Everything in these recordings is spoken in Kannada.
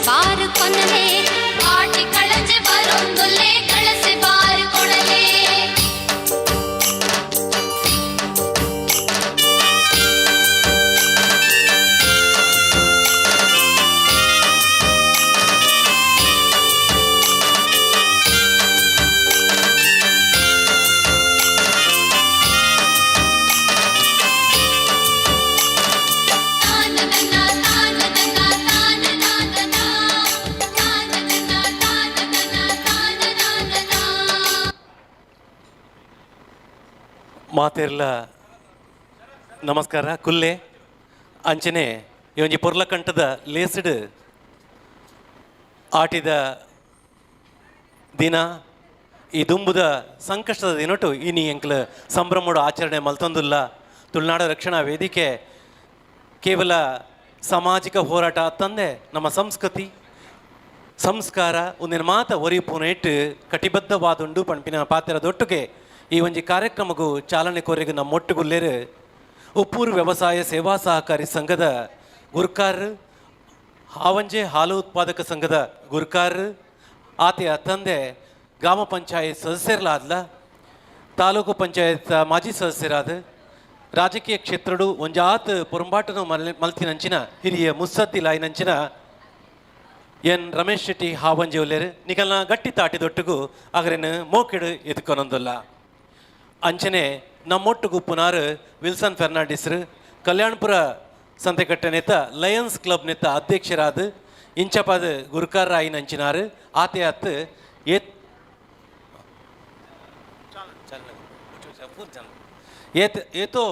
बार कोनले आटी कळंजे बरोंदुले कळसे बार कोणले ಮಾತೆರ್ಲ ನಮಸ್ಕಾರ ಕುಲ್ಲೆ ಅಂಚನೆ ಇವೊಂಜಿ ಪೊರ್ಲಕಂಠದ ಲೇಸ್ಡ್ ಆಟಿದ ದಿನ ಈ ದುಂಬುದ ಸಂಕಷ್ಟದ ದಿನಟು ಇನಿ ಎಂಕ್ಲು ಸಂಭ್ರಮಡು ಆಚರಣೆ ಮಲ್ತೊಂದುಲ್ಲ. ತುಳುನಾಡು ರಕ್ಷಣಾ ವೇದಿಕೆ ಕೇವಲ ಸಾಮಾಜಿಕ ಹೋರಾಟ ತಂದೆ ನಮ್ಮ ಸಂಸ್ಕೃತಿ ಸಂಸ್ಕಾರ ಒಂದಿನ ಮಾತ ಒರಿಪುನ ಇಟ್ಟು ಕಟಿಬದ್ಧವಾದುಂಡು ಪಂಪಿನ ಪಾತ್ರದೊಟ್ಟಿಗೆ ಈ ಒಂಜಿ ಕಾರ್ಯಕ್ರಮಗೂ ಚಾಲನೆ ಕೊರೆಗೂ ನಮ್ಮೊಟ್ಟುಗುಲ್ಲೇರು ಉಪ್ಪೂರು ವ್ಯವಸಾಯ ಸೇವಾ ಸಹಕಾರಿ ಸಂಘದ ಗುರ್ಕಾರ್ ಹಾವಂಜೆ ಹಾಲು ಉತ್ಪಾದಕ ಸಂಘದ ಗುರ್ಕಾರ್ ಆತೆಯ ತಂದೆ ಗ್ರಾಮ ಪಂಚಾಯತ್ ಸದಸ್ಯರಲಾದ್ಲ ತಾಲೂಕು ಪಂಚಾಯತ್ ಮಾಜಿ ಸದಸ್ಯರಾದ ರಾಜಕೀಯ ಕ್ಷೇತ್ರಡು ಒಂಜಾತ್ ಪೊರಂಬಾಟನು ಮಲ್ತಿನಂಚಿನ ಹಿರಿಯ ಮುಸ್ಸದ್ದಿಲಾಯಿನಂಚಿನ ಎನ್ ರಮೇಶ್ ಶೆಟ್ಟಿ ಹಾವಂಜಿ ಒಲ್ಲೇರು ನಿಕಲ್ನ ಗಟ್ಟಿ ತಾಟಿದೊಟ್ಟಿಗೂ ಅಗರೇನು ಮೋಕೆಡು ಎದ್ಕೊನೊಂದಲ್ಲ ಅಂಚನೆ ನಮ್ಮೊಟ್ಟಿಗೂ ಪುನಾರು ವಿಲ್ಸನ್ ಫೆರ್ನಾಂಡಿಸ್ರು ಕಲ್ಯಾಣಪುರ ಸಂತೆಕಟ್ಟೆ ನೇತ ಲಯನ್ಸ್ ಕ್ಲಬ್ ನೇತ ಅಧ್ಯಕ್ಷರಾದ ಇಂಚಪಾದ ಗುರುಕಾರ ಆಯಿನಂಚಿನಾರು ಆತೆ ಅತ್ತು ಏತೋ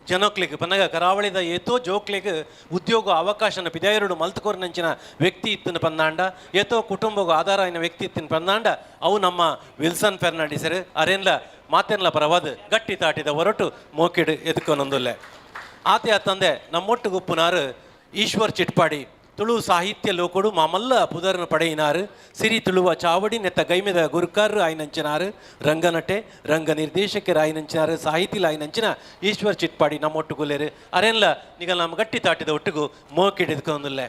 ಜನಕ್ಲಿಗೆ ಪನ್ನಗ ಕರಾವಳಿದ ಏತೋ ಜೋಕ್ಲಿಗೆ ಉದ್ಯೋಗ ಅವಕಾಶನ ಪಿದಾಯರುಡು ಮಲ್ತುಕೋರ್ನಂಚಿನ ವ್ಯಕ್ತಿ ಇತ್ತಿನ ಪಂದಾಂಡ ಏತೋ ಕುಟುಂಬಗೂ ಆಧಾರ ಆಯ್ನ ವ್ಯಕ್ತಿ ಇತ್ತಿನ ಪಂದಾಂಡ ಅವು ನಮ್ಮ ವಿಲ್ಸನ್ ಫೆರ್ನಾಂಡಿಸರು ಅರೆನ್ಲ ಮಾತೆನ್ಲ ಪರವಾದ ಗಟ್ಟಿ ತಾಟಿದ ಹೊರಟು ಮೋಕೆಡು ಎದ್ಕೊನೊಂದುಲ್ಲೆ ಆತೆ ತಂದೆ ನಮ್ಮೊಟ್ಟಿಗೆ ಉಪ್ಪುನಾರು ಈಶ್ವರ್ ಚಿಟ್ಪಾಡಿ ತುಳು ಸಾಹಿತ್ಯ ಲೋಕಡು ಮಾಮಲ್ಲ ಪುದರ್ನ ಪಡೆಯಿನಾರು ಸಿರಿ ತುಳುವ ಚಾವಡಿ ನೆತ್ತ ಗೈಮೆದ ಗುರುಕಾರರು ಆಯ್ನಂಚಿನಾರು ರಂಗನಟೆ ರಂಗ ನಿರ್ದೇಶಕರು ಆಯ್ನಂಚಿನಾರು ಸಾಹಿತಿಲ ಆಯ್ನಂಚಿನ ಈಶ್ವರ್ ಚಿಟ್ಪಾಡಿ ನಮ್ಮೊಟ್ಟುಗುಲ್ಲೇರು ಅರೆನ್ಲ ನಿಗಲ್ ನಮ್ಮ ಗಟ್ಟಿ ತಾಟಿದ ಒಟ್ಟಿಗೂ ಮೋಕೆಡಿದ್ಕೊಂದಿಲ್ಲೆ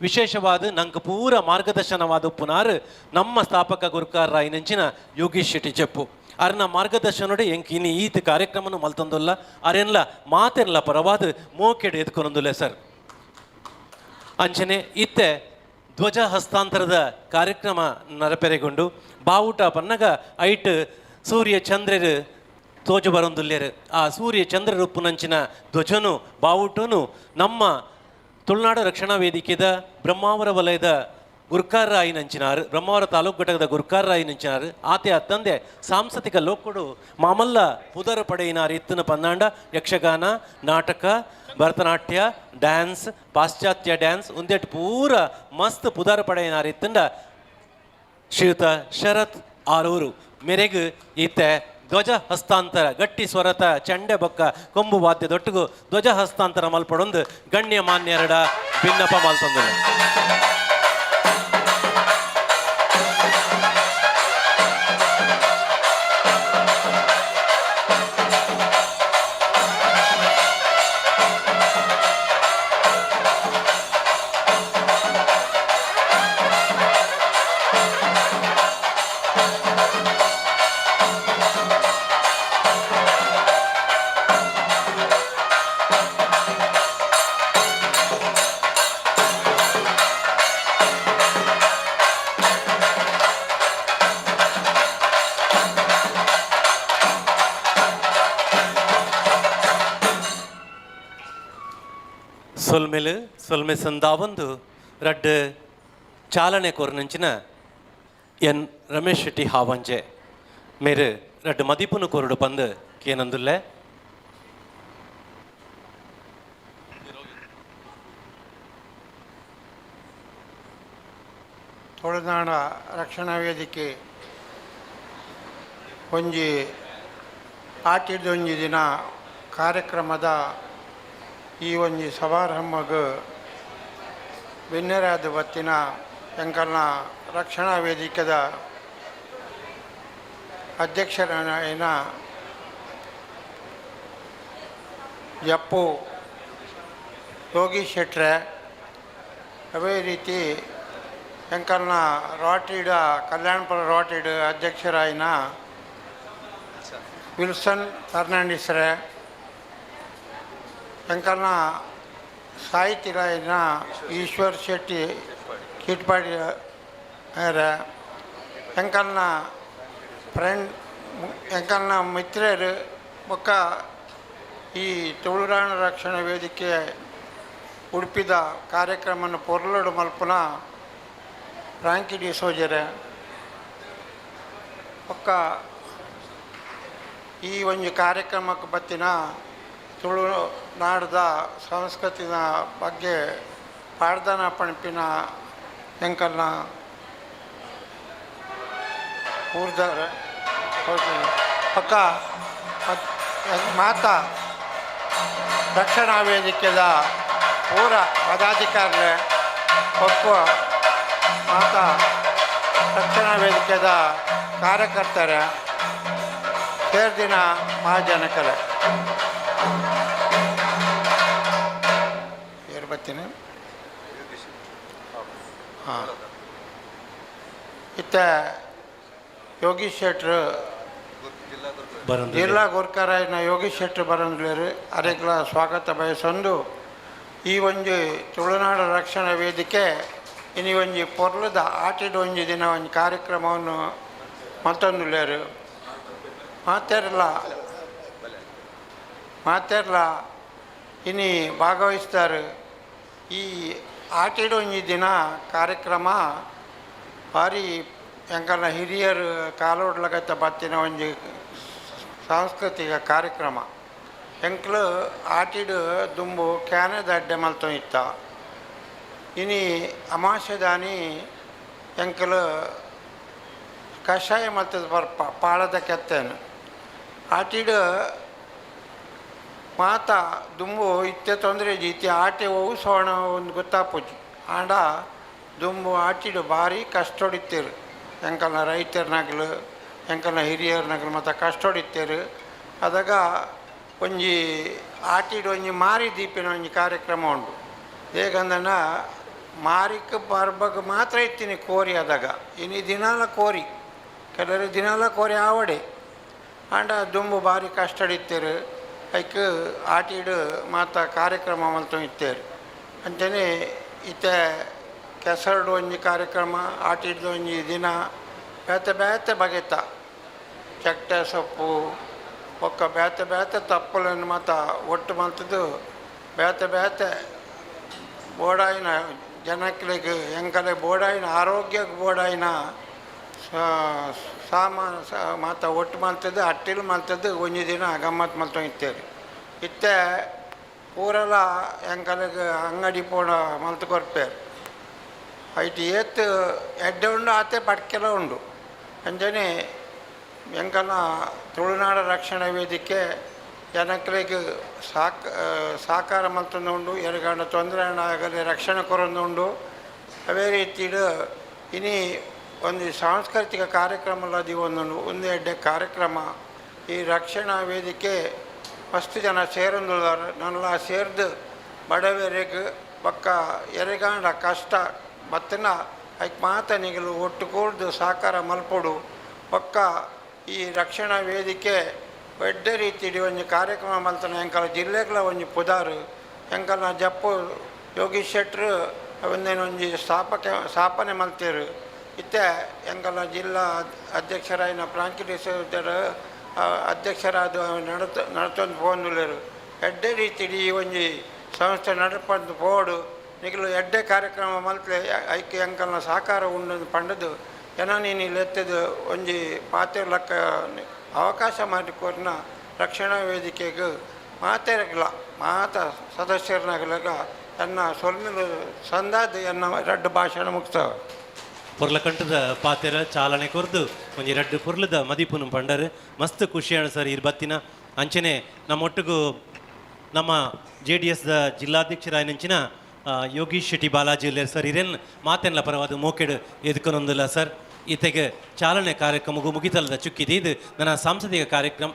ವಿಶೇಷವಾದ ನಂಗೆ ಪೂರ ಮಾರ್ಗದರ್ಶನವಾದ ಪುನಾರು ನಮ್ಮ ಸ್ಥಾಪಕ ಗುರುಕಾರ ಆಯ್ನಂಚಿನ ಯೋಗೀಶ್ ಶೆಟ್ಟಿ ಚೆಪ್ಪು ಅರ್ನ ಮಾರ್ಗದರ್ಶನೋಡೆ ಎಂಕ್ ಇನ್ನು ಈತ ಕಾರ್ಯಕ್ರಮನು ಮಲ್ತೊಂದುಲ್ಲ ಅರೆನ್ಲ ಮಾತೆನ್ಲ ಪರವಾದ ಮೋಕೆಡು ಎದ್ಕೊನೊಂದುಲ್ಲೆ ಸರ್ ಅಂಚನೆ ಇತ್ತೆ ಧ್ವಜ ಹಸ್ತಾಂತರದ ಕಾರ್ಯಕ್ರಮ ನರಪೆರೆಗೊಂಡು ಬಾವುಟ ಪನ್ನಗ ಐಟ್ ಸೂರ್ಯ ಚಂದ್ರರು ತೋಜು ಬರೊಂದುಲ್ಲೇರು ಆ ಸೂರ್ಯ ಚಂದ್ರರು ಪುನಂಚಿನ ಧ್ವಜನು ಬಾವುಟನು ನಮ್ಮ ತುಳುನಾಡು ರಕ್ಷಣಾ ವೇದಿಕೆದ ಬ್ರಹ್ಮಾವರ ವಲಯದ ಗುರ್ಕಾರ ಆಯಿನಂಚಿನಾರು ಬ್ರಹ್ಮಾವರ ತಾಲೂಕು ಘಟಕದ ಗುರ್ಕಾರ ಆಯಿನಂಚಿನಾರು ಆತೆ ಅತ್ತಂದೆ ಸಾಂಸ್ಕೃತಿಕ ಲೋಕಡು ಮಾಮಲ್ಲ ಪುದರ ಪಡೆಯಿನಾರು ಇತ್ತಿನ ಪನ್ನಾಂಡ ಯಕ್ಷಗಾನ ನಾಟಕ ಭರತನಾಟ್ಯ ಡ್ಯಾನ್ಸ್ ಪಾಶ್ಚಾತ್ಯ ಡ್ಯಾನ್ಸ್ ಒಂದೇಟು ಪೂರ ಮಸ್ತ್ ಪುದಾರ ಪಡೆಯಿನಾರು ಇತ್ತಂಡ ಶ್ರೀಯುತ ಶರತ್ ಆರೂರು ಮೆರೆಗು ಈತೆ ಧ್ವಜ ಹಸ್ತಾಂತರ ಗಟ್ಟಿ ಸ್ವರತ ಚಂಡೆ ಬೊಕ್ಕ ಕೊಂಬು ವಾದ್ಯದೊಟ್ಟಿಗೂ ಧ್ವಜ ಹಸ್ತಾಂತರ ಮಲ್ಪಡೊಂದು ಗಣ್ಯ ಮಾನ್ಯರಡ ಭಿನ್ನಪ ಮಲ್ತೊಂದು ಸೊಲ್ಮೆ ಸಂದಾವಂದು ರಡ್ ಚಾಲನೆ ಕೊರ್ನಂಚಿನ ಎನ್ ರಮೇಶ್ ಶೆಟ್ಟಿ ಹಾವಂಜೆ ಮೇರು ರಡ್ ಮದಿಪುನು ಕೊರಡು ಪಂದು ಕೇನಂದುಲ್ಲೆ ತುಳುನಾಡ ರಕ್ಷಣಾ ವೇದಿಕೆ ಒಂಜಿ ಆಟಿದೊಂಜಿ ದಿನ ಕಾರ್ಯಕ್ರಮದ ಈ ಒಂಜಿ ಸಮಾರಂಭಗ್ ಬೆನ್ನೆರಾದ ಬತ್ತಿನ ಎಂಕಲ್ನ ರಕ್ಷಣಾ ವೇದಿಕೆದ ಅಧ್ಯಕ್ಷರಾಯನ ಜಪ್ಪು ಯೋಗೀಶ್ ಶೆಟ್ರೆ ಅದೇ ರೀತಿ ಎಂಕಲ್ನ ರಾಟಿಡ್ ಕಲ್ಯಾಣಪುರ ರಾಟಿಡ್ ಅಧ್ಯಕ್ಷರಾಯಿನ ವಿಲ್ಸನ್ ಫರ್ನಾಂಡಿಸ್ರೆ ಎಂಕಲ್ನ ಸಾಹಿತಿರಾಯಿನ ಈಶ್ವರ್ ಶೆಟ್ಟಿ ಕಿಟ್ಪಾಡಿ ಎಂಕಲ್ನ ಫ್ರೆಂಡ್ ಎಂಕಲ್ನ ಮಿತ್ರರು ಬೊಕ್ಕ ಈ ತುಳುನಾಡು ರಕ್ಷಣಾ ವೇದಿಕೆ ಉಡುಪಿದ ಕಾರ್ಯಕ್ರಮನ ಪೊರ್ಲುಡು ಮಲ್ಪುನ ಫ್ರಾಂಕಿ ಡಿಸೋಜರೆ ಬೊಕ್ಕ ಈ ಒಂದು ಕಾರ್ಯಕ್ರಮಕ್ಕೆ ಬತ್ತಿನ ತುಳುನಾಡದ ಸಂಸ್ಕೃತಿನ ಬಗ್ಗೆ ಪಾಡ್ದನ ಪಣಪಿನ ಎಂಕಲ್ನ ಊರ್ದಾರೆ ಪಕ್ಕ ಮಾತಾ ರಕ್ಷಣಾ ವೇದಿಕೆದ ಪೂರ ಪದಾಧಿಕಾರಿ ಒಕ್ಕುವ ಮಾತಾ ರಕ್ಷಣಾ ವೇದಿಕೆದ ಕಾರ್ಯಕರ್ತರ ಸೇರ್ದಿನ ಮಹಾಜನಕರೇ ಏರ್ ಬರ್ತೀನಿ ಹಾಂ ಇತ್ತ ಯೋಗೀಶ್ ಶೆಟ್ರು ಜಿಲ್ಲಾ ಗುರ್ಕರಾಯಿನ ಯೋಗೀಶ್ ಶೆಟ್ರು ಬರಂದ್ಲೇರು ಅರೆಗ್ಲ ಸ್ವಾಗತ ಬಯಸೊಂದು ಈ ಒಂಜಿ ತುಳುನಾಡು ರಕ್ಷಣಾ ವೇದಿಕೆ ಇನಿ ಒಂಜಿ ಪೊರ್ಲದ ಆಟಿದ ಒಂಜಿ ದಿನ ಒಂದು ಕಾರ್ಯಕ್ರಮವನ್ನು ಮತ್ತೊಂದುಲೇರು ಮಾತೆರ್ಲ ಇನಿ ಭಾಗವಹಿಸ್ತಾರೆ ಈ ಆಟಿದ ಒಂಜಿ ದಿನ ಕಾರ್ಯಕ್ರಮ ಭಾರಿ ಎಂಕಲ್ನ ಹಿರಿಯರು ಕಾಲೋಡ್ಲಗತ್ತ ಬತ್ತಿನ ಒಂಜಿ ಸಾಂಸ್ಕೃತಿಕ ಕಾರ್ಯಕ್ರಮ ಎಂಕ್ಲು ಆಟಿಡು ದುಂಬು ಕ್ಯಾನದ ಅಡ್ಡೆ ಮಲ್ತು ಇತ್ತ ಇನಿ ಅಮಾಶೆದಾನಿ ಎಂಕಲು ಕಷಾಯ ಮಲ್ತದ ಬರ್ಪ ಪಾಳದ ಕೆತ್ತೇನು ಆಟಿಡು ಮಾತ ದುಂಬು ಇತ್ತೆ ತೊಂದರೆ ಇತ್ತೆ ಆಟೆ ಹೋಗು ಸೋಣ ಒಂದು ಗೊತ್ತಾಪುಜಿ ಆಂಡ ದುಂಬು ಆಟಿಡು ಭಾರಿ ಕಷ್ಟ ಹೊಡಿತೀರು ಎಂಕಲ್ನ ರೈತರನಾಗ್ಲು ಎಂಕಲ್ನ ಹಿರಿಯರ್ನಾಗ್ಲು ಮತ್ತು ಕಷ್ಟ ಹೊಡಿತೀರು ಅದಾಗ ಒಂಜಿ ಆಟಿಡು ಒಂಜಿ ಮಾರಿ ದೀಪಿನ ಒಂಜಿ ಕಾರ್ಯಕ್ರಮ ಉಂಟು ಹೇಗಂದನ ಮಾರಿಕ್ಕೆ ಬರ್ಬಗೆ ಮಾತ್ರ ಇತ್ತೀನಿ ಕೋರಿ ಆದಾಗ ಇನ್ನು ದಿನಾಲ ಕೋರಿ ಕೆಲವರು ದಿನಾಲ ಕೋರಿ ಆವಡೆ ಆಂಡ ದುಂಬು ಭಾರಿ ಕಷ್ಟ ಹಿಡಿತೀರು ಐಕ್ ಆಟಿಡು ಮಾತ ಕಾರ್ಯಕ್ರಮ ಮಲ್ತು ಇತ್ತೇರು ಅಂಚನೆ ಇತ್ತೆ ಕೆಸರಡು ಒಂಜಿ ಕಾರ್ಯಕ್ರಮ ಆಟಿಡ್ದು ಒಂಜಿ ದಿನ ಬೇತೆ ಬೇತೆ ಬಗೆತ ಚಟ್ಟೆ ಸೊಪ್ಪು ಒಕ್ಕ ಬೇತೆ ಬೇತೆ ತಪ್ಪಲನ್ನು ಮಾತ ಒಟ್ಟು ಮಲ್ತದ್ದು ಬೇತೆ ಬೇತೆ ಬೋಡಾಯಿನ ಜನಕ್ಲಿಗೆ ಎಂಕಲೆ ಬೋಡಾಯಿನ ಆರೋಗ್ಯಕ್ಕೆ ಬೋಡಾಯಿನ ಸಾಮಾನು ಮಾತ ಒಟ್ಟು ಮಲ್ತದ್ದು ಅಟ್ಟಿಲು ಮಲ್ತದ್ದು ಒಂಜಿ ದಿನ ಗಮ್ಮತ್ತು ಮಲ್ತು ಇತ್ತೇರಿ ಇತ್ತೆ ಪೂರೆಲ್ಲ ಎಂಕಲೆಗೆ ಅಂಗಡಿ ಪೋಣ ಮಲ್ತು ಕೊರ್ಪೇರು ಐಟಿ ಏತ್ ಎಡ್ಡೆ ಉಂಡು ಆತೆ ಪಟ್ಕೆಲ ಉಂಡು ಅಂಜನೆ ಎಂಕಲ್ನ ತುಳುನಾಡು ರಕ್ಷಣಾ ವೇದಿಕೆ ಜನಕ್ಲಿಗೆ ಸಾಕಾರ ಮಲ್ತೊಂದು ಉಂಡು ಎರಗಂಡ ತೊಂದರೆ ಆಗಲಿ ರಕ್ಷಣೆ ಕೊರೊಂದು ಉಂಡು ಅವೇ ರೀತಿಡು ಇನಿ ಒಂದು ಸಾಂಸ್ಕೃತಿಕ ಕಾರ್ಯಕ್ರಮಲ್ಲದಿ ಒಂದು ಎಡ್ಡೆ ಕಾರ್ಯಕ್ರಮ ಈ ರಕ್ಷಣಾ ವೇದಿಕೆ ಮಸ್ತ್ ಜನ ಸೇರೊಂದುಲ್ಲಾರ ನನ್ನೆಲ್ಲ ಸೇರ್ದು ಬಡವರಿಗೆ ಪಕ್ಕ ಎರೆಗಾಂಡ ಕಷ್ಟ ಮತ್ತಿನ ಐಕ್ ಮಾತ ನಿಗಲು ಒಟ್ಟು ಕೂಡ್ದು ಸಾಕಾರ ಮಲ್ಪೊಡು ಪಕ್ಕ ಈ ರಕ್ಷಣಾ ವೇದಿಕೆ ಎಡ್ಡೆ ರೀತಿಡಿ ಒಂಜಿ ಕಾರ್ಯಕ್ರಮ ಮಲ್ತನ ಎಂಕಲ ಜಿಲ್ಲೆಗಳ ಒಂಜಿ ಪುದಾರು ಎಂಕಲ್ನ ಜಪ್ಪು ಯೋಗೀಶ್ ಶೆಟ್ರು ಒಂದೇನು ಒಂಜಿ ಸ್ಥಾಪನೆ ಮಲ್ತೇರು ಇತ್ತೆ ಎಂಕಲ್ನ ಜಿಲ್ಲಾ ಅಧ್ಯಕ್ಷರಾಯಿನ ಪ್ರಾಂಕಿಟೇಶ್ವರ ಅಧ್ಯಕ್ಷರಾದ ನಡತೊಂದು ಪೋಂದುಲ್ಲೇರು ಎಡ್ಡೆ ರೀತಿಡಿ ಒಂಜಿ ಸಂಸ್ಥೆ ನಡಪಂದು ಪೋಡು ನಿಗಲು ಎಡ್ಡೆ ಕಾರ್ಯಕ್ರಮ ಮಲ್ತಲೆ ಐಕ್ಯ ಎಂಕಲ್ನ ಸಾಕಾರ ಉಂಡು ಪಂಡದು ಜನ ನೀನು ಲೆತ್ತದು ಒಂಜಿ ಮಾತೆರ್ಲಕ್ಕ ಅವಕಾಶ ಮಾಡಿಕೊರ್ನ ರಕ್ಷಣಾ ವೇದಿಕೆಗೆ ಮಾತೆರಗಲ ಮಾತ ಸದಸ್ಯರನಾಗಲಾಗ ಎನ್ನ ಸೊಲ್ಮೆಲು ಸಂದಾದ ಎನ್ನ ರಡ್ಡು ಭಾಷಣ ಮುಕ್ತಾವ ಪೊರ್ಲಕಂಟದ ಪಾತೆರ ಚಾಲನೆ ಕೊರ್ದು ಒಂಜಿ ರಡ್ಡು ಪೊರ್ಲದ ಮದಿಪುನು ಪಂಡರು ಮಸ್ತ್ ಖುಷಿಯಾಣ ಸರ್ ಇರ್ ಬತ್ತಿನ ಅಂಚನೆ ನಮ್ಮೊಟ್ಟಿಗೂ ನಮ್ಮ JDS ದ ಜಿಲ್ಲಾಧ್ಯಕ್ಷರಾಯನಂಚಿನ ಯೋಗೀಶ್ ಶೆಟ್ಟಿ ಬಾಲಾಜಿ ಇಲ್ಲೇರು ಸರ್ ಇರೇನು ಮಾತೆನ್ಲ ಪರವಾದ ಮೋಕೆಡು ಎದ್ಕೊಂದೊಂದಿಲ್ಲ ಸರ್ ಈತೆಗೆ ಚಾಲನೆ ಕಾರ್ಯಕ್ರಮಗೂ ಮುಗಿತಲ್ಲದ ಚುಕ್ಕಿದೆ ಇದು ನನ್ನ ಸಾಂಸ್ಕೃತಿಕ ಕಾರ್ಯಕ್ರಮ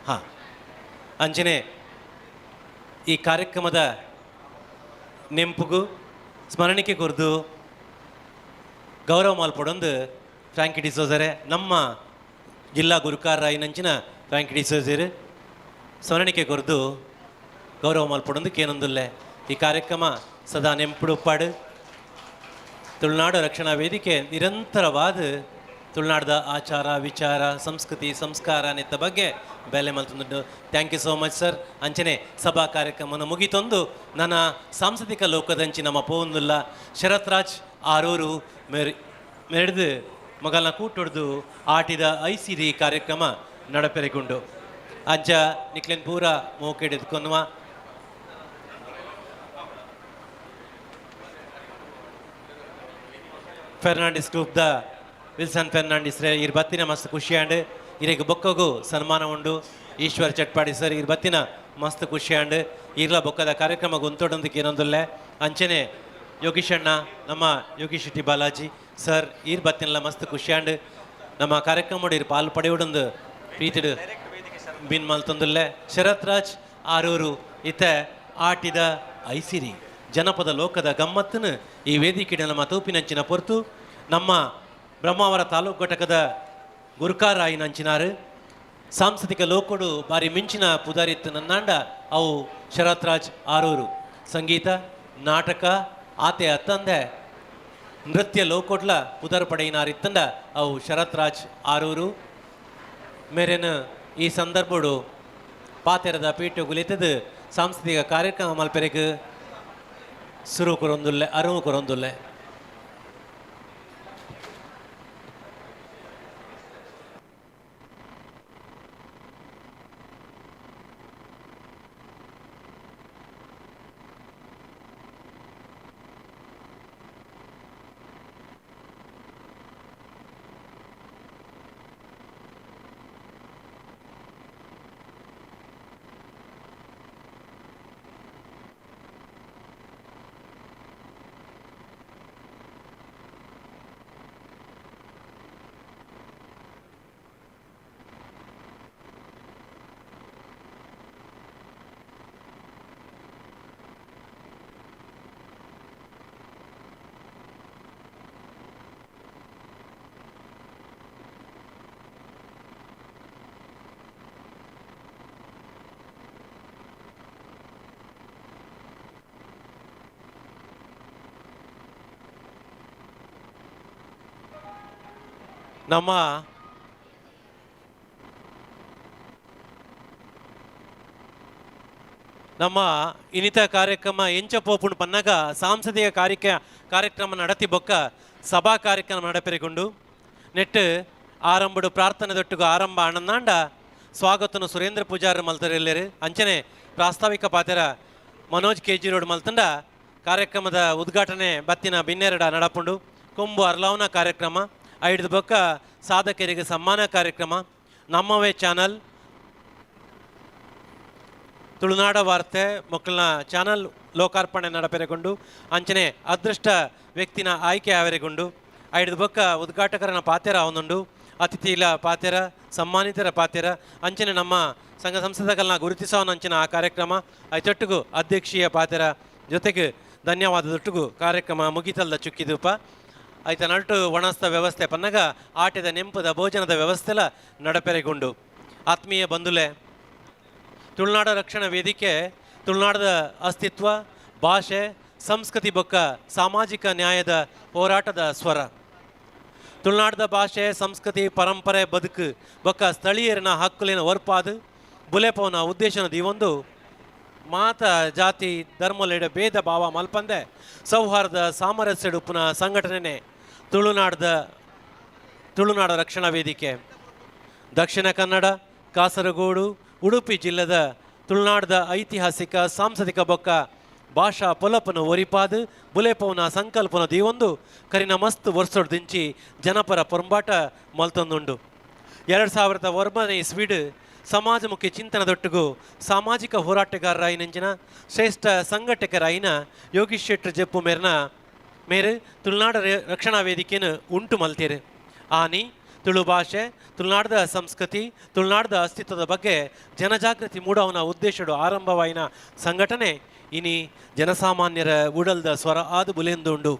ಹಾಂ ಅಂಚನೆ ಈ ಕಾರ್ಯಕ್ರಮದ ನೆಂಪುಗೂ ಸ್ಮರಣಿಕೆ ಕೊರ್ದು ಗೌರವ ಮಾಲ್ಪಡೊಂದು ಫ್ರಾಂಕಿ ಡಿಸೋಜರೆ ನಮ್ಮ ಜಿಲ್ಲಾ ಗುರುಕಾರರಾಯಿನಂಚಿನ ಫ್ರಾಂಕಿ ಡಿಸೋಜರು ಸ್ಮರಣಿಕೆ ಕೊರ್ದು ಗೌರವ ಮಾಲ್ಪಡೊಂದು ಕೇನೊಂದುಲ್ಲೆ ಈ ಕಾರ್ಯಕ್ರಮ ಸದಾ ನೆಂಪುಡುಪ್ಪಾಡು ತುಳುನಾಡು ರಕ್ಷಣಾ ವೇದಿಕೆ ನಿರಂತರವಾದ ತುಳುನಾಡದ ಆಚಾರ ವಿಚಾರ ಸಂಸ್ಕೃತಿ ಸಂಸ್ಕಾರ ನೆತ್ತ ಬಗ್ಗೆ ಬೆಲೆ ಮಲ್ತುಂಡು thank you so much sir ಅಂಚನೆ ಸಭಾ ಕಾರ್ಯಕ್ರಮವನ್ನು ಮುಗಿತೊಂದು ನನ್ನ ಸಾಂಸ್ಕೃತಿಕ ಲೋಕದಂಚಿ ನಮ್ಮ ಪೋಂದುಲ್ಲ ಶರತ್ ರಾಜ್ ಆರೂರು ಮೆರೆದು ಮಗಲ್ನ ಕೂಟೊಡ್ದು ಆಟಿದ ICD ಕಾರ್ಯಕ್ರಮ ನಡಪೆರೆಗುಂಡು ಅಜ್ಜ ನಿಕ್ಲೆನ್ ಪೂರ ಮೋಕೆಡೆದ್ಕೊನ್ನುವ ಫೆರ್ನಾಂಡಿಸ್ ಗ್ರೂಪ್ ದ ವಿಲ್ಸನ್ ಫೆರ್ನಾಂಡಿಸ್ ರೇ ಇರ್ ಬತ್ತಿನ ಮಸ್ತ್ ಖುಷಿಯಾಂಡ್ ಇರೆಗ್ ಬೊಕ್ಕಗೂ ಸನ್ಮಾನ ಉಂಡು. ಈಶ್ವರ್ ಚಟ್ಪಾಡಿ ಸರ್ ಇರ್ ಬತ್ತಿನ ಮಸ್ತ್ ಖುಷಿಯಾಂಡ್ ಇರ್ಲ ಬೊಕ್ಕದ ಕಾರ್ಯಕ್ರಮ ಗೊಂತೊಡೊಂದಕ್ಕೆ ಏನೊಂದುಲ್ಲೆ ಅಂಚನೆ ಯೋಗೀಶ್ ಅಣ್ಣ ನಮ್ಮ ಯೋಗೀಶ್ ಶೆಟ್ಟಿ ಬಾಲಾಜಿ ಸರ್ ಇರ್ ಬತ್ತಿನಲ್ಲ ಮಸ್ತ್ ಖುಷಿಯಾಂಡ್ ನಮ್ಮ ಕಾರ್ಯಕ್ರಮ ಇರ್ ಪಾಲು ಪಡೆಯುವುದೊಂದು ಪ್ರೀತಿಡು ಬಿನ್ ಮಲ್ತೊಂದುಲ್ಲೆ. ಶರತ್ ರಾಜ್ ಆರೂರು ಇತ್ತ ಆಟಿದ ಐಸಿರಿ ಜನಪದ ಲೋಕದ ಗಮ್ಮತ್ತನ್ನು ಈ ವೇದಿಕೆಯ ನಮ್ಮ ತೂಪಿನಂಚಿನ ಪೊರ್ತು ನಮ್ಮ ಬ್ರಹ್ಮಾವರ ತಾಲೂಕು ಘಟಕದ ಗುರ್ಕಾರಾಯಿ ನಂಚಿನಾರು ಸಾಂಸ್ಕೃತಿಕ ಲೋಕಡು ಬಾರಿ ಮಿಂಚಿನ ಪುದಾರಿತ್ತು ನನ್ನಾಂಡ ಅವು ಶರತ್ ರಾಜ್ ಆರೂರು ಸಂಗೀತ ನಾಟಕ ಆತೆ ಅತ್ತಂದೆ ನೃತ್ಯ ಲೋಕೋಟ್ಲ ಪುದರ್ ಪಡೆಯಿನಾರಿತ್ತಂಡ ಅವು ಶರತ್ ರಾಜ್ ಆರೂರು ಮೇರೇನು ಈ ಸಂದರ್ಭಡು ಪಾತೆರದ ಪೀಠ ಗುಲಿತದ ಸಾಂಸ್ಕೃತಿಕ ಕಾರ್ಯಕ್ರಮ ಮಲ್ಪೆರೆಗೆ ಸುರು ಕೊರೊಂದುಲ್ಲೆ ಅರಿವು ಕೊರೊಂದುಲ್ಲೆ. ನಮ್ಮ ಇನ್ನಿತ ಕಾರ್ಯಕ್ರಮ ಎಂಚ ಪೋಪುಂಡು ಪನ್ನಗ ಸಾಂಸ್ಕೃತಿಕ ಕಾರ್ಯಕ್ರಮ ನಡತಿ ಬೊಕ್ಕ ಸಭಾ ಕಾರ್ಯಕ್ರಮ ನಡಪೆರೆಗೊಂಡು ನೆಟ್ಟು ಆರಂಭಡು ಪ್ರಾರ್ಥನೆ ದೊಟ್ಟಿಗೂ ಆರಂಭ ಆನಂದಾಂಡ ಸ್ವಾಗತನು ಸುರೇಂದ್ರ ಪೂಜಾರಿ ಮಲ್ತರೆಲ್ಲರು ಅಂಚನೆ ಪ್ರಾಸ್ತಾವಿಕ ಪಾತ್ರ ಮನೋಜ್ ಕೆಜಿ ರೋಡ್ ಮಲ್ತಂಡ ಕಾರ್ಯಕ್ರಮದ ಉದ್ಘಾಟನೆ ಬತ್ತಿನ ಬಿನ್ನೆರಡ ನಡಪುಂಡು ಕೊಂಬು ಅರ್ಲಾವನ ಕಾರ್ಯಕ್ರಮ ಐದು ಬೊಕ್ಕ ಸಾಧಕರಿಗೆ ಸನ್ಮಾನ ಕಾರ್ಯಕ್ರಮ ನಮ್ಮವೇ ಚಾನಲ್ ತುಳುನಾಡ ವಾರ್ತೆ ಮಕ್ಕಳನ್ನ ಚಾನಲ್ ಲೋಕಾರ್ಪಣೆ ನಡಪೆರೆಗೊಂಡು ಅಂಚನೆ ಅದೃಷ್ಟ ವ್ಯಕ್ತಿನ ಆಯ್ಕೆ ಆವರೆಗೊಂಡು ಐದು ಬೊಕ್ಕ ಉದ್ಘಾಟಕರನ ಪಾತೆರ ಅವನುಂಡು ಅತಿಥಿಲ ಪಾತೆರ ಸನ್ಮಾನಿತರ ಪಾತೆರ ಅಂಚನೆ ನಮ್ಮ ಸಂಘ ಸಂಸ್ಥೆಗಳನ್ನ ಗುರುತಿಸೋನ ಅಂಚಿನ ಆ ಕಾರ್ಯಕ್ರಮ ಐತೊಟ್ಟಿಗೂ ಅಧ್ಯಕ್ಷೀಯ ಪಾತೆರ ಜೊತೆಗೆ ಧನ್ಯವಾದದೊಟ್ಟಿಗೂ ಕಾರ್ಯಕ್ರಮ ಮುಗಿತಲ್ದ ಚುಕ್ಕಿದೂಪ ಐತ ನಲ್ಟು ಒಣಸ್ತ ವ್ಯವಸ್ಥೆ ಪನ್ನಗ ಆಟದ ನೆಂಪದ ಭೋಜನದ ವ್ಯವಸ್ಥೆಲ ನಡಪೆರೆಗೊಂಡು ಆತ್ಮೀಯ ಬಂಧುಲೆ ತುಳುನಾಡ ರಕ್ಷಣಾ ವೇದಿಕೆ ತುಳುನಾಡದ ಅಸ್ತಿತ್ವ ಭಾಷೆ ಸಂಸ್ಕೃತಿ ಬೊಕ್ಕ ಸಾಮಾಜಿಕ ನ್ಯಾಯದ ಹೋರಾಟದ ಸ್ವರ ತುಳುನಾಡದ ಭಾಷೆ ಸಂಸ್ಕೃತಿ ಪರಂಪರೆ ಬದುಕು ಬೊಕ್ಕ ಸ್ಥಳೀಯರನ ಹಕ್ಕುಲಿನ ಹೊರ್ಪಾದು ಬುಲೆಪವನ ಉದ್ದೇಶನದ ಈ ಒಂದು ಮಾತ ಜಾತಿ ಧರ್ಮಲೆಡ ಭೇದ ಭಾವ ಮಲ್ಪಂದೆ ಸೌಹಾರ್ದ ಸಾಮರಸ್ಯಡು ಪುನಃ ಸಂಘಟನೆ ತುಳುನಾಡ ರಕ್ಷಣಾ ವೇದಿಕೆ ದಕ್ಷಿಣ ಕನ್ನಡ ಕಾಸರಗೋಡು ಉಡುಪಿ ಜಿಲ್ಲೆದ ತುಳುನಾಡದ ಐತಿಹಾಸಿಕ ಸಾಂಸ್ಕೃತಿಕ ಬೊಕ್ಕ ಭಾಷಾ ಪೊಲಪನ ಒರಿಪಾದು ಬುಲೆಪವನ ಸಂಕಲ್ಪನ ದೀವೊಂದು ಕರಿನ ಮಸ್ತ್ ವರ್ಷೋಡ್ ದಿಂಚಿ ಜನಪರ ಪೊಂಬಾಟ ಮಲ್ತೊಂದುಂಡು 2001 ಇಸ್ವಿಡ್ ಸಮಾಜಮುಖಿ ಚಿಂತನದೊಟ್ಟಿಗೂ ಸಾಮಾಜಿಕ ಹೋರಾಟಗಾರರಾಯಿನಂಚಿನ ಶ್ರೇಷ್ಠ ಸಂಘಟಕರಾಯಿನ ಯೋಗೀಶ್ ಶೆಟ್ಟಿ ಜಪ್ಪು ಮೇರೆ ತುಳುನಾಡ ರಕ್ಷಣಾ ವೇದಿಕೆಯನ್ನು ಉಂಟು ಮಲ್ತೀರಿ ಆನಿ ತುಳು ಭಾಷೆ ತುಳುನಾಡದ ಸಂಸ್ಕೃತಿ ತುಳುನಾಡದ ಅಸ್ತಿತ್ವದ ಬಗ್ಗೆ ಜನಜಾಗೃತಿ ಮೂಡವನ ಉದ್ದೇಶಡು ಆರಂಭವಾಯಿನ ಸಂಘಟನೆ ಇನಿ ಜನಸಾಮಾನ್ಯರ ಉಡಲ್ದ ಸ್ವರ ಆದು ಬುಲೆಂದುಂಡು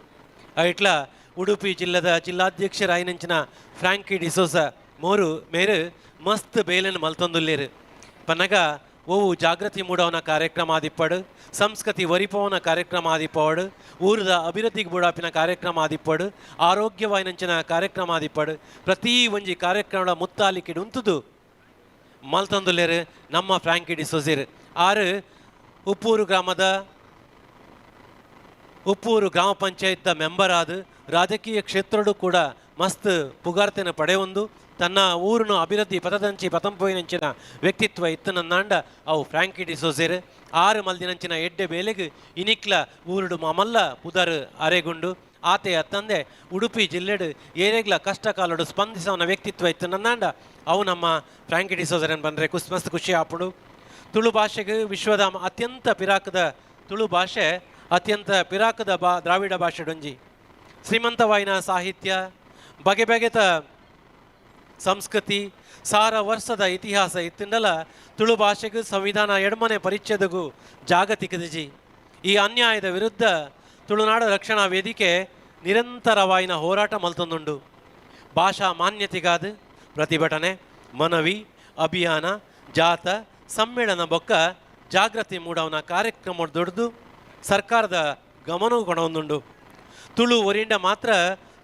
ಐಟ್ಲ ಉಡುಪಿ ಜಿಲ್ಲೆದ ಜಿಲ್ಲಾಧ್ಯಕ್ಷರಾಯಿನಂಚಿನ ಫ್ರಾಂಕಿ ಡಿಸೋಸ ಮೇರು ಮಸ್ತ್ ಬೇಲೆನ ಮಲ್ತೊಂದುಲ್ಲೇರು ಪನ್ನಗ ಓವು ಜಾಗೃತಿ ಮೂಡವನ ಕಾರ್ಯಕ್ರಮ ಆದಿಪ್ಪಡು ಸಂಸ್ಕೃತಿ ಒರಿಪವನ ಕಾರ್ಯಕ್ರಮ ಆದಿಪ್ಪಡು ಊರದ ಅಭಿವೃದ್ಧಿಗೆ ಬೂಡಾಪಿನ ಕಾರ್ಯಕ್ರಮ ಆದಿಪ್ಪಡು ಆರೋಗ್ಯವಾಯಿನಂಚಿನ ಕಾರ್ಯಕ್ರಮ ಆದಿಪ್ಪಡು ಪ್ರತಿ ಒಂಜಿ ಕಾರ್ಯಕ್ರಮದ ಮುತ್ತಾಲಿಕಿಡು ಉಂತುದು ಮಲ್ತೊಂದುಲ್ಲೇರು ನಮ್ಮ ಫ್ರಾಂಕಿ ಡಿಸೋಸಿರ್ ಆರು ಉಪ್ಪೂರು ಗ್ರಾಮ ಪಂಚಾಯತ್ ಮೆಂಬರ್ ಆದ ರಾಜಕೀಯ ಕ್ಷೇತ್ರಡು ಕೂಡ ಮಸ್ತ್ ಪುಗಾರ್ತೆನ ಪಡೆಯೊಂದು ತನ್ನ ಊರನ್ನು ಅಭಿವೃದ್ಧಿ ಪಥದಂಚಿ ಪತಂಪೋಯಿನಂಚಿನ ವ್ಯಕ್ತಿತ್ವ ಇತ್ತನನ್ನಾಂಡ ಅವು ಫ್ರಾಂಕಿ ಡಿಸೋಸೇರ್ ಆರು ಮಲ್ದಿನಂಚಿನ ಎಡ್ಡೆ ಬೇಲೆಗೆ ಇನಿಕ್ಲ ಊರುಡು ಮಮಲ್ಲ ಪುದರ್ ಅರೆಗುಂಡು ಆತೆಯ ತಂದೆ ಉಡುಪಿ ಜಿಲ್ಲೆಡು ಏರೆಗ್ಲ ಕಷ್ಟ ಕಾಲಡು ಸ್ಪಂದಿಸವನ ವ್ಯಕ್ತಿತ್ವ ಇತ್ತು ನನ್ನಾಂಡ ಅವು ನಮ್ಮ ಫ್ರಾಂಕಿ ಡಿಸೋಜರನ್ ಬಂದರೆ ಮಸ್ತ್ ಖುಷಿ ಆಪುಡು. ತುಳು ಭಾಷೆಗೆ ವಿಶ್ವದ ಅತ್ಯಂತ ಪಿರಾಕದ ತುಳು ಭಾಷೆ ಅತ್ಯಂತ ಪಿರಾಕದ ದ್ರಾವಿಡ ಭಾಷೆಡೊಂಜಿ ಶ್ರೀಮಂತವಾಯಿನ ಸಾಹಿತ್ಯ ಬಗೆ ಬಗೆತ ಸಂಸ್ಕೃತಿ ಸಾರ ವರ್ಷದ ಇತಿಹಾಸ ಇತ್ತಿಂಡಲ ತುಳು ಭಾಷೆಗೂ ಸಂವಿಧಾನ ಎಡಮನೆ ಪರಿಚ್ಛೇದಗೂ ಜಾಗತಿಕದಜಿ. ಈ ಅನ್ಯಾಯದ ವಿರುದ್ಧ ತುಳುನಾಡ ರಕ್ಷಣಾ ವೇದಿಕೆ ನಿರಂತರವಾಯಿನ ಹೋರಾಟ ಮಲ್ತೊಂದುಂಡು. ಭಾಷಾ ಮಾನ್ಯತೆಗಾದ ಪ್ರತಿಭಟನೆ ಮನವಿ ಅಭಿಯಾನ ಜಾತ ಸಮ್ಮೇಳನ ಬೊಕ್ಕ ಜಾಗೃತಿ ಮೂಡವನ ಕಾರ್ಯಕ್ರಮ ದೊಡ್ಡದು ಸರ್ಕಾರದ ಗಮನವೂ ಕೊಡೊಂದುಂಡು. ತುಳು ಒರಿಂಡ ಮಾತ್ರ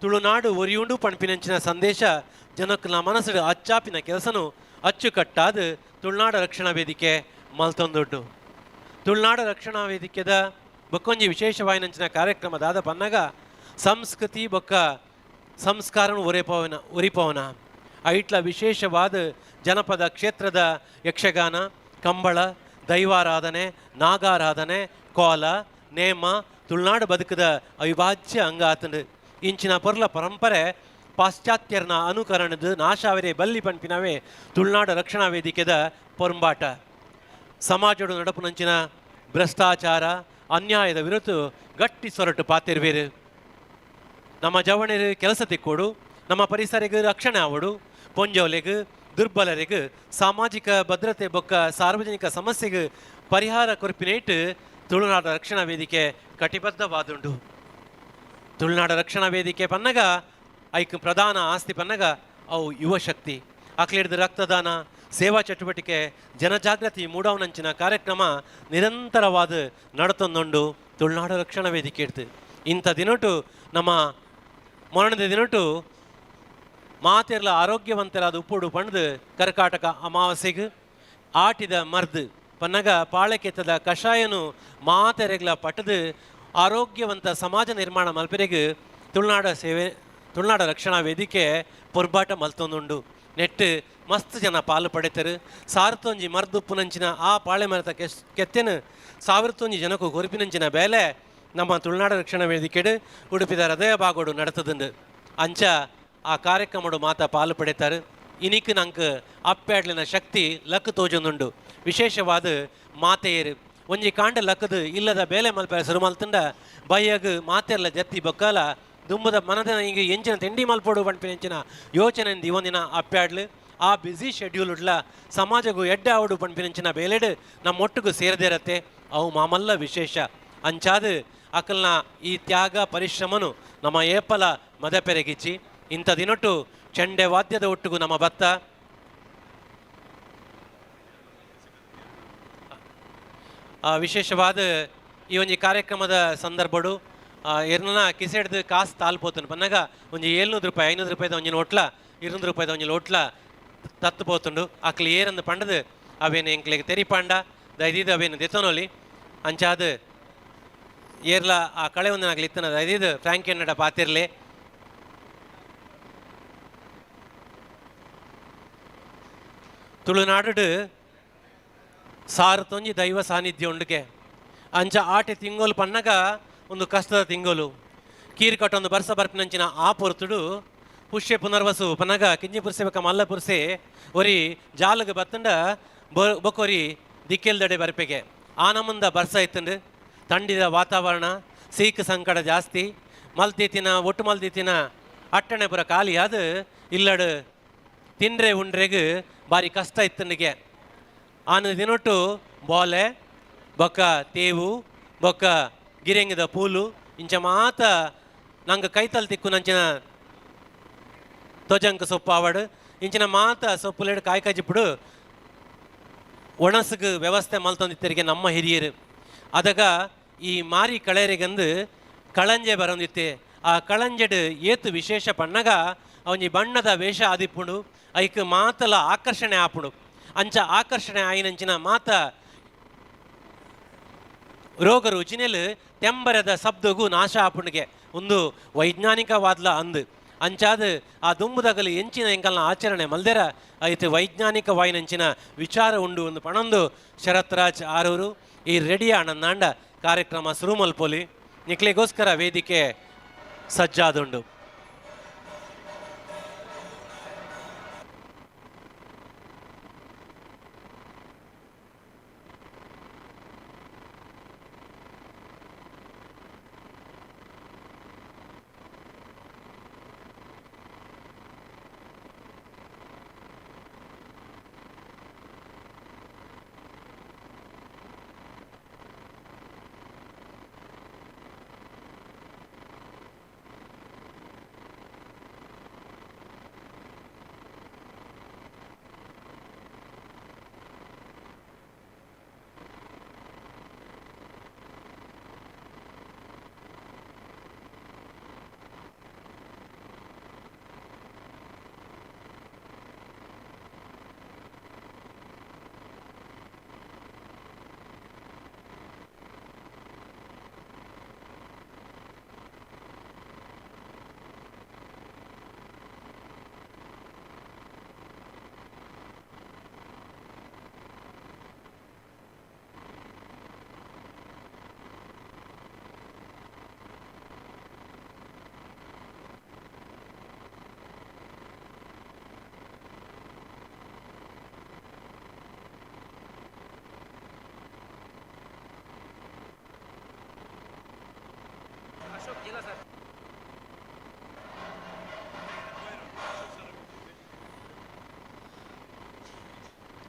ತುಳುನಾಡು ಒರಿಯುಂಡು ಪಂಪಿನಂಚಿನ ಸಂದೇಶ ಜನಕ್ಕನ ಮನಸ್ಸು ಅಚ್ಚಾಪಿನ ಕೆಲಸನು ಅಚ್ಚುಕಟ್ಟಾದ ತುಳುನಾಡ ರಕ್ಷಣಾ ವೇದಿಕೆ ಮಲ್ತೊಂದುಂಡು. ತುಳುನಾಡ ರಕ್ಷಣಾ ವೇದಿಕೆದ ಬೊಕ್ಕೊಂಜಿ ವಿಶೇಷವಾಯಿನಂಚಿನ ಕಾರ್ಯಕ್ರಮದಾದ ಪನ್ನಗ ಸಂಸ್ಕೃತಿ ಬೊಕ್ಕ ಸಂಸ್ಕಾರನು ಒರಿಪವನ ಐಟ್ಲ ವಿಶೇಷವಾದ ಜನಪದ ಕ್ಷೇತ್ರದ ಯಕ್ಷಗಾನ ಕಂಬಳ ದೈವಾರಾಧನೆ ನಾಗಾರಾಧನೆ ಕೋಲ ನೇಮ ತುಳುನಾಡು ಬದುಕದ ಅವಿಭಾಜ್ಯ ಅಂಗ ಆತಂಡು. ಇಂಚಿನ ಪೊರ್ಲ ಪರಂಪರೆ ಪಾಶ್ಚಾತ್ಯರ್ನ ಅನುಕರಣದ ನಾಶಾವರೆ ಬಲ್ಲಿ ಪಂಪಿನವೇ ತುಳುನಾಡು ರಕ್ಷಣಾ ವೇದಿಕೆದ ಪೊರಂಬಾಟ. ಸಮಾಜಡು ನಡಪುನಂಚಿನ ಭ್ರಷ್ಟಾಚಾರ ಅನ್ಯಾಯದ ವಿರುದ್ಧ ಗಟ್ಟಿ ಸೊರಟು ಪಾತಿರ್ವೇರು. ನಮ್ಮ ಜವಣರು ಕೆಲಸ ತಿಕ್ಕೋಡು ನಮ್ಮ ಪರಿಸರಿಗೆ ರಕ್ಷಣೆ ಆವಡು ಪೊಂಜೋಲೆಗೆ ದುರ್ಬಲರಿಗೆ ಸಾಮಾಜಿಕ ಭದ್ರತೆ ಬೊಕ್ಕ ಸಾರ್ವಜನಿಕ ಸಮಸ್ಯೆಗೆ ಪರಿಹಾರ ಕೊರ್ಪಿನೇಟ್ ತುಳುನಾಡ ರಕ್ಷಣಾ ವೇದಿಕೆ ಕಟಿಬದ್ಧವಾದುಂಡು. ತುಳುನಾಡ ರಕ್ಷಣಾ ವೇದಿಕೆ ಪನ್ನಗ ಐಕ್ ಪ್ರಧಾನ ಆಸ್ತಿ ಪನ್ನಗ ಅವು ಯುವಶಕ್ತಿ ಅಕ್ಲಿಡ್ದ ರಕ್ತದಾನ ಸೇವಾ ಚಟುವಟಿಕೆ ಜನಜಾಗೃತಿ ಮೂಡವನಂಚಿನ ಕಾರ್ಯಕ್ರಮ ನಿರಂತರವಾದ ನಡತೊಂದುಂಡು ತುಳುನಾಡ ರಕ್ಷಣಾ ವೇದಿಕೆ ಇಡ್ತು. ಇಂಥ ದಿನಟು ನಮ್ಮ ಮರಣದ ದಿನಟು ಮಾತೆರ್ಲ ಆರೋಗ್ಯವಂತರಾದ ಉಪ್ಪುಡು ಪಣ್ದು ಕರ್ಕಾಟಕ ಅಮಾವಾಸ್ಯೆಗೆ ಆಟಿದ ಮರ್ದು ಪನ್ನಗ ಪಾಳಕೆತ್ತದ ಕಷಾಯನು ಮಾತೆರೆಗ್ಲ ಪಟ್ಟದು ಆರೋಗ್ಯವಂತ ಸಮಾಜ ನಿರ್ಮಾಣ ಮಲ್ಪೆರೆಗೆ ತುಳುನಾಡ ರಕ್ಷಣಾ ವೇದಿಕೆ ಪೊರ್ಬಾಟ ಮಲ್ತೊಂದುಂಡು. ನೆಟ್ಟು ಮಸ್ತ್ ಜನ ಪಾಲು ಪಡೆತರು. ಸಾರ್ತೊಂಜಿ ಮರ್ದುಪ್ಪುನಂಚಿನ ಆ ಪಾಳೆ ಮರತ ಕೆತ್ತೆನು ಸಾವಿರತ್ತೊಂಜಿ ಜನಕ್ಕೂ ಕೊರಿಪಿನಂಚಿನ ಬೇಲೆ ನಮ್ಮ ತುಳುನಾಡ ರಕ್ಷಣಾ ವೇದಿಕೆಡು ಉಡುಪಿದ ಹೃದಯ ಭಾಗೋಡು ನಡತದುಂಡು. ಅಂಚ ಆ ಕಾರ್ಯಕ್ರಮಡು ಮಾತ ಪಾಲು ಪಡೆತಾರೆ. ಇನಿಕ್ ನಂಗೆ ಅಪ್ಪ್ಯಾಡ್ಲಿನ ಶಕ್ತಿ ಲಕ್ ತೋಜೊಂದುಂಡು. ವಿಶೇಷವಾದ ಮಾತೆಯರು ಒಂಜಿ ಕಾಂಡ ಲಕ್ಕದು ಇಲ್ಲದ ಬೇಲೆ ಮಲ್ಪೆ ಸುರು ಮಲ್ತಂಡ ಬಯ್ಯಗ್ ಮಾತೆರ್ಲ ಜತ್ತಿ ಬೊಕ್ಕಲ ದುಂಬದ ಮನದ ಈಗ ಎಂಚಿನ ತಿಂಡಿ ಮಲ್ಪೋಡು ಪಂಪಿನೆಂಚಿನ ಯೋಚನೆ ಇವೊಂದಿನ ಅಪ್ಪ್ಯಾಡ್ಲು ಆ ಬ್ಯುಸಿ ಶೆಡ್ಯೂಲ್ ಉಡ್ಲ ಸಮಾಜಗೂ ಎಡ್ಡ ಆವಡು ಪಂಪಿನೆಂಚಿನ ಬೇಲೆಡು ನಮ್ಮ ಒಟ್ಟಿಗೂ ಸೇರದಿರತ್ತೆ ಅವು ಮಾಮಲ್ಲ ವಿಶೇಷ. ಅಂಚಾದ ಅಕಲ್ನ ಈ ತ್ಯಾಗ ಪರಿಶ್ರಮನು ನಮ್ಮ ಏಪಲ ಮದಪೆರಗಿಚ್ಚಿ ಇಂಥ ದಿನೊಟ್ಟು ಚಂಡೆ ವಾದ್ಯದ ಒಟ್ಟಿಗೂ ನಮ್ಮ ಭತ್ತ ವಿಶೇಷವಾದ ಈ ಒಂಜಿ ಕಾರ್ಯಕ್ರಮದ ಸಂದರ್ಭಡು ಎರ್ನ ಕಿಸೆಡ್ದು ಕಾಸು ತಾಲ್ಪೋತನು ಪನ್ನಗ ಒಂಜಿ 700 ರೂಪಾಯಿ 500 ರೂಪಾಯಿದ ಒಂಜಿನ ಹೋಟ್ಲ 200 ರೂಪಾಯಿದ ಒಂಜಿ ಹೋಟ್ಲ ತತ್ತು ಪೋತುಂಡು ಅಕ್ಲಿ ಏರಂದು ಪಂಡದು ಅವೇನು ಎಂಕ್ಲೆಗೆ ತೆರಿಪಾಂಡ ದೈದಿದು ಅವೇನು ದೆತ್ತನೋಲಿ ಅಂಚಾದ ಏರ್ಲ ಆ ಕಳೆ ಒಂದನಾಗ್ಲಿ ಇತ್ತನ ದೈದಿದು ಫ್ರಾಂಕಿ ಅನ್ನಡ ಪಾತಿರ್ಲೆ ತುಳುನಾಡು ಸಾರತೊಂಜಿ ದೈವ ಸಾನ್ನಿಧ್ಯ ಉಂಡುಕೆ ಅಂಚ ಆಟೆ ತಿಂಗೋಲು ಪನ್ನಗ ಒಂದು ಕಷ್ಟದ ತಿಂಗೋಲು ಕೀರು ಕಟ್ಟೊಂದು ಬರ್ಸ ಬರ್ಪಿನಂಚಿನ ಆ ಪೊರ್ತುಡು ಪುಷ್ಯ ಪುನರ್ವಸು ಪನ್ನಗ ಕಿಂಜಿ ಪುರ್ಸೆ ಬೇಕ ಮಲ್ಲ ಪುರ್ಸೆ ಒರಿ ಜಾಲಗ ಬತ್ತಂಡ ಬೊಕೊರಿ ದಿಕ್ಕೆಲ್ದಡೆ ಬರ್ಪೆಗೆ ಆನಮಂದ ಬರ್ಸ ಇತ್ತಂಡು ತಂಡಿದ ವಾತಾವರಣ ಸೀಕ್ ಸಂಕಟ ಜಾಸ್ತಿ ಮಲ್ತೀತಿನ ಒಟ್ಟು ಮಲ್ತೀತಿನ ಅಟ್ಟಣೆ ಪುರ ಖಾಲಿ ಅದು ಇಲ್ಲಡು ತಿಂಡ್ರೆ ಉಂಡ್ರೆಗೆ ಭಾರಿ ಕಷ್ಟ ಇತ್ತನಿಗೆ ಆನ ದಿನೊಟ್ಟು ಬೋಲೆ ಬೊಕ್ಕ ತೇವು ಬೊಕ್ಕ ಗಿರೆಂಗದ ಪೂಲು ಇಂಚ ಮಾತ ನಂಗೆ ಕೈತಲ್ ತಿಕ್ಕು ನಂಚಿನ ತೊಜಂಕ ಸೊಪ್ಪು ಆವಡು ಇಂಚಿನ ಮಾತ ಸೊಪ್ಪುಲೆಡು ಕಾಯಿ ಕಜಿಬಿಡು ಒಣಸಗ ವ್ಯವಸ್ಥೆ ಮಲ್ತೊಂದಿತ್ತರಿಗೆ ನಮ್ಮ ಹಿರಿಯರು ಅದಾಗ ಈ ಮಾರಿ ಕಳೆರಿಗಂದು ಕಳಂಜೆ ಬರೋಂದಿತ್ತೆ ಆ ಕಳಂಜೆಡು ಏತು ವಿಶೇಷ ಪಣ್ಣಗ ಅವನಿ ಬಣ್ಣದ ವೇಷ ಆದಿಪ್ಪುಡು ಐಕ್ ಮಾತಲ ಆಕರ್ಷಣೆ ಆಪುಡು ಅಂಚ ಆಕರ್ಷಣೆ ಆಯಿನಂಚಿನ ಮಾತ ರೋಗ ರುಚಿನೆಲು ತೆಂಬರದ ಶಬ್ದಗೂ ನಾಶ ಆಪುಣಿಗೆ ಒಂದು ವೈಜ್ಞಾನಿಕವಾದ್ಲ ಅಂದು ಅಂಚಾದ ಆ ದುಂಬುದಗಲು ಎಂಚಿನ ಎಂಕಲ್ನ ಆಚರಣೆ ಮಲ್ದೆರ ಐತೆ ವೈಜ್ಞಾನಿಕವಾಯಿನಂಚಿನ ವಿಚಾರ ಉಂಡು ಒಂದು ಪಣಂದು ಶರತ್ರಾಜ್ ಆರೂರು ಈ ರೆಡಿ ಆನಂದಾಂಡ ಕಾರ್ಯಕ್ರಮ ಸುರು ಮಲ್ಪೋಲಿ ನಿಕ್ಲೆಗೋಸ್ಕರ ವೇದಿಕೆ ಸಜ್ಜಾದುಂಡು.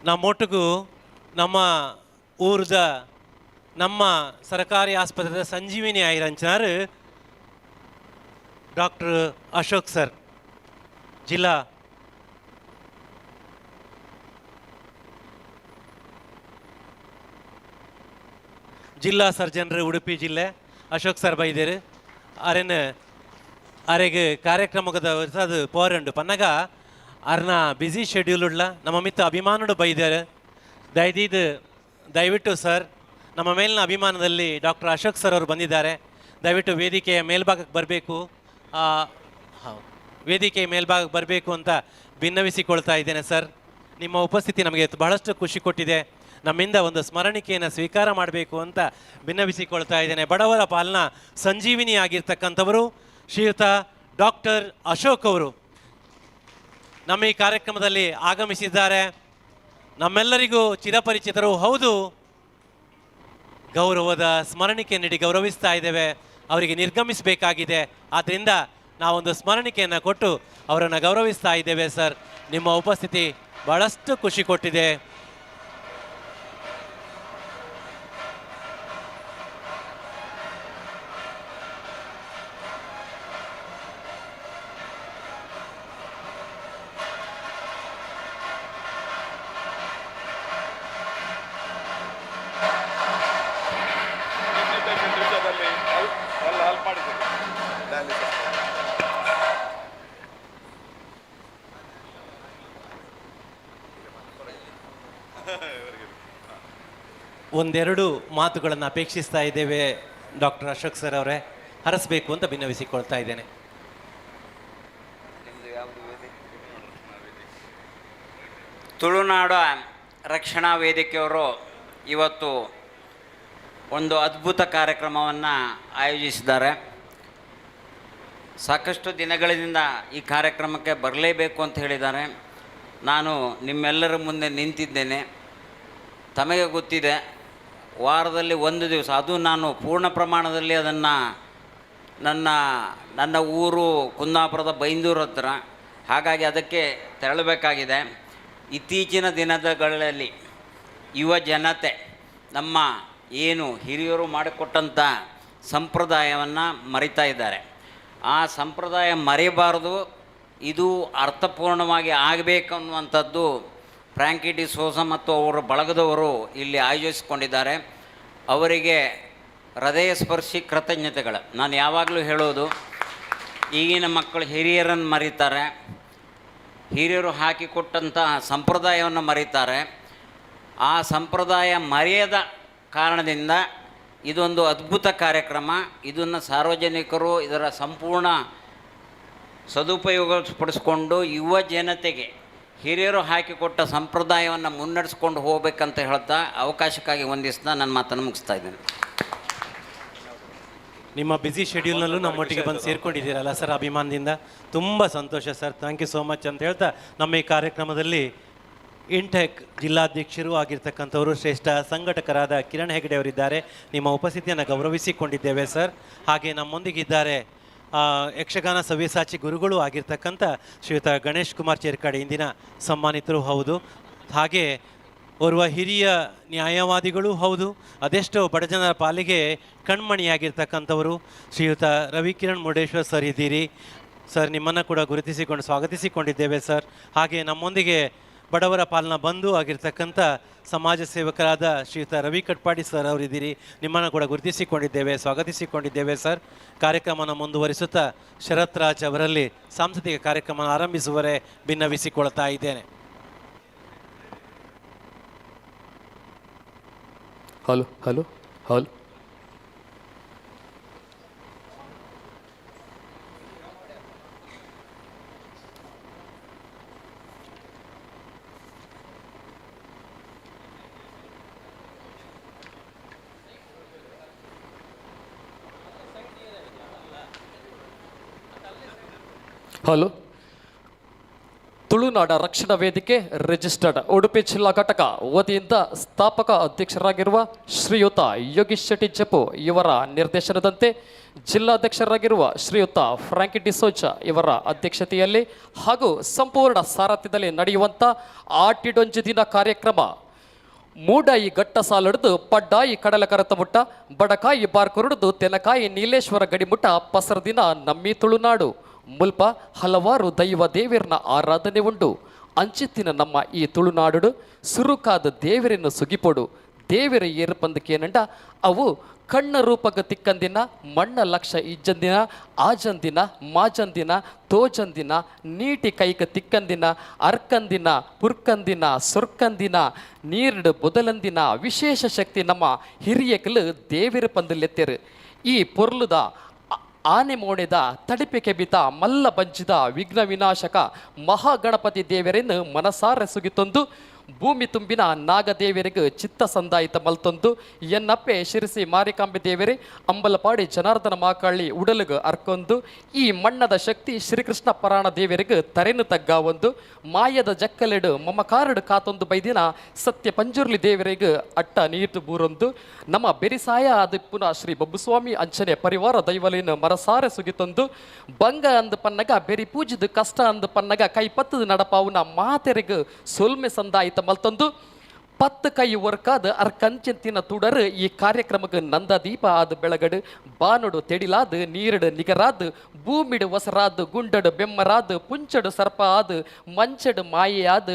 ನಮ್ಮೊಟ್ಟಿಗೂ ನಮ್ಮ ಊರ್ದ ನಮ್ಮ ಸರ್ಕಾರಿ ಆಸ್ಪತ್ರೆದ ಸಂಜೀವಿನಿ ಆಯಿರಂಚನಾರು ಡಾಕ್ಟರ್ ಅಶೋಕ್ ಸರ್ ಜಿಲ್ಲಾ ಜಿಲ್ಲಾ ಸರ್ಜನ್ರು ಉಡುಪಿ ಜಿಲ್ಲೆ ಅಶೋಕ್ ಸರ್ ಬೈದೇರು ಅರೆನ್ ಅರೆಗೆ ಕಾರ್ಯಕ್ರಮದ ಅದು ಪೋರಂಡು ಪನ್ನಗ ಅರ್ನ ಬ್ಯುಸಿ ಶೆಡ್ಯೂಲ್ ಉಳ್ಳ ನಮ್ಮ ಮಿತ್ತ ಅಭಿಮಾನುಡು ಬೈದಾರೆ ದಯವಿಟ್ಟು ಸರ್ ನಮ್ಮ ಮೇಲಿನ ಅಭಿಮಾನದಲ್ಲಿ ಡಾಕ್ಟರ್ ಅಶೋಕ್ ಸರ್ ಅವರು ಬಂದಿದ್ದಾರೆ. ದಯವಿಟ್ಟು ವೇದಿಕೆಯ ಮೇಲ್ಭಾಗಕ್ಕೆ ಬರಬೇಕು, ವೇದಿಕೆಯ ಮೇಲ್ಭಾಗಕ್ಕೆ ಬರಬೇಕು ಅಂತ ಭಿನ್ನವಿಸಿಕೊಳ್ತಾ ಇದ್ದೇನೆ ಸರ್. ನಿಮ್ಮ ಉಪಸ್ಥಿತಿ ನಮಗೆ ಬಹಳಷ್ಟು ಖುಷಿ ಕೊಟ್ಟಿದೆ. ನಮ್ಮಿಂದ ಒಂದು ಸ್ಮರಣಿಕೆಯನ್ನು ಸ್ವೀಕಾರ ಮಾಡಬೇಕು ಅಂತ ಭಿನ್ನವಿಸಿಕೊಳ್ತಾ ಇದ್ದೇನೆ. ಬಡವರ ಪಾಲನ ಸಂಜೀವಿನಿ ಆಗಿರ್ತಕ್ಕಂಥವರು ಶ್ರೀಯುತ ಡಾಕ್ಟರ್ ಅಶೋಕ್ ಅವರು ನಮ್ಮ ಈ ಕಾರ್ಯಕ್ರಮದಲ್ಲಿ ಆಗಮಿಸಿದ್ದಾರೆ. ನಮ್ಮೆಲ್ಲರಿಗೂ ಚಿರಪರಿಚಿತರು ಹೌದು. ಗೌರವದ ಸ್ಮರಣಿಕೆ ನೀಡಿ ಗೌರವಿಸ್ತಾ ಇದ್ದೇವೆ. ಅವರಿಗೆ ನಿರ್ಗಮಿಸಬೇಕಾಗಿದೆ, ಆದ್ದರಿಂದ ನಾವೊಂದು ಸ್ಮರಣಿಕೆಯನ್ನು ಕೊಟ್ಟು ಅವರನ್ನು ಗೌರವಿಸ್ತಾ ಇದ್ದೇವೆ ಸರ್. ನಿಮ್ಮ ಉಪಸ್ಥಿತಿ ಬಹಳಷ್ಟು ಖುಷಿ ಕೊಟ್ಟಿದೆ. ಒಂದೆರಡು ಮಾತುಗಳನ್ನು ಅಪೇಕ್ಷಿಸ್ತಾ ಇದ್ದೇವೆ ಡಾಕ್ಟರ್ ಅಶೋಕ್ ಸರ್ ಅವರೇ, ಹರಸಬೇಕು ಅಂತ ಭಿನ್ನವಿಸಿಕೊಳ್ತಾ ಇದ್ದೇನೆ. ತುಳುನಾಡ ರಕ್ಷಣಾ ವೇದಿಕೆಯವರು ಇವತ್ತು ಒಂದು ಅದ್ಭುತ ಕಾರ್ಯಕ್ರಮವನ್ನು ಆಯೋಜಿಸಿದ್ದಾರೆ. ಸಾಕಷ್ಟು ದಿನಗಳಿಂದ ಈ ಕಾರ್ಯಕ್ರಮಕ್ಕೆ ಬರಲೇಬೇಕು ಅಂತ ಹೇಳಿದ್ದಾರೆ. ನಾನು ನಿಮ್ಮೆಲ್ಲರ ಮುಂದೆ ನಿಂತಿದ್ದೇನೆ. ತಮಗೆ ಗೊತ್ತಿದೆ, ವಾರದಲ್ಲಿ ಒಂದು ದಿವಸ, ಅದು ನಾನು ಪೂರ್ಣ ಪ್ರಮಾಣದಲ್ಲಿ ಅದನ್ನು ನನ್ನ ಊರು ಕುಂದಾಪುರದ ಬೈಂದೂರು ಹತ್ರ, ಹಾಗಾಗಿ ಅದಕ್ಕೆ ತೆರಳಬೇಕಾಗಿದೆ. ಇತ್ತೀಚಿನ ದಿನಗಳಲ್ಲಿ ಯುವ ಜನತೆ ನಮ್ಮ ಏನು ಹಿರಿಯರು ಮಾಡಿಕೊಟ್ಟಂಥ ಸಂಪ್ರದಾಯವನ್ನು ಮರಿತಾ ಇದ್ದಾರೆ. ಆ ಸಂಪ್ರದಾಯ ಮರೆಯಬಾರದು, ಇದು ಅರ್ಥಪೂರ್ಣವಾಗಿ ಆಗಬೇಕು ಅನ್ನುವಂಥದ್ದು ಫ್ರಾಂಕಿ ಡಿ ಸೋಸ ಮತ್ತು ಅವರ ಬಳಗದವರು ಇಲ್ಲಿ ಆಯೋಜಿಸಿಕೊಂಡಿದ್ದಾರೆ. ಅವರಿಗೆ ಹೃದಯ ಸ್ಪರ್ಶಿ ಕೃತಜ್ಞತೆಗಳು. ನಾನು ಯಾವಾಗಲೂ ಹೇಳೋದು, ಈಗಿನ ಮಕ್ಕಳು ಹಿರಿಯರನ್ನು ಮರೀತಾರೆ, ಹಿರಿಯರು ಹಾಕಿಕೊಟ್ಟಂತಹ ಸಂಪ್ರದಾಯವನ್ನು ಮರೀತಾರೆ. ಆ ಸಂಪ್ರದಾಯ ಮರೆಯದ ಕಾರಣದಿಂದ ಇದೊಂದು ಅದ್ಭುತ ಕಾರ್ಯಕ್ರಮ. ಇದನ್ನು ಸಾರ್ವಜನಿಕರು ಇದರ ಸಂಪೂರ್ಣ ಸದುಪಯೋಗಪಡಿಸ್ಕೊಂಡು ಯುವ ಜನತೆಗೆ ಹಿರಿಯರು ಹಾಕಿಕೊಟ್ಟ ಸಂಪ್ರದಾಯವನ್ನು ಮುನ್ನಡೆಸ್ಕೊಂಡು ಹೋಗ್ಬೇಕಂತ ಹೇಳ್ತಾ ಅವಕಾಶಕ್ಕಾಗಿ ವಂದಿಸ್ತಾ ನನ್ನ ಮಾತನ್ನು ಮುಗಿಸ್ತಾ ಇದ್ದೇನೆ. ನಿಮ್ಮ ಬ್ಯುಸಿ ಶೆಡ್ಯೂಲ್ನಲ್ಲೂ ನಮ್ಮೊಟ್ಟಿಗೆ ಬಂದು ಸೇರ್ಕೊಂಡಿದ್ದೀರಲ್ಲ ಸರ್, ಅಭಿಮಾನದಿಂದ ತುಂಬ ಸಂತೋಷ sir. Thank you so much ಅಂತ ಹೇಳ್ತಾ ನಮ್ಮ ಈ ಕಾರ್ಯಕ್ರಮದಲ್ಲಿ ಇಂಟೆಕ್ ಜಿಲ್ಲಾಧ್ಯಕ್ಷರು ಆಗಿರ್ತಕ್ಕಂಥವರು ಶ್ರೇಷ್ಠ ಸಂಘಟಕರಾದ ಕಿರಣ್ ಹೆಗಡೆ ಅವರಿದ್ದಾರೆ. ನಿಮ್ಮ ಉಪಸ್ಥಿತಿಯನ್ನು ಗೌರವಿಸಿಕೊಂಡಿದ್ದೇವೆ ಸರ್. ಹಾಗೆ ನಮ್ಮೊಂದಿಗಿದ್ದಾರೆ ಯಕ್ಷಗಾನ ಸವ್ಯಸಾಚಿ ಗುರುಗಳು ಆಗಿರ್ತಕ್ಕಂಥ ಶ್ರೀಯುತ ಗಣೇಶ್ ಕುಮಾರ್ ಚೇರ್ಕಾಡೆ, ಇಂದಿನ ಸನ್ಮಾನಿತರು ಹೌದು. ಹಾಗೆ ಓರ್ವ ಹಿರಿಯ ನ್ಯಾಯವಾದಿಗಳು ಹೌದು, ಅದೆಷ್ಟೋ ಬಡಜನರ ಪಾಲಿಗೆ ಕಣ್ಮಣಿಯಾಗಿರ್ತಕ್ಕಂಥವರು ಶ್ರೀಯುತ ರವಿಕಿರಣ್ ಮುರುಡೇಶ್ವರ್ ಸರ್ ಇದ್ದೀರಿ. ಸರ್, ನಿಮ್ಮನ್ನು ಕೂಡ ಗುರುತಿಸಿಕೊಂಡು ಸ್ವಾಗತಿಸಿಕೊಂಡಿದ್ದೇವೆ ಸರ್. ಹಾಗೆ ನಮ್ಮೊಂದಿಗೆ ಬಡವರ ಪಾಲನಾ ಬಂಧು ಆಗಿರ್ತಕ್ಕಂಥ ಸಮಾಜ ಸೇವಕರಾದ ಶ್ರೀಯುತ ರವಿ ಕಟ್ಪಾಡಿ ಸರ್ ಅವರಿದ್ದೀರಿ. ನಿಮ್ಮನ್ನು ಕೂಡ ಗುರುತಿಸಿಕೊಂಡಿದ್ದೇವೆ, ಸ್ವಾಗತಿಸಿಕೊಂಡಿದ್ದೇವೆ ಸರ್. ಕಾರ್ಯಕ್ರಮನ ಮುಂದುವರಿಸುತ್ತಾ ಶರತ್ ರಾಜ್ ಅವರಲ್ಲಿ ಸಾಂಸ್ಕೃತಿಕ ಕಾರ್ಯಕ್ರಮ ಆರಂಭಿಸುವರೆ ಭಿನ್ನವಿಸಿಕೊಳ್ತಾ ಇದ್ದೇನೆ. ಹಲೋ ಹಲೋ ಹಲೋ ಹಲೋ ತುಳುನಾಡ ರಕ್ಷಣಾ ವೇದಿಕೆ ರಿಜಿಸ್ಟರ್ಡ್ ಉಡುಪಿ ಜಿಲ್ಲಾ ಘಟಕ ವತಿಯಿಂದ ಸ್ಥಾಪಕ ಅಧ್ಯಕ್ಷರಾಗಿರುವ ಶ್ರೀಯುತ ಯೋಗೀಶ್ ಶೆಟ್ಟಿ ಜಪ್ಪು ಇವರ ನಿರ್ದೇಶನದಂತೆ ಜಿಲ್ಲಾಧ್ಯಕ್ಷರಾಗಿರುವ ಶ್ರೀಯುತ ಫ್ರಾಂಕಿ ಡಿಸೋಜ ಇವರ ಅಧ್ಯಕ್ಷತೆಯಲ್ಲಿ ಹಾಗೂ ಸಂಪೂರ್ಣ ಸಾರಥ್ಯದಲ್ಲಿ ನಡೆಯುವಂಥ ಆಟಿಡೊಂಜು ದಿನ ಕಾರ್ಯಕ್ರಮ ಮೂಡಾಯಿ ಗಟ್ಟ ಸಾಲಡ್ದು ಪಡ್ಡಾಯಿ ಕಡಲ ಕರತ ಮುಟ್ಟ ಬಡಕಾಯಿ ಬಾರ್ಕೊರಡ್ದು ತೆಲಕಾಯಿ ನೀಲೇಶ್ವರ ಗಡಿಮುಟ್ಟ ಪಸರ ದಿನ ನಮ್ಮಿ ತುಳುನಾಡು ಮುಲ್ಪ ಹಲವಾರು ದೈವ ದೇವರನ್ನ ಆರಾಧನೆ ಉಂಡು. ಅಂಚಿತ್ತಿನ ನಮ್ಮ ಈ ತುಳುನಾಡು ಸುರುಕಾದ ದೇವರನ್ನು ಸುಗಿಪೊಡು ದೇವರ ಏರ್ಪಂದಕೇನಂಡ ಅವು ಕಣ್ಣ ರೂಪಗ ತಿಕ್ಕಂದಿನ ಮಣ್ಣ ಲಕ್ಷ ಇಜ್ಜಂದಿನ ಆಜಂದಿನ ಮಾಜಂದಿನ ತೋಜಂದಿನ ನೀಟಿ ಕೈಕ ತಿಕ್ಕಂದಿನ ಅರ್ಕಂದಿನ ಪುರ್ಕಂದಿನ ಸೊರ್ಕಂದಿನ ನೀರ್ಡು ಬೊದಲಂದಿನ ವಿಶೇಷ ಶಕ್ತಿ ನಮ್ಮ ಹಿರಿಯಕಲು ದೇವರ ಪಂದಲೆತ್ತೆರು. ಈ ಪೊರ್ಲುದ ಆನೆ ಮೋಣೆದ ತಡಿಪೆ ಕೆಬಿತ ಮಲ್ಲ ಬಂಚಿದ ವಿಘ್ನ ವಿನಾಶಕ ಮಹಾಗಣಪತಿ ದೇವರನ್ನು ಮನಸಾರೆ ಸುಗಿತೊಂದು ಭೂಮಿ ತುಂಬಿನ ನಾಗದೇವರಿಗೆ ಚಿತ್ತ ಸಂದಾಯಿತ ಮಲ್ತೊಂದು ಎನ್ನಪ್ಪೆ ಶಿರಸಿ ಮಾರಿಕಾಂಬೆ ದೇವರೇ ಅಂಬಲಪಾಡಿ ಜನಾರ್ದನ ಮಾಕಳ್ಳಿ ಉಡಲುಗ ಅರ್ಕೊಂದು ಈ ಮಣ್ಣದ ಶಕ್ತಿ ಶ್ರೀಕೃಷ್ಣ ಪರಾಣ ದೇವರಿಗೆ ತರೆನು ತಗ್ಗ ಒಂದು ಮಾಯದ ಜಕ್ಕಲೆಡು ಮಮಕಾರಡು ಕಾತೊಂದು ಬೈದಿನ ಸತ್ಯ ಪಂಜುರ್ಲಿ ದೇವರಿಗೆ ಅಟ್ಟ ನೀರು ಬೂರೊಂದು ನಮ್ಮ ಬೆರಿಸಾಯ ಅದು ಪುನಃ ಶ್ರೀ ಬಬ್ಬುಸ್ವಾಮಿ ಅಂಚನೆ ಪರಿವಾರ ದೈವಲಿನ ಮರಸಾರೆ ಸುಗಿತೊಂದು ಬಂಗ ಅಂದು ಪನ್ನಗ ಬೆರಿ ಪೂಜಿದು ಕಷ್ಟ ಅಂದು ಪನ್ನಗ ಕೈ ಪತ್ತದ ನಡಪಾವುನ ಮಾತೆರೆಗೆ ಸೊಲ್ಮೆ ಸಂದಾಯಿತ ಮಲ್ತೊಂದು 10 ಕೈ ವರ್ಕಾದ ಅರ್ಕಂಚಂತಿನ ತುಡರ್ ಈ ಕಾರ್ಯಕ್ರಮಕ್ಕೆ ನಂದ ದೀಪ ಆದ ಬೆಳಗಡು ಬಾನುಡು ತೆಡಿಲಾದ ನೀರಡು ನಿಗರಾದ ಭೂಮಿಡು ಒಸರಾದ ಗುಂಡಡು ಬೆಮ್ಮರಾದ ಪುಂಚಡು ಸರ್ಪ ಆದ ಮಂಚಡು ಮಾಯೆಯಾದ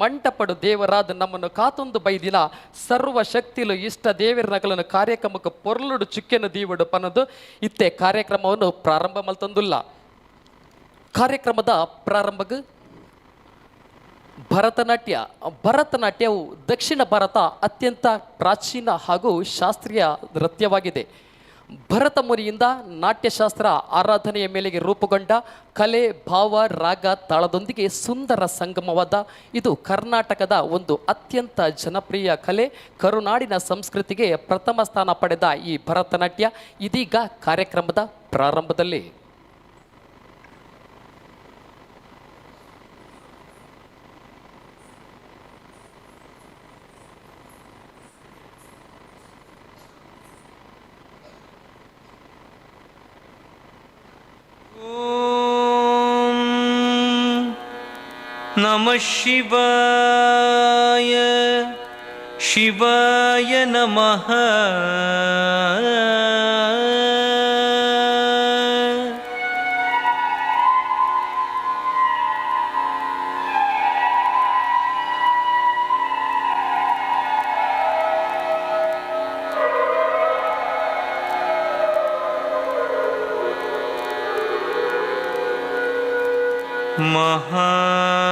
ಮಂಟಪಡು ದೇವರಾದ ನಮ್ಮನ್ನು ಕಾತೊಂದು ಬೈದಿನ ಸರ್ವ ಶಕ್ತಿಲು ಇಷ್ಟ ದೇವರ ನಗಲನ್ನು ಕಾರ್ಯಕ್ರಮಕ್ಕೆ ಪೊರ್ಲುಡು ಚಿಕ್ಕೆನು ದೀವಡು ಪನ್ನದು ಇತ್ತೆ ಕಾರ್ಯಕ್ರಮವನ್ನು ಪ್ರಾರಂಭ ಮಲ್ತೊಂದುಲ್ಲ. ಕಾರ್ಯಕ್ರಮದ ಪ್ರಾರಂಭಕ್ಕೆ ಭರತನಾಟ್ಯವು ದಕ್ಷಿಣ ಭಾರತ ಅತ್ಯಂತ ಪ್ರಾಚೀನ ಹಾಗೂ ಶಾಸ್ತ್ರೀಯ ನೃತ್ಯವಾಗಿದೆ. ಭರತ ಮುನಿಯಿಂದ ನಾಟ್ಯಶಾಸ್ತ್ರ ಆರಾಧನೆಯ ಮೇಲೆಗೆ ರೂಪುಗೊಂಡ ಕಲೆ ಭಾವ ರಾಗ ತಾಳದೊಂದಿಗೆ ಸುಂದರ ಸಂಗಮವಾದ ಇದು ಕರ್ನಾಟಕದ ಒಂದು ಅತ್ಯಂತ ಜನಪ್ರಿಯ ಕಲೆ. ಕರುನಾಡಿನ ಸಂಸ್ಕೃತಿಗೆ ಪ್ರಥಮ ಸ್ಥಾನ ಪಡೆದ ಈ ಭರತನಾಟ್ಯ ಇದೀಗ ಕಾರ್ಯಕ್ರಮದ ಪ್ರಾರಂಭದಲ್ಲಿ ನಮಃ ಶಿವಾಯ ಶಿವಾಯ ನಮಃ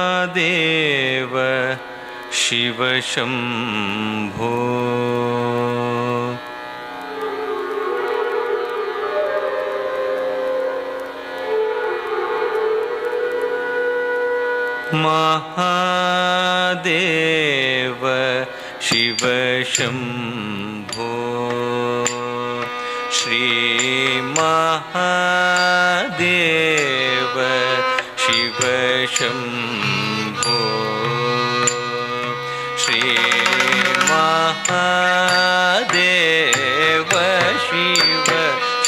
महादेव शिव शंभो महादेव शिव शंभो ಶ್ರೀ ಮಹಾದೇವ ಶಿವ ಶಂಭೋ ಶ್ರೀ ಮಹಾದೇವ ಶಿವ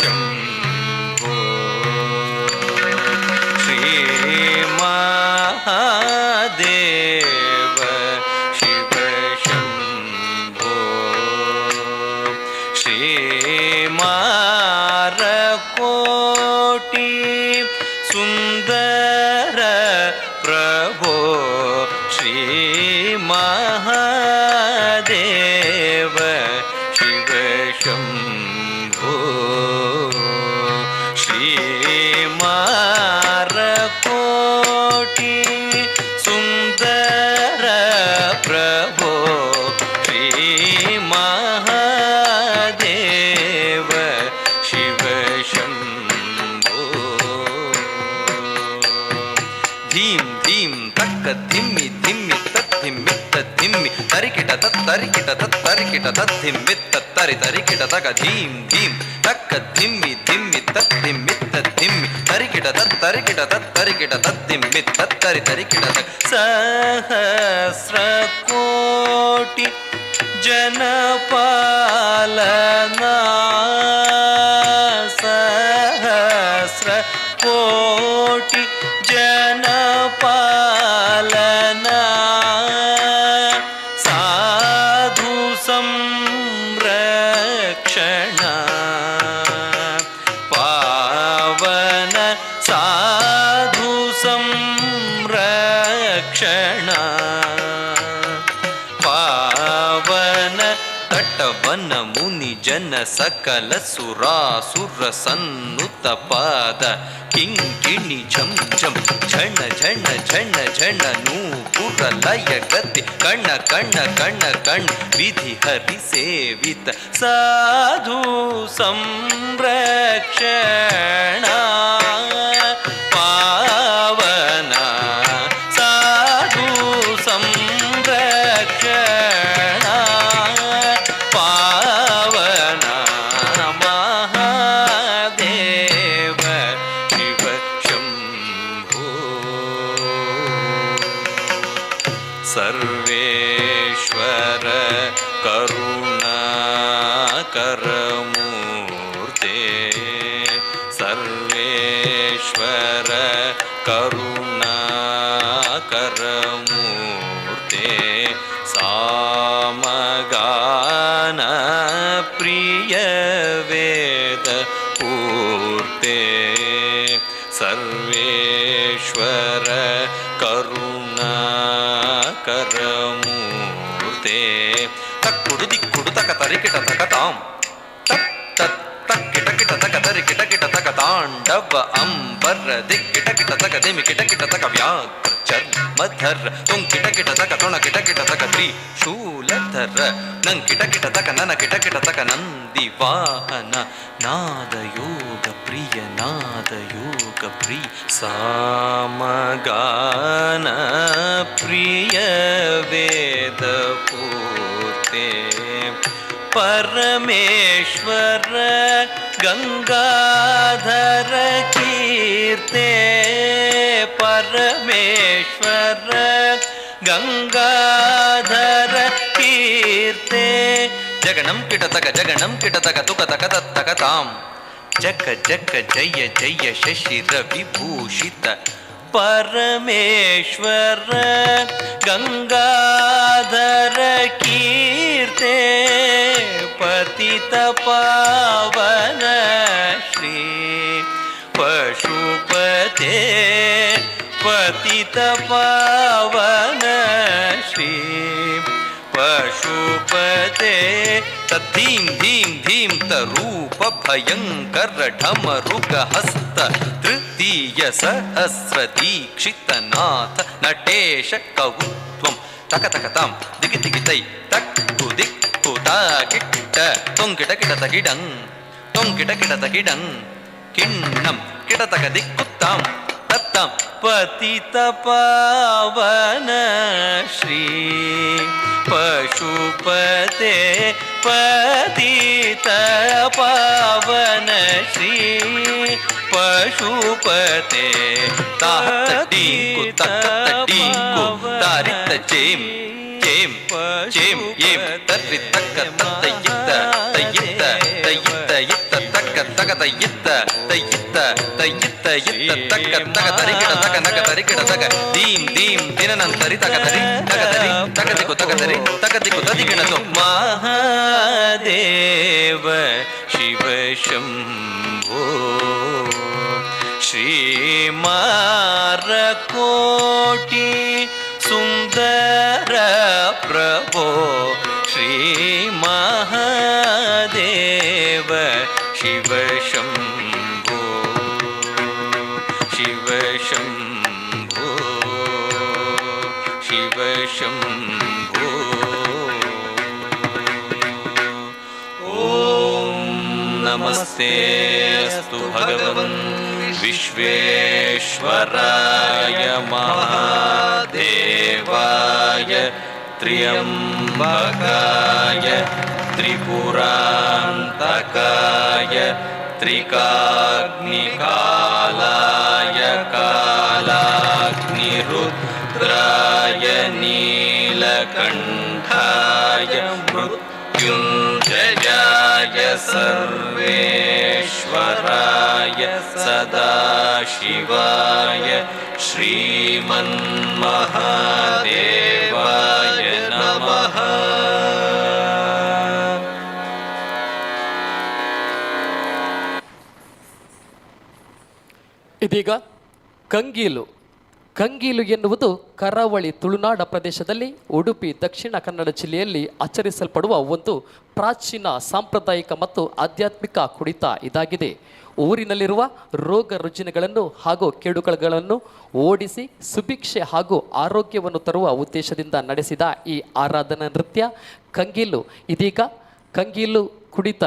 ಶಂಭೋ ಶ್ರೀ ಮಹಾದೇವ ಶಿವ ಶಂಭೋ ಶ್ರೀ ಮಾರಕೋಟಿ ಸುಂದರ ಪ್ರಭೋ ಶ್ರೀ ಮಹಾದೇವ ಶಿವ ಶಂಭೋ ಶ್ರೀ ಮಾರಕೋಟಿ ಸುಂದರ ಪ್ರಭೋ ಶ್ರೀ ಮಹಾದೇವ ಶಿವ ಶಂಭೋ ಧೀಂ ಧೀಂ ತಕ್ಕ ಧಿಮ್ಮಿ ಧಿಮ್ಮಿ ತದ್ಧಿಮ್ಮಿ ತದ್ಧಿಮ್ಮಿ ತರಿಕಿಟ ತತ್ತರಿಕಿಟ ತತ್ತರಿಕಿಟ ತದ್ಧಿಮ್ಮಿ ತತ್ತರಿ ತರಿಕಿಟ ತಕ ಧೀಂ ಧೀಂ ತಕ್ಕ ಧಿಮ್ಮಿ ಧಿಮ್ಮಿ ತದ್ಧಿಮ್ಮಿ ತದ್ಧಿಮ್ಮಿ ತರಿಕಿಟ ತತ್ತರಿಕಿಟ ತತ್ತರಿಕಿಟ ತದ್ಧಿಮ್ಮಿ ತತ್ತರಿ ತರಿಕಿಟ ತಕ ಸಹಸ್ರ ಕೋಟಿ ಜನಪಾಲನಾ ಸಹಸ್ರ ಕೋಟಿ ಜನಪಾಲನಾ ಸಾಧು ಸಂರಕ್ಷಣ ಪಾವನ ಸಾಧು ಸಂರಕ್ಷಣ ಪಾವನ ತಟವನ ಮುನಿ ಜನ ಸಕಲ ಸುರಾಸುರ ಸನ್ನುತ ಪಾದ ಕಿಂಕಿಣಿ ಝಂ ಝಂ ಝಣ ಝಣ ಝಣ ಝಣ ನೂಪುರ ಲಯ ಗತಿ ಕಣ ಕಣ ಕಣ ಕಣ ವಿಧಿ ಹರಿ ಸೇವಿತ ಸಾಧು ಸಂರಕ್ಷಣ ಪಾವನ ಸಾಧು ಸಂರಕ್ಷಣ ಪಾವನ ಮಹಾದೇವ ಶಿವ ಶಂಭೋ ಸರ್ವೇಶ್ವರ ಕರುಣಾಕರಮೂರ್ತೆ ಸರ್ವೇಶ್ವರ ಕರುಣಾಕರಮೂರ್ತೆ ಸಾಮಗಾನ ಪ್ರಿಯ ವೇದ ಪೂರ್ತೆ ಸರ್ವೇಶ್ವರ ಕರುಣಾಕರಮೂರ್ತೆ ತಕ್ಕುಡು ದಿಕ್ಕುಡು ತಕ ತರಿಕಿಟ ತಕ ತಾಂ ತಕ್ ತತ್ ತಕ್ಕಿಟ ಕಿಟ ತಕ ತರಿಕಿಟ ಕಿಟ ತಕ ತಾಂಡವ ಅಂಬರ ದಿಕ್ಕಿಟ ಕಿಟ ತಕ ದಿಮಿ ಕಿಟ ಕಿಟ ತಕ ವ್ಯಾಘ್ರ ಚರ್ಮಧರ ತುಂಕಿಟ ಕಿಟ ತಕ ತೊಣ ಕಿಟ ಕಿಟ ತಕ ತ್ರಿಶೂಲಧರ ನಂಕಿಟ ಕಿಟ ತಕ ನನ ಕಿಟ ಕಿಟ ತಕ ನಂದಿ ವಾಹನ ನಾದಯೋಗ ಪ್ರಿಯ ನಾದಯೋಗ ಪ್ರಿಯ ಸಾಮಗಾನ ಪ್ರಿಯ ವೇದ ಪೂರ್ತೆ ಪರಮೇಶ್ವರ ಗಂಗಾಧರ ಕೀರ್ತೆ ಪರಮೇಶ್ವರ ಗಂಗಾಧರ ಕೀರ್ತೆ ಜಗಣಂ ಕಿಟತಕ ಜಗಣಂ ಕಿಟತಕ ತುಕ ತಕ ತತ್ತಕ ತಾಂ ಜಗ ಜಗ ಜಯ ಜಯ ಶಶಿರ ವಿಭೂಷಿತ ಪರಮೇಶ್ವರ ಗಂಗಾಧರ ಕೀರ್ತೆ ಪತಿತ ಪಾವನ ಶ್ರೀ ಪಶುಪತೆ ಪತಿತ ಪಾವನ ಶ್ರೀ ಪಶುಪತೆ ತದ್ಧೀಂ ಧೀಂ ಧೀಂ ತರೂಪ ಭಯಂಕರ ಢಮರುಗ ಹಸ್ತ ತೃತೀಯ ಸಹಸ್ರ ದೀಕ್ಷಿತ ನಾಥ ನಟೇಶ ಕೌತ್ವಂ ತಕ ತಕ ತಾಂ ದಿಗಿ ದಿಗಿ ತೈ ತಕ್ಕು ದಿಕ್ಕು ತಾ ಕಿಟ್ಟ ತೊಂಕಿಟ ಕಿಟ ತಗಿಡಂ ತೊಂಕಿಟ ಕಿಟ ತಗಿಡಂ ಕಿಣ್ಣಂ ಕಿಟ ತಕ ದಿಕ್ಕು ತಾಂ ತತ್ತ ತಾಂ ಪತಿತ ಪಾವನ ಶ್ರೀ ಪಶುಪತೆ ಪತಿತ ಪಾವನ ಶ್ರೀ ಪಶುಪತೆ ತಾತ ಟೀಂಕು ತಕ್ಕ ಟೀಂಕು ತಾರಿತ ಚೇಂ ಚೇಂ ಚೇಂ ಏಂ ತರ್ರಿ ತಕ್ಕ ತತ್ತ ಇತ್ತ ತಯ್ಯಿತ್ತ ತಯ್ಯಿತ್ತ ಇತ್ತ ತಕ್ಕ ತಗ ತಯ್ಯಿತ್ತ ತಯ್ಯಿತ್ತ ತಯ್ಯಿತ್ತ ಇತ್ತ ತಕ್ಕ ತಗ ತರಿಗಿಡ ತಗ ನಗ ತರಿಗಿಡ ತಗ ದೀಂ ದೀಂ ದಿನನಂತರಿ ತಗ ತರಿ ತಗ ತರಿ ತಗದಿಕು ತಗದಿಕು ತದಿಗಿಣದು ಮಹಾದೇವ ಶಿವ ಶಂಭೋ ಶ್ರೀಮಾರಕೋಟಿ ಸುಂದರ ಪ್ರಭೋ ಶ್ರೀ ಮಹಾದೇವ ಶಿವ ಶಂಭೋ ಶಿವ ಶಂಭೋ ಶಿವ ಶಂಭೋ ಓಂ ನಮಸ್ತೆ ಅಸ್ತು ಭಗವನ್ ವಿಶ್ವೇಶ್ವರಾಯ ಮಹಾದೇವಾಯ ತ್ರ್ಯಂಬಕಾಯ ತ್ರಿಪುರಾಂತಕಾಯ ತ್ರಿಕಾಗ್ನಿಕಾಲಾಯ ಕಾಲಾಗ್ನಿರುದ್ರಾಯ ನೀಲಕಂಠಾಯ ಮೃತ್ಯುಂಜಯಾಯ ಸರ್ವೇಶ್ವರಾಯ ಸದಾಶಿವಾಯ ಶ್ರೀಮನ್ಮಹಾದೇವಾಯ ನಮಃ. ಇದೀಗ ಕಂಗೀಲು. ಕಂಗೀಲು ಎನ್ನುವುದು ಕರಾವಳಿ ತುಳುನಾಡ ಪ್ರದೇಶದಲ್ಲಿ ಉಡುಪಿ ದಕ್ಷಿಣ ಕನ್ನಡ ಜಿಲ್ಲೆಯಲ್ಲಿ ಆಚರಿಸಲ್ಪಡುವ ಒಂದು ಪ್ರಾಚೀನ ಸಾಂಪ್ರದಾಯಿಕ ಮತ್ತು ಆಧ್ಯಾತ್ಮಿಕ ಕುಣಿತ ಇದಾಗಿದೆ. ಊರಿನಲ್ಲಿರುವ ರೋಗ ರುಜಿನಗಳನ್ನು ಹಾಗೂ ಕೇಡುಗಳನ್ನು ಓಡಿಸಿ ಸುಭಿಕ್ಷೆ ಹಾಗೂ ಆರೋಗ್ಯವನ್ನು ತರುವ ಉದ್ದೇಶದಿಂದ ನಡೆಸಿದ ಈ ಆರಾಧನಾ ನೃತ್ಯ ಕಂಗೀಲು. ಇದೀಗ ಕಂಗೀಲು ಕುಣಿತ.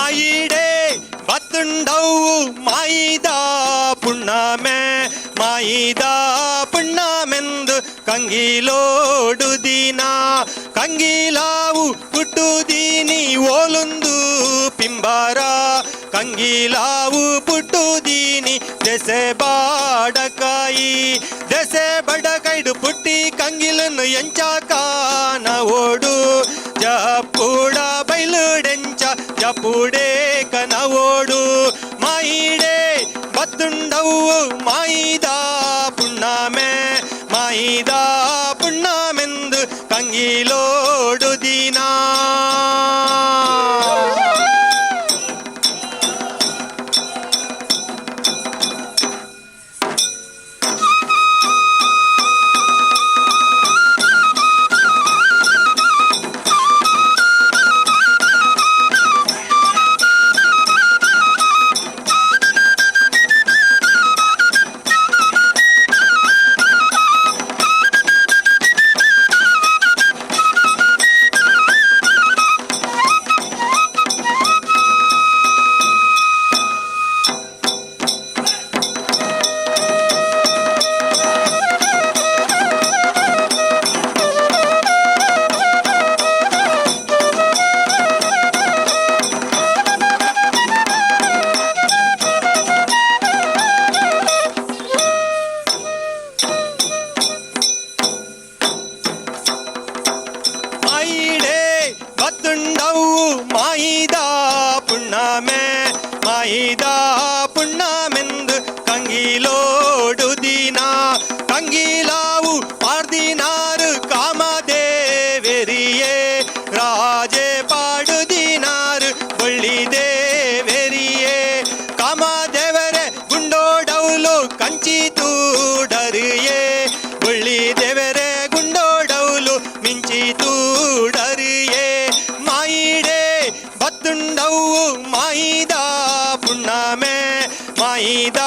ಮಾಯಿಡೆ ಬತ್ತುಂಡವು ಮಾಯಿದ ಪುಣ್ಣಮೆ ಮಾಯಿದ ಪುಣ್ಣಮೆಂದು ಕಂಗಿಲೋಡು ದಿನ ಕಂಗಿಲಾವು ಪುಟ್ಟುದೀನಿ ಓಲುಂದು ಪಿಂಬಾರ ಕಂಗಿಲಾವು ಪುಟ್ಟುದೀನಿ ದೆಸೆ ಬಾಡಕಾಯಿ ದೆಸೆ ಬಡಕೈಡು ಪುಟ್ಟಿ ಕಂಗಿಲನ್ನು ಎಂಚಾಕಾನ ಓಡು ಜಪುಡ ಬೈಲುಡೆಂಚ ಜಪುಡೆ ಕನವೋಡು ಮಾಯಿಡೆ ಬತ್ತುಂಡವು ಮಾಯಿದ ಪುಣ್ಣಮೆ ಮಾಯಿದ ಪುಣ್ಣಮೆಂದು ಕಂಗಿಲೋಡು ದಿನ ಮಾಯಿದ ಪುಣ್ಣಮೆ ಮಾಯಿದ ಪುಣ್ಣಮೆಂದು ಕಂಗಿಲೋಡು ದಿನ ಕಂಗಿಲಾವು ಪಾರ್ದಿನಾರು ಕಾಮದೇವೆರಿಯೇ ರಾಜೆ ಪಾಡುದಿನಾರು ಬಳ್ಳಿದೇವೆರಿಯೇ ಕಾಮದೇವರೆ ಗುಂಡೋಡೌಲು ಕಂಚಿತು ಡರಿಯೇ ಬಳ್ಳಿದೇವರೆ ಗುಂಡೋಡೌಲು ಮಿಂಚಿತು ಡರಿಯೇ ಮಾಯಿಡೆ ಬತ್ತುಂಡವು ಮಾಯಿದ ಪುಣ್ಣಮೆ ಮಾಯಿದ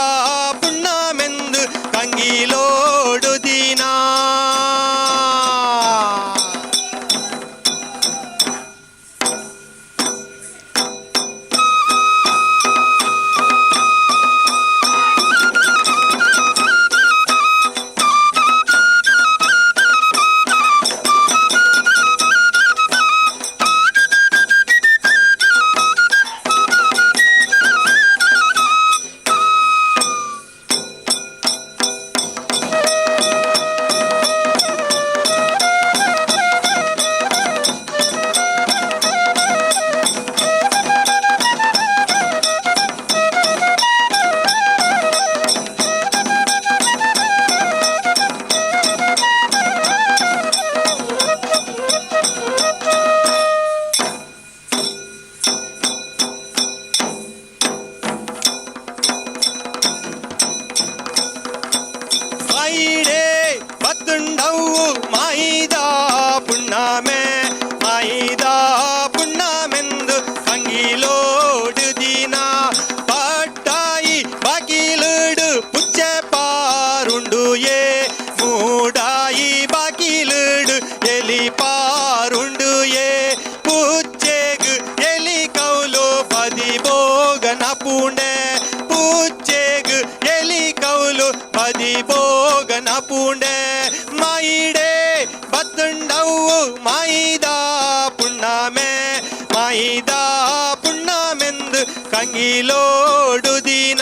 ಪುಣ್ಣಮೆಂದು ಕಂಗಿಲೋಡು ದಿನ ಮಾಯಿಡೆ ಬತ್ತುಂಡವು ಮಾಯಿದ ಪುಣ್ಣಮೆ ಮಾಯಿದ ಪುಣ್ಣಮೆಂದು ಕಂಗಿಲೋಡು ದಿನ ಪಟ್ಟಾಯಿ ಬಾಕಿಲುಡು ಪುಚ್ಚೆ ಪಾರುಂಡು ಏ ಮೂಡಾಯಿ ಬಾಕಿಲುಡು ಎಲಿ ಪಾರುಂಡು ಏ ಪುಚ್ಚೆಗು ಎಲಿ ಕೌಲು ಪದಿ ಬೋಗನ ಪುಂಡೆ ಪುಚ್ಚೆಗು ಎಲಿ ಕೌಲು ಪದಿ ಬೋಗನ ಪುಂಡೆ ಮಾಯಿಡೆ ಬತ್ತುಂಡವು ಮಾಯಿದ ಪುಣ್ಣಮೆ ಮಾಯಿದ ಪುಣ್ಣಮೆಂದು ಕಂಗಿಲೋಡು ದಿನ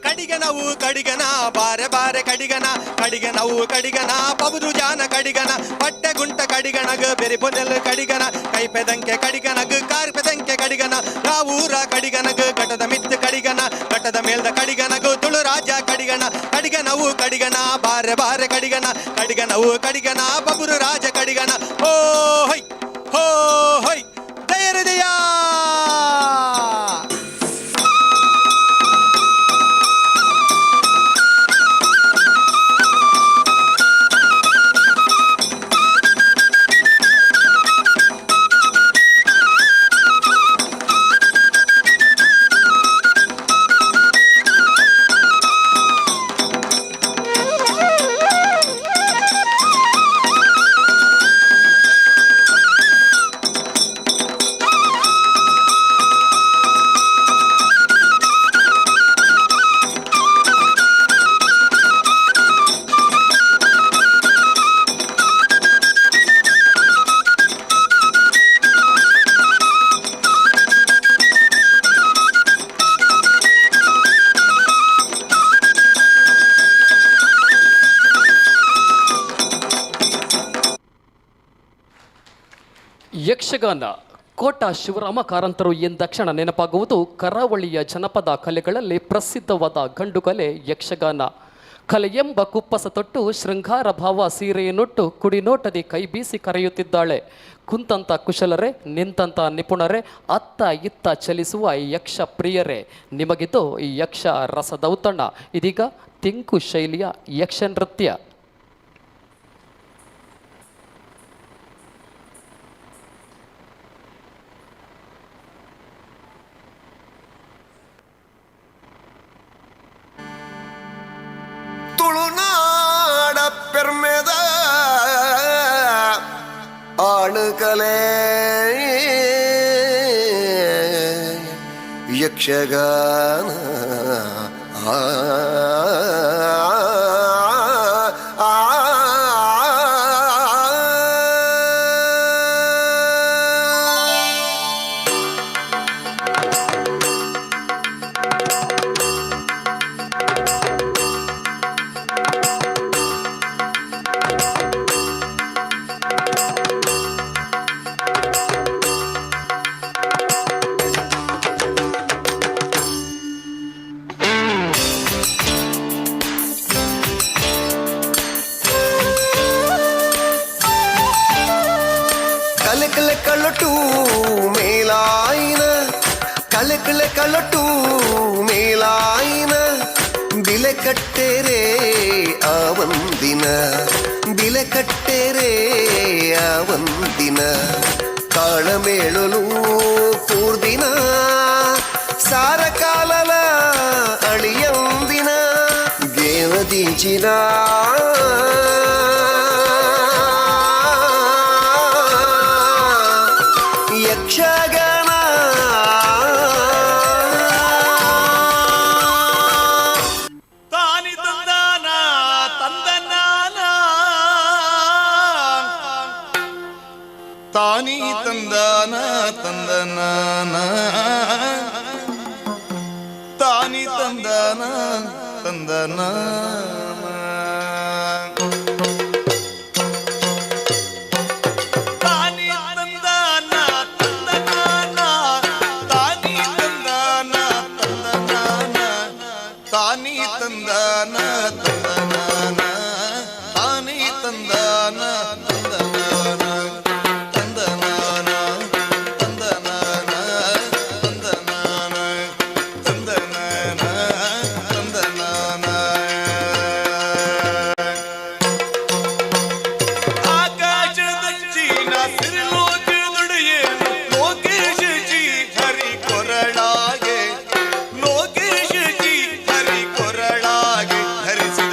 ಕಡಿಗನವು ಕಡಿಗನ ಬಾರೆ ಬಾರೆ ಕಡಿಗನ ಕಡಿಗನವು ಕಡಿಗನ ಪಬುದು ಜಾನ ಕಡಿಗನ ಪಟ್ಟೆ ಗುಂಟ ಕಡಿಗನಗ ಬೆರಿ ಪೊಂದೆಲ್ ಕಡಿಗನ ಕೈ ಪೆದಂಕೆ ಕಡಿಗನಗ ಕಾರ್ ಪೆದಂಕೆ ಕಡಿಗನ ರಾವೂರ ಕಡಿಗನಗ ಘಟದ ಮಿತ್ ಕಡಿಗನ ಘಟದ ಮೇಲ್ದ ಕಡಿಗನಗ ತುಳು ರಾಜ ಕಡಿಗನ ಕಡಿಗನವು ಕಡಿಗನ ಬಾರೆ ಬಾರೆ ಕಡಿಗನ ಕಡಿಗನವು ಕಡಿಗನ ಪಬುರು ರಾಜ ಕಡಿಗನ ಹೋ ಹೊಯ್ ಹೋ ಹೊಯ್ ದಯರಿದೆಯಾ ಯಕ್ಷಗಾನ ಕೋಟ ಶಿವರಾಮ ಕಾರಂತರು ಎಂದಕ್ಷಣ ನೆನಪಾಗುವುದು ಕರಾವಳಿಯ ಜನಪದ ಕಲೆಗಳಲ್ಲಿ ಪ್ರಸಿದ್ಧವಾದ ಗಂಡುಕಲೆ ಯಕ್ಷಗಾನ. ಕಲೆಯೆಂಬ ಕುಪ್ಪಸ ತೊಟ್ಟು ಶೃಂಗಾರ ಭಾವ ಸೀರೆಯನ್ನುಟ್ಟು ಕುಡಿನೋಟದಿ ಕೈ ಬೀಸಿ ಕರೆಯುತ್ತಿದ್ದಾಳೆ. ಕುಂತಂತ ಕುಶಲರೇ, ನಿಂತಂತ ನಿಪುಣರೇ, ಅತ್ತ ಇತ್ತ ಚಲಿಸುವ ಯಕ್ಷ ಪ್ರಿಯರೇ, ನಿಮಗಿದು ಈ ಯಕ್ಷ ರಸದೌತಣ. ಇದೀಗ ತೆಂಕು ಶೈಲಿಯ ಯಕ್ಷ ನೃತ್ಯ. ತುಳುನಾಡ ಪೆರ್ಮೆದ ಆಣುಕಲೆ ಯಕ್ಷಗಾನ ಕಲಟು ಮೇಲಾಯಿನ ಕಲಟು ಮೇಲಾಯಿನ ಬಿಲೆ ಕಟ್ಟೆರೆ ಆವಂದಿನ ಬಿಲೆ ಕಟ್ಟೆರೆ ಆವಂದಿನ ತಾಳಮೇಳಲು ಕೂರ್ದಿನ ಸಾರಕಾಲಲ ಅಳಿಯಂದಿನ ಗೇವದೀಚಿನ ಯಕ್ಷಗಾನ ತಾನಿ ತಂದಾನ ತಂದನಾನ ತಾನಿ ತಂದಾನ ತಂದನಾನ ತಾನಿ ತಂದಾನ ತಂದನಾನ ತಾನಿ ತಂದಾನ ತಂದನಾನ ತಾನಿ ತಂದಾನ ತಂದನಾನ ತಂದನಾನ ತಂದನಾನ ತಂದನಾನ ತಂದನಾನ ತಂದನಾನ ಆಕಾಶದಂಚಿನ ಸಿರಿಲೋಕ ನುಡಿಯೇ ಲೋಕೇಶ ಜಿ ಹರಿ ಕೊರಳಾಗೆ ಲೋಕೇಶ ಜಿ ಹರಿ ಕೊರಳಾಗೆ ಧರಿಸಿದ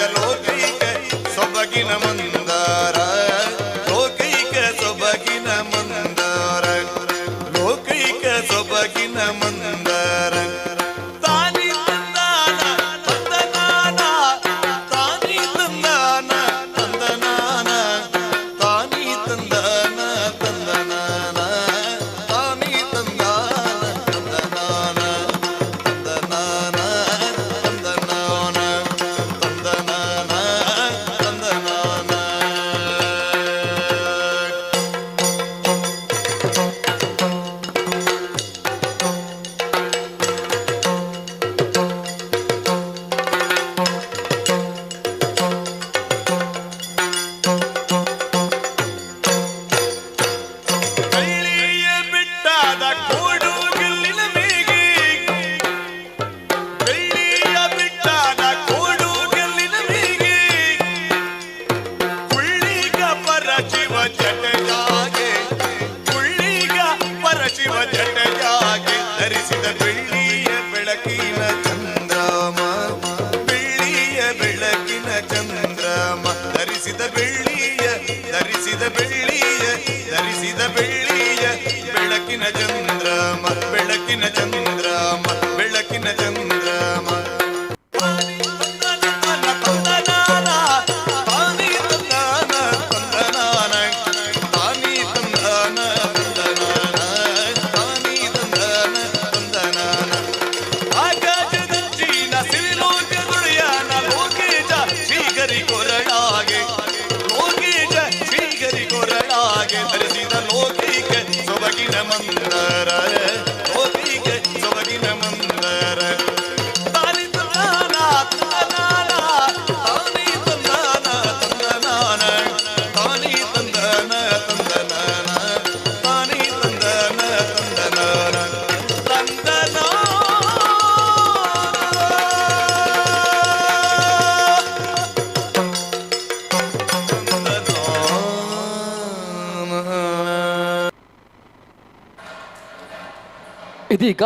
ಇದೀಗ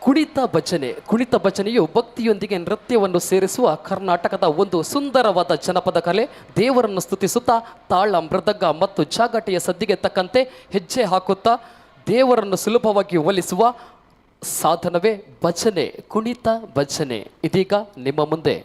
ಕುಣಿತ ಭಜನೆಯು ಭಕ್ತಿಯೊಂದಿಗೆ ನೃತ್ಯವನ್ನು ಸೇರಿಸುವ ಕರ್ನಾಟಕದ ಒಂದು ಸುಂದರವಾದ ಜನಪದ ಕಲೆ. ದೇವರನ್ನು ಸ್ತುತಿಸುತ್ತಾ ತಾಳ, ಮೃದಂಗ ಮತ್ತು ಜಾಗಟೆಯ ಸದ್ದಿಗೆ ತಕ್ಕಂತೆ ಹೆಜ್ಜೆ ಹಾಕುತ್ತಾ ದೇವರನ್ನು ಸುಲಭವಾಗಿ ಒಲಿಸುವ ಸಾಧನವೇ ಭಜನೆ, ಕುಣಿತ ಭಜನೆ. ಇದೀಗ ನಿಮ್ಮ ಮುಂದೆ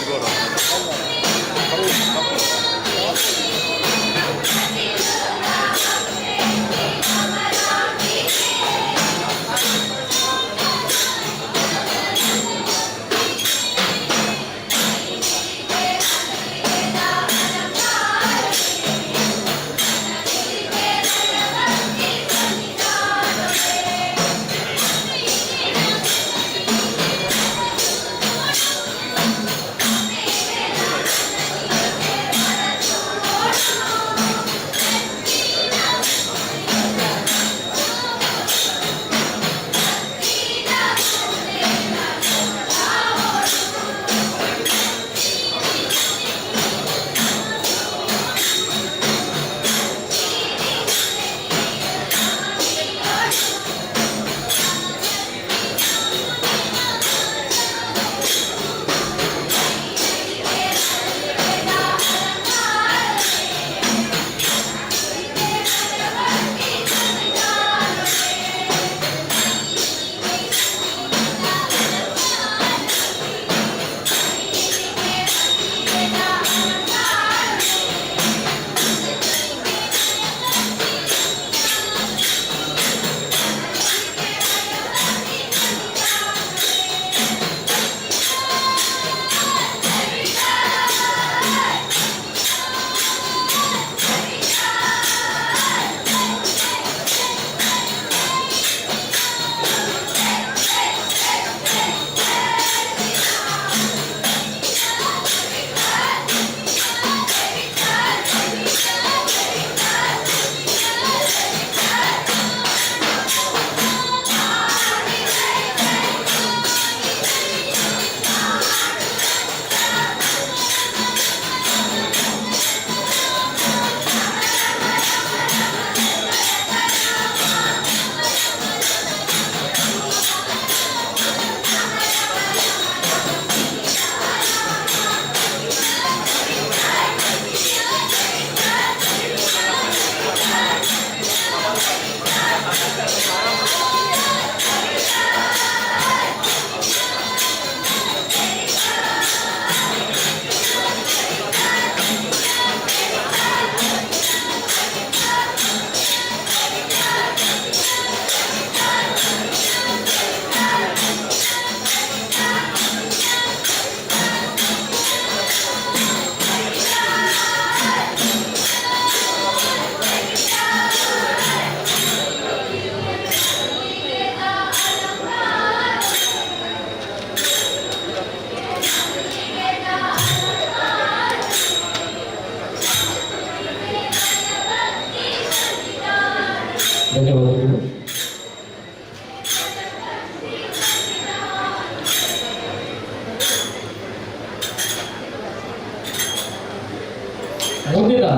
Good.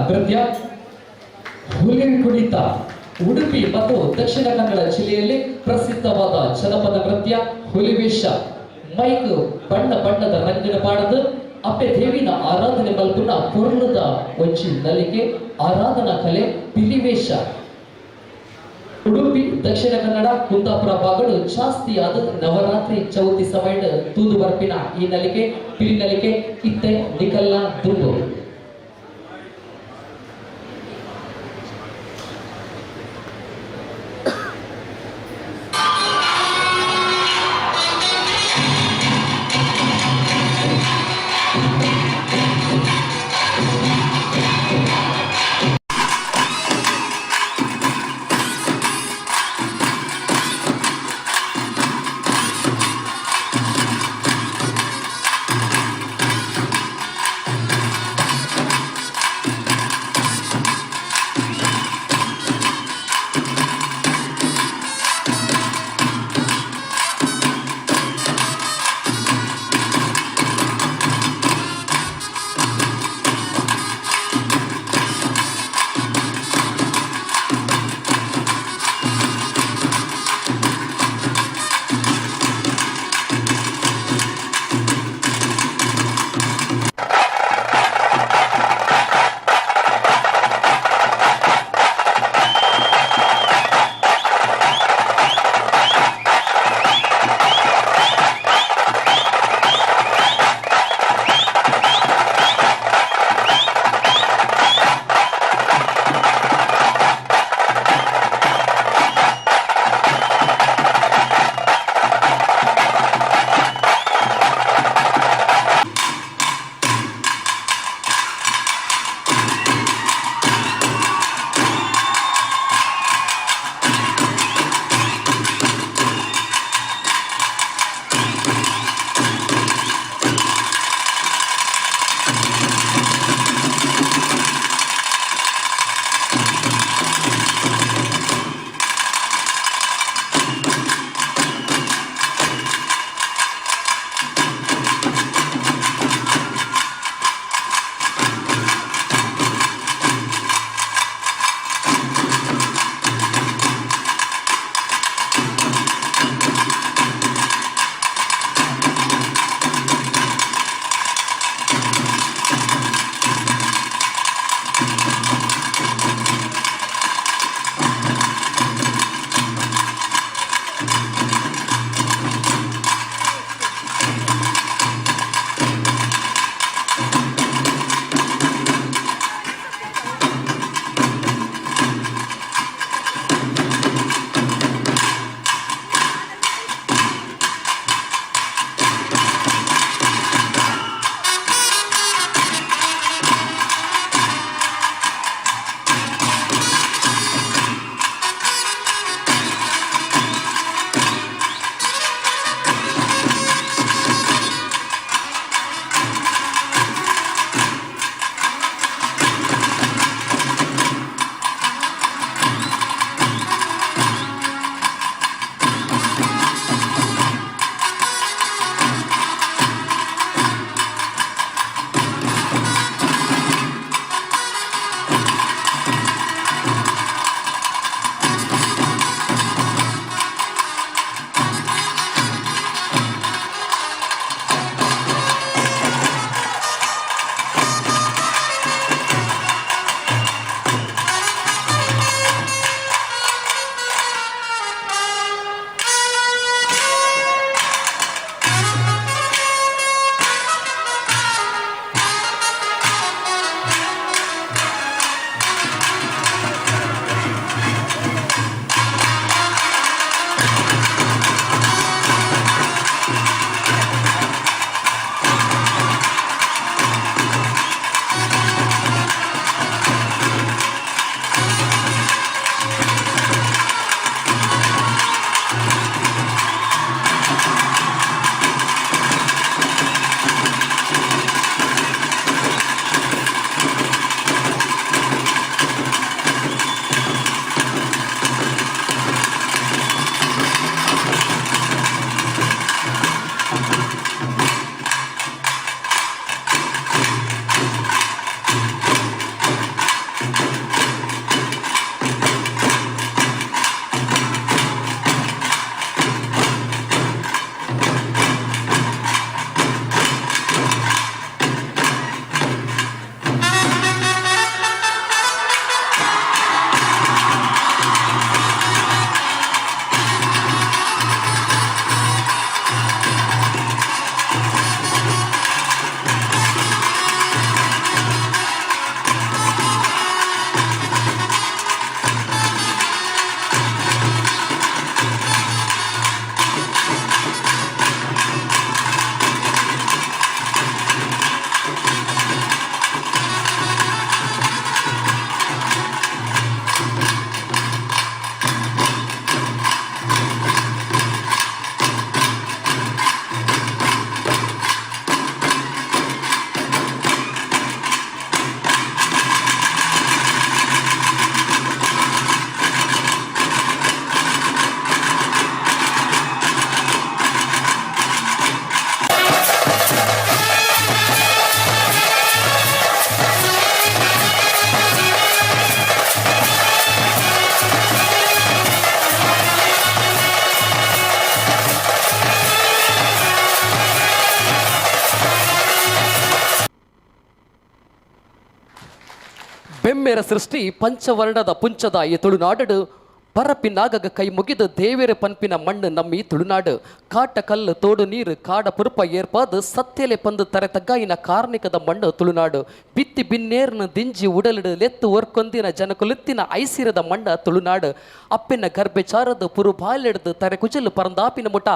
ನೃತ್ಯ ಹುಲಿ ಕುಣಿತ. ಉಡುಪಿ ಮತ್ತು ದಕ್ಷಿಣ ಕನ್ನಡ ಜಿಲ್ಲೆಯಲ್ಲಿ ಪ್ರಸಿದ್ಧವಾದ ಜನಪದ ನೃತ್ಯ ಹುಲಿವೇಷ. ಮೈಕ್ ಬಣ್ಣ ಬಣ್ಣದ ರಂಗಿನ ಪಾಡದು ಅಪ್ಪೆ ದೇವಿನ ಆರಾಧನೆ ಮಲ್ಪುನ ಪೊರ್ಲದ ಒಂಚಿ ನಲಿಕೆ ಆರಾಧನಾ ಕಲೆ ಪಿಲಿವೇಷ. ಉಡುಪಿ ದಕ್ಷಿಣ ಕನ್ನಡ ಕುಂದಾಪುರ ಭಾಗಗಳು ಜಾಸ್ತಿ ಆದ ನವರಾತ್ರಿ ಚೌತಿ ಸಮಯ ತೂದು ಬರ್ಪಿನ ಈ ನಲಿಕೆ ಪಿಲಿ ನಲಿಕೆ ಇತ್ತೆ ನಿಕಲ್ಲ ದುಂಬು. ಹೆಮ್ಮೆರ ಸೃಷ್ಟಿ ಪಂಚವರ್ಣದ ಪುಂಚದ ಈ ತುಳುನಾಡು ಪರಪಿನಾಗಗ ಕೈ ಮುಗಿದು ದೇವೇರ ಪನ್ಪಿನ ಮಣ್ಣು ನಮ್ಮಿ ತುಳುನಾಡು ಕಾಟ ಕಲ್ಲು ತೋಡು ನೀರು ಕಾಡ ಪುರುಪ ಏರ್ಪಾದು ಸತ್ಯಲೆ ಪಂದು ತರೆ ತಗ್ಗಾಯಿನ ಕಾರ್ಣಿಕದ ಮಣ್ಣು ತುಳುನಾಡು ಬಿತ್ತಿ ಬಿನ್ನೇರ್ನ ದಿಂಜಿ ಉಡಲಿಡು ಲೆತ್ತು ಒರ್ಕೊಂದಿನ ಜನಕುಲಿತ್ತಿನ ಐಸಿರದ ಮಣ್ಣ ತುಳುನಾಡು ಅಪ್ಪಿನ ಗರ್ಭೆಚಾರದು ಪುರು ಬಾಲೆಡ್ದು ತರೆ ಕುಜಲು ಪರಂದಾಪಿನ ಮುಟ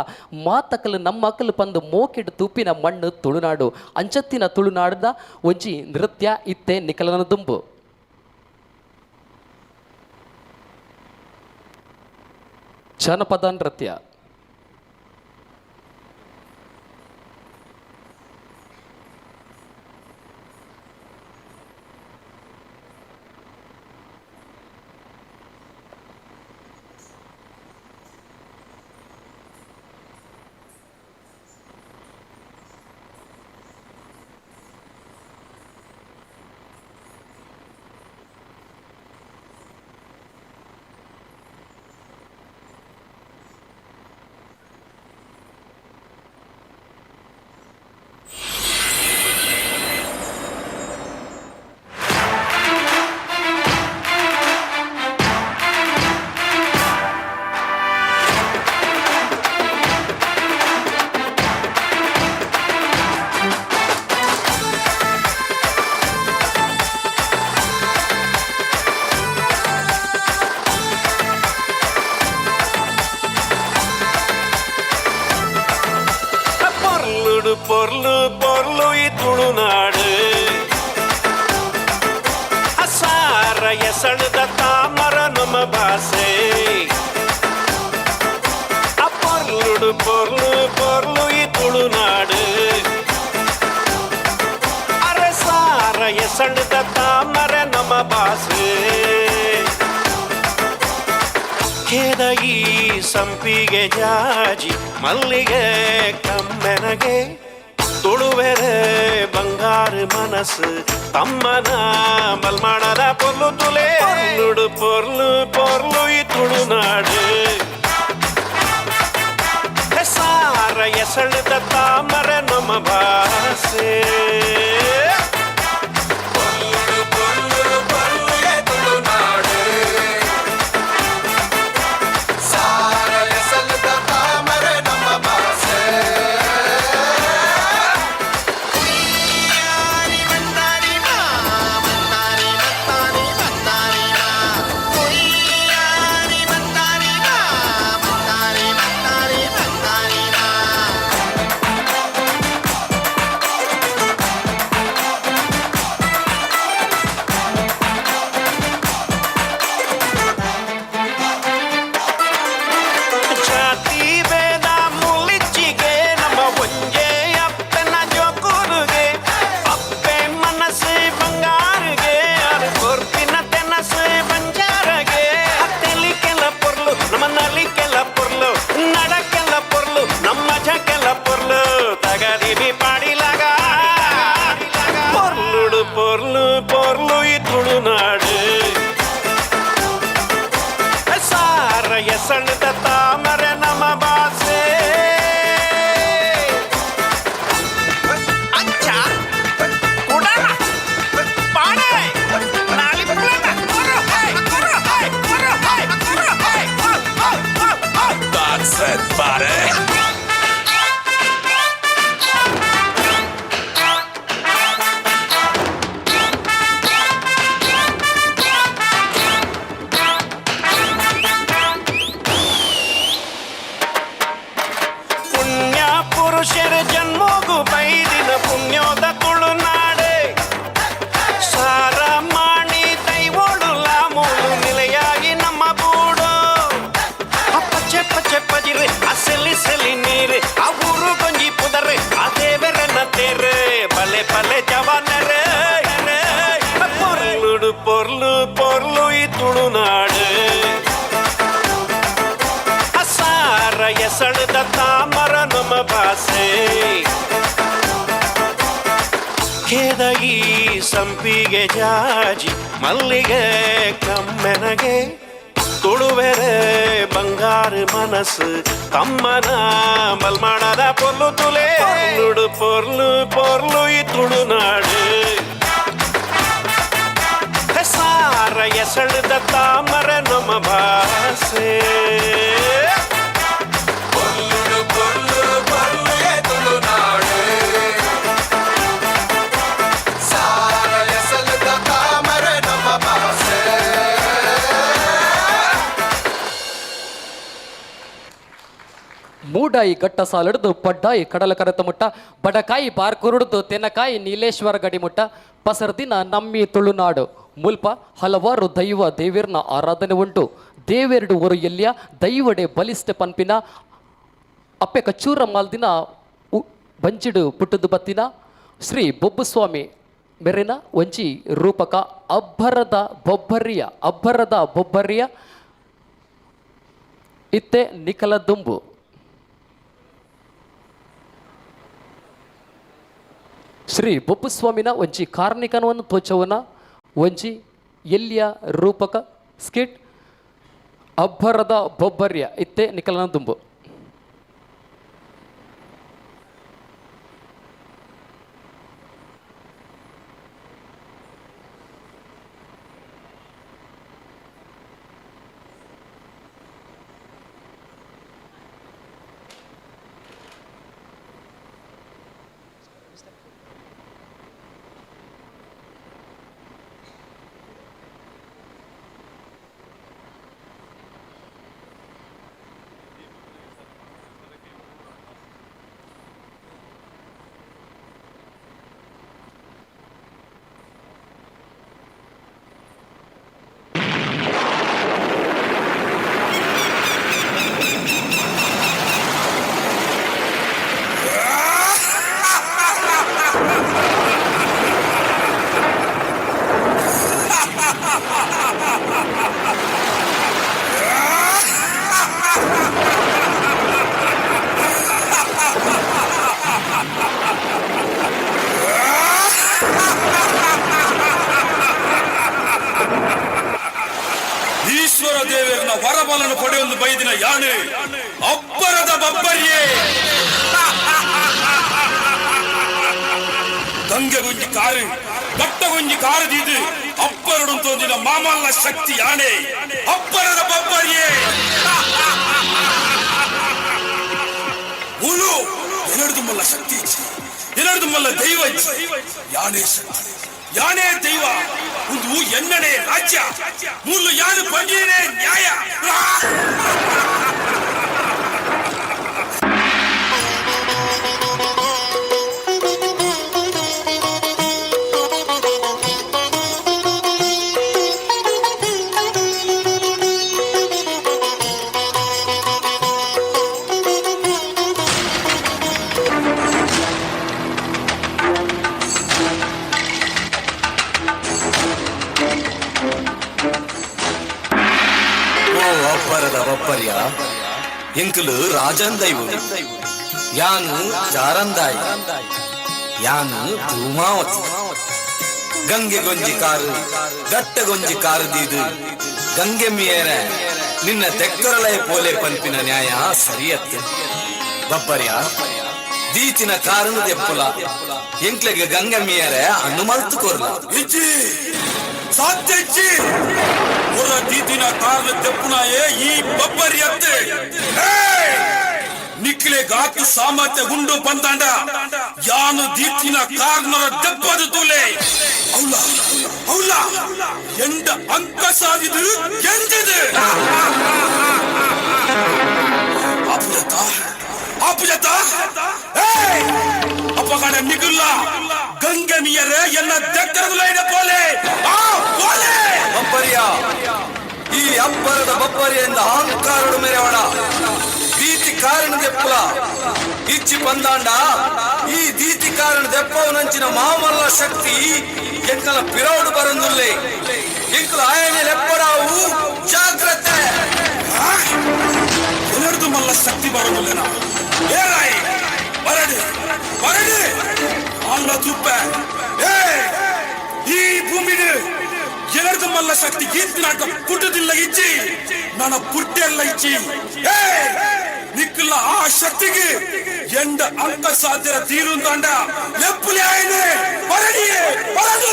ಮಾತಕಲು ನಮ್ಮ ಅಕಲು ಪಂದು ಮೋಕೆಡು ತೂಪಿನ ಮಣ್ಣು ತುಳುನಾಡು ಅಂಚತ್ತಿನ ತುಳುನಾಡದ ಒಂಜಿ ನೃತ್ಯ ಇತ್ತೆ ನಿಕಲನ ದುಂಬು ಜನಪದ ನೃತ್ಯ. பொருளு பொருளு துளுநாடு அசார எசழுத தாமர நம்ம பாசே பொருளு பொருளு பொருளு துளுநாடு அரசார எசழுத தாமர நம்ம பாசே ಕೇದಗಿ ಸಂಪಿಗೆ ಜಾಜಿ ಮಲ್ಲಿಗೆ ಕಮ್ಮೆನಗೆ ತುಳುವೆರೆ ಬಂಗಾರು ಮನಸ್ಸು ತಮ್ಮನ ಮಲ್ಮಾಡದ ಪೊರ್ಲು ತುಲೆ ನುಡು ಪೊರ್ಲು ಪೊರ್ಲು ಈ ತುಳುನಾಡು ಸಾರ ಎಸಳುದ ತಾಮರ ನಮ್ಮ ಭಾಷೆ பொருளு பொருளு துளுநாடு சார எசழுத தாமர நம பாசே அச்சா குடா பாடே நாளி புலன that's it buddy ಪುರುಷರ ಜನ್ಮೋಗು ಬೈದಿನ ಪುಣ್ಯೋದ ತುಳುನಾಡೆ ಸಾರ ಮಾಣಿ ದೈವೋಡು ಲಾಮೂಲು ನಿಲೆಯಾಗಿ ನಮ್ಮ ಬೂಡು ಪಚ್ಚೆ ಪಚ್ಚೆ ಪಜಿರೆ ಅಸಲಿ ಸಲಿ ನೀರು ಆ ಊರು ಗೊಂಜಿ ಪುದರೆ ಆ ದೇವರನ್ನ ತೇರೆ ಬಲೆ ಬಲೆ ಜವಾನರೇ ಪೊರ್ಲುಡು ಪೊರ್ಲು ಪೊರ್ಲು ಈ ತುಳುನಾಡು ಅಸಾರ ಎಸಳುದ ತಾಮರ ನಮ್ಮ ಭಾಷೆ ಕೇದಗಿ ಸಂಪಿಗೆ ಜಾಜಿ ಮಲ್ಲಿಗೆ ಕಮ್ಮೆನಗೆ ತುಳುವೆರೆ ಬಂಗಾರು ಮನಸ್ಸು ತಮ್ಮನ ಮಲ್ಮಾಡದ ಪೊರ್ಲು ತುಲೆ ನುಡು ಪೊರ್ಲು ಪೊರ್ಲು ಈ ತುಳುನಾಡು ಸಾರ ಎಸಳದ ತಾಮರ ನಮ ಭಾಸೆ ಮೂಡಾಯಿ ಗಟ್ಟ ಸಾಲಡ್ದು ಪಡ್ಡಾಯಿ ಕಡಲ ಕರೆತ ಮುಟ್ಟ ಬಡಕಾಯಿ ಬಾರ್ ಕುರುಡ್ದು ತೆನಕಾಯಿ ನೀಲೇಶ್ವರ ಗಡಿಮುಟ್ಟ ಪಸರ್ದಿನ ನಮ್ಮಿ ತುಳುನಾಡು ಮುಲ್ಪ ಹಲವಾರು ದೈವ ದೇವೀರ್ನ ಆರಾಧನೆ ಉಂಟು ದೇವೆರಡು ಊರು ಎಲ್ಲಿಯ ದೈವಡೆ ಬಲಿಷ್ಠ ಪನ್ಪಿನ ಅಪ್ಪೆ ಕಚ್ಚೂರ ಮಾಲ್ದಿನ ಬಂಜಿಡು ಪುಟ್ಟದು ಬತ್ತಿನ ಶ್ರೀ ಬೊಬ್ಬುಸ್ವಾಮಿ ಮೆರೆನ ಒಂಜಿ ರೂಪಕ ಅಬ್ಬರದ ಬೊಬ್ಬರಿಯ ಇತ್ತೆ ನಿಖಲ ದುಂಬು ಶ್ರೀ ಬೊಬ್ಬುಸ್ವಾಮಿನ ಒಂಜಿ ಕಾರ್ಣಿಕನವನ್ನು ತೋಚವನ ಒಂಜಿ ಎಲ್ಲಿಯ ರೂಪಕ ಸ್ಕಿಟ್ ಅಬ್ಬರದ ಬೊಬ್ಬರ್ಯ ಇತ್ತೆ ನಿಖಲನ ದುಂಬು. ಈಶ್ವರ ದೇವರನ್ನ ವರಬಲನ್ನು ಪಡೆಯೊಂದು ಬೈದಿನ ಯಾಣೆ ಅಬ್ಬರದ ಬಬ್ಬರಿಯೇ ಗಂಗೆಗೊಂಜಿ ಕಾರು ಗಟ್ಟಗೊಂಜಿ ಕಾರದಿದು ಅಬ್ಬರಡು ತೋಂದಿನ ಮಾಮಲ್ಲ ಶಕ್ತಿ ಯಾಣೆ ಅಬ್ಬರದ ಬಬ್ಬರಿಯೇ ಮುಳು ಎರಡು ಮಲ್ಲ ಶಕ್ತಿ ಎರಡು ಮಲ್ಲ ದೈವ ಯಾಣೆ ಶಕ್ತಿ ಯಾನೇ ದೈವ ಒಂದು ಎನ್ನಡೆ ರಾಜ್ಯ ಮುಳ್ಳು ಯಾರು ಬಂದಿರೇ ನ್ಯಾಯ ಅಬ್ಬರದ ಬಬ್ಬರ್ಯ ಎಂಕಲು ರಾಜನ್ ದೈವ ಯಾನು ಜಾರಂದಾಯಿ ಯಾನು ಧೂಮಾವತಿ ಗಂಗೆ ಗೊಂಜಿ ಕಾರು ಗಟ್ಟ ಗೊಂಜಿ ಕಾರು ದೀದು ಗಂಗೆ ಮಿಯರ ನಿನ್ನ ತೆಕ್ಕರಲಯ ಪೋಲೆ ಪಂಪಿನ ನ್ಯಾಯ ಸರಿಯತ್ತೆ ಬಬ್ಬರ್ಯ ದೀಚಿನ ಕಾರಣ ದೆಪ್ಪುಲ ಎಂಕ್ಲೆಗೆ ಗಂಗೆ ಮಿಯರ ಅನ್ನು ಮಲ್ತು ಕೊರ್ಲ ಸಾಧ್ಯ ಹೊರ ದೀದಿನ ಕಾರಣ ತೆಪ್ಪುನಾಯೇ ಈ ಬಬ್ಬರಿಯತ್ತೆ ನಿಕ್ಲೆ ಗಾತು ಸಾಮರ್ಥ್ಯ ಗುಂಡು ಬಂದಾಂಡ ಯಾನು ದೀತಿನ ಕಾರಣರ ದೆಪ್ಪದು ತೂಲೆ ಅವಳ ಎಂಡ ಅಂಕ ಸಾಧಿದು ಎಂದಿದೆ ಅಪುಜತ ಅಪಗಡ ನಿಗುಲ್ಲ ಗಂಗೆ ಮಿಯರೆ ಎನ್ನ ದೆಕ್ಕರದುಲೈನ ಪೋಲೆ ಬಬ್ಬರ್ಯ ಈ ಅಬ್ಬರದ ಬಬ್ಬರಿಯಿಂದ ಅಹಂಕಾರಡು ಮೆರೆವಡ ದೀತಿ ಕಾರಣ ದೆಪ್ಪುಲ ಇಚ್ಚಿ ಬಂದಾಂಡ ಈ ದೀತಿ ಕಾರಣ ದೆಪ್ಪವನಂಚಿನ ಮಾಮಲ್ಲ ಶಕ್ತಿ ಎಂಕಲ ಪಿರೌಡು ಬರಂದುಲ್ಲೆ ಎಂಕಲ ಆಯನೆ ಲೆಪ್ಪಡಾವು ಜಾಗ್ರತೆ ಎನರ್ದು ಮಲ್ಲ ಶಕ್ತಿ ಬರಂದುಲ್ಲೆನ ಏರಾಯಿ ಬರಡಿ ಬರಡಿ ಅಲ್ಲ ತುಪ್ಪ ಈ ಭೂಮಿಗೆ ಎನರ್ದು ಮಲ್ಲ ಶಕ್ತಿ ಗೀತಿನಾಟ ಪುಟ್ಟದಿಲ್ಲ ಇಚ್ಚಿ ನನ್ನ ಪುಟ್ಟೆಲ್ಲ ಇಚ್ಚಿ ನಿಕ್ಕಲ್ಲ ಆ ಶಕ್ತಿಗೆ ಎಂಡ ಅಂಕ ಸಾಧ್ಯರ ತೀರುಂದಾಂಡ ಎಪ್ಪುಲಿ ಆಯ್ನೆ ಬರಡಿಯೇ ಬರದು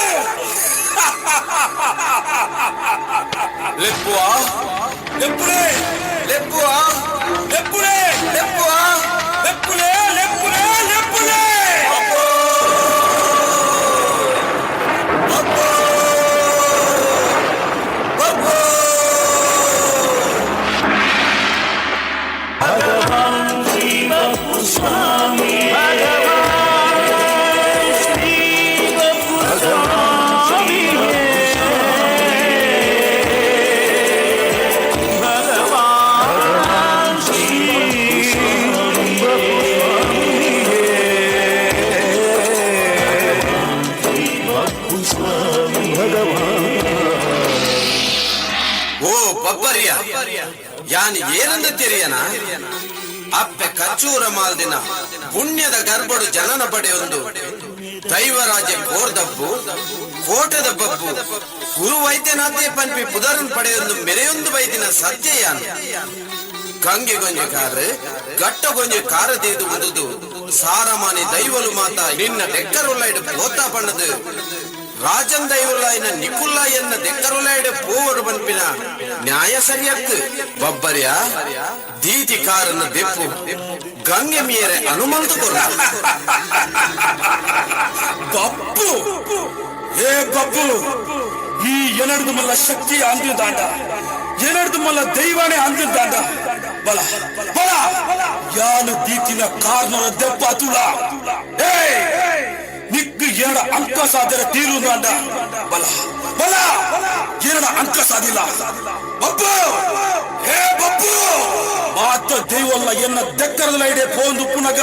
ಲೆಪ್ಪುವ ಲೆಪ್ಪುಳೆ ಲೆಪ್ಪುವ ಲೆಪ್ಪುಳೆ ಲೆಪ್ಪುವ ಲೆಪ್ಪುಳೆ ಲೆಪ್ಪುಳೆ ಲೆಪ್ಪುಳೆ ಯಾನ್ ಏನಂದ ತೆರಿಯನ ಅಪ್ಪೆ ಕಚ್ಚೂರ ಮಾಲ್ದಿನ ಪುಣ್ಯದ ಗರ್ಭಡು ಜನನ ಪಡೆಯೊಂದು ದೈವರಾಜ್ಯ ಕೋರ್ದಬ್ಬು ಕೋಟದ ಬಬ್ಬು ಗುರು ವೈದ್ಯನಾಥೇ ಪನ್ಪಿ ಪುದರನ್ ಪಡೆಯೊಂದು ಮೆರೆಯೊಂದು ವೈದ್ಯನ ಸತ್ಯಯಾನ ಗಂಗೆ ಗೊಂಜೆ ಕಾರ ಗಟ್ಟ ಗೊಂಜೆ ಕಾರ ತೆಗೆದು ಉದುದು ಸಾರಮಾನಿ ದೈವಲು ಮಾತ ನಿನ್ನ ಡೆಕ್ಕರುಳ್ಳೈಡು ಪೋತಾ ಪಣ್ಣದು ರಾಜನ್ ದೈವಲಾಯಿನ ನಿಕುಲ್ಲ ಎನ್ನ ದೆಕ್ಕರುಲಾಯ್ಡ ಪೋವರು ಪನ್ಪಿನ ನ್ಯಾಯ ಸರಿಯಕ್ಕೆ ಬಬ್ಬರ್ಯ ದೀತಿ ಕಾರನ್ನ ದೆಪ್ಪು ಗಂಗೆ ಮೀರೆ ಅನುಮಂತ ಕೊರ ಬಬ್ಬು ಏ ಬಬ್ಬು ಈ ಎನಡ್ದು ಮಲ್ಲ ಶಕ್ತಿ ಅಂದಿದ್ದಾಂಡ ಎನಡ್ದು ಮಲ್ಲ ದೈವಾನೆ ಅಂದಿದ್ದಾಂಡ ಬಲ ಬಲ ಯಾನ ದೀತಿನ ಕಾರ್ನರ ದೆಪ್ಪ ತುಳ ಏ ನಿಕ್ಕು ಎರಡ ಅಂಕ ಸಾಧನ ತೀರುವುದಾಂಡ ಬಲ ಬಲ ಎರಡ ಅಂಕ ಸಾಧಿಲ್ಲ ಬಬ್ಬು ಏ ಬಬ್ಬು ಮಾತ ದೈವಲ್ಲ ಎನ್ನ ದೆಕ್ಕರದ ಇಡೆ ಪೋಂದು ಪುನಗ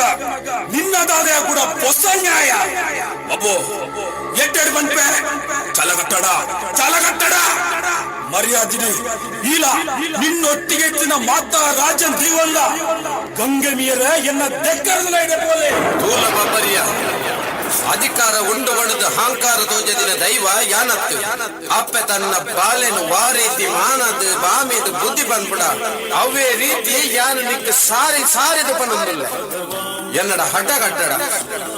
ನಿನ್ನದಾದ ಕೂಡ ಹೊಸ ನ್ಯಾಯ ಬಬ್ಬು ಎಟ್ಟೆಡು ಬಂದ್ಪೆ ಚಲಗಟ್ಟಡ ಚಲಗಟ್ಟಡ ಮರ್ಯಾದಿನಿ ಇಲ್ಲ ನಿನ್ನೊಟ್ಟಿಗೆ ಎತ್ತಿನ ಮಾತ ರಾಜನ್ ದೈವಲ್ಲ ಗಂಗೆ ಮೀರ ಎನ್ನ ದೆಕ್ಕರದ ಇಡೆ ಪೋಲೆ ತೋಲ ಬಬ್ಬರಿಯ ಅಧಿಕಾರ ಉಂಡು ಬಣದ ಅಹಂಕಾರ ತೋಜದಿನ ದೈವ ಯಾನತ್ತು ಅಪ್ಪೆ ತನ್ನ ಬಾಲೆನು ವಾರೀತಿ ಮಾನದು ಬಾಮಿದು ಬುದ್ಧಿ ಬಂದ್ಬಿಡ ಅವೇ ರೀತಿ ಯಾನು ನಿಕ್ಕ ಸಾರಿ ಸಾರಿದು ಪನ್ನೊಂದಿಲ್ಲ ಎನ್ನಡ ಹಠ ಕಟ್ಟಡ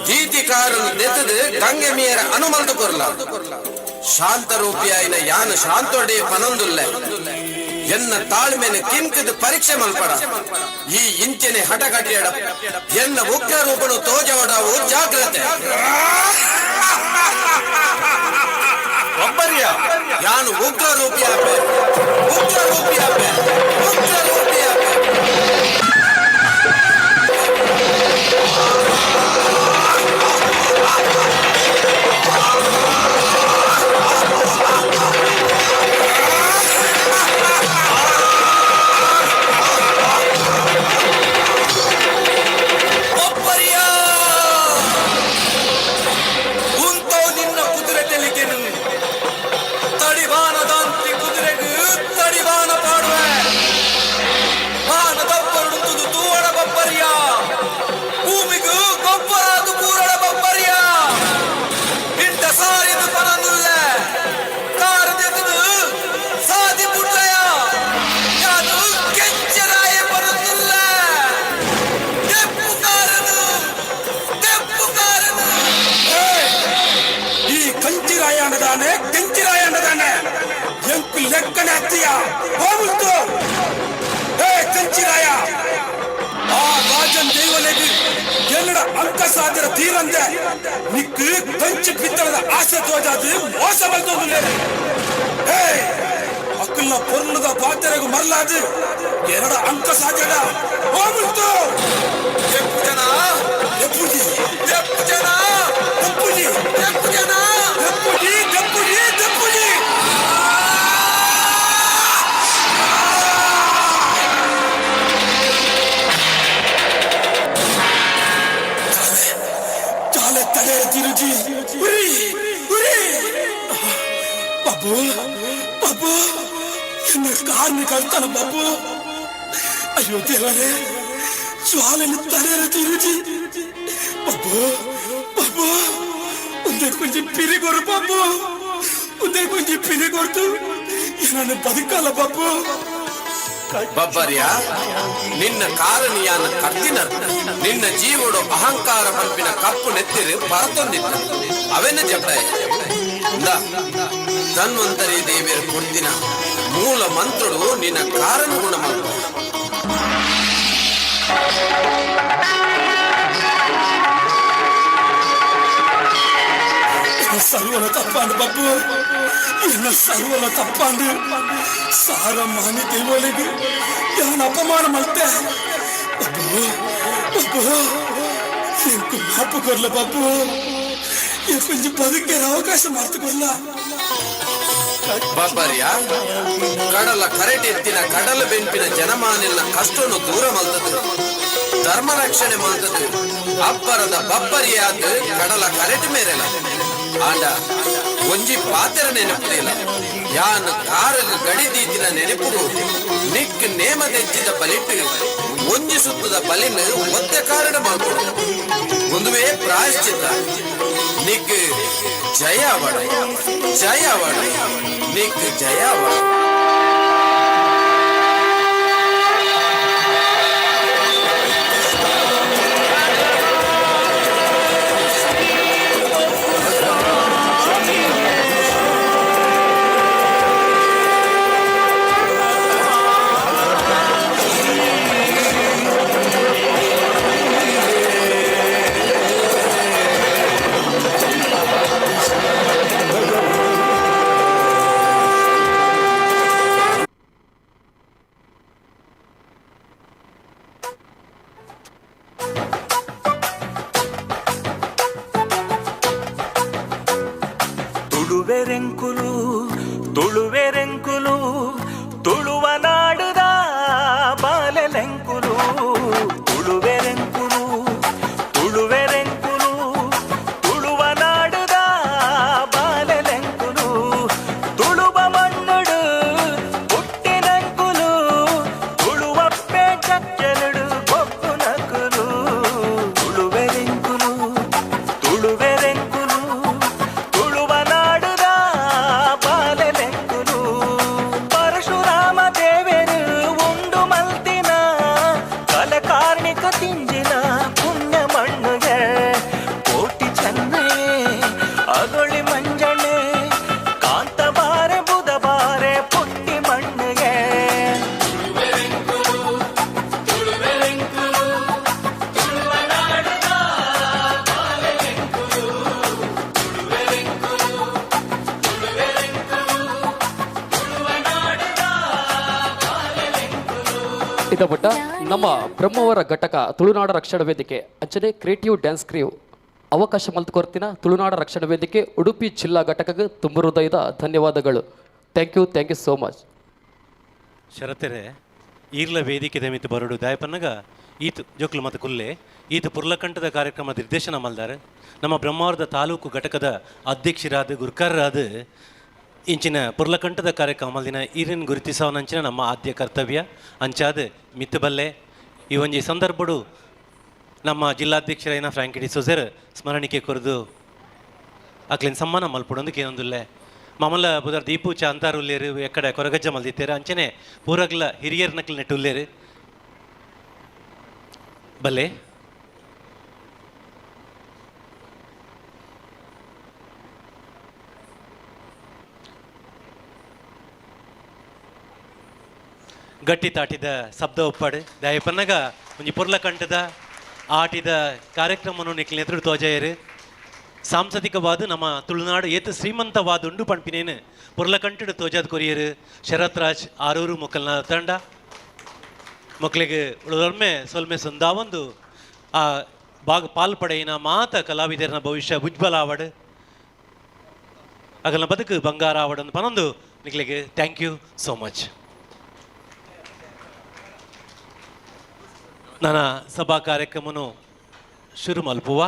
ಗೀತಿಕಾರನು ದೆತ್ತದು ಗಂಗೆ ಮೀರ ಅನುಮಂತ ಕೊರ್ಲ ಶಾಂತರೂಪಿಯಾಯಿನ ಯಾನು ಶಾಂತೊಡೆ ಪನೊಂದುಲ್ಲ ಎನ್ನ ತಾಳ್ಮೆನ ಕಿಂಕದ ಪರೀಕ್ಷೆ ಮಲ್ಪಡ ಈ ಇಂಚನೆ ಹಠ ಕಟ್ಟಿಯಡ ಎನ್ನ ಉಗ್ರ ರೂಪನು ತೋಜವಡವು ಜಾಗ್ರತೆ ಒಬ್ಬರಿಯ ಯಾನು ಉಗ್ರ ರೂಪಿಯಾಪೆ ಉಗ್ರ ರೂಪಿಯಾಪೆ ಉಗ್ರ ರೂಪಿಯಾಪೆ ಲೆಕ್ಕನೆ ಹತ್ತಿಯ ಹೋಗುತ್ತು ಹೇ ಕಂಚಿರಾಯ ಆ ರಾಜನ್ ದೈವಲೆಗೆ ಎಲ್ಲಡ ಅಂಕ ಸಾಧ್ಯರ ತೀರಂದೆ ನಿಕ್ಕು ಕಂಚು ಪಿತ್ತಳದ ಆಸೆ ತೋಜಾದು ಮೋಸ ಬಂದೊಂದು ಹೇ ಅಕ್ಕಲ್ನ ಪೊರ್ಣದ ಪಾತ್ರೆಗೂ ಮರಲಾದು ಎರಡ ಅಂಕ ಸಾಧ್ಯದ ಹೋಗುತ್ತು ಎಪ್ಪು ಜನ ಎಪ್ಪುಜಿ ಎಪ್ಪು ಜನ ಎಪ್ಪುಜಿ ಎಪ್ಪು ಜನ ಎಪ್ಪುಜಿ ಎಪ್ಪುಜಿ ಎಪ್ಪುಜಿ ತಿರುಜಿ ಉರಿ ಉರಿ ಬಾಬು ಬಾಬು ಎನ್ನ ಕಾರ್ಮಿಕ ಅಳ್ತಾನ ಬಾಬು ಅಯ್ಯೋ ದೇವರೇ ಜ್ವಾಲೆನ ತಲೆಯ ತಿರುಜಿ ಬಾಬು ಬಾಬು ಒಂದೇ ಕೊಂಚ ಪಿರಿಗೊರು ಬಾಬು ಒಂದೇ ಕೊಂಚ ಪಿರಿಗೊರ್ತು ನಾನು ಬದುಕಲ್ಲ ಬಾಬು ಬಬ್ಬರ್ಯ ನಿನ್ನ ಕಾರಣಿಯಾನ ಕರ್ದಿನ ನಿನ್ನ ಜೀವಡು ಅಹಂಕಾರ ಪಂಪಿನ ಕಪ್ಪು ನೆತ್ತಿರು ಪರತೊಂದಿತ್ತು ಅವೆನ್ನ ಜಪ್ಪ ಧನ್ವಂತರಿ ದೇವಿಯರ ಕೊಡ್ತಿನ ಮೂಲ ಮಂತ್ರಡು ನಿನ್ನ ಕಾರಣ ಗುಣ ಮಾಡು. ಸರ್ವನ ತಪ್ಪಾಂಡು ಬಬ್ಬು, ಎಲ್ಲ ಸರ್ವನ ತಪ್ಪಾಂಡು ಸಾರ ಮಾನಿ ದೇವಳಿಗೆ ಯಾನ್ ಅಪಮಾನ ಮಾಡ್ತೆ ಬಬ್ಬು. ಬಬ್ಬು ಎಂಕು ಮಾಪು ಕೊರ್ಲ ಬಬ್ಬು, ಕೊಂಚ ಬದುಕೇ ಅವಕಾಶ ಮಾಡ್ತುಕೊಲ್ಲ. ಬಬ್ಬರಿಯ ಕಡಲ ಕರೆಟೆತ್ತಿನ ಕಡಲ ಬೆಂಪಿನ ಜನಮಾನೆಲ್ಲ ಕಷ್ಟವನ್ನು ದೂರ ಮಲ್ತದ್ದು, ಧರ್ಮ ರಕ್ಷಣೆ ಮಲ್ತದ್ದು. ಅಬ್ಬರದ ಬಬ್ಬರಿಯಾದ ಕಡಲ ಕರೆಟ್ ಮೇರೆಲ್ಲ ಆಂಡ ಒಂಜಿ ಪಾತ್ರ ನೆನಪುದಿಲ್ಲ. ಯಾನ್ ಕಾರಗ ಗಡಿದೀತಿನ ನೆನಪುಗು ನಿಕ್ ನೇಮ ತೆಚ್ಚಿದ ಬಲಿಟ್ಟು ಒಂಜಿ ಸುತ್ತದ ಬಲಿನ ಒತ್ತೆ ಕಾರಣ ಮಾಡ್ಕೊಡು. ಒಂದುವೇ ಪ್ರಾಯಶ್ಚಿತ್ತ ನಿಕ್ ಜಯವಾಡ, ಜಯವಾಡ, ನಿಕ್ ಜಯವಾಡ. ತುಳುವೆರೆಂಕುಲು ತುಳುವೆರೆಂಕುಲು ತುಳುವ ನಾಡುದ ಬಾಲೆಲೆಂಕುಲು. ತುಳುವೆರೆಂಕುಲು ತುಳುವೆರೆಂಕುಲು ತುಳುವ ನಾಡುದ ಬಾಲೆಲೆಂಕುಲು. ತುಳುವ ಮಣ್ಣುಡು ಹುಟ್ಟಿನಂಕುಲು ತುಳುವಪ್ಪೆ ಚಚ್ಚಲುಡು ಕೊಪ್ಪು ನಕುಲು. ತುಳುವೆರೆಂಕುಲು ತುಳುವೆರೆಂಕುಲು ತುಳುವ ನಾಡುದ ಬಾಲೆಲೆಂಕುಲು. ಪರಶುರಾಮ ದೇವರು ಉಂಡು ಮಲ್ತಿನ ಕಲಕಾರ್ಣಿಕ ತಿಂಜಿನ ಪುಣ್ಯ ಮಣ್ಣುಗೆ ಕೋಟಿ ಚೆನ್ನೆ ಅಗೊಳಿ ಮಂಜಣ್ಣೆ ಕಾಂತ ಬಾರೆ ಬುಧ ಬಾರೆ ಪುಟ್ಟಿ ಮಣ್ಣುಗೆ. ಇದ ಪುಟ್ಟ ನಮ್ಮ ಬ್ರಹ್ಮವರ ಘಟಕ ತುಳುನಾಡ ರಕ್ಷಣಾ ವೇದಿಕೆ ಅಂಚನೆ ಕ್ರಿಯೇಟಿವ್ ಡ್ಯಾನ್ಸ್ ಕ್ರಿಯೂ ಅವಕಾಶ ಮಲ್ತುಕೊರ್ತಿನ ತುಳುನಾಡ ರಕ್ಷಣಾ ವೇದಿಕೆ ಉಡುಪಿ ಜಿಲ್ಲಾ ಘಟಕಕ್ಕೆ ತುಂಬ ಹೃದಯದ ಧನ್ಯವಾದಗಳು. Thank you so much. ಶರತೆರೆ ಈರ್ಲ ವೇದಿಕೆ ಮಿತ್ತು ಬರಡು ದಾಯಪನ್ನಗ ಈತ್ ಜೋಕ್ಲು ಮತ್ತು ಕುಲ್ಲೆ ಈತ್ ಪುರ್ಲಕಂಠದ ಕಾರ್ಯಕ್ರಮ ನಿರ್ದೇಶನ ಮಲ್ದಾರೆ. ನಮ್ಮ ಬ್ರಹ್ಮಾವರದ ತಾಲೂಕು ಘಟಕದ ಅಧ್ಯಕ್ಷರಾದ ಗುರ್ಕಾರರಾದ ಇಂಚಿನ ಪುರ್ಲಕಂಠದ ಕಾರ್ಯಕ್ರಮ ಮಲ್ದಿನ ಈರಿನ ಗುರುತಿಸವನಂಚಿನ ನಮ್ಮ ಆದ್ಯ ಕರ್ತವ್ಯ ಅಂಚಾದ ಮಿತ್ತು ಬಲ್ಲೆ. ಈ ಒಂಜಿ ಸಂದರ್ಭಡು ನಮ್ಮ ಜಿಲ್ಲಾಧ್ಯಕ್ಷರೈನ ಫ್ರಾಂಕಿಡಿ ಸೊಸೆರ್ ಸ್ಮರಣಿಕೆ ಕೊರದು ಅಕ್ಲಿನ ಸಮ್ಮಾನ ಮಲ್ಪಡೊಂದು ಕೇನೊಂದುಲ್ಲೆ ಮಮಲ ಬುಧರ್ ದೀಪು ಚಾಂತಾರು ಉಲ್ಲೇರು ಎಕ್ಕಡೆ ಕೊರಗಜ್ಜ ಮಲ್ದಿತ್ತೇರು ಅಂಚನೆ ಪೂರಗ್ಲ ಹಿರಿಯರ್ ನಕ್ಲು ನೆಟ್ಟು ಉಲ್ಲೇರು ಬಲ್ಲೆ. ಗಟ್ಟಿ ತಾಟಿದ ಶಬ್ದ ಒಪ್ಪಾಡು ದಯಪನ್ನಗ ಒಂಜಿ ಪುರ್ಲಕಂಠದ ಆಟಿದ ಕಾರ್ಯಕ್ರಮವನ್ನು ನಿಕ್ಲಿನ ಎದುರು ತೋಜಾಯರು ಸಾಂಸ್ಕೃತಿಕವಾದ ನಮ್ಮ ತುಳುನಾಡು ಏತು ಶ್ರೀಮಂತವಾದ ಉಂಡು ಪಂಪಿನೇನು ಪುರ್ಲಕಂಠಡು ತೋಜಾದ ಕೊರಿಯರು ಶರತ್ ರಾಜ್ ಆರೂರು ಮೊಕ್ಕಲ್ನ ತಂಡ ಮಕ್ಕಳಿಗೆ ಉಳಿದೊಮ್ಮೆ ಸೊಲ್ಮೆ ಸಂದಾವೊಂದು ಆ ಪಾಲ್ಪಡೆಯಿನ ಮಾತ ಕಲಾವಿದರನ ಭವಿಷ್ಯ ಉಜ್ವಲ ಆವಡು ಅಗಲ ಬದುಕು ಬಂಗಾರ ಆವಡನ್ನು ಪನೊಂದು ನಿಕ್ಲಿಗೆ ಥ್ಯಾಂಕ್ ಯು ಸೋ ಮಚ್. ನನ್ನ ಸಭಾ ಕಾರ್ಯಕ್ರಮನು ಶುರು ಮಲ್ಪುವ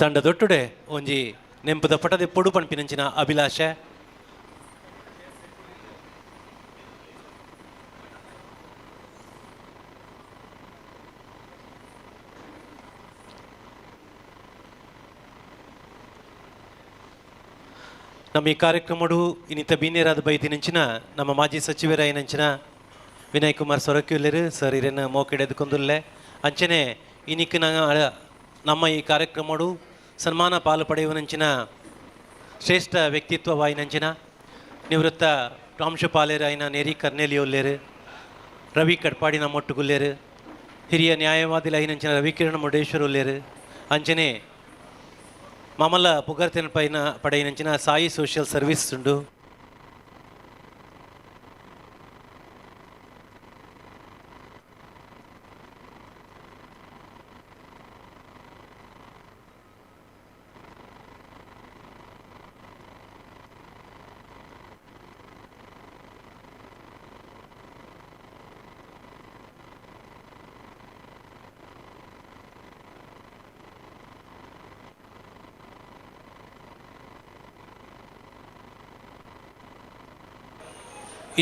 ತಂಡದೊಟ್ಟುಡೆ ಒಂಜಿ ನೆಂಪದ ಪಟದೆ ಪೊಡು ಪಂಪಿನಂಚಿನ ಅಭಿಲಾಷೆ ನಮ್ಮ ಈ ಕಾರ್ಯಕ್ರಮಡು ಇನ್ನಿತ ಬೀನೇರಾದ ಬೈದಿನಂಚಿನ ನಮ್ಮ ಮಾಜಿ ಸಚಿವರಾಯಿನಂಚಿನ ವಿನಯ್ ಕುಮಾರ್ ಸೊರಕ್ಯುಲ್ಲೆರು ಸರ್ ಇರೇನು ಮೋಕೆಡೆದುಕೊಂದುಲ್ಲೆ ಅಂಚನೆ ಇನ್ನಿಕ್ಕಿನ ನಮ್ಮ ಈ ಕಾರ್ಯಕ್ರಮಡು ಸನ್ಮಾನ ಪಾಲು ಪಡೆಯುವನಂಚಿನ ಶ್ರೇಷ್ಠ ವ್ಯಕ್ತಿತ್ವವಾಯಿನಂಚಿನ ನಿವೃತ್ತ ಪ್ರಾಂಶುಪಾಲರು ಆಯ್ನ ನೇರಿ ಕರ್ನೇಲಿಯೊಲ್ಲೇರು, ರವಿ ಕಡ್ಪಾಡಿ ನಮ್ಮೊಟ್ಟುಗುಲ್ಲೇರು, ಹಿರಿಯ ನ್ಯಾಯವಾದಿ ಐನಂಚಿನ ರವಿಕಿರಣ್ ಮುರುಡೇಶ್ವರ ಉಲ್ಲೇರು, ಅಂಚನೆ ಮಮಲ ಪುಗರ್ತಿನ ಪಡೆಯಿನಂಚಿನ ಸಾಯಿ ಸೋಷಿಯಲ್ ಸರ್ವಿಸ್ ಉಂಡು.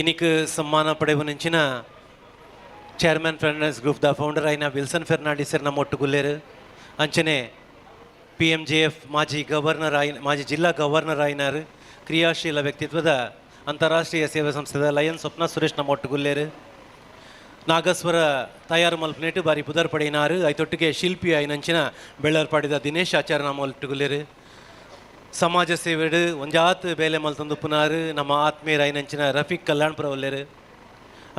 ಇನ್ನಿಕ್ ಸಮ್ಮಾನ ಪಡೆಯುವನಂಚಿನ ಚೇರ್ಮನ್ ಫೈನಾನ್ಸ್ ಗ್ರೂಪ್ ದ ಫೌಂಡರ್ ಆಯ್ನ ವಿಲ್ಸನ್ ಫೆರ್ನಾಂಡಿಸರ್ ನಮ್ಮ ಒಟ್ಟುಗುಲ್ಲೇರು, ಅಂಚನೆ PMJF ಮಾಜಿ ಜಿಲ್ಲಾ ಗವರ್ನರ್ ಆಯ್ನಾರು, ಕ್ರಿಯಾಶೀಲ ವ್ಯಕ್ತಿತ್ವದ ಅಂತಾರಾಷ್ಟ್ರೀಯ ಸೇವಾ ಸಂಸ್ಥೆದ ಲಯನ್ ಸ್ವಪ್ನ ಸುರೇಶ್ ನಮ್ಮ ಒಟ್ಟುಗುಲ್ಲೇರು, ನಾಗಸ್ವರ ತಯಾರು ಮಲ್ಪನೇಟು ಬಾರಿ ಪುದರ್ ಪಡೆಯಿನಾರು, ಐತೊಟ್ಟಿಗೆ ಶಿಲ್ಪಿ ಆಯ್ನಂಚಿನ ಬೆಳ್ಳರ್ ಪಡೆದ ದಿನೇಶ್ ಆಚಾರ್ಯ ನಮ್ಮ ಒಟ್ಟುಗುಲ್ಲೇರು, ಸಮಾಜ ಸೇವೆಡು ಒಂಜಾತ್ ಬೇಲೆ ಮಲ್ತಂದು ಪುನಾರು ನಮ್ಮ ಆತ್ಮೀಯರ ಐನಂಚಿನ ರಫೀಕ್ ಕಲ್ಯಾಣ್ಪುರ ಒಲ್ಲೇರು,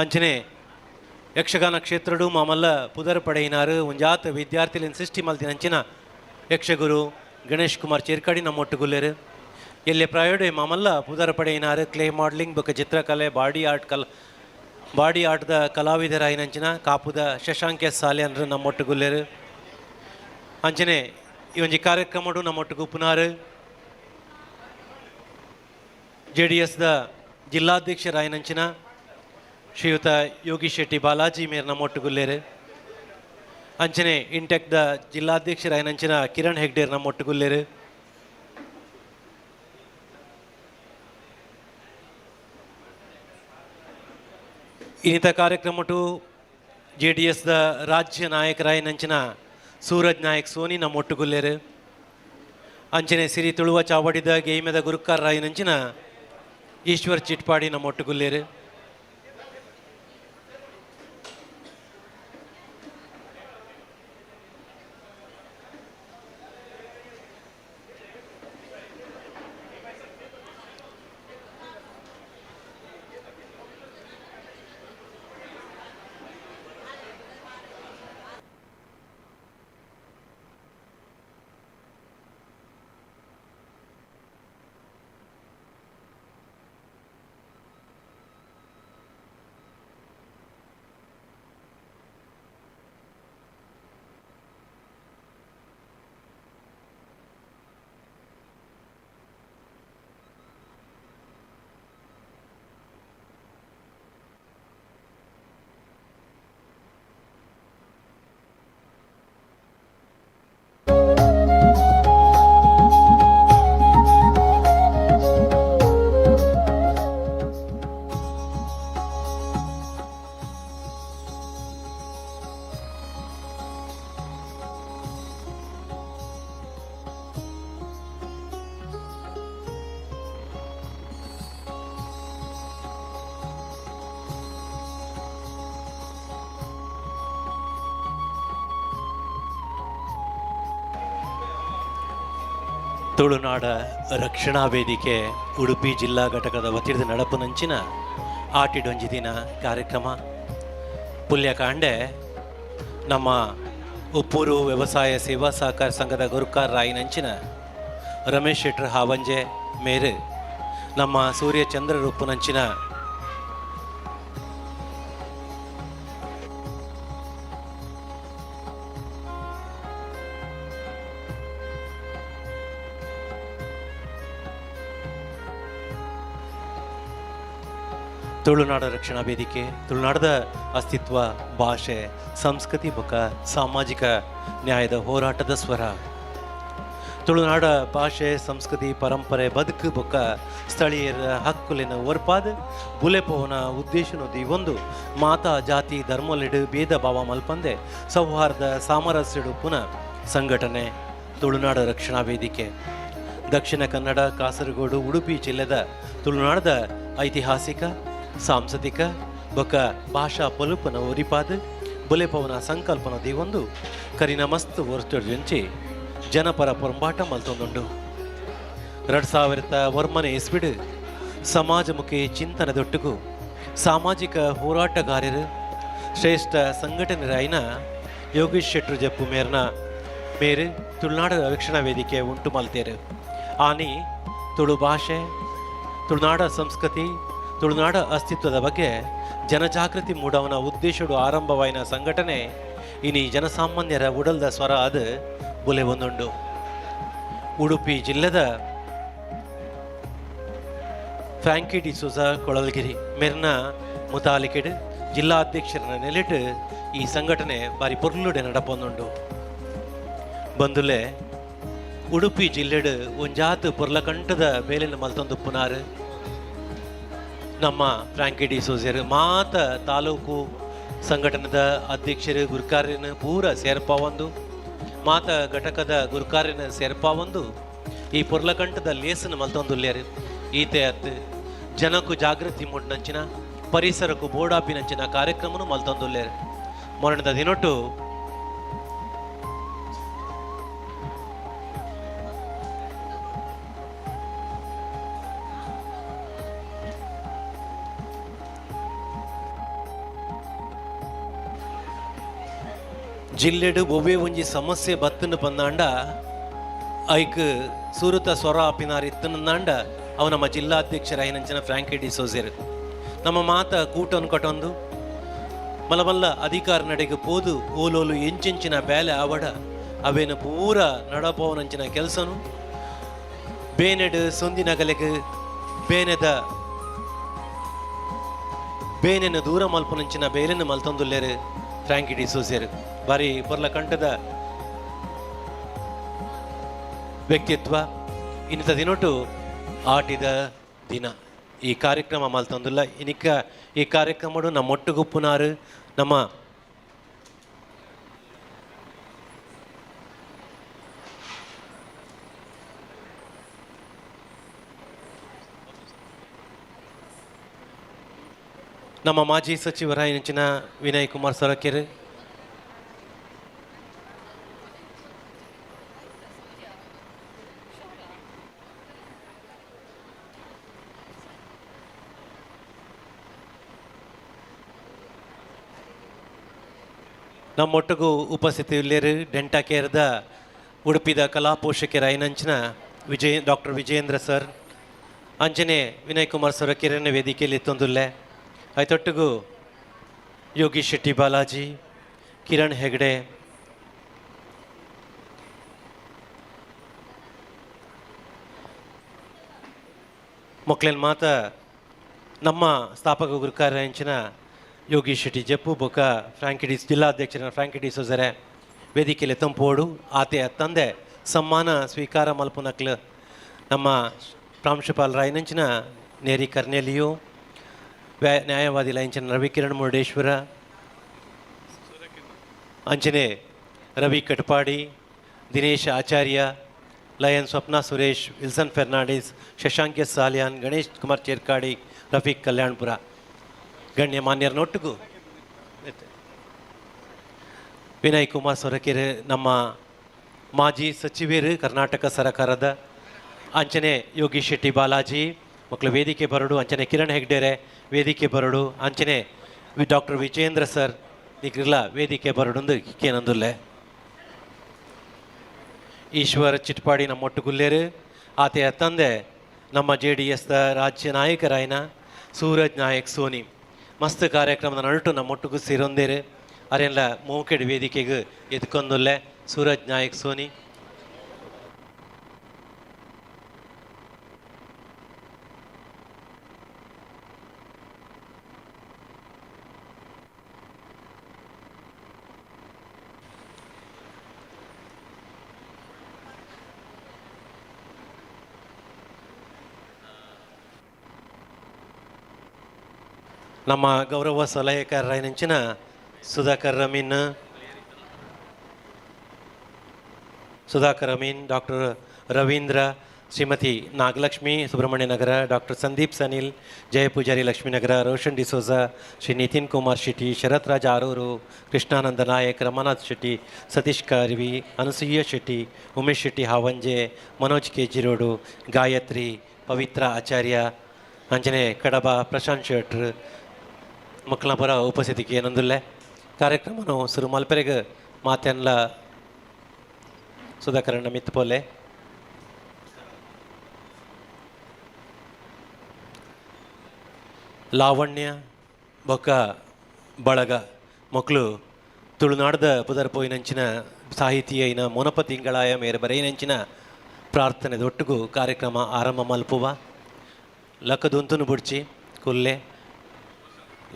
ಅಂಚನೆ ಯಕ್ಷಗಾನ ಕ್ಷೇತ್ರಡು ಮಾಮಲ್ಲ ಪುದರ್ ಪಡೆಯಿನಾರು ಒಂಜಾತ್ ವಿದ್ಯಾರ್ಥಿಲಿನ ಸೃಷ್ಟಿ ಮಲ್ತಿನಂಚಿನ ಯಕ್ಷಗುರು ಗಣೇಶ್ ಕುಮಾರ್ ಚೇರ್ಕಾಡಿ ನಮ್ಮ ಒಟ್ಟುಗುಲ್ಲೇರು, ಎಲ್ಲೆ ಪ್ರಾಯೋಡೆ ಮಾಮಲ್ಲ ಪುದರ್ ಪಡೆಯಿನಾರು ಕ್ಲೇ ಮಾಡಲಿಂಗ್ ಬೊಕ್ಕ ಚಿತ್ರಕಲೆ ಬಾಡಿ ಆಟದ ಕಲಾವಿದರ ಐನಂಚಿನ ಕಾಪುದ ಶಶಾಂಕ್ ಎಸ್ ಸಾಲೆ ನಮ್ಮ ಒಟ್ಟುಗುಲ್ಲೇರು, ಅಂಚನೆ ಈ ಒಂಜಿ ಕಾರ್ಯಕ್ರಮಡು ನಮ್ಮ ಒಟ್ಟುಗು ಪುನಾರು JDSದ ಜಿಲ್ಲಾಧ್ಯಕ್ಷರಾಯನಂಚಿನ ಶ್ರೀಯುತ ಯೋಗಿ ಶೆಟ್ಟಿ ಬಾಲಾಜಿ ಮೇರ್ ನಮ್ಮ ಒಟ್ಟುಗುಲ್ಲೇರು, ಅಂಚನೆ ಇಂಟೆಕ್ದ ಜಿಲ್ಲಾಧ್ಯಕ್ಷರಾಯನಂಚಿನ ಕಿರಣ್ ಹೆಗ್ಡೇರ್ ನಮ್ಮ ಒಟ್ಟುಗುಲ್ಲೇರು, ಇನ್ನಿತ ಕಾರ್ಯಕ್ರಮಟು JDSದ ರಾಜ್ಯ ನಾಯಕರಾಯನಂಚಿನ ಸೂರಜ್ ನಾಯಕ್ ಸೋನಿ ನಮ್ಮ ಒಟ್ಟುಗುಲ್ಲೇರು, ಅಂಚನೆ ಸಿರಿ ತುಳುವ ಚಾವಡಿದ ಗೇಯ್ಮೆದ ಗುರುಕಾರರಾಯನಂಚಿನ ಈಶ್ವರ್ ಚಿಟ್ಪಾಡಿ ನಮ್ಮ ಒಟ್ಟುಗುಲ್ಲೇರು, ತುಳುನಾಡ ರಕ್ಷಣಾ ವೇದಿಕೆ ಉಡುಪಿ ಜಿಲ್ಲಾ ಘಟಕದ ವತಿರದ ನಡಪುನಂಚಿನ ಆಟಿಡೊಂಜಿ ದಿನ ಕಾರ್ಯಕ್ರಮ ಪುಲ್ಯಕಾಂಡೆ ನಮ್ಮ ಉಪ್ಪೂರು ವ್ಯವಸಾಯ ಸೇವಾ ಸಹಕಾರ ಸಂಘದ ಗುರುಕಾರ ರಾಯಿನಂಚಿನ ರಮೇಶ್ ಶೆಟ್ರ್ ಹಾವಂಜೆ ಮೇರು ನಮ್ಮ ಸೂರ್ಯ ಚಂದ್ರ ರೂಪುನಂಚಿನ ತುಳುನಾಡ ರಕ್ಷಣಾ ವೇದಿಕೆ ತುಳುನಾಡದ ಅಸ್ತಿತ್ವ ಭಾಷೆ ಸಂಸ್ಕೃತಿ ಬೊಕ್ಕ ಸಾಮಾಜಿಕ ನ್ಯಾಯದ ಹೋರಾಟದ ಸ್ವರ ತುಳುನಾಡ ಭಾಷೆ ಸಂಸ್ಕೃತಿ ಪರಂಪರೆ ಬದುಕು ಬೊಕ್ಕ ಸ್ಥಳೀಯರ ಹಕ್ಕುಲಿನ ಒರ್ಪಾದ ಬುಲೆಪೋವನ ಉದ್ದೇಶನೊಂದಿ ಒಂದು ಮಾತಾ ಜಾತಿ ಧರ್ಮಲಿಡು ಭೇದ ಭಾವ ಮಲ್ಪಂದೆ ಸೌಹಾರ್ದ ಸಾಮರಸ್ಯಡು ಪುನಃ ಸಂಘಟನೆ ತುಳುನಾಡ ರಕ್ಷಣಾ ವೇದಿಕೆ ದಕ್ಷಿಣ ಕನ್ನಡ ಕಾಸರಗೋಡು ಉಡುಪಿ ಜಿಲ್ಲೆದ ತುಳುನಾಡದ ಐತಿಹಾಸಿಕ ಸಾಂಸ್ಕೃತಿಕ ಬೊಕ್ಕ ಭಾಷಾ ಪೊಲುಪನ ಒರಿಪಾದ ಬುಲೆಪವನ ಸಂಕಲ್ಪನ ದೀವೊಂದು ಕರಿನ ಮಸ್ತ್ ವರ್ಷ ಜನಪರ ಪೊಂಬಾಟ ಮಲ್ತೊಂದುಂಡು 2001 ಇಸ್ವಿಡ್ ಸಮಾಜಮುಖಿ ಚಿಂತನದೊಟ್ಟಿಗೂ ಸಾಮಾಜಿಕ ಹೋರಾಟಗಾರರು ಶ್ರೇಷ್ಠ ಸಂಘಟನೆರಾಯಿನ ಯೋಗೀಶ್ ಶೆಟ್ರು ಜಪ್ಪು ಮೇರು ತುಳುನಾಡ ರಕ್ಷಣಾ ವೇದಿಕೆ ಉಂಟು ಮಲ್ತೇರು ಆನಿ ತುಳು ಭಾಷೆ ತುಳುನಾಡ ಸಂಸ್ಕೃತಿ ತುಳುನಾಡ ಅಸ್ತಿತ್ವದ ಬಗ್ಗೆ ಜನಜಾಗೃತಿ ಮೂಡವನ ಉದ್ದೇಶಡು ಆರಂಭವಾಯಿನ ಸಂಘಟನೆ ಇನಿ ಜನಸಾಮಾನ್ಯರ ಉಡಲ್ದ ಸ್ವರ ಅದು ಬುಲೆ ಒಂದುಂಡು. ಉಡುಪಿ ಜಿಲ್ಲೆದ ಫ್ರಾಂಕಿ ಡಿಸೋಜ ಕೊಳಲ್ಗಿರಿ ಮೆರ್ನ ಮುತಾಲಿಕೆಡ್ ಜಿಲ್ಲಾಧ್ಯಕ್ಷರನ್ನ ನೆಲೆಟ್ಟು ಈ ಸಂಘಟನೆ ಬಾರಿ ಪೊರ್ಲುಡೆ ನಡಪೊಂದುಂಡು. ಬಂದುಲೆ ಉಡುಪಿ ಜಿಲ್ಲೆಡ್ ಒಂಜಾತ್ ಪೊರ್ಲಕಂಠದ ಬೇಲಿನ ಮಲ್ತೊಂದು ಪುನಾರು ನಮ್ಮ ಫ್ರಾಂಕಿ ಡಿಸೋಜರು ಮಾತ ತಾಲೂಕು ಸಂಘಟನೆದ ಅಧ್ಯಕ್ಷರು ಗುರುಕಾರ್ಯನ ಪೂರ ಸೇರ್ಪಾವೊಂದು ಮಾತ ಘಟಕದ ಗುರುಕಾರ್ಯನ ಸೇರ್ಪಾವೊಂದು ಈ ಪೊರ್ಲಕಂಠದ ಲೇಸನ ಮಲ್ತೊಂದುಲ್ಲೇರು ಈತೆ ಅತ್ತು ಜನಕ್ಕೂ ಜಾಗೃತಿ ಮೂಡಿನಂಚಿನ ಪರಿಸರಕ್ಕೂ ಬೋಡಾಪಿನಂಚಿನ ಕಾರ್ಯಕ್ರಮನು ಮಲ್ತೊಂದುಲ್ಲೇರು. ಮೊರಣದ ದಿನೊಟ್ಟು ಜಿಲ್ಲೆಡು ಒವ್ವೇ ಒಂಜಿ ಸಮಸ್ಯೆ ಬತ್ತನ್ನು ಪಂದಾಂಡ ಐಕ್ ಸೂರತ ಸ್ವರ ಆಪಿನಾರ್ ಇತ್ತನಂದಾಂಡ ಅವು ನಮ್ಮ ಜಿಲ್ಲಾಧ್ಯಕ್ಷರ ಐನಂಚಿನ ಫ್ರಾಂಕಿ ಡಿಸೋಜರು ನಮ್ಮ ಮಾತ ಕೂಟನ್ನು ಕಟ್ಟೊಂದು ಮಲಮಲ್ಲ ಅಧಿಕಾರ ನಡೆಗೆ ಪೋದು ಓಲೋಲು ಎಂಚಿನ ಬೇಲೆ ಆವಡ ಅವೇನು ಪೂರ ನಡಪವನಂಚಿನ ಕೆಲಸನು ಬೇನೆಡು ಸೊಂದಿನ ಗಲೆಗೆ ಬೇನೆನ ದೂರ ಮಲ್ಪನಂಚಿನ ಬೇಲೆನ ಮಲ್ತೊಂದುಲ್ಲೇರು ಫ್ರಾಂಕಿ ಡಿಸೋಜರು ಬಾರಿ ಪೊರ್ಲ ಕಂಠದ ವ್ಯಕ್ತಿತ್ವ. ಇನ್ನಿತ ದಿನೊಟ್ಟು ಆಟಿದ ದಿನ ಈ ಕಾರ್ಯಕ್ರಮ ಮಲ್ತೊಂದುಲ್ಲ ಇನಿಕ ಈ ಕಾರ್ಯಕ್ರಮಡು ನಮ್ಮ ಒಟ್ಟುಗುಪ್ಪುನಾರು ನಮ್ಮ ನಮ್ಮ ಮಾಜಿ ಸಚಿವರ ಇಂಚಿನ ವಿನಯ್ ಕುಮಾರ್ ಸೊರಕೆರೆ, ನಮ್ಮೊಟ್ಟಿಗೂ ಉಪಸ್ಥಿತಿ ಇಲ್ಲೇರು ಡೆಂಟಾ ಕೇರದ ಉಡುಪಿದ ಕಲಾ ಪೋಷಕರ ಐನಂಚಿನ ಡಾಕ್ಟರ್ ವಿಜಯೇಂದ್ರ ಸರ್ ಅಂಚನೆ ವಿನಯ್ ಕುಮಾರ್ ಸೊರಕೆರೆನ ವೇದಿಕೆಯಲ್ಲಿ ತೊಂದುಲ್ಲೆ ಐತೊಟ್ಟಿಗೂ ಯೋಗೀಶ್ ಶೆಟ್ಟಿ ಬಾಲಾಜಿ, ಕಿರಣ್ ಹೆಗ್ಡೆ, ಮೊಕ್ಲೇನ್ ಮಾತ ನಮ್ಮ ಸ್ಥಾಪಕ ಗುರುಕಾರ ಇಂಚಿನ ಯೋಗೀಶ್ ಶೆಟ್ಟಿ ಜಪ್ಪು ಬೊಕ ಜಿಲ್ಲಾಧ್ಯಕ್ಷರ ಫ್ರಾಂಕಿ ಡಿಸೋಜರೆ ವೇದಿಕೆಯಲ್ಲಿ ತಂಪೋಡು ಆತೆಯ ತಂದೆ ಸಮ್ಮಾನ ಸ್ವೀಕಾರ ಮಲ್ಪುನಕ್ಲು ನಮ್ಮ ಪ್ರಾಂಶುಪಾಲರ ಐನಂಚಿನ ನೇರಿ ಕರ್ನೆಲಿಯು ನ್ಯಾಯವಾದಿ ಲೈಂಚಿನ ರವಿಕಿರಣ್ ಮುರುಡೇಶ್ವರ ಅಂಚನೆ ರವಿ ಕಟ್ಪಾಡಿ, ದಿನೇಶ್ ಆಚಾರ್ಯ, ಲಯನ್ ಸ್ವಪ್ನ ಸುರೇಶ್, ವಿಲ್ಸನ್ ಫೆರ್ನಾಂಡಿಸ್, ಶಶಾಂಕ್ ಎಸ್ ಸಾಲಿಯಾನ್, ಗಣೇಶ್ ಕುಮಾರ್ ಚೇರ್ಕಾಡಿ, ರಫೀಕ್ ಕಲ್ಯಾಣ್ಪುರ ಗಣ್ಯಮಾನ್ಯರನ್ನೊಟ್ಟಿಗೂ ವಿನಯ್ ಕುಮಾರ್ ಸೊರಕೆರೆ ನಮ್ಮ ಮಾಜಿ ಸಚಿವರು ಕರ್ನಾಟಕ ಸರ್ಕಾರದ ಅಂಚನೆ ಯೋಗೀಶ್ ಶೆಟ್ಟಿ ಬಾಲಾಜಿ ಮಕ್ಕಳು ವೇದಿಕೆ ಬರಡು, ಅಂಚನೆ ಕಿರಣ್ ಹೆಗ್ಡೆರೆ ವೇದಿಕೆ ಬರಡು, ಅಂಚನೆ ಡಾಕ್ಟರ್ ವಿಜಯೇಂದ್ರ ಸರ್ ನಿಗ್ರಿಲ್ಲ ವೇದಿಕೆ ಬರಡು ಕೇನಂದುಲ್ಲೆ. ಈಶ್ವರ್ ಚಿಟ್ಪಾಡಿ ನಮ್ಮೊಟ್ಟುಗುಲ್ಲೇರು ಆತೆಯ ತಂದೆ ನಮ್ಮ JDS ರಾಜ್ಯ ನಾಯಕರಾಯಿನ ಸೂರಜ್ ನಾಯಕ್ ಸೋನಿ ಮಸ್ತ್ ಕಾರ್ಯಕ್ರಮದ ನಲ್ಟು ನಮ್ಮೊಟ್ಟಿಗೂ ಸೇರೊಂದೇರು ಅರೆಲ್ಲ ಮೂಕೆಡ್ ವೇದಿಕೆಗೆ ಎತ್ಕೊಂದುಲ್ಲೆ ಸೂರಜ್ ನಾಯಕ್ ಸೋನಿ. ನಮ್ಮ ಗೌರವ ಸಲಹೆಗಾರರಾಯಿನಂಚಿನ ಸುಧಾಕರ್ ಅಮೀನ್, ಡಾಕ್ಟರ್ ರವೀಂದ್ರ, ಶ್ರೀಮತಿ ನಾಗಲಕ್ಷ್ಮಿ ಸುಬ್ರಹ್ಮಣ್ಯ ನಗರ, ಡಾಕ್ಟರ್ ಸಂದೀಪ್ ಸನಿಲ್, ಜಯ ಪೂಜಾರಿ ಲಕ್ಷ್ಮೀನಗರ, ರೋಷನ್ ಡಿಸೋಜ, ಶ್ರೀ ನಿತಿನ್ ಕುಮಾರ್ ಶೆಟ್ಟಿ, ಶರತ್ ರಾಜ್ ಆರೂರು, ಕೃಷ್ಣಾನಂದ ನಾಯಕ್, ರಮನಾಥ್ ಶೆಟ್ಟಿ, ಸತೀಶ್ ಕಾರ್ವಿ, ಅನಸೂಯ ಶೆಟ್ಟಿ, ಉಮೇಶ್ ಶೆಟ್ಟಿ ಹಾವಂಜೆ, ಮನೋಜ್ ಕೆಜಿರೋಡು, ಗಾಯತ್ರಿ, ಪವಿತ್ರ ಆಚಾರ್ಯ, ಅಂಜನೆ ಕಡಬ, ಪ್ರಶಾಂತ್ ಶೆಟ್ರ್ ಮಕ್ಕಳ ಪರ ಉಪಸ್ಥಿತಿಗೆ ಏನಂದುಲ್ಲೆ ಕಾರ್ಯಕ್ರಮನು ಸುರು ಮಲ್ಪೆರೆಗೆ ಮಾತೆನ್ಲ ಸುಧಾಕರಣ್ಣ ಮಿತ್ತಪೋಲೆ ಲಾವಣ್ಯ ಬೊಕ್ಕ ಬಳಗ ಮಕ್ಕಳು ತುಳುನಾಡದ ಪುದರ್ ಪೋಯಿನಂಚಿನ ಸಾಹಿತಿ ಐನ ಮೊನಪ ತಿಂಗಳಾಯ ಮೇರೆ ಬರೆಯಿನಂಚಿನ ಪ್ರಾರ್ಥನೆ ದೊಟ್ಟುಗು ಕಾರ್ಯಕ್ರಮ ಆರಂಭ ಮಲ್ಪುವ ಲಕ್ಕದುಂತುನು ಬುಡ್ಚಿ ಕುಲ್ಲೆ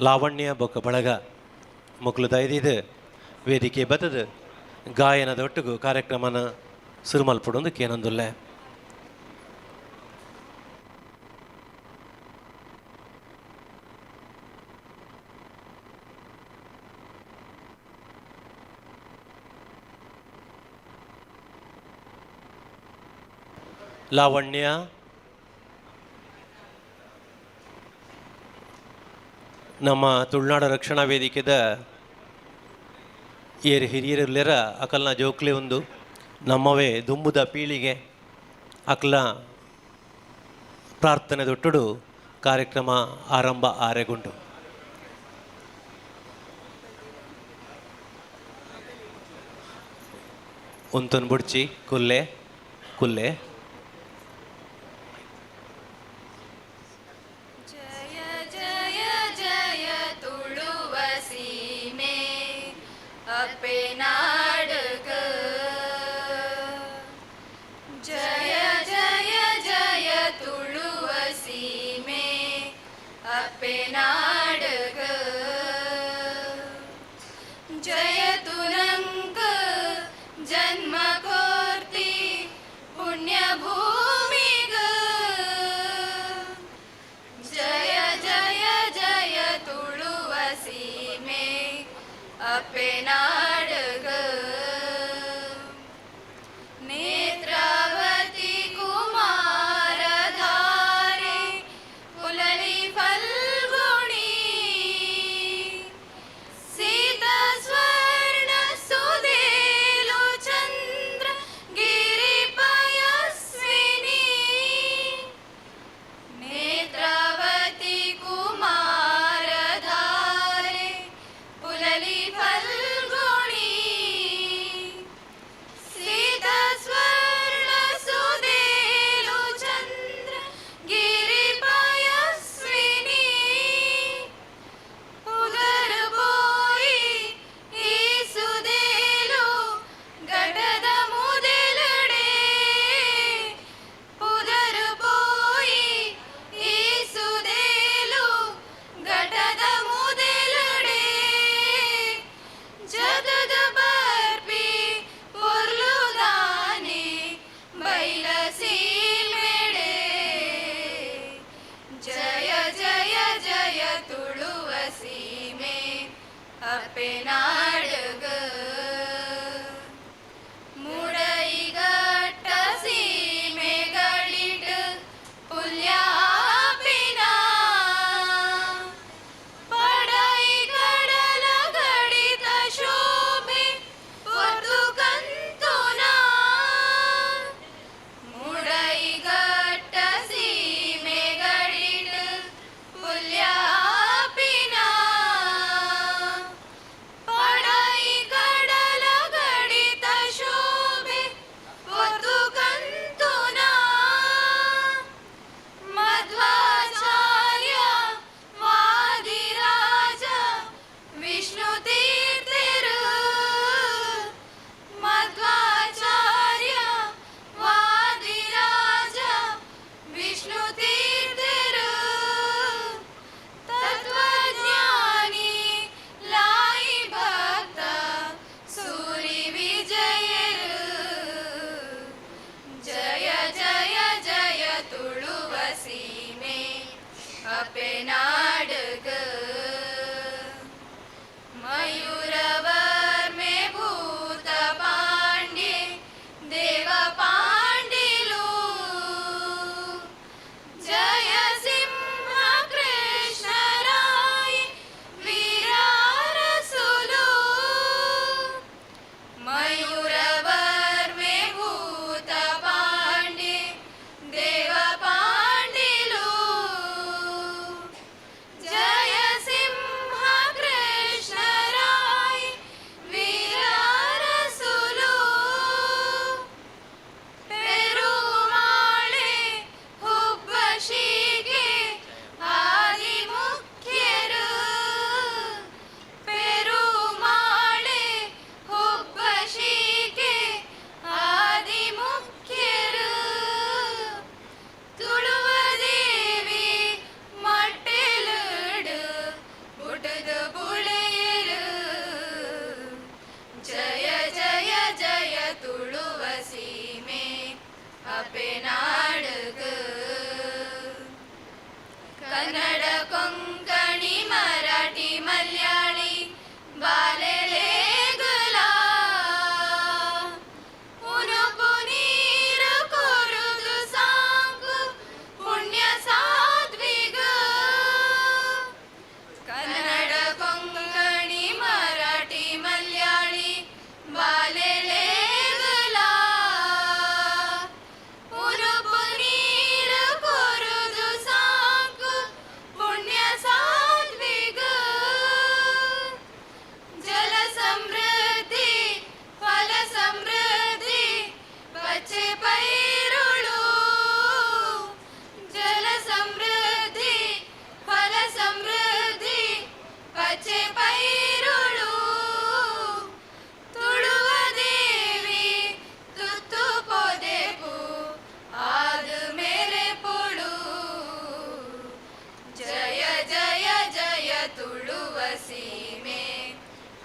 ಲಾವಣ್ಯ ಬೊಕ್ಕ ಬಳಗ ಮಕ್ಕಳು ದಯದಿದು ವೇದಿಕೆ ಬತ್ತದ ಗಾಯನದೊಟ್ಟಿಗೂ ಕಾರ್ಯಕ್ರಮನ ಶುರು ಮಲ್ಪಡೋದಕ್ಕೆ ಏನೊಂದುಲ್ಲೆ ಲಾವಣ್ಯ ನಮ್ಮ ತುಳುನಾಡ ರಕ್ಷಣಾ ವೇದಿಕೆದ ಏರು ಹಿರಿಯರಿಲ್ಲರ ಅಕಲ್ನ ಜೋಕ್ಲೆ ಒಂದು ನಮ್ಮವೇ ದುಂಬುದ ಪೀಳಿಗೆ ಅಕಲ್ನ ಪ್ರಾರ್ಥನೆ ದೊಟ್ಟುಡು ಕಾರ್ಯಕ್ರಮ ಆರಂಭ ಆರೆಗುಂಡು ಉಂತನ್ ಬುಡ್ಚಿ ಕುಲ್ಲೆ ಕುಲ್ಲೆ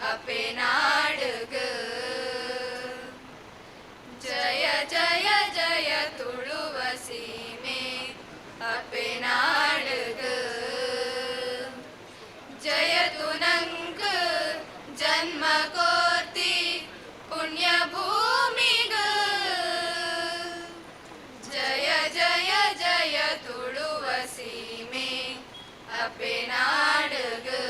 अपे नाडुगु जय जय जय तुळुव सीमे अपे नाडुगु जय तुनंगु जन्म कोर्ति पुण्य भूमिगु जय जय जय तुळुव सीमे अपे नाडुगु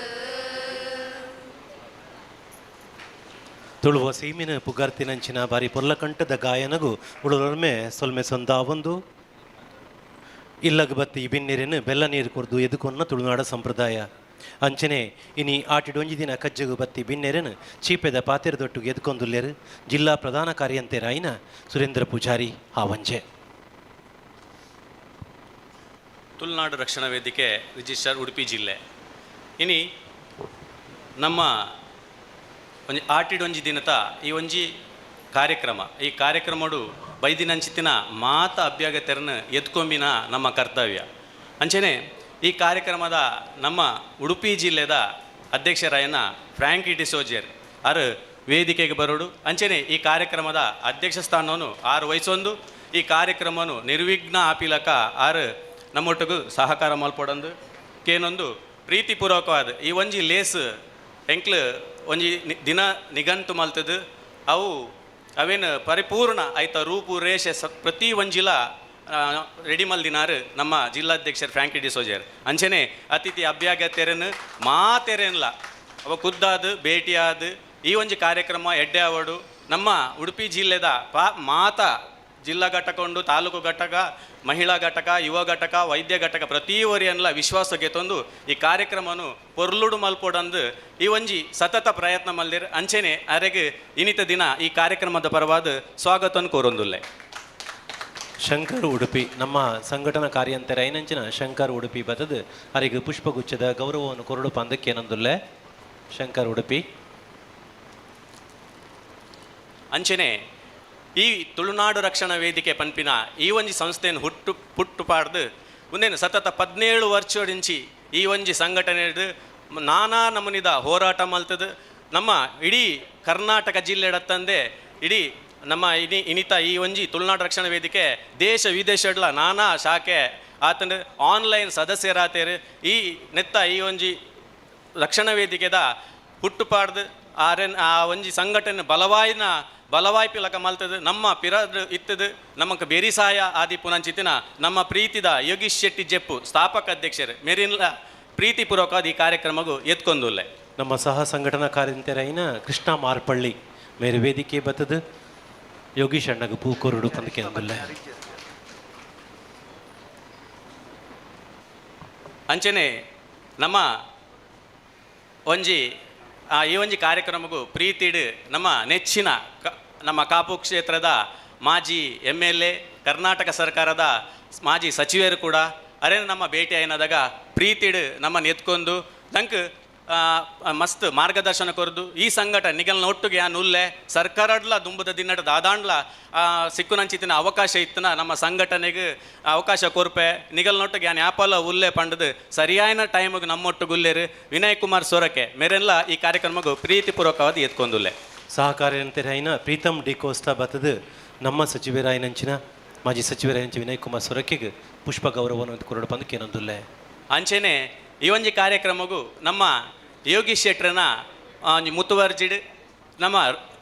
ತುಳುವ ಸೀಮಿನ ಪುಗಾರ್ತಿನಂಚಿನ ಬಾರಿ ಪೊರ್ಲಕಂಠದ ಗಾಯನಗೂ ಉಳುರೊರ್ಮೆ ಸೊಲ್ಮೆ ಸೊಂದಾವೊಂದು ಇಲ್ಲಗ ಬತ್ತಿ ಬಿನ್ನಿರೆನು ಬೆಲ್ಲ ನೀರು ಕೊರ್ದು ಎದುಕೊನ್ನ ತುಳುನಾಡ ಸಂಪ್ರದಾಯ ಅಂಚನೆ ಇನಿ ಆಟಿಡೊಂಜಿ ದಿನ ಕಜ್ಜಗು ಬತ್ತಿ ಬಿನ್ನೆರೆನು ಚೀಪೆದ ಪಾತೆರದೊಟ್ಟಿಗೆ ಎದುಕೊಂದುಲ್ಲೆರು ಜಿಲ್ಲಾ ಪ್ರಧಾನ ಕಾರ್ಯಂತೆರಾಯಿನ ಸುರೇಂದ್ರ ಪೂಜಾರಿ ಹಾವಂಜೆ. ತುಳುನಾಡು ರಕ್ಷಣಾ ವೇದಿಕೆ ರಿಜಿಸ್ಟರ್ ಉಡುಪಿ ಜಿಲ್ಲೆ ಇನಿ ನಮ್ಮ ಒಂಜಿ ಆಟಿಡೊಂಜಿ ದಿನದ ಈ ಒಂಜಿ ಕಾರ್ಯಕ್ರಮ ಈ ಕಾರ್ಯಕ್ರಮಡು ಬೈದಿನಂಚಿತ್ತಿನ ಮಾತ ಅಭ್ಯಾಗತೆರನ್ನು ಎತ್ಕೊಂಬಿನ ನಮ್ಮ ಕರ್ತವ್ಯ ಅಂಚನೆ ಈ ಕಾರ್ಯಕ್ರಮದ ನಮ್ಮ ಉಡುಪಿ ಜಿಲ್ಲೆದ ಅಧ್ಯಕ್ಷರಾಯನ ಫ್ರ್ಯಾಂಕಿ ಡಿಸೋಜರ್ ಆರು ವೇದಿಕೆಗೆ ಬರೋಡು ಅಂಚನೆ ಈ ಕಾರ್ಯಕ್ರಮದ ಅಧ್ಯಕ್ಷ ಸ್ಥಾನವನ್ನು ಆರು ವಹಿಸೊಂದು ಈ ಕಾರ್ಯಕ್ರಮವನ್ನು ನಿರ್ವಿಘ್ನ ಆಪಿಲಕ ಆರು ನಮ್ಮೊಟ್ಟಿಗೂ ಸಹಕಾರ ಮಲ್ಪಡೊಂದು ಕೇನೊಂದು ಪ್ರೀತಿಪೂರ್ವಕವಾದ ಈ ಒಂಜಿ ಲೇಸ್ ಎಂಕ್ಲು ಒಂಜಿ ದಿನ ನಿಘಂಟು ಮಲ್ತದು ಅವು ಅವೇನು ಪರಿಪೂರ್ಣ ಆಯ್ತ ರೂಪು ರೇಷೆ ಪ್ರತಿ ಒಂಜಿಲ ರೆಡಿ ಮಲ್ದಿನಾರು ನಮ್ಮ ಜಿಲ್ಲಾಧ್ಯಕ್ಷರು ಫ್ರ್ಯಾಂಕಿ ಡಿಸೋಜರ್ ಅಂಚನೆ ಅತಿಥಿ ಅಭ್ಯಾಗತೆರನ್ನು ಮಾತೆರೆನ್ಲ ಅವ ಖುದ್ದಾದು ಭೇಟಿಯಾದು ಈ ಒಂಜಿ ಕಾರ್ಯಕ್ರಮ ಎಡ್ಡೆ ಅವಡು ನಮ್ಮ ಉಡುಪಿ ಜಿಲ್ಲೆದ ಮಾತ ಜಿಲ್ಲಾ ಘಟಕ ಉಂಡು ತಾಲೂಕು ಘಟಕ ಮಹಿಳಾ ಘಟಕ ಯುವ ಘಟಕ ವೈದ್ಯ ಘಟಕ ಪ್ರತಿ ಒರಿಯನ್ಲ ವಿಶ್ವಾಸಕ್ಕೆ ತಂದು ಈ ಕಾರ್ಯಕ್ರಮನು ಪೊರ್ಲುಡು ಮಲ್ಪೊಡಂದು ಈ ಒಂಜಿ ಸತತ ಪ್ರಯತ್ನ ಮಲ್ದಿರ್ ಅಂಚೆನೆ ಅರೆಗೆ ಇನಿತ ದಿನ ಈ ಕಾರ್ಯಕ್ರಮದ ಪರವಾದ ಸ್ವಾಗತವನ್ನು ಕೋರೊಂದುಲ್ಲೆ. ಶಂಕರ್ ಉಡುಪಿ ನಮ್ಮ ಸಂಘಟನಾ ಕಾರ್ಯಂತರ ಐನಂಚಿನ ಶಂಕರ್ ಉಡುಪಿ ಬದದು ಅರಿಗೆ ಪುಷ್ಪಗುಚ್ಛದ ಗೌರವವನ್ನು ಕೊರಡು ಪಂದಕ್ಕೆ ಏನಂದುಲ್ಲೆ ಶಂಕರ್ ಉಡುಪಿ ಅಂಚನೆ ಈ ತುಳುನಾಡು ರಕ್ಷಣಾ ವೇದಿಕೆ ಪನ್ಪಿನ ಈ ಒಂಜಿ ಸಂಸ್ಥೆಯನ್ನು ಹುಟ್ಟುಪಾಡ್ದು ಮುಂದೇನು ಸತತ 17 ವರ್ಷದಿಂಚಿ ಈ ಒಂಜಿ ಸಂಘಟನೆ ನಾನಾ ನಮೂನಿದ ಹೋರಾಟ ಮಲ್ತದು ನಮ್ಮ ಇಡೀ ಕರ್ನಾಟಕ ಜಿಲ್ಲೆಡತ್ತಂದೆ ಇಡೀ ನಮ್ಮ ಇನಿತ ಈ ಒಂಜಿ ತುಳುನಾಡು ರಕ್ಷಣಾ ವೇದಿಕೆ ದೇಶ ವಿದೇಶಡ್ಲ ನಾನಾ ಶಾಖೆ ಆತಂದು ಆನ್ಲೈನ್ ಸದಸ್ಯರಾತೇರು ಈ ನೆತ್ತ ಈ ಒಂಜಿ ರಕ್ಷಣಾ ವೇದಿಕೆದ ಹುಟ್ಟುಪಾಡ್ದು ಆ ಒಂಜಿ ಸಂಘಟನೆ ಬಲವಾಯ್ಪಿಲಕ ಮಲ್ತದು ನಮ್ಮ ಪಿರದು ಇತ್ತದು ನಮಕ್ ಬೆರಿಸಾಯ ಆದಿ ಪುನಂಚಿತಿನ ನಮ್ಮ ಪ್ರೀತಿದ ಯೋಗೀಶ್ ಶೆಟ್ಟಿ ಜೆಪ್ಪು ಸ್ಥಾಪಕ ಅಧ್ಯಕ್ಷರು ಮೇರಿನ್ಲ ಪ್ರೀತಿಪೂರ್ವಕವಾದ ಈ ಕಾರ್ಯಕ್ರಮಗೂ ಎತ್ಕೊಂದುಲ್ಲೆ. ನಮ್ಮ ಸಹ ಸಂಘಟನಾ ಕಾರ್ಯಂತೆರೈನ ಕೃಷ್ಣ ಮಾರ್ಪಳ್ಳಿ ಮೇರೆ ವೇದಿಕೆ ಬತ್ತದು ಯೋಗೀಶ್ ಅಣ್ಣಗ ಪೂಕೋರುಡು ಪಂದಕ್ಕೆ ಅಂದುಲ್ಲೆ. ಅಂಚನೆ ನಮ್ಮ ಒಂಜಿ ಈ ಒಂಜಿ ಕಾರ್ಯಕ್ರಮಗೂ ಪ್ರೀತಿಡು ನಮ್ಮ ನೆಚ್ಚಿನ ನಮ್ಮ ಕಾಪು ಕ್ಷೇತ್ರದ ಮಾಜಿ MLA ಕರ್ನಾಟಕ ಸರ್ಕಾರದ ಮಾಜಿ ಸಚಿವರು ಕೂಡ ಅರೇನು ನಮ್ಮ ಭೇಟಿ ಆಯ್ನದಾಗ ಪ್ರೀತಿಡು ನಮ್ಮನ್ನು ಎತ್ಕೊಂಡು ನಂಗೆ ಮಸ್ತ್ ಮಾರ್ಗದರ್ಶನ ಕೊರದು ಈ ಸಂಘಟನೆ ನಿಗಲ್ನ ಒಟ್ಟಿಗೆ ಯಾನ್ ಉಲ್ಲೆ ಸರ್ಕಾರಡ್ಲ ದುಂಬದ ದಿನದ ದಾದಾಂಡ್ಲ ಸಿಕ್ಕುನಂಚಿತಿನ ಅವಕಾಶ ಇತ್ತನ ನಮ್ಮ ಸಂಘಟನೆಗೆ ಅವಕಾಶ ಕೊರ್ಪೆ ನಿಗಲ್ನೊಟ್ಟಿಗೆ ಯಾನ್ ಯಾಪಲ್ಲ ಉಲ್ಲೆ ಪಂಡದು ಸರಿಯಾದ ಟೈಮಿಗೆ ನಮ್ಮೊಟ್ಟಿಗೆ ಉಲ್ಲೇರು ವಿನಯ್ ಕುಮಾರ್ ಸೊರಕೆ ಮೇರೆಲ್ಲ ಈ ಕಾರ್ಯಕ್ರಮಗೂ ಪ್ರೀತಿಪೂರ್ವಕವಾದ ಎತ್ಕೊಂದುಲ್ಲೆ. ಸಹಕಾರ್ಯಂತೆರೈನ ಪ್ರೀತಮ್ ಡಿ ಕೋಸ್ಟಾ ಬತ್ತದು ನಮ್ಮ ಸಚಿವರಾಯನಂಚಿನ ಮಾಜಿ ಸಚಿವರಾಯಂಚ ವಿನಯ್ ಕುಮಾರ್ ಸೊರಕೆಗೆ ಪುಷ್ಪ ಗೌರವವನ್ನು ಕೊರಡು ಪಂದಕ್ಕೆ ಏನಂದುಲ್ಲೆ. ಅಂಚೆನೆ ಈ ಒಂಜಿ ಕಾರ್ಯಕ್ರಮಗೂ ನಮ್ಮ ಯೋಗೀಶ್ ಶೆಟ್ರನ ಮುತುವರ್ಜಿಡ್ ನಮ್ಮ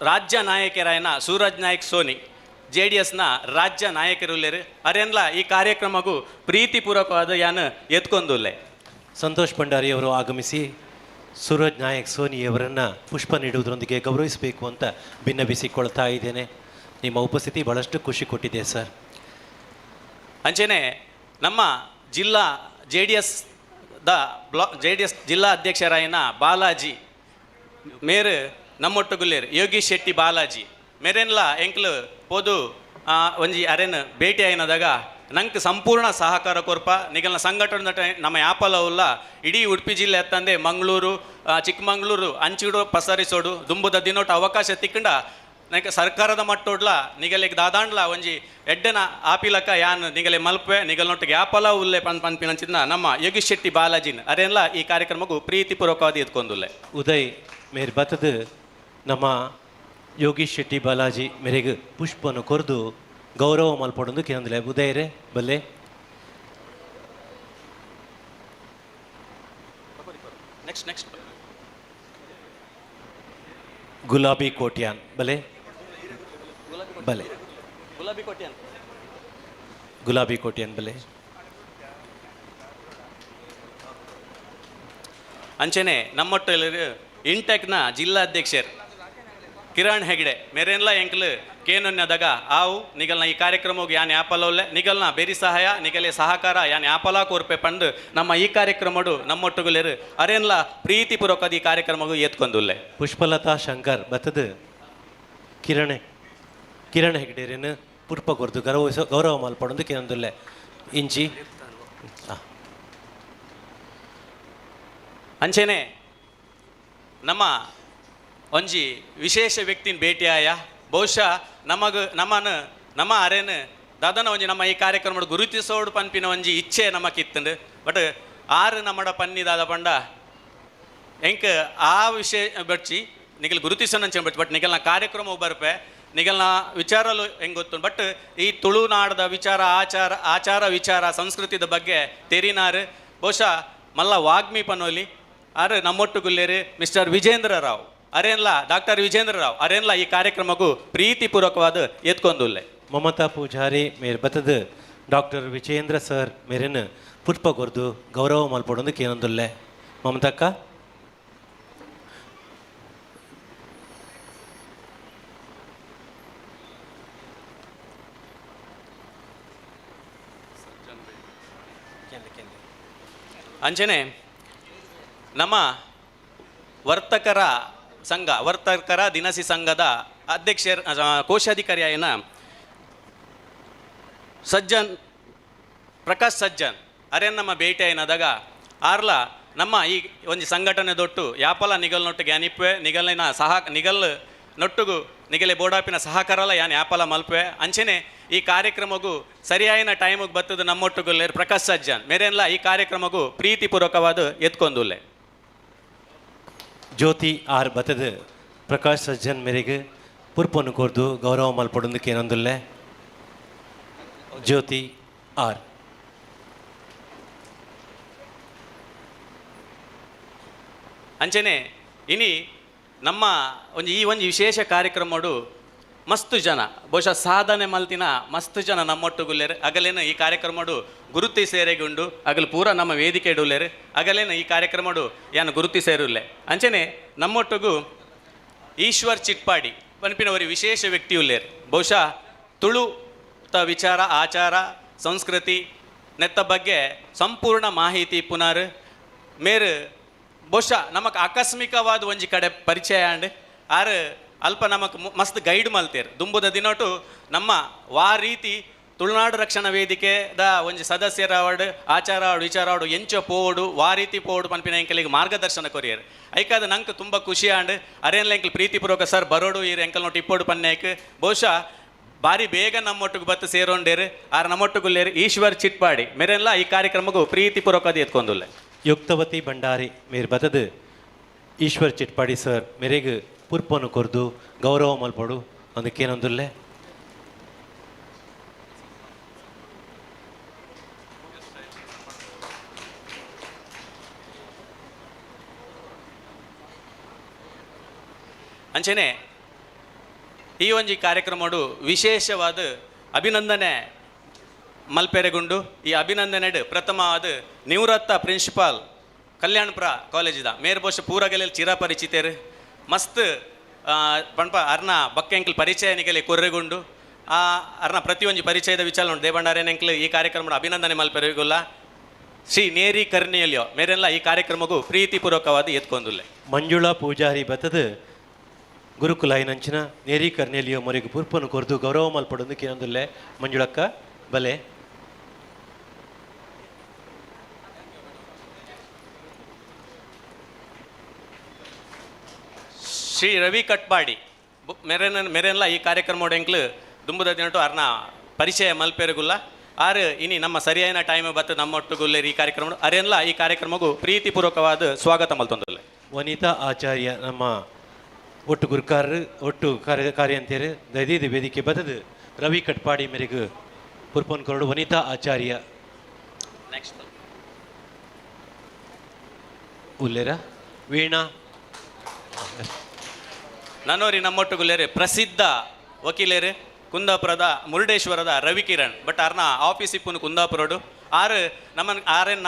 ರಾಜ್ಯ ನಾಯಕರಾಯನ ಸೂರಜ್ ನಾಯಕ್ ಸೋನಿ JDSನ ರಾಜ್ಯ ನಾಯಕರುಲ್ಲೇರು ಅರೆನ್ಲ ಈ ಕಾರ್ಯಕ್ರಮಗೂ ಪ್ರೀತಿಪೂರ್ವಕವಾದ ಯಾನು ಎತ್ಕೊಂದುಲ್ಲೆ. ಸಂತೋಷ್ ಭಂಡಾರಿಯವರು ಆಗಮಿಸಿ ಸೂರಜ್ ನಾಯಕ್ ಸೋನಿಯವರನ್ನು ಪುಷ್ಪ ನೀಡುವುದರೊಂದಿಗೆ ಗೌರವಿಸಬೇಕು ಅಂತ ಭಿನ್ನಬಿಸಿಕೊಳ್ತಾ ಇದ್ದೇನೆ. ನಿಮ್ಮ ಉಪಸ್ಥಿತಿ ಬಹಳಷ್ಟು ಖುಷಿ ಕೊಟ್ಟಿದೆ ಸರ್. ಅಂಚೆನೆ ನಮ್ಮ ಜಿಲ್ಲಾ JDS ಜಿಲ್ಲಾ ಅಧ್ಯಕ್ಷರಾಯನ ಬಾಲಾಜಿ ಮೇರು ನಮ್ಮೊಟ್ಟುಗುಲ್ಲೇರು ಯೋಗೀಶ್ ಶೆಟ್ಟಿ ಬಾಲಾಜಿ ಮೇರೆನ್ಲ ಎಂಕ್ಲು ಪೋದು ಒಂಜಿ ಅರೆನ್ ಭೇಟಿ ಆಯ್ನದಾಗ ನಂಗೆ ಸಂಪೂರ್ಣ ಸಹಕಾರ ಕೊರ್ಪ ನಿಗಲ್ನ ಸಂಘಟನೆ ನಮ್ಮ ಯಾಪಲ ಉಲ್ಲ ಇಡೀ ಉಡುಪಿ ಜಿಲ್ಲೆ ಎತ್ತಂದೆ ಮಂಗಳೂರು ಚಿಕ್ಕಮಂಗ್ಳೂರು ಅಂಚಿಡು ಪಸರಿಸೋಡು ದುಂಬುದ ದಿನೋಟ ಅವಕಾಶ ತಿಕ್ಕಂಡ ನನಗೆ ಸರ್ಕಾರದ ಮಟ್ಟೋಡ್ಲ ನಿಗಲಿಗೆ ದಾದಾಂಡ್ಲ ಒಂಜಿ ಎಡ್ಡನ ಆಪಿಲಕ ಯಾನ್ ನಿಗಲೆ ಮಲ್ಪೆ ನಿಗಲ್ನೊಟ್ಟಿಗೆ ಯಾಪಲ ಉಲ್ಲೆ ಪನ್ಪಿನಂಚಿನ ನಮ್ಮ ಯೋಗೀಶ್ ಶೆಟ್ಟಿ ಬಾಲಾಜಿನ್ ಅರೆಲ್ಲ ಈ ಕಾರ್ಯಕ್ರಮಕ್ಕೂ ಪ್ರೀತಿಪೂರ್ವಕವಾದ ಎತ್ಕೊಂದುಲ್ಲೆ. ಉದಯ್ ಮೇರೆ ಬತ್ತದ ನಮ್ಮ ಯೋಗೀಶ್ ಶೆಟ್ಟಿ ಬಾಲಾಜಿ ಮೇರೆಗೆ ಪುಷ್ಪವನ್ನು ಕೊರೆದು ಗೌರವ ಮಲ್ಪಡೊಂದು ಕೇಂದ್ರ ಉದಯರೇ ಬಲ್ಲೆ. ನೆಕ್ಸ್ಟ್ ಗುಲಾಬಿ ಕೋಟ್ಯಾನ್ ಬಲೆ ಬಲೆ ಗುಲಾಬಿ ಕೋಟ್ಯಾನ್ ಬಲೆ. ಅಂಚೆನೆ ನಮ್ಮೊಟ್ಟು ಇಂಟೆಕ್ನ ಜಿಲ್ಲಾಧ್ಯಕ್ಷರು ಕಿರಣ್ ಹೆಗ್ಡೆ ಮೇರೆನ್ಲ ಎಂಕ್ಲು ಕೇನೊನ್ನದಾಗ ಆವು ನಿಗಲ್ನ ಈ ಕಾರ್ಯಕ್ರಮಕ್ಕೆ ಯಾನ್ ಆಪಲವಲ್ಲೆ ನಿಗಲ್ನ ಬೇರಿ ಸಹಾಯ ನಿಗಲೆ ಸಹಕಾರ ಯಾನ್ ಆಪಲ ಕೋರ್ಪೆ ಪಂಡು ನಮ್ಮ ಈ ಕಾರ್ಯಕ್ರಮಡು ನಮ್ಮೊಟ್ಟುಗುಲೇರು ಅರೆನ್ಲ ಪ್ರೀತಿಪೂರ್ವಕದ ಈ ಕಾರ್ಯಕ್ರಮಗೂ ಎತ್ಕೊಂದುಲ್ಲೆ. ಪುಷ್ಪಲತಾ ಶಂಕರ್ ಬತ್ತದ ಕಿರಣ್ ಹೆಗ್ಡೇರೇನು ಪುಷ್ಪ ಕೊರ್ದು ಗೌರವ ಮಲ್ಪಡೊಂದು ಕೇಂದುಲ್ಲೆ ಇಂಚಿ. ಅಂಚೆನೆ ನಮ್ಮ ಒಂಜಿ ವಿಶೇಷ ವ್ಯಕ್ತಿನ ಭೇಟಿಯಾಯ ಬಹುಶಃ ನಮ್ಮ ಅರೇನು ದಾದನ ಒಂಜಿ ನಮ್ಮ ಈ ಕಾರ್ಯಕ್ರಮದ ಗುರುತಿಸೋಡು ಪನ್ಪಿನ ಒಂಜಿ ಇಚ್ಛೆ ನಮಕಿತ್ತಂಡು ಬಟ್ ಆರು ನಮ್ಮಡ ಪನ್ನಿದಾದ ಪಂಡ ಎಂಕ್ ಆ ವಿಷಯ ಬಚ್ಚಿ ನಿಗಲ್ ಗುರುತಿಸೋಣ ಬಟ್ ಬಟ್ ನಿಗಲ್ನ ಕಾರ್ಯಕ್ರಮ ಬರ್ಪೆ ನಿಗಲ್ನ ವಿಚಾರಲು ಹೆಂಗೆ ಗೊತ್ತು ಬಟ್ ಈ ತುಳುನಾಡದ ವಿಚಾರ ಆಚಾರ ವಿಚಾರ ಸಂಸ್ಕೃತಿದ ಬಗ್ಗೆ ತೆರಿನಾರು ಬಹುಶಃ ಮಲ್ಲ ವಾಗ್ಮಿ ಪನೋಲಿ ಆರು ನಮ್ಮೊಟ್ಟುಗುಲ್ಲೇರು ಮಿಸ್ಟರ್ ವಿಜೇಂದ್ರ ರಾವ್ ಅರೇನ್ಲ ಡಾಕ್ಟರ್ ವಿಜೇಂದ್ರ ರಾವ್ ಅರೇನ್ಲ ಈ ಕಾರ್ಯಕ್ರಮಕ್ಕೂ ಪ್ರೀತಿಪೂರ್ವಕವಾದ ಎತ್ಕೊಂದುಲ್ಲೆ. ಮಮತಾ ಪೂಜಾರಿ ಮೇರೆ ಬತ್ತದ ಡಾಕ್ಟರ್ ವಿಜೇಂದ್ರ ಸರ್ ಮೇರೆನ ಪುಷ್ಪ ಕೊರ್ದು ಗೌರವ ಮಲ್ಪಡೊಂದು ಕೇನೊಂದುಲ್ಲೆ. ಮಮತಕ್ಕ ಅಂಚನೆ ನಮ್ಮ ವರ್ತಕರ ದಿನಸಿ ಸಂಘದ ಅಧ್ಯಕ್ಷ ಕೋಶಾಧಿಕಾರಿಯಾಯನ ಪ್ರಕಾಶ್ ಸಜ್ಜನ್ ಅರೇನ್ ನಮ್ಮ ಭೇಟಿ ಏನದಾಗ ಆರ್ಲ ನಮ್ಮ ಈ ಒಂದು ಸಂಘಟನೆ ದೊಟ್ಟು ಯಾಪಲ ನಿಗಲ್ನೊಟ್ಟಿಗೆ ಯಾನಿಪ್ವೆ ನಿಗಲ್ ನೊಟ್ಟುಗು ನಿಗಲೆ ಬೋಡಾಪಿನ ಸಹಕಾರಲ ಯಾನ್ ಯಾಪಲ ಮಲ್ಪೆ ಅಂಚೆನೆ ಈ ಕಾರ್ಯಕ್ರಮಗೂ ಸರಿಯಾಯಿನ ಟೈಮಿಗೆ ಬತ್ತದ ನಮ್ಮೊಟ್ಟುಗುಲ್ಲೆ ಪ್ರಕಾಶ್ ಸಜ್ಜನ್ ಮೇರೆನ್ಲ ಈ ಕಾರ್ಯಕ್ರಮಗೂ ಪ್ರೀತಿಪೂರ್ವಕವಾದ ಎತ್ಕೊಂದುಲ್ಲೆ. ಜ್ಯೋತಿ ಆರ್ ಬತ್ತದ ಪ್ರಕಾಶ್ ಸಜ್ಜನ್ ಮೇರೆಗೆ ಪುರ್ಪನ್ನು ಕೊರ್ದು ಗೌರವ ಮಲ್ಪಡೊಂದು ಕೇನೊಂದುಲ್ಲೆ. ಜ್ಯೋತಿ ಆರ್ ಅಂಚೆನೆ ಇನಿ ನಮ್ಮ ಈ ಒಂದು ವಿಶೇಷ ಕಾರ್ಯಕ್ರಮಡು ಮಸ್ತು ಜನ ಬಹುಶಃ ಸಾಧನೆ ಮಲ್ತಿನ ಮಸ್ತು ಜನ ನಮ್ಮೊಟ್ಟುಗುಲ್ಲೇರು ಅಗಲೇನು ಈ ಕಾರ್ಯಕ್ರಮಡು ಗುರುತಿ ಸೇರೆಗುಂಡು ಅಗಲು ಪೂರ ನಮ್ಮ ವೇದಿಕೆ ಇಡುಲ್ಲೇರು ಅಗಲೇನು ಈ ಕಾರ್ಯಕ್ರಮಡು ಯಾನು ಗುರುತಿ ಸೇರುಲ್ಲೆ. ಅಂಚೆನೆ ನಮ್ಮೊಟ್ಟಿಗೂ ಈಶ್ವರ್ ಚಿಟ್ಪಾಡಿ ಪನ್ಪಿನವರಿ ವಿಶೇಷ ವ್ಯಕ್ತಿ ಉಲ್ಲೇರು ಬಹುಶಃ ತುಳುತ ವಿಚಾರ ಆಚಾರ ಸಂಸ್ಕೃತಿ ನೆತ್ತ ಬಗ್ಗೆ ಸಂಪೂರ್ಣ ಮಾಹಿತಿ ಪುನರ್ ಮೇರು ಬಹುಶಃ ನಮಕ್ ಆಕಸ್ಮಿಕವಾದ ಒಂಜಿ ಕಡೆ ಪರಿಚಯ ಅಂಡ್ ಆರು ಅಲ್ಪ ನಮಕ್ ಮಸ್ತ್ ಗೈಡ್ ಮಲ್ತೇರು ದುಂಬುದ ದಿನೊಟ್ಟು ನಮ್ಮ ರೀತಿ ತುಳುನಾಡು ರಕ್ಷಣಾ ವೇದಿಕೆದ ಒಂಜಿ ಸದಸ್ಯರಾವಡು ಆಚಾರಾವಡು ವಿಚಾರಾವಡು ಎಂಚ ಪೋಡು ರೀತಿ ಪೋಡು ಪನ್ಪಿನ ಎಂಕಲಿಗೆ ಮಾರ್ಗದರ್ಶನ ಕೊರಿಯರು ಐಕಾದ ನಂಗೆ ತುಂಬ ಖುಷಿ ಆಂಡ್ ಅರೇನ್ಲ ಎಂಕಲ್ ಪ್ರೀತಿಪೂರ್ವಕ ಸರ್ ಬರೋಡು ಈ ಎಂಕಲ್ ನೋಟ್ ಇಪ್ಪೋಡು ಪನ್ನೇಕ್ ಬಹುಶಃ ಭಾರಿ ಬೇಗ ನಮ್ಮೊಟ್ಟಿಗೆ ಬತ್ತು ಸೇರೋಂಡೇರು ಆರು ನಮ್ಮೊಟ್ಟುಗುಲ್ಲೇರು ಈಶ್ವರ್ ಚಿಟ್ಪಾಡಿ ಮೇರೆಲ್ಲ ಈ ಕಾರ್ಯಕ್ರಮಕ್ಕೂ ಪ್ರೀತಿಪೂರ್ವಕದ ಎತ್ಕೊಂದುಲ್ಲೆ. ಯುಕ್ತವತಿ ಭಂಡಾರಿ ಮೇರೆ ಬತ್ತದ ಈಶ್ವರ್ ಚಿಟ್ಪಾಡಿ ಸರ್ ಮೇರೆಗೆ ಪುರ್ಪನ್ನು ಕೊರ್ದು ಗೌರವ ಮಲ್ಪಡು ಅದಕ್ಕೇನೊಂದುಲ್ಲೆ. ಅಂಚೆನೆ ಈ ಒಂಜಿ ಕಾರ್ಯಕ್ರಮಡು ವಿಶೇಷವಾದ ಅಭಿನಂದನೆ ಮಲ್ಪೆರೆಗುಂಡು ಈ ಅಭಿನಂದನೆ ಪ್ರಥಮವಾದ ನಿವೃತ್ತ ಪ್ರಿನ್ಸಿಪಾಲ್ ಕಲ್ಯಾಣಪುರ ಕಾಲೇಜಿದ ಮೇರ್ ಬಹುಶಃ ಪೂರಗೆಲ್ಲ ಚಿರಪರಿಚಿತರು ಮಸ್ತ್ ಪಂಪ ಅರ್ನ ಬಕ್ಕೆಂಕ್ಲು ಪರಿಚಯ ನಿಗಲೆ ಕೊರ್ರೆಗುಂಡು ಅರ್ನ ಪ್ರತಿಯೊಂದು ಪರಿಚಯದ ವಿಚಾರ ಉಂಟು ದೇವಣ್ಣಾರೇನೆಂಕ್ಲು ಈ ಕಾರ್ಯಕ್ರಮದ ಅಭಿನಂದನೆ ಮಲ್ಪೆರೆಗುಲ್ಲ. ಶ್ರೀ ನೇರಿ ಕರ್ನಿಯಲ್ಯೋ ಮೇರೆಲ್ಲ ಈ ಕಾರ್ಯಕ್ರಮಕ್ಕೂ ಪ್ರೀತಿಪೂರ್ವಕವಾದ ಎತ್ಕೊಂದುಲ್ಲೆ. ಮಂಜುಳಾ ಪೂಜಾರಿ ಬತ್ತದ ಗುರುಕುಲ ಐನಂಚಿನ ನೇರಿ ಕರ್ನೆಲಿಯೋ ಮೊರೆಗೆ ಪುರ್ಪನ್ನು ಕೊರ್ದು ಗೌರವ ಮಲ್ಪಡೊಂದು ಕೇನೊಂದುಲ್ಲೆ. ಮಂಜುಳಕ್ಕ ಬಲೆ. ಶ್ರೀ ರವಿ ಕಟ್ಪಾಡಿ ಮೇರೆಲ್ಲ ಈ ಕಾರ್ಯಕ್ರಮ ಎಂಕ್ಲು ದುಂಬುದ ದಿನಟು ಅರ್ನ ಪರಿಚಯ ಮಲ್ಪೆರಗುಲ್ಲ ಆರು ಇನಿ ನಮ್ಮ ಸರಿಯಾದ ಟೈಮ್ ಬತ್ತು ನಮ್ಮೊಟ್ಟುಗುಲ್ಲೇರು ಈ ಕಾರ್ಯಕ್ರಮ ಅರೆಲ್ಲ ಈ ಕಾರ್ಯಕ್ರಮಕ್ಕೂ ಪ್ರೀತಿಪೂರ್ವಕವಾದ ಸ್ವಾಗತ ಮಲ್ತೊಂದುಲ್ಲೆ. ವನಿತಾ ಆಚಾರ್ಯ ನಮ್ಮ ಒಟ್ಟು ಗುರುಕಾರರು ಒಟ್ಟು ಕಾರ್ಯಂತಿಯರು ದಯದೀದು ವೇದಿಕೆ ಬದದು ರವಿ ಕಟ್ಪಾಡಿ ಮೇರೆಗೆ ಪುರ್ಪನ್ ಕೊರಡು ವನಿತಾ ಆಚಾರ್ಯ ನೆಕ್ಸ್ಟ್ ಉಲ್ಲೇರ ವೀಣಾ ನನ್ನೋರಿ ನಮ್ಮೊಟ್ಟುಗುಲ್ಲೇರು ಪ್ರಸಿದ್ಧ ವಕೀಲೇರು ಕುಂದಾಪುರದ ಮುರುಡೇಶ್ವರದ ರವಿಕಿರಣ್ ಬಟ್ ಅವ್ರನ್ನ ಆಫೀಸ್ ಇಪ್ಪುನು ಕುಂದಾಪುರಡು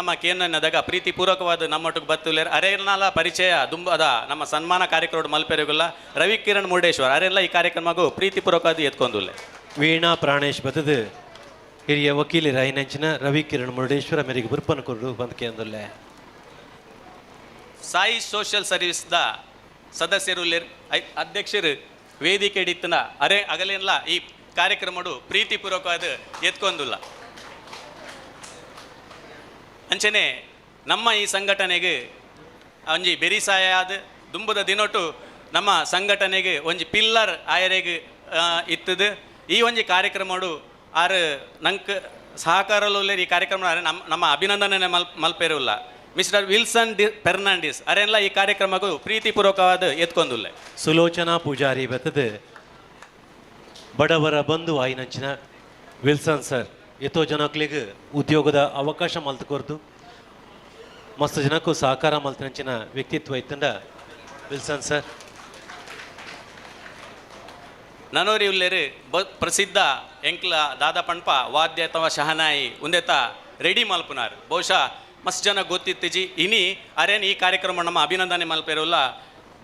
ನಮ್ಮ ಕೇನದಾಗ ಪ್ರೀತಿಪೂರ್ವಕವಾದ ನಮ್ಮೊಟ್ಟಿಗೆ ಬತ್ತುಲೇರು ಅರೆಲ್ಲ ಪರಿಚಯ ದುಂಬದ ನಮ್ಮ ಸನ್ಮಾನ ಕಾರ್ಯಕ್ರಮ ಮಲ್ಪೆರಿಗುಲ್ಲ ರವಿಕಿರಣ್ ಮುರುಡೇಶ್ವರ ಅರೆಲ್ಲ ಈ ಕಾರ್ಯಕ್ರಮಗೂ ಪ್ರೀತಿಪೂರ್ವಕವಾದ ಎತ್ಕೊಂಡುಲ್ಲೆ ವೀಣಾ ಪ್ರಾಣೇಶ್ ಬದದು ಹಿರಿಯ ವಕೀಲರು ಐನಂಚಿನ ರವಿಕಿರಣ್ ಮುರುಡೇಶ್ವರ ಮೇರೆಗೆ ಬುರ್ಪನ್ ಕೊರಡು ಬಂದ್ಕೆ ಅಂದುಲ್ಲೆ ಸಾಯಿ ಸೋಷಿಯಲ್ ಸರ್ವಿಸ್ದ ಸದಸ್ಯರು ಅಧ್ಯಕ್ಷರು ವೇದಿಕೆ ಹಿಡಿತನ ಅಗಲೆಲ್ಲ ಈ ಕಾರ್ಯಕ್ರಮಡು ಪ್ರೀತಿಪೂರ್ವಕವಾದ ಎತ್ಕೊಂದುಲ್ಲ ಅಂಚನೆ ನಮ್ಮ ಈ ಸಂಘಟನೆಗೆ ಒಂಜಿ ಬೆರಿಸಾಯ ಆದ ದುಂಬುದ ದಿನೊಟ್ಟು ನಮ್ಮ ಸಂಘಟನೆಗೆ ಒಂಜಿ ಪಿಲ್ಲರ್ ಆಯರೆಗೆ ಇತ್ತದು ಈ ಒಂಜಿ ಕಾರ್ಯಕ್ರಮಡು ಆರು ನಂಗೆ ಸಹಕಾರಲು ಈ ಕಾರ್ಯಕ್ರಮ ನಮ್ಮ ಅಭಿನಂದನೆ ಮಲ್ಪೇರುಲ್ಲ ಮಿಸ್ಟರ್ ವಿಲ್ಸನ್ ಫೆರ್ನಾಂಡಿಸ್ ಅರೆಲ್ಲ ಈ ಕಾರ್ಯಕ್ರಮಕ್ಕೂ ಪ್ರೀತಿಪೂರ್ವಕವಾದ ಎತ್ಕೊಂದುಲ್ಲೆ ಸುಲೋಚನಾ ಪೂಜಾರಿ ಬತ್ತದು ಬಡವರ ಬಂಧು ಆಯ್ನಂಚಿನ ವಿಲ್ಸನ್ ಸರ್ ಎಷ್ಟೋ ಜನಕ್ಲಿಗೆ ಉದ್ಯೋಗದ ಅವಕಾಶ ಮಲ್ತುಕೊರ್ದು ಮಸ್ತ್ ಜನಕ್ಕೂ ಸಹಕಾರ ಮಲ್ತನಂಚಿನ ವ್ಯಕ್ತಿತ್ವ ಇತ್ತಂಡ ವಿಲ್ಸನ್ ಸರ್ ನನೋರಿ ಉಲ್ಲೇರು ಪ್ರಸಿದ್ಧ ಎಂಕ್ಲ ದಾದ ಪಣ್ಪ ವಾದ್ಯ ಅಥವಾ ಶಹನಾಯಿ ಉಂದೆತ ರೆಡಿ ಮಲ್ಪುನಾರ್ ಬಹುಶಃ ಮಸ್ತ್ ಜನ ಗೊತ್ತಿತ್ತಿಜಿ ಇನಿ ಅರೇನ್ ಈ ಕಾರ್ಯಕ್ರಮ ನಮ್ಮ ಅಭಿನಂದನೆ ಮಲ್ಪೇರುಲ್ಲ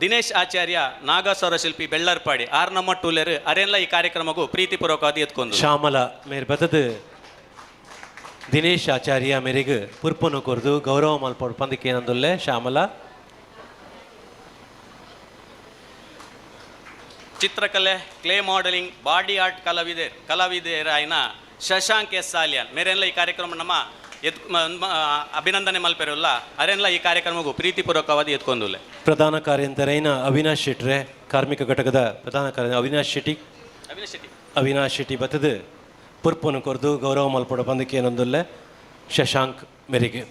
ದಿನೇಶ್ ಆಚಾರ್ಯ ನಾಗಸ್ವರ ಶಿಲ್ಪಿ ಬೆಳ್ಳರ್ಪಾಡಿ ಆರ್ ನಮ್ಮ ಟೂಲೇರು ಅರೆಲ್ಲ ಈ ಕಾರ್ಯಕ್ರಮಕ್ಕೂ ಪ್ರೀತಿಪೂರ್ವಕವಾದ ಎತ್ಕೊಂಡು ಶ್ಯಾಮಲ ಮೇರ್ ಬತ್ತದು ದಿನೇಶ್ ಆಚಾರ್ಯ ಮೇರೆಗೆ ಪುರ್ಪನು ಕೊರ್ದು ಗೌರವ ಮಲ್ಪಡು ಪಂದಕ್ಕೆ ಏನಂದುಲ್ಲೆ ಶ್ಯಾಮಲ ಚಿತ್ರಕಲೆ ಕ್ಲೇ ಮಾಡೆಲಿಂಗ್ ಬಾಡಿ ಆರ್ಟ್ ಕಲಾವಿದರಾಯಿನ ಶಶಾಂಕ್ ಎಸ್ ಸಾಲಿಯಾನ್ ಮೇರೆಲ್ಲ ಈ ಕಾರ್ಯಕ್ರಮ ನಮ್ಮ ಅಭಿನಂದನೆ ಮಲ್ಪೆರಲ್ಲ ಅರೆಲ್ಲ ಈ ಕಾರ್ಯಕ್ರಮಕ್ಕೂ ಪ್ರೀತಿಪೂರ್ವಕವಾದ ಎತ್ಕೊಂಡುಲ್ಲೆ ಪ್ರಧಾನ ಕಾರ್ಯಂತರೈನ ಅವಿನಾಶ್ ಶೆಟ್ರೆ ಕಾರ್ಮಿಕ ಘಟಕದ ಪ್ರಧಾನ ಕಾರ್ಯ ಅವಿನಾಶ್ ಶೆಟ್ಟಿ ಬತ್ತದು ಪುರ್ಪನು ಕೊರ್ದು ಗೌರವ ಮಲ್ಪಡು ಪಂದಕ್ಕೆ ಏನೊಂದುಲ್ಲೆ ಶಶಾಂಕ್ ಮೇರೆಗೆ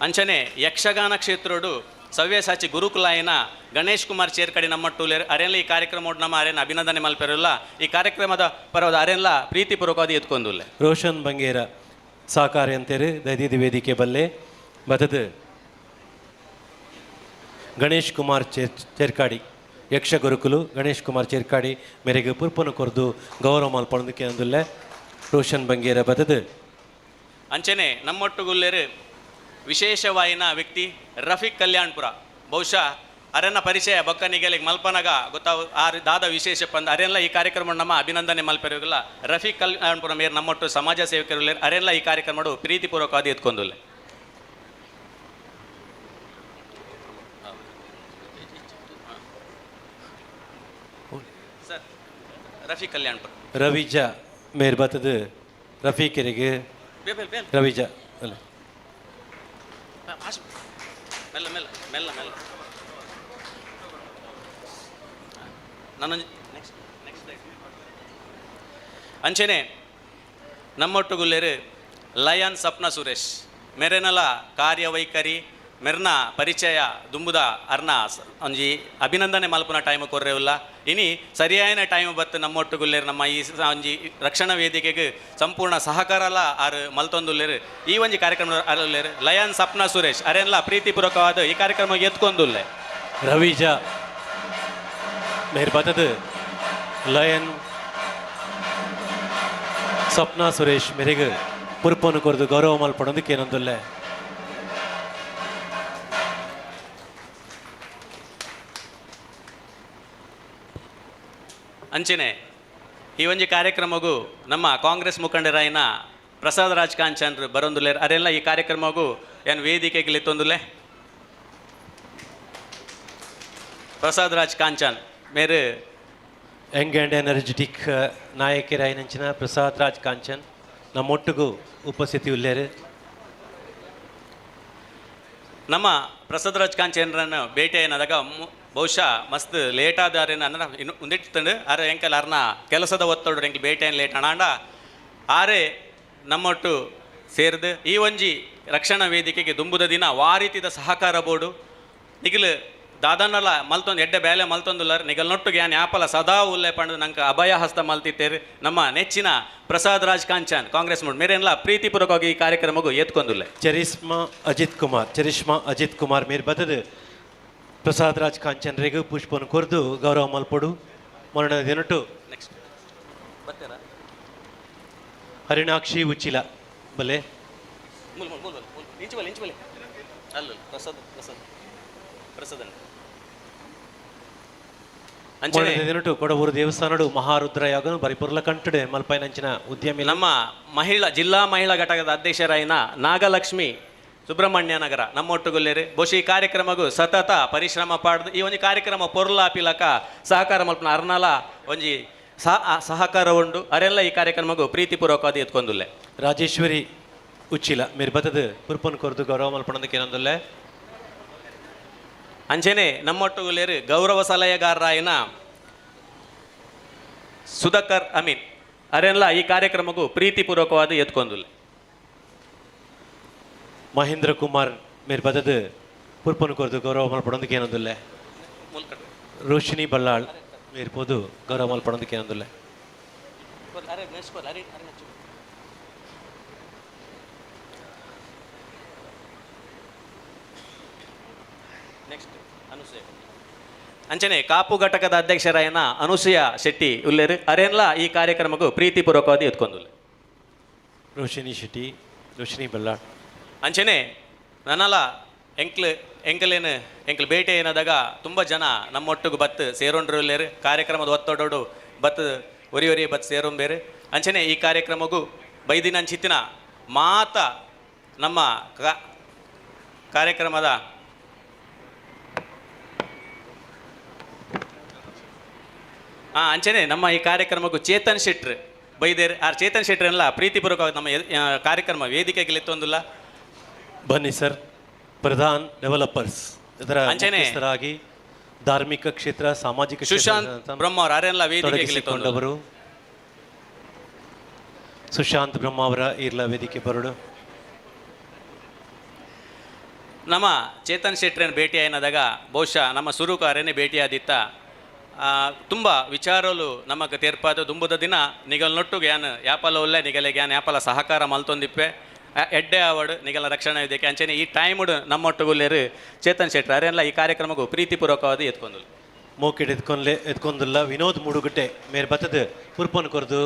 ಅಂಚನೆ ಯಕ್ಷಗಾನ ಕ್ಷೇತ್ರೋಡು ಸವ್ಯಸಾಚಿ ಗುರುಕುಲಾಯನ ಗಣೇಶ್ ಕುಮಾರ್ ಚೇರ್ಕಡಿ ನಮ್ಮ ಟೂಲೇರ್ ಅರೆಲ್ಲ ಈ ಕಾರ್ಯಕ್ರಮ ನಮ್ಮ ಅರೆನ ಅಭಿನಂದನೆ ಮಲ್ಪೆರಲ್ಲ ಈ ಕಾರ್ಯಕ್ರಮದ ಪರವಾದ ಅರೆಲ್ಲ ಪ್ರೀತಿಪೂರ್ವಕವಾದ ಎತ್ಕೊಂಡುಲ್ಲೆ ರೋಷನ್ ಬಂಗೇರ ಸಹಕಾರಿ ಅಂತೇರಿ ದಯದೀದು ವೇದಿಕೆ ಬಲ್ಲೆ ಬದದು ಗಣೇಶ್ ಕುಮಾರ್ ಚೇರ್ಕಾಡಿ ಯಕ್ಷ ಗುರುಕುಲು ಗಣೇಶ್ ಕುಮಾರ್ ಚೇರ್ಕಾಡಿ ಮೇರೆಗೆ ಪುರ್ಪನು ಕೊರ್ದು ಗೌರವ ಮಲ್ಪೊಂದಕ್ಕೆ ಅಂದುಲ್ಲೆ ರೋಷನ್ ಬಂಗೇರ ಬದದು ಅಂಚನೆ ನಮ್ಮೊಟ್ಟುಗುಲ್ಲೇರು ವಿಶೇಷವಾಯಿನ ವ್ಯಕ್ತಿ ರಫೀಕ್ ಕಲ್ಯಾಣ್ಪುರ ಬಹುಶಃ ಅರೆನ್ನ ಪರಿಚಯ ಬೊಕ್ಕನಿಗೆ ಮಲ್ಪನಗ ಗೊತ್ತಾವ ಆ ದಾದ ವಿಶೇಷ ಪಂದ ಅರೆಲ್ಲ ಈ ಕಾರ್ಯಕ್ರಮ ನಮ್ಮ ಅಭಿನಂದನೆ ಮಲ್ಪೆರಗಿಲ್ಲ ರಫೀಕ್ ಕಲ್ಯಾಣ್ಪುರ ಮೇರ್ ನಮ್ಮೊಟ್ಟು ಸಮಾಜ ಸೇವಕರು ಅರೆಲ್ಲ ಈ ಕಾರ್ಯಕ್ರಮ ಪ್ರೀತಿಪೂರ್ವಕವಾದ ಎತ್ಕೊಂದುಲ್ಲೆ ಸರ್ ರಫೀಕ್ ಕಲ್ಯಾಣ್ಪುರ ರವಿಜ ಮೇರ್ ಬತ್ತದು ರಫೀಕರಿಗೆ ರವಿಜ ಅಲ್ಲ ಮೆಲ್ಲ ಮೆಲ್ಲ ಮೆಲ್ಲ ಮೆಲ್ಲ ನೆಕ್ಸ್ಟ್ ಅಂಚನೆ ನಮ್ಮೊಟ್ಟುಗುಲ್ಲೇರು ಲಯನ್ ಸಪ್ನ ಸುರೇಶ್ ಮೆರೆನಲ ಕಾರ್ಯವೈಖರಿ ಮೆರ್ನ ಪರಿಚಯ ದುಂಬುದ ಅರ್ನ ಒಂಜಿ ಅಭಿನಂದನೆ ಮಲ್ಪುನ ಟೈಮ್ ಕೊರ್ರೆವುಲ್ಲ ಇನಿ ಸರಿಯಾದ ಟೈಮ್ ಬತ್ತು ನಮ್ಮೊಟ್ಟುಗುಲ್ಲೇರು ನಮ್ಮ ಈ ಒಂಜಿ ರಕ್ಷಣಾ ವೇದಿಕೆಗೆ ಸಂಪೂರ್ಣ ಸಹಕಾರಲ ಆರು ಮಲ್ತೊಂದುಲ್ಲೇರು ಈ ಒಂಜಿ ಕಾರ್ಯಕ್ರಮ ಅಲ್ಲೇರು ಲಯನ್ ಸಪ್ನ ಸುರೇಶ್ ಅರೆಲ್ಲ ಪ್ರೀತಿಪೂರ್ವಕವಾದ ಈ ಕಾರ್ಯಕ್ರಮ ಎತ್ಕೊಂದುಲ್ಲೆ ರವಿಜ ಮೇರ್ ಬತ್ತದು ಲಯನ್ ಸ್ವಪ್ನ ಸುರೇಶ್ ಮೇರೆಗೆ ಪುರ್ಪನು ಕೊರ್ದು ಗೌರವ ಮಲ್ಪಡೋದಕ್ಕೆ ಏನೊಂದುಲ್ಲೆ ಅಂಚನೆ ಈ ಒಂಜಿ ಕಾರ್ಯಕ್ರಮಗೂ ನಮ್ಮ ಕಾಂಗ್ರೆಸ್ ಮುಖಂಡರಾಯಿನ ಪ್ರಸಾದ್ ರಾಜ್ ಕಾಂಚನ್ರು ಬರೊಂದುಲ್ಲೇರು ಅರೆಲ್ಲ ಈ ಕಾರ್ಯಕ್ರಮಗೂ ಏನು ವೇದಿಕೆಗೆ ಲಿತ್ತೊಂದುಲ್ಲೆ ಪ್ರಸಾದ್ ರಾಜ್ ಕಾಂಚನ್ ಮೇರು ಯಂಗ್ ಆ್ಯಂಡ್ ಎನರ್ಜೆಟಿಕ್ ನಾಯಕರಾಯಿನಂಚಿನ ಪ್ರಸಾದ್ ರಾಜ್ ಕಾಂಚನ್ ನಮ್ಮೊಟ್ಟಿಗೂ ಉಪಸ್ಥಿತಿ ಉಲ್ಲೇರು ನಮ್ಮ ಪ್ರಸಾದ್ ರಾಜ್ ಕಾಂಚನ್ರನ್ನು ಭೇಟಿ ಏನದಾಗ ಬಹುಶಃ ಮಸ್ತ್ ಲೇಟ್ ಆದಾರೇನು ಅಂದ್ರೆ ಇನ್ನು ಮುಂದಿಟ್ಟು ಅರೆ ಎಂಕಲ್ ಅರ್ನ ಕೆಲಸದ ಒತ್ತಡ ಎಂಕಲ್ ಭೇಟಿ ಏನು ಲೇಟ್ ಅಣ್ಣಾಂಡ ಆರೆ ನಮ್ಮೊಟ್ಟು ಸೇರಿದು ಈ ಒಂಜಿ ರಕ್ಷಣಾ ವೇದಿಕೆಗೆ ದುಂಬುದ ದಿನ ವಾರೀತಿದ ಸಹಕಾರ ಬೋರ್ಡು ನಿಗಲು ದಾದನಲ ಮಲ್ತೊಂದು ಎಡ್ಡೆ ಬೇಲೆ ಮಲ್ತೊಂದುಲ್ಲರ್ ನಿಗಲ್ ನೊಟ್ಟುಗೆ ಯಾನ್ ಯಾಪಲ ಸದಾ ಉಲ್ಲೆ ಪಂಡು ನಂಗೆ ಅಭಯ ಹಸ್ತ ಮಲ್ತಿತ್ತೇರು ನಮ್ಮ ನೆಚ್ಚಿನ ಪ್ರಸಾದ್ ರಾಜ್ ಕಾಂಚನ್ ಕಾಂಗ್ರೆಸ್ ಮುಡ್ ಮೇರೆನ್ಲ ಪ್ರೀತಿಪೂರ್ವಕವಾಗಿ ಈ ಕಾರ್ಯಕ್ರಮಗೂ ಎತ್ಕೊಂದುಲ್ಲೆ. ಚರಿಷ್ಮಾ ಅಜಿತ್ ಕುಮಾರ್ ಮೇರ್ ಬದದು ಪ್ರಸಾದ್ ರಾಜ್ ಕಾಂಚನ್ ರೇಗು ಪುಷ್ಪನ ಕೊರ್ದು ಗೌರವ ಮಲ್ಪಡು ಮರಣ ದಿನಟು ನೆಕ್ಸ್ಟ್ ಬರ್ತೀರಾ ಹರಿಣಾಕ್ಷಿ ಉಚ್ಚಿಲ ಬಲೆ ಇಂಚು ಅಲ್ಲ ಪ್ರಸಾದ್ ಅಂಚನೆ ದಿನಟು ಕೊಡವೂರು ದೇವಸ್ಥಾನಡು ಮಹಾರುದ್ರ ಯಾಗನು ಬರಿಪುರ್ಲ ಕಂಟಡೆ ಮಲ್ಪೈನಂಚಿನ ಉದ್ಯಮಿ ನಮ್ಮ ಜಿಲ್ಲಾ ಮಹಿಳಾ ಘಟಕದ ಅಧ್ಯಕ್ಷರಾಯಿನ ನಾಗಲಕ್ಷ್ಮಿ ಸುಬ್ರಹ್ಮಣ್ಯ ನಗರ ನಮ್ಮೊಟ್ಟುಗೊಲ್ಲೇರು ಬಹುಶಃ ಈ ಕಾರ್ಯಕ್ರಮಗೂ ಸತತ ಪರಿಶ್ರಮ ಪಾಡ್ದು ಈ ಒಂದು ಕಾರ್ಯಕ್ರಮ ಪೊರ್ಲ ಪಿಲಕ ಸಹಕಾರ ಮಲ್ಪನ ಅರ್ನಾಲ ಒಂಜಿ ಸಹಕಾರ ಉಂಡು ಅರೆಲ್ಲ ಈ ಕಾರ್ಯಕ್ರಮಗೂ ಪ್ರೀತಿಪೂರ್ವಕವಾದ ಎತ್ಕೊಂದುಲ್ಲೆ. ರಾಜೇಶ್ವರಿ ಉಚ್ಚಿಲ ಮೇರ್ ಬದದು ಪುರ್ಪನ್ ಕೊರ್ದು ಗೌರವ ಮಲ್ಪಣದಕ್ಕೆ ಏನೊಂದುಲ್ಲೆ. ಅಂಚೆನೆ ನಮ್ಮೊಟ್ಟುಗೊಲ್ಲೇರು ಗೌರವ ಸಲಹೆಗಾರರಾಯಿನ ಸುಧಾಕರ್ ಅಮೀನ್ ಅರೆಲ್ಲ ಈ ಕಾರ್ಯಕ್ರಮಕ್ಕೂ ಪ್ರೀತಿಪೂರ್ವಕವಾದ ಎತ್ಕೊಂದುಲ್ಲೆ. ಮಹೇಂದ್ರ ಕುಮಾರ್ ಮೇರ್ ಬದದು ಪುರ್ಪನ್ ಕೊರ್ದು ಗೌರವ ಮಲ್ಪಣದಕ್ಕೆ ಏನೊಂದುಲ್ಲೆ. ರೋಶಿನಿ ಬಲ್ಲಾಳ್ ಮೇರ್ ಪೋದು ಗೌರವ ಮಲ್ಪಣದಕ್ಕೆ ಏನೊಂದುಲ್ಲೆ. ಅಂಚನೆ ಕಾಪು ಘಟಕದ ಅಧ್ಯಕ್ಷರಾಯನ ಅನುಸೂಯ ಶೆಟ್ಟಿ ಉಲ್ಲೇರು ಅರೆಲ್ಲ ಈ ಕಾರ್ಯಕ್ರಮಕ್ಕೂ ಪ್ರೀತಿಪೂರ್ವಕವಾದ ಎತ್ಕೊಂದುಲ್ಲೆ. ರೋಶಿನಿ ಬಲ್ಲಾಳ್ ಅಂಚನೆ ನನ್ನಲ್ಲ ಎಂಕ್ಲು ಭೇಟಿ ಏನದಾಗ ತುಂಬ ಜನ ನಮ್ಮೊಟ್ಟಿಗೆ ಬತ್ತು ಸೇರೋಂಡ್ರು ಇಲ್ಲೇರು ಕಾರ್ಯಕ್ರಮದ ಒತ್ತಡೋಡು ಬತ್ತು ಒರಿ ಬತ್ತು ಸೇರೋಂಬೇರು ಅಂಚನೆ ಈ ಕಾರ್ಯಕ್ರಮಕ್ಕೂ ಬೈದಿನಂಚಿತ್ತಿನ ಮಾತ ನಮ್ಮ ಕಾರ್ಯಕ್ರಮದ ಅಂಚನೆ ನಮ್ಮ ಈ ಕಾರ್ಯಕ್ರಮಕ್ಕೂ ಚೇತನ್ ಶೆಟ್ರ್ ಬೈದೇರು ಆ ಚೇತನ್ ಶೆಟ್ರನ್ನೆಲ್ಲ ಪ್ರೀತಿಪೂರ್ವಕವಾಗಿ ನಮ್ಮ ಕಾರ್ಯಕ್ರಮ ವೇದಿಕೆಗೆ ಎತ್ತೊಂದಿಲ್ಲ. ಬನ್ನಿ ಸರ್. ಪ್ರಧಾನ್ ಡೆವಲಪರ್ಸ್ ಇದರ ಅಂಚನೆ ಮುಖ್ಯಸ್ಥರಾಗಿ ಧಾರ್ಮಿಕ ಕ್ಷೇತ್ರ ಸಾಮಾಜಿಕ ಸುಶಾಂತ್ ಬ್ರಹ್ಮ ಅವರು ಅರೆಲ್ಲ ವೇದಿಕೆಗೆ ತೊಡಗಿಸಿಕೊಂಡವರು. ಸುಶಾಂತ್ ಬ್ರಹ್ಮ ಅವರ ಇರ್ಲ ವೇದಿಕೆ ಬರಡು. ನಮ್ಮ ಚೇತನ್ ಶೆಟ್ರನ್ನ ಭೇಟಿ ಏನದಾಗ ಬಹುಶಃ ನಮ್ಮ ಸುರುಕಾರನೇ ಭೇಟಿಯಾದಿತ್ತ ತುಂಬ ವಿಚಾರಲು ನಮಗೆ ತೇರ್ಪಾದ ದುಂಬುದ ದಿನ ನಿಗಲ್ ನೊಟ್ಟುಗೆ ಯಾನ್ ಯಾಪಲ ಒಳ್ಳೆ ನಿಗಲಿಗೆ ಯಾನ್ ಯಾಪಲ ಸಹಕಾರ ಮಲ್ತೊಂದಿಪ್ಪೆ ಎಡ್ಡೆ ಆವಡು ನಿಗಲ ರಕ್ಷಣಾ ವೇದಿಕೆ ಅಂಚನೆ ಈ ಟೈಮುಡು ನಮ್ಮೊಟ್ಟುಗುಲ್ಲೇರು ಚೇತನ್ ಶೆಟ್ರ್ ಅರೆಲ್ಲ ಈ ಕಾರ್ಯಕ್ರಮಕ್ಕೂ ಪ್ರೀತಿಪೂರ್ವಕವಾದ ಎತ್ಕೊಂದುಲ್ಲ. ಮೋಕೆಡ್ ಎತ್ಕೊಂದಿಲ್ಲ. ವಿನೋದ್ ಮೂಡುಗುಟ್ಟೆ ಮೇರ್ ಬತ್ತದ ಪುರ್ಪನ್ ಕೊರ್ದು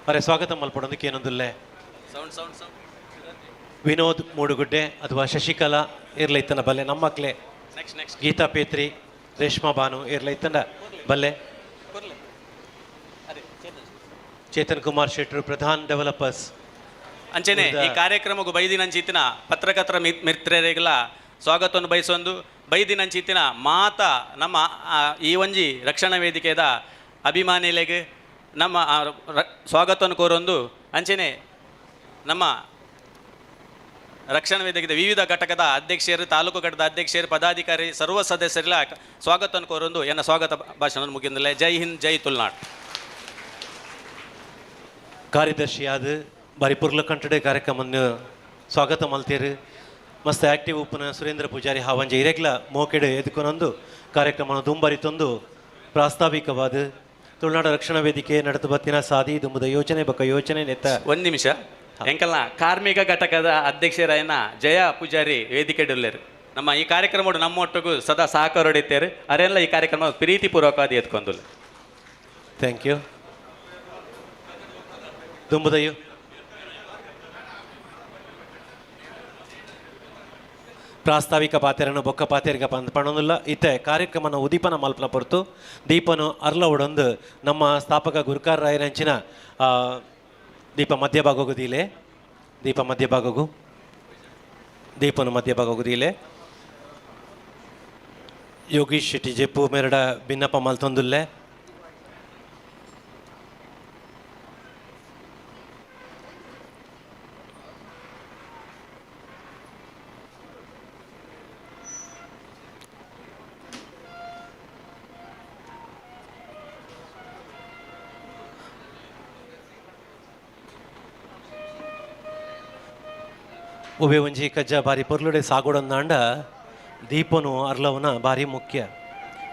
ಅರೆ ಸ್ವಾಗತ ಮಲ್ಪಡೋದಕ್ಕೆ ಏನೊಂದಿಲ್ಲೆ. ವಿನೋದ್ ಮೂಡುಗುಡ್ಡೆ ಅಥವಾ ಶಶಿಕಲಾ ಇರ್ಲೈತನ ಬಲ್ಲೆ ನಮ್ಮ ಮಕ್ಳೆ. ಗೀತಾ ಪೇತ್ರಿ ರೇಷ್ಮಾ ಭಾನು ಇರ್ಲೈತನ ಬಲ್ಲೆ. ಚೇತನ್ ಕುಮಾರ್ ಶೆಟ್ರು ಪ್ರಧಾನ್ ಡೆವಲಪರ್ಸ್ ಅಂಚನೆ ಈ ಕಾರ್ಯಕ್ರಮಕ್ಕೂ ಬೈದಿನಂಚಿತ್ತಿನ ಪತ್ರಕರ್ತರ ಮಿತ್ರರಿಗೆಲ್ಲ ಸ್ವಾಗತವನ್ನು ಬಯಸೊಂದು ಬೈದಿನಂಚಿತ್ತಿನ ಮಾತ ನಮ್ಮ ಈ ಒಂಜಿ ರಕ್ಷಣಾ ವೇದಿಕೆದ ಅಭಿಮಾನಿಗಳಿಗೆ ನಮ್ಮ ಸ್ವಾಗತವನ್ನು ಕೋರೊಂದು ಅಂಚನೆ ನಮ್ಮ ರಕ್ಷಣಾ ವೇದಿಕೆದ ವಿವಿಧ ಘಟಕದ ಅಧ್ಯಕ್ಷರು ತಾಲೂಕು ಘಟಕದ ಅಧ್ಯಕ್ಷರು ಪದಾಧಿಕಾರಿ ಸರ್ವ ಸದಸ್ಯರೆಲ್ಲ ಸ್ವಾಗತವನ್ನು ಕೋರೊಂದು ಎನ್ನ ಸ್ವಾಗತ ಭಾಷಣವನ್ನು ಮುಗಿದಿಲ್ಲ. ಜೈ ಹಿಂದ್ ಜೈ ತುಳುನಾಡು. ಕಾರ್ಯದರ್ಶಿಯಾದ ಬಾರಿಪುರ್ಲ ಕಂಟಡೆ ಕಾರ್ಯಕ್ರಮವನ್ನು ಸ್ವಾಗತ ಮಲ್ತೇರು ಮಸ್ತ್ ಆಕ್ಟಿವ್ ಉಪ್ಪನ ಸುರೇಂದ್ರ ಪೂಜಾರಿ ಹಾವಂಜೆ ಇರೆಗ್ಲ ಮೋಕೆಡೆ ಎದ್ಕೊನೊಂದು ಕಾರ್ಯಕ್ರಮ ದುಂಬರಿ ತಂದು ಪ್ರಾಸ್ತಾವಿಕವಾದ ತುಳುನಾಡು ರಕ್ಷಣಾ ವೇದಿಕೆ ನಡೆದು ಬತ್ತಿನ ಸಾದಿ ದುಂಬುದ ಯೋಚನೆ ಬಕ್ಕ ಯೋಚನೆ ನೆತ್ತ ಒಂದು ನಿಮಿಷ ಎಂಕಲ್ನ ಕಾರ್ಮಿಕ ಘಟಕದ ಅಧ್ಯಕ್ಷರಾಯನ ಜಯ ಪೂಜಾರಿ ವೇದಿಕೆ ಡೊಲ್ಲೇರು ನಮ್ಮ ಈ ಕಾರ್ಯಕ್ರಮ ನಮ್ಮೊಟ್ಟಿಗೂ ಸದಾ ಸಹಕಾರ ಹೊಡಿತೇರು ಅರೆಲ್ಲ ಈ ಕಾರ್ಯಕ್ರಮ ಪ್ರೀತಿಪೂರ್ವಕವಾದ ಎತ್ಕೊಂದುಲ್ಲ. Thank you. ದುಂಬುದಯ್ಯು ಪ್ರಾಸ್ತಾವಿಕ ಪಾತೆರನ್ನು ಬೊಕ್ಕ ಪಾತೆರಿಗೆ ಪಣೊಂದಿಲ್ಲ ಇತ್ತೆ ಕಾರ್ಯಕ್ರಮನ ಉದೀಪನ ಮಲ್ಪನ ಪೊರ್ತು ದೀಪನು ಅರ್ಲ ಒಡೊಂದು ನಮ್ಮ ಸ್ಥಾಪಕ ಗುರುಕಾರ ರಾಯರಂಚಿನ ದೀಪ ಮಧ್ಯಭಾಗೋಗುದೀಲೆ ದೀಪನು ಮಧ್ಯಭಾಗೋಗುದೀಲೆ ಯೋಗೀಶ್ ಶೆಟ್ಟಿ ಜೆಪ್ಪು ಮೇರಡ ಭಿನ್ನಪ ಮಲ್ತೊಂದುಲ್ಲೆ. ಒಬ್ಬೆ ಒಂಜಿ ಕಜ್ಜ ಬಾರಿ ಪೊರ್ಲುಡೆ ಸಾಗೋಡೊಂದಾಂಡ ದೀಪನು ಅರ್ಲವನ ಭಾರಿ ಮುಖ್ಯ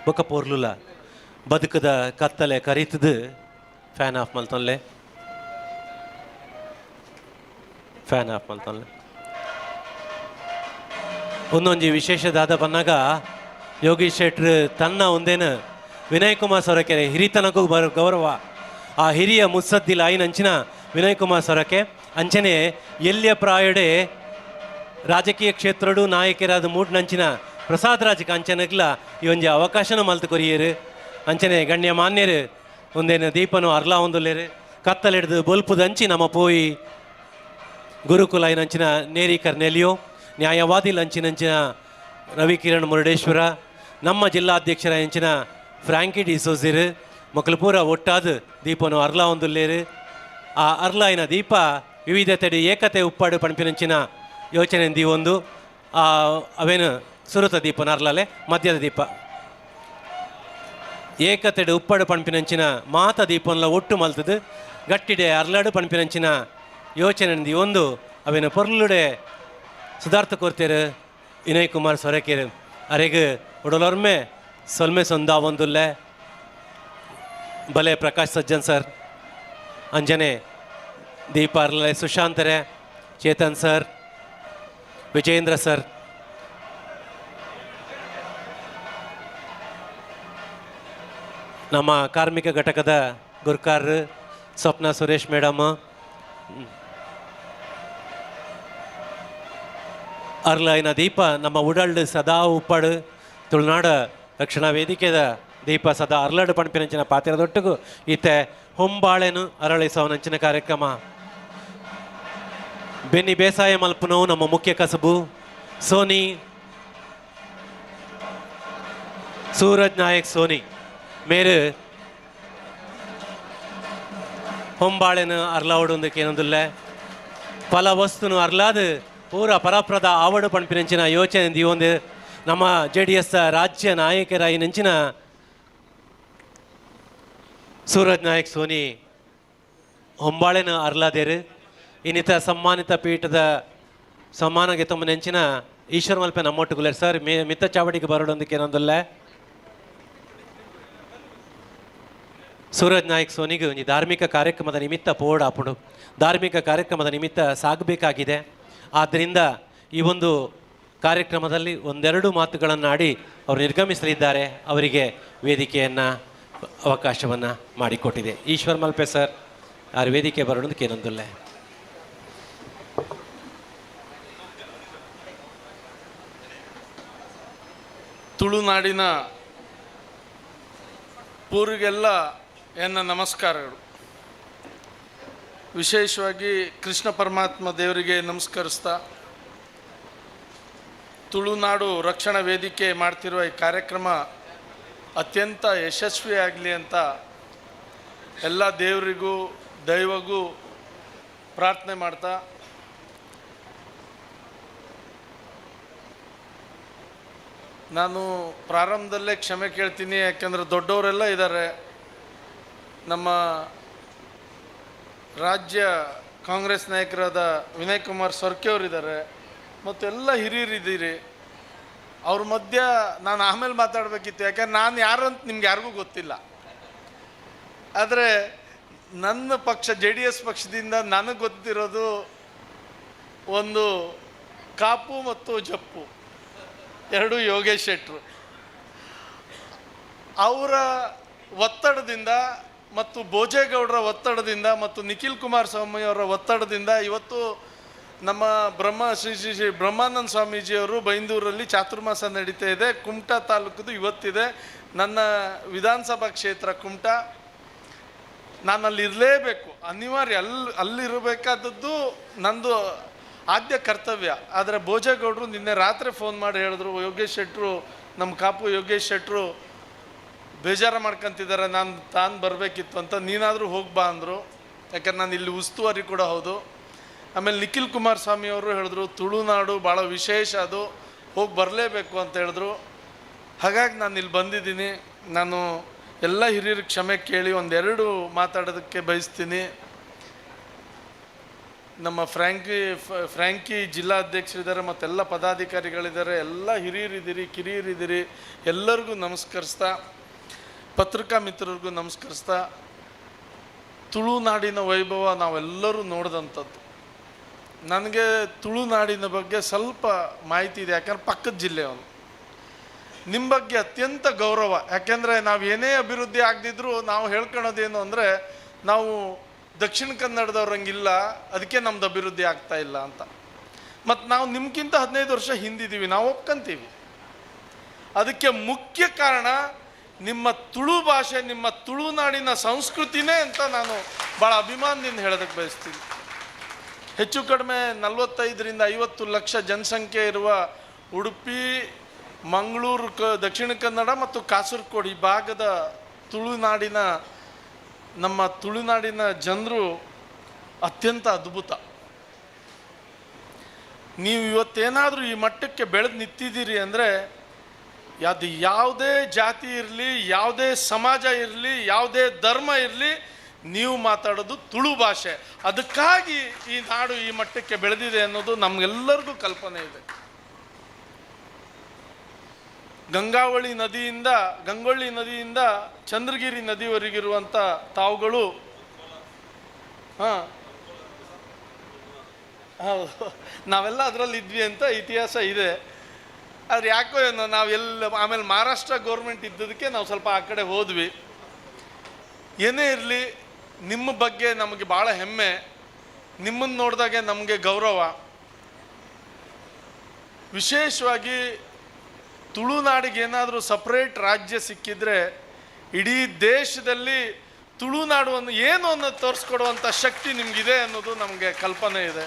ಬೊಕ್ಕ ಪೋರ್ಲುಲ ಬದುಕದ ಕತ್ತಲೆ ಕರಿತದು ಫ್ಯಾನ್ ಆಫ್ ಮಲ್ತೊನ್ಲೆ ಒಂದೊಂಜಿ ವಿಶೇಷದಾದ ಬನ್ನಾಗ ಯೋಗೀಶ್ ಶೆಟ್ರ್ ತನ್ನ ಒಂದೇನು ವಿನಯ್ ಕುಮಾರ್ ಸೊರಕೆರೆ ಹಿರಿತನಕ್ಕೂ ಗೌರವ ಆ ಹಿರಿಯ ಮುತ್ಸದ್ದಿಲ ಆಯ್ನಂಚಿನ ವಿನಯ್ ಕುಮಾರ್ ಸೊರಕೆ ಅಂಚನೆ ಎಲ್ಯ ಪ್ರಾಯಡೆ ರಾಜಕೀಯ ಕ್ಷೇತ್ರಡು ನಾಯಕರಾದ ಮೂಡ್ನಂಚಿನ ಪ್ರಸಾದ್ ರಾಜ್ ಕಾಂಚನಗ್ಲ ಈ ಒಂಜಿ ಅವಕಾಶನ ಮಲ್ತು ಕೊರಿಯರು ಅಂಚನೆ ಗಣ್ಯ ಮಾನ್ಯರು ಒಂದೇನು ದೀಪನು ಅರ್ಲಾ ಒಂದುಲ್ಲೇರು ಕತ್ತಲೆಡ್ದು ಬೊಲ್ಪುದಂಚಿ ನಮ್ಮ ಪೋಯಿ ಗುರುಕುಲ ಐನಂಚಿನ ನೇರಿಕರ್ ನೆಲಿಯೋ ನ್ಯಾಯವಾದಿ ಲಂಚಿನಂಚಿನ ರವಿಕಿರಣ್ ಮುರುಡೇಶ್ವರ ನಮ್ಮ ಜಿಲ್ಲಾಧ್ಯಕ್ಷರ ಹೆಂಚಿನ ಫ್ರಾಂಕಿ ಡಿಸೋಸಿರು ಮಕ್ಕಳು ಪೂರ ಒಟ್ಟಾದ ದೀಪನು ಅರ್ಲಾ ಒಂದುಲ್ಲೇರು ಆ ಅರ್ಲಾಯಿನ ದೀಪ ವಿವಿಧತೆಡೆ ಏಕತೆ ಉಪ್ಪಾಡು ಪಣಪಿನಂಚಿನ ಯೋಚನೆ ಒಂದು ಅವೇನು ಸುರುತ ದೀಪನ ಅರ್ಲಾಲೆ ಮಧ್ಯದ ದೀಪ ಏಕತೆಡೆ ಉಪ್ಪಾಡು ಪಣಪಿನಂಚಿನ ಮಾತ ದೀಪನ್ಲ ಒಟ್ಟು ಮಲ್ತದು ಗಟ್ಟಿಡೆ ಅರ್ಲಾಡು ಪಣಪಿನಂಚಿನ ಯೋಚನೆ ಒಂದು ಅವೇನು ಪೊರ್ಲುಡೆ ಸುಧಾರ್ಥ ಕೊರ್ತೇರು ವಿನಯ್ ಕುಮಾರ್ ಸೊರಕೇರು ಅರೆಗೆ ಉಡಲೊರ್ಮೆ ಸೊಲ್ಮೆ ಸೊಂದ ಒಂದುಲ್ಲೆ ಬಲೆ ಪ್ರಕಾಶ್ ಸಜ್ಜನ್ ಸರ್ ಅಂಜನೆ ದೀಪ ಅರ್ಲೆ ಸುಶಾಂತರೆ ಚೇತನ್ ಸರ್ ವಿಜೇಂದ್ರ ಸರ್ ನಮ್ಮ ಕಾರ್ಮಿಕ ಘಟಕದ ಗುರ್ಕಾರ್ ಸ್ವಪ್ನ ಸುರೇಶ್ ಮೇಡಮ್ ಅರ್ಲಾಯಿನ ದೀಪ ನಮ್ಮ ಉಡಲ್ಡ್ ಸದಾ ಉಪ್ಪಾಡು ತುಳುನಾಡ ರಕ್ಷಣಾ ವೇದಿಕೆದ ದೀಪ ಸದಾ ಅರ್ಲಾಡು ಪಣಪಿನಂಚಿನ ಪಾತ್ರದೊಟ್ಟಿಗೂ ಈತೆ ಹೊಂಬಾಳೆನು ಅರಳಿಸವನಂಚಿನ ಕಾರ್ಯಕ್ರಮ ಬೆನ್ನಿ ಬೇಸಾಯ ಮಲ್ಪನವು ನಮ್ಮ ಮುಖ್ಯ ಕಸಬು ಸೋನಿ ಸೂರಜ್ ನಾಯಕ್ ಸೋನಿ ಮೇರು ಹೊಂಬಾಳೆನು ಅರ್ಲಾವಡೊಂದಕ್ಕೆ ಏನೊಂದಿಲ್ಲ ಫಲ ವಸ್ತುನು ಅರ್ಲಾದು ಪೂರ ಪರಪ್ರದ ಆವಡು ಪಣಪಿನಂಚಿನ ಯೋಚನೆ ಒಂದು ನಮ್ಮ JDS ರಾಜ್ಯ ನಾಯಕರಾಗಿ ನಂಚಿನ ಸೂರಜ್ ನಾಯಕ್ ಸೋನಿ ಹೊಂಬಾಳೆನ ಅರ್ಲಾದೇರು ಇನ್ನಿತ ಸಮ್ಮಾನಿತ ಪೀಠದ ಸಮ್ಮಾನಗೆ ತುಂಬ ನೆಂಚಿನ ಈಶ್ವರ ಮಲ್ಪೆ ನಮ್ಮೊಟ್ಟುಗುಲರ್ ಸರ್ ಮಿತ್ತ ಚಾವಡಿಗೆ ಬರೋಡೊಂದಕ್ಕೆ ಏನೊಂದಿಲ್ಲ ಸೂರಜ್ ನಾಯಕ್ ಸೋನಿಗೆ ಒಂದು ಧಾರ್ಮಿಕ ಕಾರ್ಯಕ್ರಮದ ನಿಮಿತ್ತ ಪೋಡ್ ಹಾಪುಡು ಧಾರ್ಮಿಕ ಕಾರ್ಯಕ್ರಮದ ನಿಮಿತ್ತ ಸಾಗಬೇಕಾಗಿದೆ. ಆದ್ದರಿಂದ ಈ ಒಂದು ಕಾರ್ಯಕ್ರಮದಲ್ಲಿ ಒಂದೆರಡು ಮಾತುಗಳನ್ನು ಆಡಿ ಅವರು ನಿರ್ಗಮಿಸಲಿದ್ದಾರೆ. ಅವರಿಗೆ ವೇದಿಕೆಯನ್ನು ಅವಕಾಶವನ್ನು ಮಾಡಿಕೊಟ್ಟಿದೆ. ಈಶ್ವರ್ ಮಲ್ಪೆ ಸರ್ ಯಾರು ವೇದಿಕೆ ಬರೋದಕ್ಕೆ ಏನೊಂದಿಲ್ಲ. ತುಳುನಾಡಿನ ಪೂರಿಗೆಲ್ಲ ಎನ್ನ ನಮಸ್ಕಾರಗಳು. ವಿಶೇಷವಾಗಿ ಕೃಷ್ಣ ಪರಮಾತ್ಮ ದೇವರಿಗೆ ನಮಸ್ಕರಿಸ್ತಾ ತುಳುನಾಡು ರಕ್ಷಣಾ ವೇದಿಕೆ ಮಾಡ್ತಿರುವ ಈ ಕಾರ್ಯಕ್ರಮ ಅತ್ಯಂತ ಯಶಸ್ವಿಯಾಗಲಿ ಅಂತ ಎಲ್ಲ ದೇವರಿಗೂ ದೈವಗೂ ಪ್ರಾರ್ಥನೆ ಮಾಡ್ತಾ ನಾನು ಪ್ರಾರಂಭದಲ್ಲೇ ಕ್ಷಮೆ ಕೇಳ್ತೀನಿ. ಯಾಕೆಂದರೆ ದೊಡ್ಡವರೆಲ್ಲ ಇದ್ದಾರೆ. ನಮ್ಮ ರಾಜ್ಯ ಕಾಂಗ್ರೆಸ್ ನಾಯಕರಾದ ವಿನಯ್ ಕುಮಾರ್ ಸೊರ್ಕೆ ಅವರಿದ್ದಾರೆ ಮತ್ತು ಎಲ್ಲ ಹಿರಿಯರಿದ್ದೀರಿ. ಅವ್ರ ಮಧ್ಯೆ ನಾನು ಆಮೇಲೆ ಮಾತಾಡಬೇಕಿತ್ತು. ಯಾಕಂದ್ರೆ ನಾನು ಯಾರು ಅಂತ ನಿಮ್ಗೆ ಯಾರಿಗೂ ಗೊತ್ತಿಲ್ಲ. ಆದರೆ ನನ್ನ ಪಕ್ಷ JDS ಪಕ್ಷದಿಂದ ನನಗೆ ಗೊತ್ತಿರೋದು ಒಂದು ಕಾಪು ಮತ್ತು ಜಪ್ಪು, ಎರಡು ಯೋಗೇಶ್ ಶೆಟ್ರು. ಅವರ ಒತ್ತಡದಿಂದ ಮತ್ತು ಭೋಜೇಗೌಡರ ಒತ್ತಡದಿಂದ ಮತ್ತು ನಿಖಿಲ್ ಕುಮಾರಸ್ವಾಮಿ ಅವರ ಒತ್ತಡದಿಂದ ಇವತ್ತು ನಮ್ಮ ಶ್ರೀ ಶ್ರೀ ಶ್ರೀ ಬ್ರಹ್ಮಾನಂದ ಸ್ವಾಮೀಜಿಯವರು ಬೈಂದೂರಲ್ಲಿ ಚಾತುರ್ಮಾಸ ನಡೀತಾ ಇದೆ. ಕುಮಟಾ ತಾಲೂಕದು ಇವತ್ತಿದೆ. ನನ್ನ ವಿಧಾನಸಭಾ ಕ್ಷೇತ್ರ ಕುಮಟಾ. ನಾನು ಅಲ್ಲಿ ಇರಲೇಬೇಕು, ಅನಿವಾರ್ಯ. ಅಲ್ಲಿರಬೇಕಾದದ್ದು ನಂದು ಆದ್ಯ ಕರ್ತವ್ಯ. ಆದರೆ ಭೋಜೇಗೌಡರು ನಿನ್ನೆ ರಾತ್ರಿ ಫೋನ್ ಮಾಡಿ ಹೇಳಿದ್ರು, ಯೋಗೇಶ್ ಶೆಟ್ರು, ನಮ್ಮ ಕಾಪು ಯೋಗೇಶ್ ಶೆಟ್ರು ಬೇಜಾರು ಮಾಡ್ಕೊತಿದ್ದಾರೆ, ತಾನು ಬರಬೇಕಿತ್ತು ಅಂತ, ನೀನಾದರೂ ಹೋಗ್ಬಾ ಅಂದರು. ಯಾಕಂದ್ರೆ ನಾನು ಇಲ್ಲಿ ಉಸ್ತುವಾರಿ ಕೂಡ ಹೌದು. ಆಮೇಲೆ ನಿಖಿಲ್ ಕುಮಾರಸ್ವಾಮಿ ಅವರು ಹೇಳಿದ್ರು, ತುಳುನಾಡು ಭಾಳ ವಿಶೇಷ, ಅದು ಹೋಗಿ ಬರಲೇಬೇಕು ಅಂತ ಹೇಳಿದ್ರು. ಹಾಗಾಗಿ ನಾನು ಇಲ್ಲಿ ಬಂದಿದ್ದೀನಿ. ನಾನು ಎಲ್ಲ ಹಿರಿಯರಿಗೆ ಕ್ಷಮೆ ಕೇಳಿ ಒಂದೆರಡು ಮಾತಾಡೋದಕ್ಕೆ ಬಯಸ್ತೀನಿ. ನಮ್ಮ ಫ್ರ್ಯಾಂಕಿ ಜಿಲ್ಲಾಧ್ಯಕ್ಷರಿದ್ದಾರೆ, ಮತ್ತೆಲ್ಲ ಪದಾಧಿಕಾರಿಗಳಿದ್ದಾರೆ, ಎಲ್ಲ ಹಿರಿಯರಿದ್ದೀರಿ, ಕಿರಿಯರಿದ್ದೀರಿ, ಎಲ್ಲರಿಗೂ ನಮಸ್ಕರಿಸ್ತಾ, ಪತ್ರಿಕಾ ಮಿತ್ರರಿಗೂ ನಮಸ್ಕರಿಸ್ತಾ, ತುಳುನಾಡಿನ ವೈಭವ ನಾವೆಲ್ಲರೂ ನೋಡಿದಂಥದ್ದು. ನನಗೆ ತುಳುನಾಡಿನ ಬಗ್ಗೆ ಸ್ವಲ್ಪ ಮಾಹಿತಿ ಇದೆ, ಯಾಕಂದ್ರೆ ಪಕ್ಕದ ಜಿಲ್ಲೆಯವನು. ನಿಮ್ಮ ಬಗ್ಗೆ ಅತ್ಯಂತ ಗೌರವ, ಯಾಕೆಂದರೆ ನಾವು ಏನೇ ಅಭಿವೃದ್ಧಿ ಆಗದಿದ್ರೂ ನಾವು ಹೇಳ್ಕೊಳೋದೇನು ಅಂದರೆ ನಾವು ದಕ್ಷಿಣ ಕನ್ನಡದವ್ರಂಗಿಲ್ಲ, ಅದಕ್ಕೆ ನಮ್ದು ಅಭಿವೃದ್ಧಿ ಆಗ್ತಾ ಇಲ್ಲ ಅಂತ. ಮತ್ತು ನಾವು ನಿಮ್ಗಿಂತ 15 ವರ್ಷ ಹಿಂದಿದ್ದೀವಿ, ನಾವು ಒಪ್ಕೊಂತೀವಿ. ಅದಕ್ಕೆ ಮುಖ್ಯ ಕಾರಣ ನಿಮ್ಮ ತುಳು ಭಾಷೆ, ನಿಮ್ಮ ತುಳುನಾಡಿನ ಸಂಸ್ಕೃತಿನೇ ಅಂತ ನಾನು ಭಾಳ ಅಭಿಮಾನದಿಂದ ಹೇಳೋದಕ್ಕೆ ಬಯಸ್ತೀನಿ. ಹೆಚ್ಚು ಕಡಿಮೆ 45ರಿಂದ 50 ಲಕ್ಷ ಜನಸಂಖ್ಯೆ ಇರುವ ಉಡುಪಿ, ಮಂಗಳೂರು, ದಕ್ಷಿಣ ಕನ್ನಡ ಮತ್ತು ಕಾಸರಗೋಡು ಈ ಭಾಗದ ನಮ್ಮ ತುಳುನಾಡಿನ ಜನರು ಅತ್ಯಂತ ಅದ್ಭುತ. ನೀವು ಇವತ್ತೇನಾದರೂ ಈ ಮಟ್ಟಕ್ಕೆ ಬೆಳೆದು ನಿಂತಿದ್ದೀರಿ ಅಂದರೆ ಅದು ಯಾವುದೇ ಜಾತಿ ಇರಲಿ, ಯಾವುದೇ ಸಮಾಜ ಇರಲಿ, ಯಾವುದೇ ಧರ್ಮ ಇರಲಿ, ನೀವು ಮಾತಾಡೋದು ತುಳು ಭಾಷೆ. ಅದಕ್ಕಾಗಿ ಈ ನಾಡು ಈ ಮಟ್ಟಕ್ಕೆ ಬೆಳೆದಿದೆ ಅನ್ನೋದು ನಮಗೆಲ್ಲರಿಗೂ ಕಲ್ಪನೆ ಇದೆ. ಗಂಗೊಳ್ಳಿ ನದಿಯಿಂದ ಚಂದ್ರಗಿರಿ ನದಿವರೆಗಿರುವಂಥ ತಾವುಗಳು, ಹೌದು, ನಾವೆಲ್ಲ ಅದರಲ್ಲಿ ಇದ್ವಿ ಅಂತ ಇತಿಹಾಸ ಇದೆ. ಆದರೆ ಯಾಕೋ ಏನೋ ಆಮೇಲೆ ಮಹಾರಾಷ್ಟ್ರ ಗೌರ್ಮೆಂಟ್ ಇದ್ದದಕ್ಕೆ ನಾವು ಸ್ವಲ್ಪ ಆ ಕಡೆ ಹೋದ್ವಿ. ಏನೇ ಇರಲಿ, ನಿಮ್ಮ ಬಗ್ಗೆ ನಮಗೆ ಭಾಳ ಹೆಮ್ಮೆ, ನಿಮ್ಮನ್ನು ನೋಡಿದಾಗೆ ನಮಗೆ ಗೌರವ. ವಿಶೇಷವಾಗಿ ತುಳುನಾಡಿಗೆ ಏನಾದರೂ ಸಪ್ರೇಟ್ ರಾಜ್ಯ ಸಿಕ್ಕಿದ್ರೆ ಇಡೀ ದೇಶದಲ್ಲಿ ತುಳುನಾಡುವನ್ನು ಏನು ಅನ್ನೋದು ತೋರಿಸ್ಕೊಡುವಂಥ ಶಕ್ತಿ ನಿಮಗಿದೆ ಅನ್ನೋದು ನಮಗೆ ಕಲ್ಪನೆ ಇದೆ.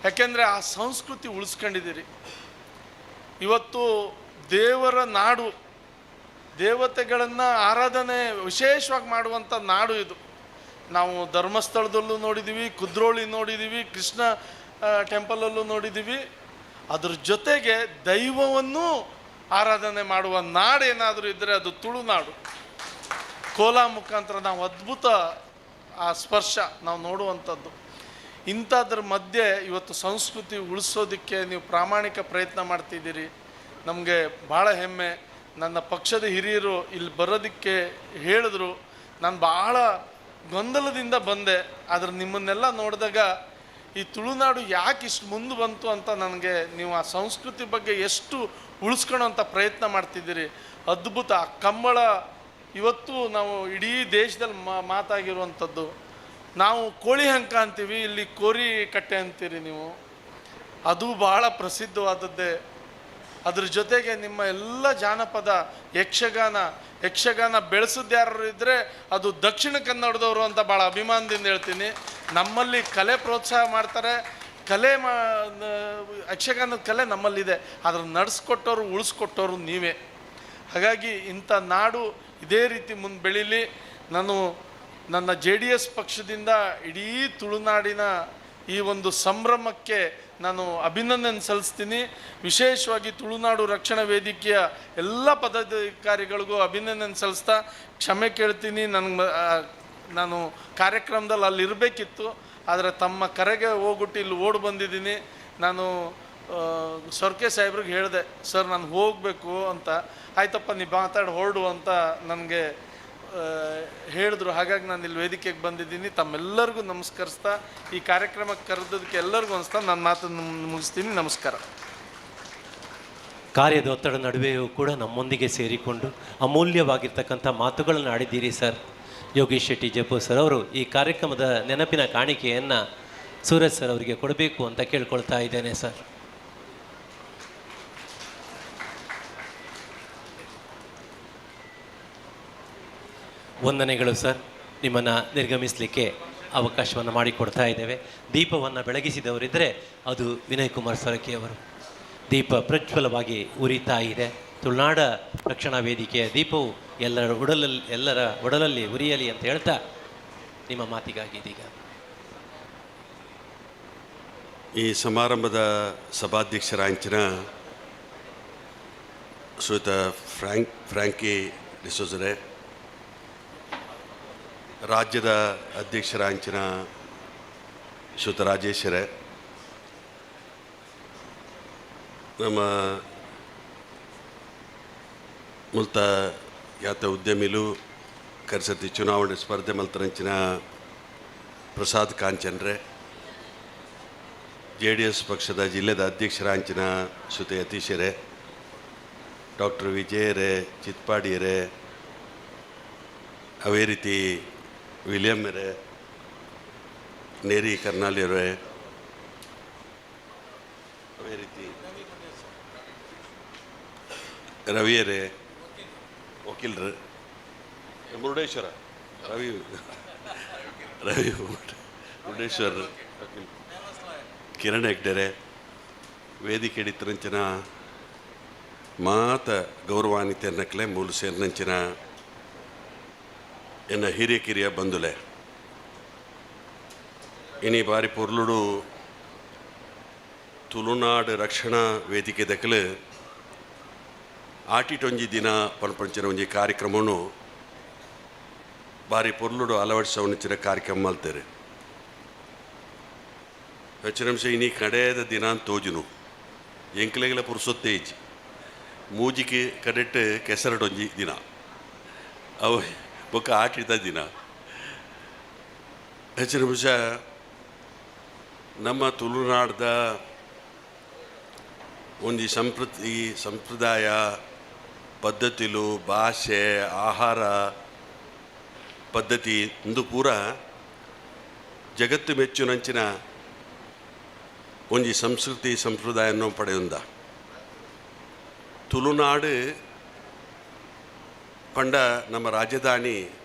ಯಾಕೆಂದರೆ ಆ ಸಂಸ್ಕೃತಿ ಉಳಿಸ್ಕೊಂಡಿದ್ದೀರಿ. ಇವತ್ತು ದೇವರ ನಾಡು, ದೇವತೆಗಳನ್ನು ಆರಾಧನೆ ವಿಶೇಷವಾಗಿ ಮಾಡುವಂಥ ನಾಡು ಇದು. ನಾವು ಧರ್ಮಸ್ಥಳದಲ್ಲೂ ನೋಡಿದ್ದೀವಿ, ಕುದ್ರೋಳಿ ನೋಡಿದ್ದೀವಿ, ಕೃಷ್ಣ ಟೆಂಪಲಲ್ಲೂ ನೋಡಿದ್ದೀವಿ. ಅದ್ರ ಜೊತೆಗೆ ದೈವವನ್ನು ಆರಾಧನೆ ಮಾಡುವ ನಾಡೇನಾದರೂ ಇದ್ದರೆ ಅದು ತುಳುನಾಡು. ಕೋಲ ಮುಖಾಂತರ ನಾವು ಅದ್ಭುತ ಆ ಸ್ಪರ್ಶ ನಾವು ನೋಡುವಂಥದ್ದು. ಇಂಥದ್ರ ಮಧ್ಯೆ ಇವತ್ತು ಸಂಸ್ಕೃತಿ ಉಳಿಸೋದಕ್ಕೆ ನೀವು ಪ್ರಾಮಾಣಿಕ ಪ್ರಯತ್ನ ಮಾಡ್ತಿದ್ದೀರಿ, ನಮಗೆ ಭಾಳ ಹೆಮ್ಮೆ. ನನ್ನ ಪಕ್ಷದ ಹಿರಿಯರು ಇಲ್ಲಿ ಬರೋದಕ್ಕೆ ಹೇಳಿದ್ರು, ನಾನು ಭಾಳ ಗೊಂದಲದಿಂದ ಬಂದೆ. ಆದರೆ ನಿಮ್ಮನ್ನೆಲ್ಲ ನೋಡಿದಾಗ ಈ ತುಳುನಾಡು ಯಾಕೆ ಇಷ್ಟು ಮುಂದೆ ಬಂತು ಅಂತ ನನಗೆ, ನೀವು ಆ ಸಂಸ್ಕೃತಿ ಬಗ್ಗೆ ಎಷ್ಟು ಉಳಿಸ್ಕೊಳ್ಳೋಂಥ ಪ್ರಯತ್ನ ಮಾಡ್ತಿದ್ದೀರಿ, ಅದ್ಭುತ. ಕಂಬಳ ಇವತ್ತು ನಾವು ಇಡೀ ದೇಶದಲ್ಲಿ ಮಾತಾಗಿರುವಂಥದ್ದು. ನಾವು ಕೋಳಿ ಹಂಕ ಅಂತೀವಿ, ಇಲ್ಲಿ ಕೋರಿ ಕಟ್ಟೆ ಅಂತೀರಿ ನೀವು, ಅದು ಭಾಳ ಪ್ರಸಿದ್ಧವಾದದ್ದೇ. ಅದ್ರ ಜೊತೆಗೆ ನಿಮ್ಮ ಎಲ್ಲ ಜಾನಪದ ಯಕ್ಷಗಾನ ಬೆಳೆಸಿದ್ಯಾರು ಇದ್ದರೆ ಅದು ದಕ್ಷಿಣ ಕನ್ನಡದವರು ಅಂತ ಭಾಳ ಅಭಿಮಾನದಿಂದ ಹೇಳ್ತೀನಿ. ನಮ್ಮಲ್ಲಿ ಕಲೆ ಪ್ರೋತ್ಸಾಹ ಮಾಡ್ತಾರೆ, ಯಕ್ಷಗಾನದ ಕಲೆ ನಮ್ಮಲ್ಲಿದೆ, ಅದನ್ನು ನಡೆಸ್ಕೊಟ್ಟವರು ಉಳಿಸ್ಕೊಟ್ಟವರು ನೀವೇ. ಹಾಗಾಗಿ ಇಂಥ ನಾಡು ಇದೇ ರೀತಿ ಮುಂದೆ ಬೆಳೀಲಿ. ನಾನು ನನ್ನ JDS ಪಕ್ಷದಿಂದ ಇಡೀ ತುಳುನಾಡಿನ ಈ ಒಂದು ಸಂಭ್ರಮಕ್ಕೆ ನಾನು ಅಭಿನಂದನೆ ಸಲ್ಲಿಸ್ತೀನಿ. ವಿಶೇಷವಾಗಿ ತುಳುನಾಡು ರಕ್ಷಣಾ ವೇದಿಕೆಯ ಎಲ್ಲ ಪದಾಧಿಕಾರಿಗಳಿಗೂ ಅಭಿನಂದನೆ ಸಲ್ಲಿಸ್ತಾ ಕ್ಷಮೆ ಕೇಳ್ತೀನಿ. ನಾನು ಕಾರ್ಯಕ್ರಮದಲ್ಲಿ ಅಲ್ಲಿರಬೇಕಿತ್ತು, ಆದರೆ ತಮ್ಮ ಕರೆಗೆ ಹೋಗ್ಬಿಟ್ಟು ಇಲ್ಲಿ ಓಡಿ ಬಂದಿದ್ದೀನಿ. ನಾನು ಸೊರ್ಕೆ ಸಾಹೇಬ್ರಿಗೆ ಹೇಳಿದೆ, ಸರ್ ನಾನು ಹೋಗಬೇಕು ಅಂತ. ಆಯ್ತಪ್ಪ ನೀವು ಮಾತಾಡಿ ಹೊರಡು ಅಂತ ನನಗೆ ಹೇಳಿದ್ರು. ಹಾಗಾಗಿ ನಾನು ಇಲ್ಲಿ ವೇದಿಕೆಗೆ ಬಂದಿದ್ದೀನಿ. ತಮ್ಮೆಲ್ಲರಿಗೂ ನಮಸ್ಕರಿಸ್ತಾ ಈ ಕಾರ್ಯಕ್ರಮಕ್ಕೆ ಕರೆದೋದಕ್ಕೆ ಎಲ್ಲರಿಗೂ ಅನಿಸ್ತಾ ನನ್ನ ಮಾತನ್ನು ಮುಗಿಸ್ತೀನಿ. ನಮಸ್ಕಾರ. ಕಾರ್ಯದ ಒತ್ತಡ ನಡುವೆಯೂ ಕೂಡ ನಮ್ಮೊಂದಿಗೆ ಸೇರಿಕೊಂಡು ಅಮೂಲ್ಯವಾಗಿರ್ತಕ್ಕಂಥ ಮಾತುಗಳನ್ನು ಆಡಿದ್ದೀರಿ ಸರ್. ಯೋಗೀಶ್ ಶೆಟ್ಟಿ ಜಪ್ಪು ಸರ್ ಅವರು ಈ ಕಾರ್ಯಕ್ರಮದ ನೆನಪಿನ ಕಾಣಿಕೆಯನ್ನು ಸೂರಜ್ ಸರ್ ಅವರಿಗೆ ಕೊಡಬೇಕು ಅಂತ ಕೇಳ್ಕೊಳ್ತಾ ಇದ್ದೇನೆ ಸರ್. ವಂದನೆಗಳು ಸರ್. ನಿಮ್ಮನ್ನು ನಿರ್ಗಮಿಸಲಿಕ್ಕೆ ಅವಕಾಶವನ್ನು ಮಾಡಿಕೊಡ್ತಾ ಇದ್ದೇವೆ. ದೀಪವನ್ನು ಬೆಳಗಿಸಿದವರಿದ್ದರೆ ಅದು ವಿನಯ್ ಕುಮಾರ್ ಸೊರಕೆ ಅವರು. ದೀಪ ಪ್ರಜ್ವಲವಾಗಿ ಉರಿತಾ ಇದೆ. ತುಳುನಾಡ ರಕ್ಷಣಾ ವೇದಿಕೆಯ ದೀಪವು ಎಲ್ಲರ ಒಡಲಲ್ಲಿ ಉರಿಯಲಿ ಅಂತ ಹೇಳ್ತಾ ನಿಮ್ಮ ಮಾತಿಗಾಗಿ ಇದೀಗ ಈ ಸಮಾರಂಭದ ಸಭಾಧ್ಯಕ್ಷರಾಂಚಿನ ಶ್ರೀಯುತ ಫ್ರ್ಯಾಂಕಿ ಡಿಸೋಜರೆ, ರಾಜ್ಯದ ಅಧ್ಯಕ್ಷರಾಂಚಿನ ಶ್ರೀಯುತ ರಾಜೇಶ್ವರೇ, ನಮ್ಮ ಮುಲ್ತ ಯಾತ ಉದ್ಯಮಿಲು ಕರ್ಸತಿ ಚುನಾವಣೆ ಸ್ಪರ್ಧೆ ಮಲ್ತರಂಚಿನ ಪ್ರಸಾದ್ ಕಾಂಚನ್ರೆ, JDS ಪಕ್ಷದ ಜಿಲ್ಲೆದ ಅಧ್ಯಕ್ಷರಾಂಚಿನ ಶ್ರೀಯುತ ಯತೀಶರೇ, ಡಾಕ್ಟರ್ ವಿಜಯರೇ, ಚಿತ್ಪಾಡಿಯರೇ, ಅವೇ ರೀತಿ ವಿಲಿಯಮ್ಮರೇ, ನೇರಿ ಕರ್ನಾಲಿಯವರೇ, ಅವೇ ರೀತಿ ರವಿಯರೇ, ವಕೀಲರು, ಮುರುಡೇಶ್ವರ ರವಿ ಮುರುಡೇಶ್ವರ ವಕೀಲ್, ಕಿರಣ್ ಹೆಗ್ಡೆರೆ, ವೇದಿಕೆ ಹಿಡಿತರಂಚಿನ ಮಾತ ಗೌರವಾನ್ವಿತ ಎನ್ನಕ್ಲೆ ಮೂಲ ಸೇರಿನಂಚಿನ ಎನ್ನ ಹಿರಿಯ ಕಿರಿಯ ಬಂಧುಲೆ, ಇನಿ ಬಾರಿ ಪೊರ್ಲುಡು ತುಳುನಾಡು ರಕ್ಷಣಾ ವೇದಿಕೆ ದಕ್ಕಲು ಆಟಿಟೊಂಜಿ ದಿನ ಪನ್ಪಂಚಿನ ಒಂಜಿ ಕಾರ್ಯಕ್ರಮವನ್ನು ಬಾರಿ ಪೊರ್ಲುಡು ಅಳವಡಿಸವನಿಚ್ಚಿನ ಕಾರ್ಯಕ್ರಮ ಮಲ್ತೇರೆ. ಹೆಚ್ಚಿನ ಅಂಶ ಇನಿ ಕಡೆಯದ ದಿನ ಅಂತ ತೋಜುನು ಎಂಕ್ಲೆಗಳ ಪುರುಸೊತ್ತೇ ಇಜ್ಜಿ ಮೂಜಿಗೆ ಕಡೆಟ್ಟು ಕೆಸರಡೊಂಜಿ ದಿನ ಅವು ಬೊಕ್ಕ ಆಟಿದ ದಿನ. ಹೆಚ್ಚಿನ ಅಂಶ ನಮ್ಮ ತುಳುನಾಡ್ದ ಒಂದು ಸಂಪ್ರದಾಯ ಪದ್ಧತಿಲು ಭಾಷೆ ಆಹಾರ ಪದ್ಧತಿ ಇಂದು ಪೂರ ಜಗತ್ತು ಮೆಚ್ಚುನಂಚಿನ ಒಂಜಿ ಸಂಸ್ಕೃತಿ ಸಂಪ್ರದಾಯವನ್ನು ಪಡೆಯುಂದ. ತುಳುನಾಡು ಪಂಡ ನಮ್ಮ ರಾಜಧಾನಿ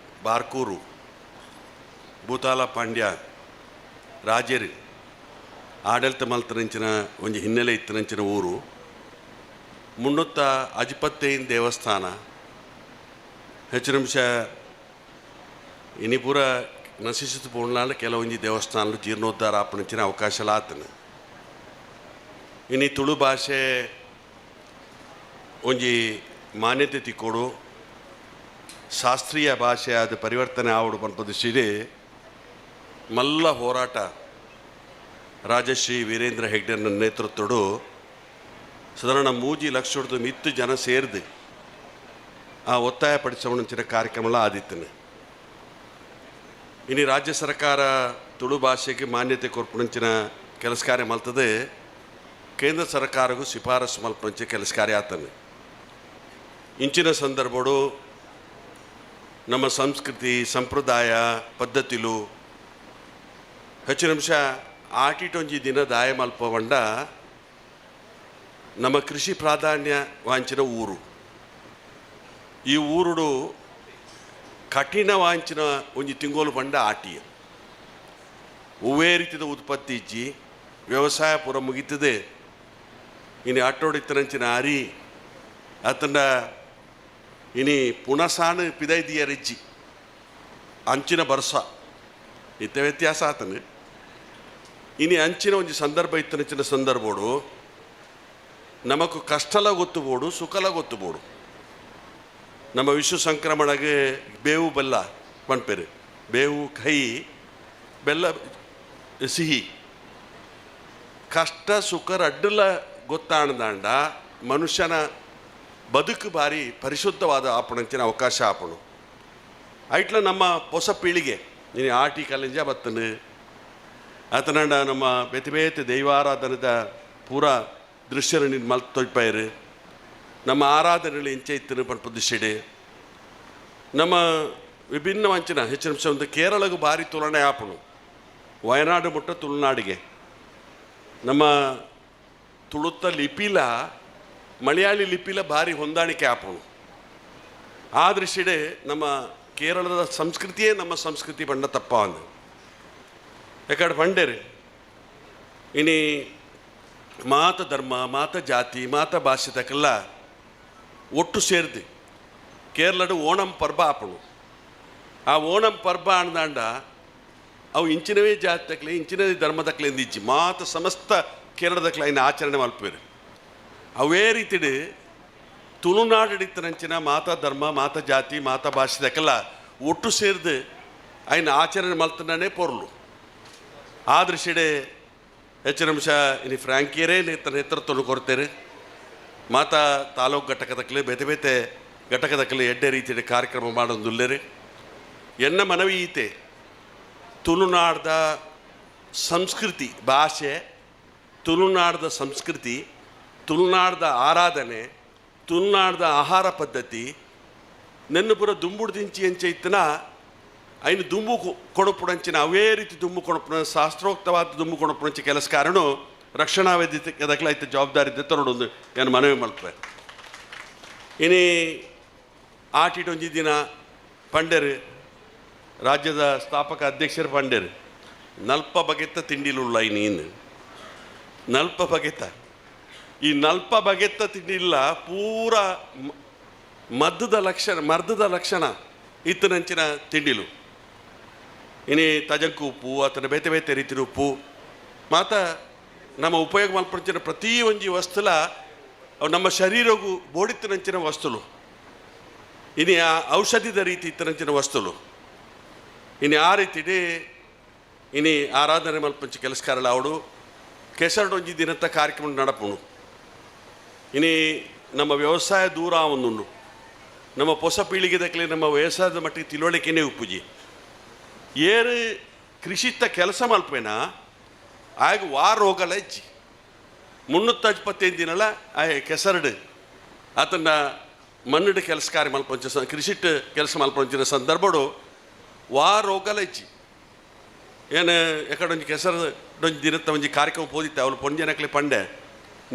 ಬಾರ್ಕೂರು ಭೂತಾಲ ಪಾಂಡ್ಯ ರಾಜರು ಆಡಳಿತ ಮಲ್ತರಂಚಿನ ಒಂಜಿ ಹಿನ್ನೆಲೆ ಇತ್ತರಂಚಿನ ಊರು. ಮುನ್ನೂತ್ತ ಅಜಿಪತ್ತೈನ್ ದೇವಸ್ಥಾನ ಹೆಚ್ಚಿನ ಅಂಶ ಇನಿ ಪೂರ ನಶಿಸಿತು ಪೋಣಲಾಂಡ ಕೆಲವೊಂಜಿ ದೇವಸ್ಥಾನಗಳು ಜೀರ್ಣೋದ್ಧಾರ ಆಪಣಿಂಚಿನ ಅವಕಾಶ ಆತನು. ಇನಿ ತುಳು ಭಾಷೆ ಒಂಜಿ ಮಾನ್ಯತೆ ತಿಕ್ಕೋಡು ಶಾಸ್ತ್ರೀಯ ಭಾಷೆ ಅದು ಪರಿವರ್ತನೆ ಆವಡು ಪನ್ಪದಿಸಿದೆ ಮಲ್ಲ ಹೋರಾಟ ರಾಜಶ್ರೀ ವೀರೇಂದ್ರ ಹೆಗ್ಡೆನ ನೇತೃತ್ವಡು ಸಾಧಾರಣ 3 ಲಕ್ಷದ ಮಿತ್ತು ಜನ ಸೇರಿದು ಆ ಒತ್ತಾಯ ಪಡಿಸೋಣಂಚಿನ ಕಾರ್ಯಕ್ರಮ ಆದಿತ್ತನೆ. ಇನ್ನು ರಾಜ್ಯ ಸರ್ಕಾರ ತುಳು ಭಾಷೆಗೆ ಮಾನ್ಯತೆ ಕೊರ್ಪುಣಂಚಿನ ಕೆಲಸ ಕಾರ್ಯ ಮಲ್ತದೆ, ಕೇಂದ್ರ ಸರ್ಕಾರಗೂ ಶಿಫಾರಸು ಮಲ್ಪಂಚೆ ಕೆಲಸ ಕಾರ್ಯ ಆತನೆ. ಇಂಚಿನ ಸಂದರ್ಭಡು ನಮ್ಮ ಸಂಸ್ಕೃತಿ ಸಂಪ್ರದಾಯ ಪದ್ಧತಿಲು ಹೆಚ್ಚಿನ ಅಂಶ ಆಟಿಟೊಂಜಿ ದಿನ ದಾಯ ಮಲ್ಪವಂಡ ನಮ್ಮ ಕೃಷಿ ಪ್ರಾಧಾನ್ಯ ವಾಂಚಿನ ಊರು. ಈ ಊರುಡು ಕಠಿಣ ವಾಂಚಿನ ಒಂಜಿ ತಿಂಗೋಲು ಬಂಡ ಆಟಿಯ ಒವ್ವೇ ರೀತಿಯ ಉತ್ಪತ್ತಿ ಇಜ್ಜಿ ವ್ಯವಸಾಯ ಪೂರ ಮುಗಿತದೆ. ಇನ್ನು ಆಟೋಡಿತ್ತನಂಚಿನ ಅರಿ ಅತಂಡ ಇನಿ ಪುನಸಾನು ಪಿದೈದಿಯ ರಿಜ್ಜಿ ಅಂಚಿನ ಬರ್ಸ ಇತ್ತ ವ್ಯತ್ಯಾಸ ಆತನು. ಇನಿ ಅಂಚಿನ ಒಂಜಿ ಸಂದರ್ಭ ಇತ್ತನಂಚಿನ ಸಂದರ್ಭಡು ನಮಕು ಕಷ್ಟಲ ಗೊತ್ತುಬೋಡು ಸುಖಲ ಗೊತ್ತುಬೋಡು. ನಮ್ಮ ವಿಶ್ವ ಸಂಕ್ರಮಣಗೆ ಬೇವು ಬೆಲ್ಲ ಪಂಪೆರು, ಬೇವು ಕಹಿ ಬೆಲ್ಲ ಸಿಹಿ, ಕಷ್ಟ ಸುಖರ ಅಡ್ಡಲ ಗೊತ್ತಾಣದಾಂಡ ಮನುಷ್ಯನ ಬದುಕು ಬಾರಿ ಪರಿಶುದ್ಧವಾದ ಆಪಣಂಚಿನ ಅವಕಾಶ ಆಪಣು. ಐಟ್ಲ ನಮ್ಮ ಹೊಸ ಪೀಳಿಗೆ ನೀನು ಆಟಿ ಕಲೆಂಜ ಬತ್ತನು ಆತನಂಡ ನಮ್ಮ ಬೇತೆ ಬೇತೆ ದೈವಾರಾಧನದ ಪೂರ ದೃಶ್ಯರು ನೀನು ಮಲ್ತೊಯ್ಪಾಯರು. ನಮ್ಮ ಆರಾಧನೆಗಳು ಎಂಚೆ ಇತ್ತನು ಪನ್ಪದಿಸಿಡೆ ನಮ್ಮ ವಿಭಿನ್ನ ವಂಚನ ಹೆಚ್ಚಿನ ಅಂಶ ಒಂದು ಕೇರಳಗೂ ಭಾರಿ ತುಲನೆ ಆಪಣು. ವಯನಾಡು ಮುಟ್ಟ ತುಳುನಾಡಿಗೆ ನಮ್ಮ ತುಳುತ್ತ ಲಿಪಿಲ ಮಲಯಾಳಿ ಲಿಪಿಲ ಭಾರಿ ಹೊಂದಾಣಿಕೆ ಆಪಣು. ಆ ದೃಷ್ಟಿಡೆ ನಮ್ಮ ಕೇರಳದ ಸಂಸ್ಕೃತಿಯೇ ನಮ್ಮ ಸಂಸ್ಕೃತಿ ಬಣ್ಣ ತಪ್ಪ ಅಂದು ಯಾಕಡೆ ಬಂಡೇರಿ ಇನಿ ಮಾತ ಧರ್ಮ ಮಾತ ಜಾತಿ ಮಾತ ಭಾಷೆ ತಕ್ಕೆಲ್ಲ ಒಟ್ಟು ಸೇರಿದು ಕೇರಳಡು ಓಣಂ ಪರ್ಬ ಆಪಣು. ಆ ಓಣಂ ಪರ್ಬ ಅಂದಾಂಡ ಅವು ಇಂಚಿನವೇ ಜಾತಿ ತಕ್ಕಲೆ ಇಂಚಿನವೇ ಧರ್ಮ ತಕ್ಕಲೆ ಎಂದಿಜ್ಜಿ ಮಾತ ಸಮಸ್ತ ಕೇರಳದಕ್ಲೆ ಇನ್ನು ಆಚರಣೆ ಮಲ್ಪೇರು. ಅವೇ ರೀತಿಡು ತುಳುನಾಡು ಹಿಡಿತನಂಚಿನ ಮಾತಾ ಧರ್ಮ ಮಾತ ಜಾತಿ ಮಾತ ಭಾಷೆ ತಕ್ಕೆಲ್ಲ ಒಟ್ಟು ಸೇರಿದು ಅಯ್ನ ಆಚರಣೆ ಮಲ್ತನೇ ಪೊರ್ಲು. ಆ ದೃಷ್ಟಿಡೆ ಹೆಚ್ಚಿನ ಅಂಶ ಇನ್ನು ಫ್ರಾಂಕಿಯರೇ ನೇತೃತ್ವವನ್ನು ಕೊಡ್ತೇನೆ. ಮಾತಾ ತಾಲೂಕು ಘಟಕದಕ್ಕಲೆ ಬೇತೆ ಬೇತೆ ಘಟಕದಕ್ಕಲೆ ಎಡ್ಡೆ ರೀತಿಯ ಕಾರ್ಯಕ್ರಮ ಮಾಡೋದುಲ್ಲೇರಿ. ಎನ್ನ ಮನವಿ ಈತೆ ತುಳುನಾಡ್ದ ಸಂಸ್ಕೃತಿ ಭಾಷೆ, ತುಳುನಾಡ್ದ ಸಂಸ್ಕೃತಿ, ತುಳುನಾಡ್ದ ಆರಾಧನೆ, ತುಳುನಾಡ್ದ ಆಹಾರ ಪದ್ಧತಿ ನೆನ್ನು ಪೂರ ದುಂಬುಡು ದಿಂಚಿ ಎಂಚೆ ಇತ್ತನ ಐನು ದುಂಬು ಕೊಡುಪುಡಂಚಿನ ಅವೇ ರೀತಿ ದುಂಬು ಕೊಡುಪುಣ ಶಾಸ್ತ್ರೋಕ್ತವಾದ ದುಂಬು ಕೊಡುಪುಣಂಚಿ ಕೆಲಸ ಕಾರಣ ರಕ್ಷಣಾ ವೇದಿಕೆದಕ್ಲ ಐತೆ ಜವಾಬ್ದಾರಿ ಇದ್ದ ನೋಡೊಂದು ಏನು ಮನವಿ ಮಾಡ್ತೇವೆ. ಇನ್ನು ಆಟಿಟೊಂಜಿ ದಿನ ಪಂಡೇರು ರಾಜ್ಯದ ಸ್ಥಾಪಕ ಅಧ್ಯಕ್ಷರು ಪಂಡೇರು ನಲ್ಪ ಬಗೆತ್ತ ತಿಂಡಿಲುಳ್ಳ ಇನ್ನೇನು ನಲ್ಪ ಬಗೆತ್ತ ಈ ನಲ್ಪ ಬಗೆತ್ತ ತಿಂಡಿಲ್ಲ ಪೂರ ಮರ್ದದ ಲಕ್ಷಣ ಇತ್ತನಂಚಿನ ತಿಂಡಿಲು. ಇನ್ನು ತಜಂಕು ಉಪ್ಪು ಅಥವಾ ಬೇತೆ ಬೇತೆ ರೀತಿಯ ಉಪ್ಪು ಮಾತ ನಮ್ಮ ಉಪಯೋಗ ಮಲ್ಪಂಚಿನ ಪ್ರತಿ ಒಂಜಿ ವಸ್ತುಲ ನಮ್ಮ ಶರೀರಗೂ ಬೋಡಿತ್ತಿನಂಚಿನ ವಸ್ತುಲು. ಇನ್ನು ಔಷಧಿದ ರೀತಿ ಇತ್ತನಂಚಿನ ವಸ್ತುಲು. ಇನ್ನು ಆ ರೀತಿ ಇನ್ನು ಆರಾಧನೆ ಮಲ್ಪಂಚಿ ಕೆಲಸಕಾರಲ್ಲ ಅವಳು ಕೆಸರಡೊಂಜಿ ದಿನದ ಕಾರ್ಯಕ್ರಮ ನಡಪುಣು. ಇನ್ನು ನಮ್ಮ ವ್ಯವಸಾಯ ದೂರ ಒಂದು ನಮ್ಮ ಹೊಸ ಪೀಳಿಗೆದಕ್ಕಲೆ ನಮ್ಮ ವ್ಯವಸಾಯದ ಮಟ್ಟಿಗೆ ತಿಳುವಳಿಕೆನೇ ಉಪ್ಪುಜಿ ಏರು ಕೃಷಿತ್ತ ಕೆಲಸ ಮಲ್ಪೇನ ಆಗ ವಾರ ಹೋಗಲ್ಲ ಹೆಚ್ಚಿ 365 ದಿನಲ್ಲ ಆ ಕೆಸರಡು ಆತನ ಮಣ್ಣಿಡು ಕೆಲಸ ಕಾರ್ಯ ಮಲ್ಪಂಚ ಕೃಷಿಟ್ಟು ಕೆಲಸ ಮಲ್ಪಂಚಿನ ಸಂದರ್ಭಡು ವಾರ ಹೋಗಲ್ಲ ಹೆಚ್ಚಿ ಏನು ಎಕಡೊಂದು ಕೆಸರದೊಂದು ದಿನತ್ತ ಒಂಜಿ ಕಾರ್ಯಕ್ರಮ ಹೋದಿತ್ತೆ ಅವಳು ಪೊಂಜನಕ್ಲೆ ಪಂಡೆ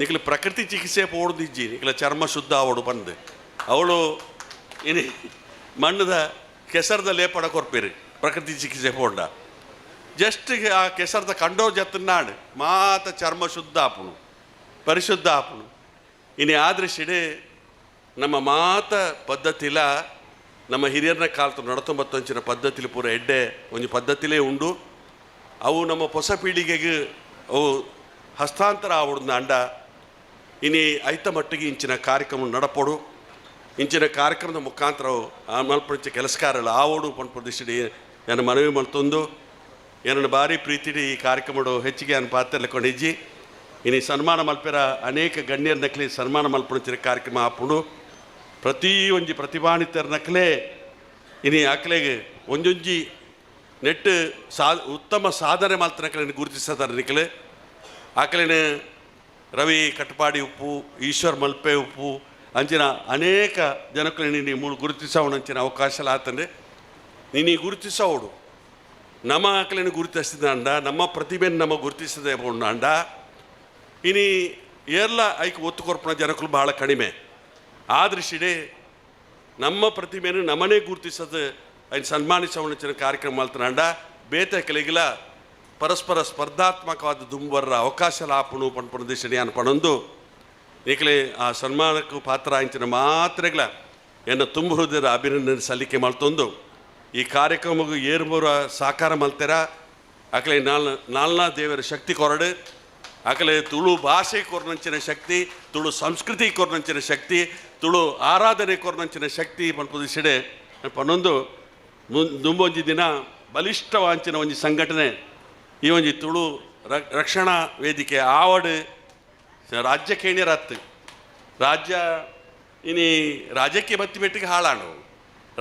ನಿಕ್ಲೆ ಪ್ರಕೃತಿ ಚಿಕಿತ್ಸೆ ಪೋಡ್ದಿಜ್ಜಿ ನಿಕ್ಲೆ ಚರ್ಮ ಶುದ್ಧ ಅವಡು ಬಂದು ಅವಳು ಇನ್ನು ಮಣ್ಣದ ಕೆಸರದ ಲೇಪಡ ಕೊರ್ಪೇರಿ ಪ್ರಕೃತಿ ಚಿಕಿತ್ಸೆ ಪೋಂಡ ಜಸ್ಟ್ ಆ ಕೆಸರದ ಕಂಡೋ ಜತ್ತನಾಡು ಮಾತ ಚರ್ಮ ಶುದ್ಧ ಆಪುಣು ಪರಿಶುದ್ಧ ಆಪುಣು. ಇನ್ನು ಆದೃಷ್ಟಿಡೆ ನಮ್ಮ ಮಾತ ಪದ್ಧತಿಲ ನಮ್ಮ ಹಿರಿಯರನ್ನ ಕಾಲತು ನಡತೊಂಬತ್ತಂಚಿನ ಪದ್ಧತಿಲಿ ಪೂರ ಎಡ್ಡೆ ಒಂದು ಪದ್ಧತಿಲೇ ಉಂಡು. ಅವು ನಮ್ಮ ಹೊಸ ಪೀಳಿಗೆಗೆ ಅವು ಹಸ್ತಾಂತರ ಆವಡ್ದ ಅಂಡ ಇನ್ನು ಐತ ಮಟ್ಟಿಗೆ ಇಂಚಿನ ಕಾರ್ಯಕ್ರಮ ನಡಪೋಡು. ಇಂಚಿನ ಕಾರ್ಯಕ್ರಮದ ಮುಖಾಂತರ ಮಲ್ಪಂಚ ಕೆಲಸಕಾರಲ್ಲ ಆವೋಡು ಪಂಪದಿಸಿಡಿ ನನ್ನ ಮನವಿ ಮಲ್ತೊಂದು ಏನನ್ನು ಭಾರಿ ಪ್ರೀತಿಡಿ ಈ ಕಾರ್ಯಕ್ರಮ ಹೆಚ್ಚಿಗೆ ಅನ್ನ ಪಾತ್ರಕೊಂಡು ಹೆಜ್ಜಿ ಇನ್ನು ಸನ್ಮಾನ ಮಲ್ಪೆರ ಅನೇಕ ಗಣ್ಯರ ನಕಲಿ ಸನ್ಮಾನ ಮಲ್ಪಂಚಿನ ಕಾರ್ಯಕ್ರಮ ಹಾಪುಂಡು. ಪ್ರತಿ ಒಂಜಿ ಪ್ರತಿಭಾನ್ವಿತರ ನಕಲೆ ಇನ್ನು ಆಕಲೆಗೆ ಒಂಜೊಂಜಿ ನೆಟ್ಟು ಉತ್ತಮ ಸಾಧನೆ ಮಲ್ತ ನಕಲೆ ಗುರುತಿಸದಾರ ನಿಕಲೆ ಆಕಲಿನ ರವಿ ಕಟ್ಪಾಡಿ ಉಪ್ಪು, ಈಶ್ವರ್ ಮಲ್ಪೆ ಉಪ್ಪು ಅಂಚಿನ ಅನೇಕ ಜನಕ್ಕಳು ನೀನು ಗುರುತಿಸೋಣ ಅಂಚಿನ ಅವಕಾಶ ಆತಂದ್ರೆ ನೀನು ಗುರುತಿಸೋಡು ನಮ್ಮ ಆಕಲಿನ ಗುರುತಿಸಿದ ಅಂಡ ನಮ್ಮ ಪ್ರತಿಭೆಯನ್ನು ನಮ್ಮ ಗುರುತಿಸದೆ ಅಂಡ ಇನ್ನು ಎಲ್ಲ ಐಕ್ ಒತ್ತು ಕೊರ್ಪಣ ಜನಕ್ಕಳು ಭಾಳ ಕಡಿಮೆ. ಆ ದೃಷ್ಟಿಡೆ ನಮ್ಮ ಪ್ರತಿಭೆಯನ್ನು ನಮ್ಮನೇ ಗುರುತಿಸೋದು ಐನು ಸನ್ಮಾನಿಸೋಣ ಕಾರ್ಯಕ್ರಮ ಮಾಡ್ತಾನಂಡ ಬೇತೆ ಕೆಳಗಿಲ ಪರಸ್ಪರ ಸ್ಪರ್ಧಾತ್ಮಕವಾದ ದುಂಬರ್ರ ಅವಕಾಶ ಲಾಪಣು ಪಂಪಣದೇಶಣಿ ಅನ್ಪಣೊಂದು ಈಗಲೇ ಆ ಸನ್ಮಾನಕ್ಕೂ ಪಾತ್ರ ಆಂಚಿನ ಮಾತ್ರೆಗಳ ಎನ್ನ ತುಂಬ ಹೃದಯದ ಅಭಿನಂದನೆ ಸಲ್ಲಿಕೆ ಮಾಡ್ತೊಂದು ಈ ಕಾರ್ಯಕ್ರಮಗೂ ಏರ್ಮೂರ ಸಾಕಾರ ಮಲ್ತೆರ ಆಕಲೆ ನಾಲ್ನಾ ದೇವರ ಶಕ್ತಿ ಕೊರಡು ಆಕಲೆ ತುಳು ಭಾಷೆ ಕೊರ್ನಂಚಿನ ಶಕ್ತಿ, ತುಳು ಸಂಸ್ಕೃತಿ ಕೊರ್ನಂಚಿನ ಶಕ್ತಿ, ತುಳು ಆರಾಧನೆ ಕೊರ್ನಂಚಿನ ಶಕ್ತಿ ಪಂಪದಿಸಿಡೆ ಪನ್ನೊಂದು ದುಂಬೊಂಜಿ ದಿನ ಬಲಿಷ್ಠವಾಂಚಿನ ಒಂಜಿ ಸಂಘಟನೆ ಈ ಒಂಜಿ ತುಳು ರಕ್ಷಣಾ ವೇದಿಕೆ ಆವಡು ರಾಜ್ಯ ಕೇಣಿರತ್ತು ರಾಜ್ಯ ಇನ್ನು ರಾಜ್ಯಕ್ಕೆ ಬತ್ತಿ ಬೆಟ್ಟಿಗೆ ಹಾಳಾಣವು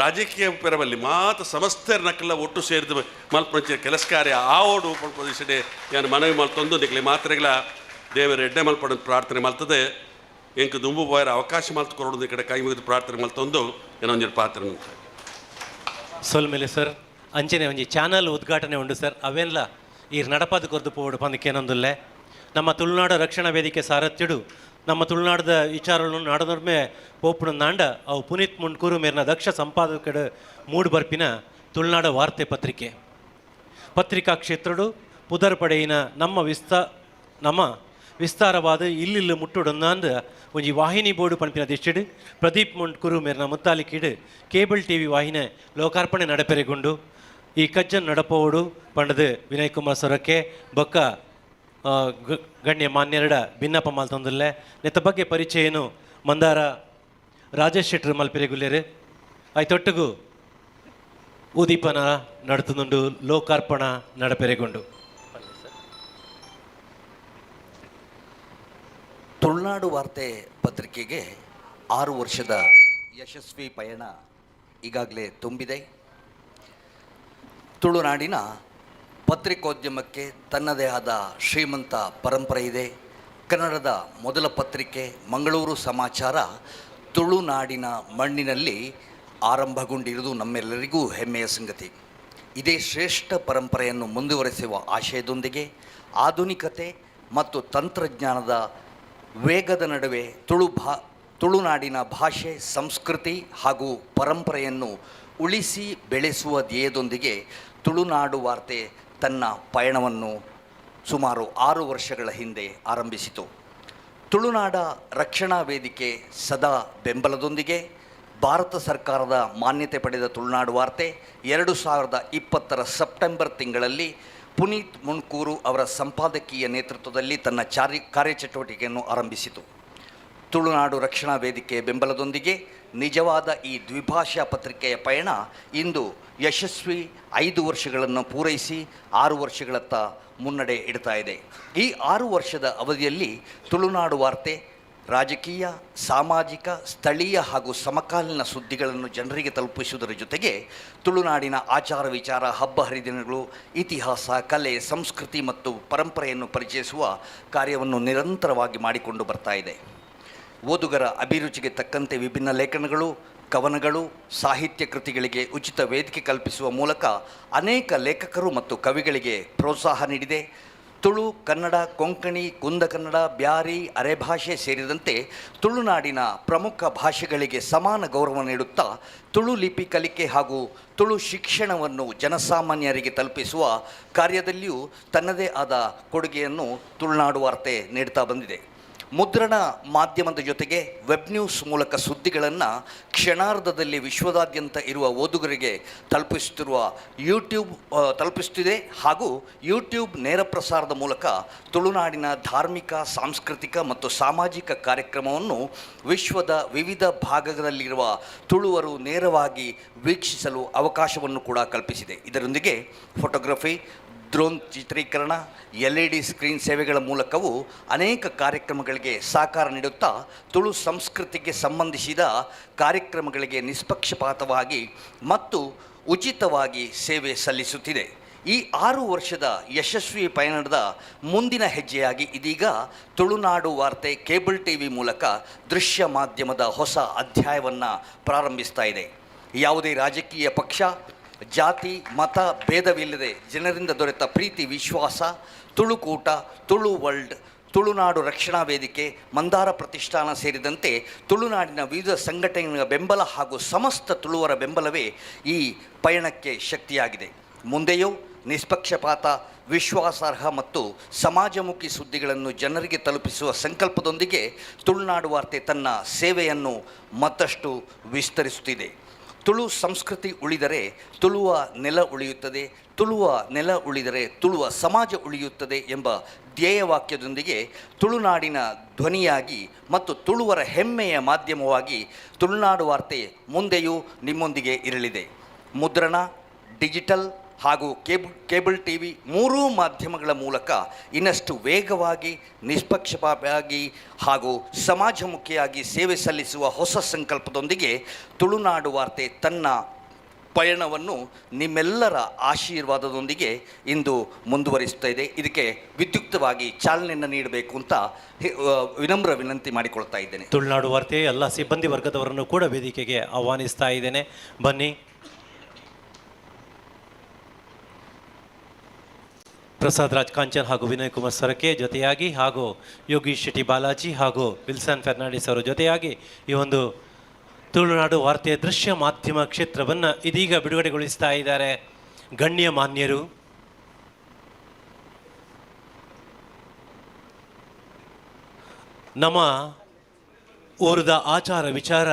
ರಾಜಕೀಯ ಪೆರಬಲ್ಲಿ ಮಾತ ಸಮಸ್ತರ ನಕಲ ಒಟ್ಟು ಸೇರಿದ ಮಲ್ಪಂಚಿನ ಕೆಲಸ ಕಾರ್ಯ ಆವೋಡು ಪಂಪದಿಸಿಡೆ ನಾನು ಮನವಿ ಮಲ್ತೊಂದು ನಿಕ್ಲೆ ಮಾತ್ರೆಗಳ ದೇವರ ಎಡ್ಡೆ ಮಲ್ಪಡ ಪ್ರಾರ್ಥನೆ ಮಲ್ತದೆ ಎಂಕ ದುಂಬು ಬಾಯರ ಅವಕಾಶ ಮಲ್ತುಕೊಡೋದು ಈ ಕಡೆ ಕೈ ಮುಗಿದು ಪ್ರಾರ್ಥನೆ ಮಲ್ತೊಂದು ಏನೊಂದು ಪಾತ್ರ ಸೊಲ್ ಮೇಲೆ ಸರ್ ಅಂಚನೆ ಒಂಜಿ ಚಾನಲ್ ಉದ್ಘಾಟನೆ ಉಂಡು ಸರ್ ಅವೆಲ್ಲ ಈ ನಡಪಾದ ಕೊರ್ದು ಪೋಡು ಪಂದಕ್ಕೇನೊಂದುಲ್ಲೆ ನಮ್ಮ ತುಳುನಾಡು ರಕ್ಷಣಾ ವೇದಿಕೆ ಸಾರಥ್ಯಡು ನಮ್ಮ ತುಳುನಾಡದ ವಿಚಾರಗಳನ್ನು ನಾಡನೊರ್ಮೆ ಪೋಪುಣ ನಾಂಡ ಅವು ಪುನೀತ್ ಮುಂಡ್ಕೂರು ಮೇರಿನ ದಕ್ಷ ಸಂಪಾದಕಡು ಮೂಡು ಬರ್ಪಿನ ತುಳುನಾಡ ವಾರ್ತೆ ಪತ್ರಿಕಾ ಕ್ಷೇತ್ರಡು ಪುದರ್ ಪಡೆಯಿನ ನಮ್ಮ ವಿಸ್ತಾರವಾದ ಇಲ್ಲಿಲ್ಲು ಮುಟ್ಟುಡೊಂದಾಂದು ಒಂಜಿ ವಾಹಿನಿ ಬೋರ್ಡು ಪಂಪಿನ ದಿಷ್ಟಿಡು ಪ್ರದೀಪ್ ಮುಂಡ್ಕೂರು ಮೇರಿನ ಮುತ್ತಾಲಿಕಿಡು ಕೇಬಲ್ ಟಿವಿ ವಾಹಿನಿ ಲೋಕಾರ್ಪಣೆ ನಡಪೆರೆಗೊಂಡು ಈ ಕಜ್ಜನ್ ನಡಪೋಡು ಪಂಡದು ವಿನಯ್ ಕುಮಾರ್ ಸೊರಕೆ ಬೊಕ್ಕ ಗಣ್ಯ ಮಾನ್ಯರಡ ಭಿನ್ನಪ್ಪ ಮಾಲ್ತೊಂದುಲ್ಲೆ ನೆತ್ತ ಬಗ್ಗೆ ಪರಿಚಯನು ಮಂದಾರ ರಾಜೇಶ್ ಶೆಟ್ಟರು ಮಲ್ಪೆರೆಗುಲ್ಲೆರು ಐತೊಟ್ಟುಗು ಉದೀಪನ ನಡತುಂಡು ಲೋಕಾರ್ಪಣ ನಡಪೆರೆಗೊಂಡು ತುಳುನಾಡು ವಾರ್ತೆ ಪತ್ರಿಕೆಗೆ 6 ವರ್ಷದ ಯಶಸ್ವಿ ಪಯಣ ಈಗಾಗಲೇ ತುಂಬಿದೆ. ತುಳುನಾಡಿನ ಪತ್ರಿಕೋದ್ಯಮಕ್ಕೆ ತನ್ನದೇ ಆದ ಶ್ರೀಮಂತ ಪರಂಪರೆ ಇದೆ. ಕನ್ನಡದ ಮೊದಲ ಪತ್ರಿಕೆ ಮಂಗಳೂರು ಸಮಾಚಾರ ತುಳುನಾಡಿನ ಮಣ್ಣಿನಲ್ಲಿ ಆರಂಭಗೊಂಡಿರುವುದು ನಮ್ಮೆಲ್ಲರಿಗೂ ಹೆಮ್ಮೆಯ ಸಂಗತಿ. ಇದೇ ಶ್ರೇಷ್ಠ ಪರಂಪರೆಯನ್ನು ಮುಂದುವರೆಸುವ ಆಶಯದೊಂದಿಗೆ ಆಧುನಿಕತೆ ಮತ್ತು ತಂತ್ರಜ್ಞಾನದ ವೇಗದ ನಡುವೆ ತುಳುನಾಡಿನ ಭಾಷೆ, ಸಂಸ್ಕೃತಿ ಹಾಗೂ ಪರಂಪರೆಯನ್ನು ಉಳಿಸಿ ಬೆಳೆಸುವ ಧ್ಯೇಯದೊಂದಿಗೆ ತುಳುನಾಡು ವಾರ್ತೆ ತನ್ನ ಪಯಣವನ್ನು ಸುಮಾರು 6 ವರ್ಷಗಳ ಹಿಂದೆ ಆರಂಭಿಸಿತು. ತುಳುನಾಡ ರಕ್ಷಣಾ ವೇದಿಕೆ ಸದಾ ಬೆಂಬಲದೊಂದಿಗೆ ಭಾರತ ಸರ್ಕಾರದ ಮಾನ್ಯತೆ ಪಡೆದ ತುಳುನಾಡು ವಾರ್ತೆ 2020 ಸೆಪ್ಟೆಂಬರ್ ತಿಂಗಳಲ್ಲಿ ಪುನೀತ್ ಮುಣ್ಕೂರು ಅವರ ಸಂಪಾದಕೀಯ ನೇತೃತ್ವದಲ್ಲಿ ತನ್ನ ಕಾರ್ಯಚಟುವಟಿಕೆಯನ್ನು ಆರಂಭಿಸಿತು. ತುಳುನಾಡು ರಕ್ಷಣಾ ವೇದಿಕೆಯ ಬೆಂಬಲದೊಂದಿಗೆ ನಿಜವಾದ ಈ ದ್ವಿಭಾಷಾ ಪತ್ರಿಕೆಯ ಪಯಣ ಇಂದು ಯಶಸ್ವಿ 5 ವರ್ಷಗಳನ್ನು ಪೂರೈಸಿ 6 ವರ್ಷಗಳತ್ತ ಮುನ್ನಡೆ ಇಡ್ತಾ ಇದೆ. ಈ 6 ವರ್ಷದ ಅವಧಿಯಲ್ಲಿ ತುಳುನಾಡು ವಾರ್ತೆ ರಾಜಕೀಯ, ಸಾಮಾಜಿಕ, ಸ್ಥಳೀಯ ಹಾಗೂ ಸಮಕಾಲೀನ ಸುದ್ದಿಗಳನ್ನು ಜನರಿಗೆ ತಲುಪಿಸುವುದರ ಜೊತೆಗೆ ತುಳುನಾಡಿನ ಆಚಾರ ವಿಚಾರ, ಹಬ್ಬ ಹರಿದಿನಗಳು, ಇತಿಹಾಸ, ಕಲೆ, ಸಂಸ್ಕೃತಿ ಮತ್ತು ಪರಂಪರೆಯನ್ನು ಪರಿಚಯಿಸುವ ಕಾರ್ಯವನ್ನು ನಿರಂತರವಾಗಿ ಮಾಡಿಕೊಂಡು ಬರ್ತಾ ಇದೆ. ಓದುಗರ ಅಭಿರುಚಿಗೆ ತಕ್ಕಂತೆ ವಿಭಿನ್ನ ಲೇಖನಗಳು, ಕವನಗಳು, ಸಾಹಿತ್ಯ ಕೃತಿಗಳಿಗೆ ಉಚಿತ ವೇದಿಕೆ ಕಲ್ಪಿಸುವ ಮೂಲಕ ಅನೇಕ ಲೇಖಕರು ಮತ್ತು ಕವಿಗಳಿಗೆ ಪ್ರೋತ್ಸಾಹ ನೀಡಿದೆ. ತುಳು, ಕನ್ನಡ, ಕೊಂಕಣಿ, ಕುಂದ ಕನ್ನಡ, ಬ್ಯಾರಿ, ಅರೆಭಾಷೆ ಸೇರಿದಂತೆ ತುಳುನಾಡಿನ ಪ್ರಮುಖ ಭಾಷೆಗಳಿಗೆ ಸಮಾನ ಗೌರವ ನೀಡುತ್ತಾ ತುಳು ಲಿಪಿ ಕಲಿಕೆ ಹಾಗೂ ತುಳು ಶಿಕ್ಷಣವನ್ನು ಜನಸಾಮಾನ್ಯರಿಗೆ ತಲುಪಿಸುವ ಕಾರ್ಯದಲ್ಲಿಯೂ ತನ್ನದೇ ಆದ ಕೊಡುಗೆಯನ್ನು ತುಳುನಾಡು ವಾರ್ತೆ ನೀಡ್ತಾ ಬಂದಿದೆ. ಮುದ್ರಣ ಮಾಧ್ಯಮದ ಜೊತೆಗೆ ವೆಬ್ ನ್ಯೂಸ್ ಮೂಲಕ ಸುದ್ದಿಗಳನ್ನು ಕ್ಷಣಾರ್ಧದಲ್ಲಿ ವಿಶ್ವದಾದ್ಯಂತ ಇರುವ ಓದುಗರಿಗೆ ತಲುಪಿಸುತ್ತಿದೆ ಹಾಗೂ ಯೂಟ್ಯೂಬ್ ನೇರ ಪ್ರಸಾರದ ಮೂಲಕ ತುಳುನಾಡಿನ ಧಾರ್ಮಿಕ, ಸಾಂಸ್ಕೃತಿಕ ಮತ್ತು ಸಾಮಾಜಿಕ ಕಾರ್ಯಕ್ರಮವನ್ನು ವಿಶ್ವದ ವಿವಿಧ ಭಾಗದಲ್ಲಿರುವ ತುಳುವರು ನೇರವಾಗಿ ವೀಕ್ಷಿಸಲು ಅವಕಾಶವನ್ನು ಕೂಡ ಕಲ್ಪಿಸಿದೆ. ಇದರೊಂದಿಗೆ ಫೋಟೋಗ್ರಫಿ, ಡ್ರೋನ್ ಚಿತ್ರೀಕರಣ, LED ಸ್ಕ್ರೀನ್ ಸೇವೆಗಳ ಮೂಲಕವೂ ಅನೇಕ ಕಾರ್ಯಕ್ರಮಗಳಿಗೆ ಸಹಕಾರ ನೀಡುತ್ತಾ ತುಳು ಸಂಸ್ಕೃತಿಗೆ ಸಂಬಂಧಿಸಿದ ಕಾರ್ಯಕ್ರಮಗಳಿಗೆ ನಿಷ್ಪಕ್ಷಪಾತವಾಗಿ ಮತ್ತು ಉಚಿತವಾಗಿ ಸೇವೆ ಸಲ್ಲಿಸುತ್ತಿದೆ. ಈ 6 ವರ್ಷದ ಯಶಸ್ವಿ ಪಯಣದ ಮುಂದಿನ ಹೆಜ್ಜೆಯಾಗಿ ಇದೀಗ ತುಳುನಾಡು ವಾರ್ತೆ ಕೇಬಲ್ TV ಮೂಲಕ ದೃಶ್ಯ ಮಾಧ್ಯಮದ ಹೊಸ ಅಧ್ಯಾಯವನ್ನು ಪ್ರಾರಂಭಿಸ್ತಾ ಇದೆ. ಯಾವುದೇ ರಾಜಕೀಯ ಪಕ್ಷ, ಜಾತಿ, ಮತ ಭೇದವಿಲ್ಲದೆ ಜನರಿಂದ ದೊರೆತ ಪ್ರೀತಿ, ವಿಶ್ವಾಸ, ತುಳುಕೂಟ, ತುಳು ವರ್ಲ್ಡ್, ತುಳುನಾಡು ರಕ್ಷಣಾ ವೇದಿಕೆ, ಮಂದಾರ ಪ್ರತಿಷ್ಠಾನ ಸೇರಿದಂತೆ ತುಳುನಾಡಿನ ವಿವಿಧ ಸಂಘಟನೆಗಳ ಬೆಂಬಲ ಹಾಗೂ ಸಮಸ್ತ ತುಳುವರ ಬೆಂಬಲವೇ ಈ ಪಯಣಕ್ಕೆ ಶಕ್ತಿಯಾಗಿದೆ. ಮುಂದೆಯೂ ನಿಷ್ಪಕ್ಷಪಾತ, ವಿಶ್ವಾಸಾರ್ಹ ಮತ್ತು ಸಮಾಜಮುಖಿ ಸುದ್ದಿಗಳನ್ನು ಜನರಿಗೆ ತಲುಪಿಸುವ ಸಂಕಲ್ಪದೊಂದಿಗೆ ತುಳುನಾಡು ವಾರ್ತೆ ತನ್ನ ಸೇವೆಯನ್ನು ಮತ್ತಷ್ಟು ವಿಸ್ತರಿಸುತ್ತಿದೆ. ತುಳು ಸಂಸ್ಕೃತಿ ಉಳಿದರೆ ತುಳುವ ನೆಲ ಉಳಿಯುತ್ತದೆ, ತುಳುವ ನೆಲ ಉಳಿದರೆ ತುಳುವ ಸಮಾಜ ಉಳಿಯುತ್ತದೆ ಎಂಬ ಧ್ಯೇಯವಾಕ್ಯದೊಂದಿಗೆ ತುಳುನಾಡಿನ ಧ್ವನಿಯಾಗಿ ಮತ್ತು ತುಳುವರ ಹೆಮ್ಮೆಯ ಮಾಧ್ಯಮವಾಗಿ ತುಳುನಾಡು ವಾರ್ತೆ ಮುಂದೆಯೂ ನಿಮ್ಮೊಂದಿಗೆ ಇರಲಿದೆ. ಮುದ್ರಣ, ಡಿಜಿಟಲ್ ಹಾಗೂ ಕೇಬಲ್ TV 3 ಮಾಧ್ಯಮಗಳ ಮೂಲಕ ಇನ್ನಷ್ಟು ವೇಗವಾಗಿ, ನಿಷ್ಪಕ್ಷಪಾತವಾಗಿ ಹಾಗೂ ಸಮಾಜಮುಖಿಯಾಗಿ ಸೇವೆ ಸಲ್ಲಿಸುವ ಹೊಸ ಸಂಕಲ್ಪದೊಂದಿಗೆ ತುಳುನಾಡು ವಾರ್ತೆ ತನ್ನ ಪಯಣವನ್ನು ನಿಮ್ಮೆಲ್ಲರ ಆಶೀರ್ವಾದದೊಂದಿಗೆ ಇಂದು ಮುಂದುವರಿಸ್ತಾ ಇದೆ. ಇದಕ್ಕೆ ವಿದ್ಯುಕ್ತವಾಗಿ ಚಾಲನೆಯನ್ನು ನೀಡಬೇಕು ಅಂತ ವಿನಮ್ರ ವಿನಂತಿ ಮಾಡಿಕೊಳ್ತಾ ಇದ್ದೇನೆ. ತುಳುನಾಡು ವಾರ್ತೆ ಎಲ್ಲ ಸಿಬ್ಬಂದಿ ವರ್ಗದವರನ್ನು ಕೂಡ ವೇದಿಕೆಗೆ ಆಹ್ವಾನಿಸ್ತಾ ಇದ್ದೇನೆ. ಬನ್ನಿ. ಪ್ರಸಾದ್ ರಾಜ್ ಕಾಂಚನ್ ಹಾಗೂ ವಿನಯ್ ಕುಮಾರ್ ಸರಕೆ ಜೊತೆಯಾಗಿ ಹಾಗೂ ಯೋಗೀಶ್ ಶೆಟ್ಟಿ ಬಾಲಾಜಿ ಹಾಗೂ ವಿಲ್ಸನ್ ಫೆರ್ನಾಂಡಿಸ್ ಅವರು ಜೊತೆಯಾಗಿ ಈ ಒಂದು ತುಳುನಾಡು ವಾರ್ತೆಯ ದೃಶ್ಯ ಮಾಧ್ಯಮ ಕ್ಷೇತ್ರವನ್ನು ಇದೀಗ ಬಿಡುಗಡೆಗೊಳಿಸ್ತಾ ಇದ್ದಾರೆ. ಗಣ್ಯ ಮಾನ್ಯರು, ನಮ್ಮ ಊರದ ಆಚಾರ ವಿಚಾರ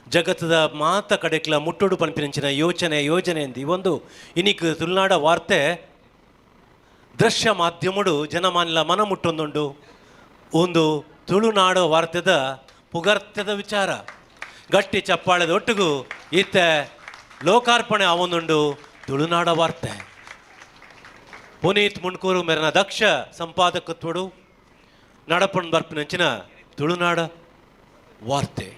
ಜಗತ್ತದ ಮಾತ ಕಡೆಕ್ಲ ಮುಟ್ಟೊಡು ಪಂಪಿನಂಚಿನ ಯೋಜನೆ ಎಂದು ಈ ಒಂದು ಇನಿಕ್ ತುಳುನಾಡ ವಾರ್ತೆ ದೃಶ್ಯ ಮಾಧ್ಯಮಡು ಜನಮಾನ್ಲ ಮನ ಮುಟ್ಟೊಂದುಂಡು ಒಂದು ತುಳುನಾಡ ವಾರ್ತೆದ ಪುಗರ್ತ್ಯದ ವಿಚಾರ ಗಟ್ಟಿ ಚಪ್ಪಾಳೆದ ಒಟ್ಟಿಗೂ ಇತ್ತೆ ಲೋಕಾರ್ಪಣೆ ಆವೊಂದುಂಡು ತುಳುನಾಡ ವಾರ್ತೆ. ಪುನೀತ್ ಮುಣ್ಕೂರು ಮೇರನ ದಕ್ಷ ಸಂಪಾದಕತ್ವಡು ನಡಪಣ್ ಬರ್ಪಿನಂಚಿನ ತುಳುನಾಡ ವಾರ್ತೆ.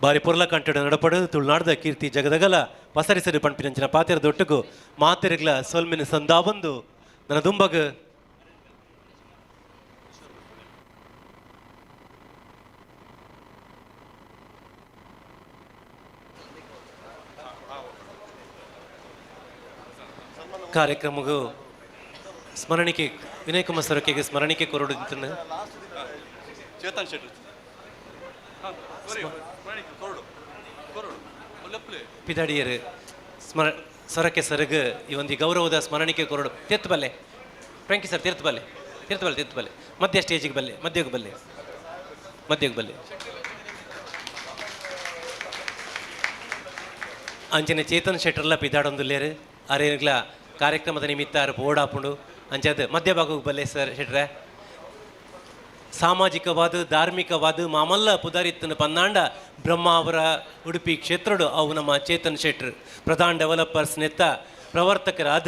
ಬಾರಿ ಪೊರ್ಲ ಕಂಟಡ ನಡಪಡು ತುಳುನಾಡದ ಕೀರ್ತಿ ಜಗದಗಲ ಪಸರಿಸರು ಪಂಪಿನಂಚಿನ ಪಾತೆರ ದೊಟ್ಟಗು ಮಾತೆರೆಗ್ಲ ಸೊಲ್ಮಿನ ಸಂದಾಬಂದು ನನ್ನ ದುಂಬಗ ಕಾರ್ಯಕ್ರಮಗೂ ಸ್ಮರಣಿಕೆ ವಿನಯ್ ಕುಮಾರ್ ಸೊರಕೆಗೆ ಸ್ಮರಣಿಕೆ ಕೊರಡು ಚೇತನ್ ಶೆಟ್ಟಿ ಪಿದಾಡಿಯರು ಸೊರಕೆ ಸರಗ ಈ ಒಂದು ಗೌರವದ ಸ್ಮರಣಿಕೆ ಕೊರಡು ತೀರ್ಥ ಬಲ್ಲೆ ಫ್ರಂಕಿ ಸರ್ ತೀರ್ಥ ಬಲ್ಲೆ ಮಧ್ಯ ಸ್ಟೇಜಿಗೆ ಬಲ್ಲೆ ಮಧ್ಯಕ್ಕೆ ಬಲ್ಲೆ ಅಂಚನೆ ಚೇತನ್ ಶೆಟ್ಟರ್ಲ ಪಿದಾಡೊಂದುಲ್ಲೇರು ಅರೇಗ್ಲ ಕಾರ್ಯಕ್ರಮದ ನಿಮಿತ್ತ ಓಡಾಪುಂಡು ಅಂಚದು ಮಧ್ಯ ಭಾಗಕ್ಕೆ ಬಲ್ಲೆ ಸರ್ ಶೆಟ್ರೆ ಸಾಮಾಜಿಕವಾದ ಧಾರ್ಮಿಕವಾದ ಮಾಮಲ್ಲ ಪುದಾರಿತ್ತನ ಪನ್ನಾಂಡ ಬ್ರಹ್ಮಾವರ ಉಡುಪಿ ಕ್ಷೇತ್ರಡು ಅವು ನಮ್ಮ ಚೇತನ್ ಶೆಟ್ರ್ ಪ್ರಧಾನ ಡೆವಲಪರ್ಸ್ ನೆತ್ತ ಪ್ರವರ್ತಕರಾದ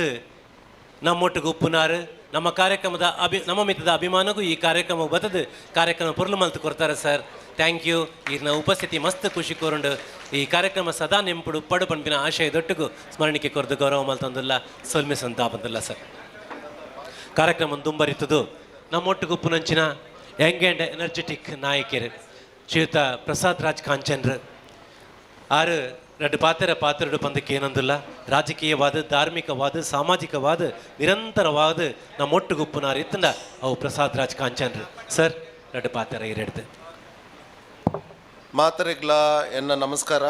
ನಮ್ಮೊಟ್ಟಿಗೆ ಉಪ್ಪುನಾರು ನಮ್ಮ ಕಾರ್ಯಕ್ರಮದ ನಮ್ಮ ಮಿತ್ತದ ಅಭಿಮಾನಗೂ ಈ ಕಾರ್ಯಕ್ರಮ ಬತ್ತದು ಕಾರ್ಯಕ್ರಮ ಪೊರ್ಲು ಮಲ್ತು ಕೊಡ್ತಾರೆ ಸರ್. Thank you. ಈರ್ನ ಉಪಸ್ಥಿತಿ ಮಸ್ತ್ ಖುಷಿ ಕೋರುಂಡು ಈ ಕಾರ್ಯಕ್ರಮ ಸದಾ ನೆಂಪುಡು ಪಡು ಪಂಪಿನ ಆಶಯದೊಟ್ಟಿಗೂ ಸ್ಮರಣಿಕೆ ಕೊರದು ಗೌರವ ಮಲ್ತಂದಿಲ್ಲ ಸೊಲ್ಮೆಸ್ ಅಂತ ಬಂದಿಲ್ಲ ಸರ್. ಕಾರ್ಯಕ್ರಮ ದುಂಬರಿತದು ನಮ್ಮೊಟ್ಟಿಗೆ ಉಪ್ಪುನಂಚಿನ ಯಂಗ್ ಆ್ಯಂಡ್ ಎನರ್ಜೆಟಿಕ್ ನಾಯಕರು ಶ್ರೀಯುತ ಪ್ರಸಾದ್ ರಾಜ್ ಕಾಂಚನ್ರು ಆರು ಎರಡು ಪಾತ್ರಡು ಪಂದಕ್ಕೆ ಏನಂದಿಲ್ಲ ರಾಜಕೀಯವಾದ ಧಾರ್ಮಿಕವಾದ ಸಾಮಾಜಿಕವಾದ ನಿರಂತರವಾದ ನಮ್ಮೊಟ್ಟಿಗುಪ್ಪುನಾರು ಇತ್ತಂಡ ಅವು ಪ್ರಸಾದ್ ರಾಜ್ ಕಾಂಚನ್ರು ಸರ್ ಎರಡು ಪಾತ್ರ ಇರೆಡ್ದು ಮಾತರೆಗ್ಲ ಎನ್ನ ನಮಸ್ಕಾರ.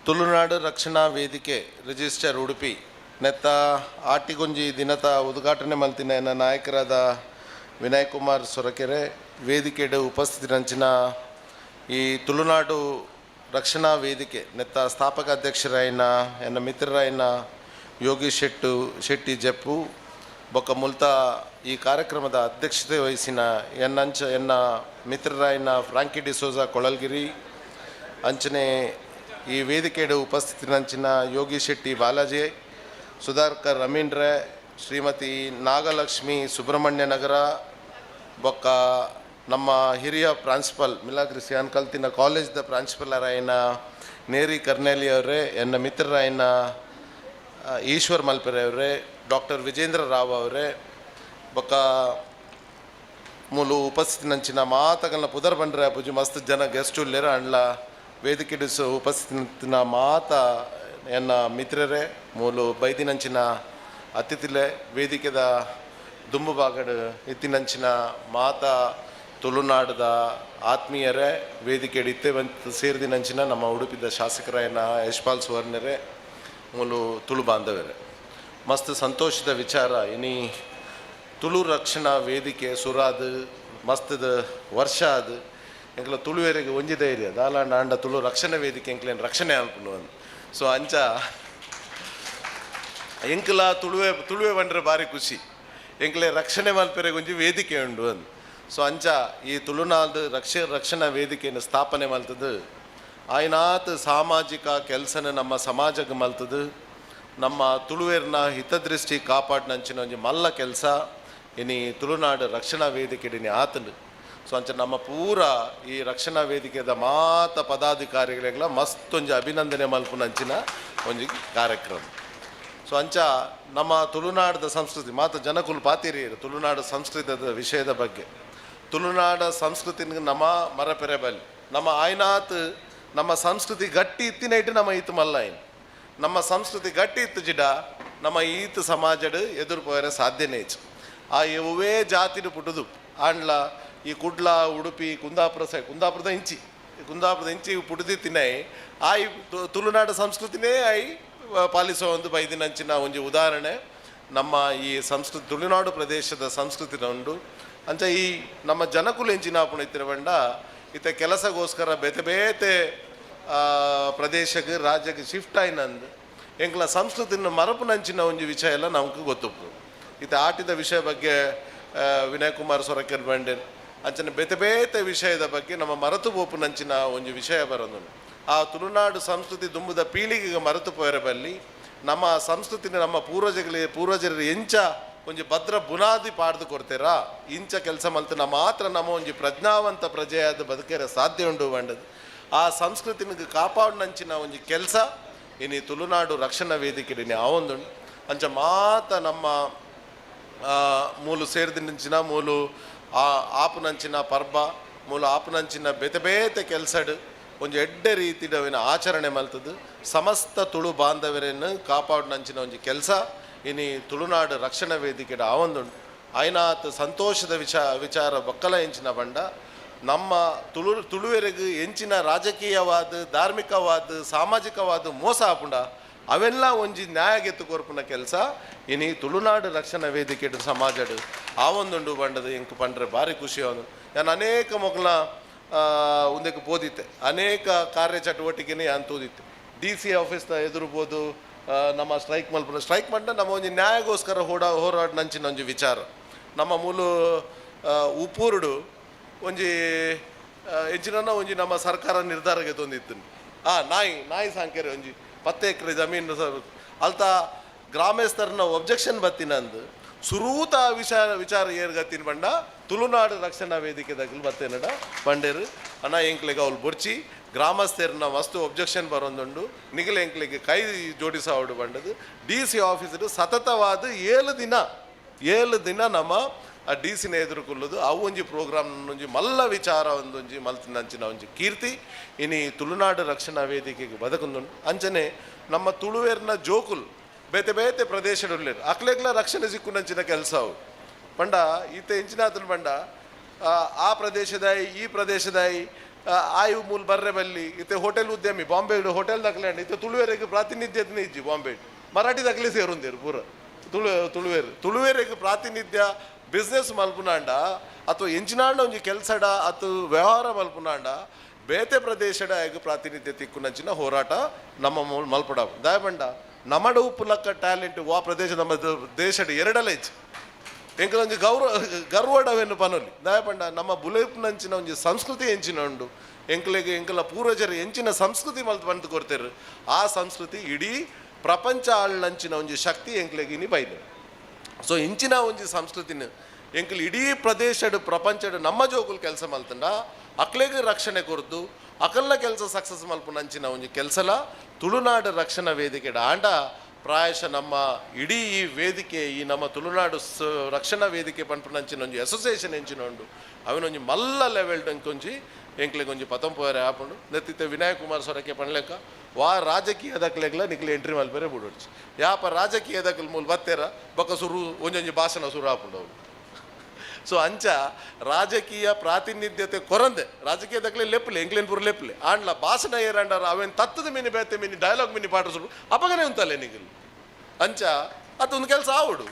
ತುಳುನಾಡು ರಕ್ಷಣಾ ವೇದಿಕೆ ರಿಜಿಸ್ಟರ್ ಉಡುಪಿ ನೆತ್ತ ಆಟಿಗೊಂಜಿ ದಿನದ ಉದ್ಘಾಟನೆ ಮಲ್ತಿನ ಎನ್ನ ನಾಯಕರಾದ ವಿನಯ್ ಕುಮಾರ್ ಸೊರಕೆರೆ ವೇದಿಕೆಡು ಉಪಸ್ಥಿತಿರಂಚಿನ ಈ ತುಳುನಾಡು ರಕ್ಷಣಾ ವೇದಿಕೆ ನೆತ್ತ ಸ್ಥಾಪಕ ಅಧ್ಯಕ್ಷರಾಯಿನ ಎನ್ನ ಮಿತ್ರರಾಯಿನ ಯೋಗೀಶ್ ಶೆಟ್ಟಿ ಜಪ್ಪು ಬೊಕ್ಕ ಮುಲ್ತ ಈ ಕಾರ್ಯಕ್ರಮದ ಅಧ್ಯಕ್ಷತೆ ವಹಿಸಿನ ಎನ್ನ ಮಿತ್ರರಾಯಿನ ಫ್ರಾಂಕಿ ಡಿಸೋಜಾ ಕೊಳಲ್ಗಿರಿ ಅಂಚನೆ ಈ ವೇದಿಕೆಡು ಉಪಸ್ಥಿತಿನಂಚಿನ ಯೋಗೀಶ್ ಶೆಟ್ಟಿ ಬಾಲಾಜಿ ಸುಧಾಕರ್ ರಮೀಂಡ್ರೆ ಶ್ರೀಮತಿ ನಾಗಲಕ್ಷ್ಮಿ ಸುಬ್ರಹ್ಮಣ್ಯ ನಗರ ಬೊಕ್ಕ ನಮ್ಮ ಹಿರಿಯ ಪ್ರಾಂಶುಪಾಲ್ ಮಿಲಾಗ್ರಿಸಿಯಾನ್ ಕಲ್ತಿನ ಕಾಲೇಜ್ದ ಪ್ರಾಂಶುಪಾಲರಾಯಿನ ನೇರಿ ಕರ್ನೇಲಿ ಅವರೇ ಎನ್ನ ಮಿತ್ರರಾಯಿನ ಈಶ್ವರ್ ಮಲ್ಪೆರೆ ಅವರೇ ಡಾಕ್ಟರ್ ವಿಜೇಂದ್ರ ರಾವ್ ಅವರೇ ಬೊಕ್ಕ ಮೂಲು ಉಪಸ್ಥಿತಿನಂಚಿನ ಮಾತಗಳನ್ನ ಪುದರ್ ಬಂಡ್ರೆ ಪೂಜೆ ಮಸ್ತ್ ಜನ ಗೆಸ್ಟ್ ಉಲ್ಲೇರ ಅಂಡ್ಲ ವೇದಿಕೆ ಉಪಸ್ಥಿತಿನ ಮಾತ ಎನ್ನ ಮಿತ್ರರೇ ಮೂಲು ಬೈದಿನಂಚಿನ ಅತಿಥಿಲೆ ವೇದಿಕೆದ ದುಂಬು ಬಾಗಡು ಇತ್ತಿನಂಚಿನ ಮಾತಾ ತುಳುನಾಡದ ಆತ್ಮೀಯರೇ ವೇದಿಕೆ ಇತ್ತೆ ಬಂತು ಸೇರಿದಿನಂಚಿನ ನಮ್ಮ ಉಡುಪಿದ ಶಾಸಕರಾಯನ ಯಶ್ಪಾಲ್ ಸುವರ್ಣರೇ ಮೂಲು ತುಳು ಬಾಂಧವರೇ ಮಸ್ತ್ ಸಂತೋಷದ ವಿಚಾರ ಇನಿ ತುಳು ರಕ್ಷಣಾ ವೇದಿಕೆ ಸುರಾದು ಮಸ್ತದ ವರ್ಷ ಅದು ಎಂಕ್ಲ ತುಳುವೇರಿಗೆ ಒಂಜಿ ಧೈರ್ಯ ದಾಲಾಂಡ ಅಂಡ ತುಳು ರಕ್ಷಣಾ ವೇದಿಕೆ ಎಂಕ್ಲೇನು ರಕ್ಷಣೆ ಅನ್ಕೊಂಡು ಅಂದು ಸೊ ಅಂಚ ಎಂಕ್ಲ ತುಳುವೆ ಬಂಡ್ರೆ ಭಾರಿ ಖುಷಿ ಎಂಕ್ಲೆ ರಕ್ಷಣೆ ಮಲ್ಪೆರೆ ಒಂಜಿ ವೇದಿಕೆ ಉಂಡು ಅಂದು ಸೊ ಅಂಚ ಈ ತುಳುನಾಡು ರಕ್ಷಣಾ ವೇದಿಕೆಯನ್ನು ಸ್ಥಾಪನೆ ಮಲ್ತದು ಆಯ್ನಾತ್ ಸಾಮಾಜಿಕ ಕೆಲಸನ ನಮ್ಮ ಸಮಾಜಕ್ಕೆ ಮಲ್ತದು ನಮ್ಮ ತುಳುವೇರ್ನ ಹಿತದೃಷ್ಟಿ ಕಾಪಾಡಿನಂಚಿನ ಒಂಜಿ ಮಲ್ಲ ಕೆಲಸ ಇನಿ ತುಳುನಾಡು ರಕ್ಷಣಾ ವೇದಿಕೆ ಆತನು ಸೊ ಅಂಚ ನಮ್ಮ ಪೂರ ಈ ರಕ್ಷಣಾ ವೇದಿಕೆದ ಮಾತ ಪದಾಧಿಕಾರಿಗಳಿಗೆಲ್ಲ ಮಸ್ತೊಂಜಿ ಅಭಿನಂದನೆ ಮಲ್ಪುನಂಚಿನ ಒಂಜಿ ಕಾರ್ಯಕ್ರಮ. ಸೊ ಅಂಚ ನಮ್ಮ ತುಳುನಾಡದ ಸಂಸ್ಕೃತಿ ಮಾತ ಜನಕುಲು ಪಾತಿರಿ ತುಳುನಾಡು ಸಂಸ್ಕೃತದ ವಿಷಯದ ಬಗ್ಗೆ ತುಳುನಾಡ ಸಂಸ್ಕೃತಿನ ನಮ್ಮ ಮರಪೆರೆ ಬಲ್ಲಿ ನಮ್ಮ ಆಯ್ನಾತ್ ನಮ್ಮ ಸಂಸ್ಕೃತಿ ಗಟ್ಟಿ ಇತ್ತಿನ ಇಟ್ಟು ನಮ್ಮ ಈತು ಮಲ್ಲ ಇನ್ನು ನಮ್ಮ ಸಂಸ್ಕೃತಿ ಗಟ್ಟಿ ಇತ್ತು ಜಿಡ ನಮ್ಮ ಈತು ಸಮಾಜಡ್ ಎದುರು ಪೋಯರೆ ಸಾಧ್ಯನೇ ಇಚ್ಚು ಆ ಇವೇ ಜಾತಿಡು ಪುಟುದು ಆಂಡ್ಲ ಈ ಕುಡ್ಲ ಉಡುಪಿ ಕುಂದಾಪುರದ ಇಂಚಿ ಪುಟುದಿತ್ತಿನೈ ಆಯ್ ತುಳುನಾಡು ಸಂಸ್ಕೃತಿನೇ ಆಯ್ ಪಾಲಿಸೋ ಒಂದು ಬೈದಿನಂಚಿನ ಒಂಜಿ ಉದಾಹರಣೆ ನಮ್ಮ ಈ ಸಂಸ್ಕೃತಿ ತುಳುನಾಡು ಪ್ರದೇಶದ ಸಂಸ್ಕೃತಿನ ಉಂಡು. ಅಂಚ ಈ ನಮ್ಮ ಜನಕುಲು ಎಂಚಿನಾಪುಣ ಇತ್ತಿರವಂಡ ಇತ್ತೆ ಕೆಲಸಗೋಸ್ಕರ ಬೇತೆ ಬೇತೆ ಪ್ರದೇಶಕ್ಕೆ ರಾಜ್ಯಕ್ಕೆ ಶಿಫ್ಟ್ ಆಯ್ನಂದು ಎಂಕ್ಲ ಸಂಸ್ಕೃತಿನ ಮರಪುನಂಚಿನ ಒಂಜಿ ವಿಷಯ ಎಲ್ಲ ನಮ್ಗೆ ಗೊತ್ತುಪ್ಪು. ಇತ್ತೆ ಆಟಿದ ವಿಷಯ ಬಗ್ಗೆ ವಿನಯ್ ಕುಮಾರ್ ಸೊರಕೆರ್ ಬಂಡೇರ್ ಅಂಚನೆ ಬೇತೆ ಬೇತೆ ವಿಷಯದ ಬಗ್ಗೆ ನಮ್ಮ ಮರೆತು ಬೋಪುನಂಚಿನ ಒಂಜಿ ವಿಷಯ ಬರೋದು ಆ ತುಳುನಾಡು ಸಂಸ್ಕೃತಿ ದುಂಬುದ ಪೀಳಿಗೆಗೆ ಮರೆತು ಪೋಯರ ಬಲ್ಲಿ ನಮ್ಮ ಸಂಸ್ಕೃತಿನ ನಮ್ಮ ಪೂರ್ವಜರು ಎಂಚ ಒಂಜಿ ಭದ್ರ ಬುನಾದಿ ಪಾಡ್ದು ಕೊಡ್ತೀರಾ ಇಂಚ ಕೆಲಸ ಮಲ್ತನ ಮಾತ್ರ ನಮ್ಮ ಒಂಜಿ ಪ್ರಜ್ಞಾವಂತ ಪ್ರಜೆಯಾದ ಬದುಕೇರೆ ಸಾಧ್ಯ ಉಂಡು ಬಂಡದು ಆ ಸಂಸ್ಕೃತಿನಿಗೆ ಕಾಪಾಡಿನಂಚಿನ ಒಂಜಿ ಕೆಲಸ ಇನಿ ತುಳುನಾಡು ರಕ್ಷಣಾ ವೇದಿಕೆ ಆವೊಂದುಂಡು ಅಂಚ ಮಾತ ನಮ್ಮ ಮೂಲು ಸೇರಿದಿಂಚಿನ ಮೂಲು ಆಪುನಂಚಿನ ಪರ್ಬ ಮೂಲು ಆಪುನಂಚಿನ ಬೇತೆ ಬೇತೆ ಕೆಲಸಡು ಒಂಜಿ ಎಡ್ಡೆ ರೀತಿಡವಿನ ಆಚರಣೆ ಮಲ್ತದು ಸಮಸ್ತ ತುಳು ಬಾಂಧವರನ್ನು ಕಾಪಾಡಿನಂಚಿನ ಒಂಜಿ ಕೆಲಸ ಇನಿ ತುಳುನಾಡು ರಕ್ಷಣಾ ವೇದಿಕೆ ಆವೊಂದುಂಡು ಆಯ್ನಾತ್ ಸಂತೋಷದ ವಿಚಾರ ಬಕ್ಕಲ ಎಂಚಿನ ಬಂಡ ನಮ್ಮ ತುಳುವೆರೆಗೆ ಎಂಚಿನ ರಾಜಕೀಯವಾದ ಧಾರ್ಮಿಕವಾದ ಸಾಮಾಜಿಕವಾದ ಮೋಸ ಆಪುಂಡ ಅವೆಲ್ಲ ಒಂಜಿ ನ್ಯಾಯಗೆತ್ತು ಕೊರ್ಪುನ ಕೆಲಸ ಇನಿ ತುಳುನಾಡು ರಕ್ಷಣಾ ವೇದಿಕೆ ಸಮಾಜಡು ಆವೊಂದುಂಡು ಬಂಡದು ಇಂಕ್ ಪಂಡ್ರೆ ಭಾರಿ ಖುಷಿ ಅವನು ನಾನು ಅನೇಕ ಮೊಗಲ ಒಂದಕ್ಕೆ ಓದಿತ್ತೆ ಅನೇಕ ಕಾರ್ಯಚಟುವಟಿಕೆನೇ ನಾನು ತೋದಿತ್ತೆ DC ಆಫೀಸ್ನ ಎದುರುಬೋದು ನಮ್ಮ ಸ್ಟ್ರೈಕ್ ಮಲ್ಪುನ ಸ್ಟ್ರೈಕ್ ಮಂಡ ನಮ್ಮ ಒಂಜಿ ನ್ಯಾಯಗೋಸ್ಕರ ಹೋರಾಡಿನಂಚಿನ ಒಂಜಿ ವಿಚಾರ ನಮ್ಮ ಮೂಲು ಉಪೂರುಡು ಒಂಜಿ ಹೆಚ್ಚಿನ ಒಂಜಿ ನಮ್ಮ ಸರ್ಕಾರ ನಿರ್ಧಾರಕ್ಕೆ ತಂದಿತ್ತು ನಾಯಿ ಸಾಂಕೇರೆ ಒಂಜಿ 10 ಎಕರೆ ಜಮೀನು ಅಲ್ತ ಗ್ರಾಮಸ್ಥರನ್ನ ಒಬ್ಜೆಕ್ಷನ್ ಬತ್ತಿನಂದು ಸುರೂತ ವಿಚಾರ ಏರ್ಗತ್ತಿನ ಬಂಡ ತುಳುನಾಡು ರಕ್ಷಣಾ ವೇದಿಕೆ ದಗಲ್ ಬತ್ತೇನಡ ಬಂಡೇರು ಅಣ್ಣ ಎಂಕ್ಲೆಗೆ ಅವ್ಲು ಬೊರ್ಚಿ ಗ್ರಾಮಸ್ಥರನ್ನ ಮಸ್ತು ಒಬ್ಜೆಕ್ಷನ್ ಬರೋದುಂಡು ನಿಗಲ ಎಂಕ್ಲೆಗೆ ಕೈ ಜೋಡಿಸಾವಡು ಬಂಡದು DC ಆಫೀಸರು ಸತತವಾದ 7 ದಿನ ನಮ್ಮ ಆ DC ಎದುರುಕೊಳ್ಳೋದು ಅವು ಒಂಜಿ ಪ್ರೋಗ್ರಾಮ್ ಒಂಜಿ ಮಲ್ಲ ವಿಚಾರ ಒಂದೊಂಜಿ ಮಲ್ತಿನಂಚಿನ ಒಂಜಿ ಕೀರ್ತಿ ಇನಿ ತುಳುನಾಡು ರಕ್ಷಣಾ ವೇದಿಕೆಗೆ ಬದುಕುಂದುಂಡು ಅಂಚನೆ ನಮ್ಮ ತುಳುವೇರ್ನ ಜೋಕುಲ್ ಬೇತೆ ಬೇತೆ ಪ್ರದೇಶಡುಲ್ಲೇರು ಅಕ್ಲೆಗ್ಲ ರಕ್ಷಣೆ ಸಿಕ್ಕುನಂಚಿನ ಕೆಲಸ ಅವು ಬಂಡ ಈತ ಎಂಚಿನಾತನು ಬಂಡ ಆ ಪ್ರದೇಶದಾಯಿ ಈ ಪ್ರದೇಶದಾಯಿ ಆಯು ಮೂಲ ಬರ್ರೆ ಬಲ್ಲಿ ಇತ್ತೆ ಹೋಟೆಲ್ ಉದ್ಯಮಿ ಬಾಂಬೆ ಹೋಟೆಲ್ ದಕ್ಲೆಂಡು ಇತ್ತೆ ತುಳುವೇರಿಗೆ ಪ್ರಾತಿನಿಧ್ಯದನೇ ಇಜ್ಜಿ ಬಾಂಬೆ ಮರಾಠಿ ದಕ್ಲೆ ಸೇರುಂದೇರು ಪೂರ ತುಳುವೇರಿಗೆ ಪ್ರಾತಿನಿಧ್ಯ ಬಿಸ್ನೆಸ್ ಮಲ್ಪುನಾಂಡ ಅಥವಾ ಎಂಚಿನಾಂಡ ಒಂಜಿ ಕೆಲಸಡ ಅಥವಾ ವ್ಯವಹಾರ ಮಲ್ಪುನಾಂಡ ಬೇತೆ ಪ್ರದೇಶದ ಪ್ರಾತಿನಿಧ್ಯ ತಿಕ್ಕುನಂಚಿನ ಹೋರಾಟ ನಮ್ಮ ಮಲ್ಪಡ ದಯಬಂಡ ನಮ್ಮಡ ಉಪ್ಪು ಲಕ್ಕ ಟ್ಯಾಲೆಂಟ್ ಆ ಪ್ರದೇಶ ನಮ್ಮ ದೇಶದ ಎರಡಲ್ಲ ಹೆಚ್ಚು ಎಂಕಲೊಂಜಿ ಗರ್ವಡವೆನ್ನು ಪನೊಲಿ ದಯಪಂಡ ನಮ್ಮ ಬುಲೆಪ್ನಂಚಿನ ಒಂಜಿ ಸಂಸ್ಕೃತಿ ಎಂಚಿನ ಉಂಡು ಎಂಕಲ ಪೂರ್ವಜರು ಎಂಚಿನ ಸಂಸ್ಕೃತಿ ಮಲ್ತು ಬಂದು ಕೊಡ್ತೇರು ಆ ಸಂಸ್ಕೃತಿ ಇಡೀ ಪ್ರಪಂಚ ಆಳ್ನಂಚಿನ ಒಂಜಿ ಶಕ್ತಿ ಎಂಕ್ಲೆಗಿನಿ ಬೈದು ಸೊ ಇಂಚಿನ ಒಂಜಿ ಸಂಸ್ಕೃತಿನ ಎಂಕಲ್ ಇಡೀ ಪ್ರದೇಶಡು ಪ್ರಪಂಚಡು ನಮ್ಮ ಜೋಗುಲ್ ಕೆಲಸ ಮಲ್ತಂಡ ಅಕ್ಲೆಗೆ ರಕ್ಷಣೆ ಕೊರ್ದು ಅಕಲ್ನ ಕೆಲಸ ಸಕ್ಸಸ್ ಮಲ್ಪುನಂಚಿನ ಒಂಜಿ ಕೆಲಸಲ ತುಳುನಾಡು ರಕ್ಷಣಾ ವೇದಿಕೆ ಆಂಡ ಪ್ರಾಯಶಃ ನಮ್ಮ ಇಡೀ ಈ ವೇದಿಕೆ ಈ ನಮ್ಮ ತುಳುನಾಡು ರಕ್ಷಣಾ ವೇದಿಕೆ ಪಂಪುನಂಚಿನ ಒಂಜಿ ಅಸೋಸಿಯೇಷನ್ ಎಂಚಿನ ಉಂಡು ಅವನೊಂಜಿ ಮಲ್ಲ ಲೆವೆಲ್ಡ್ ಅಂಕೊಂಜಿ ಎಂಕ್ಲೆಗೆ ಒಂಜಿ 19 ಆಪುಂಡು ನೆತ್ತಿತ್ತೆ ವಿನಾಯಕ್ ಕುಮಾರ್ ಸೊರಕೆ ಪಣ್ಲೆಕ್ಕ ರಾಜಕೀಯದಕ್ಲೆಗ್ಲ ನಿಕ್ಲೆ ಎಂಟ್ರಿ ಮಲ್ಪೇರೆ ಬಿಡೋಡ್ಚಿ ಯಾಪ ರಾಜಕೀಯದಕ್ಲ ಮೂಲ ಬತ್ತೇರ ಬೊಕ್ಕ ಸುರು ಒಂಜೊಂಜಿ ಭಾಷಣ ಸುರು ಆಪುಂಡು ಅವು ಸೊ ಅಂಚ ರಾಜಕೀಯ ಪ್ರಾತಿನಿಧ್ಯತೆ ಕೊರಂದೆ ರಾಜಕೀಯದಕ್ಲೆ ಲೆಪ್ಪಲೆ ಎಂಕ್ಲೇನ್ ಪೂರ ಲೆಪ್ಪಲೆ ಆಂಡ್ಲ ಭಾಷಣ ಏರಂಡಾರ ಅವೇನು ತತ್ತದ ಮಿನಿ ಬೇತೆ ಮಿನಿ ಡೈಲಾಗ್ ಮಿನಿ ಪಾಠ ಸುರು ಅಪಗನೆ ಉಂತಲ್ಲೇ ನಿಗಲ್ ಅಂಚ ಅದೊಂದು ಕೆಲಸ ಆವಡು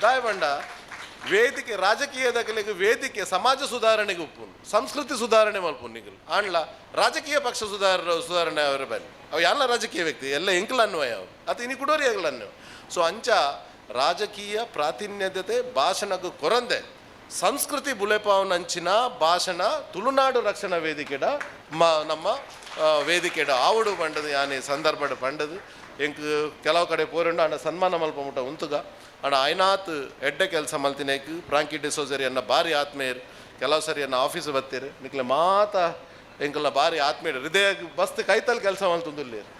ದಾಯಬಂಡ ವೇದಿಕೆ ರಾಜಕೀಯದಕ್ಲೆಗೆ ವೇದಿಕೆ ಸಮಾಜ ಸುಧಾರಣೆಗೆ ಉಪ್ಪುನು ಸಂಸ್ಕೃತಿ ಸುಧಾರಣೆ ಮಲ್ಪುನು ನಿಗಲ್ ಆಂಡ್ಲ ರಾಜಕೀಯ ಪಕ್ಷ ಸುಧಾರಣೆ ಅವರ ಬನ್ನಿ ಅವು ಎಲ್ಲ ರಾಜಕೀಯ ವ್ಯಕ್ತಿ ಎಲ್ಲ ಎಂಕಲ್ ಅನ್ನುವ ಅವು ಅದು ಇನಿ ಕುಡೋರಿ ಆಗಲ್ಲ ಅನ್ನುವ ಸೊ ಅಂಚ ರಾಜಕೀಯ ಪ್ರಾತಿನಿಧ್ಯತೆ ಭಾಷಣಕ್ಕೆ ಕೊರಂದೆ ಸಂಸ್ಕೃತಿ ಬುಲೆಪಾವನಂಚಿನ ಭಾಷಣ ತುಳುನಾಡು ರಕ್ಷಣಾ ವೇದಿಕೆಡ ನಮ್ಮ ವೇದಿಕೆಡ ಆವಡು ಪಂಡದು ಯಾನೇ ಸಂದರ್ಭದ ಪಂಡದು ಎಂಕ್ ಕೆಲವು ಕಡೆ ಪೋರಂಡು ಅಣ್ಣ ಸನ್ಮಾನ ಮಲ್ಪ ಮುಟ್ಟ ಉಂತುಗ ಅಣ್ಣ ಐನಾತ್ ಎಡ್ಡೆ ಕೆಲಸ ಮಲ್ತಿನೇಕ್ ಫ್ರಾಂಕಿ ಡಿಸೋಜರಿ ಅನ್ನ ಭಾರಿ ಆತ್ಮೀಯರು ಕೆಲವು ಸರಿ ಅನ್ನ ಆಫೀಸ್ ಬತ್ತೀರಿ ನಿಕ್ಲೆ ಮಾತ ಎಂಕಲ್ನ ಭಾರಿ ಆತ್ಮೀಯರು ಹೃದಯ ಬಸ್ತ್ ಕೈತಲ್ ಕೆಲಸ ಮಲ್ತುಂದುಲ್ಲೇರು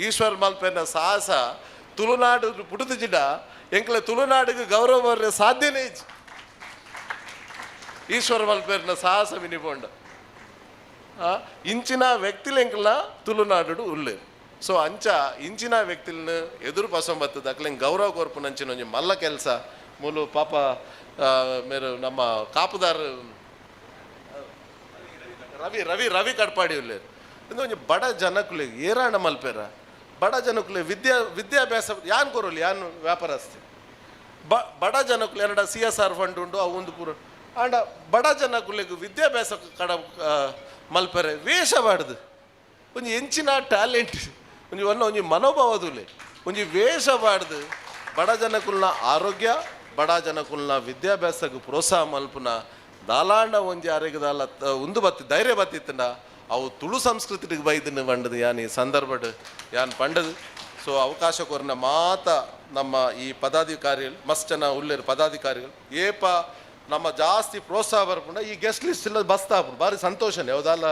ಈಶ್ವರ್ ಮಲ್ಪೆನ ಸಾಹಸ ತುಳುನಾಡು ಪುಟದ ಜಿಡ ಎಂಕ್ಲೆ ತುಳುನಾಡಿಗೆ ಗೌರವ ಬರ್ರೆ ಸಾಧ್ಯನೇ ಇಜ್ಜಿ ಈಶ್ವರ ಮಲ್ಪೇರ್ನ ಸಾಹಸ ವಿನಿಪೊಂಡ ಇಂಚಿನ ವ್ಯಕ್ತಿಲ ಎಂಕಲ್ನ ತುಳುನಾಡು ಉಲ್ಲೆ ಸೊ ಅಂಚ ಇಂಚಿನ ವ್ಯಕ್ತಿಲ್ನ ಎದುರು ಪಸಂಬತ್ತದ ಅಕ್ಲೆಂಗೆ ಗೌರವ ಕೊರ್ಪುನಂಚಿನ ಒಂಜಿ ಮಲ್ಲ ಕೆಲಸ ಮೂಲು ಪಾಪ ಮೇರು ನಮ್ಮ ಕಾಪುದಾರ ರವಿ ಕಡ್ಪಾಡಿ ಉಲ್ಲೇರು ಅಂದ್ರೆ ಒಂಜಿ ಬಡ ಜನಕ್ಕುಲಿಗೆ ಏರಾಣ ಮಲ್ಪೇರ ಬಡ ಜನಕ್ಕುಲೆ ವಿದ್ಯಾಭ್ಯಾಸ ಯಾನ್ ಕೊರೋಲಿ ಯಾನ್ ವ್ಯಾಪಾರಸ್ತಿ ಬಡ ಜನಕ್ಕುಲೆ ಎರಡ CSR ಫಂಡ್ ಉಂಡು ಅವು ಒಂದು ಪೂರ ಆಂಡ ಬಡ ಜನಕ್ಕುಲೆಗೆ ವಿದ್ಯಾಭ್ಯಾಸ ಕಡ ಮಲ್ಪೆರೆ ವೇಷ ಬಾಡ್ದು ಒಂಜಿ ಎಂಚಿನ ಟ್ಯಾಲೆಂಟ್ ಒಂಜಿ ಮನೋಭಾವದುಲೆ ಒಂಜಿ ವೇಷ ಬಾಡ್ದು ಬಡ ಜನಕ್ಕುಲ್ನ ಆರೋಗ್ಯ ಬಡ ಜನಕ್ಕುಲ್ನ ವಿದ್ಯಾಭ್ಯಾಸಕ್ಕೆ ಪ್ರೋತ್ಸಾಹ ಮಲ್ಪುನ ದಾಲಾಂಡ ಒಂಜಿ ಆರೋಗ್ಯದಾಲ ಉಂದು ಬತ್ತಿ ಧೈರ್ಯ ಬತ್ತಿತ್ತಂಡ ಅವು ತುಳು ಸಂಸ್ಕೃತಿಗೆ ಬೈದನ್ನು ಬಂಡದು ಯಾನ್ ಈ ಸಂದರ್ಭಡ್ ಯಾನ್ ಪಂಡದು ಸೊ ಅವಕಾಶ ಕೊರನ ಮಾತ ನಮ್ಮ ಈ ಪದಾಧಿಕಾರಿಗಳು ಮಸ್ತ್ ಜನ ಉಳ್ಳೇರು ಪದಾಧಿಕಾರಿಗಳು ಏಪ ನಮ್ಮ ಜಾಸ್ತಿ ಪ್ರೋತ್ಸಾಹ ಬರ್ಪುಂಡ ಈ ಗೆಸ್ಟ್ ಲಿಸ್ಟ್ ಇಲ್ಲ ಬಸ್ತಾ ಭಾರಿ ಸಂತೋಷನೇ ಯಾವುದಲ್ಲ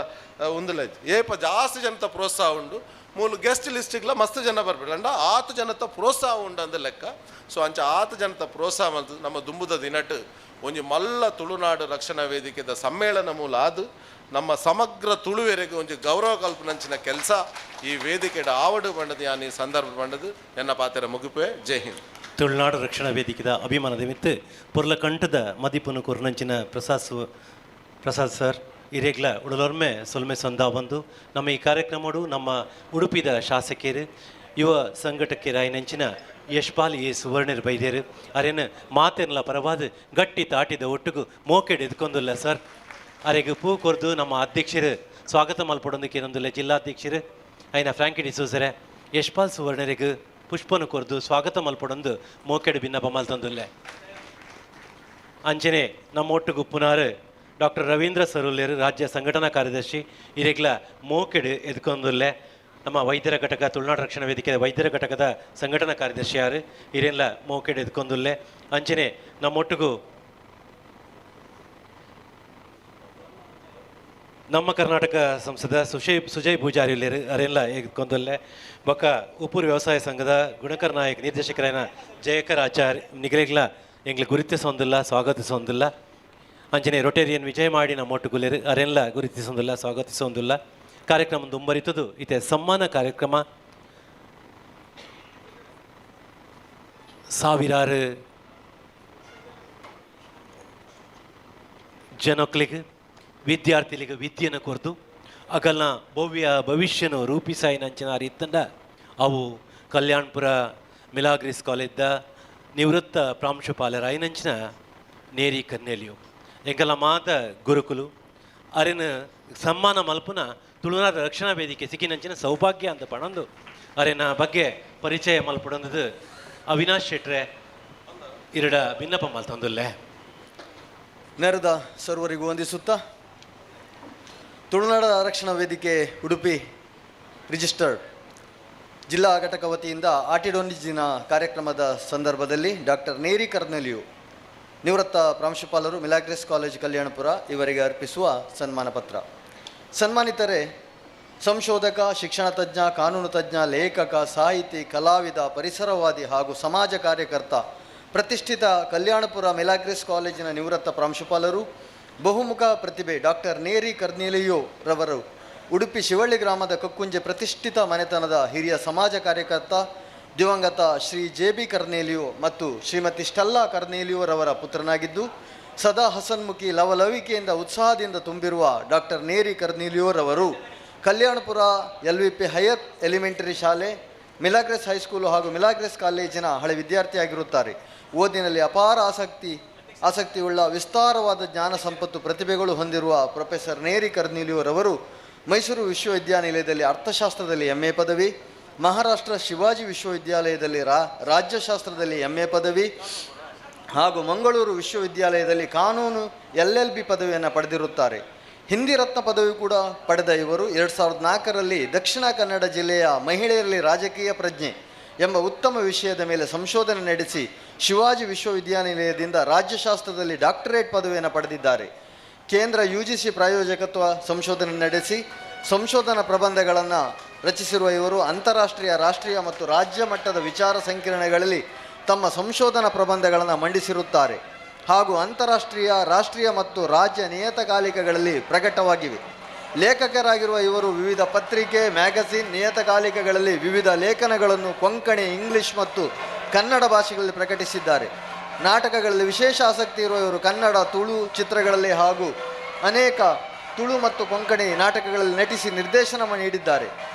ಒಂದಿಲ್ಲ ಏಪ ಜಾಸ್ತಿ ಜನತ ಪ್ರೋತ್ಸಾಹ ಉಂಡು ಮೂಲ ಗೆಸ್ಟ್ ಲಿಸ್ಟಿಗ್ಲ ಮಸ್ತ್ ಜನ ಬರ್ಬಿಡ ಅಂಡ 6 ಜನತ ಪ್ರೋತ್ಸಾಹ ಉಂಡು ಅಂದ ಲೆಕ್ಕ ಸೊ ಅಂಚ 6 ಜನತ ಪ್ರೋತ್ಸಾಹ ಮಾಡ್ತದೆ ನಮ್ಮ ದುಂಬುದ ದಿನಟ್ ಒಂಜಿ ಮಲ್ಲ ತುಳುನಾಡು ರಕ್ಷಣಾ ವೇದಿಕೆದ ಸಮ್ಮೇಳನ ಮೂಲ ಆದು ನಮ್ಮ ಸಮಗ್ರ ತುಳುವೆರೆಗೆ ಒಂಜಿ ಗೌರವ ಕಲ್ಪನಂಚಿನ ಕೆಲಸ ಈ ವೇದಿಕೆಡ ಆವಡು ಬಂಡದು ಯಾನ್ ಈ ಸಂದರ್ಭ ಬಂಡದು ಎನ್ನ ಪಾತ್ರ ಮುಗಿಪೆ ಜೈ ಹಿಂದ್. ತುಳುನಾಡು ರಕ್ಷಣಾ ವೇದಿಕೆದ ಅಭಿಮಾನದ ಮಿತ್ತು ಪುರ್ಲ ಕಂಠದ ಮದಿಪುನು ಕುರ್ನಂಚಿನ ಪ್ರಸಾದ್ ಸರ್ ಇರೆಗ್ಲ ಉಡಲೊರ್ಮೆ ಸೊಲ್ಮೆ ಸಂದ ಬಂದು ನಮ್ಮ ಈ ಕಾರ್ಯಕ್ರಮಡು ನಮ್ಮ ಉಡುಪಿದ ಶಾಸಕಿಯರು ಯುವ ಸಂಘಟಕ್ಕೆ ರಾಯನಂಚಿನ ಯಶ್ಪಾಲ್ ಎ ಸುವರ್ಣರು ಬೈದೇರು ಅರೇನು ಮಾತೆನ್ಲ ಪರವಾದ ಗಟ್ಟಿ ತಾಟಿದ ಒಟ್ಟಿಗೂ ಮೋಕೆಡ್ ಎದ್ಕೊಂದಿಲ್ಲ ಸರ್ ಅರೆಗೆ ಪೂ ಕೊರ್ದು ನಮ್ಮ ಅಧ್ಯಕ್ಷರು ಸ್ವಾಗತ ಮಲ್ಪಡೊಂದಕ್ಕೆ ಏನೊಂದಿಲ್ಲ ಜಿಲ್ಲಾಧ್ಯಕ್ಷರು ಐನ ಫ್ರಾಂಕಿ ಡಿಸೋಸರೆ ಯಶ್ಪಾಲ್ ಸುವರ್ಣರಿಗೆ ಪುಷ್ಪನು ಕೊರ್ದು ಸ್ವಾಗತ ಮಲ್ಪಡೊಂದು ಮೋಕೆಡ್ ಭಿನ್ನಪ ಮಲ್ತೊಂದುಲ್ಲೆ ಅಂಚನೆ ನಮ್ಮ ಒಟ್ಟಿಗೂ ಪುನಾರು ಡಾಕ್ಟರ್ ರವೀಂದ್ರ ಸರುಲೇರು ರಾಜ್ಯ ಸಂಘಟನಾ ಕಾರ್ಯದರ್ಶಿ ಇರೆಗ್ಲ ಮೋಕೆಡ್ ಎದ್ಕೊಂದುಲ್ಲೆ ನಮ್ಮ ವೈದ್ಯರ ಘಟಕ ತುಳುನಾಡು ರಕ್ಷಣಾ ವೇದಿಕೆ ವೈದ್ಯರ ಘಟಕದ ಸಂಘಟನಾ ಕಾರ್ಯದರ್ಶಿ ಯಾರು ಇರೆಲ್ಲ ಮೋಕೆಡ್ ಎದ್ಕೊಂದುಲ್ಲೆ ಅಂಚನೆ ನಮ್ಮೊಟ್ಟಿಗೂ ನಮ್ಮ ಕರ್ನಾಟಕ ಸಂಸದ ಸುಜಯ್ ಪೂಜಾರಿ ಅರೆಲ್ಲ ಎದ್ಕೊಂದಲ್ಲೇ ಬೊಕ್ಕ ಉಪ್ಪೂರು ವ್ಯವಸಾಯ ಸಂಘದ ಗುಣಕರ್ ನಾಯಕ್ ನಿರ್ದೇಶಕರಾಯನ ಜಯಕರ್ ಆಚಾರ್ಯ ನಿಗಲಿಗ್ಲ ಎಂಗ್ಲ ಗುರುತಿಸೊಂದಿಲ್ಲ ಸ್ವಾಗತಿಸೊಂದಿಲ್ಲ ಅಂಚನೆ ರೊಟೇರಿಯನ್ ವಿಜಯ ಮಾಡಿ ನಮ್ಮೊಟ್ಟುಗುಲೇರು ಅರೆಲ್ಲ ಗುರುತಿಸೊಂದಿಲ್ಲ ಸ್ವಾಗತಿಸೊಂದಿಲ್ಲ ಕಾರ್ಯಕ್ರಮ ದುಂಬರಿತದು ಇತೆ ಸಮ್ಮಾನ ಕಾರ್ಯಕ್ರಮ ಸಾವಿರಾರು ಜನೊಕ್ಲಿಗೆ ವಿದ್ಯಾರ್ಥಿಗಳಿಗೆ ವಿದ್ಯೆನ ಕೊರ್ದು ಅಗಲ್ನ ಭವಿಷ್ಯನು ರೂಪಿಸಾಯಿನಂಚಿನ ರೀತಂಡ ಅವು ಕಲ್ಯಾಣಪುರ ಮಿಲಾಗ್ರಿಸ್ ಕಾಲೇಜ್ದ ನಿವೃತ್ತ ಪ್ರಾಂಶುಪಾಲರ ಐನಂಚಿನ ನೇರಿ ಕರ್ನೆಲಿಯು ಎಂಕಲ ಮಾತ ಗುರುಕುಲು ಅರಿನ ಸಮ್ಮಾನ ಮಲ್ಪುನ ತುಳುನಾಡು ರಕ್ಷಣಾ ವೇದಿಕೆ ಸಿಕ್ಕಿನಂಚಿನ ಸೌಭಾಗ್ಯ ಅಂತ ಪಣಂದು ಅರಿನ ಬಗ್ಗೆ ಪರಿಚಯ ಮಲ್ಪಡೊಂದು ಅವಿನಾಶ್ ಶೆಟ್ರೆ ಇರಡ ಭಿನ್ನಪ ಮಲ್ತೊಂದುಲ್ಲೆ ನೆರೆದ ಸರ್ವರಿಗೂ ವಂದಿಸುತ್ತಾ ತುಳುನಾಡ ರಕ್ಷಣಾ ವೇದಿಕೆ ಉಡುಪಿ ರಿಜಿಸ್ಟರ್ಡ್ ಜಿಲ್ಲಾ ಘಟಕ ವತಿಯಿಂದ ಆಟಿಡೊಂದಿಜಿನ ಕಾರ್ಯಕ್ರಮದ ಸಂದರ್ಭದಲ್ಲಿ ಡಾಕ್ಟರ್ ನೇರಿ ಕರ್ನೆಲಿಯು ನಿವೃತ್ತ ಪ್ರಾಂಶುಪಾಲರು ಮಿಲಾಗ್ರೆಸ್ ಕಾಲೇಜ್ ಕಲ್ಯಾಣಪುರ ಇವರಿಗೆ ಅರ್ಪಿಸುವ ಸನ್ಮಾನ ಪತ್ರ. ಸನ್ಮಾನಿತರೆ ಸಂಶೋಧಕ, ಶಿಕ್ಷಣ ತಜ್ಞ, ಕಾನೂನು ತಜ್ಞ, ಲೇಖಕ, ಸಾಹಿತಿ, ಕಲಾವಿದ, ಪರಿಸರವಾದಿ ಹಾಗೂ ಸಮಾಜ ಕಾರ್ಯಕರ್ತ, ಪ್ರತಿಷ್ಠಿತ ಕಲ್ಯಾಣಪುರ ಮಿಲಾಗ್ರೆಸ್ ಕಾಲೇಜಿನ ನಿವೃತ್ತ ಪ್ರಾಂಶುಪಾಲರು, ಬಹುಮುಖ ಪ್ರತಿಭೆ ಡಾಕ್ಟರ್ ನೇರಿ ಕರ್ನೆಲಿಯೋ ರವರು ಉಡುಪಿ ಶಿವಳ್ಳಿ ಗ್ರಾಮದ ಕಕ್ಕುಂಜೆ ಪ್ರತಿಷ್ಠಿತ ಮನೆತನದ ಹಿರಿಯ ಸಮಾಜ ಕಾರ್ಯಕರ್ತ, ದಿವಂಗತ ಶ್ರೀ ಜೆ.ಬಿ. ಕರ್ನೆಲಿಯೋ ಮತ್ತು ಶ್ರೀಮತಿ ಸ್ಟೆಲ್ಲಾ ಕರ್ನೆಲಿಯೋರವರ ಪುತ್ರನಾಗಿದ್ದು ಸದಾ ಹಸನ್ಮುಖಿ ಲವಲವಿಕೆಯಿಂದ ಉತ್ಸಾಹದಿಂದ ತುಂಬಿರುವ ಡಾಕ್ಟರ್ ನೇರಿ ಕರ್ನೆಲಿಯೋರವರು ಕಲ್ಯಾಣಪುರ LVP ಹೈಯರ್ ಎಲಿಮೆಂಟರಿ ಶಾಲೆ, ಮಿಲಾಗ್ರೆಸ್ ಹೈಸ್ಕೂಲು ಹಾಗೂ ಮಿಲಾಗ್ರೆಸ್ ಕಾಲೇಜಿನ ಹಳೆ ವಿದ್ಯಾರ್ಥಿಯಾಗಿರುತ್ತಾರೆ. ಓದಿನಲ್ಲಿ ಅಪಾರ ಆಸಕ್ತಿಯುಳ್ಳ ವಿಸ್ತಾರವಾದ ಜ್ಞಾನ ಸಂಪತ್ತು ಪ್ರತಿಭೆಗಳು ಹೊಂದಿರುವ ಪ್ರೊಫೆಸರ್ ನೇರಿ ಕರ್ನೆಲಿಯೋರವರು ಮೈಸೂರು ವಿಶ್ವವಿದ್ಯಾನಿಲಯದಲ್ಲಿ ಅರ್ಥಶಾಸ್ತ್ರದಲ್ಲಿ MA ಪದವಿ, ಮಹಾರಾಷ್ಟ್ರ ಶಿವಾಜಿ ವಿಶ್ವವಿದ್ಯಾಲಯದಲ್ಲಿ ರಾಜ್ಯಶಾಸ್ತ್ರದಲ್ಲಿ MA ಪದವಿ ಹಾಗೂ ಮಂಗಳೂರು ವಿಶ್ವವಿದ್ಯಾಲಯದಲ್ಲಿ ಕಾನೂನು LLB ಪದವಿಯನ್ನು ಪಡೆದಿರುತ್ತಾರೆ. ಹಿಂದಿ ರತ್ನ ಪದವಿ ಕೂಡ ಪಡೆದ ಇವರು 2004ರಲ್ಲಿ ದಕ್ಷಿಣ ಕನ್ನಡ ಜಿಲ್ಲೆಯ ಮಹಿಳೆಯರಲ್ಲಿ ರಾಜಕೀಯ ಪ್ರಜ್ಞೆ ಎಂಬ ಉತ್ತಮ ವಿಷಯದ ಮೇಲೆ ಸಂಶೋಧನೆ ನಡೆಸಿ ಶಿವಾಜಿ ವಿಶ್ವವಿದ್ಯಾನಿಲಯದಿಂದ ರಾಜ್ಯಶಾಸ್ತ್ರದಲ್ಲಿ ಡಾಕ್ಟರೇಟ್ ಪದವಿಯನ್ನು ಪಡೆದಿದ್ದಾರೆ. ಕೇಂದ್ರ UGC ಪ್ರಾಯೋಜಕತ್ವ ಸಂಶೋಧನೆ ನಡೆಸಿ ಸಂಶೋಧನಾ ಪ್ರಬಂಧಗಳನ್ನು ರಚಿಸಿರುವ ಇವರು ಅಂತಾರಾಷ್ಟ್ರೀಯ, ರಾಷ್ಟ್ರೀಯ ಮತ್ತು ರಾಜ್ಯ ಮಟ್ಟದ ವಿಚಾರ ಸಂಕಿರಣಗಳಲ್ಲಿ ತಮ್ಮ ಸಂಶೋಧನಾ ಪ್ರಬಂಧಗಳನ್ನು ಮಂಡಿಸಿರುತ್ತಾರೆ ಹಾಗೂ ಅಂತಾರಾಷ್ಟ್ರೀಯ, ರಾಷ್ಟ್ರೀಯ ಮತ್ತು ರಾಜ್ಯ ನಿಯತಕಾಲಿಕಗಳಲ್ಲಿ ಪ್ರಕಟವಾಗಿವೆ. ಲೇಖಕರಾಗಿರುವ ಇವರು ವಿವಿಧ ಪತ್ರಿಕೆ, ಮ್ಯಾಗಝಿನ್, ನಿಯತಕಾಲಿಕಗಳಲ್ಲಿ ವಿವಿಧ ಲೇಖನಗಳನ್ನು ಕೊಂಕಣಿ, ಇಂಗ್ಲಿಷ್ ಮತ್ತು ಕನ್ನಡ ಭಾಷೆಗಳಲ್ಲಿ ಪ್ರಕಟಿಸಿದ್ದಾರೆ. ನಾಟಕಗಳಲ್ಲಿ ವಿಶೇಷ ಆಸಕ್ತಿ ಇರುವ ಇವರು ಕನ್ನಡ, ತುಳು ಚಿತ್ರಗಳಲ್ಲಿ ಹಾಗೂ ಅನೇಕ ತುಳು ಮತ್ತು ಕೊಂಕಣಿ ನಾಟಕಗಳಲ್ಲಿ ನಟಿಸಿ ನಿರ್ದೇಶನ ನೀಡಿದ್ದಾರೆ.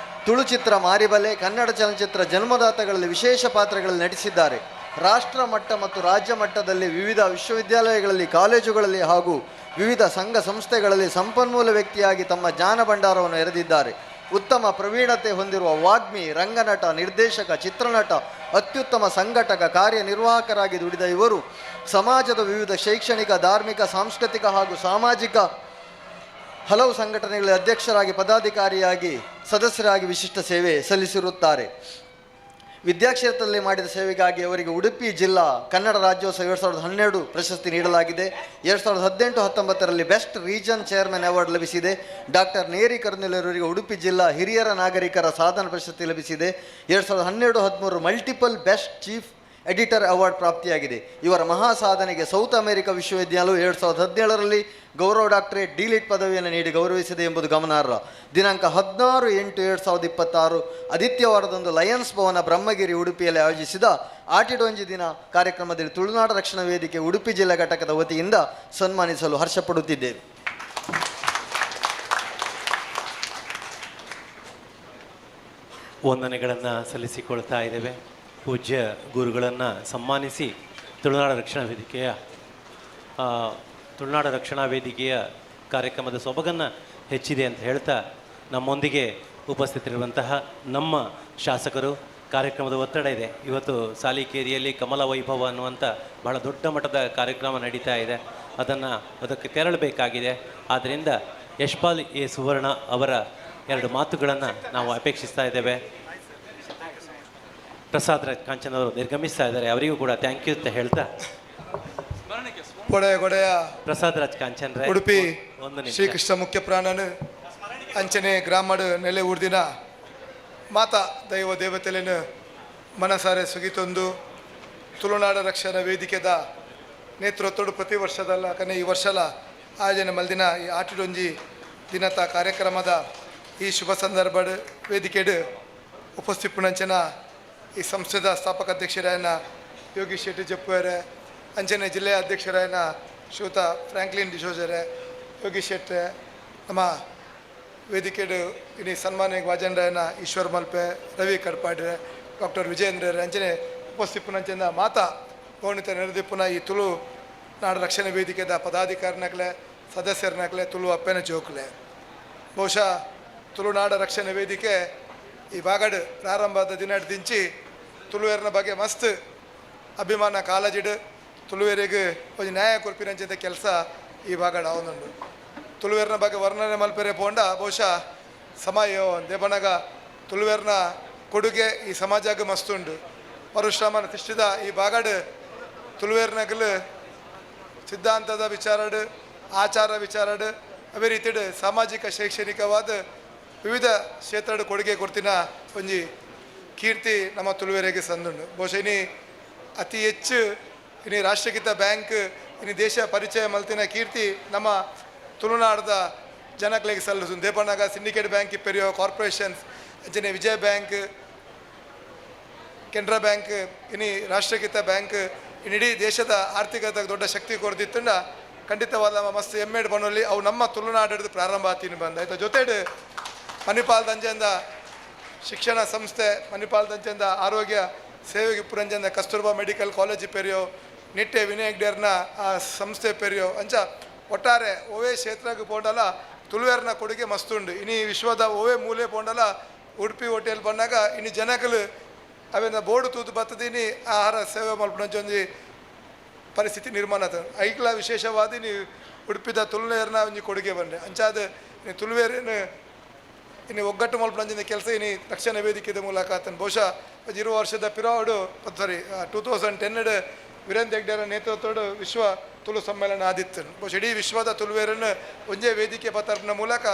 ತುಳು ಚಿತ್ರ ಮಾರಿಬಲೆ, ಕನ್ನಡ ಚಲನಚಿತ್ರ ಜನ್ಮದಾತಗಳಲ್ಲಿ ವಿಶೇಷ ಪಾತ್ರಗಳಲ್ಲಿ ನಟಿಸಿದ್ದಾರೆ. ರಾಷ್ಟ್ರ ಮಟ್ಟ ಮತ್ತು ರಾಜ್ಯ ಮಟ್ಟದಲ್ಲಿ ವಿವಿಧ ವಿಶ್ವವಿದ್ಯಾಲಯಗಳಲ್ಲಿ, ಕಾಲೇಜುಗಳಲ್ಲಿ ಹಾಗೂ ವಿವಿಧ ಸಂಘ ಸಂಸ್ಥೆಗಳಲ್ಲಿ ಸಂಪನ್ಮೂಲ ವ್ಯಕ್ತಿಯಾಗಿ ತಮ್ಮ ಜ್ಞಾನ ಭಂಡಾರವನ್ನು ಎರೆದಿದ್ದಾರೆ. ಉತ್ತಮ ಪ್ರವೀಣತೆ ಹೊಂದಿರುವ ವಾಗ್ಮಿ, ರಂಗನಟ, ನಿರ್ದೇಶಕ, ಚಿತ್ರನಟ, ಅತ್ಯುತ್ತಮ ಸಂಘಟಕ, ಕಾರ್ಯನಿರ್ವಾಹಕರಾಗಿ ದುಡಿದ ಇವರು ಸಮಾಜದ ವಿವಿಧ ಶೈಕ್ಷಣಿಕ, ಧಾರ್ಮಿಕ, ಸಾಂಸ್ಕೃತಿಕ ಹಾಗೂ ಸಾಮಾಜಿಕ ಹಲವು ಸಂಘಟನೆಗಳ ಅಧ್ಯಕ್ಷರಾಗಿ, ಪದಾಧಿಕಾರಿಯಾಗಿ, ಸದಸ್ಯರಾಗಿ ವಿಶಿಷ್ಟ ಸೇವೆ ಸಲ್ಲಿಸಿರುತ್ತಾರೆ. ವಿದ್ಯಾಕ್ಷೇತ್ರದಲ್ಲಿ ಮಾಡಿದ ಸೇವೆಗಾಗಿ ಅವರಿಗೆ ಉಡುಪಿ ಜಿಲ್ಲಾ ಕನ್ನಡ ರಾಜ್ಯೋತ್ಸವ 2012 ಪ್ರಶಸ್ತಿ ನೀಡಲಾಗಿದೆ. 2018-19ರಲ್ಲಿ ಬೆಸ್ಟ್ ರೀಜನ್ ಚೇರ್ಮನ್ ಅವಾರ್ಡ್ ಲಭಿಸಿದೆ. ಡಾಕ್ಟರ್ ನೇರಿ ಕರ್ನೂಲವರಿಗೆ ಉಡುಪಿ ಜಿಲ್ಲಾ ಹಿರಿಯರ ನಾಗರಿಕರ ಸಾಧನ ಪ್ರಶಸ್ತಿ ಲಭಿಸಿದೆ. 2012-13 multiple best chief editor award ಪ್ರಾಪ್ತಿಯಾಗಿದೆ. ಇವರ ಮಹಾ ಸಾಧನೆಗೆ ಸೌತ್ ಅಮೆರಿಕ ವಿಶ್ವವಿದ್ಯಾಲಯವು 2017ರಲ್ಲಿ ಗೌರವ ಡಾಕ್ಟರೇಟ್ ಡಿಲಿಟ್ ಪದವಿಯನ್ನು ನೀಡಿ ಗೌರವಿಸಿದೆ ಎಂಬುದು ಗಮನಾರ್ಹ. ದಿನಾಂಕ 16/8/2026 ಆದಿತ್ಯವಾರದಂದು ಲಯನ್ಸ್ ಭವನ ಬ್ರಹ್ಮಗಿರಿ ಉಡುಪಿಯಲ್ಲಿ ಆಯೋಜಿಸಿದ ಆಟಿಡೊಂಜಿ ದಿನ ಕಾರ್ಯಕ್ರಮದಲ್ಲಿ ತುಳುನಾಡ ರಕ್ಷಣಾ ವೇದಿಕೆ ಉಡುಪಿ ಜಿಲ್ಲಾ ಘಟಕದ ವತಿಯಿಂದ ಸನ್ಮಾನಿಸಲು ಹರ್ಷಪಡುತ್ತಿದ್ದೇವೆ. ವಂದನೆಗಳನ್ನು ಸಲ್ಲಿಸಿಕೊಳ್ತಾ ಇದ್ದೇವೆ. ಪೂಜ್ಯ ಗುರುಗಳನ್ನು ಸನ್ಮಾನಿಸಿ ತುಳುನಾಡ ರಕ್ಷಣಾ ವೇದಿಕೆಯ ಕಾರ್ಯಕ್ರಮದ ಸೊಬಗನ್ನು ಹೆಚ್ಚಿದೆ ಅಂತ ಹೇಳ್ತಾ ನಮ್ಮೊಂದಿಗೆ ಉಪಸ್ಥಿತರಿರುವಂತಹ ನಮ್ಮ ಶಾಸಕರು, ಕಾರ್ಯಕ್ರಮದ ಒತ್ತಡ ಇದೆ. ಇವತ್ತು ಸಾಲಿಕೇರಿಯಲ್ಲಿ ಕಮಲ ವೈಭವ ಅನ್ನುವಂಥ ಬಹಳ ದೊಡ್ಡ ಮಟ್ಟದ ಕಾರ್ಯಕ್ರಮ ನಡೀತಾ ಇದೆ. ಅದಕ್ಕೆ ತೆರಳಬೇಕಾಗಿದೆ. ಆದ್ದರಿಂದ ಯಶ್ಪಾಲ್ ಎ ಸುವರ್ಣ ಅವರ 2 ಮಾತುಗಳನ್ನು ನಾವು ಅಪೇಕ್ಷಿಸ್ತಾ ಇದ್ದೇವೆ. ಪ್ರಸಾದ್ ರಾಜ್ ಕಾಂಚನ್ ಅವರು ನಿರ್ಗಮಿಸ್ತಾ ಇದ್ದಾರೆ, ಅವರಿಗೂ ಕೂಡ ಥ್ಯಾಂಕ್ ಯು ಅಂತ ಹೇಳ್ತಾ ಪ್ರಸಾದ್ ರಾಜ್ ಕಾಂಚನ್ ಉಡುಪಿ ಶ್ರೀಕೃಷ್ಣ ಮುಖ್ಯ ಪ್ರಾಣನ ಅಂಚನೆ ಗ್ರಾಮಡ್ ನೆಲೆ ಊರ್ದಿನ ಮಾತಾ ದೈವ ದೇವತೆಲೆನ ಮನಸಾರೆ ಸುಗಿತೊಂದು ತುಳುನಾಡ ರಕ್ಷಣಾ ವೇದಿಕೆದ ನೇತೃತ್ವಡು ಪ್ರತಿ ವರ್ಷದಲ್ಲ ಕನೆ ಈ ವರ್ಷಲ ಆಯೋಜನೆ ಮಲ್ದಿನ ಈ ಆಟಿಡೊಂಜಿ ದಿನದ ಕಾರ್ಯಕ್ರಮದ ಈ ಶುಭ ಸಂದರ್ಭ ವೇದಿಕೆಡು ಉಪಸ್ಥಿತಪುಣಂಚನ ಈ ಸಂಸ್ಥೆದ ಸ್ಥಾಪಕ ಅಧ್ಯಕ್ಷರಾಯನ ಯೋಗೀಶ್ ಶೆಟ್ಟಿ ಜಪ್ಪುವರೆ, ಅಂಚನೆ ಜಿಲ್ಲೆಯ ಅಧ್ಯಕ್ಷರಾಯನ ಶ್ರೀಯುತ ಫ್ರಾಂಕ್ಲಿನ್ ಡಿಸೋಜರೆ, ಯೋಗೀಶ್ ಶೆಟ್ಟಿ, ನಮ್ಮ ವೇದಿಕೆಡು ಇನಿ ಸನ್ಮಾನ್ಯ ವಾಜನರಾಯನ ಈಶ್ವರ್ ಮಲ್ಪೆ, ರವಿ ಕಡ್ಪಾಡ್ರೆ, ಡಾಕ್ಟರ್ ವಿಜಯೇಂದ್ರ ಅಂಚನೆ ಉಪಸ್ಥಿತಪುಣಂಚನ ಮಾತಾ ಗೌಣಿತ ನೆರೆದಿಪ್ಪುನ ಈ ತುಳು ನಾಡ ರಕ್ಷಣಾ ವೇದಿಕೆದ ಪದಾಧಿಕಾರಿನಕ್ಲೆ ಸದಸ್ಯರನಕ್ಲೆ ತುಳು ಅಪ್ಪೆನ ಜೋಕ್ಲೆ. ಬಹುಶಃ ತುಳುನಾಡ ರಕ್ಷಣಾ ವೇದಿಕೆ ಈ ಬಾಗಡ್ ಪ್ರಾರಂಭದ ದಿನ ದಿಂಚಿ ತುಳುವೇರಿನ ಬಗ್ಗೆ ಮಸ್ತ್ ಅಭಿಮಾನ ಕಾಳಜಿಡು ತುಳುವೇರಿಗೆ ಒಂದು ನ್ಯಾಯ ಕೊರ್ಪಿನಂಚಿದ ಕೆಲಸ ಈ ಬಾಗಡ್ ಅವನುಂಡು. ತುಳುವೇರಿನ ಬಗ್ಗೆ ವರ್ಣನೆ ಮಲ್ಪೆರೆ ಪೋಂಡ ಬಹುಶಃ ಸಮಯ ದೇವನಗ ತುಳುವೇರಿನ ಕೊಡುಗೆ ಈ ಸಮಾಜಕ್ಕೆ ಮಸ್ತುಂಡು. ಪರಶುರಾಮನ ತಿಷ್ಟಿದ ಈ ಬಾಗಡ್ ತುಳುವೇರಿನಗಲು ಸಿದ್ಧಾಂತದ ವಿಚಾರಡು, ಆಚಾರ ವಿಚಾರಡು, ಅವೇ ರೀತಿಡು ಸಾಮಾಜಿಕ ಶೈಕ್ಷಣಿಕವಾದ ವಿವಿಧ ಕ್ಷೇತ್ರದ ಕೊಡುಗೆ ಕೊಡ್ತಿನ ಒಂಜಿ ಕೀರ್ತಿ ನಮ್ಮ ತುಳುವೇರಿಗೆ ಸಂದುಂಡು. ಬಹುಶಃ ಇನಿ ಅತಿ ಹೆಚ್ಚು ಇನಿ ರಾಷ್ಟ್ರೀಕೃತ ಬ್ಯಾಂಕ್ ಇನಿ ದೇಶ ಪರಿಚಯ ಮಲ್ತಿನ ಕೀರ್ತಿ ನಮ್ಮ ತುಳುನಾಡದ ಜನಗಳಿಗೆ ಸಲ್ಲಿಸು. ದೇಪನಾಗ ಸಿಂಡಿಕೇಟ್ ಬ್ಯಾಂಕ್ ಇಪ್ಪೆರಿಯೋ ಕಾರ್ಪೊರೇಷನ್ಸ್ ಅಂಚನೆ ವಿಜಯ ಬ್ಯಾಂಕ್, ಕೆನರಾ ಬ್ಯಾಂಕ್ ಇನಿ ರಾಷ್ಟ್ರೀಕೃತ ಬ್ಯಾಂಕ್ ಇಡೀ ದೇಶದ ಆರ್ಥಿಕತೆಗೆ ದೊಡ್ಡ ಶಕ್ತಿ ಕೊಡ್ದಿತ್ತಂಡ ಖಂಡಿತವಾದ ನಮ್ಮ ಮಸ್ತ್ ಎಮ್ಮೆಡ್ ಬಣ್ಣಲ್ಲಿ ಅವು ನಮ್ಮ ತುಳುನಾಡದು ಪ್ರಾರಂಭ ಆತೀನಿ ಬಂದ ಆಯ್ತು. ಜೊತೆಡು ಮಣಿಪಾಲ್ ದಂಜೆಂದ ಶಿಕ್ಷಣ ಸಂಸ್ಥೆ, ಮಣಿಪಾಲ್ ದಂಜೆಂದ ಆರೋಗ್ಯ ಸೇವೆಗೆ ಪುರಂಜಂದ ಕಸ್ತೂರ್ಬಾ ಮೆಡಿಕಲ್ ಕಾಲೇಜ್ ಪೆರಿಯೋ, ನಿಟ್ಟೆ ವಿನಾಯಕ್ ಡೇರ್ನ ಆ ಸಂಸ್ಥೆ ಪೆರಿಯೋ ಅಂಚ ಒಟ್ಟಾರೆ ಓವೇ ಕ್ಷೇತ್ರಕ್ಕೆ ಪೋಂಡಲ ತುಳುವೇರ್ನ ಕೊಡುಗೆ ಮಸ್ತುಂಡು. ಇನಿ ವಿಶ್ವದ ಓವೇ ಮೂಲೆ ಪೋಂಡಲ ಉಡುಪಿ ಹೋಟೆಲ್ ಬಂದಾಗ ಇನ್ನು ಜನಗಳು ಅವೇನ ಬೋರ್ಡು ತೂತು ಬತ್ತದಿನಿ ಆಹಾರ ಸೇವೆ ಮಲ್ಪೊಂಜಿ ಪರಿಸ್ಥಿತಿ ನಿರ್ಮಾಣ ಆತ. ಐಕ್ಲ ವಿಶೇಷವಾದ ನೀವು ಉಡುಪಿದ ತುಳುವೇರ್ನ ಒಂಜಿ ಕೊಡುಗೆ ಬಂದೆ ಅಂಚಾದ ತುಳುವೇರೇನು ಇನ್ನು ಒಗ್ಗಟ್ಟು ಮಲ್ಪೊಂಜಿನ ಕೆಲಸ ಇನಿ ರಕ್ಷಣಾ ವೇದಿಕೆದ ಮೂಲಕ ಆತನು ಬಹುಶಃ 20 ವರ್ಷದ ಪಿರಾವಡು 2010 ವೀರೇಂದ್ರ ಹೆಗ್ಡೆರ ನೇತೃತ್ವದ ವಿಶ್ವ ತುಳು ಸಮ್ಮೇಳನ ಆದಿತ್ತು. ಬಹುಶಃ ಇಡೀ ವಿಶ್ವದ ತುಳುವೇರನ್ನು ಒಂದೇ ವೇದಿಕೆ ಪತರ್ನ ಮೂಲಕ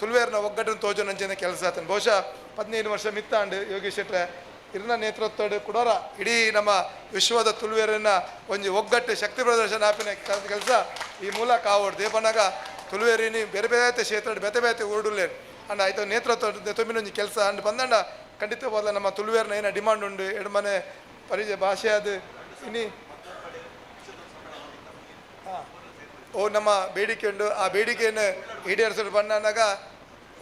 ತುಳುವೇರ್ನ ಒಗ್ಗಟ್ಟನ್ನು ತೋಜನಂಚಿನ ಕೆಲಸ ಆತನು. ಬಹುಶಃ 15 ವರ್ಷ ಮಿತ್ತಾಂಡು ಯೋಗೀಶ್ ಶೆಟ್ಟಿ ಇರ್ನ ನೇತೃತ್ವದ ಕುಡೋರ ಇಡೀ ನಮ್ಮ ವಿಶ್ವದ ತುಳುವೇರನ್ನ ಒಂದು ಒಗ್ಗಟ್ಟು ಶಕ್ತಿ ಪ್ರದರ್ಶನ ಆಪಿನ ಕೆಲಸ ಈ ಮೂಲಕ ಆವಡು ದೇಪನಾಗ ತುಳುವೇರಿನಿ ಬೇರೆ ಬೇರೆ ಕ್ಷೇತ್ರ ಬೇತೆ ಬೇತೆ ಊರುಡುಲ್ಲೇರು ಅಂಡ್ ಆಯ್ತು ನೇತೃತ್ವ ತೊಮ್ಮಿನೊಂದು ಕೆಲಸ ಅಂಡ್ ಬಂದಂಡ ಖಂಡಿತವಾದ ನಮ್ಮ ತುಳುವೇರ್ನ ಏನೋ ಡಿಮಾಂಡ್ ಉಂಡು ಎಡಮನೆ ಪರಿಚಯ ಭಾಷೆ ಅದು ಇನಿ ಓ ನಮ್ಮ ಬೇಡಿಕೆ ಉಂಡು. ಆ ಬೇಡಿಕೆಯನ್ನು ಈಡೇರಿಸಲು ಬಂದಾಗ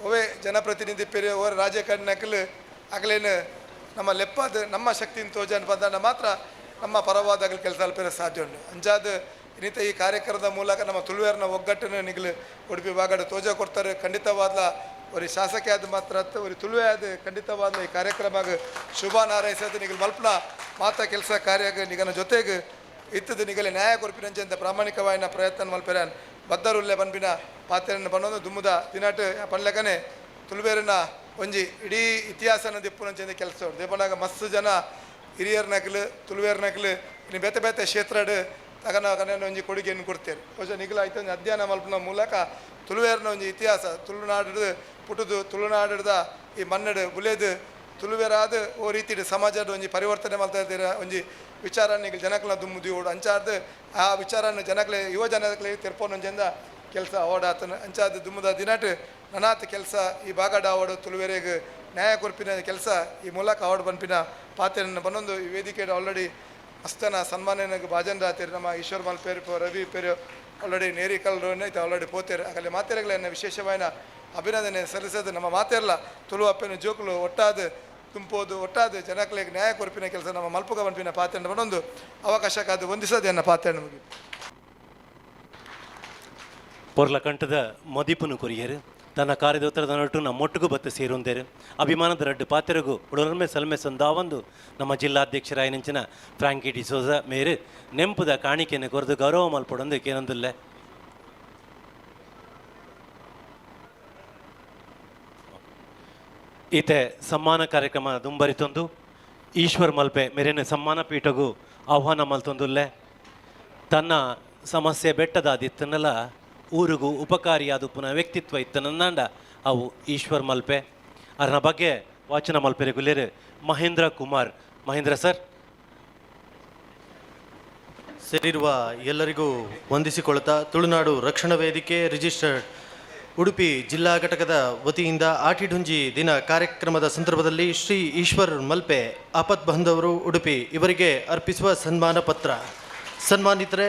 ಓವೇ ಜನಪ್ರತಿನಿಧಿ ಪೇರೆ ಓವರ ರಾಜಕಾರಣಿಕಲು ಆಗಲೇನು ನಮ್ಮ ಲೆಪ್ಪದ ನಮ್ಮ ಶಕ್ತಿನ ತೋಜನ್ ಬಂದ ಮಾತ್ರ ನಮ್ಮ ಪರವಾದ ಕೆಲಸ ಅಲ್ಪೇರ ಸಾಧ್ಯ ಉಂಟು. ಅಂಚಾದ ಇನ್ನಿತ ಈ ಕಾರ್ಯಕ್ರಮದ ಮೂಲಕ ನಮ್ಮ ತುಳುವೇರ್ನ ಒಗ್ಗಟ್ಟನ್ನು ನಿಗಲು ಉಡುಪಿ ಬಾಗಡ ತೋಜ ಕೊಡ್ತಾರೆ. ಖಂಡಿತವಾದ ஒரு ಶಾಸಕಿಯಾದ ಮಾತ್ರ ஒரு ತುಳುವೆಯಾದ ಖಂಡಿತವಾದ ಈ ಕಾರ್ಯಕ್ರಮಕ್ಕೆ ಶುಭ ಹಾರೈಸೋದು ನಿಗಲು ಮಲ್ಪನ ಮಾತ ಕೆಲಸ ಕಾರ್ಯಕ್ಕೆ ನಿಗನ ಜೊತೆಗೆ ಇತ್ತದು ನಿಗಲೆ ನ್ಯಾಯ ಕೊರ್ಪಿನಂಚಂತ ಪ್ರಾಮಾಣಿಕವಾಯಿನ ಪ್ರಯತ್ನ ಮಲ್ಪೆರಾನ್ ಬದ್ದರುಲ್ಲೆ ಬನ್ಪಿನ ಪಾತ್ರೆಯನ್ನು ಬನ್ನೋದು ದುಮ್ಮುದ ದಿನಾಟು ಪನ್ಲೆಕನೆ ತುಳುವೇರಿನ ಒಂಜಿ ಇಡೀ ಇತಿಹಾಸನ ದಿಪ್ಪುನಂಚೆ ಕೆಲಸ ದೇಪನಾಗ ಮಸ್ತ್ ಜನ ಹಿರಿಯರ್ನಕ್ಲು ತುಳುವೇರ್ನಕ್ಲು ಇನ್ನು ಬೇತೆ ಬೇತೆ ಕ್ಷೇತ್ರಡ್ ತಗನ ಒಂಜಿ ಕೊಡುಗೆಯನ್ನು ಕೊಡ್ತೇವೆ ಬಹುಶಃ ನಿಗಲ ಆಯ್ತು ಒಂದು ಅಧ್ಯಯನ ಮಲ್ಪನ ಮೂಲಕ ತುಳುವೇರ್ನ ಒಂಜಿ ಇತಿಹಾಸ ತುಳುನಾಡು ಪುಟುದು ತುಳುನಾಡದ ಈ ಮನ್ನಡು ಬುಲೆದು ತುಳುವೇರಾದ ಓ ರೀತಿ ಸಮಾಜದ ಒಂಜಿ ಪರಿವರ್ತನೆ ಮಾಡ್ತಾ ಇದ್ದೀರ ಒಂಜಿ ವಿಚಾರ ಈಗ ಜನಕ್ಲ ದುಮ್ಮುದಿ ಓಡು ಅಂಚಾದ ಆ ವಿಚಾರನ ಜನಕ್ಲೆ ಯುವ ಜನಕ್ಲೆ ತೆರ್ಪೊಂದೊಂಜೆಂದ ಕೆಲಸ ಓಡಾತನ ಅಂಚಾದ ದುಮ್ಮದ ದಿನಟ್ ನನಾತ್ ಕೆಲಸ ಈ ಬಾಗಡ ಆವಡು ತುಳುವೇರೆಗೆ ನ್ಯಾಯ ಕೊರ್ಪಿನ ಕೆಲಸ ಈ ಮೂಲಕ ಆವಡು ಬನ್ಪಿನ ಪಾತ್ರೆಯನ್ನು ಬನ್ನೊಂದು ಈ ವೇದಿಕೆಯ ಆಲ್ರೆಡಿ ಮಸ್ತನ ಸನ್ಮಾನಕ್ಕೆ ಭಾಜನ್ ರಾತ್ರಿ ನಮ್ಮ ಈಶ್ವರ್ ಮಲ್ಪೇರು ರವಿ ಪೇರು ಆಲ್ರೆಡಿ ನೇರಿ ಕಲ್ರೋನೆ ಐತೆ ಆಲ್ರೆಡಿ ಪೋತೇರು ಆಗಲೇ ಮಾತೆರೆಗಳನ್ನ ವಿಶೇಷವಾದ ಅಭಿನಂದನೆ ಸಲ್ಲಿಸೋದು ನಮ್ಮ ಮಾತೆರಲ್ಲ ತುಳು ಅಪ್ಪನ ಜೋಕುಲು ಒಟ್ಟಾದ ತುಂಬೋದು ಒಟ್ಟಾದ ಜನಕ್ಲೆಗೆ ನ್ಯಾಯ ಕೊರ್ಪಿನ ಕೆಲಸ ನಮ್ಮ ಮಲ್ಪುಗ ಬನ್ಪಿನ ಪಾತ್ರೆಯನ್ನು ಬನ್ನೊಂದು ಅವಕಾಶಕ್ಕಾದ ಹೊಂದಿಸೋದು ಎನ್ನ ಪಾತ್ರೆಯನ್ನು ಮುಗಿ ಪೊರ್ಲ ಕಂಠದ ಮದಿಪುನು ಕೊರಿಯರು ತನ್ನ ಕಾರ್ಯದೋತ್ತರದ ನಟು ನಮ್ಮೊಟ್ಟಿಗೂ ಬತ್ತು ಸೇರೊಂದೇರು ಅಭಿಮಾನದ ರಡ್ಡು ಪಾತೆರಗು ಉಡೊರ್ಮೆ ಸಲ್ಮೆ ಸಂದಾವಂದು ನಮ್ಮ ಜಿಲ್ಲಾಧ್ಯಕ್ಷರಾಯನಿಂಚಿನ ಫ್ರಾಂಕಿ ಡಿಸೋಜ ಮೇರು ನೆಂಪುದ ಕಾಣಿಕೆಯನ್ನು ಕೊರೆದು ಗೌರವ ಮಲ್ಪಡೊಂದು ಕೇನೊಂದಿಲ್ಲ ಈತೆ ಸಮ್ಮಾನ ಕಾರ್ಯಕ್ರಮ ದುಂಬರಿತೊಂದು ಈಶ್ವರ್ ಮಲ್ಪೆ ಮೇರೇನು ಸಮ್ಮಾನ ಪೀಠಗೂ ಆಹ್ವಾನ ಮಲ್ತೊಂದುಲ್ಲೆ ತನ್ನ ಸಮಸ್ಯೆ ಬೆಟ್ಟದಾದಿತ್ತನಲ್ಲ ಊರಿಗೂ ಉಪಕಾರಿಯಾದ ಪುನಃ ವ್ಯಕ್ತಿತ್ವ ಇತ್ತನಂದಾಂಡ ಅವು ಈಶ್ವರ್ ಮಲ್ಪೆ ಅದರ ಬಗ್ಗೆ ವಾಚನ ಮಲ್ಪೆ ರೆಗ್ಯುಲರ್ ಮಹೇಂದ್ರ ಕುಮಾರ್. ಮಹೇಂದ್ರ ಸರ್. ಸೇರಿರುವ ಎಲ್ಲರಿಗೂ ವಂದಿಸಿಕೊಳ್ಳುತ್ತಾ ತುಳುನಾಡು ರಕ್ಷಣಾ ವೇದಿಕೆ ರಿಜಿಸ್ಟರ್ಡ್ ಉಡುಪಿ ಜಿಲ್ಲಾ ಘಟಕದ ವತಿಯಿಂದ ಆಟಿಡುಂಜಿ ದಿನ ಕಾರ್ಯಕ್ರಮದ ಸಂದರ್ಭದಲ್ಲಿ ಶ್ರೀ ಈಶ್ವರ್ ಮಲ್ಪೆ ಆಪತ್ ಬಾಂಧವರು ಉಡುಪಿ ಇವರಿಗೆ ಅರ್ಪಿಸುವ ಸನ್ಮಾನ ಪತ್ರ. ಸನ್ಮಾನಿತರೆ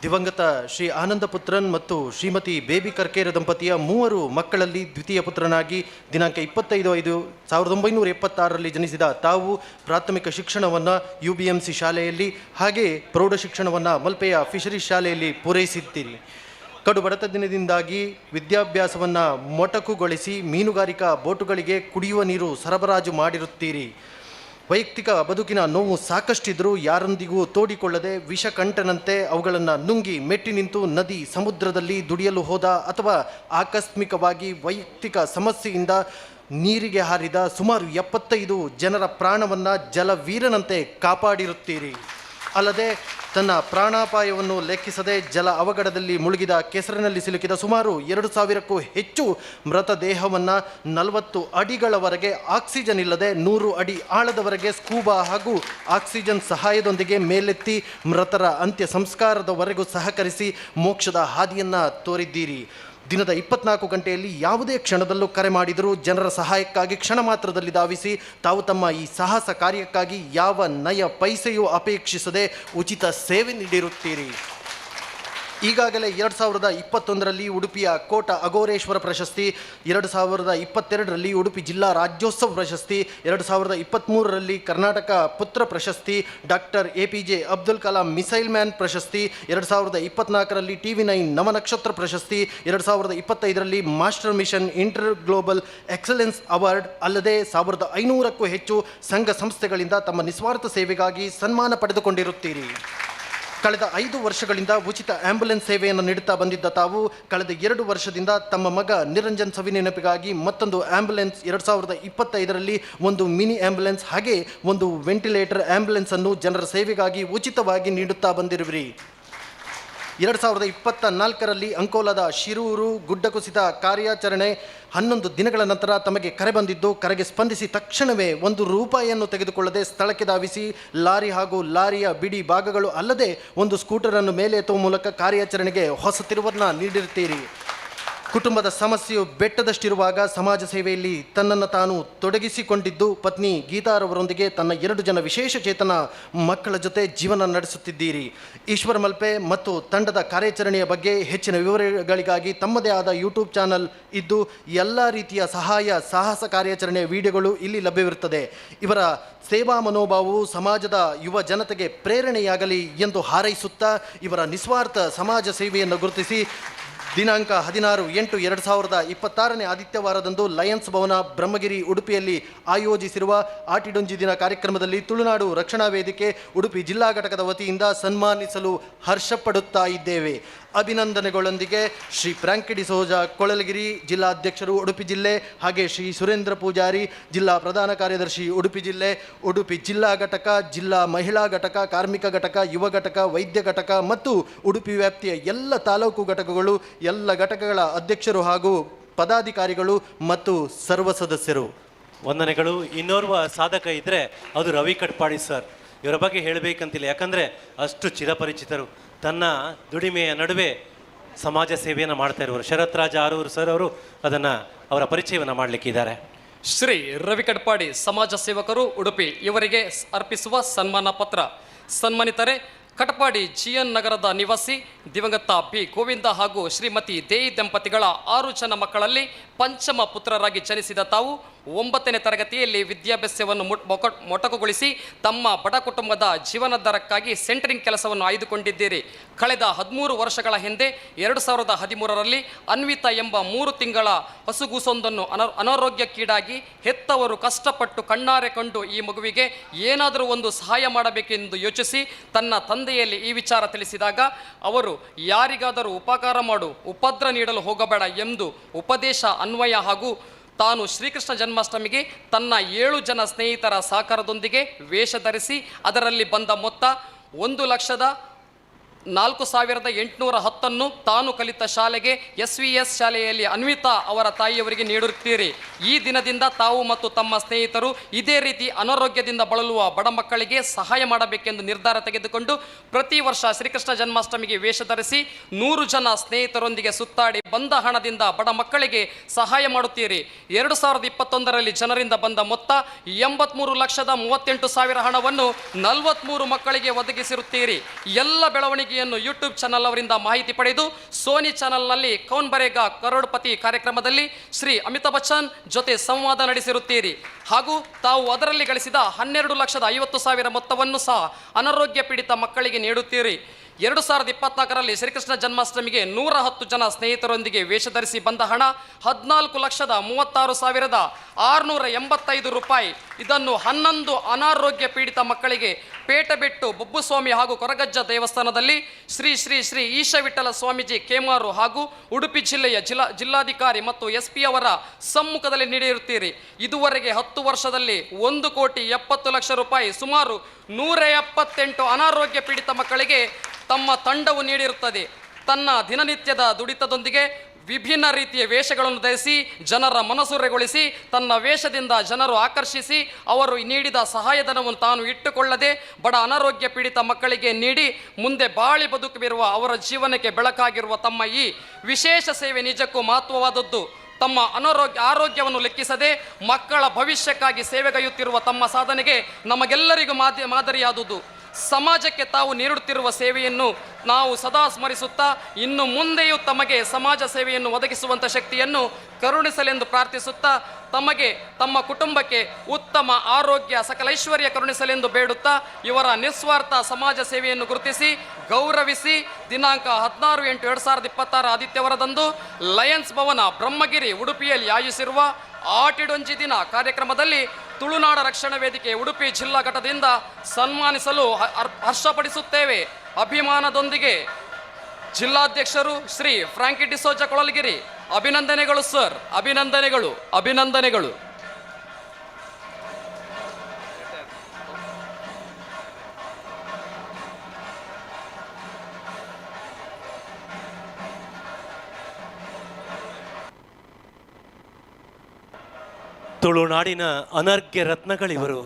ದಿವಂಗತ ಶ್ರೀ ಆನಂದ ಪುತ್ರನ್ ಮತ್ತು ಶ್ರೀಮತಿ ಬೇಬಿ ಕರ್ಕೇರ ದಂಪತಿಯ 3 ಮಕ್ಕಳಲ್ಲಿ ದ್ವಿತೀಯ ಪುತ್ರನಾಗಿ ದಿನಾಂಕ 25/5/1976ರಲ್ಲಿ ಜನಿಸಿದ ತಾವು ಪ್ರಾಥಮಿಕ ಶಿಕ್ಷಣವನ್ನು UBMC ಶಾಲೆಯಲ್ಲಿ ಹಾಗೆ ಪ್ರೌಢ ಶಿಕ್ಷಣವನ್ನು ಮಲ್ಪೆಯ ಫಿಶರೀಸ್ ಶಾಲೆಯಲ್ಲಿ ಪೂರೈಸಿದ್ದೀರಿ. ಕಡು ಬಡತನದಿಂದಾಗಿ ವಿದ್ಯಾಭ್ಯಾಸವನ್ನು ಮೊಟಕುಗೊಳಿಸಿ ಮೀನುಗಾರಿಕಾ ಬೋಟುಗಳಿಗೆ ಕುಡಿಯುವ ನೀರು ಸರಬರಾಜು ಮಾಡಿರುತ್ತೀರಿ. ವೈಯಕ್ತಿಕ ಬದುಕಿನ ನೋವು ಸಾಕಷ್ಟಿದ್ದರೂ ಯಾರೊಂದಿಗೂ ತೋಡಿಕೊಳ್ಳದೆ ವಿಷಕಂಠನಂತೆ ಅವುಗಳನ್ನು ನುಂಗಿ ಮೆಟ್ಟಿ ನಿಂತು ನದಿ ಸಮುದ್ರದಲ್ಲಿ ದುಡಿಯಲು ಹೋದ ಅಥವಾ ಆಕಸ್ಮಿಕವಾಗಿ ವೈಯಕ್ತಿಕ ಸಮಸ್ಯೆಯಿಂದ ನೀರಿಗೆ ಹಾರಿದ ಸುಮಾರು 75 ಜನರ ಪ್ರಾಣವನ್ನು ಜಲವೀರನಂತೆ ಕಾಪಾಡಿರುತ್ತೀರಿ. ಅಲ್ಲದೆ ತನ್ನ ಪ್ರಾಣಾಪಾಯವನ್ನು ಲೆಕ್ಕಿಸದೆ ಜಲ ಅವಘಡದಲ್ಲಿ ಮುಳುಗಿದ ಕೆಸರಿನಲ್ಲಿ ಸಿಲುಕಿದ ಸುಮಾರು 2,000ಕ್ಕೂ ಹೆಚ್ಚು ಮೃತದೇಹವನ್ನು 40 ಅಡಿಗಳವರೆಗೆ ಆಕ್ಸಿಜನ್ ಇಲ್ಲದೆ 100 ಅಡಿ ಆಳದವರೆಗೆ ಸ್ಕೂಬಾ ಹಾಗೂ ಆಕ್ಸಿಜನ್ ಸಹಾಯದೊಂದಿಗೆ ಮೇಲೆತ್ತಿ ಮೃತರ ಅಂತ್ಯ ಸಂಸ್ಕಾರದವರೆಗೂ ಸಹಕರಿಸಿ ಮೋಕ್ಷದ ಹಾದಿಯನ್ನು ತೋರಿದ್ದೀರಿ. ದಿನದ 24 ಗಂಟೆಯಲ್ಲಿ ಯಾವುದೇ ಕ್ಷಣದಲ್ಲೂ ಕರೆ ಮಾಡಿದರೂ ಜನರ ಸಹಾಯಕ್ಕಾಗಿ ಕ್ಷಣ ಮಾತ್ರದಲ್ಲಿ ಧಾವಿಸಿ ತಾವು ತಮ್ಮ ಈ ಸಾಹಸ ಕಾರ್ಯಕ್ಕಾಗಿ ಯಾವ ನಯ ಪೈಸೆಯೂ ಅಪೇಕ್ಷಿಸದೆ ಉಚಿತ ಸೇವೆ ನೀಡಿರುತ್ತೀರಿ. ಈಗಾಗಲೇ 2021ರಲ್ಲಿ ಉಡುಪಿಯ ಕೋಟ ಅಘೋರೇಶ್ವರ ಪ್ರಶಸ್ತಿ, 2022ರಲ್ಲಿ ಉಡುಪಿ ಜಿಲ್ಲಾ ರಾಜ್ಯೋತ್ಸವ ಪ್ರಶಸ್ತಿ, 2023ರಲ್ಲಿ ಕರ್ನಾಟಕ ಪುತ್ರ ಪ್ರಶಸ್ತಿ, doctor APJ Abdul Kalam missile man ಪ್ರಶಸ್ತಿ, 2024ರಲ್ಲಿ TV9 ನವನಕ್ಷತ್ರ ಪ್ರಶಸ್ತಿ, 2025ರಲ್ಲಿ master mission inter global excellence award ಅಲ್ಲದೆ 1500ಕ್ಕೂ ಹೆಚ್ಚು ಸಂಘ ಸಂಸ್ಥೆಗಳಿಂದ ತಮ್ಮ ನಿಸ್ವಾರ್ಥ ಸೇವೆಗಾಗಿ ಸನ್ಮಾನ ಪಡೆದುಕೊಂಡಿರುತ್ತೀರಿ. ಕಳೆದ 5 ವರ್ಷಗಳಿಂದ ಉಚಿತ ಆಂಬ್ಯುಲೆನ್ಸ್ ಸೇವೆಯನ್ನು ನೀಡುತ್ತಾ ಬಂದಿದ್ದ ತಾವು ಕಳೆದ 2 ವರ್ಷದಿಂದ ತಮ್ಮ ಮಗ ನಿರಂಜನ್ ಸವಿನೆನಪಿಗಾಗಿ ಮತ್ತೊಂದು ಆಂಬ್ಯುಲೆನ್ಸ್ 2025ರಲ್ಲಿ ಒಂದು ಮಿನಿ ಆಂಬ್ಯುಲೆನ್ಸ್ ಹಾಗೆ ಒಂದು ವೆಂಟಿಲೇಟರ್ ಆಂಬ್ಯುಲೆನ್ಸ್ ಅನ್ನು ಜನರ ಸೇವೆಗಾಗಿ ಉಚಿತವಾಗಿ ನೀಡುತ್ತಾ ಬಂದಿರುವಿರಿ. 2024ರಲ್ಲಿ ಅಂಕೋಲಾದ ಶಿರೂರು ಗುಡ್ಡ ಕುಸಿತ ಕಾರ್ಯಾಚರಣೆ 11 ದಿನಗಳ ನಂತರ ತಮಗೆ ಕರೆ ಬಂದಿದ್ದು, ಕರೆಗೆ ಸ್ಪಂದಿಸಿ ತಕ್ಷಣವೇ ₹1 ತೆಗೆದುಕೊಳ್ಳದೆ ಸ್ಥಳಕ್ಕೆ ಧಾವಿಸಿ ಲಾರಿ ಹಾಗೂ ಲಾರಿಯ ಬಿಡಿ ಭಾಗಗಳು ಅಲ್ಲದೆ ಒಂದು ಸ್ಕೂಟರನ್ನು ಮೇಲೆ ಎತ್ತುವ ಮೂಲಕ ಕಾರ್ಯಾಚರಣೆಗೆ ಹೊಸ ತಿರುವನ್ನು ನೀಡಿರುತ್ತೀರಿ. ಕುಟುಂಬದ ಸಮಸ್ಯೆಯು ಬೆಟ್ಟದಷ್ಟಿರುವಾಗ ಸಮಾಜ ಸೇವೆಯಲ್ಲಿ ತನ್ನನ್ನು ತಾನು ತೊಡಗಿಸಿಕೊಂಡಿದ್ದು ಪತ್ನಿ ಗೀತಾರವರೊಂದಿಗೆ ತನ್ನ 2 ಜನ ವಿಶೇಷ ಚೇತನ ಮಕ್ಕಳ ಜೊತೆ ಜೀವನ ನಡೆಸುತ್ತಿದ್ದೀರಿ. ಈಶ್ವರ್ ಮಲ್ಪೆ ಮತ್ತು ತಂಡದ ಕಾರ್ಯಾಚರಣೆಯ ಬಗ್ಗೆ ಹೆಚ್ಚಿನ ವಿವರಗಳಿಗಾಗಿ ತಮ್ಮದೇ ಆದ ಯೂಟ್ಯೂಬ್ ಚಾನಲ್ ಇದ್ದು ಎಲ್ಲ ರೀತಿಯ ಸಹಾಯ ಸಾಹಸ ಕಾರ್ಯಾಚರಣೆಯ ವಿಡಿಯೋಗಳು ಇಲ್ಲಿ ಲಭ್ಯವಿರುತ್ತದೆ. ಇವರ ಸೇವಾ ಮನೋಭಾವವು ಸಮಾಜದ ಯುವ ಜನತೆಗೆ ಪ್ರೇರಣೆಯಾಗಲಿ ಎಂದು ಹಾರೈಸುತ್ತಾ ಇವರ ನಿಸ್ವಾರ್ಥ ಸಮಾಜ ಸೇವೆಯನ್ನು ಗುರುತಿಸಿ ದಿನಾಂಕ 16/8/2026ನೇ ಆದಿತ್ಯವಾರದಂದು ಲಯನ್ಸ್ ಭವನ ಬ್ರಹ್ಮಗಿರಿ ಉಡುಪಿಯಲ್ಲಿ ಆಯೋಜಿಸಿರುವ ಆಟಿಡುಂಜಿ ದಿನ ಕಾರ್ಯಕ್ರಮದಲ್ಲಿ ತುಳುನಾಡು ರಕ್ಷಣಾ ವೇದಿಕೆ ಉಡುಪಿ ಜಿಲ್ಲಾ ಘಟಕದ ವತಿಯಿಂದ ಸನ್ಮಾನಿಸಲು ಹರ್ಷಪಡುತ್ತಾ ಇದ್ದೇವೆ. ಅಭಿನಂದನೆಗಳೊಂದಿಗೆ ಶ್ರೀ ಫ್ರಾಂಕಿ ಡಿಸೋಜ ಕೊಳಲಗಿರಿ ಜಿಲ್ಲಾಧ್ಯಕ್ಷರು ಉಡುಪಿ ಜಿಲ್ಲೆ, ಹಾಗೆ ಶ್ರೀ ಸುರೇಂದ್ರ ಪೂಜಾರಿ ಜಿಲ್ಲಾ ಪ್ರಧಾನ ಕಾರ್ಯದರ್ಶಿ ಉಡುಪಿ ಜಿಲ್ಲೆ, ಉಡುಪಿ ಜಿಲ್ಲಾ ಘಟಕ, ಜಿಲ್ಲಾ ಮಹಿಳಾ ಘಟಕ, ಕಾರ್ಮಿಕ ಘಟಕ, ಯುವ ಘಟಕ, ವೈದ್ಯ ಘಟಕ ಮತ್ತು ಉಡುಪಿ ವ್ಯಾಪ್ತಿಯ ಎಲ್ಲ ತಾಲೂಕು ಘಟಕಗಳು, ಎಲ್ಲ ಘಟಕಗಳ ಅಧ್ಯಕ್ಷರು ಹಾಗೂ ಪದಾಧಿಕಾರಿಗಳು ಮತ್ತು ಸರ್ವ ಸದಸ್ಯರು, ವಂದನೆಗಳು. ಇನ್ನೋರ್ವ ಸಾಧಕ ಇದ್ದರೆ ಅದು ರವಿ ಕಟ್ಪಾಡಿ ಸರ್. ಇವರ ಬಗ್ಗೆ ಹೇಳಬೇಕಂತಿಲ್ಲ, ಯಾಕಂದರೆ ಅಷ್ಟು ಚಿರಪರಿಚಿತರು. ತನ್ನ ದುಡಿಮೆಯ ನಡುವೆ ಸಮಾಜ ಸೇವೆಯನ್ನು ಮಾಡ್ತಾ ಇರುವರು ಶರತ್ ರಾಜ ಆರೂರು ಸರ್ ಅವರು ಅದನ್ನು ಅವರ ಪರಿಚಯವನ್ನು ಮಾಡಲಿಕ್ಕಿದ್ದಾರೆ. ಶ್ರೀ ರವಿ ಕಟ್ಪಾಡಿ ಸಮಾಜ ಸೇವಕರು ಉಡುಪಿ, ಇವರಿಗೆ ಅರ್ಪಿಸುವ ಸನ್ಮಾನ ಪತ್ರ. ಸನ್ಮಾನಿತರೆ ಕಟಪಾಡಿ GN ನಗರದ ನಿವಾಸಿ ದಿವಂಗತ ಬಿ ಗೋವಿಂದ ಹಾಗೂ ಶ್ರೀಮತಿ ದೇಯಿ ದಂಪತಿಗಳ 6 ಜನ ಮಕ್ಕಳಲ್ಲಿ ಪಂಚಮ ಪುತ್ರರಾಗಿ ಜನಿಸಿದ ತಾವು 9ನೇ ತರಗತಿಯಲ್ಲಿ ವಿದ್ಯಾಭ್ಯಾಸವನ್ನು ಮೊಟಕುಗೊಳಿಸಿ ತಮ್ಮ ಬಡ ಕುಟುಂಬದ ಜೀವನಾಧಾರಕ್ಕಾಗಿ ಸೆಂಟರಿಂಗ್ ಕೆಲಸವನ್ನು ಆಯ್ದುಕೊಂಡಿದ್ದೀರಿ. ಕಳೆದ 13 ವರ್ಷಗಳ ಹಿಂದೆ 2013ರಲ್ಲಿ ಅನ್ವಿತಾ ಎಂಬ 3 ತಿಂಗಳ ಹಸುಗೂಸೊಂದನ್ನು ಅನಾರೋಗ್ಯಕ್ಕೀಡಾಗಿ ಹೆತ್ತವರು ಕಷ್ಟಪಟ್ಟು ಕಣ್ಣಾರೆ ಕಂಡು ಈ ಮಗುವಿಗೆ ಏನಾದರೂ ಒಂದು ಸಹಾಯ ಮಾಡಬೇಕೆಂದು ಯೋಚಿಸಿ ತನ್ನ ತಂದೆಯಲ್ಲಿ ಈ ವಿಚಾರ ತಿಳಿಸಿದಾಗ ಅವರು ಯಾರಿಗಾದರೂ ಉಪಕಾರ ಮಾಡು, ಉಪದ್ರ ನೀಡಲು ಹೋಗಬೇಡ ಎಂದು ಉಪದೇಶ ಅನ್ವಯ ಹಾಗೂ ತಾನು ಶ್ರೀಕೃಷ್ಣ ಜನ್ಮಾಷ್ಟಮಿಗೆ ತನ್ನ 7 ಜನ ಸ್ನೇಹಿತರ ಸಹಕಾರದೊಂದಿಗೆ ವೇಷ ಧರಿಸಿ ಅದರಲ್ಲಿ ಬಂದ ಮೊತ್ತ 1,04,810 ತಾನು ಕಲಿತ ಶಾಲೆಗೆ SVS ಶಾಲೆಯಲ್ಲಿ ಅನ್ವಿತಾ ಅವರ ತಾಯಿಯವರಿಗೆ ನೀಡುತ್ತೀರಿ. ಈ ದಿನದಿಂದ ತಾವು ಮತ್ತು ತಮ್ಮ ಸ್ನೇಹಿತರು ಇದೇ ರೀತಿ ಅನಾರೋಗ್ಯದಿಂದ ಬಳಲುವ ಬಡ ಮಕ್ಕಳಿಗೆ ಸಹಾಯ ಮಾಡಬೇಕೆಂದು ನಿರ್ಧಾರ ತೆಗೆದುಕೊಂಡು ಪ್ರತಿ ವರ್ಷ ಶ್ರೀಕೃಷ್ಣ ಜನ್ಮಾಷ್ಟಮಿಗೆ ವೇಷ ಧರಿಸಿ 100 ಜನ ಸ್ನೇಹಿತರೊಂದಿಗೆ ಸುತ್ತಾಡಿ ಬಂದ ಹಣದಿಂದ ಬಡ ಮಕ್ಕಳಿಗೆ ಸಹಾಯ ಮಾಡುತ್ತೀರಿ. 2021ರಲ್ಲಿ ಜನರಿಂದ ಬಂದ ಮೊತ್ತ 83,38,000 ಹಣವನ್ನು 43 ಮಕ್ಕಳಿಗೆ ಒದಗಿಸಿರುತ್ತೀರಿ. ಎಲ್ಲ ಬೆಳವಣಿಗೆಯನ್ನು ಯೂಟ್ಯೂಬ್ ಚಾನಲ್ ಅವರಿಂದ ಮಾಹಿತಿ ಪಡೆದು ಸೋನಿ ಚಾನಲ್ನಲ್ಲಿ ಕೌನ್ ಬರೇಗಾ ಕರೋಡ್ಪತಿ ಕಾರ್ಯಕ್ರಮದಲ್ಲಿ ಶ್ರೀ ಅಮಿತಾಬ್ ಬಚ್ಚನ್ ಜೊತೆ ಸಂವಾದ ನಡೆಸಿರುತ್ತೀರಿ. ಹಾಗೂ ತಾವು ಅದರಲ್ಲಿ ಗಳಿಸಿದ 12,50,000 ಮೊತ್ತವನ್ನು ಸಹ ಅನಾರೋಗ್ಯ ಪೀಡಿತ ಮಕ್ಕಳಿಗೆ ನೀಡುತ್ತೀರಿ. 2024ರಲ್ಲಿ ಶ್ರೀಕೃಷ್ಣ ಜನ್ಮಾಷ್ಟಮಿಗೆ 110 ಜನ ಸ್ನೇಹಿತರೊಂದಿಗೆ ವೇಷ ಧರಿಸಿ ಬಂದ ಹಣ 14,36,685 ರೂಪಾಯಿ. ಇದನ್ನು 11 ಅನಾರೋಗ್ಯ ಪೀಡಿತ ಮಕ್ಕಳಿಗೆ ಪೇಟಬೆಟ್ಟು ಬೊಬ್ಬುಸ್ವಾಮಿ ಹಾಗೂ ಕೊರಗಜ್ಜ ದೇವಸ್ಥಾನದಲ್ಲಿ ಶ್ರೀ ಶ್ರೀ ಶ್ರೀ ಈಶವಿಠಲ ಸ್ವಾಮೀಜಿ ಕೇಮಾರು ಹಾಗೂ ಉಡುಪಿ ಜಿಲ್ಲೆಯ ಜಿಲ್ಲಾಧಿಕಾರಿ ಮತ್ತು SP ಅವರ ಸಮ್ಮುಖದಲ್ಲಿ ನೀಡಿರುತ್ತೀರಿ. ಇದುವರೆಗೆ 10 ವರ್ಷದಲ್ಲಿ 1,70,00,000 ರೂಪಾಯಿ ಸುಮಾರು 178 ಅನಾರೋಗ್ಯ ಪೀಡಿತ ಮಕ್ಕಳಿಗೆ ತಮ್ಮ ತಂಡವು ನೀಡಿರುತ್ತದೆ. ತನ್ನ ದಿನನಿತ್ಯದ ದುಡಿತದೊಂದಿಗೆ ವಿಭಿನ್ನ ರೀತಿಯ ವೇಷಗಳನ್ನು ಧರಿಸಿ ಜನರ ಮನಸೂರೆಗೊಳಿಸಿ ತನ್ನ ವೇಷದಿಂದ ಜನರು ಆಕರ್ಷಿಸಿ ಅವರು ನೀಡಿದ ಸಹಾಯಧನವನ್ನು ತಾನು ಇಟ್ಟುಕೊಳ್ಳದೆ ಬಡ ಅನಾರೋಗ್ಯ ಪೀಡಿತ ಮಕ್ಕಳಿಗೆ ನೀಡಿ ಮುಂದೆ ಬಾಳಿ ಬದುಕುವಿರುವ ಅವರ ಜೀವನಕ್ಕೆ ಬೆಳಕಾಗಿರುವ ತಮ್ಮ ಈ ವಿಶೇಷ ಸೇವೆ ನಿಜಕ್ಕೂ ಮಹತ್ವವಾದದ್ದು. ತಮ್ಮ ಆರೋಗ್ಯವನ್ನು ಲೆಕ್ಕಿಸದೆ ಮಕ್ಕಳ ಭವಿಷ್ಯಕ್ಕಾಗಿ ಸೇವೆಗೈಯುತ್ತಿರುವ ತಮ್ಮ ಸಾಧನೆಗೆ ನಮಗೆಲ್ಲರಿಗೂ ಮಾದರಿಯಾದುದು. ಸಮಾಜಕ್ಕೆ ತಾವು ನೀಡುತ್ತಿರುವ ಸೇವೆಯನ್ನು ನಾವು ಸದಾ ಸ್ಮರಿಸುತ್ತಾ ಇನ್ನು ಮುಂದೆಯೂ ತಮಗೆ ಸಮಾಜ ಸೇವೆಯನ್ನು ಒದಗಿಸುವಂಥ ಶಕ್ತಿಯನ್ನು ಕರುಣಿಸಲೆಂದು ಪ್ರಾರ್ಥಿಸುತ್ತಾ ತಮಗೆ ತಮ್ಮ ಕುಟುಂಬಕ್ಕೆ ಉತ್ತಮ ಆರೋಗ್ಯ ಸಕಲೈಶ್ವರ್ಯ ಕರುಣಿಸಲೆಂದು ಬೇಡುತ್ತಾ ಇವರ ನಿಸ್ವಾರ್ಥ ಸಮಾಜ ಸೇವೆಯನ್ನು ಗುರುತಿಸಿ ಗೌರವಿಸಿ ದಿನಾಂಕ 16/8/2026 ಆದಿತ್ಯವರದಂದು ಲಯನ್ಸ್ ಭವನ ಬ್ರಹ್ಮಗಿರಿ ಉಡುಪಿಯಲ್ಲಿ ಆಯೋಜಿಸಿರುವ ಆಟಿಡೊಂಜಿ ದಿನ ಕಾರ್ಯಕ್ರಮದಲ್ಲಿ ತುಳುನಾಡ ರಕ್ಷಣಾ ವೇದಿಕೆ ಉಡುಪಿ ಜಿಲ್ಲಾ ಘಟಕದಿಂದ ಸನ್ಮಾನಿಸಲು ಹರ್ಷಪಡಿಸುತ್ತೇವೆ. ಅಭಿಮಾನದೊಂದಿಗೆ ಜಿಲ್ಲಾಧ್ಯಕ್ಷರು ಶ್ರೀ ಫ್ರಾಂಕಿ ಡಿಸೋಜ ಕೊಳಲಗಿರಿ. ಅಭಿನಂದನೆಗಳು ಸರ್, ಅಭಿನಂದನೆಗಳು, ಅಭಿನಂದನೆಗಳು. ತುಳುನಾಡಿನ ಅನರ್ಘ್ಯ ರತ್ನಗಳಿವರು.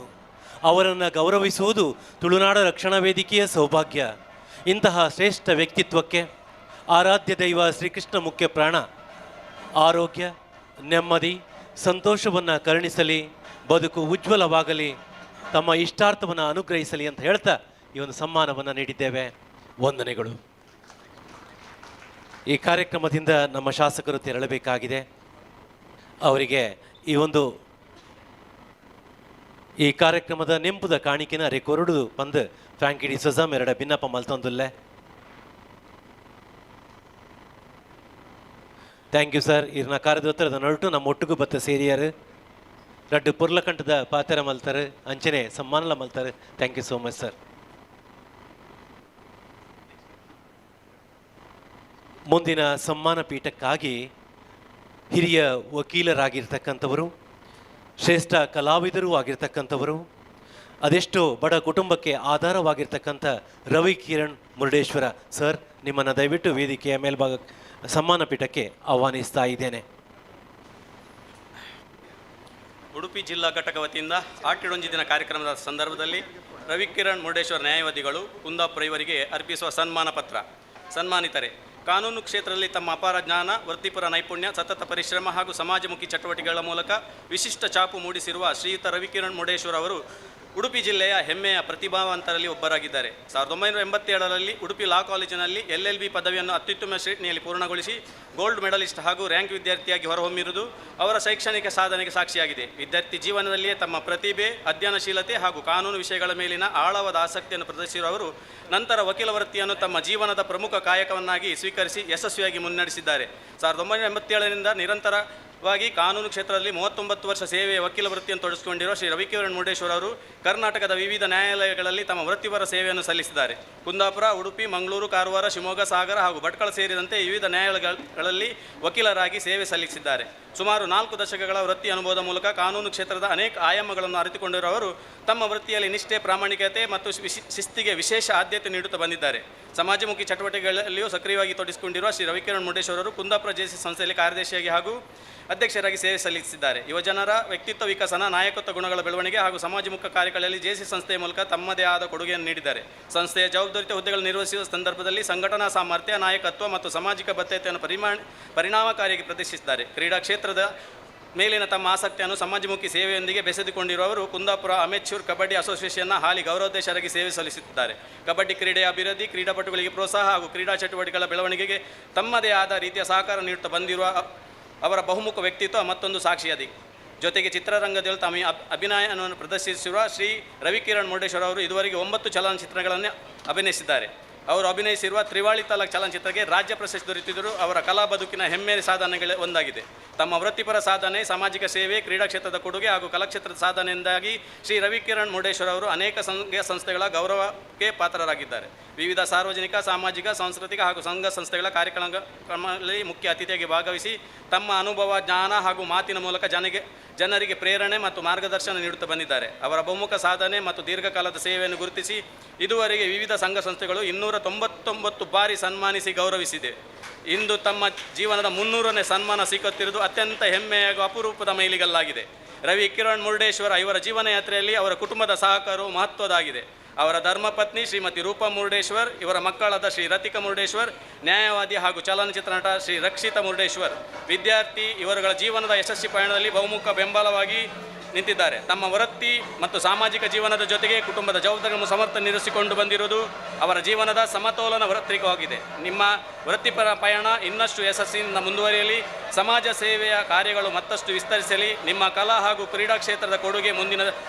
ಅವರನ್ನು ಗೌರವಿಸುವುದು ತುಳುನಾಡ ರಕ್ಷಣಾ ವೇದಿಕೆಯ ಸೌಭಾಗ್ಯ. ಇಂತಹ ಶ್ರೇಷ್ಠ ವ್ಯಕ್ತಿತ್ವಕ್ಕೆ ಆರಾಧ್ಯ ದೈವ ಶ್ರೀಕೃಷ್ಣ ಮುಖ್ಯ ಪ್ರಾಣ ಆರೋಗ್ಯ, ನೆಮ್ಮದಿ, ಸಂತೋಷವನ್ನು ಕರುಣಿಸಲಿ, ಬದುಕು ಉಜ್ವಲವಾಗಲಿ, ತಮ್ಮ ಇಷ್ಟಾರ್ಥವನ್ನು ಅನುಗ್ರಹಿಸಲಿ ಅಂತ ಹೇಳ್ತಾ ಈ ಒಂದು ಸನ್ಮಾನವನ್ನು ನೀಡಿದ್ದೇವೆ. ವಂದನೆಗಳು. ಈ ಕಾರ್ಯಕ್ರಮದಿಂದ ನಮ್ಮ ಶಾಸಕರು ತೆರಳಬೇಕಾಗಿದೆ. ಅವರಿಗೆ ಈ ಕಾರ್ಯಕ್ರಮದ ನೆಂಪುದ ಕಾಣಿಕೆನ ರೆಕೊರ್ಡು ಬಂದು ಫ್ರಾಂಕಿ ಡಿಸೋಜ ಮೇರಡ ಭಿನ್ನಪ್ಪ ಮಲ್ತೊಂದುಲ್ಲೆ. Thank you sir. ಇರ್ನ ಕಾರ್ಯದೋತ್ತರದ ನೊರಟು ನಮ್ಮ ಒಟ್ಟಿಗೂ ಬತ್ತ ಸೇರಿಯಾರು ರಡ್ಡು ಪುರ್ಲಕಂಠದ ಪಾತ್ರ ಮಲ್ತಾರೆ, ಅಂಚನೆ ಸಮ್ಮಾನಲ ಮಲ್ತಾರೆ. Thank you so much sir. ಮುಂದಿನ ಸಮ್ಮಾನ ಪೀಠಕ್ಕಾಗಿ ಹಿರಿಯ ವಕೀಲರಾಗಿರ್ತಕ್ಕಂಥವರು, ಶ್ರೇಷ್ಠ ಕಲಾವಿದರೂ ಆಗಿರ್ತಕ್ಕಂಥವರು, ಅದೆಷ್ಟೋ ಬಡ ಕುಟುಂಬಕ್ಕೆ ಆಧಾರವಾಗಿರ್ತಕ್ಕಂಥ ರವಿ ಕಿರಣ್ ಮುರುಡೇಶ್ವರ ಸರ್, ನಿಮ್ಮನ್ನು ದಯವಿಟ್ಟು ವೇದಿಕೆಯ ಮೇಲ್ಭಾಗ ಸಮ್ಮಾನ ಪೀಠಕ್ಕೆ ಆಹ್ವಾನಿಸ್ತಾ ಇದ್ದೇನೆ. ಉಡುಪಿ ಜಿಲ್ಲಾ ಘಟಕ ವತಿಯಿಂದ ಆಟಿಡೊಂಜಿ ದಿನ ಕಾರ್ಯಕ್ರಮದ ಸಂದರ್ಭದಲ್ಲಿ ರವಿಕಿರಣ್ ಮುರುಡೇಶ್ವರ ನ್ಯಾಯವಾದಿಗಳು ಕುಂದಾಪುರ ಇವರಿಗೆ ಅರ್ಪಿಸುವ ಸನ್ಮಾನ ಪತ್ರ. ಸನ್ಮಾನಿತರೆ, ಕಾನೂನು ಕ್ಷೇತ್ರದಲ್ಲಿ ತಮ್ಮ ಅಪಾರ ಜ್ಞಾನ, ವೃತ್ತಿಪರ ನೈಪುಣ್ಯ, ಸತತ ಪರಿಶ್ರಮ ಹಾಗೂ ಸಮಾಜಮುಖಿ ಚಟುವಟಿಕೆಗಳ ಮೂಲಕ ವಿಶಿಷ್ಟ ಛಾಪು ಮೂಡಿಸಿರುವ ಶ್ರೀಯುತ ರವಿಕಿರಣ್ ಮುರುಡೇಶ್ವರ ಅವರು ಉಡುಪಿ ಜಿಲ್ಲೆಯ ಹೆಮ್ಮೆಯ ಪ್ರತಿಭಾವಂತರಲ್ಲಿ ಒಬ್ಬರಾಗಿದ್ದಾರೆ. 1987ರಲ್ಲಿ ಉಡುಪಿ ಲಾ ಕಾಲೇಜಿನಲ್ಲಿ LLB ಪದವಿಯನ್ನು ಅತ್ಯುತ್ತಮ ಶ್ರೇಣಿಯಲ್ಲಿ ಪೂರ್ಣಗೊಳಿಸಿ ಗೋಲ್ಡ್ ಮೆಡಲಿಸ್ಟ್ ಹಾಗೂ ರ್ಯಾಂಕ್ ವಿದ್ಯಾರ್ಥಿಯಾಗಿ ಹೊರಹೊಮ್ಮಿರುವುದು ಅವರ ಶೈಕ್ಷಣಿಕ ಸಾಧನೆಗೆ ಸಾಕ್ಷಿಯಾಗಿದೆ. ವಿದ್ಯಾರ್ಥಿ ಜೀವನದಲ್ಲಿಯೇ ತಮ್ಮ ಪ್ರತಿಭೆ, ಅಧ್ಯಯನಶೀಲತೆ ಹಾಗೂ ಕಾನೂನು ವಿಷಯಗಳ ಮೇಲಿನ ಆಳವಾದ ಆಸಕ್ತಿಯನ್ನು ಪ್ರದರ್ಶಿಸಿರುವ ಅವರು ನಂತರ ವಕೀಲ ವೃತ್ತಿಯನ್ನು ತಮ್ಮ ಜೀವನದ ಪ್ರಮುಖ ಕಾಯಕವನ್ನಾಗಿ ಸ್ವೀಕರಿಸಿ ಯಶಸ್ವಿಯಾಗಿ ಮುನ್ನಡೆಸಿದ್ದಾರೆ. 1987ರಿಂದ ನಿರಂತರವಾಗಿ ಕಾನೂನು ಕ್ಷೇತ್ರದಲ್ಲಿ 39 ವರ್ಷ ಸೇವೆಯ ವಕೀಲ ವೃತ್ತಿಯನ್ನು ತೊಡಗಿಸಿಕೊಂಡಿರುವ ಶ್ರೀ ರವಿಕಿರಣ್ ಮುರುಡೇಶ್ವರ ಅವರು ಕರ್ನಾಟಕದ ವಿವಿಧ ನ್ಯಾಯಾಲಯಗಳಲ್ಲಿ ತಮ್ಮ ವೃತ್ತಿಪರ ಸೇವೆಯನ್ನು ಸಲ್ಲಿಸಿದ್ದಾರೆ. ಕುಂದಾಪುರ, ಉಡುಪಿ, ಮಂಗಳೂರು, ಕಾರವಾರ, ಶಿವಮೊಗ್ಗ, ಸಾಗರ ಹಾಗೂ ಭಟ್ಕಳ ಸೇರಿದಂತೆ ವಿವಿಧ ನ್ಯಾಯಾಲಯಗಳಲ್ಲಿ ವಕೀಲರಾಗಿ ಸೇವೆ ಸಲ್ಲಿಸಿದ್ದಾರೆ. ಸುಮಾರು 4 ದಶಕಗಳ ವೃತ್ತಿ ಅನುಭವದ ಮೂಲಕ ಕಾನೂನು ಕ್ಷೇತ್ರದ ಅನೇಕ ಆಯಾಮಗಳನ್ನು ಅರಿತುಕೊಂಡಿರುವ ಅವರು ತಮ್ಮ ವೃತ್ತಿಯಲ್ಲಿ ನಿಷ್ಠೆ, ಪ್ರಾಮಾಣಿಕತೆ ಮತ್ತು ಶಿಸ್ತಿಗೆ ವಿಶೇಷ ಆದ್ಯತೆ ನೀಡುತ್ತಾ ಬಂದಿದ್ದಾರೆ. ಸಮಾಜಮುಖಿ ಚಟುವಟಿಕೆಗಳಲ್ಲಿಯೂ ಸಕ್ರಿಯವಾಗಿ ತೊಡಗಿಸಿಕೊಂಡಿರುವ ಶ್ರೀ ರವಿಕಿರಣ್ ಮುರುಡೇಶ್ವರ ಅವರು ಕುಂದಾಪುರ ಜೆಸಿ ಸಂಸ್ಥೆಯಲ್ಲಿ ಕಾರ್ಯದರ್ಶಿಯಾಗಿ ಹಾಗೂ ಅಧ್ಯಕ್ಷರಾಗಿ ಸೇವೆ ಸಲ್ಲಿಸಿದ್ದಾರೆ. ಯುವಜನರ ವ್ಯಕ್ತಿತ್ವ ವಿಕಸನ, ನಾಯಕತ್ವ ಗುಣಗಳ ಬೆಳವಣಿಗೆ ಹಾಗೂ ಸಮಾಜಮುಖ ಕಾರ್ಯಗಳಲ್ಲಿ ಜೆಸಿ ಸಂಸ್ಥೆಯ ಮೂಲಕ ತಮ್ಮದೇ ಆದ ಕೊಡುಗೆಯನ್ನು ನೀಡಿದ್ದಾರೆ. ಸಂಸ್ಥೆಯ ಜವಾಬ್ದಾರಿತ ಹುದ್ದೆಗಳನ್ನು ನಿರ್ವಹಿಸುವ ಸಂದರ್ಭದಲ್ಲಿ ಸಂಘಟನಾ ಸಾಮರ್ಥ್ಯ, ನಾಯಕತ್ವ ಮತ್ತು ಸಾಮಾಜಿಕ ಬದ್ಧತೆಯನ್ನು ಪರಿಣಾಮಕಾರಿಯಾಗಿ ಪ್ರದರ್ಶಿಸಿದ್ದಾರೆ. ಕ್ರೀಡಾ ಕ್ಷೇತ್ರದ ಮೇಲಿನ ತಮ್ಮ ಆಸಕ್ತಿಯನ್ನು ಸಮಾಜಮುಖಿ ಸೇವೆಯೊಂದಿಗೆ ಬೆಸೆದುಕೊಂಡಿರುವವರು ಕುಂದಾಪುರ ಅಮೆಚ್ಯೂರ್ ಕಬಡ್ಡಿ ಅಸೋಸಿಯೇಷನ್ನ ಹಾಲಿ ಗೌರವಾಧ್ಯಕ್ಷರಾಗಿ ಸೇವೆ ಸಲ್ಲಿಸುತ್ತಿದ್ದಾರೆ. ಕಬಡ್ಡಿ ಕ್ರೀಡೆಯ ಅಭಿವೃದ್ಧಿ, ಕ್ರೀಡಾಪಟುಗಳಿಗೆ ಪ್ರೋತ್ಸಾಹ ಹಾಗೂ ಕ್ರೀಡಾ ಚಟುವಟಿಕೆಗಳ ಬೆಳವಣಿಗೆಗೆ ತಮ್ಮದೇ ಆದ ರೀತಿಯ ಸಹಕಾರ ನೀಡುತ್ತಾ ಬಂದಿರುವ ಅವರ ಬಹುಮುಖ ವ್ಯಕ್ತಿತ್ವ ಮತ್ತೊಂದು ಸಾಕ್ಷಿಯಾಗಿದೆ. ಜೊತೆಗೆ ಚಿತ್ರರಂಗದಲ್ಲಿ ತಮ್ಮ ಅಭಿನಯವನ್ನು ಪ್ರದರ್ಶಿಸಿರುವ ಶ್ರೀ ರವಿಕಿರಣ್ ಮುರುಡೇಶ್ವರ ಅವರು ಇದುವರೆಗೆ 9 ಚಲನಚಿತ್ರಗಳನ್ನು ಅಭಿನಯಿಸಿದ್ದಾರೆ. ಅವರು ಅಭಿನಯಿಸಿರುವ ತ್ರಿವಾಳಿ ತಲಾಕ್ ಚಲನಚಿತ್ರಕ್ಕೆ ರಾಜ್ಯ ಪ್ರಶಸ್ತಿ ದೊರೆತಿದ್ದರೂ ಅವರ ಕಲಾ ಬದುಕಿನ ಹೆಮ್ಮೆಯ ಸಾಧನೆಗಳ ಒಂದಾಗಿದೆ. ತಮ್ಮ ವೃತ್ತಿಪರ ಸಾಧನೆ, ಸಾಮಾಜಿಕ ಸೇವೆ, ಕ್ರೀಡಾ ಕ್ಷೇತ್ರದ ಕೊಡುಗೆ ಹಾಗೂ ಕಲಾಕ್ಷೇತ್ರದ ಸಾಧನೆಯಿಂದಾಗಿ ಶ್ರೀ ರವಿಕಿರಣ್ ಮುರುಡೇಶ್ವರ ಅವರು ಅನೇಕ ಸಂಘ ಸಂಸ್ಥೆಗಳ ಗೌರವಕ್ಕೆ ಪಾತ್ರರಾಗಿದ್ದಾರೆ. ವಿವಿಧ ಸಾರ್ವಜನಿಕ, ಸಾಮಾಜಿಕ, ಸಾಂಸ್ಕೃತಿಕ ಹಾಗೂ ಸಂಘ ಸಂಸ್ಥೆಗಳ ಕಾರ್ಯಕ್ರಮಗಳಲ್ಲಿ ಮುಖ್ಯ ಅತಿಥಿಯಾಗಿ ಭಾಗವಹಿಸಿ ತಮ್ಮ ಅನುಭವ, ಜ್ಞಾನ ಹಾಗೂ ಮಾತಿನ ಮೂಲಕ ಜನರಿಗೆ ಪ್ರೇರಣೆ ಮತ್ತು ಮಾರ್ಗದರ್ಶನ ನೀಡುತ್ತಾ ಬಂದಿದ್ದಾರೆ. ಅವರ ಬಹುಮುಖ ಸಾಧನೆ ಮತ್ತು ದೀರ್ಘಕಾಲದ ಸೇವೆಯನ್ನು ಗುರುತಿಸಿ ಇದುವರೆಗೆ ವಿವಿಧ ಸಂಘ ಸಂಸ್ಥೆಗಳು 299 ಬಾರಿ ಸನ್ಮಾನಿಸಿ ಗೌರವಿಸಿದೆ. ಇಂದು ತಮ್ಮ ಜೀವನದ 300ನೇ ಸನ್ಮಾನ ಸಿಕ್ಕುತ್ತಿರುವುದು ಅತ್ಯಂತ ಹೆಮ್ಮೆಯ ಹಾಗೂ ಅಪರೂಪದ ಮೈಲಿಗಲ್ಲಾಗಿದೆ. ರವಿ ಕಿರಣ್ ಮುರುಡೇಶ್ವರ ಇವರ ಜೀವನ ಯಾತ್ರೆಯಲ್ಲಿ ಅವರ ಕುಟುಂಬದ ಸಹಕಾರವು ಮಹತ್ವದಾಗಿದೆ. ಅವರ ಧರ್ಮಪತ್ನಿ ಶ್ರೀಮತಿ ರೂಪಾ ಮುರುಡೇಶ್ವರ್, ಇವರ ಮಕ್ಕಳಾದ ಶ್ರೀ ರತಿಕಾ ಮುರುಡೇಶ್ವರ್, ನ್ಯಾಯವಾದಿ ಹಾಗೂ ಚಲನಚಿತ್ರ ನಟ ಶ್ರೀ ರಕ್ಷಿತಾ ಮುರುಡೇಶ್ವರ್, ವಿದ್ಯಾರ್ಥಿ ಇವರುಗಳ ಜೀವನದ ಯಶಸ್ವಿ ಪಯಣದಲ್ಲಿ ಬಹುಮುಖ ಬೆಂಬಲವಾಗಿ ನಿಂತಿದ್ದಾರೆ. ತಮ್ಮ ವೃತ್ತಿ ಮತ್ತು ಸಾಮಾಜಿಕ ಜೀವನದ ಜೊತೆಗೆ ಕುಟುಂಬದ ಜವಾಬ್ದಾರಿಯನ್ನು ಸಮರ್ಥ ನಿರ್ವಹಿಸಿಕೊಂಡು ಬಂದಿರುವುದು ಅವರ ಜೀವನದ ಸಮತೋಲನ ವೃತ್ತಿಕವಾಗಿದೆ. ನಿಮ್ಮ ವೃತ್ತಿಪರ ಪಯಣ ಇನ್ನಷ್ಟು ಯಶಸ್ಸಿನಿಂದ ಮುಂದುವರಿಯಲಿ, ಸಮಾಜ ಸೇವೆಯ ಕಾರ್ಯಗಳು ಮತ್ತಷ್ಟು ವಿಸ್ತರಿಸಲಿ, ನಿಮ್ಮ ಕಲಾ ಹಾಗೂ ಕ್ರೀಡಾ ಕ್ಷೇತ್ರದ ಕೊಡುಗೆ ಮುಂದಿನ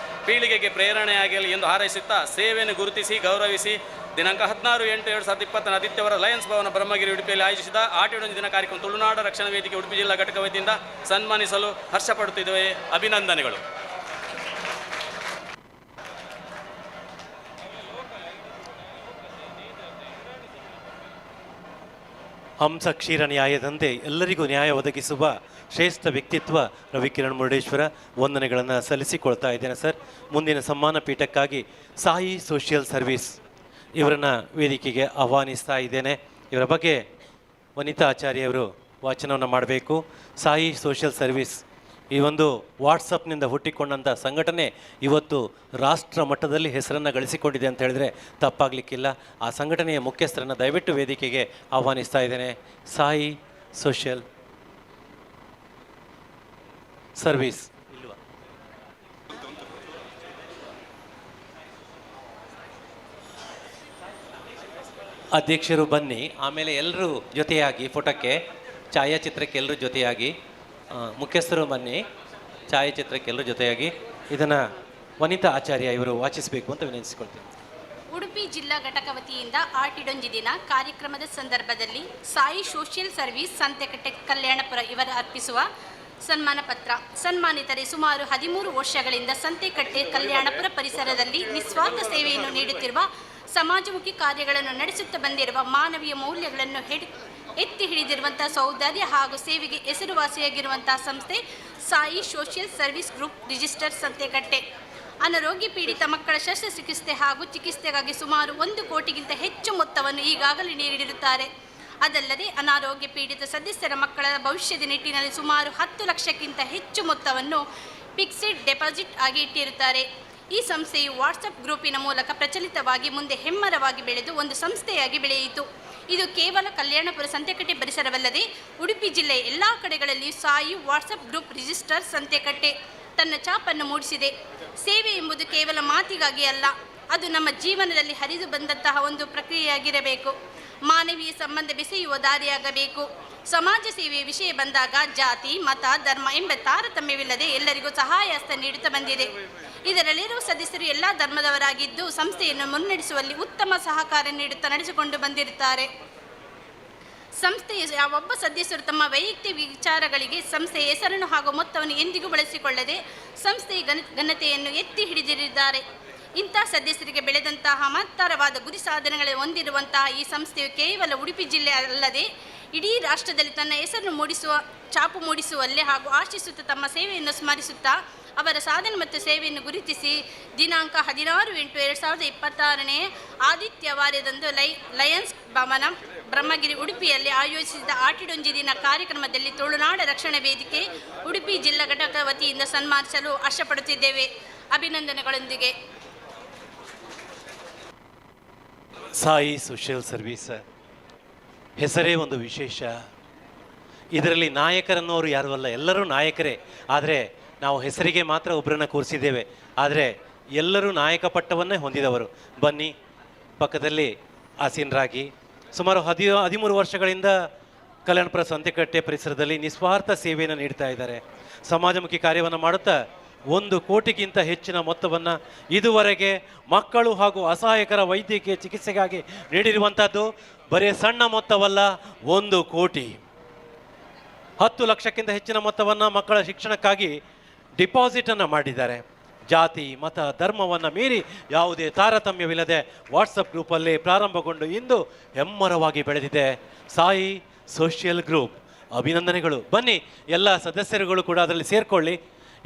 ಪೀಳಿಗೆಗೆ ಪ್ರೇರಣೆಯಾಗಲಿ ಎಂದು ಹಾರೈಸುತ್ತಾ ಸೇವೆಯನ್ನು ಗುರುತಿಸಿ ಗೌರವಿಸಿ ದಿನಾಂಕ 16/8/2020 ಆದಿತ್ಯವಾರ ಲಯನ್ಸ್ ಭವನ ಬ್ರಹ್ಮಗಿರಿ ಉಡುಪಿಯಲ್ಲಿ ಆಯೋಜಿಸಿದ ಆಟಿಡೊಂಜಿ ದಿನ ಕಾರ್ಯಕ್ರಮ ತುಳುನಾಡ ರಕ್ಷಣಾ ವೇದಿಕೆ ಉಡುಪಿ ಜಿಲ್ಲಾ ಘಟಕ ವತಿಯಿಂದ ಸನ್ಮಾನಿಸಲು ಹರ್ಷಪಡುತ್ತಿದ್ದೇವೆ. ಅಭಿನಂದನೆಗಳು. ಹಂಸ ಕ್ಷೀರ ನ್ಯಾಯದಂತೆ ಎಲ್ಲರಿಗೂ ನ್ಯಾಯ ಒದಗಿಸುವ ಶ್ರೇಷ್ಠ ವ್ಯಕ್ತಿತ್ವ ರವಿಕಿರಣ್ ಮುರುಡೇಶ್ವರ, ವಂದನೆಗಳನ್ನು ಸಲ್ಲಿಸಿಕೊಳ್ತಾ ಇದ್ದೇನೆ ಸರ್. ಮುಂದಿನ ಸಮ್ಮಾನ ಪೀಠಕ್ಕಾಗಿ ಸಾಯಿ ಸೋಷಿಯಲ್ ಸರ್ವಿಸ್ ಇವರನ್ನು ವೇದಿಕೆಗೆ ಆಹ್ವಾನಿಸ್ತಾ ಇದ್ದೇನೆ. ಇವರ ಬಗ್ಗೆ ವನಿತಾ ಆಚಾರ್ಯವರು ವಾಚನವನ್ನು ಮಾಡಬೇಕು. ಸಾಯಿ ಸೋಷಿಯಲ್ ಸರ್ವಿಸ್ ಈ ಒಂದು ವಾಟ್ಸಪ್ನಿಂದ ಹುಟ್ಟಿಕೊಂಡಂಥ ಸಂಘಟನೆ ಇವತ್ತು ರಾಷ್ಟ್ರ ಮಟ್ಟದಲ್ಲಿ ಹೆಸರನ್ನು ಗಳಿಸಿಕೊಂಡಿದೆ ಅಂತ ಹೇಳಿದರೆ ತಪ್ಪಾಗಲಿಕ್ಕಿಲ್ಲ. ಆ ಸಂಘಟನೆಯ ಮುಖ್ಯಸ್ಥರನ್ನು ದಯವಿಟ್ಟು ವೇದಿಕೆಗೆ ಆಹ್ವಾನಿಸ್ತಾ ಇದ್ದೇನೆ. ಸಾಯಿ ಸೋಷಿಯಲ್ ಸರ್ವಿಸ್ ಅಧ್ಯಕ್ಷರು ಬನ್ನಿ, ಆಮೇಲೆ ಎಲ್ಲರೂ ಜೊತೆಯಾಗಿ ಫೋಟೋಕ್ಕೆ, ಛಾಯಾಚಿತ್ರಕ್ಕೆ ಎಲ್ಲರೂ ಜೊತೆಯಾಗಿ, ಮುಖ್ಯಸ್ಥರು ಬನ್ನಿ, ಛಾಯಾಚಿತ್ರಕ್ಕೆ ಎಲ್ಲರೂ ಜೊತೆಯಾಗಿ ಇದನ್ನು ವನಿತಾ ಆಚಾರ್ಯ ಇವರು ವಾಚಿಸಬೇಕು ಅಂತ ವಿನಂತಿಸಿಕೊಳ್ತೀನಿ. ಉಡುಪಿ ಜಿಲ್ಲಾ ಘಟಕ ವತಿಯಿಂದ ಆಟಿಡೊಂಜಿ ದಿನ ಕಾರ್ಯಕ್ರಮದ ಸಂದರ್ಭದಲ್ಲಿ ಸಾಯಿ ಸೋಷಿಯಲ್ ಸರ್ವಿಸ್ ಸಂತೆಕಟ್ಟೆ ಕಲ್ಯಾಣಪುರ ಇವರು ಅರ್ಪಿಸುವ ಸನ್ಮಾನ ಪತ್ರ. ಸನ್ಮಾನಿತರೆ ಸುಮಾರು 13 ವರ್ಷಗಳಿಂದ ಸಂತೆಕಟ್ಟೆ ಕಲ್ಯಾಣಪುರ ಪರಿಸರದಲ್ಲಿ ನಿಸ್ವಾರ್ಥ ಸೇವೆಯನ್ನು ನೀಡುತ್ತಿರುವ, ಸಮಾಜಮುಖಿ ಕಾರ್ಯಗಳನ್ನು ನಡೆಸುತ್ತಾ ಬಂದಿರುವ, ಮಾನವೀಯ ಮೌಲ್ಯಗಳನ್ನು ಎತ್ತಿ ಹಿಡಿದಿರುವಂತಹ ಸೌಂದರ್ಯ ಹಾಗೂ ಸೇವೆಗೆ ಹೆಸರುವಾಸಿಯಾಗಿರುವಂತಹ ಸಂಸ್ಥೆ Sai social service group register Santhekatte. ಅನಾರೋಗ್ಯ ಪೀಡಿತ ಮಕ್ಕಳ ಶಸ್ತ್ರಚಿಕಿತ್ಸೆ ಹಾಗೂ ಚಿಕಿತ್ಸೆಗಾಗಿ ಸುಮಾರು 1 ಕೋಟಿಗಿಂತ ಹೆಚ್ಚು ಮೊತ್ತವನ್ನು ಈಗಾಗಲೇ ನೀಡಿರುತ್ತಾರೆ. ಅದಲ್ಲದೆ ಅನಾರೋಗ್ಯ ಪೀಡಿತ ಸದಸ್ಯರ ಮಕ್ಕಳ ಭವಿಷ್ಯದ ನಿಟ್ಟಿನಲ್ಲಿ ಸುಮಾರು 10 ಲಕ್ಷಕ್ಕಿಂತ ಹೆಚ್ಚು ಮೊತ್ತವನ್ನು ಫಿಕ್ಸೆಡ್ ಡೆಪಾಸಿಟ್ ಆಗಿ ಇಟ್ಟಿರುತ್ತಾರೆ. ಈ ಸಂಸ್ಥೆಯು ವಾಟ್ಸಪ್ ಗ್ರೂಪಿನ ಮೂಲಕ ಪ್ರಚಲಿತವಾಗಿ ಮುಂದೆ ಹೆಮ್ಮರವಾಗಿ ಬೆಳೆದು ಒಂದು ಸಂಸ್ಥೆಯಾಗಿ ಬೆಳೆಯಿತು. ಇದು ಕೇವಲ ಕಲ್ಯಾಣಪುರ ಸಂತೆಕಟ್ಟೆ ಪರಿಸರವಲ್ಲದೆ ಉಡುಪಿ ಜಿಲ್ಲೆಯ ಎಲ್ಲ ಕಡೆಗಳಲ್ಲಿಯೂ Sai WhatsApp group register Santhekatte ತನ್ನ ಛಾಪನ್ನು ಮೂಡಿಸಿದೆ. ಸೇವೆ ಎಂಬುದು ಕೇವಲ ಮಾತಿಗಾಗಿ ಅಲ್ಲ, ಅದು ನಮ್ಮ ಜೀವನದಲ್ಲಿ ಹರಿದು ಬಂದಂತಹ ಒಂದು ಪ್ರಕ್ರಿಯೆಯಾಗಿರಬೇಕು. ಮಾನವೀಯ ಸಂಬಂಧ ಬೆಸೆಯುವ ದಾರಿಯಾಗಬೇಕು. ಸಮಾಜ ಸೇವೆಯ ವಿಷಯ ಬಂದಾಗ ಜಾತಿ, ಮತ, ಧರ್ಮ ಎಂಬ ತಾರತಮ್ಯವಿಲ್ಲದೆ ಎಲ್ಲರಿಗೂ ಸಹಾಯ ಹಸ್ತ ನೀಡುತ್ತಾ ಬಂದಿದೆ. ಇದರಲ್ಲಿರುವ ಸದಸ್ಯರು ಎಲ್ಲ ಧರ್ಮದವರಾಗಿದ್ದು ಸಂಸ್ಥೆಯನ್ನು ಮುನ್ನಡೆಸುವಲ್ಲಿ ಉತ್ತಮ ಸಹಕಾರ ನೀಡುತ್ತಾ ನಡೆಸಿಕೊಂಡು ಬಂದಿರುತ್ತಾರೆ. ಸಂಸ್ಥೆಯ ಯಾವೊಬ್ಬ ಸದಸ್ಯರು ತಮ್ಮ ವೈಯಕ್ತಿಕ ವಿಚಾರಗಳಿಗೆ ಸಂಸ್ಥೆಯ ಹೆಸರನ್ನು ಹಾಗೂ ಮೊತ್ತವನ್ನು ಎಂದಿಗೂ ಬಳಸಿಕೊಳ್ಳದೆ ಸಂಸ್ಥೆಯ ಘನತೆಯನ್ನು ಎತ್ತಿ ಹಿಡಿದಿದ್ದಾರೆ. ಇಂತಹ ಸದಸ್ಯರಿಗೆ ಬೆಳೆದಂತಹ ಮಹತ್ತರವಾದ ಗುರಿ ಸಾಧನೆಗಳು ಹೊಂದಿರುವಂತಹ ಈ ಸಂಸ್ಥೆಯು ಕೇವಲ ಉಡುಪಿ ಜಿಲ್ಲೆ ಅಲ್ಲದೆ ಇಡೀ ರಾಷ್ಟ್ರದಲ್ಲಿ ತನ್ನ ಹೆಸರನ್ನು ಛಾಪು ಮೂಡಿಸುವಲ್ಲೇ ಹಾಗೂ ಆಶಿಸುತ್ತಾ ತಮ್ಮ ಸೇವೆಯನ್ನು ಸ್ಮರಿಸುತ್ತಾ ಅವರ ಸಾಧನೆ ಮತ್ತು ಸೇವೆಯನ್ನು ಗುರುತಿಸಿ ದಿನಾಂಕ 16/8/2026 ಆದಿತ್ಯವಾರದಂದು ಲಯನ್ಸ್ ಭವನ ಬ್ರಹ್ಮಗಿರಿ ಉಡುಪಿಯಲ್ಲಿ ಆಯೋಜಿಸಿದ ಆಟಿಡೊಂಜಿ ದಿನ ಕಾರ್ಯಕ್ರಮದಲ್ಲಿ ತುಳುನಾಡ ರಕ್ಷಣಾ ವೇದಿಕೆ ಉಡುಪಿ ಜಿಲ್ಲಾ ಘಟಕ ವತಿಯಿಂದ ಸನ್ಮಾನಿಸಲು ಆಶಪಡುತ್ತಿದ್ದೇವೆ. ಅಭಿನಂದನೆಗಳೊಂದಿಗೆ. ಸಾಯಿ ಸೋಷಿಯಲ್ ಸರ್ವೀಸ್ ಹೆಸರೇ ಒಂದು ವಿಶೇಷ. ಇದರಲ್ಲಿ ನಾಯಕರನ್ನೋರು ಯಾರೂ ಅಲ್ಲ, ಎಲ್ಲರೂ ನಾಯಕರೇ. ಆದರೆ ನಾವು ಹೆಸರಿಗೆ ಮಾತ್ರ ಒಬ್ಬರನ್ನು ಕೂರಿಸಿದ್ದೇವೆ, ಆದರೆ ಎಲ್ಲರೂ ನಾಯಕ ಪಟ್ಟವನ್ನೇ ಹೊಂದಿದವರು. ಬನ್ನಿ, ಪಕ್ಕದಲ್ಲಿ ಆಸೀನರಾಗಿ ಸುಮಾರು 13 ವರ್ಷಗಳಿಂದ ಕಲ್ಯಾಣಪುರ ಸಂತೆಕಟ್ಟೆ ಪರಿಸರದಲ್ಲಿ ನಿಸ್ವಾರ್ಥ ಸೇವೆಯನ್ನು ನೀಡ್ತಾ ಇದ್ದಾರೆ. ಸಮಾಜಮುಖಿ ಕಾರ್ಯವನ್ನು ಮಾಡುತ್ತಾ 1 ಕೋಟಿಗಿಂತ ಹೆಚ್ಚಿನ ಮೊತ್ತವನ್ನು ಇದುವರೆಗೆ ಮಕ್ಕಳು ಹಾಗೂ ಅಸಹಾಯಕರ ವೈದ್ಯಕೀಯ ಚಿಕಿತ್ಸೆಗಾಗಿ ನೀಡಿರುವಂಥದ್ದು ಬರೀ ಸಣ್ಣ ಮೊತ್ತವಲ್ಲ, 1 ಕೋಟಿ. 10 ಲಕ್ಷಕ್ಕಿಂತ ಹೆಚ್ಚಿನ ಮೊತ್ತವನ್ನು ಮಕ್ಕಳ ಶಿಕ್ಷಣಕ್ಕಾಗಿ ಡಿಪಾಸಿಟನ್ನು ಮಾಡಿದ್ದಾರೆ. ಜಾತಿ, ಮತ, ಧರ್ಮವನ್ನು ಮೀರಿ ಯಾವುದೇ ತಾರತಮ್ಯವಿಲ್ಲದೆ ವಾಟ್ಸಪ್ ಗ್ರೂಪಲ್ಲಿ ಪ್ರಾರಂಭಗೊಂಡು ಇಂದು ಹೆಮ್ಮರವಾಗಿ ಬೆಳೆದಿದೆ ಸಾಯಿ ಸೋಷಿಯಲ್ ಗ್ರೂಪ್. ಅಭಿನಂದನೆಗಳು. ಬನ್ನಿ, ಎಲ್ಲ ಸದಸ್ಯರುಗಳು ಕೂಡ ಅದರಲ್ಲಿ ಸೇರಿಕೊಳ್ಳಿ.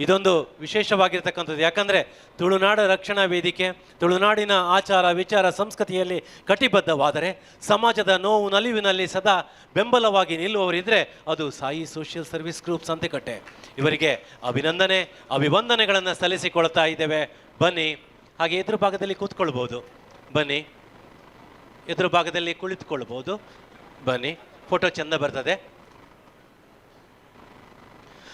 ಇದೊಂದು ವಿಶೇಷವಾಗಿರ್ತಕ್ಕಂಥದ್ದು. ಯಾಕಂದರೆ ತುಳುನಾಡ ರಕ್ಷಣಾ ವೇದಿಕೆ ತುಳುನಾಡಿನ ಆಚಾರ ವಿಚಾರ ಸಂಸ್ಕೃತಿಯಲ್ಲಿ ಕಟಿಬದ್ಧವಾದರೆ ಸಮಾಜದ ನೋವು ನಲಿವಿನಲ್ಲಿ ಸದಾ ಬೆಂಬಲವಾಗಿ ನಿಲ್ಲುವವರಿದ್ದರೆ ಅದು Sai social service group Santhekatte. ಇವರಿಗೆ ಅಭಿವಂದನೆಗಳನ್ನು ಸಲ್ಲಿಸಿಕೊಳ್ತಾ ಇದ್ದೇವೆ. ಬನ್ನಿ, ಹಾಗೆ ಎದುರು ಭಾಗದಲ್ಲಿ ಕೂತ್ಕೊಳ್ಬೋದು. ಬನ್ನಿ, ಎದುರು ಭಾಗದಲ್ಲಿ ಕುಳಿತುಕೊಳ್ಬೋದು. ಬನ್ನಿ, ಫೋಟೋ ಚೆಂದ ಬರ್ತದೆ.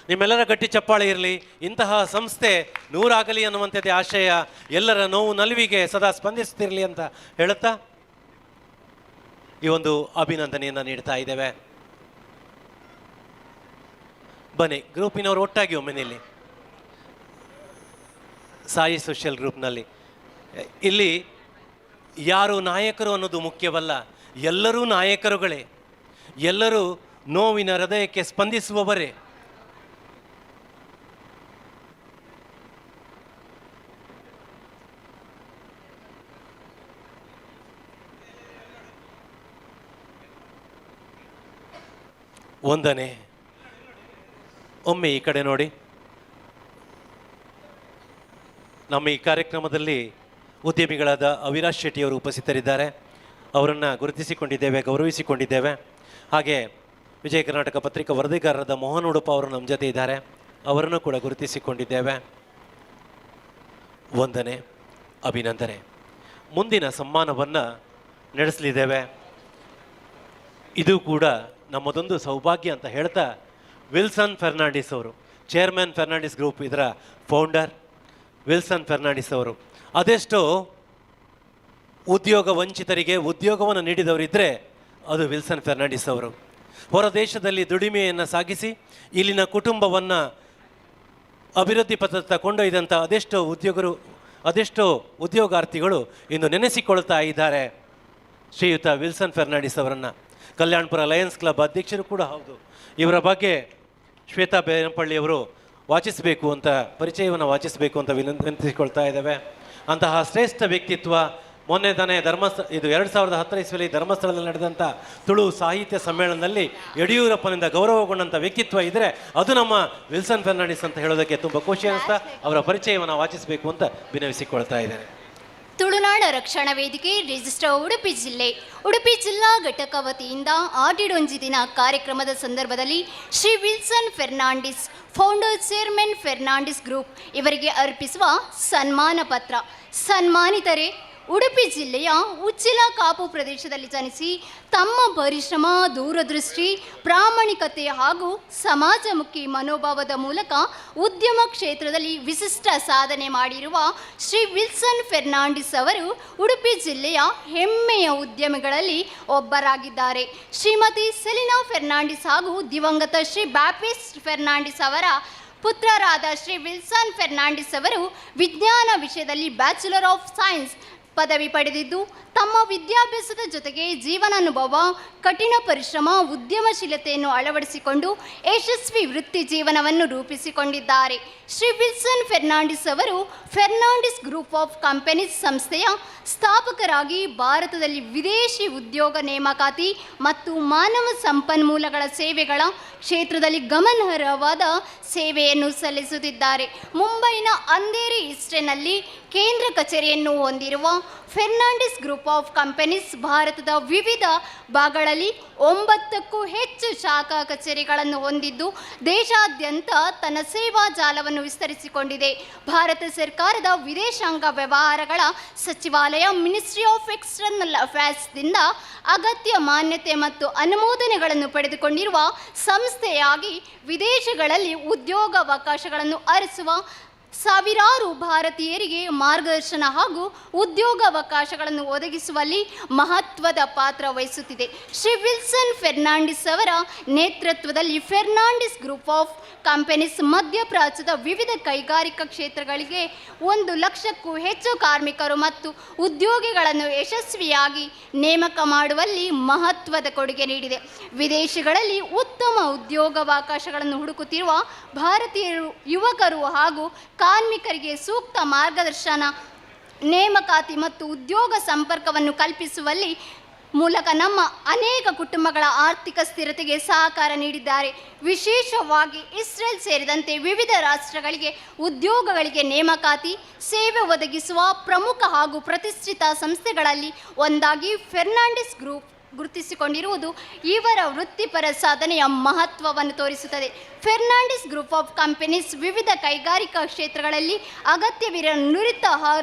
ನಿಮ್ಮೆಲ್ಲರ ಗಟ್ಟಿ ಚಪ್ಪಾಳೆ ಇರಲಿ. ಇಂತಹ ಸಂಸ್ಥೆ 100 ಆಗಲಿ ಅನ್ನುವಂಥದ್ದೇ ಆಶಯ. ಎಲ್ಲರ ನೋವು ನಲಿವಿಗೆ ಸದಾ ಸ್ಪಂದಿಸ್ತಿರಲಿ ಅಂತ ಹೇಳುತ್ತಾ ಈ ಒಂದು ಅಭಿನಂದನೆಯನ್ನು ನೀಡ್ತಾ ಇದ್ದೇವೆ. ಬನ್ನಿ, ಗ್ರೂಪಿನವರು ಒಟ್ಟಾಗಿ ಒಮ್ಮೆ ನಿಲ್ಲಿ. ಸಾಯಿ ಸೋಷಿಯಲ್ ಗ್ರೂಪ್ನಲ್ಲಿ ಇಲ್ಲಿ ಯಾರು ನಾಯಕರು ಅನ್ನೋದು ಮುಖ್ಯವಲ್ಲ, ಎಲ್ಲರೂ ನಾಯಕರುಗಳೇ. ಎಲ್ಲರೂ ನೋವಿನ ಹೃದಯಕ್ಕೆ ಸ್ಪಂದಿಸುವವರೇ. ಒಂದನೇ ಒಮ್ಮೆ ಈ ಕಡೆ ನೋಡಿ. ನಮ್ಮ ಈ ಕಾರ್ಯಕ್ರಮದಲ್ಲಿ ಉದ್ಯಮಿಗಳಾದ ಅವಿನಾಶ್ ಶೆಟ್ಟಿಯವರು ಉಪಸ್ಥಿತರಿದ್ದಾರೆ. ಅವರನ್ನು ಗುರುತಿಸಿಕೊಂಡಿದ್ದೇವೆ, ಗೌರವಿಸಿಕೊಂಡಿದ್ದೇವೆ. ಹಾಗೆ ವಿಜಯ ಕರ್ನಾಟಕ ಪತ್ರಿಕಾ ವರದಿಗಾರರಾದ ಮೋಹನ್ ಉಡುಪ ಅವರು ನಮ್ಮ ಜೊತೆ ಇದ್ದಾರೆ, ಅವರನ್ನು ಕೂಡ ಗುರುತಿಸಿಕೊಂಡಿದ್ದೇವೆ. ವಂದನೆ, ಅಭಿನಂದನೆ. ಮುಂದಿನ ಸಮ್ಮಾನವನ್ನು ನಡೆಸಲಿದ್ದೇವೆ. ಇದು ಕೂಡ ನಮ್ಮದೊಂದು ಸೌಭಾಗ್ಯ ಅಂತ ಹೇಳ್ತಾ ವಿಲ್ಸನ್ ಫೆರ್ನಾಂಡಿಸ್ ಅವರು, ಚೇರ್ಮನ್ ಫೆರ್ನಾಂಡಿಸ್ ಗ್ರೂಪ್, ಇದರ ಫೌಂಡರ್ ವಿಲ್ಸನ್ ಫೆರ್ನಾಂಡಿಸ್ ಅವರು. ಅದೆಷ್ಟೋ ಉದ್ಯೋಗ ವಂಚಿತರಿಗೆ ಉದ್ಯೋಗವನ್ನು ನೀಡಿದವರಿದ್ದರೆ ಅದು ವಿಲ್ಸನ್ ಫೆರ್ನಾಂಡಿಸ್ ಅವರು. ಹೊರ ದೇಶದಲ್ಲಿ ದುಡಿಮೆಯನ್ನು ಸಾಗಿಸಿ ಇಲ್ಲಿನ ಕುಟುಂಬವನ್ನು ಅಭಿವೃದ್ಧಿ ಪಥದತ್ತ ಕೊಂಡೊಯ್ದಂಥ ಅದೆಷ್ಟೋ ಉದ್ಯೋಗಾರ್ಥಿಗಳು ಇಂದು ನೆನೆಸಿಕೊಳ್ತಾ ಇದ್ದಾರೆ ಶ್ರೀಯುತ ವಿಲ್ಸನ್ ಫೆರ್ನಾಂಡಿಸ್ ಅವರನ್ನು. ಕಲ್ಯಾಣಪುರ ಲಯನ್ಸ್ ಕ್ಲಬ್ ಅಧ್ಯಕ್ಷರು ಕೂಡ ಹೌದು. ಇವರ ಬಗ್ಗೆ ಶ್ವೇತಾ ಬೇರಂಪಳ್ಳಿಯವರು ವಾಚಿಸಬೇಕು ಅಂತ, ಪರಿಚಯವನ್ನು ವಾಚಿಸಬೇಕು ಅಂತ ವಿನಂತಿಸಿಕೊಳ್ತಾ ಇದ್ದೇವೆ. ಅಂತಹ ಶ್ರೇಷ್ಠ ವ್ಯಕ್ತಿತ್ವ ಮೊನ್ನೆ ತಾನೇ ಇದು 2010 ಇಸ್ವಿಯಲ್ಲಿ ಧರ್ಮಸ್ಥಳದಲ್ಲಿ ನಡೆದಂಥ ತುಳು ಸಾಹಿತ್ಯ ಸಮ್ಮೇಳನದಲ್ಲಿ ಯಡಿಯೂರಪ್ಪನಿಂದ ಗೌರವಗೊಂಡಂಥ ವ್ಯಕ್ತಿತ್ವ ಇದ್ದರೆ ಅದು ನಮ್ಮ ವಿಲ್ಸನ್ ಫೆರ್ನಾಂಡಿಸ್ ಅಂತ ಹೇಳೋದಕ್ಕೆ ತುಂಬ ಖುಷಿ ಅನ್ನಿಸ್ತಾ ಅವರ ಪರಿಚಯವನ್ನು ವಾಚಿಸಬೇಕು ಅಂತ ವಿನವಿಸಿಕೊಳ್ತಾ ಇದ್ದೇನೆ. ತುಳುನಾಡ ರಕ್ಷಣಾ ವೇದಿಕೆ ರಿಜಿಸ್ಟರ್ ಉಡುಪಿ ಜಿಲ್ಲಾ ಘಟಕ ವತಿಯಿಂದ ಆಟಿಡೊಂಜಿ ದಿನ ಕಾರ್ಯಕ್ರಮದ ಸಂದರ್ಭದಲ್ಲಿ Shri Wilson Fernandes founder chairman Fernandes group ಇವರಿಗೆ ಅರ್ಪಿಸುವ ಸನ್ಮಾನ ಪತ್ರ. ಸನ್ಮಾನಿತರೆ ಉಡುಪಿ ಜಿಲ್ಲೆಯ ಉಚ್ಚಿಲ ಕಾಪು ಪ್ರದೇಶದಲ್ಲಿ ಜನಿಸಿ ತಮ್ಮ ಪರಿಶ್ರಮ, ದೂರದೃಷ್ಟಿ, ಪ್ರಾಮಾಣಿಕತೆ ಹಾಗೂ ಸಮಾಜಮುಖಿ ಮನೋಭಾವದ ಮೂಲಕ ಉದ್ಯಮ ಕ್ಷೇತ್ರದಲ್ಲಿ ವಿಶಿಷ್ಟ ಸಾಧನೆ ಮಾಡಿರುವ ಶ್ರೀ ವಿಲ್ಸನ್ ಫೆರ್ನಾಂಡಿಸ್ ಅವರು ಉಡುಪಿ ಜಿಲ್ಲೆಯ ಹೆಮ್ಮೆಯ ಉದ್ಯಮಿಗಳಲ್ಲಿ ಒಬ್ಬರಾಗಿದ್ದಾರೆ. ಶ್ರೀಮತಿ ಸೆಲಿನಾ ಫೆರ್ನಾಂಡಿಸ್ ಹಾಗೂ ದಿವಂಗತ ಶ್ರೀ ಬ್ಯಾಪ್ಟಿಸ್ಟ್ ಫೆರ್ನಾಂಡಿಸ್ ಅವರ ಪುತ್ರರಾದ ಶ್ರೀ ವಿಲ್ಸನ್ ಫೆರ್ನಾಂಡಿಸ್ ಅವರು ವಿಜ್ಞಾನ ವಿಷಯದಲ್ಲಿ ಬ್ಯಾಚುಲರ್ ಆಫ್ ಸೈನ್ಸ್ ಪದವಿ ಪಡೆದಿದ್ದು ತಮ್ಮ ವಿದ್ಯಾಭ್ಯಾಸದ ಜೊತೆಗೆ ಜೀವನಾನುಭವ, ಕಠಿಣ ಪರಿಶ್ರಮ, ಉದ್ಯಮಶೀಲತೆಯನ್ನು ಅಳವಡಿಸಿಕೊಂಡು ಯಶಸ್ವಿ ವೃತ್ತಿ ಜೀವನವನ್ನು ರೂಪಿಸಿಕೊಂಡಿದ್ದಾರೆ. ಶ್ರೀ ವಿಲ್ಸನ್ ಫೆರ್ನಾಂಡಿಸ್ ಅವರು ಫೆರ್ನಾಂಡಿಸ್ ಗ್ರೂಪ್ ಆಫ್ ಕಂಪನೀಸ್ ಸಂಸ್ಥೆಯ ಸ್ಥಾಪಕರಾಗಿ ಭಾರತದಲ್ಲಿ ವಿದೇಶಿ ಉದ್ಯೋಗ ನೇಮಕಾತಿ ಮತ್ತು ಮಾನವ ಸಂಪನ್ಮೂಲಗಳ ಸೇವೆಗಳ ಕ್ಷೇತ್ರದಲ್ಲಿ ಗಮನಾರ್ಹವಾದ ಸೇವೆಯನ್ನು ಸಲ್ಲಿಸುತ್ತಿದ್ದಾರೆ. ಮುಂಬೈನ ಅಂಧೇರಿ ಈಸ್ಟ್ನಲ್ಲಿ ಕೇಂದ್ರ ಕಚೇರಿಯನ್ನು ಹೊಂದಿರುವ ಫೆರ್ನಾಂಡಿಸ್ ಗ್ರೂಪ್ ಆಫ್ ಕಂಪನೀಸ್ ಭಾರತದ ವಿವಿಧ ಭಾಗಗಳಲ್ಲಿ 9ಕ್ಕೂ ಹೆಚ್ಚು ಶಾಖಾ ಕಚೇರಿಗಳನ್ನು ಹೊಂದಿದ್ದು ದೇಶಾದ್ಯಂತ ತನ್ನ ಸೇವಾ ಜಾಲವನ್ನು ವಿಸ್ತರಿಸಿಕೊಂಡಿದೆ. ಭಾರತ ಸರ್ಕಾರದ ವಿದೇಶಾಂಗ ವ್ಯವಹಾರಗಳ ಸಚಿವಾಲಯ ಮಿನಿಸ್ಟ್ರಿ ಆಫ್ ಎಕ್ಸ್ಟರ್ನಲ್ ಅಫೇರ್ಸ್ದಿಂದ ಅಗತ್ಯ ಮಾನ್ಯತೆ ಮತ್ತು ಅನುಮೋದನೆಗಳನ್ನು ಪಡೆದುಕೊಂಡಿರುವ ಸಂಸ್ಥೆಯಾಗಿ ವಿದೇಶಗಳಲ್ಲಿ ಉದ್ಯೋಗಾವಕಾಶಗಳನ್ನು ಅರಸುವ ಸಾವಿರಾರು ಭಾರತೀಯರಿಗೆ ಮಾರ್ಗದರ್ಶನ ಹಾಗೂ ಉದ್ಯೋಗಾವಕಾಶಗಳನ್ನು ಒದಗಿಸುವಲ್ಲಿ ಮಹತ್ವದ ಪಾತ್ರ ವಹಿಸುತ್ತಿದೆ. ಶ್ರೀ ವಿಲ್ಸನ್ ಫೆರ್ನಾಂಡಿಸ್ ಅವರ ನೇತೃತ್ವದಲ್ಲಿ ಫೆರ್ನಾಂಡಿಸ್ ಗ್ರೂಪ್ ಆಫ್ ಕಂಪನೀಸ್ ಮಧ್ಯಪ್ರಾಚ್ಯದ ವಿವಿಧ ಕೈಗಾರಿಕಾ ಕ್ಷೇತ್ರಗಳಿಗೆ 1 ಲಕ್ಷಕ್ಕೂ ಹೆಚ್ಚು ಕಾರ್ಮಿಕರು ಮತ್ತು ಉದ್ಯೋಗಿಗಳನ್ನು ಯಶಸ್ವಿಯಾಗಿ ನೇಮಕ ಮಾಡುವಲ್ಲಿ ಮಹತ್ವದ ಕೊಡುಗೆ ನೀಡಿದೆ. ವಿದೇಶಗಳಲ್ಲಿ ಉತ್ತಮ ಉದ್ಯೋಗಾವಕಾಶಗಳನ್ನು ಹುಡುಕುತ್ತಿರುವ ಭಾರತೀಯರು, ಯುವಕರು ಹಾಗೂ ಕಾರ್ಮಿಕರಿಗೆ ಸೂಕ್ತ ಮಾರ್ಗದರ್ಶನ, ನೇಮಕಾತಿ ಮತ್ತು ಉದ್ಯೋಗ ಸಂಪರ್ಕವನ್ನು ಕಲ್ಪಿಸುವಲ್ಲಿ ಮೂಲಕ ನಮ್ಮ ಅನೇಕ ಕುಟುಂಬಗಳ ಆರ್ಥಿಕ ಸ್ಥಿರತೆಗೆ ಸಹಕಾರ ನೀಡಿದ್ದಾರೆ. ವಿಶೇಷವಾಗಿ ಇಸ್ರೇಲ್ ಸೇರಿದಂತೆ ವಿವಿಧ ರಾಷ್ಟ್ರಗಳಿಗೆ ಉದ್ಯೋಗಗಳಿಗೆ ನೇಮಕಾತಿ ಸೇವೆ ಒದಗಿಸುವ ಪ್ರಮುಖ ಹಾಗೂ ಪ್ರತಿಷ್ಠಿತ ಸಂಸ್ಥೆಗಳಲ್ಲಿ ಒಂದಾಗಿ ಫೆರ್ನಾಂಡಿಸ್ ಗ್ರೂಪ್ ಗುರುತಿಸಿಕೊಂಡಿರುವುದು ಇವರ ವೃತ್ತಿಪರ ಸಾಧನೆಯ ಮಹತ್ವವನ್ನು ತೋರಿಸುತ್ತದೆ. ಫೆರ್ನಾಂಡಿಸ್ ಗ್ರೂಪ್ ಆಫ್ ಕಂಪನೀಸ್ ವಿವಿಧ ಕೈಗಾರಿಕಾ ಕ್ಷೇತ್ರಗಳಲ್ಲಿ ಅಗತ್ಯವಿರುವ ನುರಿತ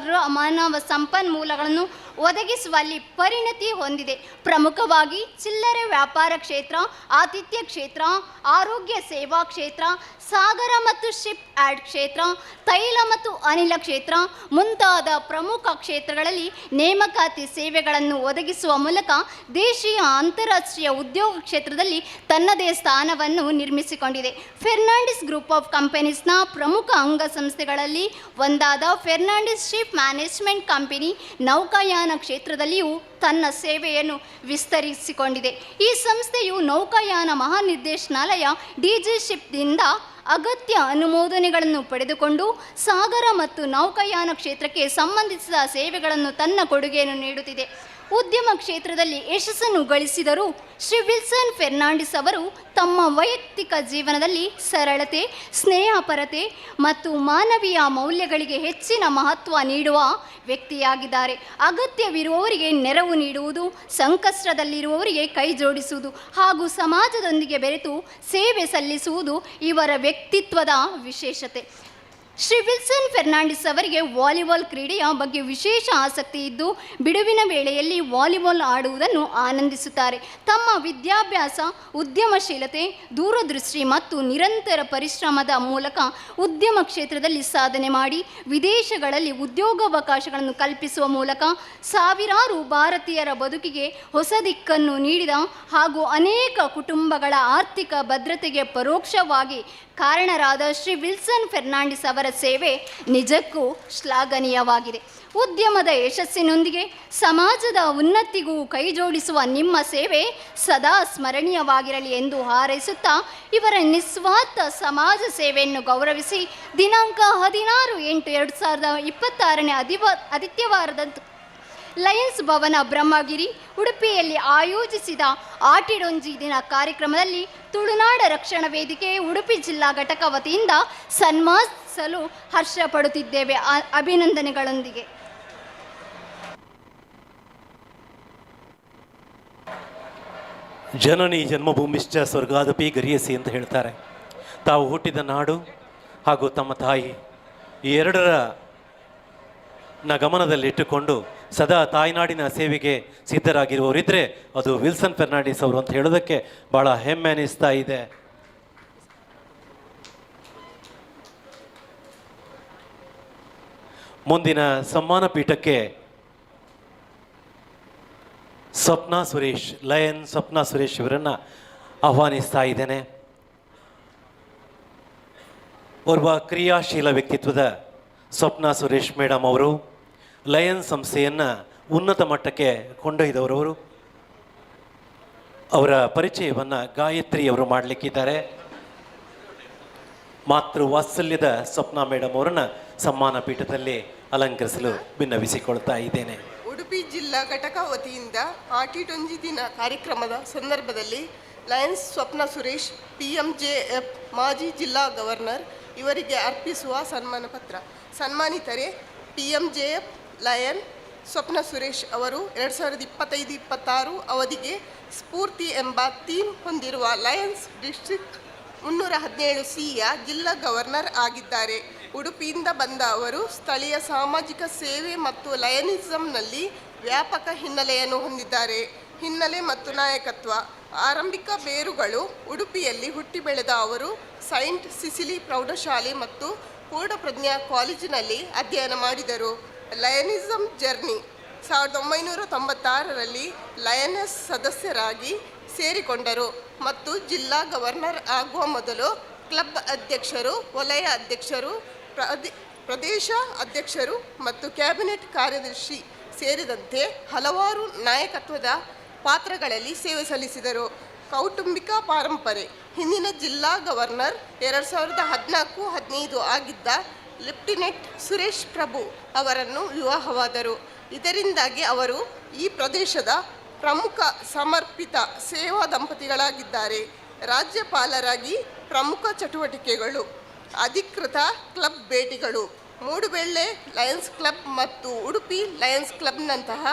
ಮಾನವ ಸಂಪನ್ಮೂಲಗಳನ್ನು ಒದಗಿಸುವಲ್ಲಿ ಪರಿಣತಿ ಹೊಂದಿದೆ. ಪ್ರಮುಖವಾಗಿ ಚಿಲ್ಲರೆ ವ್ಯಾಪಾರ ಕ್ಷೇತ್ರ, ಆತಿಥ್ಯ ಕ್ಷೇತ್ರ, ಆರೋಗ್ಯ ಸೇವಾ ಕ್ಷೇತ್ರ, ಸಾಗರ ಮತ್ತು ಶಿಪ್ ಆ್ಯಡ್ ಕ್ಷೇತ್ರ, ತೈಲ ಮತ್ತು ಅನಿಲ ಕ್ಷೇತ್ರ ಮುಂತಾದ ಪ್ರಮುಖ ಕ್ಷೇತ್ರಗಳಲ್ಲಿ ನೇಮಕಾತಿ ಸೇವೆಗಳನ್ನು ಒದಗಿಸುವ ಮೂಲಕ ದೇಶೀಯ ಅಂತಾರಾಷ್ಟ್ರೀಯ ಉದ್ಯೋಗ ಕ್ಷೇತ್ರದಲ್ಲಿ ತನ್ನದೇ ಸ್ಥಾನವನ್ನು ನಿರ್ಮಿಸಿಕೊಂಡಿದೆ. ಫೆರ್ನಾಂಡಿಸ್ ಗ್ರೂಪ್ ಆಫ್ ಕಂಪನೀಸ್ನ ಪ್ರಮುಖ ಅಂಗಸಂಸ್ಥೆಗಳಲ್ಲಿ ಒಂದಾದ ಫೆರ್ನಾಂಡಿಸ್ ಶಿಪ್ ಮ್ಯಾನೇಜ್ಮೆಂಟ್ ಕಂಪನಿ ನೌಕಾಯಾನ ಕ್ಷೇತ್ರದಲ್ಲಿಯೂ ತನ್ನ ಸೇವೆಯನ್ನು ವಿಸ್ತರಿಸಿಕೊಂಡಿದೆ. ಈ ಸಂಸ್ಥೆಯು ನೌಕಾಯಾನ ಮಹಾನಿರ್ದೇಶನಾಲಯ DG ಶಿಪ್ದಿಂದ ಅಗತ್ಯ ಅನುಮೋದನೆಗಳನ್ನು ಪಡೆದುಕೊಂಡು ಸಾಗರ ಮತ್ತು ನೌಕಾಯಾನ ಕ್ಷೇತ್ರಕ್ಕೆ ಸಂಬಂಧಿಸಿದ ಸೇವೆಗಳನ್ನು ತನ್ನ ಕೊಡುಗೆಯನ್ನು ನೀಡುತ್ತಿದೆ. ಉದ್ಯಮ ಕ್ಷೇತ್ರದಲ್ಲಿ ಯಶಸ್ಸನ್ನು ಗಳಿಸಿದರೂ ಶ್ರೀ ವಿಲ್ಸನ್ ಫೆರ್ನಾಂಡಿಸ್ ಅವರು ತಮ್ಮ ವೈಯಕ್ತಿಕ ಜೀವನದಲ್ಲಿ ಸರಳತೆ, ಸ್ನೇಹಪರತೆ ಮತ್ತು ಮಾನವೀಯ ಮೌಲ್ಯಗಳಿಗೆ ಹೆಚ್ಚಿನ ಮಹತ್ವ ನೀಡುವ ವ್ಯಕ್ತಿಯಾಗಿದ್ದಾರೆ. ಅಗತ್ಯವಿರುವವರಿಗೆ ನೆರವು ನೀಡುವುದು, ಸಂಕಷ್ಟದಲ್ಲಿರುವವರಿಗೆ ಕೈ ಜೋಡಿಸುವುದು ಹಾಗೂ ಸಮಾಜದೊಂದಿಗೆ ಬೆರೆತು ಸೇವೆ ಸಲ್ಲಿಸುವುದು ಇವರ ವ್ಯಕ್ತಿತ್ವದ ವಿಶೇಷತೆ. ಶ್ರೀ ವಿಲ್ಸನ್ ಫೆರ್ನಾಂಡಿಸ್ ಅವರಿಗೆ ವಾಲಿಬಾಲ್ ಕ್ರೀಡೆಯ ಬಗ್ಗೆ ವಿಶೇಷ ಆಸಕ್ತಿ ಇದ್ದು ಬಿಡುವಿನ ವೇಳೆಯಲ್ಲಿ ವಾಲಿಬಾಲ್ ಆಡುವುದನ್ನು ಆನಂದಿಸುತ್ತಾರೆ. ತಮ್ಮ ವಿದ್ಯಾಭ್ಯಾಸ, ಉದ್ಯಮಶೀಲತೆ, ದೂರದೃಷ್ಟಿ ಮತ್ತು ನಿರಂತರ ಪರಿಶ್ರಮದ ಮೂಲಕ ಉದ್ಯಮ ಕ್ಷೇತ್ರದಲ್ಲಿ ಸಾಧನೆ ಮಾಡಿ ವಿದೇಶಗಳಲ್ಲಿ ಉದ್ಯೋಗಾವಕಾಶಗಳನ್ನು ಕಲ್ಪಿಸುವ ಮೂಲಕ ಸಾವಿರಾರು ಭಾರತೀಯರ ಬದುಕಿಗೆ ಹೊಸ ದಿಕ್ಕನ್ನು ನೀಡಿದ ಹಾಗೂ ಅನೇಕ ಕುಟುಂಬಗಳ ಆರ್ಥಿಕ ಭದ್ರತೆಗೆ ಪರೋಕ್ಷವಾಗಿ ಕಾರಣರಾದ ಶ್ರೀ ವಿಲ್ಸನ್ ಫೆರ್ನಾಂಡಿಸ್ ಅವರ ಸೇವೆ ನಿಜಕ್ಕೂ ಶ್ಲಾಘನೀಯವಾಗಿದೆ. ಉದ್ಯಮದ ಯಶಸ್ಸಿನೊಂದಿಗೆ ಸಮಾಜದ ಉನ್ನತಿಗೂ ಕೈಜೋಡಿಸುವ ನಿಮ್ಮ ಸೇವೆ ಸದಾ ಸ್ಮರಣೀಯವಾಗಿರಲಿ ಎಂದು ಹಾರೈಸುತ್ತಾ ಇವರ ನಿಸ್ವಾರ್ಥ ಸಮಾಜ ಸೇವೆಯನ್ನು ಗೌರವಿಸಿ ದಿನಾಂಕ 16/8/2026 ಆದಿತ್ಯವಾರದಂದು ಲಯನ್ಸ್ ಭವನ ಬ್ರಹ್ಮಗಿರಿ ಉಡುಪಿಯಲ್ಲಿ ಆಯೋಜಿಸಿದ ಆಟಿಡೊಂಜಿ ದಿನ ಕಾರ್ಯಕ್ರಮದಲ್ಲಿ ತುಳುನಾಡ ರಕ್ಷಣಾ ವೇದಿಕೆ ಉಡುಪಿ ಜಿಲ್ಲಾ ಘಟಕ ವತಿಯಿಂದ ಸನ್ಮಾನಿಸಲು ಹರ್ಷ ಪಡುತ್ತಿದ್ದೇವೆ. ಅಭಿನಂದನೆಗಳೊಂದಿಗೆ. ಜನನಿ ಜನ್ಮಭೂಮಿಶ್ಚ ಸ್ವರ್ಗಾದಪಿ ಗರಿಯಸಿ ಅಂತ ಹೇಳ್ತಾರೆ. ತಾವು ಹುಟ್ಟಿದ ನಾಡು ಹಾಗೂ ತಮ್ಮ ತಾಯಿ ಈ ಎರಡರ ಗಮನದಲ್ಲಿಟ್ಟುಕೊಂಡು ಸದಾ ತಾಯ್ನಾಡಿನ ಸೇವೆಗೆ ಸಿದ್ಧರಾಗಿರುವವರಿದ್ದರೆ ಅದು ವಿಲ್ಸನ್ ಫೆರ್ನಾಂಡಿಸ್ ಅವರು ಅಂತ ಹೇಳೋದಕ್ಕೆ ಭಾಳ ಹೆಮ್ಮೆ ಅನ್ನಿಸ್ತಾ ಇದೆ. ಮುಂದಿನ ಸಮ್ಮಾನ ಪೀಠಕ್ಕೆ ಸ್ವಪ್ನ ಸುರೇಶ್, ಲಯನ್ ಸ್ವಪ್ನ ಸುರೇಶ್ ಇವರನ್ನು ಆಹ್ವಾನಿಸ್ತಾ ಇದ್ದೇನೆ. ಓರ್ವ ಕ್ರಿಯಾಶೀಲ ವ್ಯಕ್ತಿತ್ವದ ಸ್ವಪ್ನ ಸುರೇಶ್ ಮೇಡಮ್ ಅವರು ಲಯನ್ ಸಂಸ್ಥೆಯನ್ನು ಉನ್ನತ ಮಟ್ಟಕ್ಕೆ ಕೊಂಡೊಯ್ದವರವರು. ಅವರ ಪರಿಚಯವನ್ನು ಗಾಯತ್ರಿ ಅವರು ಮಾಡಲಿಕ್ಕಿದ್ದಾರೆ. ಮಾತೃ ವಾತ್ಸಲ್ಯದ ಸ್ವಪ್ನ ಮೇಡಮ್ ಅವರನ್ನು ಸಮ್ಮಾನ ಪೀಠದಲ್ಲಿ ಅಲಂಕರಿಸಲು ಭಿನ್ನವಿಸಿಕೊಳ್ತಾ ಇದ್ದೇನೆ. ಉಡುಪಿ ಜಿಲ್ಲಾ ಘಟಕ ವತಿಯಿಂದ ಆಟಿಡೊಂಜಿ ದಿನ ಕಾರ್ಯಕ್ರಮದ ಸಂದರ್ಭದಲ್ಲಿ ಲಯನ್ಸ್ ಸ್ವಪ್ನ ಸುರೇಶ್ PMJF ಮಾಜಿ ಜಿಲ್ಲಾ ಗವರ್ನರ್ ಇವರಿಗೆ ಅರ್ಪಿಸುವ ಸನ್ಮಾನ ಪತ್ರ. ಸನ್ಮಾನಿತರೆ PMJF ಲಯನ್ ಸ್ವಪ್ನ ಸುರೇಶ್ ಅವರು 2025-26 ಅವಧಿಗೆ ಸ್ಫೂರ್ತಿ ಎಂಬ ಥೀಮ್ ಹೊಂದಿರುವ ಲಯನ್ಸ್ ಡಿಸ್ಟ್ರಿಕ್ಟ್ 317Cಯ ಜಿಲ್ಲಾ ಗವರ್ನರ್ ಆಗಿದ್ದಾರೆ. ಉಡುಪಿಯಿಂದ ಬಂದ ಅವರು ಸ್ಥಳೀಯ ಸಾಮಾಜಿಕ ಸೇವೆ ಮತ್ತು ಲಯನಿಸಂನಲ್ಲಿ ವ್ಯಾಪಕ ಹಿನ್ನೆಲೆಯನ್ನು ಹೊಂದಿದ್ದಾರೆ. ಹಿನ್ನೆಲೆ ಮತ್ತು ನಾಯಕತ್ವ. ಆರಂಭಿಕ ಬೇರುಗಳು ಉಡುಪಿಯಲ್ಲಿ ಹುಟ್ಟಿ ಬೆಳೆದ ಅವರು ಸೈಂಟ್ ಸಿಸಿಲಿ ಪ್ರೌಢಶಾಲೆ ಮತ್ತು ಪೂರ್ಣಪ್ರಜ್ಞಾ ಕಾಲೇಜಿನಲ್ಲಿ ಅಧ್ಯಯನ ಮಾಡಿದರು. ಲಯನಿಸಂ ಜರ್ನಿ 1996ರಲ್ಲಿ ಲಯನೆಸ್ ಸದಸ್ಯರಾಗಿ ಸೇರಿಕೊಂಡರು ಮತ್ತು ಜಿಲ್ಲಾ ಗವರ್ನರ್ ಆಗುವ ಮೊದಲು ಕ್ಲಬ್ ಅಧ್ಯಕ್ಷರು, ವಲಯ ಅಧ್ಯಕ್ಷರು, ಪ್ರದೇಶ ಅಧ್ಯಕ್ಷರು ಮತ್ತು ಕ್ಯಾಬಿನೆಟ್ ಕಾರ್ಯದರ್ಶಿ ಸೇರಿದಂತೆ ಹಲವಾರು ನಾಯಕತ್ವದ ಪಾತ್ರಗಳಲ್ಲಿ ಸೇವೆ ಸಲ್ಲಿಸಿದರು. ಕೌಟುಂಬಿಕ ಪರಂಪರೆ. ಹಿಂದಿನ ಜಿಲ್ಲಾ ಗವರ್ನರ್ 2014-15 ಆಗಿದ್ದ ಲೆಫ್ಟಿನೆಂಟ್ ಸುರೇಶ್ ಪ್ರಭು ಅವರನ್ನು ವಿವಾಹವಾದರು. ಇದರಿಂದಾಗಿ ಅವರು ಈ ಪ್ರದೇಶದ ಪ್ರಮುಖ ಸಮರ್ಪಿತ ಸೇವಾ ದಂಪತಿಗಳಾಗಿದ್ದಾರೆ. ರಾಜ್ಯಪಾಲರಾಗಿ ಪ್ರಮುಖ ಚಟುವಟಿಕೆಗಳು: ಅಧಿಕೃತ ಕ್ಲಬ್ ಭೇಟಿಗಳು, ಮೂಡುಬೆಳ್ಳೆ ಲಯನ್ಸ್ ಕ್ಲಬ್ ಮತ್ತು ಉಡುಪಿ ಲಯನ್ಸ್ ಕ್ಲಬ್ನಂತಹ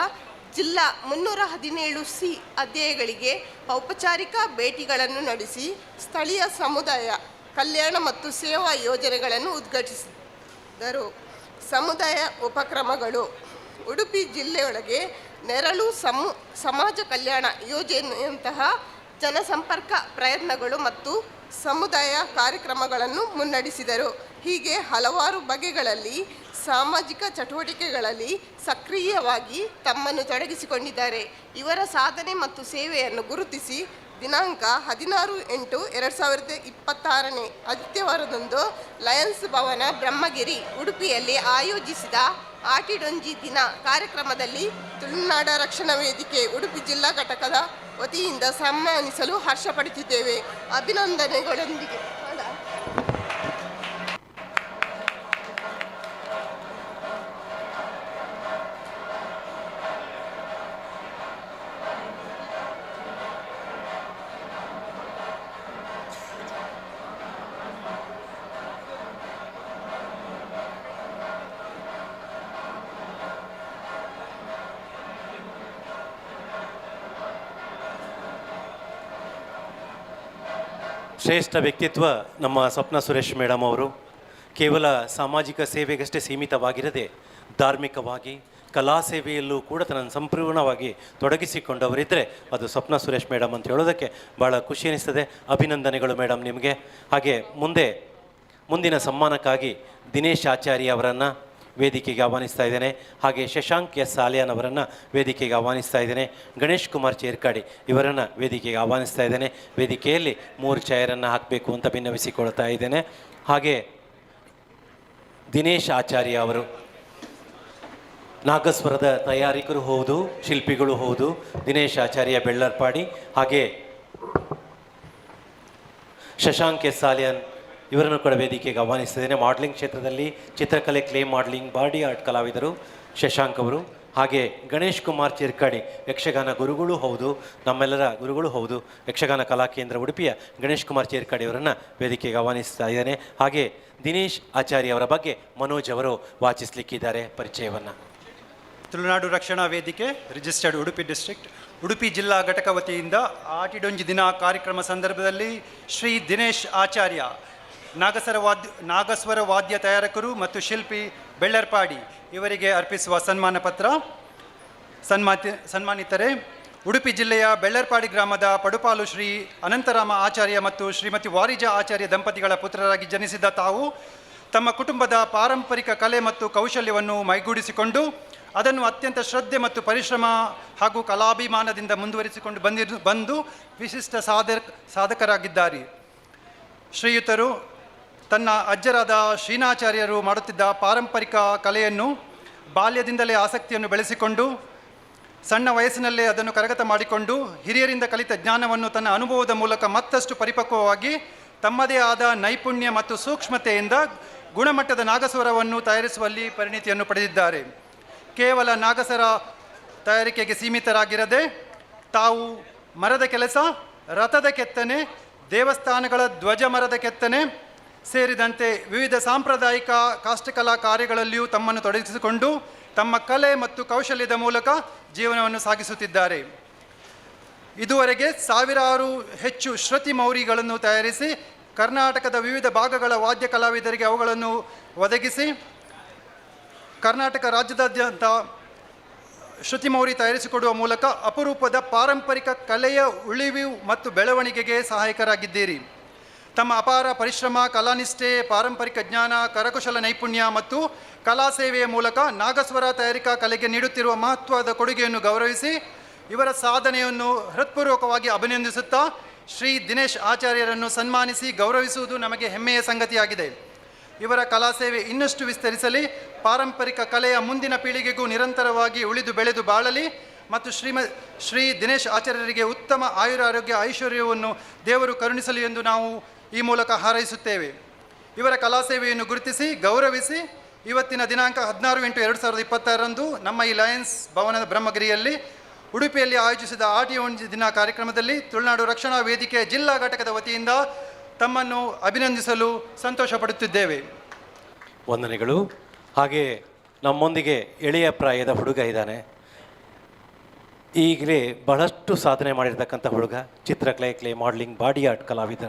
ಜಿಲ್ಲಾ 317C ಅಧ್ಯಯಗಳಿಗೆ ಔಪಚಾರಿಕ ಭೇಟಿಗಳನ್ನು ನಡೆಸಿ ಸ್ಥಳೀಯ ಸಮುದಾಯ ಕಲ್ಯಾಣ ಮತ್ತು ಸೇವಾ ಯೋಜನೆಗಳನ್ನು ಉದ್ಘಾಟಿಸಿದರು. ಸಮುದಾಯ ಉಪಕ್ರಮಗಳು. ಉಡುಪಿ ಜಿಲ್ಲೆಯೊಳಗೆ ನೆರಳು ಸಮಾಜ ಕಲ್ಯಾಣ ಯೋಜನೆಯಂತಹ ಜನಸಂಪರ್ಕ ಪ್ರಯತ್ನಗಳು ಮತ್ತು ಸಮುದಾಯ ಕಾರ್ಯಕ್ರಮಗಳನ್ನು ಮುನ್ನಡೆಸಿದರು. ಹೀಗೆ ಹಲವಾರು ಬಗೆಗಳಲ್ಲಿ ಸಾಮಾಜಿಕ ಚಟುವಟಿಕೆಗಳಲ್ಲಿ ಸಕ್ರಿಯವಾಗಿ ತಮ್ಮನ್ನು ತೊಡಗಿಸಿಕೊಂಡಿದ್ದಾರೆ. ಇವರ ಸಾಧನೆ ಮತ್ತು ಸೇವೆಯನ್ನು ಗುರುತಿಸಿ ದಿನಾಂಕ 16/8/2026 ಆದಿತ್ಯವಾರದಂದು ಲಯನ್ಸ್ ಭವನ ಬ್ರಹ್ಮಗಿರಿ ಉಡುಪಿಯಲ್ಲಿ ಆಯೋಜಿಸಿದ ಆಟಿಡೊಂಜಿ ದಿನ ಕಾರ್ಯಕ್ರಮದಲ್ಲಿ ತುಳುನಾಡ ರಕ್ಷಣಾ ವೇದಿಕೆ ಉಡುಪಿ ಜಿಲ್ಲಾ ಘಟಕದ ವತಿಯಿಂದ ಸನ್ಮಾನಿಸಲು ಹರ್ಷಪಡುತ್ತಿದ್ದೇವೆ. ಅಭಿನಂದನೆಗಳೊಂದಿಗೆ. ಶ್ರೇಷ್ಠ ವ್ಯಕ್ತಿತ್ವ ನಮ್ಮ ಸ್ವಪ್ನ ಸುರೇಶ್ ಮೇಡಮ್ ಅವರು. ಕೇವಲ ಸಾಮಾಜಿಕ ಸೇವೆಗಷ್ಟೇ ಸೀಮಿತವಾಗಿರದೆ ಧಾರ್ಮಿಕವಾಗಿ ಕಲಾ ಸೇವೆಯಲ್ಲೂ ಕೂಡ ತನ್ನನ್ನು ಸಂಪೂರ್ಣವಾಗಿ ತೊಡಗಿಸಿಕೊಂಡವರಿದ್ದರೆ ಅದು ಸ್ವಪ್ನ ಸುರೇಶ್ ಮೇಡಮ್ ಅಂತ ಹೇಳೋದಕ್ಕೆ ಭಾಳ ಖುಷಿ ಅನಿಸ್ತದೆ. ಅಭಿನಂದನೆಗಳು ಮೇಡಮ್ ನಿಮಗೆ. ಹಾಗೆ ಮುಂದಿನ ಸಮ್ಮಾನಕ್ಕಾಗಿ ದಿನೇಶ್ ಆಚಾರ್ಯ ಅವರನ್ನು ವೇದಿಕೆಗೆ ಆಹ್ವಾನಿಸ್ತಾ ಇದ್ದೇನೆ. ಹಾಗೆ ಶಶಾಂಕ್ ಎಸ್ ಸಾಲಿಯಾನ್ ಅವರನ್ನು ವೇದಿಕೆಗೆ ಆಹ್ವಾನಿಸ್ತಾ ಇದ್ದೇನೆ. ಗಣೇಶ್ ಕುಮಾರ್ ಚೇರ್ಕಾಡಿ ಇವರನ್ನು ವೇದಿಕೆಗೆ ಆಹ್ವಾನಿಸ್ತಾ ಇದ್ದೇನೆ. ವೇದಿಕೆಯಲ್ಲಿ 3 ಚೇರನ್ನು ಹಾಕಬೇಕು ಅಂತ ಭಿನ್ನವಿಸಿಕೊಳ್ತಾ ಇದ್ದೇನೆ. ಹಾಗೆ ದಿನೇಶ್ ಆಚಾರ್ಯ ಅವರು ನಾಗಸ್ವರದ ತಯಾರಿಕರು ಹೌದು, ಶಿಲ್ಪಿಗಳು ಹೌದು. ದಿನೇಶ್ ಆಚಾರ್ಯ ಬೆಳ್ಳರ್ಪಾಡಿ. ಹಾಗೆ ಶಶಾಂಕ್ ಎಸ್ ಸಾಲಿಯಾನ್ ಇವರನ್ನು ಕೂಡ ವೇದಿಕೆಗೆ ಆಹ್ವಾನಿಸ್ತಿದ್ದೇನೆ. ಮಾಡಲಿಂಗ್ ಕ್ಷೇತ್ರದಲ್ಲಿ ಚಿತ್ರಕಲೆ, ಕ್ಲೇ ಮಾಡಲಿಂಗ್, ಬಾಡಿ ಆರ್ಟ್ ಕಲಾವಿದರು ಶಶಾಂಕ್ ಅವರು. ಹಾಗೆ ಗಣೇಶ್ ಕುಮಾರ್ ಚಿರ್ಕಾಡಿ ಯಕ್ಷಗಾನ ಗುರುಗಳು ಹೌದು, ನಮ್ಮೆಲ್ಲರ ಗುರುಗಳು ಹೌದು. ಯಕ್ಷಗಾನ ಕಲಾಕೇಂದ್ರ ಉಡುಪಿಯ ಗಣೇಶ್ ಕುಮಾರ್ ಚಿರ್ಕಾಡಿ ಅವರನ್ನು ವೇದಿಕೆಗೆ ಆಹ್ವಾನಿಸ್ತಾ ಇದ್ದೇನೆ. ಹಾಗೆ ದಿನೇಶ್ ಆಚಾರ್ಯ ಅವರ ಬಗ್ಗೆ ಮನೋಜ್ ಅವರು ವಾಚಿಸಲಿಕ್ಕಿದ್ದಾರೆ ಪರಿಚಯವನ್ನು. ತುಳುನಾಡು ರಕ್ಷಣಾ ವೇದಿಕೆ ರಿಜಿಸ್ಟರ್ಡ್ ಉಡುಪಿ ಡಿಸ್ಟ್ರಿಕ್ಟ್ ಉಡುಪಿ ಜಿಲ್ಲಾ ಘಟಕ ವತಿಯಿಂದ ಆಟಿಡೊಂಜಿ ದಿನ ಕಾರ್ಯಕ್ರಮ ಸಂದರ್ಭದಲ್ಲಿ ಶ್ರೀ ದಿನೇಶ್ ಆಚಾರ್ಯ ನಾಗಸ್ವರ ವಾದ್ಯ ತಯಾರಕರು ಮತ್ತು ಶಿಲ್ಪಿ ಬೆಳ್ಳರ್ಪಾಡಿ ಇವರಿಗೆ ಅರ್ಪಿಸುವ ಸನ್ಮಾನ ಪತ್ರ. ಸನ್ಮಾನಿತರೆ ಉಡುಪಿ ಜಿಲ್ಲೆಯ ಬೆಳ್ಳರ್ಪಾಡಿ ಗ್ರಾಮದ ಪಡುಪಾಲು ಶ್ರೀ ಅನಂತರಾಮ ಆಚಾರ್ಯ ಮತ್ತು ಶ್ರೀಮತಿ ವಾರಿಜಾ ಆಚಾರ್ಯ ದಂಪತಿಗಳ ಪುತ್ರರಾಗಿ ಜನಿಸಿದ ತಾವು ತಮ್ಮ ಕುಟುಂಬದ ಪಾರಂಪರಿಕ ಕಲೆ ಮತ್ತು ಕೌಶಲ್ಯವನ್ನು ಮೈಗೂಡಿಸಿಕೊಂಡು ಅದನ್ನು ಅತ್ಯಂತ ಶ್ರದ್ಧೆ ಮತ್ತು ಪರಿಶ್ರಮ ಹಾಗೂ ಕಲಾಭಿಮಾನದಿಂದ ಮುಂದುವರಿಸಿಕೊಂಡು ಬಂದು ವಿಶಿಷ್ಟ ಸಾಧಕರಾಗಿದ್ದಾರೆ. ಶ್ರೀಯುತರು ತನ್ನ ಅಜ್ಜರಾದ ಶ್ರೀನಾಚಾರ್ಯರು ಮಾಡುತ್ತಿದ್ದ ಪಾರಂಪರಿಕ ಕಲೆಯನ್ನು ಬಾಲ್ಯದಿಂದಲೇ ಆಸಕ್ತಿಯನ್ನು ಬೆಳೆಸಿಕೊಂಡು ಸಣ್ಣ ವಯಸ್ಸಿನಲ್ಲೇ ಅದನ್ನು ಕರಗತ ಮಾಡಿಕೊಂಡು ಹಿರಿಯರಿಂದ ಕಲಿತ ಜ್ಞಾನವನ್ನು ತನ್ನ ಅನುಭವದ ಮೂಲಕ ಮತ್ತಷ್ಟು ಪರಿಪಕ್ವವಾಗಿ ತಮ್ಮದೇ ಆದ ನೈಪುಣ್ಯ ಮತ್ತು ಸೂಕ್ಷ್ಮತೆಯಿಂದ ಗುಣಮಟ್ಟದ ನಾಗಸ್ವರವನ್ನು ತಯಾರಿಸುವಲ್ಲಿ ಪರಿಣಿತಿಯನ್ನು ಪಡೆದಿದ್ದಾರೆ. ಕೇವಲ ನಾಗಸ್ವರ ತಯಾರಿಕೆಗೆ ಸೀಮಿತರಾಗಿರದೆ ತಾವು ಮರದ ಕೆಲಸ, ರಥದ ಕೆತ್ತನೆ, ದೇವಸ್ಥಾನಗಳ ಧ್ವಜ ಮರದ ಕೆತ್ತನೆ ಸೇರಿದಂತೆ ವಿವಿಧ ಸಾಂಪ್ರದಾಯಿಕ ಕಾಷ್ಟಕಲಾ ಕಾರ್ಯಗಳಲ್ಲಿಯೂ ತಮ್ಮನ್ನು ತೊಡಗಿಸಿಕೊಂಡು ತಮ್ಮ ಕಲೆ ಮತ್ತು ಕೌಶಲ್ಯದ ಮೂಲಕ ಜೀವನವನ್ನು ಸಾಗಿಸುತ್ತಿದ್ದಾರೆ. ಇದುವರೆಗೆ ಸಾವಿರಾರು ಹೆಚ್ಚು ಶ್ರುತಿ ಮೌರಿಗಳನ್ನು ತಯಾರಿಸಿ ಕರ್ನಾಟಕದ ವಿವಿಧ ಭಾಗಗಳ ವಾದ್ಯ ಕಲಾವಿದರಿಗೆ ಅವುಗಳನ್ನು ಒದಗಿಸಿ ಕರ್ನಾಟಕ ರಾಜ್ಯದಾದ್ಯಂತ ಶ್ರುತಿಮೌರಿ ತಯಾರಿಸಿಕೊಡುವ ಮೂಲಕ ಅಪರೂಪದ ಪಾರಂಪರಿಕ ಕಲೆಯ ಉಳಿವು ಮತ್ತು ಬೆಳವಣಿಗೆಗೆ ಸಹಾಯಕರಾಗಿದ್ದೀರಿ. ತಮ್ಮ ಅಪಾರ ಪರಿಶ್ರಮ, ಕಲಾನಿಷ್ಠೆ, ಪಾರಂಪರಿಕ ಜ್ಞಾನ, ಕರಕುಶಲ ನೈಪುಣ್ಯ ಮತ್ತು ಕಲಾ ಸೇವೆಯ ಮೂಲಕ ನಾಗಸ್ವರ ತಯಾರಿಕಾ ಕಲೆಗೆ ನೀಡುತ್ತಿರುವ ಮಹತ್ವದ ಕೊಡುಗೆಯನ್ನು ಗೌರವಿಸಿ ಇವರ ಸಾಧನೆಯನ್ನು ಹೃತ್ಪೂರ್ವಕವಾಗಿ ಅಭಿನಂದಿಸುತ್ತಾ ಶ್ರೀ ದಿನೇಶ್ ಆಚಾರ್ಯರನ್ನು ಸನ್ಮಾನಿಸಿ ಗೌರವಿಸುವುದು ನಮಗೆ ಹೆಮ್ಮೆಯ ಸಂಗತಿಯಾಗಿದೆ. ಇವರ ಕಲಾ ಸೇವೆ ಇನ್ನಷ್ಟು ವಿಸ್ತರಿಸಲಿ, ಪಾರಂಪರಿಕ ಕಲೆಯ ಮುಂದಿನ ಪೀಳಿಗೆಗೂ ನಿರಂತರವಾಗಿ ಉಳಿದು ಬೆಳೆದು ಬಾಳಲಿ ಮತ್ತು ಶ್ರೀ ದಿನೇಶ್ ಆಚಾರ್ಯರಿಗೆ ಉತ್ತಮ ಆಯುರಾರೋಗ್ಯ ಐಶ್ವರ್ಯವನ್ನು ದೇವರು ಕರುಣಿಸಲಿ ಎಂದು ನಾವು ಈ ಮೂಲಕ ಹಾರೈಸುತ್ತೇವೆ. ಇವರ ಕಲಾ ಸೇವೆಯನ್ನು ಗುರುತಿಸಿ ಗೌರವಿಸಿ ಇವತ್ತಿನ ದಿನಾಂಕ 16/8/2026 ನಮ್ಮ ಈ ಲಯನ್ಸ್ ಭವನದ ಬ್ರಹ್ಮಗಿರಿಯಲ್ಲಿ ಉಡುಪಿಯಲ್ಲಿ ಆಯೋಜಿಸಿದ ಆಟಿಡೊಂಜಿ ದಿನ ಕಾರ್ಯಕ್ರಮದಲ್ಲಿ ತುಳುನಾಡು ರಕ್ಷಣಾ ವೇದಿಕೆಯ ಜಿಲ್ಲಾ ಘಟಕದ ವತಿಯಿಂದ ತಮ್ಮನ್ನು ಅಭಿನಂದಿಸಲು ಸಂತೋಷ ಪಡುತ್ತಿದ್ದೇವೆ. ವಂದನೆಗಳು. ಹಾಗೆ ನಮ್ಮೊಂದಿಗೆ ಎಳೆಯ ಪ್ರಾಯದ ಹುಡುಗ ಇದ್ದಾನೆ. ಈಗಲೇ ಬಹಳಷ್ಟು ಸಾಧನೆ ಮಾಡಿರ್ತಕ್ಕಂಥ ಹುಡುಗ, ಚಿತ್ರಕಲೆ, ಕ್ಲೇ ಮಾಡಲಿಂಗ್, ಬಾಡಿ ಆರ್ಟ್ ಕಲಾವಿದ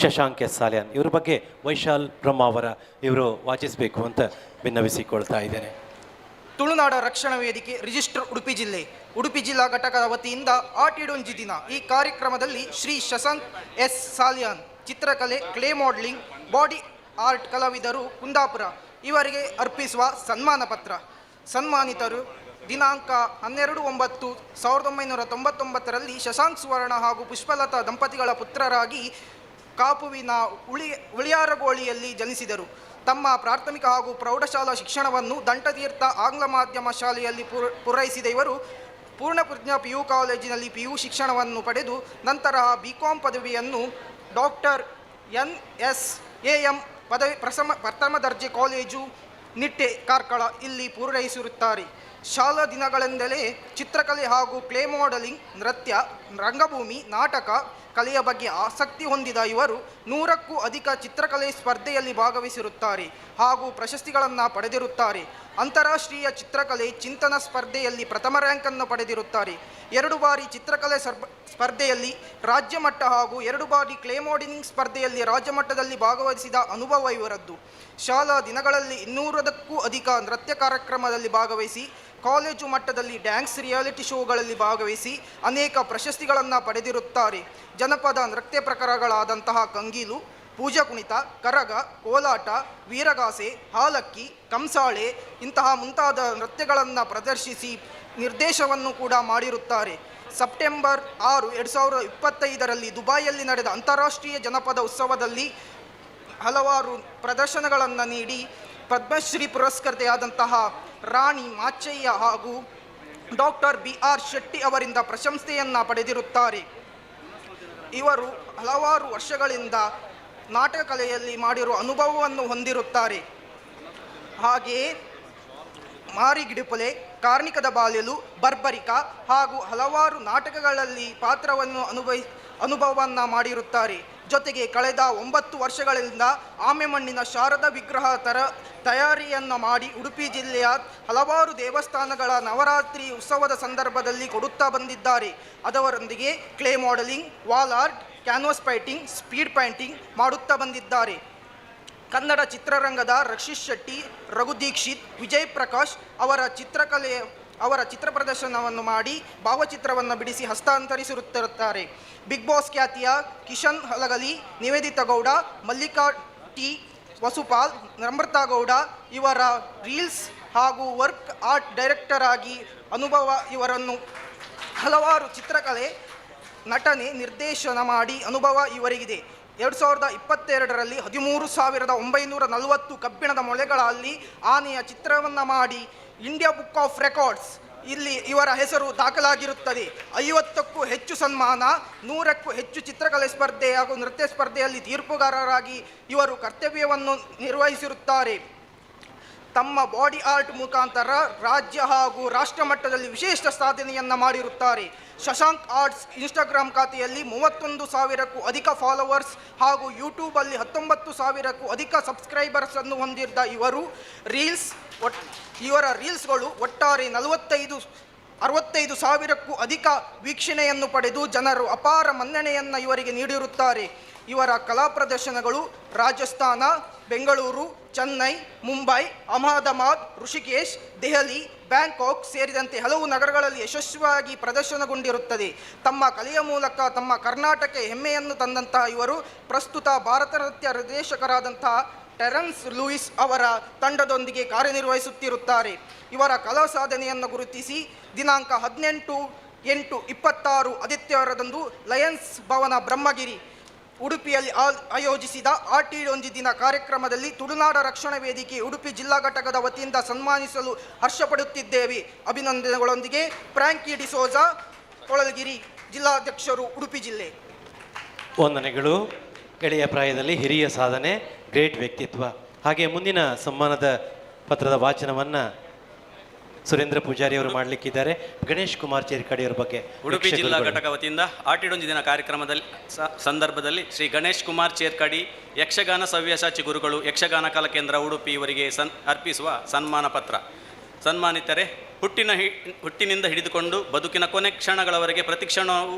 ಶಶಾಂಕ್ ಎಸ್ ಸಾಲ್ಯಾನ್. ಇವ್ರ ಬಗ್ಗೆ ವೈಶಾಲ್ ಬ್ರಹ್ಮ ಅವರ ಇವರು ವಾಚಿಸಬೇಕು ಅಂತ ಭಿನ್ನವಿಸಿಕೊಳ್ತಾ ಇದ್ದೇನೆ. ತುಳುನಾಡ ರಕ್ಷಣಾ ವೇದಿಕೆ ರಿಜಿಸ್ಟರ್ ಉಡುಪಿ ಜಿಲ್ಲೆ ಉಡುಪಿ ಜಿಲ್ಲಾ ಘಟಕದ ವತಿಯಿಂದ ಆಟಿಡೊಂಜಿ ದಿನ ಈ ಕಾರ್ಯಕ್ರಮದಲ್ಲಿ ಶ್ರೀ ಶಶಾಂಕ್ ಎಸ್ ಸಾಲ್ಯಾನ್ ಚಿತ್ರಕಲೆ, ಕ್ಲೇ ಮಾಡಲಿಂಗ್, ಬಾಡಿ ಆರ್ಟ್ ಕಲಾವಿದರು ಕುಂದಾಪುರ ಇವರಿಗೆ ಅರ್ಪಿಸುವ ಸನ್ಮಾನ ಪತ್ರ. ಸನ್ಮಾನಿತರು ದಿನಾಂಕ 12/9/1999 ಶಶಾಂಕ್ ಸುವರ್ಣ ಹಾಗೂ ಪುಷ್ಪಲತಾ ದಂಪತಿಗಳ ಪುತ್ರರಾಗಿ ಕಾಪುವಿನ ಉಳಿಯಾರಗೋಳಿಯಲ್ಲಿ ಜನಿಸಿದರು. ತಮ್ಮ ಪ್ರಾಥಮಿಕ ಹಾಗೂ ಪ್ರೌಢಶಾಲಾ ಶಿಕ್ಷಣವನ್ನು ದಂಟತೀರ್ಥ ಆಂಗ್ಲ ಮಾಧ್ಯಮ ಶಾಲೆಯಲ್ಲಿ ಪೂರೈಸಿದ ಇವರು ಪೂರ್ಣಪ್ರಜ್ಞಾ PU ಕಾಲೇಜಿನಲ್ಲಿ PU ಶಿಕ್ಷಣವನ್ನು ಪಡೆದು ನಂತರ BCom ಪದವಿಯನ್ನು ಡಾಕ್ಟರ್ NSAM ಪ್ರಥಮ ದರ್ಜೆ ಕಾಲೇಜು ನಿಟ್ಟೆ ಕಾರ್ಕಳ ಇಲ್ಲಿ ಪೂರೈಸಿರುತ್ತಾರೆ. ಶಾಲಾ ದಿನಗಳೆಂದಲೇ ಚಿತ್ರಕಲೆ ಹಾಗೂ ಕ್ಲೇ ಮಾಡೆಲಿಂಗ್, ನೃತ್ಯ, ರಂಗಭೂಮಿ, ನಾಟಕ ಕಲೆಯ ಬಗ್ಗೆ ಆಸಕ್ತಿ ಹೊಂದಿದ ಇವರು 100ಕ್ಕೂ ಅಧಿಕ ಚಿತ್ರಕಲೆ ಸ್ಪರ್ಧೆಯಲ್ಲಿ ಭಾಗವಹಿಸಿರುತ್ತಾರೆ ಹಾಗೂ ಪ್ರಶಸ್ತಿಗಳನ್ನು ಪಡೆದಿರುತ್ತಾರೆ. ಅಂತಾರಾಷ್ಟ್ರೀಯ ಚಿತ್ರಕಲೆ ಚಿಂತನ ಸ್ಪರ್ಧೆಯಲ್ಲಿ ಪ್ರಥಮ ರ್ಯಾಂಕನ್ನು ಪಡೆದಿರುತ್ತಾರೆ. 2 ಬಾರಿ ಚಿತ್ರಕಲೆ ಸ್ಪರ್ಧೆಯಲ್ಲಿ ರಾಜ್ಯ ಮಟ್ಟ ಹಾಗೂ 2 ಬಾರಿ ಕ್ಲೇ ಮಾಡೆಲಿಂಗ್ ಸ್ಪರ್ಧೆಯಲ್ಲಿ ರಾಜ್ಯ ಮಟ್ಟದಲ್ಲಿ ಭಾಗವಹಿಸಿದ ಅನುಭವ ಇವರದ್ದು. ಶಾಲಾ ದಿನಗಳಲ್ಲಿ 200ಕ್ಕೂ ಅಧಿಕ ನೃತ್ಯ ಕಾರ್ಯಕ್ರಮದಲ್ಲಿ ಭಾಗವಹಿಸಿ ಕಾಲೇಜು ಮಟ್ಟದಲ್ಲಿ ಡ್ಯಾನ್ಸ್ ರಿಯಾಲಿಟಿ ಶೋಗಳಲ್ಲಿ ಭಾಗವಹಿಸಿ ಅನೇಕ ಪ್ರಶಸ್ತಿಗಳನ್ನು ಪಡೆದಿರುತ್ತಾರೆ. ಜನಪದ ನೃತ್ಯ ಪ್ರಕಾರಗಳಾದಂತಹ ಕಂಗೀಲು, ಪೂಜಾ ಕುಣಿತ, ಕರಗ, ಕೋಲಾಟ, ವೀರಗಾಸೆ, ಹಾಲಕ್ಕಿ, ಕಂಸಾಳೆ ಇಂತಹ ಮುಂತಾದ ನೃತ್ಯಗಳನ್ನು ಪ್ರದರ್ಶಿಸಿ ನಿರ್ದೇಶನವನ್ನು ಕೂಡ ಮಾಡಿರುತ್ತಾರೆ. ಸೆಪ್ಟೆಂಬರ್ 6, 2025 ದುಬೈಯಲ್ಲಿ ನಡೆದ ಅಂತಾರಾಷ್ಟ್ರೀಯ ಜನಪದ ಉತ್ಸವದಲ್ಲಿ ಹಲವಾರು ಪ್ರದರ್ಶನಗಳನ್ನು ನೀಡಿ ಪದ್ಮಶ್ರೀ ಪುರಸ್ಕೃತೆಯಾದಂತಹ ರಾಣಿ ಮಾಚಯ್ಯ ಹಾಗೂ ಡಾಕ್ಟರ್ BR ಶೆಟ್ಟಿ ಅವರಿಂದ ಪ್ರಶಂಸೆಯನ್ನು ಪಡೆದಿರುತ್ತಾರೆ. ಇವರು ಹಲವಾರು ವರ್ಷಗಳಿಂದ ನಾಟಕ ಕಲೆಯಲ್ಲಿ ಮಾಡಿರುವ ಅನುಭವವನ್ನು ಹೊಂದಿರುತ್ತಾರೆ. ಹಾಗೆಯೇ ಮಾರಿಗಿಡುಪಲೆ, ಕಾರ್ಣಿಕದ ಬಾಲ್ಯಲು, ಬರ್ಬರಿಕ ಹಾಗೂ ಹಲವಾರು ನಾಟಕಗಳಲ್ಲಿ ಪಾತ್ರವನ್ನು ಅನುಭವವನ್ನು ಮಾಡಿರುತ್ತಾರೆ. ಜೊತೆಗೆ ಕಳೆದ 9 ವರ್ಷಗಳಿಂದ ಆಮೆಮಣ್ಣಿನ ಶಾರದಾ ವಿಗ್ರಹ ತಯಾರಿಯನ್ನು ಮಾಡಿ ಉಡುಪಿ ಜಿಲ್ಲೆಯ ಹಲವಾರು ದೇವಸ್ಥಾನಗಳ ನವರಾತ್ರಿ ಉತ್ಸವದ ಸಂದರ್ಭದಲ್ಲಿ ಕೊಡುತ್ತಾ ಬಂದಿದ್ದಾರೆ. ಅದರೊಂದಿಗೆ clay modelling, wall art, canvas painting, speed painting ಮಾಡುತ್ತಾ ಬಂದಿದ್ದಾರೆ. ಕನ್ನಡ ಚಿತ್ರರಂಗದ ರಕ್ಷಿತ್ ಶೆಟ್ಟಿ, ರಘು ದೀಕ್ಷಿತ್, ವಿಜಯ್ ಪ್ರಕಾಶ್ ಅವರ ಚಿತ್ರ ಪ್ರದರ್ಶನವನ್ನು ಮಾಡಿ ಭಾವಚಿತ್ರವನ್ನು ಬಿಡಿಸಿ ಹಸ್ತಾಂತರಿಸಿರುತ್ತಿರುತ್ತಾರೆ. ಬಿಗ್ ಬಾಸ್ ಖ್ಯಾತಿಯ ಕಿಶನ್ ಹಲಗಲಿ, ನಿವೇದಿತಾ ಗೌಡ, ಮಲ್ಲಿಕಾ ಟಿ, ವಸುಪಾಲ್, ನಮ್ರತಾ ಗೌಡ ಇವರ ರೀಲ್ಸ್ ಹಾಗೂ ವರ್ಕ್ ಆರ್ಟ್ ಡೈರೆಕ್ಟರ್ ಆಗಿ ಅನುಭವ ಇವರನ್ನು ಹಲವಾರು ಚಿತ್ರಕಲೆ, ನಟನೆ, ನಿರ್ದೇಶನ ಮಾಡಿ ಅನುಭವ ಇವರಿಗಿದೆ. 2022ರಲ್ಲಿ 13,940 ಕಬ್ಬಿಣದ ಮೊಳೆಗಳಲ್ಲಿ ಆನೆಯ ಚಿತ್ರವನ್ನು ಮಾಡಿ ಇಂಡಿಯಾ ಬುಕ್ ಆಫ್ ರೆಕಾರ್ಡ್ಸ್ ಇಲ್ಲಿ ಇವರ ಹೆಸರು ದಾಖಲಾಗಿರುತ್ತದೆ. 50ಕ್ಕೂ ಹೆಚ್ಚು ಸನ್ಮಾನ, 100ಕ್ಕೂ ಹೆಚ್ಚು ಚಿತ್ರಕಲೆ ಸ್ಪರ್ಧೆ ಹಾಗೂ ನೃತ್ಯ ಸ್ಪರ್ಧೆಯಲ್ಲಿ ತೀರ್ಪುಗಾರರಾಗಿ ಇವರು ಕರ್ತವ್ಯವನ್ನು ನಿರ್ವಹಿಸಿರುತ್ತಾರೆ. ತಮ್ಮ ಬಾಡಿ ಆರ್ಟ್ ಮುಖಾಂತರ ರಾಜ್ಯ ಹಾಗೂ ರಾಷ್ಟ್ರ ಮಟ್ಟದಲ್ಲಿ ವಿಶೇಷ ಸಾಧನೆಯನ್ನು ಮಾಡಿರುತ್ತಾರೆ. ಶಶಾಂಕ್ ಆರ್ಟ್ಸ್ ಇನ್ಸ್ಟಾಗ್ರಾಮ್ ಖಾತೆಯಲ್ಲಿ 31,000ಕ್ಕೂ ಅಧಿಕ ಫಾಲೋವರ್ಸ್ ಹಾಗೂ ಯೂಟ್ಯೂಬಲ್ಲಿ 19,000ಕ್ಕೂ ಅಧಿಕ ಸಬ್ಸ್ಕ್ರೈಬರ್ಸ್ ಅನ್ನು ಹೊಂದಿದ್ದ ಇವರ ರೀಲ್ಸ್ಗಳು ಒಟ್ಟಾರೆ 65,000ಕ್ಕೂ ಅಧಿಕ ವೀಕ್ಷಣೆಯನ್ನು ಪಡೆದು ಜನರು ಅಪಾರ ಮನ್ನಣೆಯನ್ನು ಇವರಿಗೆ ನೀಡಿರುತ್ತಾರೆ. ಇವರ ಕಲಾ ಪ್ರದರ್ಶನಗಳು ರಾಜಸ್ಥಾನ, ಬೆಂಗಳೂರು, ಚೆನ್ನೈ, ಮುಂಬೈ, ಅಹಮದಾಬಾದ್, ಋಷಿಕೇಶ್, ದೆಹಲಿ, ಬ್ಯಾಂಕಾಕ್ ಸೇರಿದಂತೆ ಹಲವು ನಗರಗಳಲ್ಲಿ ಯಶಸ್ವಿಯಾಗಿ ಪ್ರದರ್ಶನಗೊಂಡಿರುತ್ತದೆ. ತಮ್ಮ ಕಲೆಯ ಮೂಲಕ ತಮ್ಮ ಕರ್ನಾಟಕ ಹೆಮ್ಮೆಯನ್ನು ತಂದಂತಹ ಇವರು ಪ್ರಸ್ತುತ ಭಾರತ ನೃತ್ಯ ನಿರ್ದೇಶಕರಾದಂತಹ ಟೆರೆನ್ಸ್ ಲೂಯಿಸ್ ಅವರ ತಂಡದೊಂದಿಗೆ ಕಾರ್ಯನಿರ್ವಹಿಸುತ್ತಿರುತ್ತಾರೆ. ಇವರ ಕಲಾ ಸಾಧನೆಯನ್ನು ಗುರುತಿಸಿ ದಿನಾಂಕ 18/8/26 ಆದಿತ್ಯವಾರದಂದು ಲಯನ್ಸ್ ಭವನ ಬ್ರಹ್ಮಗಿರಿ ಉಡುಪಿಯಲ್ಲಿ ಆಯೋಜಿಸಿದ ಆಟಿಡೊಂಜಿ ದಿನ ಕಾರ್ಯಕ್ರಮದಲ್ಲಿ ತುಳುನಾಡ ರಕ್ಷಣಾ ವೇದಿಕೆ ಉಡುಪಿ ಜಿಲ್ಲಾ ಘಟಕದ ವತಿಯಿಂದ ಸನ್ಮಾನಿಸಲು ಹರ್ಷಪಡುತ್ತಿದ್ದೇವೆ. ಅಭಿನಂದನೆಗಳೊಂದಿಗೆ ಫ್ರಾಂಕಿ ಡಿಸೋಜಾ, ಕೊಳಲಗಿರಿ, ಜಿಲ್ಲಾಧ್ಯಕ್ಷರು, ಉಡುಪಿ ಜಿಲ್ಲೆ. ವಂದನೆಗಳು. ಎಳೆಯ ಪ್ರಾಯದಲ್ಲಿ ಹಿರಿಯ ಸಾಧನೆ, ಗ್ರೇಟ್ ವ್ಯಕ್ತಿತ್ವ. ಹಾಗೆ ಮುಂದಿನ ಸನ್ಮಾನದ ಪತ್ರದ ವಾಚನವನ್ನು ಸುರೇಂದ್ರ ಪೂಜಾರಿ ಅವರು ಮಾಡಲಿಕ್ಕಿದ್ದಾರೆ. ಗಣೇಶ್ ಕುಮಾರ್ ಚೇರ್ಕಾಡಿಯವರ ಬಗ್ಗೆ ಉಡುಪಿ ಜಿಲ್ಲಾ ಘಟಕ ವತಿಯಿಂದ ಆಟಿಡೊಂಜಿ ದಿನ ಕಾರ್ಯಕ್ರಮದಲ್ಲಿ ಸಂದರ್ಭದಲ್ಲಿ ಶ್ರೀ ಗಣೇಶ್ ಕುಮಾರ್ ಚೇರ್ಕಾಡಿ ಯಕ್ಷಗಾನ ಸವ್ಯಸಾಚಿ ಗುರುಗಳು, ಯಕ್ಷಗಾನ ಕಲಾ ಕೇಂದ್ರ ಉಡುಪಿ ಇವರಿಗೆ ಅರ್ಪಿಸುವ ಸನ್ಮಾನ ಪತ್ರ. ಸನ್ಮಾನಿತರೆ, ಹುಟ್ಟಿನಿಂದ ಹಿಡಿದುಕೊಂಡು ಬದುಕಿನ ಕೊನೆ ಕ್ಷಣಗಳವರೆಗೆ ಪ್ರತಿಕ್ಷಣವೂ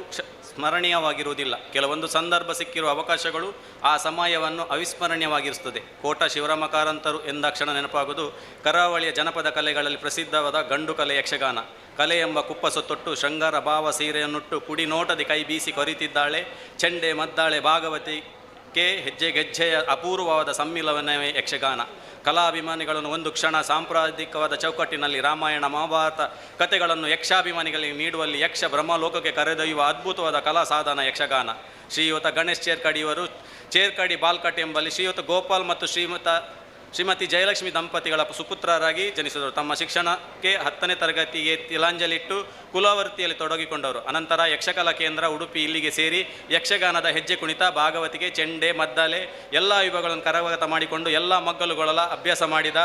ಸ್ಮರಣೀಯವಾಗಿರುವುದಿಲ್ಲ. ಕೆಲವೊಂದು ಸಂದರ್ಭ ಸಿಕ್ಕಿರುವ ಅವಕಾಶಗಳು ಆ ಸಮಯವನ್ನು ಅವಿಸ್ಮರಣೀಯವಾಗಿರುತ್ತದೆ. ಕೋಟ ಶಿವರಾಮ ಕಾರಂತರು ಎಂದಾಕ್ಷಣ ನೆನಪಾಗುವುದು ಕರಾವಳಿಯ ಜನಪದ ಕಲೆಗಳಲ್ಲಿ ಪ್ರಸಿದ್ಧವಾದ ಗಂಡು ಕಲೆ ಯಕ್ಷಗಾನ. ಕಲೆ ಎಂಬ ಕುಪ್ಪಸೊತ್ತೊಟ್ಟು ಶೃಂಗಾರ ಭಾವ ಸೀರೆಯನ್ನುಟ್ಟು ಕುಡಿ ನೋಟದಿ ಕೈ ಬೀಸಿ ಕೊರಿತಿದ್ದಾಳೆ ಚೆಂಡೆ ಮದ್ದಾಳೆ ಭಾಗವತಿಗೆ ಹೆಜ್ಜೆಗೆಜ್ಜೆಯ ಅಪೂರ್ವವಾದ ಸಮ್ಮಿಲನವೇ ಯಕ್ಷಗಾನ. ಕಲಾಭಿಮಾನಿಗಳನ್ನು ಒಂದು ಕ್ಷಣ ಸಾಂಪ್ರದಾಯಿಕವಾದ ಚೌಕಟ್ಟಿನಲ್ಲಿ ರಾಮಾಯಣ ಮಹಾಭಾರತ ಕಥೆಗಳನ್ನು ಯಕ್ಷಾಭಿಮಾನಿಗಳಿಗೆ ನೀಡುವಲ್ಲಿ ಯಕ್ಷ ಬ್ರಹ್ಮಲೋಕಕ್ಕೆ ಕರೆದೊಯ್ಯುವ ಅದ್ಭುತವಾದ ಕಲಾ ಸಾಧನ ಯಕ್ಷಗಾನ. ಶ್ರೀಯುತ ಗಣೇಶ್ ಚೇರ್ಕಾಡಿಯವರು ಚೇರ್ಕಾಡಿ ಬಾಲ್ಕಟ್ ಎಂಬಲ್ಲಿ ಶ್ರೀಯುತ ಗೋಪಾಲ್ ಮತ್ತು ಶ್ರೀಮತಿ ಜಯಲಕ್ಷ್ಮಿ ದಂಪತಿಗಳ ಸುಪುತ್ರರಾಗಿ ಜನಿಸಿದರು. ತಮ್ಮ ಶಿಕ್ಷಣಕ್ಕೆ 10ನೇ ತರಗತಿಗೆ ತಿಲಾಂಜಲಿಟ್ಟು ಕುಲವೃತ್ತಿಯಲ್ಲಿ ತೊಡಗಿಕೊಂಡವರು. ಅನಂತರ ಯಕ್ಷಕಲಾ ಕೇಂದ್ರ ಉಡುಪಿ ಇಲ್ಲಿಗೆ ಸೇರಿ ಯಕ್ಷಗಾನದ ಹೆಜ್ಜೆ ಕುಣಿತ, ಭಾಗವತಿಗೆ, ಚೆಂಡೆ, ಮದ್ದಾಲೆ ಎಲ್ಲ ವಿಭಾಗಗಳನ್ನು ಕರಗತ ಮಾಡಿಕೊಂಡು ಎಲ್ಲ ಮಗ್ಗಲುಗಳ ಅಭ್ಯಾಸ ಮಾಡಿದ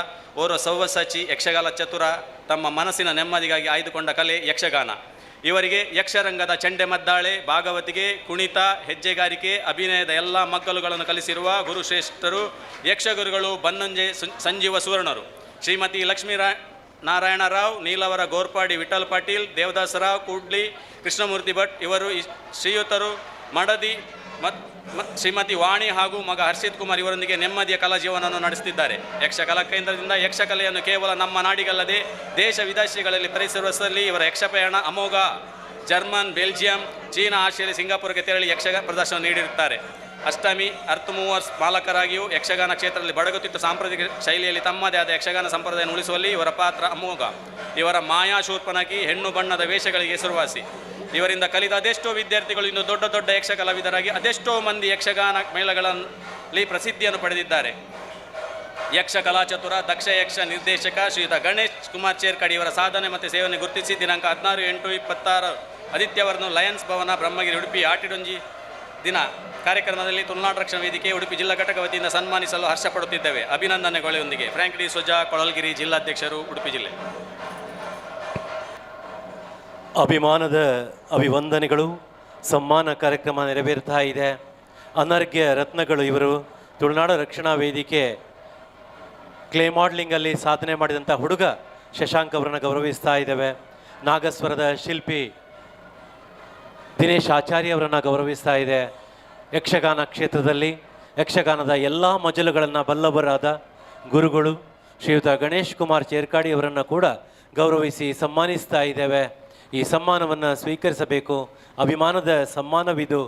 ಓರ್ವ ಸವ್ಯಸಾಚಿ ಯಕ್ಷಗಾನ ಚತುರ. ತಮ್ಮ ಮನಸ್ಸಿನ ನೆಮ್ಮದಿಗಾಗಿ ಆಯ್ದುಕೊಂಡ ಕಲೆ ಯಕ್ಷಗಾನ. ಇವರಿಗೆ ಯಕ್ಷರಂಗದ ಚೆಂಡೆ ಮದ್ದಾಳೆ, ಭಾಗವತಿಗೆ, ಕುಣಿತ, ಹೆಜ್ಜೆಗಾರಿಕೆ, ಅಭಿನಯದ ಎಲ್ಲ ಮಗ್ಗಲುಗಳನ್ನು ಕಲಿಸಿರುವ ಗುರುಶ್ರೇಷ್ಠರು ಯಕ್ಷಗುರುಗಳು ಬನ್ನಂಜೆ ಸಂಜೀವ ಸುವರ್ಣರು. ಶ್ರೀಮತಿ ಲಕ್ಷ್ಮೀನಾರಾಯಣರಾವ್, ನೀಲವರ ಗೋರ್ಪಾಡಿ, ವಿಠಲ್ ಪಾಟೀಲ್, ದೇವದಾಸರಾವ್ ಕೂಡ್ಲಿ, ಕೃಷ್ಣಮೂರ್ತಿ ಭಟ್ ಇವರು ಶ್ರೀಯುತರು ಮಡದಿ ಶ್ರೀಮತಿ ವಾಣಿ ಹಾಗೂ ಮಗ ಹರ್ಷಿತ್ ಕುಮಾರ್ ಇವರೊಂದಿಗೆ ನೆಮ್ಮದಿಯ ಕಲಾ ಜೀವನವನ್ನು ನಡೆಸುತ್ತಿದ್ದಾರೆ. ಯಕ್ಷಕಲಾ ಕೇಂದ್ರದಿಂದ ಯಕ್ಷಕಲೆಯನ್ನು ಕೇವಲ ನಮ್ಮ ನಾಡಿಗಲ್ಲದೆ ದೇಶ ವಿದೇಶಗಳಲ್ಲಿ ಪರಿಸರಿಸುವಲ್ಲಿ ಇವರ ಯಕ್ಷಪಯಣ ಅಮೋಘ. ಜರ್ಮನ್, ಬೆಲ್ಜಿಯಂ, ಚೀನಾ, ಆಸ್ಟ್ರೇಲಿಯಾ, ಸಿಂಗಾಪುರಕ್ಕೆ ತೆರಳಿ ಯಕ್ಷಗಾನ ಪ್ರದರ್ಶನ ನೀಡಿರುತ್ತಾರೆ. ಅಷ್ಟಮಿ, ಅರ್ಥಮೂವರ್ಸ್ ಮಾಲಕರಾಗಿಯೂ ಯಕ್ಷಗಾನ ಕ್ಷೇತ್ರದಲ್ಲಿ ಬಡಗುತ್ತಿದ್ದ ಸಾಂಪ್ರದಾಯಿಕ ಶೈಲಿಯಲ್ಲಿ ತಮ್ಮದೇ ಆದ ಯಕ್ಷಗಾನ ಸಂಪ್ರದಾಯ ಉಳಿಸುವಲ್ಲಿ ಇವರ ಪಾತ್ರ ಅಮೋಘ. ಇವರ ಮಾಯಾ ಶೂರ್ಪನಖಿ ಹೆಣ್ಣು ಬಣ್ಣದ ವೇಷಗಳಿಗೆ ಹೆಸರುವಾಸಿ. ಇವರಿಂದ ಕಲಿತ ಅದೆಷ್ಟೋ ವಿದ್ಯಾರ್ಥಿಗಳು ಇಂದು ದೊಡ್ಡ ದೊಡ್ಡ ಯಕ್ಷ ಕಲಾವಿದರಾಗಿ ಅದೆಷ್ಟೋ ಮಂದಿ ಯಕ್ಷಗಾನ ಮೇಳಗಳಲ್ಲಿ ಪ್ರಸಿದ್ಧಿಯನ್ನು ಪಡೆದಿದ್ದಾರೆ. ಯಕ್ಷ ಕಲಾಚತುರ, ದಕ್ಷ ಯಕ್ಷ ನಿರ್ದೇಶಕ ಶ್ರೀಯುತ ಗಣೇಶ್ ಕುಮಾರ್ ಚೇರ್ಕಾಡಿ ಇವರ ಸಾಧನೆ ಮತ್ತು ಸೇವೆಯನ್ನು ಗುರುತಿಸಿ ದಿನಾಂಕ 16/8/26 ಆದಿತ್ಯವಾರದಂದು ಲಯನ್ಸ್ ಭವನ ಬ್ರಹ್ಮಗಿರಿ ಉಡುಪಿ ಆಟಿಡೊಂಜಿ ದಿನ ಕಾರ್ಯಕ್ರಮದಲ್ಲಿ ತುಳುನಾಡ ರಕ್ಷಣಾ ವೇದಿಕೆ ಉಡುಪಿ ಜಿಲ್ಲಾ ಘಟಕ ವತಿಯಿಂದ ಸನ್ಮಾನಿಸಲು ಹರ್ಷಪಡುತ್ತಿದ್ದೇವೆ. ಅಭಿನಂದನೆಗಳೊಂದಿಗೆ ಫ್ರಾಂಕ್ ಡಿ ಸೋಜಾ, ಕೊಳಲ್ಗಿರಿ, ಜಿಲ್ಲಾಧ್ಯಕ್ಷರು, ಉಡುಪಿ ಜಿಲ್ಲೆ. ಅಭಿಮಾನದ ಅಭಿವಂದನೆಗಳು. ಸಮ್ಮಾನ ಕಾರ್ಯಕ್ರಮ ನೆರವೇರ್ತಾ ಇದೆ. ಅನರ್ಘ್ಯ ರತ್ನಗಳು ಇವರು ತುಳುನಾಡು ರಕ್ಷಣಾ ವೇದಿಕೆ ಕ್ಲೇ ಮಾಡಲಿಂಗಲ್ಲಿ ಸಾಧನೆ ಮಾಡಿದಂಥ ಹುಡುಗ ಶಶಾಂಕ್ ಅವರನ್ನು ಗೌರವಿಸ್ತಾ ಇದ್ದೇವೆ. ನಾಗಸ್ವರದ ಶಿಲ್ಪಿ ದಿನೇಶ್ ಆಚಾರ್ಯ ಅವರನ್ನು ಗೌರವಿಸ್ತಾ ಇದೆ. ಯಕ್ಷಗಾನ ಕ್ಷೇತ್ರದಲ್ಲಿ ಯಕ್ಷಗಾನದ ಎಲ್ಲ ಮಜಲುಗಳನ್ನು ಬಲ್ಲವರಾದ ಗುರುಗಳು ಶ್ರೀಯುತ ಗಣೇಶ್ ಕುಮಾರ್ ಚೇರ್ಕಾಡಿ ಅವರನ್ನು ಕೂಡ ಗೌರವಿಸಿ ಸನ್ಮಾನಿಸ್ತಾ ಇದ್ದೇವೆ. ಈ ಸನ್ಮಾನವನ್ನು ಸ್ವೀಕರಿಸಬೇಕು. ಅಭಿಮಾನದ ಸನ್ಮಾನವಿದು.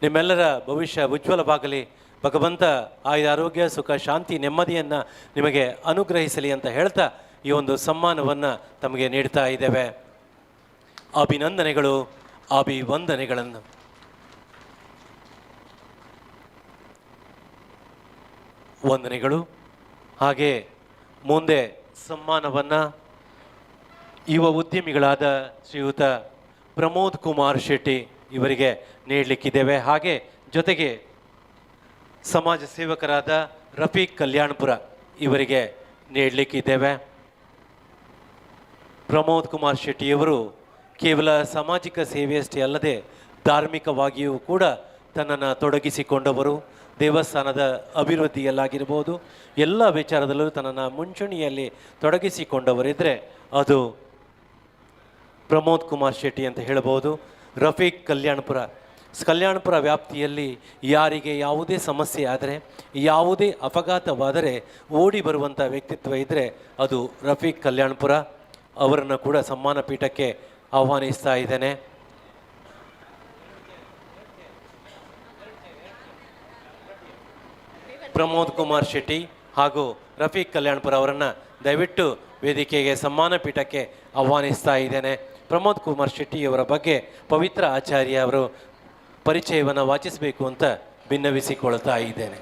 ನಿಮ್ಮೆಲ್ಲರ ಭವಿಷ್ಯ ಉಜ್ವಲವಾಗಲಿ. ಭಗವಂತ ಆಯುಧ ಆರೋಗ್ಯ ಸುಖ ಶಾಂತಿ ನೆಮ್ಮದಿಯನ್ನು ನಿಮಗೆ ಅನುಗ್ರಹಿಸಲಿ ಅಂತ ಹೇಳ್ತಾ ಈ ಒಂದು ಸನ್ಮಾನವನ್ನು ತಮಗೆ ನೀಡ್ತಾ ಇದ್ದೇವೆ. ಅಭಿನಂದನೆಗಳು, ಅಭಿವಂದನೆಗಳನ್ನು. ವಂದನೆಗಳು. ಹಾಗೆ ಮುಂದೆ ಸನ್ಮಾನವನ್ನು ಯುವ ಉದ್ಯಮಿಗಳಾದ ಶ್ರೀಯುತ ಪ್ರಮೋದ್ ಕುಮಾರ್ ಶೆಟ್ಟಿ ಇವರಿಗೆ ನೀಡಲಿಕ್ಕಿದ್ದೇವೆ. ಹಾಗೆ ಜೊತೆಗೆ ಸಮಾಜ ಸೇವಕರಾದ ರಫೀಕ್ ಕಲ್ಯಾಣಪುರ ಇವರಿಗೆ ನೀಡಲಿಕ್ಕಿದ್ದೇವೆ. ಪ್ರಮೋದ್ ಕುಮಾರ್ ಶೆಟ್ಟಿಯವರು ಕೇವಲ ಸಾಮಾಜಿಕ ಸೇವೆಯಷ್ಟೇ ಅಲ್ಲದೆ ಧಾರ್ಮಿಕವಾಗಿಯೂ ಕೂಡ ತನ್ನನ್ನು ತೊಡಗಿಸಿಕೊಂಡವರು. ದೇವಸ್ಥಾನದ ಅಭಿವೃದ್ಧಿಯಲ್ಲಾಗಿರ್ಬೋದು ಎಲ್ಲ ವಿಚಾರದಲ್ಲೂ ತನ್ನನ್ನು ಮುಂಚೂಣಿಯಲ್ಲಿ ತೊಡಗಿಸಿಕೊಂಡವರಿದ್ದರೆ ಅದು ಪ್ರಮೋದ್ ಕುಮಾರ್ ಶೆಟ್ಟಿ ಅಂತ ಹೇಳ್ಬೋದು. ರಫೀಕ್ ಕಲ್ಯಾಣಪುರ ವ್ಯಾಪ್ತಿಯಲ್ಲಿ ಯಾರಿಗೆ ಯಾವುದೇ ಸಮಸ್ಯೆ ಆದರೆ, ಯಾವುದೇ ಅಪಘಾತವಾದರೆ ಓಡಿ ಬರುವಂಥ ವ್ಯಕ್ತಿತ್ವ ಇದ್ದರೆ ಅದು ರಫೀಕ್ ಕಲ್ಯಾಣಪುರ. ಅವರನ್ನು ಕೂಡ ಸನ್ಮಾನ ಪೀಠಕ್ಕೆ ಆಹ್ವಾನಿಸ್ತಾ ಇದ್ದೇನೆ. ಪ್ರಮೋದ್ ಕುಮಾರ್ ಶೆಟ್ಟಿ ಹಾಗೂ ರಫೀಕ್ ಕಲ್ಯಾಣಪುರ ಅವರನ್ನು ದಯವಿಟ್ಟು ವೇದಿಕೆಗೆ ಸನ್ಮಾನ ಪೀಠಕ್ಕೆ ಆಹ್ವಾನಿಸ್ತಾ ಇದ್ದೇನೆ. ಪ್ರಮೋದ್ ಕುಮಾರ್ ಶೆಟ್ಟಿಯವರ ಬಗ್ಗೆ ಪವಿತ್ರ ಆಚಾರ್ಯ ಅವರು ಪರಿಚಯವನ್ನು ವಾಚಿಸಬೇಕು ಅಂತ ಭಿನ್ನವಿಸಿಕೊಳ್ತಾ ಇದ್ದೇನೆ.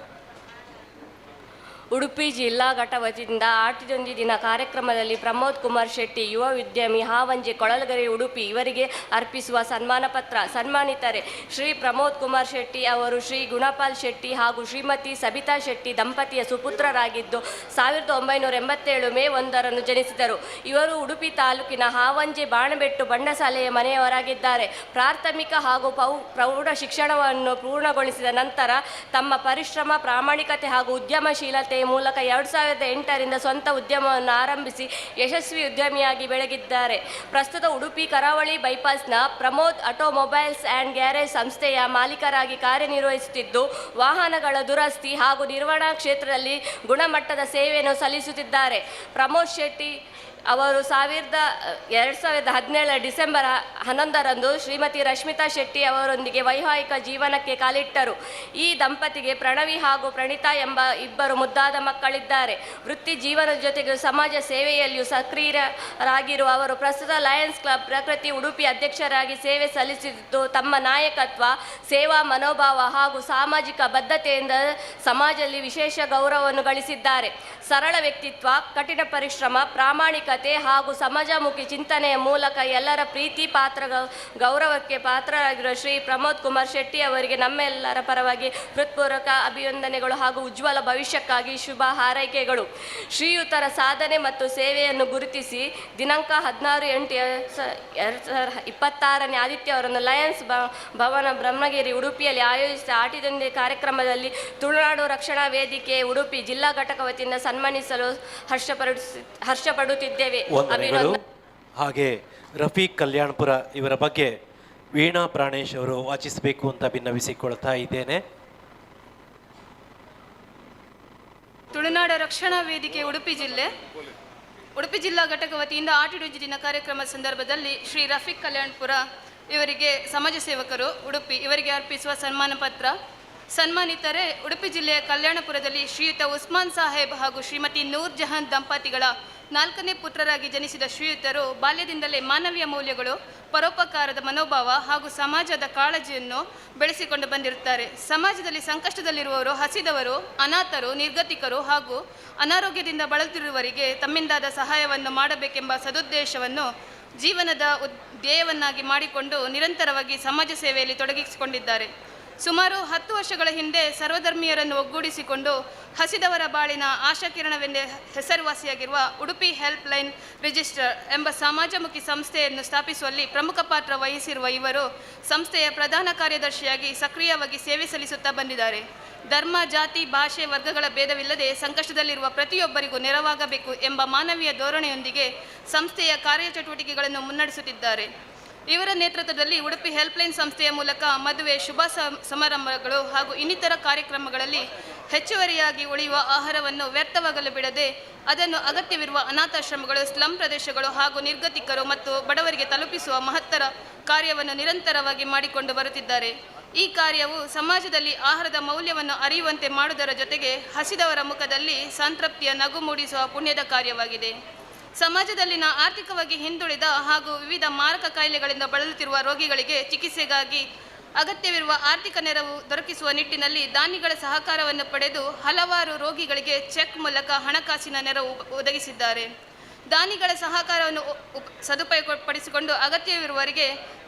ಉಡುಪಿ ಜಿಲ್ಲಾ ಘಟ ವತಿಯಿಂದ ಆಟಿದೊಂದಿ ದಿನ ಕಾರ್ಯಕ್ರಮದಲ್ಲಿ ಪ್ರಮೋದ್ ಕುಮಾರ್ ಶೆಟ್ಟಿ ಯುವ ಉದ್ಯಮಿ ಹಾವಂಜೆ ಕೊಳಲಗೆರೆ ಉಡುಪಿ ಇವರಿಗೆ ಅರ್ಪಿಸುವ ಸನ್ಮಾನ ಪತ್ರ. ಸನ್ಮಾನಿತರೆ ಶ್ರೀ ಪ್ರಮೋದ್ ಕುಮಾರ್ ಶೆಟ್ಟಿ ಅವರು ಶ್ರೀ ಗುಣಪಾಲ್ ಶೆಟ್ಟಿ ಹಾಗೂ ಶ್ರೀಮತಿ ಸಬಿತಾ ಶೆಟ್ಟಿ ದಂಪತಿಯ ಸುಪುತ್ರರಾಗಿದ್ದು 1987 ಮೇ 1 ಜನಿಸಿದರು. ಇವರು ಉಡುಪಿ ತಾಲೂಕಿನ ಹಾವಂಜೆ ಬಾಣಬೆಟ್ಟು ಬಂಡಸಾಲೆಯ ಮನೆಯವರಾಗಿದ್ದಾರೆ. ಪ್ರಾಥಮಿಕ ಹಾಗೂ ಪ್ರೌಢ ಶಿಕ್ಷಣವನ್ನು ಪೂರ್ಣಗೊಳಿಸಿದ ನಂತರ ತಮ್ಮ ಪರಿಶ್ರಮ, ಪ್ರಾಮಾಣಿಕತೆ ಹಾಗೂ ಉದ್ಯಮಶೀಲತೆ ಮೂಲಕ 2008ರಿಂದ ಸ್ವಂತ ಉದ್ಯಮವನ್ನು ಆರಂಭಿಸಿ ಯಶಸ್ವಿ ಉದ್ಯಮಿಯಾಗಿ ಬೆಳಗಿದ್ದಾರೆ. ಪ್ರಸ್ತುತ ಉಡುಪಿ ಕರಾವಳಿ ಬೈಪಾಸ್ನ ಪ್ರಮೋದ್ ಆಟೋಮೊಬೈಲ್ಸ್ ಆ್ಯಂಡ್ ಗ್ಯಾರೇಜ್ ಸಂಸ್ಥೆಯ ಮಾಲೀಕರಾಗಿ ಕಾರ್ಯನಿರ್ವಹಿಸುತ್ತಿದ್ದು, ವಾಹನಗಳ ದುರಸ್ತಿ ಹಾಗೂ ನಿರ್ವಹಣಾ ಕ್ಷೇತ್ರದಲ್ಲಿ ಗುಣಮಟ್ಟದ ಸೇವೆಯನ್ನು ಸಲ್ಲಿಸುತ್ತಿದ್ದಾರೆ. ಪ್ರಮೋದ್ ಶೆಟ್ಟಿ ಅವರು 2017 ಡಿಸೆಂಬರ್ 11ರಂದು ಶ್ರೀಮತಿ ರಶ್ಮಿತಾ ಶೆಟ್ಟಿ ಅವರೊಂದಿಗೆ ವೈವಾಹಿಕ ಜೀವನಕ್ಕೆ ಕಾಲಿಟ್ಟರು. ಈ ದಂಪತಿಗೆ ಪ್ರಣವಿ ಹಾಗೂ ಪ್ರಣೀತಾ ಎಂಬ ಇಬ್ಬರು ಮುದ್ದಾದ ಮಕ್ಕಳಿದ್ದಾರೆ. ವೃತ್ತಿ ಜೀವನದ ಜೊತೆಗೆ ಸಮಾಜ ಸೇವೆಯಲ್ಲಿಯೂ ಸಕ್ರಿಯರಾಗಿರುವ ಅವರು ಪ್ರಸ್ತುತ ಲಯನ್ಸ್ ಕ್ಲಬ್ ಪ್ರಕೃತಿ ಉಡುಪಿ ಅಧ್ಯಕ್ಷರಾಗಿ ಸೇವೆ ಸಲ್ಲಿಸುತ್ತಿದ್ದು, ತಮ್ಮ ನಾಯಕತ್ವ, ಸೇವಾ ಮನೋಭಾವ ಹಾಗೂ ಸಾಮಾಜಿಕ ಬದ್ಧತೆಯಿಂದ ಸಮಾಜದಲ್ಲಿ ವಿಶೇಷ ಗೌರವವನ್ನು ಗಳಿಸಿದ್ದಾರೆ. ಸರಳ ವ್ಯಕ್ತಿತ್ವ, ಕಠಿಣ ಪರಿಶ್ರಮ, ಪ್ರಾಮಾಣಿಕತೆ ಹಾಗೂ ಸಮಾಜಮುಖಿ ಚಿಂತನೆಯ ಮೂಲಕ ಎಲ್ಲರ ಪ್ರೀತಿ ಪಾತ್ರ ಗೌರವಕ್ಕೆ ಪಾತ್ರರಾಗಿರುವ ಶ್ರೀ ಪ್ರಮೋದ್ ಕುಮಾರ್ ಶೆಟ್ಟಿ ಅವರಿಗೆ ನಮ್ಮೆಲ್ಲರ ಪರವಾಗಿ ಹೃತ್ಪೂರ್ವಕ ಅಭಿನಂದನೆಗಳು ಹಾಗೂ ಉಜ್ವಲ ಭವಿಷ್ಯಕ್ಕಾಗಿ ಶುಭ ಹಾರೈಕೆಗಳು. ಶ್ರೀಯುತರ ಸಾಧನೆ ಮತ್ತು ಸೇವೆಯನ್ನು ಗುರುತಿಸಿ ದಿನಾಂಕ 16/8/2026 ಆದಿತ್ಯವರನ್ನು ಲಯನ್ಸ್ ಭವನ ಬ್ರಹ್ಮಗಿರಿ ಉಡುಪಿಯಲ್ಲಿ ಆಯೋಜಿಸಿದ ಆಟಿದೊಂದಿ ಕಾರ್ಯಕ್ರಮದಲ್ಲಿ ತುಳುನಾಡು ರಕ್ಷಣಾ ವೇದಿಕೆ ಉಡುಪಿ ಜಿಲ್ಲಾ ಘಟಕ ವತಿಯಿಂದ ಸನ್ಮಾನಿಸಲು ಹರ್ಷಪಡುತ್ತಿದ್ದೇವೆ. ವಂದನೆಗಳು. ಹಾಗೆ ರಫೀಕ್ ಕಲ್ಯಾಣಪುರ ಇವರ ಬಗ್ಗೆ ವೀಣಾ ಪ್ರಾಣೇಶ್ ಅವರು ವಾಚಿಸಬೇಕು ಅಂತ ಭಿನ್ನವಿಸಿಕೊಳ್ತಾ ಇದ್ದೇನೆ. ತುಳುನಾಡ ರಕ್ಷಣಾ ವೇದಿಕೆ ಉಡುಪಿ ಜಿಲ್ಲಾ ಘಟಕ ವತಿಯಿಂದ ಆಟಿಡೊಂಜಿ ದಿನ ಕಾರ್ಯಕ್ರಮದ ಸಂದರ್ಭದಲ್ಲಿ ಶ್ರೀ ರಫೀಕ್ ಕಲ್ಯಾಣಪುರ ಇವರಿಗೆ ಸಮಾಜ ಸೇವಕರು ಉಡುಪಿ ಇವರಿಗೆ ಅರ್ಪಿಸುವ ಸನ್ಮಾನ ಪತ್ರ. ಸನ್ಮಾನಿತರೆ ಉಡುಪಿ ಜಿಲ್ಲೆಯ ಕಲ್ಯಾಣಪುರದಲ್ಲಿ ಶ್ರೀಯುತ ಉಸ್ಮಾನ್ ಸಾಹೇಬ್ ಹಾಗೂ ಶ್ರೀಮತಿ ನೂರ್ ಜಹಾನ್ ದಂಪತಿಗಳ 4ನೇ ಪುತ್ರರಾಗಿ ಜನಿಸಿದ ಶ್ರೀಯುತರು ಬಾಲ್ಯದಿಂದಲೇ ಮಾನವೀಯ ಮೌಲ್ಯಗಳು, ಪರೋಪಕಾರದ ಮನೋಭಾವ ಹಾಗೂ ಸಮಾಜದ ಕಾಳಜಿಯನ್ನು ಬೆಳೆಸಿಕೊಂಡು ಬಂದಿರುತ್ತಾರೆ. ಸಮಾಜದಲ್ಲಿ ಸಂಕಷ್ಟದಲ್ಲಿರುವವರು, ಹಸಿದವರು, ಅನಾಥರು, ನಿರ್ಗತಿಕರು ಹಾಗೂ ಅನಾರೋಗ್ಯದಿಂದ ಬಳಲುತ್ತಿರುವವರಿಗೆ ತಮ್ಮಿಂದಾದ ಸಹಾಯವನ್ನು ಮಾಡಬೇಕೆಂಬ ಸದುದ್ದೇಶವನ್ನು ಜೀವನದ ಧ್ಯೇಯವನ್ನಾಗಿ ಮಾಡಿಕೊಂಡು ನಿರಂತರವಾಗಿ ಸಮಾಜ ಸೇವೆಯಲ್ಲಿ ತೊಡಗಿಸಿಕೊಂಡಿದ್ದಾರೆ. ಸುಮಾರು 10 ವರ್ಷಗಳ ಹಿಂದೆ ಸರ್ವಧರ್ಮೀಯರನ್ನು ಒಗ್ಗೂಡಿಸಿಕೊಂಡು ಹಸಿದವರ ಬಾಳಿನ ಆಶಾಕಿರಣವೆಂದೇ ಹೆಸರುವಾಸಿಯಾಗಿರುವ ಉಡುಪಿ ಹೆಲ್ಪ್ ಲೈನ್ ರಿಜಿಸ್ಟರ್ ಎಂಬ ಸಮಾಜಮುಖಿ ಸಂಸ್ಥೆಯನ್ನು ಸ್ಥಾಪಿಸುವಲ್ಲಿ ಪ್ರಮುಖ ಪಾತ್ರ ವಹಿಸಿರುವ ಇವರು ಸಂಸ್ಥೆಯ ಪ್ರಧಾನ ಕಾರ್ಯದರ್ಶಿಯಾಗಿ ಸಕ್ರಿಯವಾಗಿ ಸೇವೆ ಸಲ್ಲಿಸುತ್ತಾ ಬಂದಿದ್ದಾರೆ. ಧರ್ಮ, ಜಾತಿ, ಭಾಷೆ, ವರ್ಗಗಳ ಭೇದವಿಲ್ಲದೆ ಸಂಕಷ್ಟದಲ್ಲಿರುವ ಪ್ರತಿಯೊಬ್ಬರಿಗೂ ನೆರವಾಗಬೇಕು ಎಂಬ ಮಾನವೀಯ ಧೋರಣೆಯೊಂದಿಗೆ ಸಂಸ್ಥೆಯ ಕಾರ್ಯಚಟುವಟಿಕೆಗಳನ್ನು ಮುನ್ನಡೆಸುತ್ತಿದ್ದಾರೆ. ಇವರ ನೇತೃತ್ವದಲ್ಲಿ ಉಡುಪಿ ಹೆಲ್ಪ್ಲೈನ್ ಸಂಸ್ಥೆಯ ಮೂಲಕ ಮದುವೆ, ಶುಭ ಸಮಾರಂಭಗಳು ಹಾಗೂ ಇನ್ನಿತರ ಕಾರ್ಯಕ್ರಮಗಳಲ್ಲಿ ಹೆಚ್ಚುವರಿಯಾಗಿ ಉಳಿಯುವ ಆಹಾರವನ್ನು ವ್ಯರ್ಥವಾಗಲು ಬಿಡದೆ ಅದನ್ನು ಅಗತ್ಯವಿರುವ ಅನಾಥಾಶ್ರಮಗಳು, ಸ್ಲಂ ಪ್ರದೇಶಗಳು ಹಾಗೂ ನಿರ್ಗತಿಕರು ಮತ್ತು ಬಡವರಿಗೆ ತಲುಪಿಸುವ ಮಹತ್ತರ ಕಾರ್ಯವನ್ನು ನಿರಂತರವಾಗಿ ಮಾಡಿಕೊಂಡು ಬರುತ್ತಿದ್ದಾರೆ. ಈ ಕಾರ್ಯವು ಸಮಾಜದಲ್ಲಿ ಆಹಾರದ ಮೌಲ್ಯವನ್ನು ಅರಿಯುವಂತೆ ಮಾಡುವುದರ ಜೊತೆಗೆ ಹಸಿದವರ ಮುಖದಲ್ಲಿ ಸಂತೃಪ್ತಿಯ ನಗು ಮೂಡಿಸುವ ಪುಣ್ಯದ ಕಾರ್ಯವಾಗಿದೆ. ಸಮಾಜದಲ್ಲಿನ ಆರ್ಥಿಕವಾಗಿ ಹಿಂದುಳಿದ ಹಾಗೂ ವಿವಿಧ ಮಾರಕ ಕಾಯಿಲೆಗಳಿಂದ ಬಳಲುತ್ತಿರುವ ರೋಗಿಗಳಿಗೆ ಚಿಕಿತ್ಸೆಗಾಗಿ ಅಗತ್ಯವಿರುವ ಆರ್ಥಿಕ ನೆರವು ದೊರಕಿಸುವ ನಿಟ್ಟಿನಲ್ಲಿ ದಾನಿಗಳ ಸಹಕಾರವನ್ನು ಪಡೆದು ಹಲವಾರು ರೋಗಿಗಳಿಗೆ ಚೆಕ್ ಮೂಲಕ ಹಣಕಾಸಿನ ನೆರವು ಒದಗಿಸಿದ್ದಾರೆ. ದಾನಿಗಳ ಸಹಕಾರವನ್ನು ಸದುಪಯೋಗಪಡಿಸಿಕೊಂಡು ಅಗತ್ಯವಿರುವವರಿಗೆ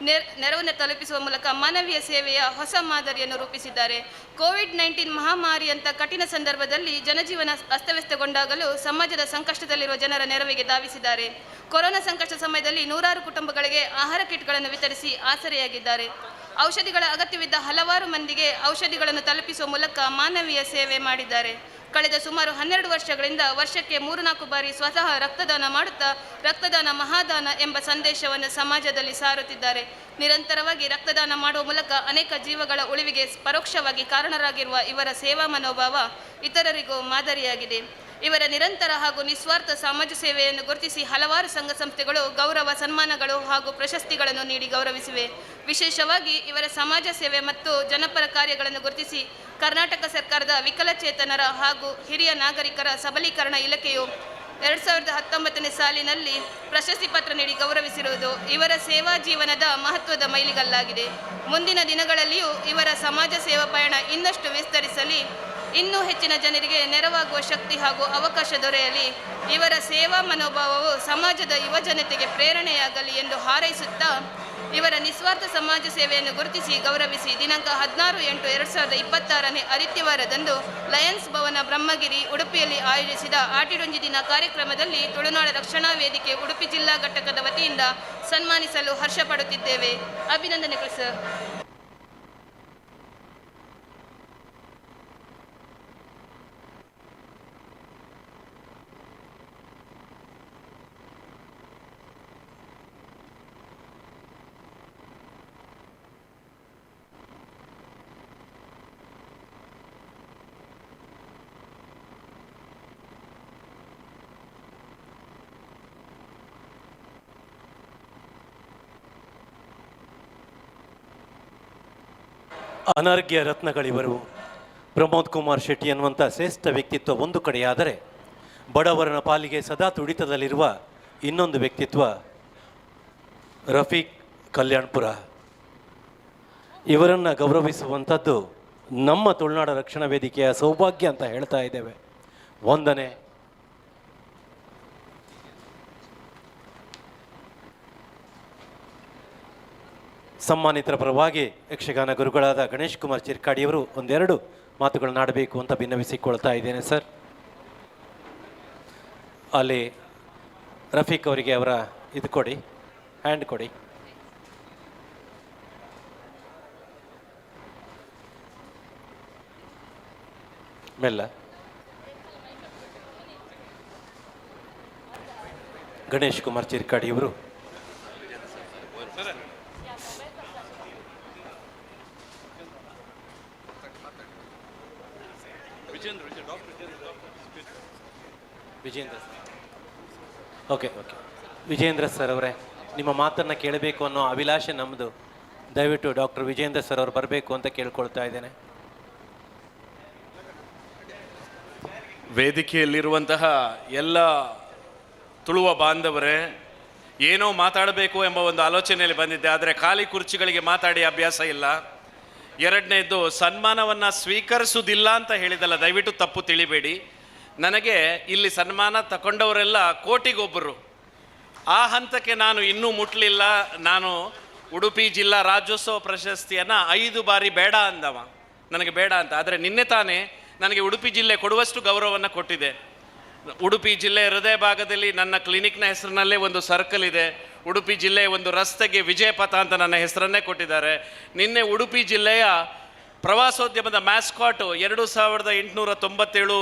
ನೆರವನ್ನು ತಲುಪಿಸುವ ಮೂಲಕ ಮಾನವೀಯ ಸೇವೆಯ ಹೊಸ ಮಾದರಿಯನ್ನು ರೂಪಿಸಿದ್ದಾರೆ. ಕೋವಿಡ್-19 ಮಹಾಮಾರಿಯಂಥ ಕಠಿಣ ಸಂದರ್ಭದಲ್ಲಿ ಜನಜೀವನ ಅಸ್ತವ್ಯಸ್ತಗೊಂಡಾಗಲೂ ಸಮಾಜದ ಸಂಕಷ್ಟದಲ್ಲಿರುವ ಜನರ ನೆರವಿಗೆ ಧಾವಿಸಿದ್ದಾರೆ. ಕೊರೋನಾ ಸಂಕಷ್ಟ ಸಮಯದಲ್ಲಿ ನೂರಾರು ಕುಟುಂಬಗಳಿಗೆ ಆಹಾರ ಕಿಟ್ಗಳನ್ನು ವಿತರಿಸಿ ಆಸರೆಯಾಗಿದ್ದಾರೆ. ಔಷಧಿಗಳ ಅಗತ್ಯವಿದ್ದ ಹಲವಾರು ಮಂದಿಗೆ ಔಷಧಿಗಳನ್ನು ತಲುಪಿಸುವ ಮೂಲಕ ಮಾನವೀಯ ಸೇವೆ ಮಾಡಿದ್ದಾರೆ. ಕಳೆದ ಸುಮಾರು 12 ವರ್ಷಗಳಿಂದ ವರ್ಷಕ್ಕೆ 3-4 ಬಾರಿ ಸ್ವತಃ ರಕ್ತದಾನ ಮಾಡುತ್ತಾ ರಕ್ತದಾನ ಮಹಾದಾನ ಎಂಬ ಸಂದೇಶವನ್ನು ಸಮಾಜದಲ್ಲಿ ಸಾರುತ್ತಿದ್ದಾರೆ. ನಿರಂತರವಾಗಿ ರಕ್ತದಾನ ಮಾಡುವ ಮೂಲಕ ಅನೇಕ ಜೀವಗಳ ಉಳಿವಿಗೆ ಪರೋಕ್ಷವಾಗಿ ಕಾರಣರಾಗಿರುವ ಇವರ ಸೇವಾ ಮನೋಭಾವ ಇತರರಿಗೂ ಮಾದರಿಯಾಗಿದೆ. ಇವರ ನಿರಂತರ ಹಾಗೂ ನಿಸ್ವಾರ್ಥ ಸಮಾಜ ಸೇವೆಯನ್ನು ಗುರುತಿಸಿ ಹಲವಾರು ಸಂಘ ಸಂಸ್ಥೆಗಳು ಗೌರವ ಸನ್ಮಾನಗಳು ಹಾಗೂ ಪ್ರಶಸ್ತಿಗಳನ್ನು ನೀಡಿ ಗೌರವಿಸಿವೆ. ವಿಶೇಷವಾಗಿ ಇವರ ಸಮಾಜ ಸೇವೆ ಮತ್ತು ಜನಪರ ಕಾರ್ಯಗಳನ್ನು ಗುರುತಿಸಿ ಕರ್ನಾಟಕ ಸರ್ಕಾರದ ವಿಕಲಚೇತನರ ಹಾಗೂ ಹಿರಿಯ ನಾಗರಿಕರ ಸಬಲೀಕರಣ ಇಲಾಖೆಯು 2019ನೇ ಸಾಲಿನಲ್ಲಿ ಪ್ರಶಸ್ತಿ ಪತ್ರ ನೀಡಿ ಗೌರವಿಸಿರುವುದು ಇವರ ಸೇವಾ ಜೀವನದ ಮಹತ್ವದ ಮೈಲಿಗಲ್ಲಾಗಿದೆ. ಮುಂದಿನ ದಿನಗಳಲ್ಲಿಯೂ ಇವರ ಸಮಾಜ ಸೇವಾ ಪಯಣ ಇನ್ನಷ್ಟು ವಿಸ್ತರಿಸಲಿ, ಇನ್ನೂ ಹೆಚ್ಚಿನ ಜನರಿಗೆ ನೆರವಾಗುವ ಶಕ್ತಿ ಹಾಗೂ ಅವಕಾಶ ದೊರೆಯಲಿ, ಇವರ ಸೇವಾ ಮನೋಭಾವವು ಸಮಾಜದ ಯುವ ಜನತೆಗೆ ಪ್ರೇರಣೆಯಾಗಲಿ ಎಂದು ಹಾರೈಸುತ್ತಾ ಇವರ ನಿಸ್ವಾರ್ಥ ಸಮಾಜ ಸೇವೆಯನ್ನು ಗುರುತಿಸಿ ಗೌರವಿಸಿ ದಿನಾಂಕ 16/8/2026ನೇ ಆದಿತ್ಯವಾರದಂದು ಲಯನ್ಸ್ ಭವನ ಬ್ರಹ್ಮಗಿರಿ ಉಡುಪಿಯಲ್ಲಿ ಆಯೋಜಿಸಿದ ಆಟಿಡೊಂಜಿ ದಿನ ಕಾರ್ಯಕ್ರಮದಲ್ಲಿ ತುಳುನಾಡ ರಕ್ಷಣಾ ವೇದಿಕೆ ಉಡುಪಿ ಜಿಲ್ಲಾ ಘಟಕದ ವತಿಯಿಂದ ಸನ್ಮಾನಿಸಲು ಹರ್ಷಪಡುತ್ತಿದ್ದೇವೆ. ಅಭಿನಂದನೆಗಳು ಸರ್. ಅನರ್ಘ್ಯ ರತ್ನಗಳಿವರು. ಪ್ರಮೋದ್ ಕುಮಾರ್ ಶೆಟ್ಟಿ ಅನ್ನುವಂಥ ಶ್ರೇಷ್ಠ ವ್ಯಕ್ತಿತ್ವ ಒಂದು ಕಡೆಯಾದರೆ, ಬಡವರನ ಪಾಲಿಗೆ ಸದಾ ತುಡಿತದಲ್ಲಿರುವ ಇನ್ನೊಂದು ವ್ಯಕ್ತಿತ್ವ ರಫೀಕ್ ಕಲ್ಯಾಣ್ಪುರ. ಇವರನ್ನು ಗೌರವಿಸುವಂಥದ್ದು ನಮ್ಮ ತುಳುನಾಡ ರಕ್ಷಣಾ ವೇದಿಕೆಯ ಸೌಭಾಗ್ಯ ಅಂತ ಹೇಳ್ತಾ ಇದ್ದೇವೆ. ವಂದನೆ. ಸನ್ಮಾನಿತರ ಪರವಾಗಿ ಯಕ್ಷಗಾನ ಗುರುಗಳಾದ ಗಣೇಶ್ ಕುಮಾರ್ ಚಿರ್ಕಾಡಿಯವರು ಒಂದೆರಡು ಮಾತುಗಳನ್ನಾಡಬೇಕು ಅಂತ ಭಿನ್ನವಿಸಿಕೊಳ್ತಾ ಇದ್ದೇನೆ ಸರ್. ಅಲ್ಲಿ ರಫೀಕ್ ಅವರಿಗೆ ಅವರ ಇದು ಕೊಡಿ, ಹ್ಯಾಂಡ್ ಕೊಡಿ. ಮೆಲ್ಲ. ಗಣೇಶ್ ಕುಮಾರ್ ಚಿರ್ಕಾಡಿಯವರು ವಿಜೇಂದ್ರ. ಓಕೆ ವಿಜೇಂದ್ರ ಸರ್ ಅವರೇ, ನಿಮ್ಮ ಮಾತನ್ನು ಕೇಳಬೇಕು ಅನ್ನೋ ಅಭಿಲಾಷೆ ನಮ್ಮದು. ದಯವಿಟ್ಟು ಡಾಕ್ಟರ್ ವಿಜೇಂದ್ರ ಸರ್ ಅವರು ಬರಬೇಕು ಅಂತ ಕೇಳ್ಕೊಳ್ತಾ ಇದ್ದೇನೆ. ವೇದಿಕೆಯಲ್ಲಿರುವಂತಹ ಎಲ್ಲ ತುಳುವ ಬಾಂಧವರೇ, ಏನೋ ಮಾತಾಡಬೇಕು ಎಂಬ ಒಂದು ಆಲೋಚನೆಯಲ್ಲಿ ಬಂದಿದ್ದೆ, ಆದರೆ ಖಾಲಿ ಕುರ್ಚಿಗಳಿಗೆ ಮಾತಾಡಿ ಅಭ್ಯಾಸ ಇಲ್ಲ. ಎರಡನೇದು, ಸನ್ಮಾನವನ್ನು ಸ್ವೀಕರಿಸುವುದಿಲ್ಲ ಅಂತ ಹೇಳಿದಲ್ಲ, ದಯವಿಟ್ಟು ತಪ್ಪು ತಿಳಿಬೇಡಿ. ನನಗೆ ಇಲ್ಲಿ ಸನ್ಮಾನ ತಗೊಂಡವರೆಲ್ಲ ಕೋಟಿಗೊಬ್ಬರು. ಆ ಹಂತಕ್ಕೆ ನಾನು ಇನ್ನೂ ಮುಟ್ಟಲಿಲ್ಲ. ನಾನು ಉಡುಪಿ ಜಿಲ್ಲಾ ರಾಜ್ಯೋತ್ಸವ ಪ್ರಶಸ್ತಿಯನ್ನು 5 ಬಾರಿ ಬೇಡ ಅಂದವ, ನನಗೆ ಬೇಡ ಅಂತ. ಆದರೆ ನಿನ್ನೆ ತಾನೇ ನನಗೆ ಉಡುಪಿ ಜಿಲ್ಲೆ ಕೊಡುವಷ್ಟು ಗೌರವವನ್ನು ಕೊಟ್ಟಿದೆ. ಉಡುಪಿ ಜಿಲ್ಲೆ ಹೃದಯ ಭಾಗದಲ್ಲಿ ನನ್ನ ಕ್ಲಿನಿಕ್ನ ಹೆಸರಿನಲ್ಲೇ ಒಂದು ಸರ್ಕಲ್ ಇದೆ. ಉಡುಪಿ ಜಿಲ್ಲೆಯ ಒಂದು ರಸ್ತೆಗೆ ವಿಜಯಪಥ ಅಂತ ನನ್ನ ಹೆಸರನ್ನೇ ಕೊಟ್ಟಿದ್ದಾರೆ. ನಿನ್ನೆ ಉಡುಪಿ ಜಿಲ್ಲೆಯ ಪ್ರವಾಸೋದ್ಯಮದ ಮ್ಯಾಸ್ಕಾಟು 2897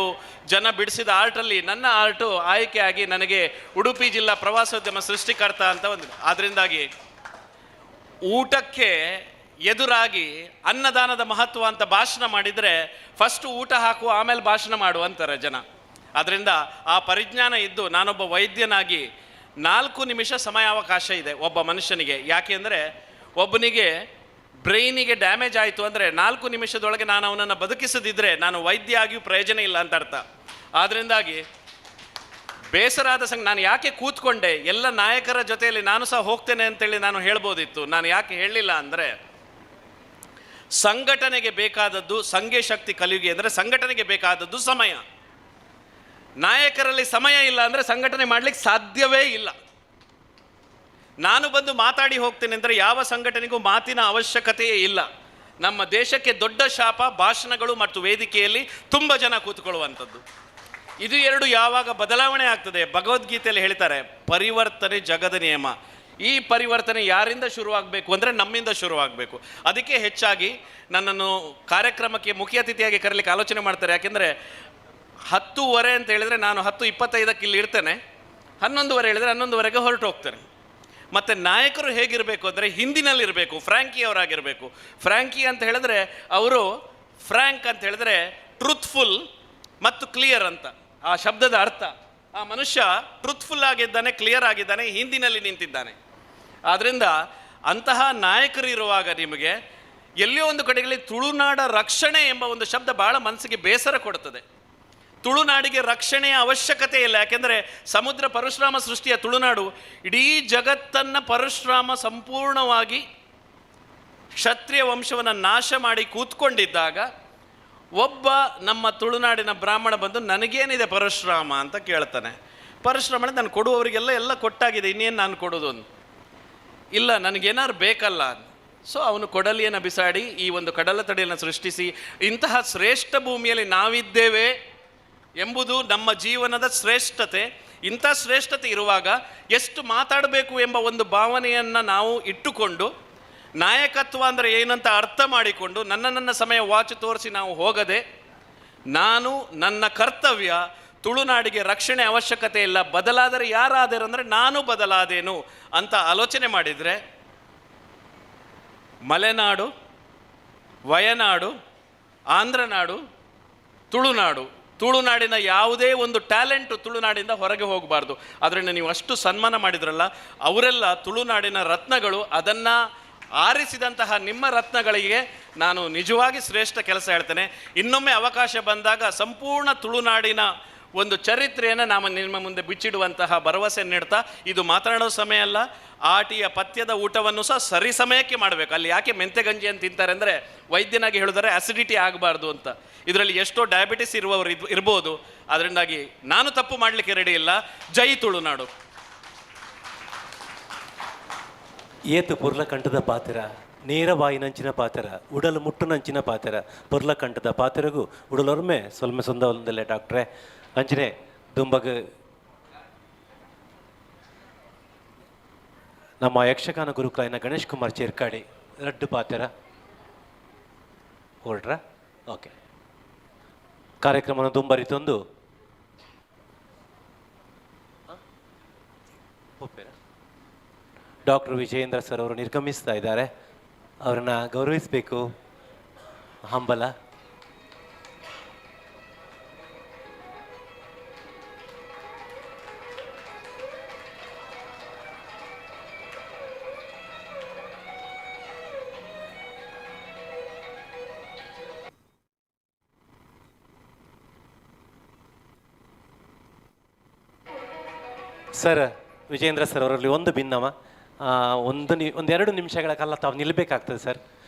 ಜನ ಬಿಡಿಸಿದ ಆರ್ಟಲ್ಲಿ ನನ್ನ ಆರ್ಟು ಆಯ್ಕೆಯಾಗಿ ನನಗೆ ಉಡುಪಿ ಜಿಲ್ಲಾ ಪ್ರವಾಸೋದ್ಯಮ ಸೃಷ್ಟಿಕರ್ತ ಅಂತ ಒಂದು. ಆದ್ದರಿಂದಾಗಿ ಊಟಕ್ಕೆ ಎದುರಾಗಿ ಅನ್ನದಾನದ ಮಹತ್ವ ಅಂತ ಭಾಷಣ ಮಾಡಿದರೆ ಫಸ್ಟು ಊಟ ಹಾಕು ಆಮೇಲೆ ಭಾಷಣ ಮಾಡು ಅಂತಾರೆ ಜನ. ಅದರಿಂದ ಆ ಪರಿಜ್ಞಾನ ಇದ್ದು ನಾನೊಬ್ಬ ವೈದ್ಯನಾಗಿ 4 ನಿಮಿಷ ಸಮಯಾವಕಾಶ ಇದೆ ಒಬ್ಬ ಮನುಷ್ಯನಿಗೆ. ಯಾಕೆ ಅಂದರೆ ಒಬ್ಬನಿಗೆ ಬ್ರೈನಿಗೆ ಡ್ಯಾಮೇಜ್ ಆಯಿತು ಅಂದರೆ 4 ನಿಮಿಷದೊಳಗೆ ನಾನು ಅವನನ್ನು ಬದುಕಿಸದಿದ್ದರೆ ನಾನು ವೈದ್ಯ ಆಗಿಯೂ ಪ್ರಯೋಜನ ಇಲ್ಲ ಅಂತ ಅರ್ಥ. ಆದ್ದರಿಂದಾಗಿ ಬೇಸರಾದ ನಾನು ಯಾಕೆ ಕೂತ್ಕೊಂಡೆ, ಎಲ್ಲ ನಾಯಕರ ಜೊತೆಯಲ್ಲಿ ನಾನು ಸಹ ಹೋಗ್ತೇನೆ ಅಂತೇಳಿ ನಾನು ಹೇಳ್ಬೋದಿತ್ತು. ನಾನು ಯಾಕೆ ಹೇಳಲಿಲ್ಲ ಅಂದರೆ ಸಂಘಟನೆಗೆ ಬೇಕಾದದ್ದು ಸಂಘೆ ಶಕ್ತಿ ಕಲಿಯುಗೆ ಅಂದರೆ ಸಂಘಟನೆಗೆ ಬೇಕಾದದ್ದು ಸಮಯ. ನಾಯಕರಲ್ಲಿ ಸಮಯ ಇಲ್ಲ ಅಂದರೆ ಸಂಘಟನೆ ಮಾಡಲಿಕ್ಕೆ ಸಾಧ್ಯವೇ ಇಲ್ಲ. ನಾನು ಬಂದು ಮಾತಾಡಿ ಹೋಗ್ತೇನೆ ಅಂದರೆ ಯಾವ ಸಂಘಟನೆಗೂ ಮಾತಿನ ಅವಶ್ಯಕತೆಯೇ ಇಲ್ಲ. ನಮ್ಮ ದೇಶಕ್ಕೆ ದೊಡ್ಡ ಶಾಪ ಭಾಷಣಗಳು ಮತ್ತು ವೇದಿಕೆಯಲ್ಲಿ ತುಂಬ ಜನ ಕೂತ್ಕೊಳ್ಳುವಂಥದ್ದು. ಇದು ಎರಡು ಯಾವಾಗ ಬದಲಾವಣೆ ಆಗ್ತದೆ, ಭಗವದ್ಗೀತೆಯಲ್ಲಿ ಹೇಳ್ತಾರೆ ಪರಿವರ್ತನೆ ಜಗದ ನಿಯಮ. ಈ ಪರಿವರ್ತನೆ ಯಾರಿಂದ ಶುರುವಾಗಬೇಕು ಅಂದರೆ ನಮ್ಮಿಂದ ಶುರುವಾಗಬೇಕು. ಅದಕ್ಕೆ ಹೆಚ್ಚಾಗಿ ನನ್ನನ್ನು ಕಾರ್ಯಕ್ರಮಕ್ಕೆ ಮುಖ್ಯ ಅತಿಥಿಯಾಗಿ ಕರೀಲಿಕ್ಕೆ ಆಲೋಚನೆ ಮಾಡ್ತಾರೆ. ಯಾಕೆಂದರೆ 10:15 ಅಂತ ಹೇಳಿದರೆ ನಾನು 10:25 ಇಲ್ಲಿ ಇರ್ತೇನೆ, 11:15 ಹೇಳಿದರೆ 11:15 ಹೊರಟು ಹೋಗ್ತೇನೆ. ಮತ್ತು ನಾಯಕರು ಹೇಗಿರಬೇಕು ಅಂದರೆ ಹಿಂದಿನಲ್ಲಿರಬೇಕು, ಫ್ರ್ಯಾಂಕಿ ಅವರಾಗಿರಬೇಕು. ಫ್ರ್ಯಾಂಕಿ ಅಂತ ಹೇಳಿದ್ರೆ ಅವರು ಫ್ರ್ಯಾಂಕ್ ಅಂತ ಹೇಳಿದ್ರೆ ಟ್ರೂತ್ಫುಲ್ ಮತ್ತು ಕ್ಲಿಯರ್ ಅಂತ ಆ ಶಬ್ದದ ಅರ್ಥ. ಆ ಮನುಷ್ಯ ಟ್ರೂತ್ಫುಲ್ ಆಗಿದ್ದಾನೆ, ಕ್ಲಿಯರ್ ಆಗಿದ್ದಾನೆ, ಹಿಂದಿನಲ್ಲಿ ನಿಂತಿದ್ದಾನೆ. ಆದ್ದರಿಂದ ಅಂತಹ ನಾಯಕರು ಇರುವಾಗ ನಿಮಗೆ ಎಲ್ಲಿಯೋ ಒಂದು ಕಡೆಗಳಲ್ಲಿ ತುಳುನಾಡ ರಕ್ಷಣೆ ಎಂಬ ಒಂದು ಶಬ್ದ ಭಾಳ ಮನಸ್ಸಿಗೆ ಬೇಸರ ಕೊಡುತ್ತದೆ. ತುಳುನಾಡಿಗೆ ರಕ್ಷಣೆಯ ಅವಶ್ಯಕತೆ ಇಲ್ಲ. ಯಾಕೆಂದರೆ ಸಮುದ್ರ ಪರಶುರಾಮ ಸೃಷ್ಟಿಯ ತುಳುನಾಡು ಇಡೀ ಜಗತ್ತನ್ನು ಪರಶುರಾಮ ಸಂಪೂರ್ಣವಾಗಿ ಕ್ಷತ್ರಿಯ ವಂಶವನ್ನು ನಾಶ ಮಾಡಿ ಕೂತ್ಕೊಂಡಿದ್ದಾಗ ಒಬ್ಬ ನಮ್ಮ ತುಳುನಾಡಿನ ಬ್ರಾಹ್ಮಣ ಬಂದು ನನಗೇನಿದೆ ಪರಶುರಾಮ ಅಂತ ಕೇಳ್ತಾನೆ. ಪರಶುರಾಮನೇ ನಾನು ಕೊಡುವವರಿಗೆಲ್ಲ ಎಲ್ಲ ಕೊಟ್ಟಾಗಿದೆ, ಇನ್ನೇನು ನಾನು ಕೊಡೋದು ಅಂತ. ಇಲ್ಲ, ನನಗೇನಾದ್ರು ಬೇಕಲ್ಲ. ಸೊ ಅವನು ಕೊಡಲಿಯನ್ನು ಬಿಸಾಡಿ ಈ ಒಂದು ಕಡಲ ತಡಿಯನ್ನು ಸೃಷ್ಟಿಸಿ ಇಂತಹ ಶ್ರೇಷ್ಠ ಭೂಮಿಯಲ್ಲಿ ನಾವಿದ್ದೇವೆ ಎಂಬುದು ನಮ್ಮ ಜೀವನದ ಶ್ರೇಷ್ಠತೆ. ಇಂಥ ಶ್ರೇಷ್ಠತೆ ಇರುವಾಗ ಎಷ್ಟು ಮಾತಾಡಬೇಕು ಎಂಬ ಒಂದು ಭಾವನೆಯನ್ನು ನಾವು ಇಟ್ಟುಕೊಂಡು ನಾಯಕತ್ವ ಅಂದರೆ ಏನಂತ ಅರ್ಥ ಮಾಡಿಕೊಂಡು ನನ್ನ ಸಮಯ ವಾಚ್ ತೋರಿಸಿ ನಾವು ಹೋಗದೆ ನಾನು ನನ್ನ ಕರ್ತವ್ಯ ತುಳುನಾಡಿಗೆ ರಕ್ಷಣೆ ಅವಶ್ಯಕತೆ ಇಲ್ಲ, ಬದಲಾದರೆ ಯಾರಾದರೂ ಅಂದರೆ ನಾನು ಬದಲಾದೇನು ಅಂತ ಆಲೋಚನೆ ಮಾಡಿದರೆ ಮಲೆನಾಡು, ವಯನಾಡು, ಆಂಧ್ರನಾಡು, ತುಳುನಾಡಿನ ಯಾವುದೇ ಒಂದು ಟ್ಯಾಲೆಂಟು ತುಳುನಾಡಿಂದ ಹೊರಗೆ ಹೋಗಬಾರ್ದು. ಅದರಿಂದ ನೀವು ಅಷ್ಟು ಸನ್ಮಾನ ಮಾಡಿದ್ರಲ್ಲ, ಅವರೆಲ್ಲ ತುಳುನಾಡಿನ ರತ್ನಗಳು. ಅದನ್ನು ಆರಿಸಿದಂತಹ ನಿಮ್ಮ ರತ್ನಗಳಿಗೆ ನಾನು ನಿಜವಾಗಿ ಶ್ರೇಷ್ಠ ಕೆಲಸ ಹೇಳ್ತೇನೆ. ಇನ್ನೊಮ್ಮೆ ಅವಕಾಶ ಬಂದಾಗ ಸಂಪೂರ್ಣ ತುಳುನಾಡಿನ ಒಂದು ಚರಿತ್ರೆಯನ್ನು ನಾವು ನಿಮ್ಮ ಮುಂದೆ ಬಿಚ್ಚಿಡುವಂತಹ ಭರವಸೆ ನೀಡ್ತಾ, ಇದು ಮಾತನಾಡೋ ಸಮಯ ಅಲ್ಲ, ಆಟಿಯ ಪಥ್ಯದ ಊಟವನ್ನು ಸಹ ಸರಿ ಸಮಯಕ್ಕೆ ಮಾಡಬೇಕು. ಅಲ್ಲಿ ಯಾಕೆ ಮೆಂತೆ ಗಂಜಿ ಅಂತ ತಿಂತಾರೆ ಅಂದರೆ ವೈದ್ಯನಾಗಿ ಹೇಳಿದರೆ ಅಸಿಡಿಟಿ ಆಗಬಾರ್ದು ಅಂತ. ಇದರಲ್ಲಿ ಎಷ್ಟೋ ಡಯಾಬಿಟಿಸ್ ಇರುವವರು ಇರ್ಬೋದು. ಅದರಿಂದಾಗಿ ನಾನು ತಪ್ಪು ಮಾಡಲಿಕ್ಕೆ ರೆಡಿ ಇಲ್ಲ. ಜೈ ತುಳುನಾಡು. ಏತು ಪುರ್ಲಕಂಠದ ಪಾತ್ರ, ನೇರ ಬಾಯಿನಂಚಿನ ಪಾತ್ರ, ಉಡಲು ಮುಟ್ಟುನಂಚಿನ ಪಾತ್ರ, ಪುರ್ಲಕಂಠದ ಪಾತ್ರಗೂ ಉಡಲೊರ್ಮೆ ಸೊಲ್ಮೆ ಸೊಂದವಲ್ಲದಲ್ಲೇ ಡಾಕ್ಟ್ರೆ ಅಂಚನೆ ದುಂಬಗ ನಮ್ಮ ಯಕ್ಷಗಾನ ಗುರುಕುಲನ ಗಣೇಶ್ ಕುಮಾರ್ ಚೇರ್ಕಾಡಿ ರಡ್ಡು ಪಾತ್ರ ಹೊರಡ್ರ. ಓಕೆ, ಕಾರ್ಯಕ್ರಮವನ್ನು ದುಂಬರಿತೊಂದು ಡಾಕ್ಟರ್ ವಿಜಯೇಂದ್ರ ಸರ್ ಅವರು ನಿರ್ಗಮಿಸ್ತಾ ಇದ್ದಾರೆ. ಅವರನ್ನು ಗೌರವಿಸಬೇಕು. ಹಂಬಲ. ಸರ್, ವಿಜಯೇಂದ್ರ ಸರ್ ಅವರಲ್ಲಿ ಒಂದು ಭಿನ್ನವ, ಒಂದೆರಡು ನಿಮಿಷಗಳ ಕಾಲ ತಾವು ನಿಲ್ಲಬೇಕಾಗ್ತದೆ ಸರ್.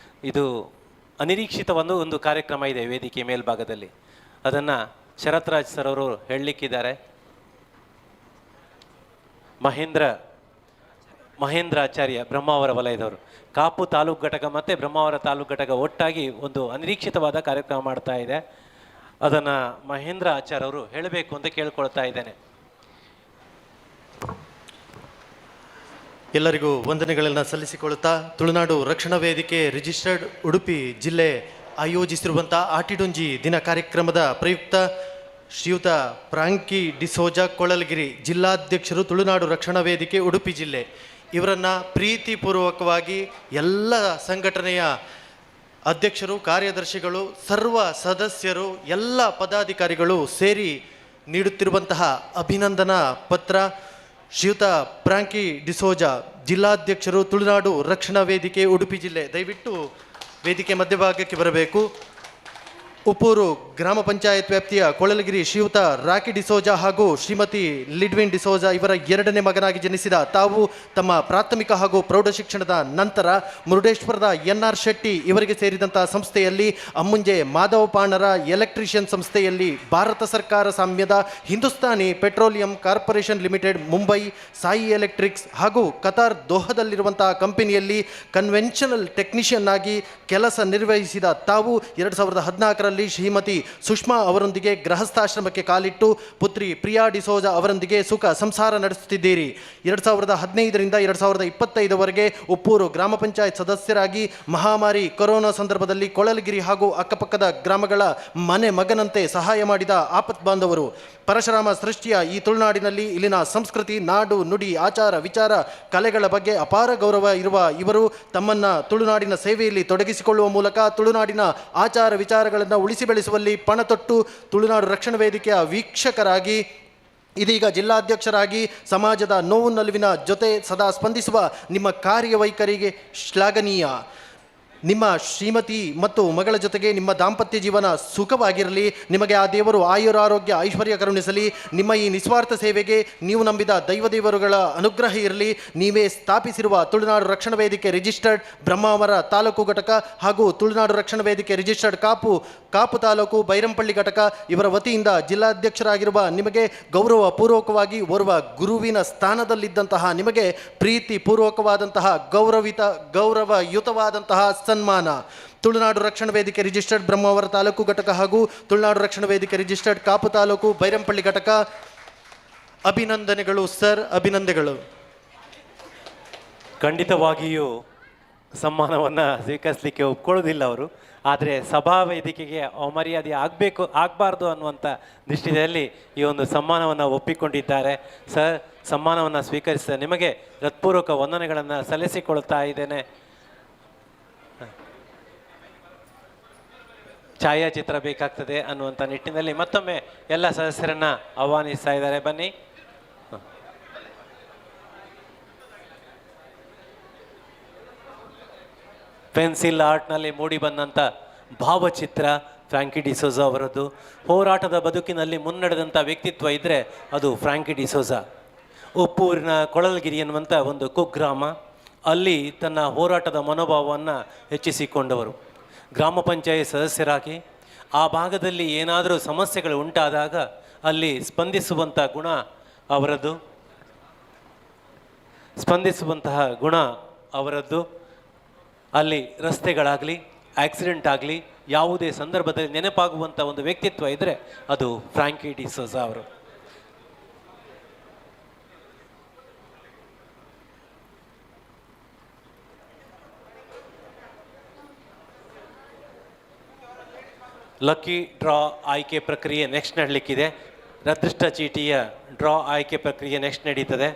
ಇದು ಅನಿರೀಕ್ಷಿತ ಒಂದು ಕಾರ್ಯಕ್ರಮ ಇದೆ ವೇದಿಕೆ ಮೇಲ್ಭಾಗದಲ್ಲಿ, ಅದನ್ನು ಶರತ್ರಾಜ್ ಸರ್ ಅವರು ಹೇಳಲಿಕ್ಕಿದ್ದಾರೆ. ಮಹೇಂದ್ರಾಚಾರ್ಯ ಬ್ರಹ್ಮಾವರ ವಲಯದವರು. ಕಾಪು ತಾಲೂಕು ಘಟಕ ಮತ್ತು ಬ್ರಹ್ಮಾವರ ತಾಲೂಕು ಘಟಕ ಒಟ್ಟಾಗಿ ಒಂದು ಅನಿರೀಕ್ಷಿತವಾದ ಕಾರ್ಯಕ್ರಮ ಮಾಡ್ತಾ ಇದೆ. ಅದನ್ನು ಮಹೇಂದ್ರ ಆಚಾರ್ಯ ಅವರು ಹೇಳಬೇಕು ಅಂತ ಕೇಳ್ಕೊಳ್ತಾ ಇದ್ದೇನೆ. ಎಲ್ಲರಿಗೂ ವಂದನೆಗಳನ್ನು ಸಲ್ಲಿಸಿಕೊಳ್ಳುತ್ತಾ ತುಳುನಾಡು ರಕ್ಷಣಾ ವೇದಿಕೆ ರಿಜಿಸ್ಟರ್ಡ್ ಉಡುಪಿ ಜಿಲ್ಲೆ ಆಯೋಜಿಸಿರುವಂಥ ಆಟಿಡೊಂಜಿ ದಿನ ಕಾರ್ಯಕ್ರಮದ ಪ್ರಯುಕ್ತ ಶ್ರೀಯುತ ಫ್ರಾಂಕಿ ಡಿಸೋಜಾ ಕೊಳಲಗಿರಿ ಜಿಲ್ಲಾಧ್ಯಕ್ಷರು ತುಳುನಾಡು ರಕ್ಷಣಾ ವೇದಿಕೆ ಉಡುಪಿ ಜಿಲ್ಲೆ ಇವರನ್ನು ಪ್ರೀತಿಪೂರ್ವಕವಾಗಿ ಎಲ್ಲ ಸಂಘಟನೆಯ ಅಧ್ಯಕ್ಷರು, ಕಾರ್ಯದರ್ಶಿಗಳು, ಸರ್ವ ಸದಸ್ಯರು, ಎಲ್ಲ ಪದಾಧಿಕಾರಿಗಳು ಸೇರಿ ನೀಡುತ್ತಿರುವಂತಹ ಅಭಿನಂದನಾ ಪತ್ರ. ಶ್ರೀಯುತ ಫ್ರಾಂಕಿ ಡಿಸೋಜಾ ಜಿಲ್ಲಾಧ್ಯಕ್ಷರು ತುಳುನಾಡು ರಕ್ಷಣಾ ವೇದಿಕೆ ಉಡುಪಿ ಜಿಲ್ಲೆ, ದಯವಿಟ್ಟು ವೇದಿಕೆ ಮಧ್ಯಭಾಗಕ್ಕೆ ಬರಬೇಕು. ಉಪ್ಪೂರು ಗ್ರಾಮ ಪಂಚಾಯತ್ ವ್ಯಾಪ್ತಿಯ ಕೊಳಲಗಿರಿ ಶ್ರೀಯುತ ರಾಕಿ ಡಿಸೋಜಾ ಹಾಗೂ ಶ್ರೀಮತಿ ಲಿಡ್ವಿನ್ ಡಿಸೋಜಾ ಇವರ ಎರಡನೇ ಮಗನಾಗಿ ಜನಿಸಿದ ತಾವು ತಮ್ಮ ಪ್ರಾಥಮಿಕ ಹಾಗೂ ಪ್ರೌಢ ಶಿಕ್ಷಣದ ನಂತರ ಮುರುಡೇಶ್ವರದ NR ಶೆಟ್ಟಿ ಇವರಿಗೆ ಸೇರಿದಂಥ ಸಂಸ್ಥೆಯಲ್ಲಿ ಅಮ್ಮುಂಜೆ ಮಾಧವ ಪಾಣರ ಎಲೆಕ್ಟ್ರಿಷಿಯನ್ ಸಂಸ್ಥೆಯಲ್ಲಿ ಭಾರತ ಸರ್ಕಾರ ಸಾಮ್ಯದ Hindustani petroleum corporation limited Mumbai, Sai electrics ಹಾಗೂ ಕತಾರ್ ದೋಹದಲ್ಲಿರುವಂತಹ ಕಂಪನಿಯಲ್ಲಿ ಕನ್ವೆನ್ಷನಲ್ ಟೆಕ್ನಿಷಿಯನ್ ಆಗಿ ಕೆಲಸ ನಿರ್ವಹಿಸಿದ ತಾವು 2014ರಲ್ಲಿ ಶ್ರೀಮತಿ ಸುಷ್ಮಾ ಅವರೊಂದಿಗೆ ಗೃಹಸ್ಥಾಶ್ರಮಕ್ಕೆ ಕಾಲಿಟ್ಟು ಪುತ್ರಿ ಪ್ರಿಯಾ ಡಿಸೋಜಾ ಅವರೊಂದಿಗೆ ಸುಖ ಸಂಸಾರ ನಡೆಸುತ್ತಿದ್ದೀರಿ. 2015ರಿಂದ 2025ವರೆಗೆ ಉಪ್ಪೂರು ಗ್ರಾಮ ಪಂಚಾಯತ್ ಸದಸ್ಯರಾಗಿ ಮಹಾಮಾರಿ ಕೊರೋನಾ ಸಂದರ್ಭದಲ್ಲಿ ಕೊಳಲಗಿರಿ ಹಾಗೂ ಅಕ್ಕಪಕ್ಕದ ಗ್ರಾಮಗಳ ಮನೆ ಮಗನಂತೆ ಸಹಾಯ ಮಾಡಿದ ಆಪತ್ ಬಾಂಧವರು. ಪರಶುರಾಮ ಸೃಷ್ಟಿಯ ಈ ತುಳುನಾಡಿನಲ್ಲಿ ಇಲ್ಲಿನ ಸಂಸ್ಕೃತಿ, ನಾಡು, ನುಡಿ, ಆಚಾರ, ವಿಚಾರ, ಕಲೆಗಳ ಬಗ್ಗೆ ಅಪಾರ ಗೌರವ ಇರುವ ಇವರು ತಮ್ಮನ್ನು ತುಳುನಾಡಿನ ಸೇವೆಯಲ್ಲಿ ತೊಡಗಿಸಿಕೊಳ್ಳುವ ಮೂಲಕ ತುಳುನಾಡಿನ ಆಚಾರ ವಿಚಾರಗಳನ್ನು ಉಳಿಸಿ ಬೆಳೆಸುವಲ್ಲಿ ಪಣತೊಟ್ಟು ತುಳುನಾಡು ರಕ್ಷಣಾ ವೇದಿಕೆಯ ವೀಕ್ಷಕರಾಗಿ ಇದೀಗ ಜಿಲ್ಲಾಧ್ಯಕ್ಷರಾಗಿ ಸಮಾಜದ ನೋವು ನಲಿವಿನ ಜೊತೆ ಸದಾ ಸ್ಪಂದಿಸುವ ನಿಮ್ಮ ಕಾರ್ಯವೈಖರಿಗೆ ಶ್ಲಾಘನೀಯ. ನಿಮ್ಮ ಶ್ರೀಮತಿ ಮತ್ತು ಮಗಳ ಜೊತೆಗೆ ನಿಮ್ಮ ದಾಂಪತ್ಯ ಜೀವನ ಸುಖವಾಗಿರಲಿ. ನಿಮಗೆ ಆ ದೇವರು ಆಯುರಾರೋಗ್ಯ ಐಶ್ವರ್ಯ ಕರುಣಿಸಲಿ. ನಿಮ್ಮ ಈ ನಿಸ್ವಾರ್ಥ ಸೇವೆಗೆ ನೀವು ನಂಬಿದ ದೈವದೇವರುಗಳ ಅನುಗ್ರಹ ಇರಲಿ. ನೀವೇ ಸ್ಥಾಪಿಸಿರುವ ತುಳುನಾಡು ರಕ್ಷಣಾ ವೇದಿಕೆ ರಿಜಿಸ್ಟರ್ಡ್ ಬ್ರಹ್ಮಾವರ ತಾಲೂಕು ಘಟಕ ಹಾಗೂ ತುಳುನಾಡು ರಕ್ಷಣಾ ವೇದಿಕೆ ರಿಜಿಸ್ಟರ್ಡ್ ಕಾಪು ತಾಲೂಕು ಬೈರಂಪಳ್ಳಿ ಘಟಕ ಇವರ ವತಿಯಿಂದ ಜಿಲ್ಲಾಧ್ಯಕ್ಷರಾಗಿರುವ ನಿಮಗೆ ಗೌರವಪೂರ್ವಕವಾಗಿ ಓರ್ವ ಗುರುವಿನ ಸ್ಥಾನದಲ್ಲಿದ್ದಂತಹ ನಿಮಗೆ ಪ್ರೀತಿಪೂರ್ವಕವಾದಂತಹ ಗೌರವಯುತವಾದಂತಹ ಸನ್ಮಾನ. ತುಳುನಾಡು ರಕ್ಷಣಾ ವೇದಿಕೆ ರಿಜಿಸ್ಟರ್ಡ್ ಬ್ರಹ್ಮಾವರ ತಾಲೂಕು ಘಟಕ ಹಾಗೂ ತುಳುನಾಡು ರಕ್ಷಣಾ ವೇದಿಕೆ ರಿಜಿಸ್ಟರ್ಡ್ ಕಾಪು ತಾಲೂಕು ಬೈರಂಪಳ್ಳಿ ಘಟಕ, ಅಭಿನಂದನೆಗಳು ಸರ್, ಅಭಿನಂದನೆಗಳು. ಖಂಡಿತವಾಗಿಯೂ ಸಮ್ಮಾನವನ್ನು ಸ್ವೀಕರಿಸಲಿಕ್ಕೆ ಒಪ್ಕೊಳ್ಳೋದಿಲ್ಲ ಅವರು. ಆದರೆ ಸಭಾ ವೇದಿಕೆಗೆ ಅಮರ್ಯಾದೆ ಆಗಬಾರ್ದು ಅನ್ನುವಂಥ ದೃಷ್ಟಿಯಲ್ಲಿ ಈ ಒಂದು ಸಮ್ಮಾನವನ್ನು ಒಪ್ಪಿಕೊಂಡಿದ್ದಾರೆ. ಸರ್, ಸಮ್ಮಾನವನ್ನು ಸ್ವೀಕರಿಸಿದ ನಿಮಗೆ ಹೃತ್ಪೂರ್ವಕ ವಂದನೆಗಳನ್ನು ಸಲ್ಲಿಸಿಕೊಳ್ತಾ ಇದ್ದೇನೆ. ಛಾಯಾಚಿತ್ರ ಬೇಕಾಗ್ತದೆ ಅನ್ನುವಂಥ ನಿಟ್ಟಿನಲ್ಲಿ ಮತ್ತೊಮ್ಮೆ ಎಲ್ಲ ಸದಸ್ಯರನ್ನು ಆಹ್ವಾನಿಸ್ತಾ ಇದ್ದಾರೆ. ಬನ್ನಿ. ಪೆನ್ಸಿಲ್ ಆರ್ಟ್ನಲ್ಲಿ ಮೂಡಿ ಬಂದಂಥ ಭಾವಚಿತ್ರ ಫ್ರಾಂಕಿ ಡಿಸೋಜಾ ಅವರದ್ದು. ಹೋರಾಟದ ಬದುಕಿನಲ್ಲಿ ಮುನ್ನಡೆದಂಥ ವ್ಯಕ್ತಿತ್ವ ಇದ್ದರೆ ಅದು ಫ್ರಾಂಕಿ ಡಿಸೋಜಾ. ಉಪ್ಪೂರಿನ ಕೊಳಲಗಿರಿ ಎನ್ನುವಂಥ ಒಂದು ಕುಗ್ರಾಮ, ಅಲ್ಲಿ ತನ್ನ ಹೋರಾಟದ ಮನೋಭಾವವನ್ನು ಹೆಚ್ಚಿಸಿಕೊಂಡವರು. ಗ್ರಾಮ ಪಂಚಾಯತ್ ಸದಸ್ಯರಾಗಿ ಆ ಭಾಗದಲ್ಲಿ ಏನಾದರೂ ಸಮಸ್ಯೆಗಳು ಉಂಟಾದಾಗ ಅಲ್ಲಿ ಸ್ಪಂದಿಸುವಂತಹ ಗುಣ ಅವರದ್ದು. ಅಲ್ಲಿ ರಸ್ತೆಗಳಾಗಲಿ, ಆಕ್ಸಿಡೆಂಟ್ ಆಗಲಿ, ಯಾವುದೇ ಸಂದರ್ಭದಲ್ಲಿ ನೆನಪಾಗುವಂಥ ಒಂದು ವ್ಯಕ್ತಿತ್ವ ಇದ್ದರೆ ಅದು ಫ್ರಾಂಕಿ ಡಿಸೋಜಾ ಅವರು. ಲಕ್ಕಿ ಡ್ರಾ ಆಯ್ಕೆ ಪ್ರಕ್ರಿಯೆ ನೆಕ್ಸ್ಟ್ ನಡಲಿಕ್ಕಿದೆ. ಅದೃಷ್ಟ ಚೀಟಿಯ ಡ್ರಾ ಆಯ್ಕೆ ಪ್ರಕ್ರಿಯೆ ನೆಕ್ಸ್ಟ್ ನಡೀತದೆ.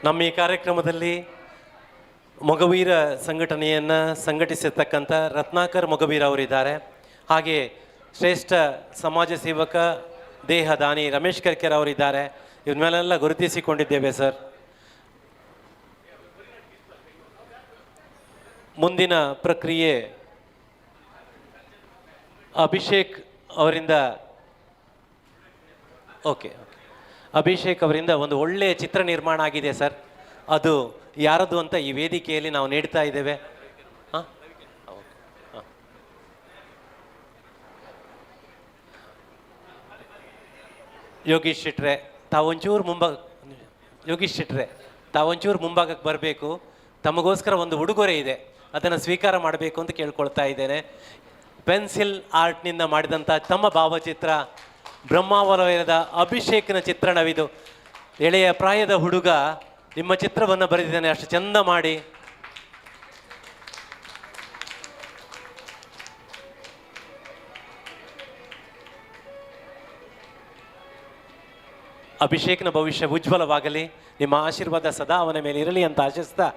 ನಮ್ಮ ಈ ಕಾರ್ಯಕ್ರಮದಲ್ಲಿ ಮೊಗವೀರ ಸಂಘಟನೆಯನ್ನು ಸಂಘಟಿಸಿರ್ತಕ್ಕಂಥ ರತ್ನಾಕರ್ ಮೊಗವೀರ ಅವರಿದ್ದಾರೆ. ಹಾಗೆ ಶ್ರೇಷ್ಠ ಸಮಾಜ ಸೇವಕ ದೇಹ ದಾನಿ ರಮೇಶ್ ಕರ್ಕೆರ್ ಅವರಿದ್ದಾರೆ. ಇವ್ರ ಮೇಲೆಲ್ಲ ಗುರುತಿಸಿಕೊಂಡಿದ್ದೇವೆ ಸರ್. ಮುಂದಿನ ಪ್ರಕ್ರಿಯೆ ಅಭಿಷೇಕ್ ಅವರಿಂದ ಅಭಿಷೇಕ್ ಅವರಿಂದ ಒಂದು ಒಳ್ಳೆಯ ಚಿತ್ರ ನಿರ್ಮಾಣ ಆಗಿದೆ ಸರ್. ಅದು ಯಾರದು ಅಂತ ಈ ವೇದಿಕೆಯಲ್ಲಿ ನಾವು ನೀಡ್ತಾ ಇದ್ದೇವೆ. ಯೋಗೀಶ್ ಶೆಟ್ರೆ ತಾವೊಂಚೂರು ಮುಂಭಾಗಕ್ಕೆ ಬರಬೇಕು. ತಮಗೋಸ್ಕರ ಒಂದು ಉಡುಗೊರೆ ಇದೆ, ಅದನ್ನು ಸ್ವೀಕಾರ ಮಾಡಬೇಕು ಅಂತ ಕೇಳ್ಕೊಳ್ತಾ ಇದ್ದೇನೆ. ಪೆನ್ಸಿಲ್ ಆರ್ಟ್ನಿಂದ ಮಾಡಿದಂಥ ತಮ್ಮ ಭಾವಚಿತ್ರ ಬ್ರಹ್ಮಾವಲಯದ ಅಭಿಷೇಕ್ನ ಚಿತ್ರಣವಿದು. ಎಳೆಯ ಪ್ರಾಯದ ಹುಡುಗ ನಿಮ್ಮ ಚಿತ್ರವನ್ನು ಬರೆದಿದ್ದಾನೆ, ಅಷ್ಟು ಚಂದ ಮಾಡಿ. ಅಭಿಷೇಕ್ನ ಭವಿಷ್ಯ ಉಜ್ವಲವಾಗಲಿ, ನಿಮ್ಮ ಆಶೀರ್ವಾದ ಸದಾ ಅವನ ಮೇಲೆ ಇರಲಿ ಅಂತ ಆಶಿಸ್ತಾ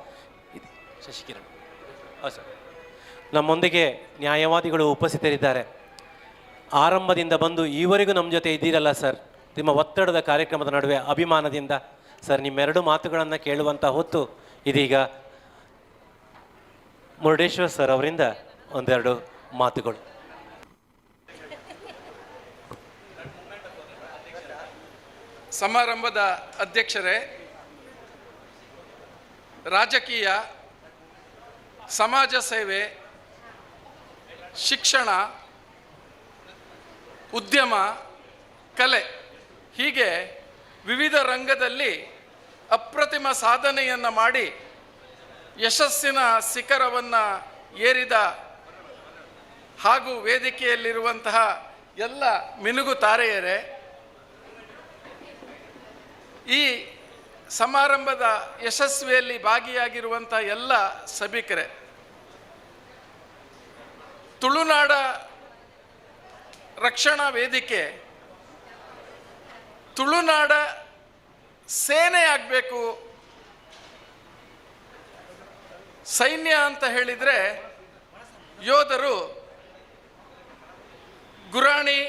ಶಶಿಕಿರಣ್ ಸರ್, ನಮ್ಮೊಂದಿಗೆ ನ್ಯಾಯವಾದಿಗಳು ಉಪಸ್ಥಿತರಿದ್ದಾರೆ. ಆರಂಭದಿಂದ ಬಂದು ಈವರೆಗೂ ನಮ್ಮ ಜೊತೆ ಇದ್ದೀರಲ್ಲ ಸರ್, ನಿಮ್ಮ ಒತ್ತಡದ ಕಾರ್ಯಕ್ರಮದ ನಡುವೆ ಅಭಿಮಾನದಿಂದ ಸರ್ ನಿಮ್ಮೆರಡು ಮಾತುಗಳನ್ನು ಕೇಳುವಂಥ ಹೊತ್ತು ಇದೀಗ ಮುರುಡೇಶ್ವರ್ ಸರ್ ಅವರಿಂದ ಒಂದೆರಡು ಮಾತುಗಳು. ಸಮಾರಂಭದ ಅಧ್ಯಕ್ಷರೇ, ರಾಜಕೀಯ, ಸಮಾಜ ಸೇವೆ, ಶಿಕ್ಷಣ, ಉದ್ಯಮ, ಕಲೆ ಹೀಗೆ ವಿವಿಧ ರಂಗದಲ್ಲಿ ಅಪ್ರತಿಮ ಸಾಧನೆಯನ್ನು ಮಾಡಿ ಯಶಸ್ಸಿನ ಶಿಖರವನ್ನು ಏರಿದ ಹಾಗೂ ವೇದಿಕೆಯಲ್ಲಿರುವಂತಹ ಎಲ್ಲ ಮಿನುಗು ತಾರೆಯರೇ, ಈ ಸಮಾರಂಭದ ಯಶಸ್ವಿಯಲ್ಲಿ ಭಾಗಿಯಾಗಿರುವಂಥ ಎಲ್ಲ ಸಭಿಕರೇ, ತುಳುನಾಡ ರಕ್ಷಣಾ ವೇದಿಕೆ ತುಳುನಾಡ ಸೇನೆ ಆಗಬೇಕು. ಸೈನ್ಯ ಅಂತ ಹೇಳಿದರೆ ಯೋಧರು ಗುರಾಣಿ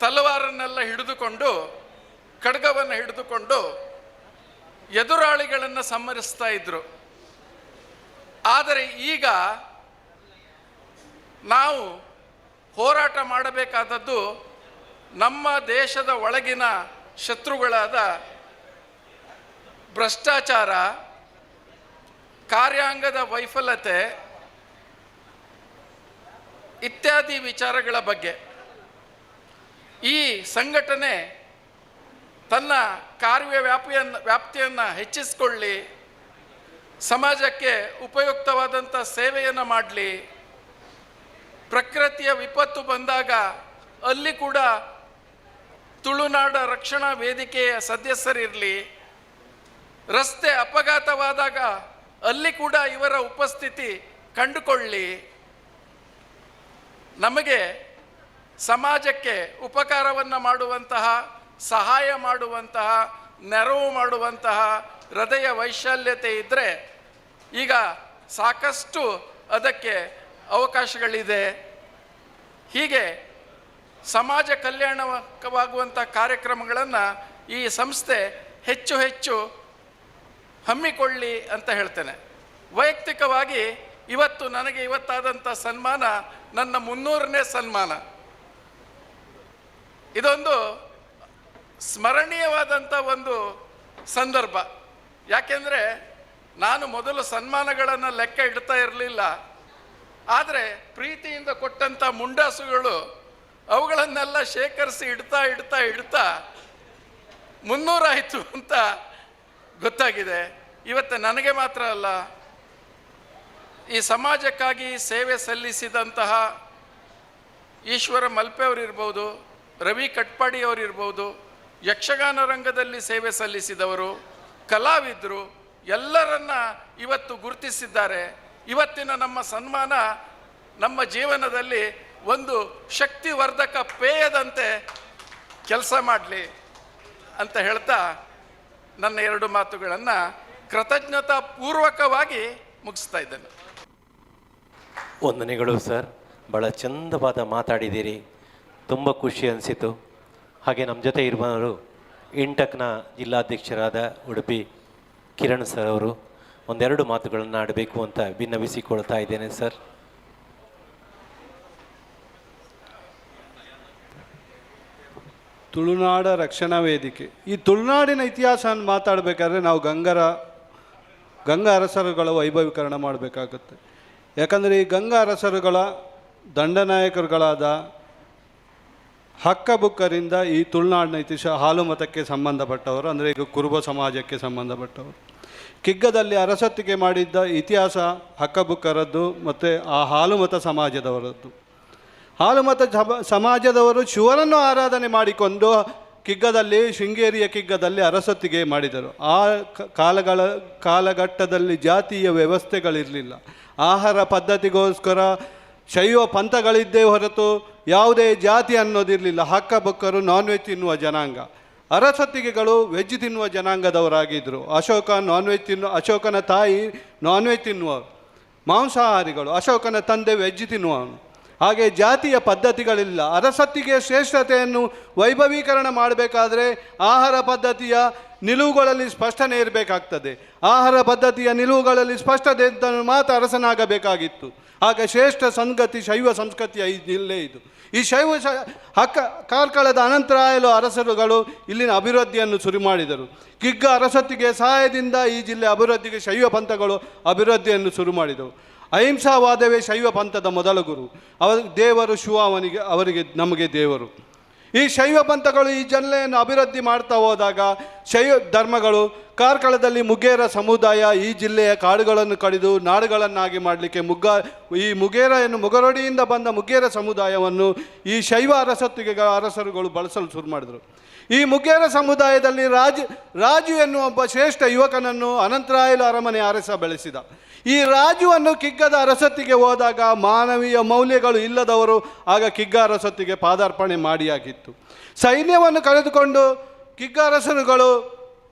ತಲವಾರನ್ನೆಲ್ಲ ಹಿಡಿದುಕೊಂಡು, ಖಡ್ಗವನ್ನು ಹಿಡಿದುಕೊಂಡು ಎದುರಾಳಿಗಳನ್ನು ಸಂಹರಿಸ್ತಾ ಇದ್ರು. ಆದರೆ ಈಗ ನಾವು ಹೋರಾಟ ಮಾಡಬೇಕಾದದ್ದು ನಮ್ಮ ದೇಶದ ಒಳಗಿನ ಶತ್ರುಗಳಾದ ಭ್ರಷ್ಟಾಚಾರ, ಕಾರ್ಯಾಂಗದ ವೈಫಲ್ಯತೆ ಇತ್ಯಾದಿ ವಿಚಾರಗಳ ಬಗ್ಗೆ. ಈ ಸಂಘಟನೆ ತನ್ನ ವ್ಯಾಪ್ತಿಯನ್ನು ಹೆಚ್ಚಿಸಿಕೊಳ್ಳಿ, ಸಮಾಜಕ್ಕೆ ಉಪಯುಕ್ತವಾದಂಥ ಸೇವೆಯನ್ನು ಮಾಡಲಿ, ಪ್ರಕೃತಿಯ ವಿಪತ್ತು ಬಂದಾಗ ಅಲ್ಲಿ ಕೂಡ ತುಳುನಾಡ ರಕ್ಷಣಾ ವೇದಿಕೆಯ ಸದಸ್ಯರಿರಲಿ, ರಸ್ತೆ ಅಪಘಾತವಾದಾಗ ಅಲ್ಲಿ ಕೂಡ ಇವರ ಉಪಸ್ಥಿತಿ ಕಂಡುಕೊಳ್ಳಿ. ನಮಗೆ ಸಮಾಜಕ್ಕೆ ಉಪಕಾರವನ್ನು ಮಾಡುವಂತಹ, ಸಹಾಯ ಮಾಡುವಂತಹ, ನೆರವು ಮಾಡುವಂತಹ ಹೃದಯ ವೈಶಾಲ್ಯತೆ ಇದ್ದರೆ ಈಗ ಸಾಕಷ್ಟು ಅದಕ್ಕೆ ಅವಕಾಶಗಳಿದೆ. ಹೀಗೆ ಸಮಾಜ ಕಲ್ಯಾಣವಾಗುವಂಥ ಕಾರ್ಯಕ್ರಮಗಳನ್ನು ಈ ಸಂಸ್ಥೆ ಹೆಚ್ಚು ಹೆಚ್ಚು ಹಮ್ಮಿಕೊಳ್ಳಿ ಅಂತ ಹೇಳ್ತೇನೆ. ವೈಯಕ್ತಿಕವಾಗಿ ಇವತ್ತು ನನಗೆ ಇವತ್ತಾದಂಥ ಸನ್ಮಾನ ನನ್ನ 300ನೇ ಸನ್ಮಾನ. ಇದೊಂದು ಸ್ಮರಣೀಯವಾದಂಥ ಒಂದು ಸಂದರ್ಭ. ಯಾಕೆಂದರೆ ನಾನು ಮೊದಲು ಸನ್ಮಾನಗಳನ್ನು ಲೆಕ್ಕ ಇಡ್ತಾ ಇರಲಿಲ್ಲ. ಆದರೆ ಪ್ರೀತಿಯಿಂದ ಕೊಟ್ಟಂಥ ಮುಂಡಾಸುಗಳು ಅವುಗಳನ್ನೆಲ್ಲ ಶೇಖರಿಸಿ ಇಡ್ತಾ 300 ಆಯಿತು ಅಂತ ಗೊತ್ತಾಗಿದೆ. ಇವತ್ತು ನನಗೆ ಮಾತ್ರ ಅಲ್ಲ, ಈ ಸಮಾಜಕ್ಕಾಗಿ ಸೇವೆ ಸಲ್ಲಿಸಿದಂತಹ ಈಶ್ವರ ಮಲ್ಪೆ ಅವರಿರ್ಬೋದು, ರವಿ ಕಟ್ಪಾಡಿ ಅವರಿರ್ಬೋದು, ಯಕ್ಷಗಾನ ರಂಗದಲ್ಲಿ ಸೇವೆ ಸಲ್ಲಿಸಿದವರು, ಕಲಾವಿದರು ಎಲ್ಲರನ್ನ ಇವತ್ತು ಗುರುತಿಸಿದ್ದಾರೆ. ಇವತ್ತಿನ ನಮ್ಮ ಸನ್ಮಾನ ನಮ್ಮ ಜೀವನದಲ್ಲಿ ಒಂದು ಶಕ್ತಿವರ್ಧಕ ಪೇಯದಂತೆ ಕೆಲಸ ಮಾಡಲಿ ಅಂತ ಹೇಳ್ತಾ ನನ್ನ 2 ಮಾತುಗಳನ್ನು ಕೃತಜ್ಞತಾ ಪೂರ್ವಕವಾಗಿ ಮುಗಿಸ್ತಾ ಇದ್ದೇನೆ. ವಂದನೆಗಳು ಸರ್, ಭಾಳ ಚಂದವಾದ ಮಾತಾಡಿದ್ದೀರಿ, ತುಂಬ ಖುಷಿ ಅನಿಸಿತು. ಹಾಗೆ ನಮ್ಮ ಜೊತೆ ಇರುವವರು ಇಂಟಕ್ನ ಜಿಲ್ಲಾಧ್ಯಕ್ಷರಾದ ಉಡುಪಿ ಕಿರಣ್ ಸರ್ ಅವರು 1-2 ಮಾತುಗಳನ್ನು ಆಡಬೇಕು ಅಂತ ವಿನ್ನವಿಸಿಕೊಳ್ತಾ ಇದ್ದೇನೆ ಸರ್. ತುಳುನಾಡ ರಕ್ಷಣಾ ವೇದಿಕೆ, ಈ ತುಳುನಾಡಿನ ಇತಿಹಾಸವನ್ನು ಮಾತಾಡಬೇಕಾದ್ರೆ ನಾವು ಗಂಗಾ ಅರಸರುಗಳ ವೈಭವೀಕರಣ ಮಾಡಬೇಕಾಗುತ್ತೆ. ಯಾಕಂದರೆ ಈ ಗಂಗಾ ಅರಸರುಗಳ ದಂಡನಾಯಕರುಗಳಾದ ಹಕ್ಕಬುಕ್ಕರಿಂದ ಈ ತುಳುನಾಡಿನ ಇತಿಹಾಸ ಹಾಲು ಮತಕ್ಕೆ ಸಂಬಂಧಪಟ್ಟವರು, ಅಂದರೆ ಈಗ ಕುರುಬ ಸಮಾಜಕ್ಕೆ ಸಂಬಂಧಪಟ್ಟವರು. ಕಿಗ್ಗದಲ್ಲಿ ಅರಸೊತ್ತಿಗೆ ಮಾಡಿದ್ದ ಇತಿಹಾಸ ಹಕ್ಕಬುಕ್ಕರದ್ದು ಮತ್ತು ಆ ಹಾಲು ಮತ ಸಮಾಜದವರದ್ದು. ಹಾಲು ಮತ ಸಮಾಜದವರು ಶಿವನನ್ನು ಆರಾಧನೆ ಮಾಡಿಕೊಂಡು ಕಿಗ್ಗದಲ್ಲಿ, ಶೃಂಗೇರಿಯ ಕಿಗ್ಗದಲ್ಲಿ ಅರಸೊತ್ತಿಗೆ ಮಾಡಿದರು. ಆ ಕಾಲಘಟ್ಟದಲ್ಲಿ ಜಾತಿಯ ವ್ಯವಸ್ಥೆಗಳಿರಲಿಲ್ಲ. ಆಹಾರ ಪದ್ಧತಿಗೋಸ್ಕರ ಶೈವ ಪಂಥಗಳಿದ್ದೇ ಹೊರತು ಯಾವುದೇ ಜಾತಿ ಅನ್ನೋದಿರಲಿಲ್ಲ. ಹಕ್ಕಬುಕ್ಕರು ನಾನ್ ವೆಜ್ ತಿನ್ನುವ ಜನಾಂಗ, ಅರಸೊತ್ತಿಗೆಗಳು ವೆಜ್ ತಿನ್ನುವ ಜನಾಂಗದವರಾಗಿದ್ದರು. ಅಶೋಕನ ತಾಯಿ ನಾನ್ ವೆಜ್ ತಿನ್ನುವರು, ಮಾಂಸಾಹಾರಿಗಳು. ಅಶೋಕನ ತಂದೆ ವೆಜ್ ತಿನ್ನುವನು. ಹಾಗೆ ಜಾತಿಯ ಪದ್ಧತಿಗಳಿಲ್ಲ. ಅರಸೊತ್ತಿಗೆ ಶ್ರೇಷ್ಠತೆಯನ್ನು ವೈಭವೀಕರಣ ಮಾಡಬೇಕಾದ್ರೆ ಆಹಾರ ಪದ್ಧತಿಯ ನಿಲುವುಗಳಲ್ಲಿ ಸ್ಪಷ್ಟನೆ ಇರಬೇಕಾಗ್ತದೆ. ಆಹಾರ ಪದ್ಧತಿಯ ನಿಲುವುಗಳಲ್ಲಿ ಸ್ಪಷ್ಟತೆ ಇದ್ದ ಮಾತ್ರ ಅರಸನಾಗಬೇಕಾಗಿತ್ತು. ಹಾಗೆ ಶ್ರೇಷ್ಠ ಸಂಗತಿ ಶೈವ ಸಂಸ್ಕೃತಿಯ ಈ ಜಿಲ್ಲೆ ಇದು. ಈ ಶೈವ ಕಾರ್ಕಳದ ಅನಂತರಾಯಲು ಅರಸರುಗಳು ಇಲ್ಲಿನ ಅಭಿವೃದ್ಧಿಯನ್ನು ಶುರು ಮಾಡಿದರು. ಕಿಗ್ಗ ಅರಸೊತ್ತಿಗೆ ಸಹಾಯದಿಂದ ಈ ಜಿಲ್ಲೆ ಅಭಿವೃದ್ಧಿಗೆ ಶೈವ ಪಂಥಗಳು ಅಭಿವೃದ್ಧಿಯನ್ನು ಶುರು ಮಾಡಿದವು. ಅಹಿಂಸಾವಾದವೇ ಶೈವ ಪಂಥದ ಮೊದಲ ಗುರು. ದೇವರು ಶಿವ, ಅವರಿಗೆ ನಮಗೆ ದೇವರು. ಈ ಶೈವ ಪಂಥಗಳು ಈ ಜಿಲ್ಲೆಯನ್ನು ಅಭಿವೃದ್ಧಿ ಮಾಡ್ತಾ ಹೋದಾಗ ಶೈವ ಧರ್ಮಗಳು ಕಾರ್ಕಳದಲ್ಲಿ ಮುಗೇರ ಸಮುದಾಯ ಈ ಜಿಲ್ಲೆಯ ಕಾಡುಗಳನ್ನು ಕಡಿದು ನಾಡುಗಳನ್ನಾಗಿ ಮಾಡಲಿಕ್ಕೆ ಮುಗರೊಡಿಯಿಂದ ಬಂದ ಮುಗೇರ ಸಮುದಾಯವನ್ನು ಈ ಶೈವ ಅರಸರುಗಳು ಬಳಸಲು ಶುರು ಮಾಡಿದರು. ಈ ಮುಗೇರ ಸಮುದಾಯದಲ್ಲಿ ರಾಜು ಎನ್ನುವ ಒಬ್ಬ ಶ್ರೇಷ್ಠ ಯುವಕನನ್ನು ಅನಂತರಾಯಲು ಅರಮನೆ ಅರಸ ಬೆಳೆಸಿದ. ಈ ರಾಜುವನ್ನು ಕಿಗ್ಗದ ಅರಸೊತ್ತಿಗೆ ಹೋದಾಗ ಮಾನವೀಯ ಮೌಲ್ಯಗಳು ಇಲ್ಲದವರು ಆಗ ಕಿಗ್ಗ ಅರಸೊತ್ತಿಗೆ ಪಾದಾರ್ಪಣೆ ಮಾಡಿಯಾಗಿತ್ತು. ಸೈನ್ಯವನ್ನು ಕಳೆದುಕೊಂಡು ಕಿಗ್ಗ ಅರಸರುಗಳು,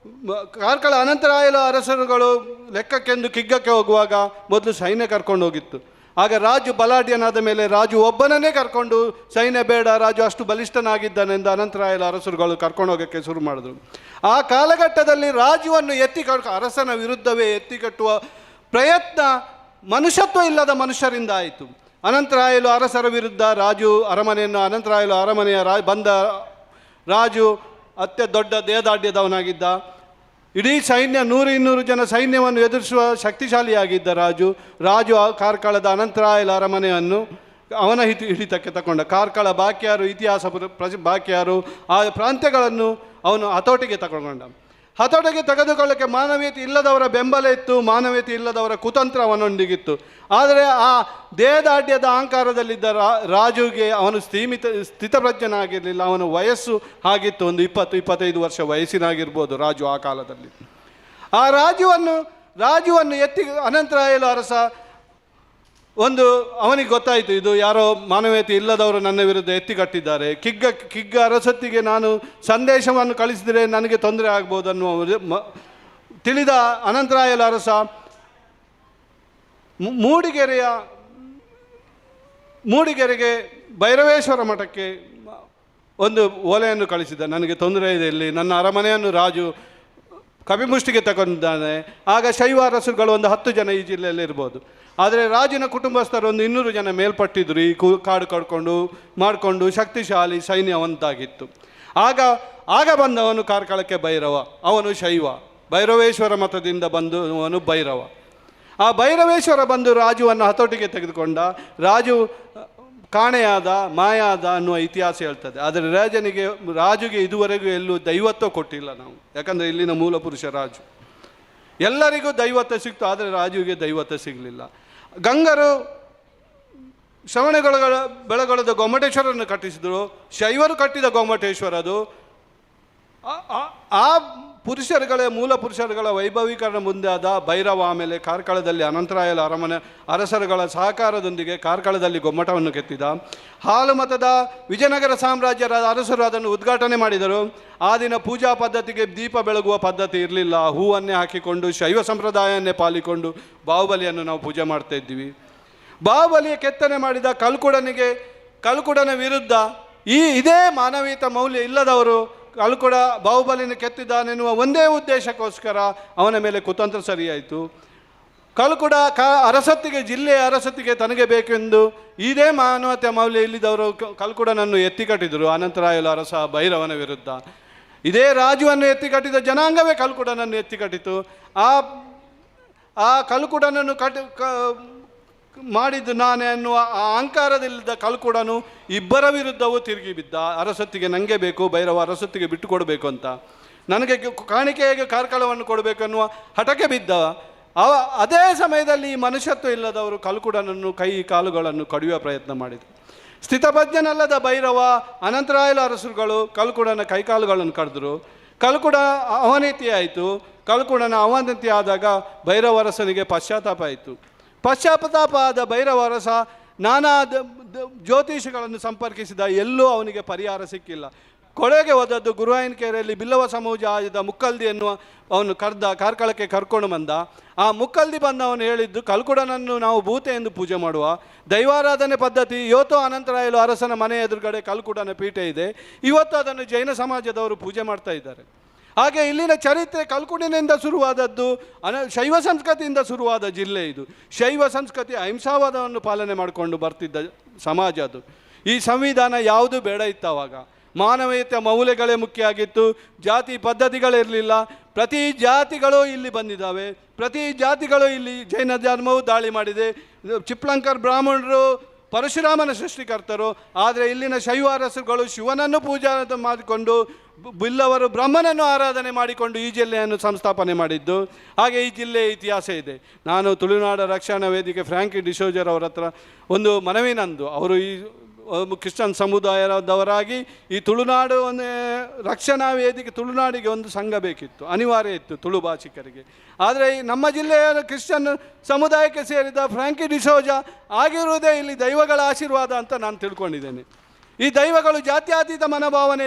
ಕಾರ್ಕಳ ಅನಂತರಾಯಲು ಅರಸರುಗಳು ಲೆಕ್ಕಕ್ಕೆಂದು ಕಿಗ್ಗಕ್ಕೆ ಹೋಗುವಾಗ ಮೊದಲು ಸೈನ್ಯ ಕರ್ಕೊಂಡು ಹೋಗಿತ್ತು. ಆಗ ರಾಜು ಬಲಾಢ್ಯನಾದ ಮೇಲೆ ರಾಜು ಒಬ್ಬನನ್ನೇ ಕರ್ಕೊಂಡು, ಸೈನ್ಯ ಬೇಡ, ರಾಜು ಅಷ್ಟು ಬಲಿಷ್ಠನಾಗಿದ್ದಾನೆಂದು ಅನಂತರಾಯಲು ಅರಸರುಗಳು ಕರ್ಕೊಂಡು ಹೋಗೋಕ್ಕೆ ಶುರು ಮಾಡಿದ್ರು. ಆ ಕಾಲಘಟ್ಟದಲ್ಲಿ ರಾಜುವನ್ನು ಅರಸನ ವಿರುದ್ಧವೇ ಎತ್ತಿಕಟ್ಟುವ ಪ್ರಯತ್ನ ಮನುಷ್ಯತ್ವ ಇಲ್ಲದ ಮನುಷ್ಯರಿಂದ ಆಯಿತು. ಅನಂತರಾಯಲು ಅರಸರ ವಿರುದ್ಧ ಅನಂತರಾಯಲು ಅರಮನೆಯ ಬಂದ ರಾಜು ದೊಡ್ಡ ದೇಹದಾಢ್ಯದವನಾಗಿದ್ದ. ಇಡೀ ಸೈನ್ಯ 100-200 ಜನ ಸೈನ್ಯವನ್ನು ಎದುರಿಸುವ ಶಕ್ತಿಶಾಲಿಯಾಗಿದ್ದ ರಾಜು ಕಾರ್ಕಳದ ಅನಂತರಾಯಲ ಅರಮನೆಯನ್ನು ಅವನ ಹಿಡಿತಕ್ಕೆ ತಗೊಂಡ. ಕಾರ್ಕಳ ಬಾಕ್ಯಾರು, ಇತಿಹಾಸ ಬಾಕ್ಯಾರು, ಆ ಪ್ರಾಂತ್ಯಗಳನ್ನು ಅವನು ಹತೋಟಿಗೆ ತಗೊಂಡ. ಹತೋಟಿಗೆ ತೆಗೆದುಕೊಳ್ಳಕ್ಕೆ ಮಾನವೀಯತೆ ಇಲ್ಲದವರ ಬೆಂಬಲ ಇತ್ತು, ಮಾನವೀಯತೆ ಇಲ್ಲದವರ ಕುತಂತ್ರ ಅವನೊಂದಿಗಿತ್ತು. ಆದರೆ ಆ ದೇಹದಾಢ್ಯದ ಅಹಂಕಾರದಲ್ಲಿದ್ದ ರಾಜುಗೆ ಅವನು ಸ್ಥಿತಪ್ರಜ್ಞನಾಗಿರಲಿಲ್ಲ. ಅವನ ವಯಸ್ಸು ಆಗಿತ್ತು, ಒಂದು 20-25 ವರ್ಷ ವಯಸ್ಸಿನಾಗಿರ್ಬೋದು ರಾಜು ಆ ಕಾಲದಲ್ಲಿ. ಆ ರಾಜುವನ್ನು ಎತ್ತಿ ಅನಂತರಾಯಲು ಅರಸ ಅವನಿಗೆ ಗೊತ್ತಾಯಿತು, ಇದು ಯಾರೋ ಮಾನವೀಯತೆ ಇಲ್ಲದವರು ನನ್ನ ವಿರುದ್ಧ ಎತ್ತಿಕಟ್ಟಿದ್ದಾರೆ. ಕಿಗ್ಗ ಅರಸೊತ್ತಿಗೆ ನಾನು ಸಂದೇಶವನ್ನು ಕಳಿಸಿದರೆ ನನಗೆ ತೊಂದರೆ ಆಗ್ಬೋದು ಅನ್ನುವ ತಿಳಿದ ಅನಂತರಾಯಲು ಅರಸ ಮೂಡಿಗೆರೆಗೆ ಭೈರವೇಶ್ವರ ಮಠಕ್ಕೆ ಒಂದು ಓಲೆಯನ್ನು ಕಳಿಸಿದ. ನನಗೆ ತೊಂದರೆ ಇದೆ, ಇಲ್ಲಿ ನನ್ನ ಅರಮನೆಯನ್ನು ರಾಜು ಕಪಿಮುಷ್ಟಿಗೆ ತಗೊಂಡಿದ್ದಾನೆ. ಆಗ ಶೈವ ಅರಸರುಗಳು ಒಂದು 10 ಜನ ಈ ಜಿಲ್ಲೆಯಲ್ಲಿ ಇರ್ಬೋದು. ಆದರೆ ರಾಜನ ಕುಟುಂಬಸ್ಥರು ಒಂದು 200 ಜನ ಮೇಲ್ಪಟ್ಟಿದ್ರು. ಈ ಕಾಡು ಮಾಡಿಕೊಂಡು ಶಕ್ತಿಶಾಲಿ ಸೈನ್ಯವಂತಾಗಿತ್ತು. ಆಗ ಬಂದವನು ಕಾರ್ಕಳಕ್ಕೆ ಭೈರವ. ಅವನು ಶೈವ, ಭೈರವೇಶ್ವರ ಮತದಿಂದ ಬಂದವನು ಭೈರವ. ಆ ಭೈರವೇಶ್ವರ ಬಂದು ರಾಜುವನ್ನು ಹತೋಟಿಗೆ ತೆಗೆದುಕೊಂಡ. ರಾಜು ಕಾಣೆಯಾದ, ಮಾಯಾದ ಅನ್ನುವ ಇತಿಹಾಸ ಹೇಳ್ತದೆ. ಆದರೆ ರಾಜುಗೆ ಇದುವರೆಗೂ ಎಲ್ಲೂ ದೈವತ್ವ ಕೊಟ್ಟಿಲ್ಲ ನಾವು. ಯಾಕಂದರೆ ಇಲ್ಲಿನ ಮೂಲ ಪುರುಷ ರಾಜು. ಎಲ್ಲರಿಗೂ ದೈವತ್ವ ಸಿಕ್ತು, ಆದರೆ ರಾಜುವಿಗೆ ದೈವತ್ವ ಸಿಗಲಿಲ್ಲ. ಗಂಗರು ಬೆಳಗೊಳದ ಗೊಮ್ಮಟೇಶ್ವರನ್ನು ಕಟ್ಟಿಸಿದರು. ಶೈವರು ಕಟ್ಟಿದ ಗೊಮ್ಮಟೇಶ್ವರ ಅದು. ಆ ಪುರುಷರುಗಳೇ ಮೂಲ ಪುರುಷರುಗಳ ವೈಭವೀಕರಣ ಮುಂದಾದ ಭೈರವ, ಆಮೇಲೆ ಕಾರ್ಕಳದಲ್ಲಿ ಅನಂತರಾಯಲ ಅರಮನೆ ಅರಸರುಗಳ ಸಹಕಾರದೊಂದಿಗೆ ಕಾರ್ಕಳದಲ್ಲಿ ಗೊಮ್ಮಟವನ್ನು ಕೆತ್ತಿದ. ಹಾಲು ಮತದ ವಿಜಯನಗರ ಸಾಮ್ರಾಜ್ಯರ ಅರಸರು ಅದನ್ನು ಉದ್ಘಾಟನೆ ಮಾಡಿದರು. ಆ ದಿನ ಪೂಜಾ ಪದ್ಧತಿಗೆ ದೀಪ ಬೆಳಗುವ ಪದ್ಧತಿ ಇರಲಿಲ್ಲ. ಹೂವನ್ನೇ ಹಾಕಿಕೊಂಡು ಶೈವ ಸಂಪ್ರದಾಯವನ್ನೇ ಪಾಲಿಕೊಂಡು ಬಾಹುಬಲಿಯನ್ನು ನಾವು ಪೂಜೆ ಮಾಡ್ತಾ ಇದ್ದೀವಿ. ಬಾಹುಬಲಿಯ ಕೆತ್ತನೆ ಮಾಡಿದ ಕಲ್ಕುಡನ ವಿರುದ್ಧ ಇದೇ ಮಾನವೀಯತ ಮೌಲ್ಯ ಇಲ್ಲದವರು ಕಲ್ಕುಡ ಬಾಹುಬಲಿನ ಕೆತ್ತಿದ್ದಾನೆನ್ನುವ ಒಂದೇ ಉದ್ದೇಶಕ್ಕೋಸ್ಕರ ಅವನ ಮೇಲೆ ಕುತಂತ್ರ ಸರಿಯಾಯಿತು. ಕಲ್ಕುಡ ಅರಸತ್ತಿಗೆ, ಜಿಲ್ಲೆಯ ಅರಸತ್ತಿಗೆ ತನಗೆ ಬೇಕೆಂದು ಇದೇ ಮಾನವತೆ ಮೌಲ್ಯ ಇಲ್ಲಿದ್ದವರು ಕಲ್ಕುಡನನ್ನು ಎತ್ತಿಕಟ್ಟಿದರು ಅನಂತರಾಯಲ ಅರಸ ಭೈರವನ ವಿರುದ್ಧ. ಇದೇ ರಾಜುವನ್ನು ಎತ್ತಿಕಟ್ಟಿದ ಜನಾಂಗವೇ ಕಲ್ಕುಡನನ್ನು ಎತ್ತಿಕಟ್ಟಿತು. ಆ ಕಲ್ಕುಡನನ್ನು ಮಾಡಿದ್ದು ನಾನೇ ಅನ್ನುವ ಆ ಅಹಂಕಾರದಲ್ಲಿದ್ದ ಕಲ್ಕುಡನು ಇಬ್ಬರ ವಿರುದ್ಧವೂ ತಿರುಗಿ ಬಿದ್ದ. ಅರಸತ್ತಿಗೆ ನನಗೆ ಬೇಕು, ಭೈರವ ಅರಸತ್ತಿಗೆ ಬಿಟ್ಟು ಕೊಡಬೇಕು ಅಂತ, ನನಗೆ ಕಾಣಿಕೆಯಾಗಿ ಕಾರ್ಕಳವನ್ನು ಕೊಡಬೇಕು ಅನ್ನುವ ಹಠಕ್ಕೆ ಬಿದ್ದ. ಅದೇ ಸಮಯದಲ್ಲಿ ಈ ಮನುಷ್ಯತ್ವ ಇಲ್ಲದವರು ಕಲ್ಕುಡನನ್ನು ಕೈ ಕಾಲುಗಳನ್ನು ಕಡಿಯುವ ಪ್ರಯತ್ನ ಮಾಡಿದರು. ಸ್ಥಿತಪ್ರಜ್ಞನಲ್ಲದ ಭೈರವ ಅನಂತರಾಯಲ ಅರಸರುಗಳು ಕಲ್ಕುಡನ ಕೈಕಾಲುಗಳನ್ನು ಕಡಿದ್ರು. ಕಲ್ಕುಡ ಅವನತಿ ಆಯಿತು. ಕಲ್ಕುಡನ ಅವನತಿ ಆದಾಗ ಭೈರವ ಅರಸನಿಗೆ ಪಶ್ಚಾತ್ತಾಪ ಆಯಿತು. ಪಶ್ಚಾತ್ತಾಪ ಆದ ಭೈರವ ಅರಸ ನಾನಾ ಜ್ಯೋತಿಷಗಳನ್ನು ಸಂಪರ್ಕಿಸಿದ, ಎಲ್ಲೂ ಅವನಿಗೆ ಪರಿಹಾರ ಸಿಕ್ಕಿಲ್ಲ. ಕೊಳೆಗೆ ಹೋದದ್ದು ಗುರುವಾಯಿನಕೆರೆಯಲ್ಲಿ ಬಿಲ್ಲವ ಸಮಾಜದ ಮುಕ್ಕಲ್ದಿ ಎನ್ನುವ ಅವನು ಕಾರ್ಕಳಕ್ಕೆ ಕರ್ಕೊಂಡು ಬಂದ. ಆ ಮುಕ್ಕಲ್ದಿ ಬಂದವನು ಹೇಳಿದ್ದು, ಕಲ್ಕುಡನನ್ನು ನಾವು ಭೂತೆ ಎಂದು ಪೂಜೆ ಮಾಡುವ, ದೈವಾರಾಧನೆ ಪದ್ಧತಿ ಇವತ್ತು ಅನಂತರಾಯಲು ಅರಸನ ಮನೆ ಎದುರುಗಡೆ ಕಲ್ಕುಡನ ಪೀಠೆ ಇದೆ, ಇವತ್ತು ಅದನ್ನು ಜೈನ ಸಮಾಜದವರು ಪೂಜೆ ಮಾಡ್ತಾ ಇದ್ದಾರೆ. ಹಾಗೆ ಇಲ್ಲಿನ ಚರಿತ್ರೆ ಕಲ್ಕುಡಿನಿಂದ ಶುರುವಾದದ್ದು, ಶೈವ ಸಂಸ್ಕೃತಿಯಿಂದ ಶುರುವಾದ ಜಿಲ್ಲೆ ಇದು. ಶೈವ ಸಂಸ್ಕೃತಿ ಅಹಿಂಸಾವಾದವನ್ನು ಪಾಲನೆ ಮಾಡಿಕೊಂಡು ಬರ್ತಿದ್ದ ಸಮಾಜ ಅದು. ಈ ಸಂವಿಧಾನ ಯಾವುದು ಬೇಡ ಇತ್ತು ಆವಾಗ. ಮಾನವೀಯತೆ ಮೌಲ್ಯಗಳೇ ಮುಖ್ಯ ಆಗಿತ್ತು, ಜಾತಿ ಪದ್ಧತಿಗಳಿರಲಿಲ್ಲ. ಪ್ರತಿ ಜಾತಿಗಳು ಇಲ್ಲಿ ಬಂದಿದ್ದಾವೆ, ಪ್ರತಿ ಜಾತಿಗಳು ಇಲ್ಲಿ ಜೈನ ಧರ್ಮವು ದಾಳಿ ಮಾಡಿದೆ. ಚಿಪ್ಲಂಕರ್ ಬ್ರಾಹ್ಮಣರು ಪರಶುರಾಮನ ಸೃಷ್ಟಿಕರ್ತರು, ಆದರೆ ಇಲ್ಲಿನ ಶೈವ ಅರಸರುಗಳು ಶಿವನನ್ನು ಪೂಜೆ ಮಾಡಿಕೊಂಡು, ಬಿಲ್ಲವರು ಬ್ರಹ್ಮನನ್ನು ಆರಾಧನೆ ಮಾಡಿಕೊಂಡು ಈ ಜಿಲ್ಲೆಯನ್ನು ಸಂಸ್ಥಾಪನೆ ಮಾಡಿದ್ದು. ಹಾಗೆ ಈ ಜಿಲ್ಲೆಯ ಇತಿಹಾಸ ಇದೆ. ನಾನು ತುಳುನಾಡ ರಕ್ಷಣಾ ವೇದಿಕೆ ಫ್ರಾಂಕಿ ಡಿಸೋಜರ್ ಅವರ ಹತ್ರ ಒಂದು ಮನವಿ ನಂದು. ಅವರು ಈ ಕ್ರಿಶ್ಚಿಯನ್ ಸಮುದಾಯದವರಾಗಿ ಈ ತುಳುನಾಡು ರಕ್ಷಣಾ ವೇದಿಕೆ ತುಳುನಾಡಿಗೆ ಒಂದು ಸಂಘ ಬೇಕಿತ್ತು, ಅನಿವಾರ್ಯ ಇತ್ತು ತುಳು ಭಾಷಿಕರಿಗೆ. ಆದರೆ ನಮ್ಮ ಜಿಲ್ಲೆಯ ಕ್ರಿಶ್ಚಿಯನ್ ಸಮುದಾಯಕ್ಕೆ ಸೇರಿದ ಫ್ರಾಂಕಿ ಡಿಸೋಜಾ ಆಗಿರುವುದೇ ಇಲ್ಲಿ ದೈವಗಳ ಆಶೀರ್ವಾದ ಅಂತ ನಾನು ತಿಳ್ಕೊಂಡಿದ್ದೇನೆ. ಈ ದೈವಗಳು ಜಾತ್ಯತೀತ ಮನೋಭಾವನೆ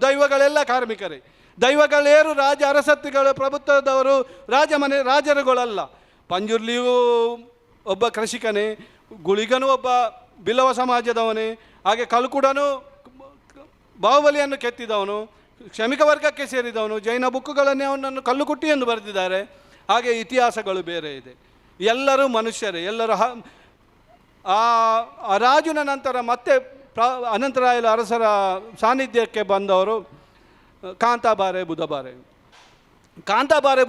ದೈವಗಳೆಲ್ಲ ಕಾರ್ಮಿಕರೇ. ದೈವಗಳೇರು ರಾಜ ಅರಸತ್ತಿಗಳು ಪ್ರಭುತ್ವದವರು ರಾಜರುಗಳಲ್ಲ. ಪಂಜುರ್ಲಿಯೂ ಒಬ್ಬ ಕೃಷಿಕನೇ, ಗುಳಿಗನು ಒಬ್ಬ ಬಿಲ್ಲವ ಸಮಾಜದವನೇ, ಹಾಗೆ ಕಲ್ಕುಡನು ಬಾಹುಬಲಿಯನ್ನು ಕೆತ್ತಿದವನು, ಕ್ಷಮಿಕ ವರ್ಗಕ್ಕೆ ಸೇರಿದವನು. ಜೈನ ಬುಕ್ಕುಗಳನ್ನೇ ಅವನನ್ನು ಕಲ್ಲುಕುಟ್ಟಿ ಎಂದು ಬರೆದಿದ್ದಾರೆ. ಹಾಗೆ ಇತಿಹಾಸಗಳು ಬೇರೆ ಇದೆ. ಎಲ್ಲರೂ ಮನುಷ್ಯರೇ, ಎಲ್ಲರೂ ಆ ರಾಜನ ನಂತರ ಮತ್ತೆ ಅನಂತರಾಯಲ ಅರಸರ ಸಾನ್ನಿಧ್ಯಕ್ಕೆ ಬಂದವರು ಕಾಂತಾಬಾರೆ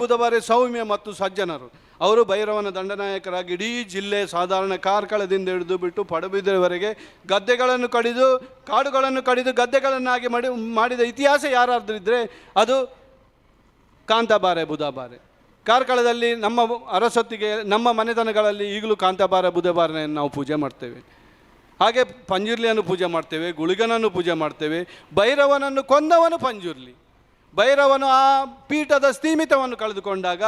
ಬುಧಬಾರೆ ಸೌಮ್ಯ ಮತ್ತು ಸಜ್ಜನರು. ಅವರು ಭೈರವನ ದಂಡನಾಯಕರಾಗಿ ಇಡೀ ಜಿಲ್ಲೆ ಸಾಧಾರಣ ಕಾರ್ಕಳದಿಂದ ಹಿಡಿದು ಬಿಟ್ಟು ಪಡುಬಿದ್ರೆವರೆಗೆ ಗದ್ದೆಗಳನ್ನು ಕಡಿದು, ಕಾಡುಗಳನ್ನು ಕಡಿದು ಗದ್ದೆಗಳನ್ನಾಗಿ ಮಾಡಿದ ಇತಿಹಾಸ ಯಾರಾದರೂ ಇದ್ದರೆ ಅದು ಕಾಂತಾಬಾರೆ ಬುಧಬಾರೆ. ಕಾರ್ಕಳದಲ್ಲಿ ನಮ್ಮ ಅರಸೊತ್ತಿಗೆ ನಮ್ಮ ಮನೆತನಗಳಲ್ಲಿ ಈಗಲೂ ಕಾಂತಾಬಾರೆ ಬುಧಬಾರನೆಯನ್ನು ನಾವು ಪೂಜೆ ಮಾಡ್ತೇವೆ. ಹಾಗೆ ಪಂಜುರ್ಲಿಯನ್ನು ಪೂಜೆ ಮಾಡ್ತೇವೆ, ಗುಳಿಗನನ್ನು ಪೂಜೆ ಮಾಡ್ತೇವೆ. ಭೈರವನನ್ನು ಕೊಂದವನು ಪಂಜುರ್ಲಿ. ಭೈರವನು ಆ ಪೀಠದ ಸ್ಥೀಮಿತವನ್ನು ಕಳೆದುಕೊಂಡಾಗ,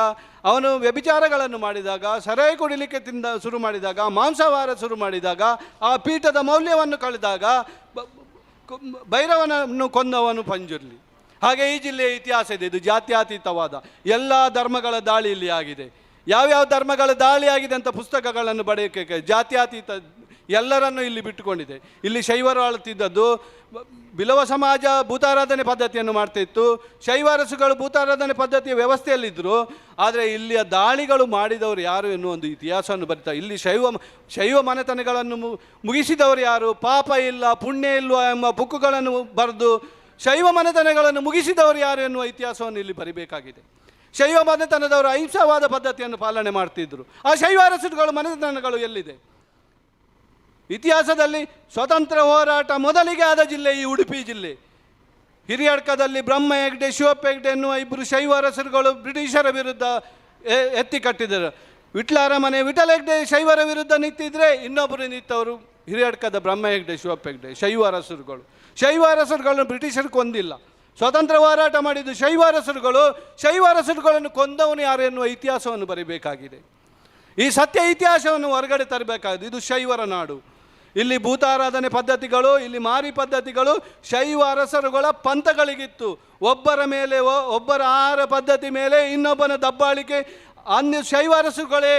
ಅವನು ವ್ಯಭಿಚಾರಗಳನ್ನು ಮಾಡಿದಾಗ, ಸರಾಯಿ ಕುಡಿಲಿಕ್ಕೆ ಶುರು ಮಾಡಿದಾಗ, ಮಾಂಸಾಹಾರ ಶುರು ಮಾಡಿದಾಗ, ಆ ಪೀಠದ ಮೌಲ್ಯವನ್ನು ಕಳೆದಾಗ ಭೈರವನನ್ನು ಕೊಂದವನು ಪಂಜುರ್ಲಿ. ಹಾಗೆ ಈ ಜಿಲ್ಲೆಯ ಇತಿಹಾಸ ಇದೆ. ಇದು ಜಾತ್ಯತೀತವಾದ ಎಲ್ಲ ಧರ್ಮಗಳ ದಾಳಿ ಇಲ್ಲಿ ಆಗಿದೆ. ಯಾವ್ಯಾವ ಧರ್ಮಗಳ ದಾಳಿ ಆಗಿದೆ ಅಂತ ಪುಸ್ತಕಗಳನ್ನು ಬರೆಯೋಕ್ಕೆ ಜಾತ್ಯತೀತ ಎಲ್ಲರನ್ನೂ ಇಲ್ಲಿ ಬಿಟ್ಟುಕೊಂಡಿದೆ. ಇಲ್ಲಿ ಶೈವರು ಆಳುತ್ತಿದ್ದದ್ದು, ಬಿಲವ ಸಮಾಜ ಭೂತಾರಾಧನೆ ಪದ್ಧತಿಯನ್ನು ಮಾಡ್ತಿತ್ತು. ಶೈವ ಅರಸುಗಳು ಭೂತಾರಾಧನೆ ಪದ್ಧತಿಯ ವ್ಯವಸ್ಥೆಯಲ್ಲಿದ್ದರು. ಆದರೆ ಇಲ್ಲಿಯ ದಾಳಿಗಳು ಮಾಡಿದವರು ಯಾರು ಎನ್ನುವ ಒಂದು ಇತಿಹಾಸವನ್ನು ಬರೀತಾರೆ. ಇಲ್ಲಿ ಶೈವ ಮನೆತನಗಳನ್ನು ಮುಗಿಸಿದವರು ಯಾರು, ಪಾಪ ಇಲ್ಲ ಪುಣ್ಯ ಇಲ್ವ ಎಂಬ ಬುಕ್ಕುಗಳನ್ನು ಬರೆದು ಶೈವ ಮನೆತನಗಳನ್ನು ಮುಗಿಸಿದವರು ಯಾರು ಎನ್ನುವ ಇತಿಹಾಸವನ್ನು ಇಲ್ಲಿ ಬರಿಬೇಕಾಗಿದೆ. ಶೈವ ಮನೆತನದವರು ಅಹಿಂಸಾವಾದ ಪದ್ಧತಿಯನ್ನು ಪಾಲನೆ ಮಾಡ್ತಿದ್ರು. ಆ ಶೈವ ಅರಸುಗಳು ಮನೆತನಗಳು ಎಲ್ಲಿದೆ? ಇತಿಹಾಸದಲ್ಲಿ ಸ್ವತಂತ್ರ ಹೋರಾಟ ಮೊದಲಿಗೆ ಆದ ಜಿಲ್ಲೆ ಈ ಉಡುಪಿ ಜಿಲ್ಲೆ. ಹಿರಿಯಡ್ಕದಲ್ಲಿ ಬ್ರಹ್ಮ ಹೆಗ್ಡೆ, ಶಿವಪ್ಪ ಹೆಗ್ಡೆ ಎನ್ನುವ ಇಬ್ಬರು ಶೈವ ಅರಸರುಗಳು ಬ್ರಿಟಿಷರ ವಿರುದ್ಧ ಎತ್ತಿ ಕಟ್ಟಿದರು. ವಿಠಲ ಹೆಗ್ಡೆ ಶೈವರ ವಿರುದ್ಧ ನಿಂತಿದ್ರೆ ಇನ್ನೊಬ್ಬರು ನಿಂತವರು ಹಿರಿಯಡ್ಕದ ಬ್ರಹ್ಮ ಹೆಗ್ಡೆ, ಶಿವಪ್ಪ ಹೆಗ್ಡೆ, ಶೈವ ಅರಸರುಗಳು. ಶೈವ ಅರಸರುಗಳನ್ನು ಬ್ರಿಟಿಷರು ಕೊಂದಿಲ್ಲ, ಸ್ವತಂತ್ರ ಹೋರಾಟ ಮಾಡಿದ್ದು ಶೈವ ಅರಸರುಗಳು. ಶೈವ ಅರಸರುಗಳನ್ನು ಕೊಂದವನು ಯಾರು ಎನ್ನುವ ಇತಿಹಾಸವನ್ನು ಬರೀಬೇಕಾಗಿದೆ. ಈ ಸತ್ಯ ಇತಿಹಾಸವನ್ನು ಹೊರಗಡೆ ತರಬೇಕಾಗಿದೆ. ಇದು ಶೈವರ ನಾಡು. ಇಲ್ಲಿ ಭೂತಾರಾಧನೆ ಪದ್ಧತಿಗಳು, ಇಲ್ಲಿ ಮಾರಿ ಪದ್ಧತಿಗಳು ಶೈವ ಅರಸರುಗಳ ಪಂಥಗಳಿಗಿತ್ತು. ಒಬ್ಬರ ಮೇಲೆ ಒಬ್ಬರ ಆಹಾರ ಪದ್ಧತಿ ಮೇಲೆ ಇನ್ನೊಬ್ಬನ ದಬ್ಬಾಳಿಕೆ ಅನ್ಯ ಶೈವ ಅರಸರುಗಳೇ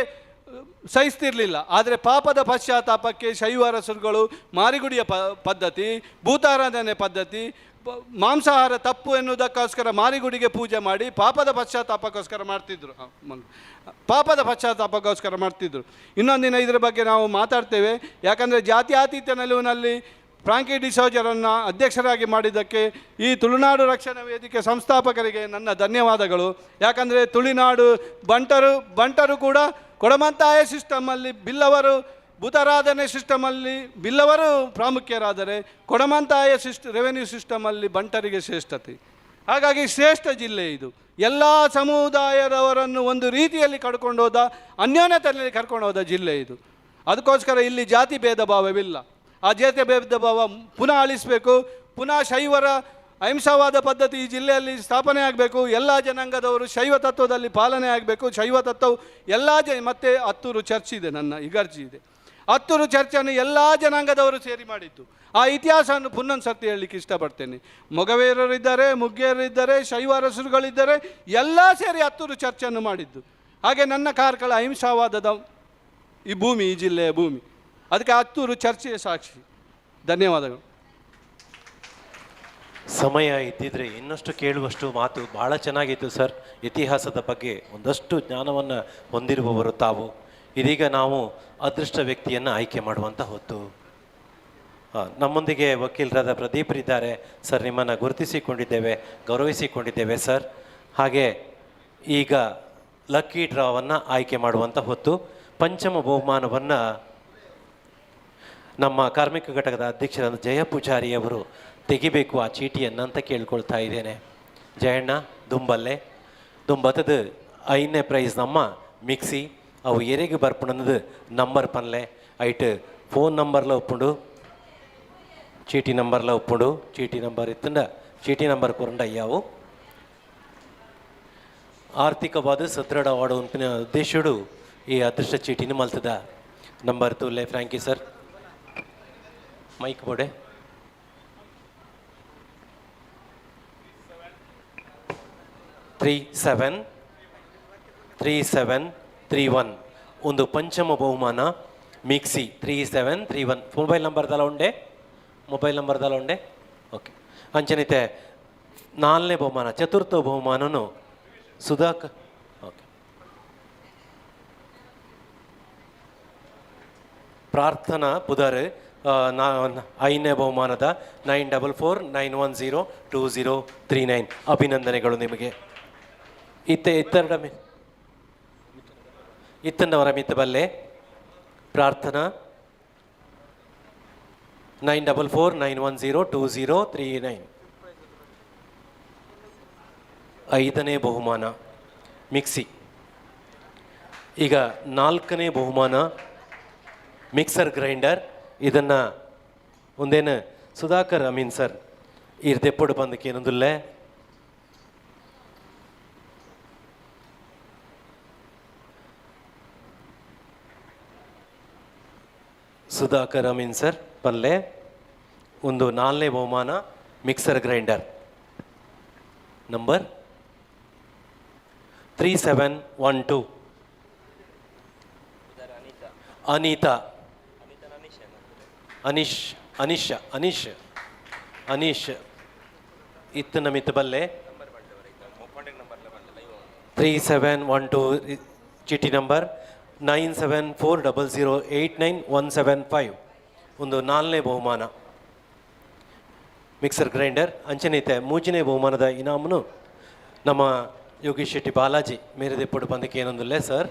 ಸಹಿಸ್ತಿರಲಿಲ್ಲ. ಆದರೆ ಪಾಪದ ಪಶ್ಚಾತ್ತಾಪಕ್ಕೆ ಶೈವ ಅರಸರುಗಳು ಮಾರಿಗುಡಿಯ ಪದ್ಧತಿ, ಭೂತಾರಾಧನೆ ಪದ್ಧತಿ, ಮಾಂಸಾಹಾರ ತಪ್ಪು ಎನ್ನುವುದಕ್ಕೋಸ್ಕರ ಮಾರಿಗುಡಿಗೆ ಪೂಜೆ ಮಾಡಿ ಪಾಪದ ಪಶ್ಚಾತ್ತಾಪಕ್ಕೋಸ್ಕರ ಮಾಡ್ತಿದ್ರು. ಇನ್ನೊಂದಿನ ಇದರ ಬಗ್ಗೆ ನಾವು ಮಾತಾಡ್ತೇವೆ. ಯಾಕಂದರೆ ಜಾತ್ಯತೀತ ನಿಲುವಿನಲ್ಲಿ ಫ್ರಾಂಕಿ ಡಿಸೋಜರನ್ನು ಅಧ್ಯಕ್ಷರಾಗಿ ಮಾಡಿದ್ದಕ್ಕೆ ಈ ತುಳುನಾಡು ರಕ್ಷಣಾ ವೇದಿಕೆ ಸಂಸ್ಥಾಪಕರಿಗೆ ನನ್ನ ಧನ್ಯವಾದಗಳು. ಯಾಕಂದರೆ ತುಳುನಾಡು ಬಂಟರು ಕೂಡ ಕೊಡಮಂತಾಯ ಸಿಸ್ಟಮಲ್ಲಿ ಬಿಲ್ಲವರು, ಭೂತಾರಾಧನೆ ಸಿಸ್ಟಮಲ್ಲಿ ಬಿಲ್ಲವರು ಪ್ರಾಮುಖ್ಯರಾದರೆ ಕೊಡಮಂತಾಯ ರೆವೆನ್ಯೂ ಸಿಸ್ಟಮಲ್ಲಿ ಬಂಟರಿಗೆ ಶ್ರೇಷ್ಠತೆ. ಹಾಗಾಗಿ ಶ್ರೇಷ್ಠ ಜಿಲ್ಲೆ ಇದು. ಎಲ್ಲ ಸಮುದಾಯದವರನ್ನು ಒಂದು ರೀತಿಯಲ್ಲಿ ಕರ್ಕೊಂಡು ಹೋದ, ಅನ್ಯೋನ್ಯತೆಯಲ್ಲಿ ಕರ್ಕೊಂಡು ಹೋದ ಜಿಲ್ಲೆ ಇದು. ಅದಕ್ಕೋಸ್ಕರ ಇಲ್ಲಿ ಜಾತಿ ಭೇದ ಭಾವವಿಲ್ಲ. ಆ ಜಾತಿ ಭೇದ ಭಾವ ಪುನಃ ಅಳಿಸಬೇಕು. ಪುನಃ ಶೈವರ ಅಹಿಂಸಾವಾದ ಪದ್ಧತಿ ಈ ಜಿಲ್ಲೆಯಲ್ಲಿ ಸ್ಥಾಪನೆ ಆಗಬೇಕು. ಎಲ್ಲ ಜನಾಂಗದವರು ಶೈವ ತತ್ವದಲ್ಲಿ ಪಾಲನೆ ಆಗಬೇಕು. ಶೈವ ತತ್ವವು ಎಲ್ಲ ಮತ್ತು ಹತ್ತೂರು ಚರ್ಚ್ ಇದೆ, ನನ್ನ ಇಗರ್ಜಿ ಇದೆ. ಹತ್ತೂರು ಚರ್ಚನ್ನು ಎಲ್ಲ ಜನಾಂಗದವರು ಸೇರಿ ಮಾಡಿದ್ದು. ಆ ಇತಿಹಾಸವನ್ನು ಪುನ್ನೊಂದು ಸರ್ತಿ ಹೇಳಲಿಕ್ಕೆ ಇಷ್ಟಪಡ್ತೇನೆ. ಮೊಗವೇರರಿದ್ದಾರೆ, ಮುಗ್ಗೇರರಿದ್ದಾರೆ, ಶೈವ ಅರಸರುಗಳಿದ್ದಾರೆ, ಎಲ್ಲ ಸೇರಿ ಹತ್ತೂರು ಚರ್ಚನ್ನು ಮಾಡಿದ್ದು. ಹಾಗೆ ನನ್ನ ಕಾರ್ಕಳ ಅಹಿಂಸಾವಾದದ ಈ ಭೂಮಿ, ಈ ಜಿಲ್ಲೆಯ ಭೂಮಿ. ಅದಕ್ಕೆ ಹತ್ತೂರು ಚರ್ಚೆಯ ಸಾಕ್ಷಿ. ಧನ್ಯವಾದಗಳು. ಸಮಯ ಇದ್ದಿದ್ರೆ ಇನ್ನಷ್ಟು ಕೇಳುವಷ್ಟು ಮಾತು ಬಹಳ ಚೆನ್ನಾಗಿತ್ತು ಸರ್. ಇತಿಹಾಸದ ಬಗ್ಗೆ ಒಂದಷ್ಟು ಜ್ಞಾನವನ್ನು ಹೊಂದಿರುವವರು ತಾವು. ಇದೀಗ ನಾವು ಅದೃಷ್ಟ ವ್ಯಕ್ತಿಯನ್ನು ಆಯ್ಕೆ ಮಾಡುವಂಥ ಹೊತ್ತು. ನಮ್ಮೊಂದಿಗೆ ವಕೀಲರಾದ ಪ್ರದೀಪರಿದ್ದಾರೆ ಸರ್. ನಿಮ್ಮನ್ನು ಗುರುತಿಸಿಕೊಂಡಿದ್ದೇವೆ, ಗೌರವಿಸಿಕೊಂಡಿದ್ದೇವೆ ಸರ್. ಹಾಗೆ ಈಗ ಲಕ್ಕಿ ಡ್ರಾವನ್ನು ಆಯ್ಕೆ ಮಾಡುವಂಥ ಹೊತ್ತು. ಪಂಚಮ ಬಹುಮಾನವನ್ನು ನಮ್ಮ ಕಾರ್ಮಿಕ ಘಟಕದ ಅಧ್ಯಕ್ಷರಾದ ಜಯ ಪೂಜಾರಿಯವರು ತೆಗಿಬೇಕು ಆ ಚೀಟಿಯನ್ನು ಅಂತ ಕೇಳ್ಕೊಳ್ತಾ ಇದ್ದೇನೆ. ಜಯಣ್ಣ ದುಂಬತ್ತದ 5ನೇ ಪ್ರೈಸ್ ನಮ್ಮ ಮಿಕ್ಸಿ ಅವು ಎರೆಗೆ ಬರ್ಪಣದ ನಂಬರ್ ಪನ್ಲೆ ಐಟ್ ಫೋನ್ ನಂಬರ್ಲ ಒಪ್ಪುಂಡು, ಚೀಟಿ ನಂಬರ್ಲ ಒಪ್ಪುಂಡು. ಚೀಟಿ ನಂಬರ್ ಇತ್ತಂಡ ಚೀಟಿ ನಂಬರ್ ಕೊರಂಡ ಅಯ್ಯಾವು. ಆರ್ಥಿಕವಾದ ಸದೃಢವಾದ ಉಂಪಿನ ಉದ್ದೇಶಡು ಈ ಅದೃಷ್ಟ ಚೀಟಿನ ಮಲ್ತದ. ನಂಬರ್ ತೂಲೆ ಫ್ರಾಂಕಿ ಸರ್, ಮೈಕ್ ಬೋಡೆ. 3731 ಒಂದು ಪಂಚಮ ಬಹುಮಾನ ಮಿಕ್ಸಿ 3731. ಮೊಬೈಲ್ ನಂಬರ್ದಲ್ಲ ಉಂಡೆ ಓಕೆ. ಅಂಚನಿತೆ 4ನೇ ಬಹುಮಾನ ಚತುರ್ಥ ಬಹುಮಾನನು ಸುಧಾಕರ್. ಓಕೆ. ಪ್ರಾರ್ಥನಾ ಪುದರ್ 5ನೇ ಬಹುಮಾನದ 9449102039. ಅಭಿನಂದನೆಗಳು ನಿಮಗೆ. ಇತ್ತಂಡವರ ಮಿತ್ತಬಲ್ಲೆ ಪ್ರಾರ್ಥನಾ 9449102039. 5ನೇ ಬಹುಮಾನ ಮಿಕ್ಸಿ. ಈಗ 4ನೇ ಬಹುಮಾನ ಮಿಕ್ಸರ್ ಗ್ರೈಂಡರ್. ಇದನ್ನು ಒಂದೇನು ಸುಧಾಕರ್ ಅಮೀನ್ ಸರ್ ಇರ್ದೆಪ್ಪಡು ಬಂದಕ್ಕೆ ಏನೊಂದಿಲ್ಲ. ಸುಧಾಕರ್ ಅಮೀನ್ ಸರ್ ಪಲ್ಲೆ ಒಂದು 4ನೇ ಬಹುಮಾನ mixer grinder number 3712. Anitha Anish ಇತ್ತನ ಮಿತ್ ಬಲ್ಲೆ 3712 ಚೀಟಿ ನಂಬರ್ 9740089175. ಒಂದು 4ನೇ ಬಹುಮಾನ ಮಿಕ್ಸರ್ ಗ್ರೈಂಡರ್. ಅಂಚನೈತೆ 3ನೇ ಬಹುಮಾನದ ಇನಾಮನು ನಮ್ಮ ಯೋಗೀಶ್ ಶೆಟ್ಟಿ ಬಾಲಾಜಿ ಮೇರೆದೆಪ್ಪಡು ಬಂದಕ್ಕೆ ಏನೊಂದಿಲ್ಲ sir.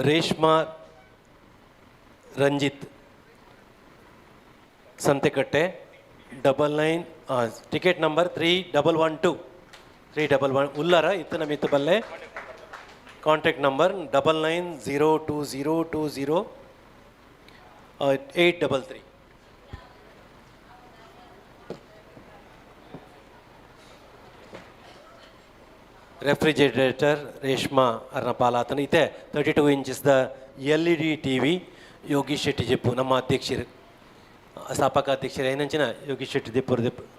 Reshma Ranjith Santhekatte 99 ticket number 3112. 311 ಉಲ್ಲರ ಇತ್ತನ ಮಿತ್ತು ಬಲ್ಲೆ. Contact number 990220 833. ರೆಫ್ರಿಜರೇಟರ್ ರೇಷ್ಮಾ ಅರ್ನಪಾಲಾತನ ಇತ್ತೆ 32 ಇಂಚಸ್ ದ LED TV ಯೋಗೀಶ್ ಶೆಟ್ಟಿ ಜೆಪ್ಪು ನಮ್ಮ ಅಧ್ಯಕ್ಷರು ಸ್ಥಾಪಕ ಅಧ್ಯಕ್ಷರು ಏನಂಚಿನ ಯೋಗೀಶ್ ಶೆಟ್ಟಿ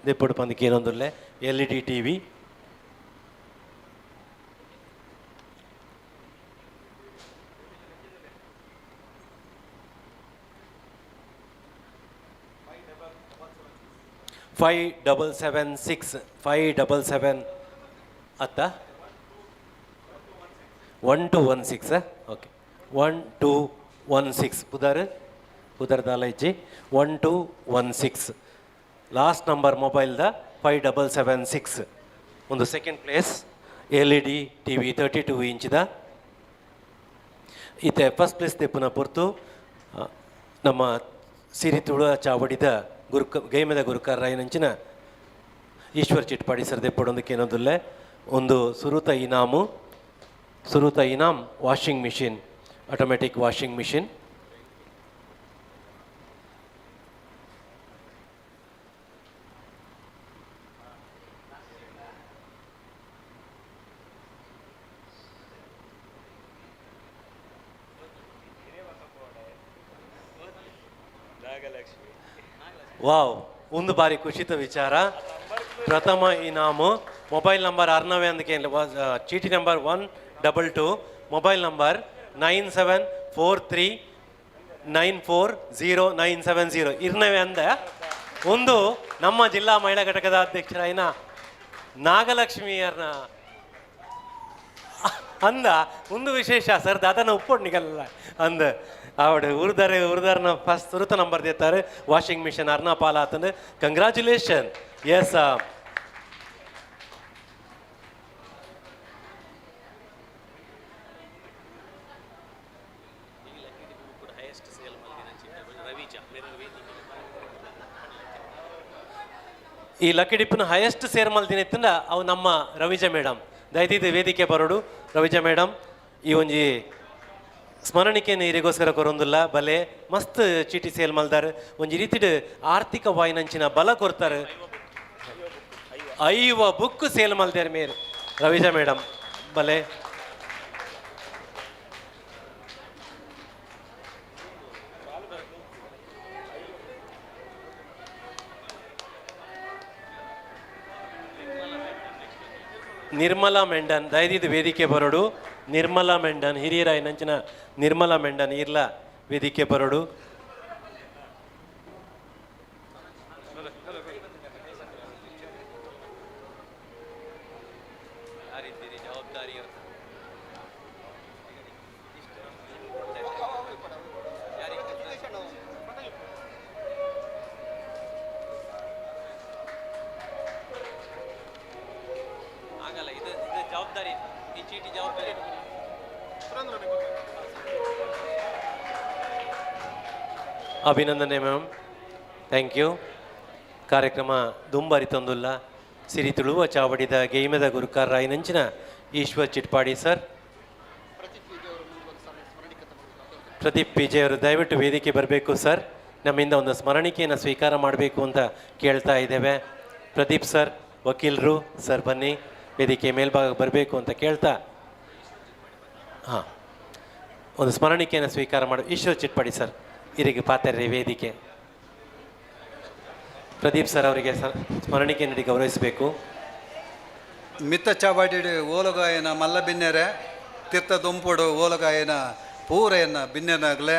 ದೆಪ್ಪಡು ಪಂದಕ್ಕೆ ಏನೊಂದುಲ್ಲೆ LED TV. $5776 ಅತ್ತ 1216 ಓಕೆ 1216 ಪುದರ್ ದಾಲ ಇಜ್ಜಿ 1216 ಲಾಸ್ಟ್ ನಂಬರ್ ಮೊಬೈಲ್ದ 5776 ಒಂದು ಸೆಕೆಂಡ್ ಪ್ಲೇಸ್ LED TV 32 ಇಂಚಿದ ಈತೆ ಫಸ್ಟ್ ಪ್ಲೇಸ್ ತೆಪ್ಪುನ ಪೊರ್ತು ನಮ್ಮ ಸಿರಿ ತುಳ ಚಾವಡಿದ ಗೈಮದ ಗುರುಕಾರ ರಾಯನಂಚಿನ ಈಶ್ವರ್ ಚಿಟ್ಪಾಡಿ ಸರ್ ದೆಪ್ಪಡೊಂದಕ್ಕೆ ಏನೊಂದುಲ್ಲೆ ಒಂದು ಸುರುತ ಇನಾಮ್ washing machine automatic washing machine. Wow ಒಂದು ಬಾರಿ ಖುಷಿತ ವಿಚಾರ. ಪ್ರಥಮ ಇನಾಮು ಮೊಬೈಲ್ ನಂಬರ್ 69 ಅಂದಕ್ಕೆ ಚೀಟಿ ನಂಬರ್ 122 ಮೊಬೈಲ್ ನಂಬರ್ 9743940970 ಇರ್ನವೆ ಅಂದ ಒಂದು ನಮ್ಮ ಜಿಲ್ಲಾ ಮಹಿಳಾ ಘಟಕದ ಅಧ್ಯಕ್ಷರಾಯಿನ ನಾಗಲಕ್ಷ್ಮಿಯರ್ನ ಅಂದ ಒಂದು ವಿಶೇಷ ಸರ್ ದಾದನ ಉಪ್ಪೊಡ್ನಿಗಲ್ಲ ಅಂದ ಅವಡು ಉರ್ದಾರ್ನ ಫಸ್ಟ್ ಸುರುತ ನಂಬರ್ ದೇತಾರೆ ವಾಷಿಂಗ್ ಮಿಷಿನ್ ಅರ್ನಪಾಲ ಆತಂದು ಕಂಗ್ರ್ಯಾಚುಲೇಷನ್. ಎಸ್ ಈ ಲಕ್ಕಿ ಡಿಪ್ಪನ ಹೈಯೆಸ್ಟ್ ಸೇರ್ ಮಲ್ದಿನ ಇತ್ತಂದ ಅವು ನಮ್ಮ ರವಿಜಾ ಮೇಡಮ್ ದಯದಿದ್ದು ವೇದಿಕೆ ಬರೋಡು. ರವಿಜಾ ಮೇಡಮ್ ಈ ಒಂಜಿ ಸ್ಮರಣಿಕೆ ನೀರಿಗೋಸ್ಕರ ಕೊರೊಂದಿಲ್ಲ ಬಲೆ ಮಸ್ತ್ ಚೀಟಿ ಸೇಲ್ ಮಲ್ದಾರ ಒಂಜಿ ರೀತಿಡ್ ಆರ್ಥಿಕ ವಾಯಿನಂಚಿನ ಬಲ ಕೊರ್ತಾರೆ. 5 ಬುಕ್ ಸೇಲ್ ಮಲ್ದಾರ ಮೇರ್ ರವಿಜಾ ಮೇಡಮ್ ಬಲೆ. ನಿರ್ಮಲಾ ಮೆಂಡನ್ ದಯದಿದ್ದು ವೇದಿಕೆ ಬರೋಡು. ನಿರ್ಮಲಾ ಮೆಂಡನ್ ಹಿರಿಯರಾಯ ನಂಚಿನ ನಿರ್ಮಲಾ ಮೆಂಡನ್ ಇರ್ಲ ವೇದಿಕೆ ಬರೋಡು. ಅಭಿನಂದನೆ ಮ್ಯಾಮ್, ಥ್ಯಾಂಕ್ ಯು. ಕಾರ್ಯಕ್ರಮ ದುಂಬರಿ ತಂದುಲ್ಲ ಸಿರಿ ತುಳುವ ಚಾವಡಿದ ಗೇಮದ ಗುರುಕಾರ ರಾಯನಂಚಿನ ಈಶ್ವರ್ ಚಿಟ್ಪಾಡಿ ಸರ್. ಪ್ರದೀಪ್ ಪಿಜೆ ಅವರು ದಯವಿಟ್ಟು ವೇದಿಕೆ ಬರಬೇಕು ಸರ್. ನಮ್ಮಿಂದ ಒಂದು ಸ್ಮರಣಿಕೆಯನ್ನು ಸ್ವೀಕಾರ ಮಾಡಬೇಕು ಅಂತ ಕೇಳ್ತಾ ಇದ್ದೇವೆ. ಪ್ರದೀಪ್ ಸರ್ ವಕೀಲರು ಸರ್ ಬನ್ನಿ ವೇದಿಕೆ ಮೇಲ್ಭಾಗ ಬರಬೇಕು ಅಂತ ಕೇಳ್ತಾ ಹಾಂ ಒಂದು ಸ್ಮರಣಿಕೆಯನ್ನು ಸ್ವೀಕಾರ ಮಾಡಿ ಈಶ್ವರ್ ಚಿಟ್ಪಾಡಿ ಸರ್ ಇರಿಗೆ ಪಾತ್ರೆ ವೇದಿಕೆ. ಪ್ರದೀಪ್ ಸರ್ ಅವರಿಗೆ ಸ್ಮರಣಿಕೆ ನೀಡಿ ಗೌರವಿಸಬೇಕು. ಮಿತ್ತ ಚಾವಾಡಿಡು ಓಲಗಾಯನ ಮಲ್ಲ ಬಿನ್ನೆರೆ ತೀರ್ಥ ದೊಂಪೋಡು ಓಲಗಾಯನ ಪೂರೆಯನ್ನ ಬಿನ್ನೆನಾಗಲೇ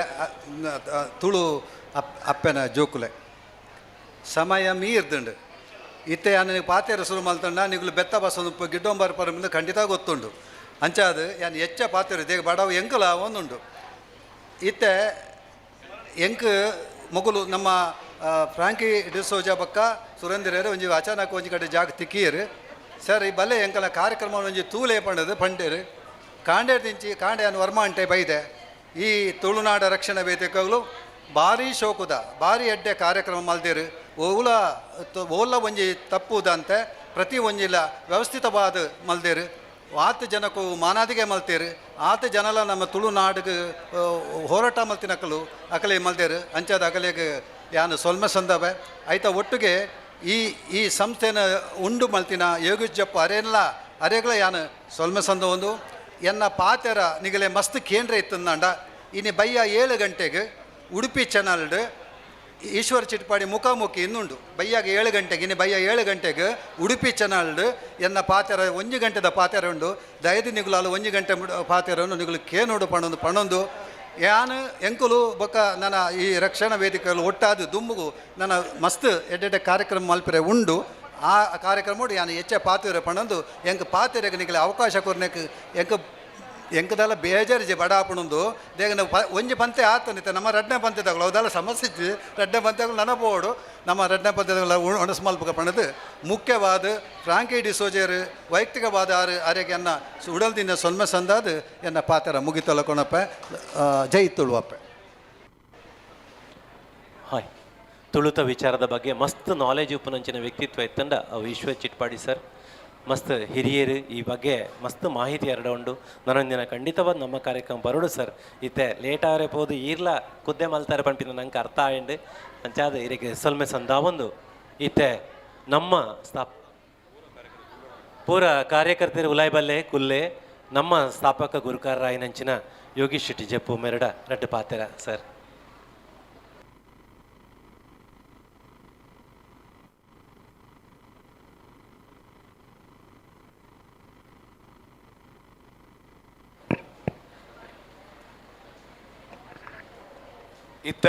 ತುಳು ಅಪ್ಪೆನ ಜೋಕುಲೆ ಸಮಯ ಮೀರ್ದುಂಡು ಇತ್ತೆ ನನಗೆ ಪಾತೆರ ಶುರು ಮಲ್ತಂಡ ನಿಗುಲು ಬೆತ್ತ ಬಸೊಂದು ಗಿಡ್ಡೊಂಬರ ಪರಮಿಂದ ಖಂಡಿತ ಗೊತ್ತುಂಡು ಅಂಚಾದು ಯಾನು ಹೆಚ್ಚ ಪಾತೆರು ದೇಗ ಬಡವ ಎಂಕುಲ ಒಂದುಂಡು ಇತ್ತೆ ಎಂಕ್ ಮೊಗಲು ನಮ್ಮ ಫ್ರಾಂಕಿ ಡಿಸೋಜಾ ಬಕ್ಕ ಸುರೇಂದ್ರರು ಒಂಜಿ ಅಚಾನಕ್ ಒಂಜಿ ಕಡೆ ಜಾಗ ತಿಕ್ಕಿಯರು ಸರ್ ಈ ಬಲ್ಲೆ ಎಂಕಲ ಕಾರ್ಯಕ್ರಮ ಒಂಜಿ ತೂಲೆ ಪಂಡದು ಪಂಡೇರು ಕಾಂಡೆ ತಿಂಚಿ ಕಾಂಡೆ ಅನ್ನು ವರ್ಮ ಅಂಟೆ ಬೈದೆ ಈ ತುಳುನಾಡ ರಕ್ಷಣಾ ವೇದಿಕೆಗಳು ಭಾರಿ ಶೋಕುದ ಭಾರಿ ಎಡ್ಡೆ ಕಾರ್ಯಕ್ರಮ ಮಲ್ದೇರು ಓಲ ಒಂಜಿ ತಪ್ಪುದಂತೆ ಪ್ರತಿ ಒಂಜಿಲ ವ್ಯವಸ್ಥಿತವಾದ ಮಲ್ದೇರು ಆತ ಜನಕ್ಕೂ ಮಾನಾದಿಗೆ ಮಲ್ತೇರು ಆತ ಜನಲ ನಮ್ಮ ತುಳುನಾಡಿಗೆ ಹೋರಾಟ ಮಲ್ತಿನಕಲು ಅಕಲೆ ಮಲ್ದೇರು ಅಂಚಾದ ಅಕಲೆಗೆ ಯಾನು ಸೊಲ್ಮೆ ಸಂದವೆ ಆಯ್ತಾ ಒಟ್ಟಿಗೆ ಈ ಸಂಸ್ಥೆನ ಉಂಡು ಮಲ್ತಿನ ಯೋಗಿಜಪ್ಪ ಅರೆಗಳ ಯಾನು ಸೊಲ್ಮೆ ಸಂದ ಒಂದು ಎನ್ನ ಪಾತೆರ ನಿಗಲೆ ಮಸ್ತ್ ಕೇಂದ್ರ ಇತ್ತಂದಾಂಡ ಇನ್ನು ಬಯ್ಯ 7 ಗಂಟೆಗೆ ಉಡುಪಿ ಚಾನಲ್ಡ್ ಈಶ್ವರ ಚಿಟ್ಪಾಡಿ ಮುಖಾಮುಖಿ ಇನ್ನುಂಡು ಬಯ್ಯಾಗ 7 ಗಂಟೆಗೆ ಇನ್ನು ಬಯ್ಯ 7 ಗಂಟೆಗೆ ಉಡುಪಿ ಚಾನಲ್ಡ್ ಎನ್ನ ಪಾತೆರ 1 ಗಂಟೆದ ಪಾತೆರ ಉಂಡು ದಯದಿ ನಿಗುಲು ಅಲ್ಲ 1 ಗಂಟೆ ಪಾತೆರನ್ನು ನಿಗುಲು ಕೇನೋಡು ಪಣೊಂದು ಯಾನು ಎಂಕುಲು ಬೊಕ್ಕ ನನ್ನ ಈ ರಕ್ಷಣಾ ವೇದಿಕೆಗಳು ಒಟ್ಟಾದ ದುಮ್ಮುಗು ನನ್ನ ಮಸ್ತ್ ಎಡ್ಡೆ ಕಾರ್ಯಕ್ರಮ ಮಲ್ಪರೆ ಉಂಡು ಆ ಕಾರ್ಯಕ್ರಮ ಯಾನು ಹೆಚ್ಚೆ ಪಾತಿರ ಪಣಂದು ಎಂಕ ಪಾತಿರೆಗೆ ನಿಗಲೆ ಅವಕಾಶ ಕೊರ್ನೆಕ್ ಎಂಕದೆಲ್ಲ ಬೇಜಾರಿಜಿ ಬಡ ಹಾಪಣಂದು ದೇಗ ನಾವು ಒಂಜಿ ಪಂತೆ ಆತನಿತ್ತೆ ನಮ್ಮ ರಡ್ನೆ ಪಂತೆದಾಗಲು ಅದೆಲ್ಲ ಸಮಸ್ಯೆ ಇತ್ತು ರಡ್ನೆ ಪಂತೆಗಳು ನನಬೋಡು ನಮ್ಮ ರಡ್ನೆ ಪಂತೆದಾಗಲ ಒಣಸ್ ಮಲ್ಪಕ ಪಣದು ಮುಖ್ಯವಾದ ಫ್ರಾಂಕಿ ಡಿಸೋಜರ್ ವೈಯಕ್ತಿಕವಾದ ಆರೆಗೆ ಎನ್ನ ಉಡಲ್ದಿನ ಸೊಲ್ಮೆ ಸಂದಾದ ಎನ್ನ ಪಾತ್ರ ಮುಗಿತೊಲಕೊಣಪ್ಪ ಜೈ ತುಳುವಪ್ಪ. ಹಾಯ್ ತುಳುತ ವಿಚಾರದ ಬಗ್ಗೆ ಮಸ್ತ್ ನಾಲೆಜ್ ಉಪನಂಚಿನ ವ್ಯಕ್ತಿತ್ವ ಇತ್ತಂಡ ಅವು ಈಶ್ವರ್ ಚಿಟ್ಪಾಡಿ ಸರ್ ಮಸ್ತ್ ಹಿರಿಯರು ಈ ಬಗ್ಗೆ ಮಸ್ತ್ ಮಾಹಿತಿ ಉಂಡು ನನ್ನೊಂದಿನ ಖಂಡಿತವಾದ ನಮ್ಮ ಕಾರ್ಯಕ್ರಮ ಬರೋಡು ಸರ್ ಇತ್ತೆ ಲೇಟ್ ಆದ್ರೆ ಹೋದು ಈರ್ಲ ಕುದ್ದೆ ಮಲ್ತಾರೆ ಪಂಪಿನ ನಂಗೆ ಅರ್ಥ ಆಯಂಡು ಅಂಚಾದ ಇದಕ್ಕೆ ಸೊಲ್ಮೆ ಸಂದಾವೊಂದು ಇತ್ತೆ ನಮ್ಮ ಪೂರ ಕಾರ್ಯಕರ್ತರು ಉಲಾಯ್ಬಲ್ಲೆ ಕುಲ್ಲೆ ನಮ್ಮ ಸ್ಥಾಪಕ ಗುರುಕಾರರಾಯನಂಚಿನ ಯೋಗೀಶ್ ಶೆಟ್ಟಿ ಜಪ್ಪು ಮೆರಡ ರಡ್ಡು ಪಾತೆರ ಸರ್. ಇತ್ತ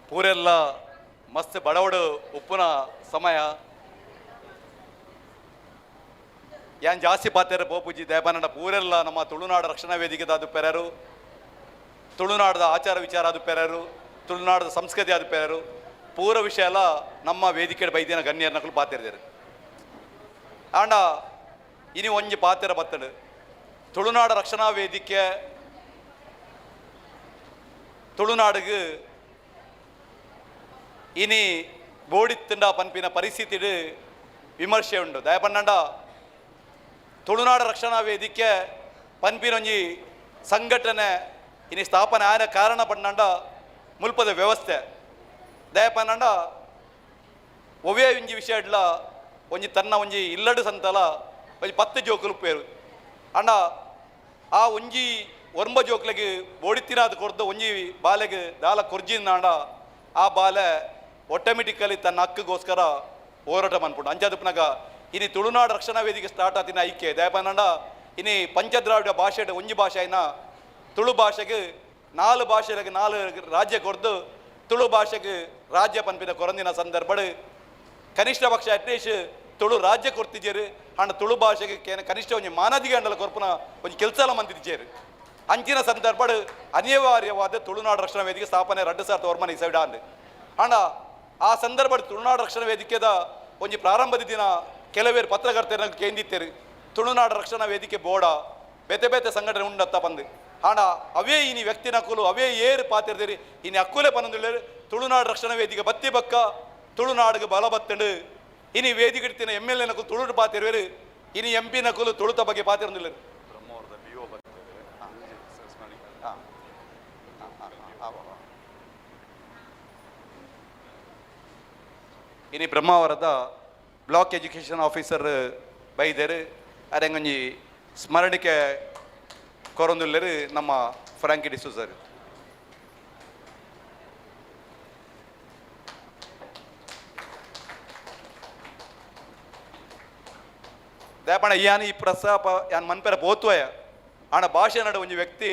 ಪೂರೆಲ್ಲ ಮಸ್ತ್ ಬಡವಡು ಉಪ್ಪುನ ಸಮಯ ಯಾನ್ ಜಾಸ್ತಿ ಪಾತೆರ ಪೋಪುಜಿ ದೇವನಡ ಪೂರೆಲ್ಲ ನಮ್ಮ ತುಳುನಾಡು ರಕ್ಷಣಾ ವೇದಿಕೆದ ಅದು ಪೆರರು ತುಳುನಾಡದ ಆಚಾರ ವಿಚಾರ ಅದು ಪೆರರು ತುಳುನಾಡದ ಸಂಸ್ಕೃತಿ ಅದು ಪೆರರು ಪೂರ ವಿಷಯ ಎಲ್ಲ ನಮ್ಮ ವೇದಿಕೆ ಬೈದಿನ ಗಣ್ಯರ್ನಕಲು ಪಾತಿರ್ದೇರು ಆಂಡ ಇನಿ ಒಂಜಿ ಪಾತೆರ ಬತ್ತಡು ತುಳುನಾಡ ರಕ್ಷಣಾ ವೇದಿಕೆ ತುಳುನಾಡುಗೆ ಇನಿ ಬೋಡಿತ್ತಂಡ ಪನ್ಪಿನ ಪರಿಸ್ಥಿತಿ ವಿಮರ್ಶೆ ಉಂಡು ದಯಪನ್ನಂಡ ತುಳುನಾಡ ರಕ್ಷಣಾ ವೇದಿಕೆ ಪನ್ಪಿನೊಂಜಿ ಸಂಘಟನೆ ಇನಿ ಸ್ಥಾಪನೆ ಆದ ಕಾರಣ ಪನ್ನಂಡ ಮುಲ್ಪದ ವ್ಯವಸ್ಥೆ ದಯಪನ್ನಂಡ ಒವ್ವೇ ಒಂಜಿ ವಿಷಯ ಇಡ್ಲ ಒಂಜಿ ತನ್ನ ಒಂಜಿ ಇಲ್ಲಡು ಸಂತಲ ಒಂಜಿ 10 ಜೋಕುಲು ಪೇರು ಅಂಡ ಆ ಒಂಜಿ 9 ಜೋಕ್ಲೆಗೆ ಬೋಡಿತ್ತಿನಾದ ಕೊರ್ದು ಒಂಜಿ ಬಾಲೆಗೆ ದಾಲ ಕೊರ್ಜಿನಾಂಡ ಆ ಬಾಲೆ ಆಟೋಮೆಟಿಕಲಿ ತನ್ನ ಹಕ್ಕಿಗೋಸ್ಕರ ಹೋರಾಟ ಮನ್ಪುಂಡು ಅಂಚಾದಪ್ಪನಾಗ ಇನಿ ತುಳುನಾಡು ರಕ್ಷಣಾ ವೇದಿಕೆ ಸ್ಟಾರ್ಟ್ ಆತಿನ ಐಕ್ಯ ದಯಪನ್ನಂಡ ಇನಿ ಪಂಚದ್ರಾವಿಡ ಭಾಷೆ ಒಂಜಿ ಭಾಷೆ ಐನ ತುಳು ಭಾಷೆಗೆ 4 ಭಾಷೆಗೆ 4 ರಾಜ್ಯ ಕೊರ್ದು ತುಳು ಭಾಷೆಗೆ ರಾಜ್ಯ ಪನ್ಪಿನ ಕೊರಂದಿನ ಸಂದರ್ಭಡು ಕನಿಷ್ಠ ಪಕ್ಷ ಅಟ್ಲೀಸ್ಟ್ ತುಳು ರಾಜ್ಯ ಕೊರ್ತಿದ್ದೇರು ಅಂಡ ತುಳು ಭಾಷೆಗೆ ಕನಿಷ್ಠ ಒಂಜಿ ಮಾನದಿಗೆ ಅಂಡಲ ಕೊರ್ಪುನ ಒಂಜಿ ಕೆಲಸ ಮಂದಿದ್ದೇರು ಅಂಚಿನ ಸಂದರ್ಭಡು ಅನಿವಾರ್ಯವಾದ ತುಳುನಾಡು ರಕ್ಷಣಾ ವೇದಿಕೆ ಸ್ಥಾಪನೆ 2009 ಇಸವಿಡ ಅಂದು ಅಂಡ ಆ ಸಂದರ್ಭ ತುಳುನಾಡು ರಕ್ಷಣಾ ವೇದಿಕೆದ ಒಂಜಿ ಪ್ರಾರಂಭದ ದಿನ ಕೆಲವೇರು ಪತ್ರಕರ್ತರ ಕೇಂದಿತ್ತೇರು ತುಳುನಾಡು ರಕ್ಷಣಾ ವೇದಿಕೆ ಬೋಡ ಬೇತೆ ಬೇತೆ ಸಂಘಟನೆ ಉಂಡತ್ತ ಬಂದು ಆಂಡ ಅವೇ ಇನಿ ವ್ಯಕ್ತಿನ ಹಕ್ಕುಲು ಅವೇ ಏರು ಪಾತಿರ್ದೇರಿ ಇನಿ ಹಕ್ಕುಲೆ ಪನ್ನೊಂದುಳ್ಳೇರು ತುಳುನಾಡು ರಕ್ಷಣಾ ವೇದಿಕೆ ಬತ್ತಿ ಬಕ್ಕ ತುಳುನಾಡಿಗೆ ಬಲ ಬತ್ತಂಡು ಇನಿ ವೇದಿಕೆ ಇಡ್ತಿನ MLA ನಕುಲು ತುಳುಡು ಪಾತಿರುವೇರು ಇನಿ MP ನಕುಲು ತುಳುತ ಬಗ್ಗೆ ಪಾತಿರೊಂದುಳ್ಳೇರು ಇನಿ ಬ್ರಹ್ಮಾವರದ ಬ್ಲಾಕ್ ಎಜುಕೇಷನ್ ಆಫೀಸರ್ ಬೈದೇರು ಅದಂಗೊಂಜಿ ಸ್ಮರಣಿಕೆ ಕೊರೊಂದುಳ್ಳೇರು ನಮ್ಮ ಫ್ರಾಂಕಿ ಡಿಸೋಜರ್. ದಯಪಣ ಯಾನ್ ಈ ಪ್ರಸ್ತಾಪ ಯಾನ್ ಮನ್ಪೆರ ಬೋತ್ವಯ ಆಣ ಭಾಷೆ ನಡು ಒಂಜಿ ವ್ಯಕ್ತಿ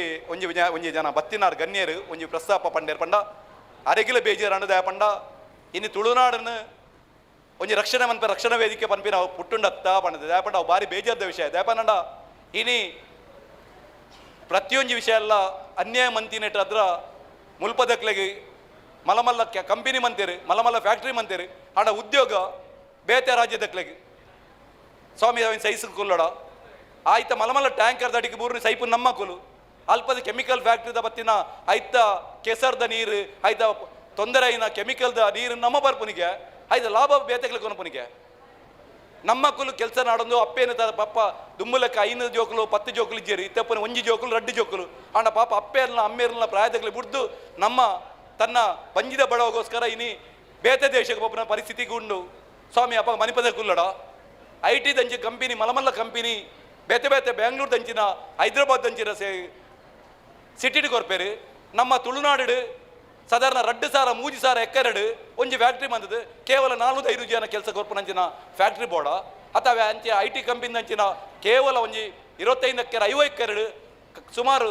ಒಂಜಿ ಜನ ಬತ್ತಿನಾರ್ ಗಣ್ಯರು ಒಂಜಿ ಪ್ರಸ್ತಾಪ ಪಂಡೇರ್ ಪಂಡ ಅರೆಗಿಲ ಬೇಜಾರು ದಯಪಂಡ ಇನ್ನು ತುಳುನಾಡನ್ನು ಒಂಜಿ ರಕ್ಷಣೆ ಮನ್ಪೆ ರಕ್ಷಣಾ ವೇದಿಕೆ ಪನ್ಪಿನ ಪುಟ್ಟುಂಡತ್ತ ಪಂಡದ ದಯಪಂಡ ಅವು ಬಾರಿ ಬೇಜಾರ್ದ ವಿಷಯ ದಯಪಂಡ ಇನಿ ಪ್ರತಿಯೊಂದು ವಿಷಯ ಎಲ್ಲ ಅನ್ಯಾಯ ಮಂತಿನೆಟ್ ಅದ್ರ ಮುಲ್ಪದಕ್ಲೆಗೆ ಮಲಮಲ್ಲ ಕಂಪನಿ ಮಂತೇರು ಮಲಮಲ್ಲ ಫ್ಯಾಕ್ಟ್ರಿ ಮಂತೇರು ಆಡ ಉದ್ಯೋಗ ಬೇತೆ ರಾಜ್ಯದಕ್ಲೆಗೆ ಸ್ವಾಮಿ ಅವನ್ ಸೈಸು ಕುಲ್ಲಡ ಆಯ್ತ ಮಲಮಲ್ಲ ಟ್ಯಾಂಕರ್ ದಡಿಗೆ ಬೂರ್ನಿ ಸೈಪು ನಮ್ಮ ಕುಲು ಅಲ್ಪದ ಕೆಮಿಕಲ್ ಫ್ಯಾಕ್ಟ್ರಿದ ಬತ್ತಿನ ಆಯ್ತ ಕೆಸರ್ದ ನೀರು ಆಯ್ತ ತೊಂದರೆ ಐನ ಕೆಮಿಕಲ್ದ ನೀರು ನಮ್ಮ ಬರ್ಪುನಿಗೆ ಆಯ್ತು ಲಾಭ ಬೇತೆಗ್ಲಿಕ್ಕೆ ಕೊನಪನಿಗೆ ನಮ್ಮ ಕುಲು ಕೆಲಸ ನಾಡೊಂದು ಅಪ್ಪೇನು ಪಪ್ಪ ದುಮ್ಮಲಕ್ಕೆ 5 ಜೋಕುಲು 10 ಜೋಕುಲು ಇಜ್ಜೇರಿ ಇತ್ತಪ್ಪನ 1 ಜೋಕುಲು 2 ಜೋಕುಲು ಅಣ್ಣ ಪಾಪ ಅಪ್ಪೇರ್ನ ಅಮ್ಮೇರ್ನ ಪ್ರಾಯದಲ್ಲಿ ಬಿಡ್ದು ನಮ್ಮ ತನ್ನ ಪಂಜಿದ ಬಡವಗೋಸ್ಕರ ಇನಿ ಬೇತೆ ದೇಶಕ್ಕೆ ಒಬ್ಬನ ಪರಿಸ್ಥಿತಿಗೆ ಉಂಡು ಸ್ವಾಮಿ ಅಪ್ಪ ಮಣಿಪದ ಕುಲ್ಲಡ IT ದಂಚಿ ಕಂಪನಿ ಮಲಮಲ್ಲ ಕಂಪನಿ ಬೇತೆ ಬೇತೆ ಬೆಂಗಳೂರು ದಂಚಿನ ಹೈದರಾಬಾದ್ ದಂಚಿನ ಸಿಟಿಡ್ ಕೊರ್ಪೇರು ನಮ್ಮ ತುಳುನಾಡು ಸಾಧಾರಣ 2,000-3,000 ಎಕ್ಕರೆಡು ಒಂಜಿ ಫ್ಯಾಕ್ಟ್ರಿ ಬಂದದ್ದು ಕೇವಲ 4-5 ಜನ ಕೆಲಸ ಕೊರ್ಪನಂಚಿನ ಫ್ಯಾಕ್ಟ್ರಿ ಬೋರ್ಡ ಅಥವಾ ಅಂಚೆ IT ಕಂಪನಿ ಅಂಚಿನ ಕೇವಲ ಒಂಜಿ 25 ಎಕ್ಕರೆ 50 ಎಕ್ಕರೆಡು ಸುಮಾರು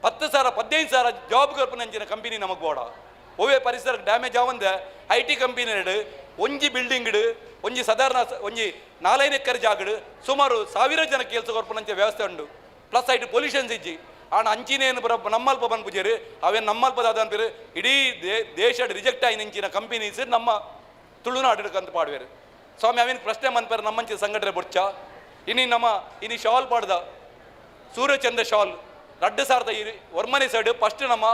10,000-15,000 ಜಾಬ್ ಕೊರ್ಪನಂಚಿನ ಕಂಪನಿ ನಮಗೆ ಬೋರ್ಡ ಒವೇ ಪರಿಸರಕ್ಕೆ ಡ್ಯಾಮೇಜ್ ಆವಂದೆ IT ಕಂಪನಿ ಒಂಜಿ ಬಿಲ್ಡಿಂಗ್ ಒಂಜಿ ಸಾಧಾರಣ ಒಂಜಿ 4-5 ಎಕ್ಕರೆ ಜಾಗಡು ಸುಮಾರು 1,000 ಜನ ಕೆಲಸ ಕೊರ್ಪನಂಚ ವ್ಯವಸ್ಥೆ ಉಂಡು ಪ್ಲಸ್ ಐಟು ಪೊಲ್ಯೂಷನ್ಸ್ ಇಜ್ಜಿ ಆಣ ಅಂಚಿನೇನು ನಮ್ಮಲ್ಪ ಬಂದ್ಪುಜೇರು ಅವೇನು ನಮ್ಮಲ್ಪದ ಅದಂಪಿರು ಇಡೀ ದೇಶದ ರಿಜೆಕ್ಟ್ ಆಗಿ ನಿಂಚಿನ ಕಂಪನೀಸ್ ನಮ್ಮ ತುಳುನಾಡು ಕಂತು ಪಾಡುವೇರು ಸ್ವಾಮಿ ಅವೇನು ಪ್ರಶ್ನೆ ಮನ್ಪೇರು ನಮ್ಮಂಚಿ ಸಂಘಟನೆ ಬೊಚ್ಚ ಇನಿ ಶಾಲ್ ಪಾಡ್ದ ಸೂರ್ಯಚಂದ್ರ ಶಾಲ್ 2,000 ಒರ್ಮನೆ ಸೈಡ್ ಫಸ್ಟ್ ನಮ್ಮ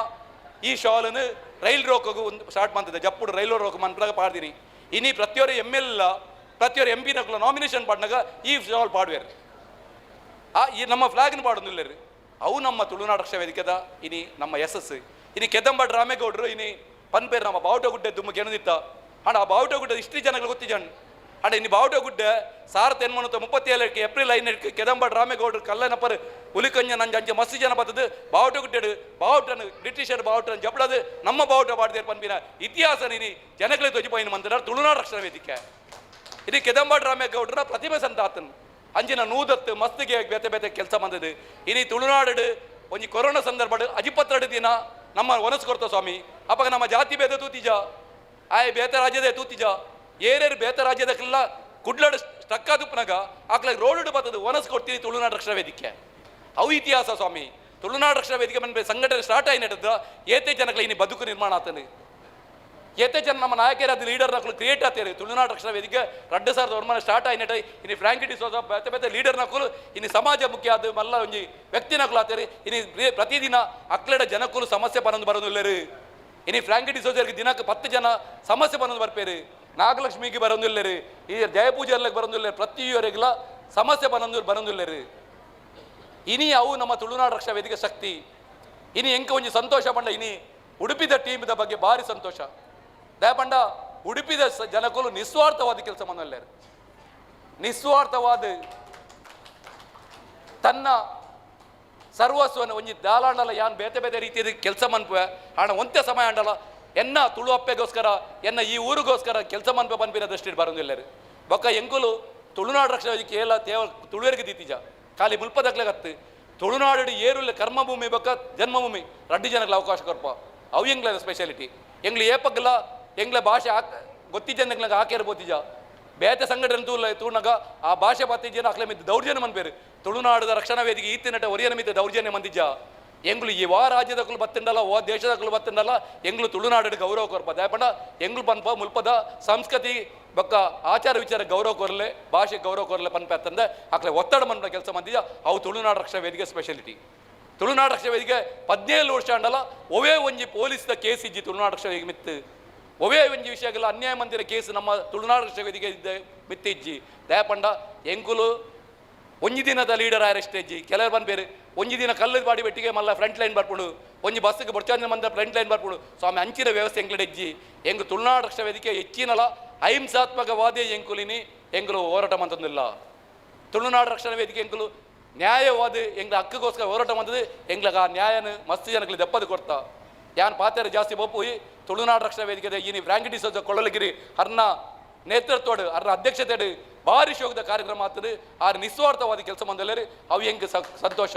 ಈ ಶಾಲನ್ನು ರೈಲ್ ರೋಕಗೂ ಒಂದು ಸ್ಟಾರ್ಟ್ ಮಾಡ್ತದೆ ಜಪ್ಪುಡು ರೈಲ್ವೆ ರೋಕ ಮನ್ಪದಾಗ ಪಾಡ್ತೀನಿ ಇನಿ ಪ್ರತಿಯೊರು ML ಪ್ರತಿಯೊರು MP ನಕಲು ನಾಮಿನೇಷನ್ ಪಾಡ್ನಾಗ ಈ ಶಾಲ್ ಪಾಡುವೇರು ಈ ನಮ್ಮ ಫ್ಲಾಗ್ನ ಪಾಡೋದಿಲ್ಲ ರೀ ಅವು ನಮ್ಮ ತುಳುನಾಡು ರಕ್ಷಾ ವೇದಿಕೆದ ಇನಿ ನಮ್ಮ ಯಶಸ್ಸು ಇನಿ ಕೆದಂಬಡ್ ರಾಮೇಗೌಡರು ಇನಿ ಪನ್ಪೇರು ನಮ್ಮ ಬಾವುಟಗುಡ್ಡೆ ದುಮ್ಮ ಕೆಣದಿತ್ತ ಅಣ್ಣ ಆ ಬಾವುಟಗುಡ್ಡೆ ಇಷ್ಟು ಜನಗಳು ಗೊತ್ತಿಜಣ್ಣ ಅಣ್ಣ ಇನ್ನು ಬಾವುಟಗುಡ್ಡೆ 1937 ಏಪ್ರಿಲ್ 5 ಕೆದಂಬಡ್ ರಾಮೇಗೌಡರು ಕಲ್ಲನಪ್ಪರು ಹುಲಿಕಂಜ ನಂಜ ಅಂಚೆ ಮಸ್ತಿ ಜನ ಬರ್ತದೆ ಬಾವುಟಗುಡ್ಡೆ ಬಾವುಟನು ಬ್ರಿಟಿಷರ್ ಬಾವುಟನ ಜಪ್ಪಳದು ನಮ್ಮ ಬಾವುಟ ಬಾಡ್ದೇರು ಪನ್ಪಿನ ಇತಿಹಾಸ ನೀನು ಜನಗಳಿಗೆ ತೊಜಿಪಾಯಿನ ಮಂತ್ರ ತುಳುನಾಡು ರಕ್ಷಣಾ ವೇದಿಕೆ ಇದು ಕೆದಂಬಡ್ ರಾಮೇಗೌಡರ ಪ್ರತಿಭೆ ಸಂತ ಆತನು ಅಂಜಿನ ನೂದತ್ತು ಮಸ್ತಿಗೆ ಬೇತೆ ಬೇತೆ ಕೆಲಸ ಬಂದದ್ದು ಇನಿ ತುಳುನಾಡು ಒಂಜಿ ಕೊರೋನಾ ಸಂದರ್ಭ ಅಜಿಪತ್ತೆರಡು ದಿನ ನಮ್ಮ ಒನಸು ಕೊಡ್ತ ಸ್ವಾಮಿ ಅಪ್ಪಾಗ ನಮ್ಮ ಜಾತಿ ಭೇದ ತೂತಿಜ ಆಯ್ ಬೇತೆ ರಾಜ್ಯದ ತೂತಿಜ ಏರೇರು ಬೇತೆ ರಾಜ್ಯದಕ್ಕೆಲ್ಲ ಕುಡ್ಲಾಡು ಸ್ಟಕ್ ಆದುಪ್ಪನಾಗ ಆಕ್ಲಾಗ ರೋಡ್ ಬರ್ತದೆ ಒನಸು ಕೊಡ್ತೀನಿ ತುಳುನಾಡು ರಕ್ಷಣಾ ವೇದಿಕೆ ಅವು ಇತಿಹಾಸ ಸ್ವಾಮಿ ತುಳುನಾಡು ರಕ್ಷಣಾ ವೇದಿಕೆ ಬಂದ ಸಂಘಟನೆ ಸ್ಟಾರ್ಟ್ ಆಗಿ ನಡೆದ ಏತೆ ಜನಗಳ ಇನಿ ಬದುಕು ನಿರ್ಮಾಣ ಆತನು ಏತೆ ಜನ ನಮ್ಮ ನಾಯಕರಾದ ಲೀಡರ್ ನಕಲು ಕ್ರಿಯೇಟ್ ಆಗ್ತಾರೆ ತುಳುನಾಡು ರಕ್ಷಣಾ ವೇದಿಕೆ 2,000 ವರ್ಷ ಸ್ಟಾರ್ಟ್ ಆಯ್ತು ಇನ್ನು ಫ್ರಾಂಕಿ ಡಿಸೋಜ ಬೇತೆ ಬೇತೆ ಲೀಡರ್ ನಕಲು ಇನ್ನು ಸಮಾಜ ಮುಖ್ಯ ಆದ ಮಲ್ಲ ಒಂಜಿ ವ್ಯಕ್ತಿ ನಕಲು ಆಗ್ತಾರೆ ಇನ್ನು ಪ್ರತಿದಿನ ಅಕ್ಲೆಡ ಜನಕ್ಕೂ ಸಮಸ್ಯೆ ಬರೋದು ಬರೋದಿಲ್ಲರು ಇನ್ನು ಫ್ರಾಂಕಿ ಡಿಸೋಜರ್ಗೆ ದಿನಕ್ಕೆ 10 ಜನ ಸಮಸ್ಯೆ ಬರೋದು ಬರ್ಪೇರು ನಾಗಲಕ್ಷ್ಮಿಗೆ ಬರೋದಿಲ್ಲರು ಈ ಜಯಪೂಜೆ ಎಲ್ಲ ಬರೋದಿಲ್ಲ ಪ್ರತಿಯವರಿಗೆಲ್ಲ ಸಮಸ್ಯೆ ಬರೋದಿಲ್ಲರು ಇನಿ ಅವು ನಮ್ಮ ತುಳುನಾಡು ರಕ್ಷಾ ವೇದಿಕೆ ಶಕ್ತಿ ಇನಿ ಎಂಕ ಒಂಜಿ ಸಂತೋಷ ಪಂಡ ಇನಿ ಉಡುಪಿದ ಟೀಮ್ದ ಬಗ್ಗೆ ಭಾರಿ ಸಂತೋಷ ದಯಪಂಡ ಉಡುಪಿದ ಜನಕ್ಕೂ ನಿಸ್ವಾರ್ಥವಾದ ಕೆಲಸ ಮನಲ್ಲೇರು ನಿಸ್ವಾರ್ಥವಾದ ತನ್ನ ಸರ್ವಸ್ವವನ್ನು ಒಂಜಿ ದಾಲಾಂಡಲ ಯಾನ್ ಬೇತೆ ಬೇತೆ ರೀತಿಯ ಕೆಲಸ ಮನ್ಪುವೆ ಹಣ ಒಂತೆ ಸಮಯ ಅಂಡಲ್ಲ ಎನ್ನ ತುಳು ಅಪ್ಪೆಗೋಸ್ಕರ ಎನ್ನ ಈ ಊರಿಗೋಸ್ಕರ ಕೆಲಸ ಮನ್ಪೆ ಪನ್ಪಿನ ದೃಷ್ಟಿ ಬರೋದಿಲ್ಲರು ಬೊಕ್ಕ ಎಂಕುಲು ತುಳುನಾಡು ರಕ್ಷಣಾ ವೇದಿಕೆ ಎಲ್ಲ ತುಳುವರಿಗೆ ದೀತಿಜ ಖಾಲಿ ಮುಲ್ಪದಕ್ಲೆಗತ್ತು ತುಳುನಾಡು ಏರುಲ್ಲ ಕರ್ಮಭೂಮಿ ಬೊಕ್ಕ ಜನ್ಮಭೂಮಿ 2 ಜನಕ್ಕೆ ಅವಕಾಶ ಕೊರ್ಪ ಅವು ಎಂಗ್ಲ ಸ್ಪೆಷಾಲಿಟಿ ಎಂಗ್ಲು ಏಪಗ್ಲ ಎಂಗ್ಲ ಭಾಷೆ ಗೊತ್ತಿದ್ದಂಗೆ ಹಾಕಿರ್ಬೋತಿಜ ಬೇತೆ ಸಂಘಟನೆ ತೂರ್ನಾಗ ಆ ಭಾಷೆ ಬತ್ತಿಜನ ಅಕ್ಲೆ ಮಿದ್ದು ದೌರ್ಜನ್ಯ ಮನ್ಪೇರು ತುಳುನಾಡದ ರಕ್ಷಣಾ ವೇದಿಕೆ ಈತಿನಟ ಒರಿಯನ ಮಿದ್ದು ದೌರ್ಜನ್ಯ ಮಂದಿಜ ಎಂಗ್ಲು ಈ ರಾಜ್ಯದಕ್ಕೂ ಬತ್ತಿಂಡಲ್ಲ ದೇಶದಕ್ಕೂ ಬತ್ತಿಂಡಲ್ಲ ಎಂಗ್ಲು ತುಳುನಾಡು ಗೌರವ ಕೊರ್ಪ ದಯಪಂಡ ಎಂಗ್ಲು ಪನ್ಪ ಮುಲ್ಪದ ಸಂಸ್ಕೃತಿ ಬೊಕ್ಕ ಆಚಾರ ವಿಚಾರ ಗೌರವ ಕೊರಲೆ ಭಾಷೆ ಗೌರವ ಕೊರಲೆ ಪನ್ಪ ಅಂತಂದ್ರೆ ಅಕ್ಲೆ ಒತ್ತಡ ಮನ್ಪ ಕೆಲಸ ಮಂದಿಜ ಅವು ತುಳುನಾಡು ರಕ್ಷಣಾ ವೇದಿಕೆ ಸ್ಪೆಷಾಲಿಟಿ ತುಳುನಾಡು ರಕ್ಷಣಾ ವೇದಿಕೆ 17 ವರ್ಷ ಅಂಡಲ್ಲ ಒವೇ ಒಂಜಿ ಪೊಲೀಸ್ದ ಕೇಸ್ ಇಜ್ಜಿ ತುಳುನಾಡು ರಕ್ಷಣಾ ವೇದಿಕೆ ಮಿತ್ತು ಒವೇ ಒಂಜಿ ವಿಷಯಗಳ ಅನ್ಯಾಯ ಮಂದಿರ ಕೇಸ್ ನಮ್ಮ ತುಳುನಾಡು ರಕ್ಷಣಾ ವೇದಿಕೆ ಮಿತ್ತಿಜ್ಜಿ ದಯಪಂಡ ಎಂಕುಲು ಒಂಜಿ ದಿನದ ಲೀಡರ್ ಅರೆಸ್ಟ್ ಇಜ್ಜಿ ಕೆಲವರು ಬಂದ್ಬೇರು ಒಂಜಿ ದಿನ ಕಲ್ಲದ ಬಾಡಿ ಬೆಟ್ಟಿಗೆ ಮಲ್ಲ ಫ್ರಂಟ್ ಲೈನ್ ಬರ್ಪುಡು ಒಂಜಿ ಬಸ್ಸಿಗೆ ಬೊಡ್ಚಾಂಜನ ಮಂದ ಫ್ರಂಟ್ ಲೈನ್ ಬರ್ಪುಡು ಸ್ವಾಮಿ ಅಂಚಿನ ವ್ಯವಸ್ಥೆ ಎಂಕ್ಲೆಡ್ ಇಜ್ಜಿ ಎಂಗು ತುಳುನಾಡು ರಕ್ಷಣಾ ವೇದಿಕೆ ಹೆಚ್ಚಿನಲ ಅಹಿಂಸಾತ್ಮಕವಾದಿ ಎಂಕುಲಿನಿ ಎಂಕುಲು ಹೋರಾಟ ಮಂತಂದಿಲ್ಲ ತುಳುನಾಡು ರಕ್ಷಣಾ ವೇದಿಕೆ ಎಂಕುಲು ನ್ಯಾಯವಾದ ಎಂಗ್ಲ ಹಕ್ಕಿಗೋಸ್ಕರ ಹೋರಾಟ ಮಂತದ್ದು ಎಂಗ್ಲಾಗ ಆ ನ್ಯಾಯನ ಮಸ್ತ್ ಜನಕ್ಕೆ ದಪ್ಪದು ಕೊಡ್ತಾ ಯಾನ್ ಪಾತ್ರೆ ಜಾಸ್ತಿ ಬೋಪುಯಿ ತುಳುನಾಡು ರಕ್ಷಣಾ ವೇದಿಕೆ ಇನಿ ಫ್ರಾಂಕಿ ಡಿಸೋಜ ಕೊಳಲಗಿರಿ ಅರ್ನ ನೇತೃತ್ವಡು ಅರ್ನ ಅಧ್ಯಕ್ಷತೆಡು ಭಾರಿ ಶೋಕದ ಕಾರ್ಯಕ್ರಮ ಆಗ್ತದೆ ಆ ನಿಸ್ವಾರ್ಥವಾದ ಕೆಲಸ ಮಂದಲ್ಲರಿ ಅವು ಹೆಂಗೆ ಸಂತೋಷ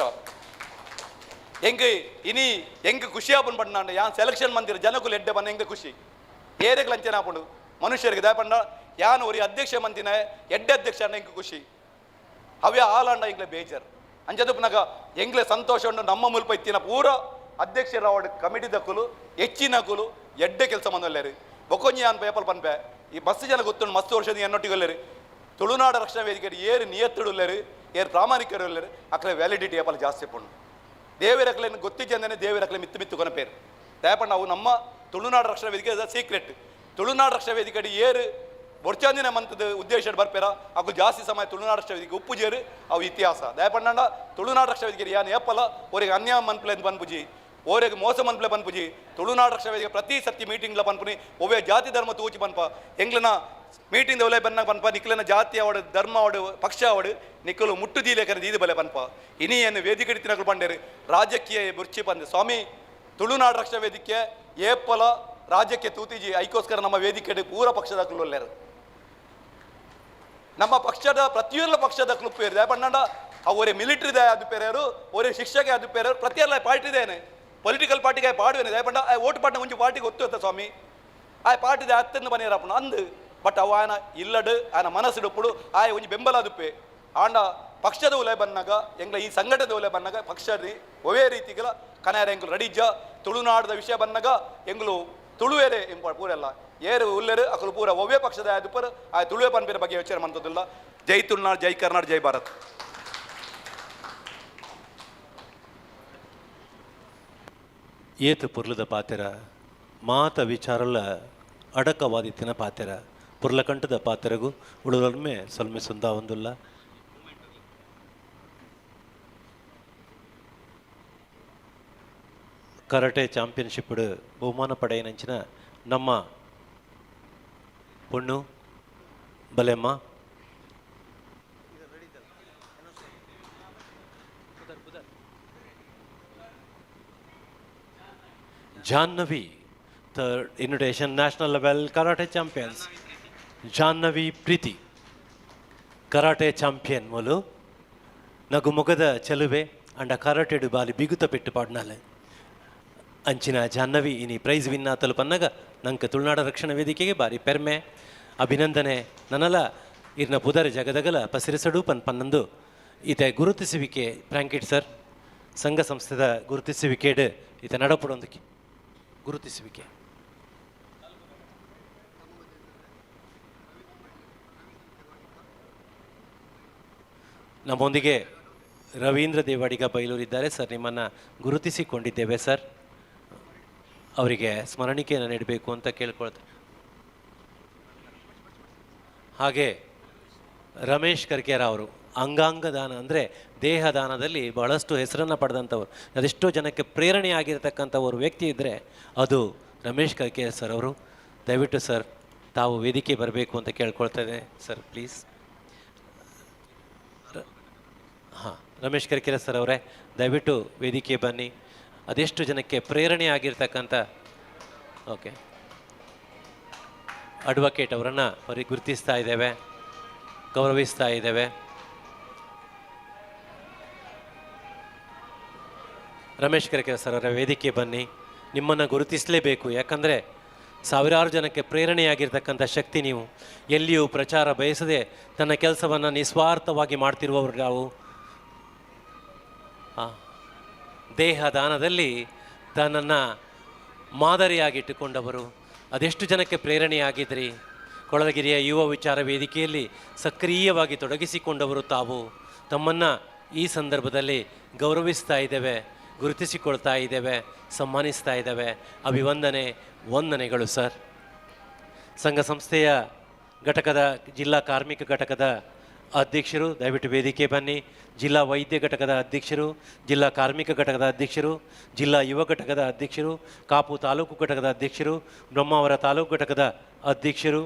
ಹೆಂಗೆ ಇನಿ ಹೆಂಗೆ ಖುಷಿ ಆಪನ್ ಪಂಡ ಯಾನ್ ಸೆಲೆಕ್ಷನ್ ಮಂದಿರ ಜನಕ್ಕೂ ಎಡ್ಡೆ ಬನ್ನ ಹೆಂಗೆ ಖುಷಿ ಏರೆಗೆ ಲಂಚನ ಆಪುಂಡು ಮನುಷ್ಯರಿಗೆ ದಯಪಂಡ ಯಾನ್ ಒರಿ ಅಧ್ಯಕ್ಷ ಮಂದಿನ ಎಡ್ಡೆ ಅಧ್ಯಕ್ಷ ಹೆಂಗೆ ಖುಷಿ ಅವೇ ಆಲಾಂಡ ಈಗಲೇ ಬೇಜಾರು ಅಂಜದಪ್ಪನಾಗ ಎಂಗ್ಲೆ ಸಂತೋಷ ಉಂಡು ನಮ್ಮ ಮುಲ್ಪ ಇತ್ತಿನ ಪೂರ ಅಧ್ಯಕ್ಷರ ಅವಡ್ ಕಮಿಟಿ ದಕ್ಕಲು ಹೆಚ್ಚಿನ ಕುಲು ಎಡ್ಡೆ ಕೆಲಸ ಮಂದಲ್ಲೇರಿ ಬೊಕೊಂಜಿ ಯಾನ್ ಪೇಪಲ್ ಪನ್ಪೆ ಈ ಮಸ್ತ್ ಜನ ಗೊತ್ತುಂಡು ಮಸ್ತ್ ವರ್ಷದ ಎನ್ನೊಟ್ಟಿಗೊಲ್ಲೇರಿ ತುಳುನಾಡು ರಕ್ಷಣಾ ವೇದಿಕೆ ಏರು ನಿಯತ್ತುಳ್ಳೇರಿ ಏರು ಪ್ರಾಮಾಣಿಕರು ಇಲ್ಲೇರಿ ಅಕ್ಲೆ ವ್ಯಾಲಿಡಿಟಿ ಏಪಲ್ ಜಾಸ್ತಿ ಪುಂಡು ದೇವರಕ್ಲೆ ಗೊತ್ತಿದ್ದಂದೇ ದೇವರಕ್ಲೆ ಮಿತ್ತು ಮಿತ್ತು ಕೊನ ಪೇರು ದಯಪಂಡ ಅವು ನಮ್ಮ ತುಳುನಾಡು ರಕ್ಷಣಾ ವೇದಿಕೆ ಸೀಕ್ರೆಟ್ ತುಳುನಾಡು ರಕ್ಷಣಾ ವೇದಿಕೆ ಏರು ಬೊರ್ಚಾಂದಿನ ಮಂತದ ಉದ್ದೇಶ ಬರ್ಪೇರ ಅವು ಜಾಸ್ತಿ ಸಮಯ ತುಳುನಾಡು ರಾಷ್ಟ್ರ ವೇದಿಕೆ ಉಪ್ಪುಜೇರು ಅವು ಇತಿಹಾಸ ದಯಪಂಡ ತುಳುನಾಡು ರಾಷ್ಟ್ರ ವೇದಿಕೆ ಯಾನ್ ಏಪಲ್ಲ ಅವರಿಗೆ ಅನ್ಯಾಯ ಮನ್ಪ್ಲೆ ಪನ್ಪುಜಿ ಓರಿಗೆ ಮೋಸ ಮನ್ಪ್ಲೆ ಪನ್ಪುಜಿ ತುಳುನಾಡು ರಾಷ್ಟ್ರ ವೇದಿಕೆ ಪ್ರತಿ ಸತಿ ಮೀಟಿಂಗ್ಲ ಪನ್ಪುನಿ ಒವ್ವೇ ಜಾತಿ ಧರ್ಮ ತೂಚಿ ಪನ್ಪ ಎಂಗ್ಲನ ಮೀಟಿಂಗ್ ಒಲೆ ಬನ್ನ ಪನ್ಪ ನಿಕ್ಲನ ಜಾತಿ ಅವಡು ಧರ್ಮ ಅವಡು ಪಕ್ಷ ಅವಡು ನಿಕ್ಕಲು ಮುಟ್ಟುದೀಲೇಕನ ದೀದು ಬಲೆ ಪನ್ಪ ಇನಿಯನ್ನು ವೇದಿಕೆ ತಿನ್ನಗಳು ಪಂಡೇರು ರಾಜಕೀಯ ಬುರ್ಚಿ ಪಂದೆ ಸ್ವಾಮಿ ತುಳುನಾಡು ರಾಷ್ಟ್ರ ವೇದಿಕೆ ಏಪಲ ರಾಜ್ಯಕ್ಕೆ ತೂತಿಜಿ ಐಕೋಸ್ಕರ ನಮ್ಮ ವೇದಿಕೆ ಪೂರ ಪಕ್ಷದ ಒಳ್ಳೆಯರು ನಮ್ಮ ಪಕ್ಷದ ಪ್ರತಿಯೊಂದು ಪಕ್ಷದ ಕ್ಲುಪ್ ಏರಿದೆ ಪಂಡ ಅವರೇ ಮಿಲಿಟರಿದ ಅದು ಪೇರೆಯರು ಅವರೇ ಶಿಕ್ಷಕ ಅದು ಪೇರೆಯರು ಪ್ರತಿಯೊಲ್ಲ ಪಾರ್ಟಿದೇನೆ ಪೊಲಿಟಿಕಲ್ ಪಾರ್ಟಿಗೆ ಪಾಡುವೇನೆ ದಯಪಂಡ ಓಟ್ ಪಾಟ್ನ ಮುಂಚೆ ಪಾರ್ಟಿಗೆ ಒತ್ತು ಸ್ವಾಮಿ ಆ ಪಾರ್ಟಿದ ಹತ್ತನ್ನು ಬನ್ನಿರಪ್ಪಣ ಅಂದು ಬಟ್ ಅವ ಆಯನ ಇಲ್ಲಡು ಆಯನ ಮನಸ್ಸಿಡುಪ್ಪುಡು ಆಯ ಒಂಜಿ ಬೆಂಬಲ ಅದುಪ್ಪೆ ಆಂಡ ಪಕ್ಷದ ಉಲೆ ಬಂದಾಗ ಎಂಗ್ಲ ಈ ಸಂಘಟದ ಉಲೆ ಬಂದಾಗ ಪಕ್ಷದ ಒವೇ ರೀತಿಗಳ ಕನಾಯರ ಎಂಗ್ಲು ರೆಡಿಜ ತುಳುನಾಡದ ವಿಷಯ ಬಂದಾಗ ಎಂಗ್ಲು ತುಳುವೇರೆ ಪೂರೆಲ್ಲ ಏರು ಉಲ್ಲೇರು ಅಕಲು ಪೂರ ಒವ್ವೇ ಪಕ್ಷದ ಆದುಪರ್ ಆ ತುಳುವೆ ಪನ್ಪೇರ ಬಗ್ಗೆ ಯೋಚನೆ ಮಾಡ್ತದಿಲ್ಲ ಜೈ ತುಳುನಾಡು ಜೈ ಕರ್ನಾಟಕ ಜೈ ಭಾರತ್ ಏತು ಪುರ್ಲದ ಪಾತೆರ ಮಾತ ವಿಚಾರಲ ಅಡಕವಾದಿತ್ತಿನ ಪಾತೆರ ಪುರ್ಲ ಕಂಠದ ಪಾತೆರಗೂ ಉಳುವಲ್ಮೆ ಸೊಲ್ಮೆ ಸುಂದ ಒಂದುಲ್ಲ ಕರಾಟೆ ಚಾಂಪಿಯನ್ಶಿಪ್ ಬಹುಮಾನ ಪಡೆಯನಂಚಿನ ನಮ್ಮ ಪೊಣ್ಣು ಬಲೆಮ್ಮ Jahnavi third invitation national level karate champions Jahnavi Preethi karate champion ಮೊಲು ನಗು ಮೊಗದ ಚೆಲುವೆ ಅಂಡ ಕರಾಟೆಡು ಬಾಲಿ ಬಿಗುತ ಪೆಟ್ಟು ಪಾಡ್ನಾಲೆ ಅಂಚಿನ ಜಾಹ್ನವಿ ಇನಿ ಪ್ರೈಸ್ ವಿನ್ ಆತಲು ಪನ್ನಗ ನಂಗೆ ತುಳುನಾಡ ರಕ್ಷಣಾ ವೇದಿಕೆಗೆ ಬಾರಿ ಪೆರ್ಮೆ ಅಭಿನಂದನೆ ನನಲ ಇರ್ನ ಪುದರ್ ಜಗದಗಲ ಪಸಿರಿಸಡು ಪನ್ನಂದು ಈತ ಗುರುತಿಸುವಿಕೆ ಫ್ರಾಂಕಿಟ್ ಸರ್ ಸಂಘ ಸಂಸ್ಥೆದ ಗುರುತಿಸುವಿಕೆಡ್ ಈತ ನಡಪಡೊಂದಕ್ಕೆ ಗುರುತಿಸುವಿಕೆ ನಮ್ಮೊಂದಿಗೆ ರವೀಂದ್ರ ದೇವಾಡಿಗ ಬೈಲೂರಿದ್ದಾರೆ ಸರ್ ನಿಮ್ಮನ್ನು ಗುರುತಿಸಿಕೊಂಡಿದ್ದೇವೆ ಸರ್ ಅವರಿಗೆ ಸ್ಮರಣಿಕೆಯನ್ನು ನೀಡಬೇಕು ಅಂತ ಕೇಳ್ಕೊಳ್ತಾರೆ ಹಾಗೆ ರಮೇಶ್ ಕರ್ಕೇರ ಅವರು ಅಂಗಾಂಗ ದಾನ ಅಂದರೆ ದೇಹದಾನದಲ್ಲಿ ಬಹಳಷ್ಟು ಹೆಸರನ್ನು ಪಡೆದಂಥವ್ರು ಅದೆಷ್ಟೋ ಜನಕ್ಕೆ ಪ್ರೇರಣೆ ಆಗಿರತಕ್ಕಂಥವ್ರು ವ್ಯಕ್ತಿ ಇದ್ದರೆ ಅದು ರಮೇಶ್ ಕರ್ಕೇರ ಸರ್ ಅವರು ದಯವಿಟ್ಟು ಸರ್ ತಾವು ವೇದಿಕೆ ಬರಬೇಕು ಅಂತ ಕೇಳ್ಕೊಳ್ತೇನೆ ಸರ್ ಪ್ಲೀಸ್ ಹಾಂ ರಮೇಶ್ ಕರ್ಕೇರ ಸರ್ ಅವರೇ ದಯವಿಟ್ಟು ವೇದಿಕೆ ಬನ್ನಿ ಅದೆಷ್ಟು ಜನಕ್ಕೆ ಪ್ರೇರಣೆ ಆಗಿರ್ತಕ್ಕಂಥ ಓಕೆ ಅಡ್ವೊಕೇಟ್ ಅವರನ್ನು ಗುರುತಿಸ್ತಾ ಇದ್ದೇವೆ ಗೌರವಿಸ್ತಾ ಇದ್ದೇವೆ ರಮೇಶ್ ಕರ್ಕೇರ ಸರ್ ಅವರ ವೇದಿಕೆ ಬನ್ನಿ ನಿಮ್ಮನ್ನು ಗುರುತಿಸಲೇಬೇಕು ಯಾಕಂದರೆ ಸಾವಿರಾರು ಜನಕ್ಕೆ ಪ್ರೇರಣೆಯಾಗಿರ್ತಕ್ಕಂಥ ಶಕ್ತಿ ನೀವು ಎಲ್ಲಿಯೂ ಪ್ರಚಾರ ಬಯಸದೆ ತನ್ನ ಕೆಲಸವನ್ನು ನಿಸ್ವಾರ್ಥವಾಗಿ ಮಾಡ್ತಿರುವವರು ನಾವು ದೇಹದಾನದಲ್ಲಿ ತನ್ನನ್ನು ಮಾದರಿಯಾಗಿಟ್ಟುಕೊಂಡವರು ಅದೆಷ್ಟು ಜನಕ್ಕೆ ಪ್ರೇರಣೆಯಾಗಿದ್ರಿ ಕೊಳಲಗಿರಿಯ ಯುವ ವಿಚಾರ ವೇದಿಕೆಯಲ್ಲಿ ಸಕ್ರಿಯವಾಗಿ ತೊಡಗಿಸಿಕೊಂಡವರು ತಾವು ತಮ್ಮನ್ನು ಈ ಸಂದರ್ಭದಲ್ಲಿ ಗೌರವಿಸ್ತಾ ಇದ್ದೇವೆ ಗುರುತಿಸಿಕೊಳ್ತಾ ಇದ್ದೇವೆ ಸನ್ಮಾನಿಸ್ತಾ ಇದ್ದೇವೆ ಅಭಿವಂದನೆ ವಂದನೆಗಳು ಸರ್ ಸಂಘ ಸಂಸ್ಥೆಯ ಘಟಕದ ಜಿಲ್ಲಾ ಕಾರ್ಮಿಕ ಘಟಕದ ಅಧ್ಯಕ್ಷರು ದಯವಿಟ್ಟು ವೇದಿಕೆ ಬನ್ನಿ ಜಿಲ್ಲಾ ವೈದ್ಯ ಘಟಕದ ಅಧ್ಯಕ್ಷರು ಜಿಲ್ಲಾ ಕಾರ್ಮಿಕ ಘಟಕದ ಅಧ್ಯಕ್ಷರು ಜಿಲ್ಲಾ ಯುವ ಘಟಕದ ಅಧ್ಯಕ್ಷರು ಕಾಪು ತಾಲೂಕು ಘಟಕದ ಅಧ್ಯಕ್ಷರು ಬ್ರಹ್ಮಾವರ ತಾಲೂಕು ಘಟಕದ ಅಧ್ಯಕ್ಷರು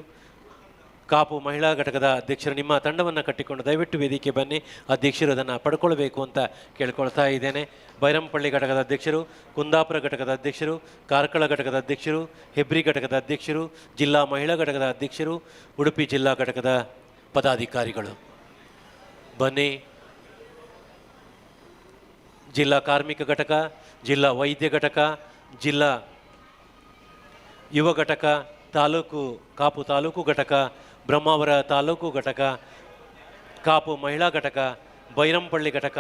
ಕಾಪು ಮಹಿಳಾ ಘಟಕದ ಅಧ್ಯಕ್ಷರು ನಿಮ್ಮ ತಂಡವನ್ನು ಕಟ್ಟಿಕೊಂಡು ದಯವಿಟ್ಟು ವೇದಿಕೆ ಬನ್ನಿ ಅಧ್ಯಕ್ಷರು ಅದನ್ನು ಪಡ್ಕೊಳ್ಬೇಕು ಅಂತ ಕೇಳ್ಕೊಳ್ತಾ ಇದ್ದೇನೆ ಬೈರಂಪಳ್ಳಿ ಘಟಕದ ಅಧ್ಯಕ್ಷರು ಕುಂದಾಪುರ ಘಟಕದ ಅಧ್ಯಕ್ಷರು ಕಾರ್ಕಳ ಘಟಕದ ಅಧ್ಯಕ್ಷರು ಹೆಬ್ರಿ ಘಟಕದ ಅಧ್ಯಕ್ಷರು ಜಿಲ್ಲಾ ಮಹಿಳಾ ಘಟಕದ ಅಧ್ಯಕ್ಷರು ಉಡುಪಿ ಜಿಲ್ಲಾ ಘಟಕದ ಪದಾಧಿಕಾರಿಗಳು ಬನ್ನಿ ಜಿಲ್ಲಾ ಕಾರ್ಮಿಕ ಘಟಕ ಜಿಲ್ಲಾ ವೈದ್ಯ ಘಟಕ ಜಿಲ್ಲಾ ಯುವ ಘಟಕ ತಾಲೂಕು ಕಾಪು ತಾಲೂಕು ಘಟಕ ಬ್ರಹ್ಮಾವರ ತಾಲೂಕು ಘಟಕ ಕಾಪು ಮಹಿಳಾ ಘಟಕ ಬೈರಂಪಳ್ಳಿ ಘಟಕ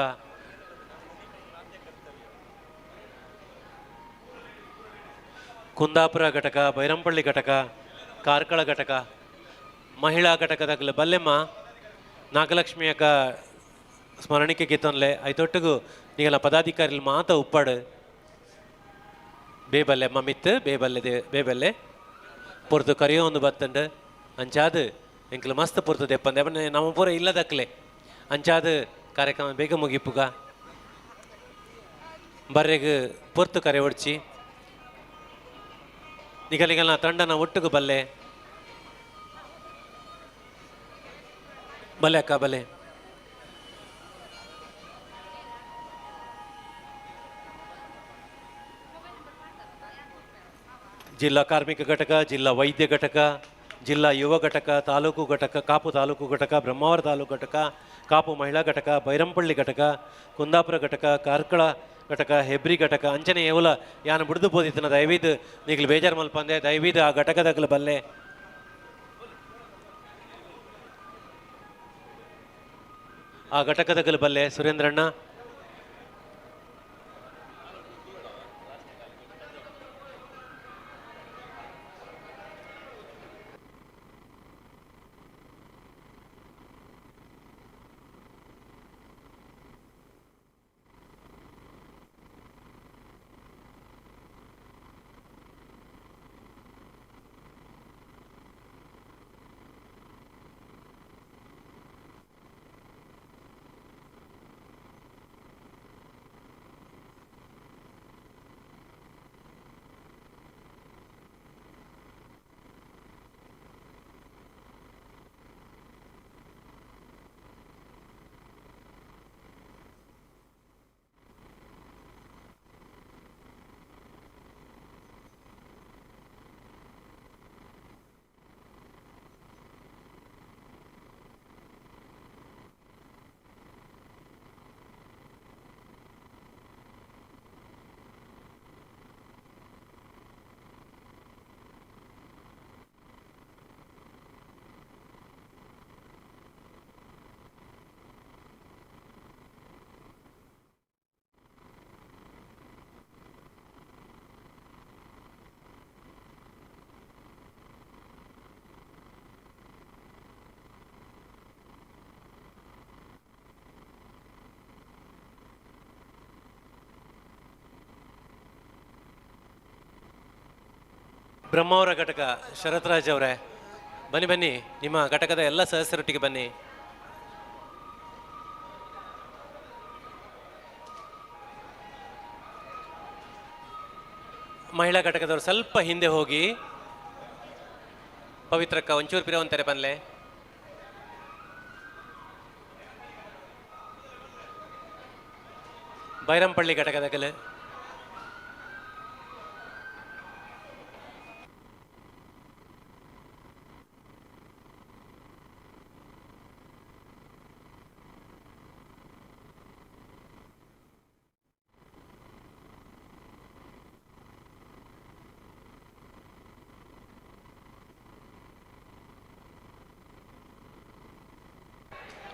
ಕುಂದಾಪುರ ಘಟಕ ಬೈರಂಪಳ್ಳಿ ಘಟಕ ಕಾರ್ಕಳ ಘಟಕ ಮಹಿಳಾ ಘಟಕದ ಬಲ್ಲೆಮ್ಮ ನಾಗಲಕ್ಷ್ಮಿ ಅಕ್ಕ ಸ್ಮರಣಿಕೆ ಗೆತ್ತೊನ್ಲೆ ಐತೊಟ್ಟಿಗೂ ನೀಗಲ ಪದಾಧಿಕಾರಿಗಳು ಮಾತ ಉಪ್ಪಾಡು ಬೇಬಲ್ಲೆ ಮಿತ್ತು ಬೇಬಲ್ಲೆ ಬೇಬಲ್ಲೆ ಪೊರ್ತು ಕರಿಯೋ ಒಂದು ಬತ್ತಂಡು ಅಂಚಾದು ಎಂಕಲು ಮಸ್ತ್ ಪುರ್ತದೆ ಎಪ್ಪಂದೆ ಅಪ್ಪನೆ ನಮ್ಮ ಪೂರ ಇಲ್ಲದಕ್ಕಲೆ ಅಂಚಾದ ಕಾರ್ಯಕ್ರಮ ಬೇಗ ಮುಗಿಪುಗ ಬರ್ರೆಗೆ ಪೊರ್ತು ಕರೆ ಹೊಡ್ಚಿ ನಿಗಲಿಗಲ್ನ ತಂಡನ ಒಟ್ಟಿಗೆ ಬಲ್ಲೆ ಬಲೆ ಅಕ್ಕ ಬಲೆ ಜಿಲ್ಲಾ ಕಾರ್ಮಿಕ ಘಟಕ, ಜಿಲ್ಲಾ ವೈದ್ಯ ಘಟಕ, ಜಿಲ್ಲಾ ಯುವ ಘಟಕ, ತಾಲೂಕು ಘಟಕ, ಕಾಪು ತಾಲೂಕು ಘಟಕ, ಬ್ರಹ್ಮಾವರ ತಾಲೂಕು ಘಟಕ, ಕಾಪು ಮಹಿಳಾ ಘಟಕ, ಬೈರಂಪಳ್ಳಿ ಘಟಕ, ಕುಂದಾಪುರ ಘಟಕ, ಕಾರ್ಕಳ ಘಟಕ, ಹೆಬ್ರಿ ಘಟಕ ಅಂಚನೆ ಏವಲ ಯಾನು ಬಿಡ್ದು ಬೋದಿತ್ತನ ದಯವಿದು ನೀಗಲು ಬೇಜಾರು ಮಲ್ಪಂದೆ ದಯವಿದು ಆ ಘಟಕದಾಗಲು ಬಲ್ಲೆ ಆ ಘಟಕದಾಗಲು ಬಲ್ಲೆ ಸುರೇಂದ್ರಣ್ಣ ಬ್ರಹ್ಮಾವರ ಘಟಕ ಶರತ್ರಾಜ್ ಅವರೇ ಬನ್ನಿ ಬನ್ನಿ ನಿಮ್ಮ ಘಟಕದ ಎಲ್ಲ ಸದಸ್ಯರೊಟ್ಟಿಗೆ ಬನ್ನಿ. ಮಹಿಳಾ ಘಟಕದವರು ಸ್ವಲ್ಪ ಹಿಂದೆ ಹೋಗಿ. ಪವಿತ್ರಕ್ಕ ಒಂಚೂರು ಪಿರವಂತಾರೆ ಬನ್ಲೆ. ಬೈರಂಪಳ್ಳಿ ಘಟಕದಾಗಲೇ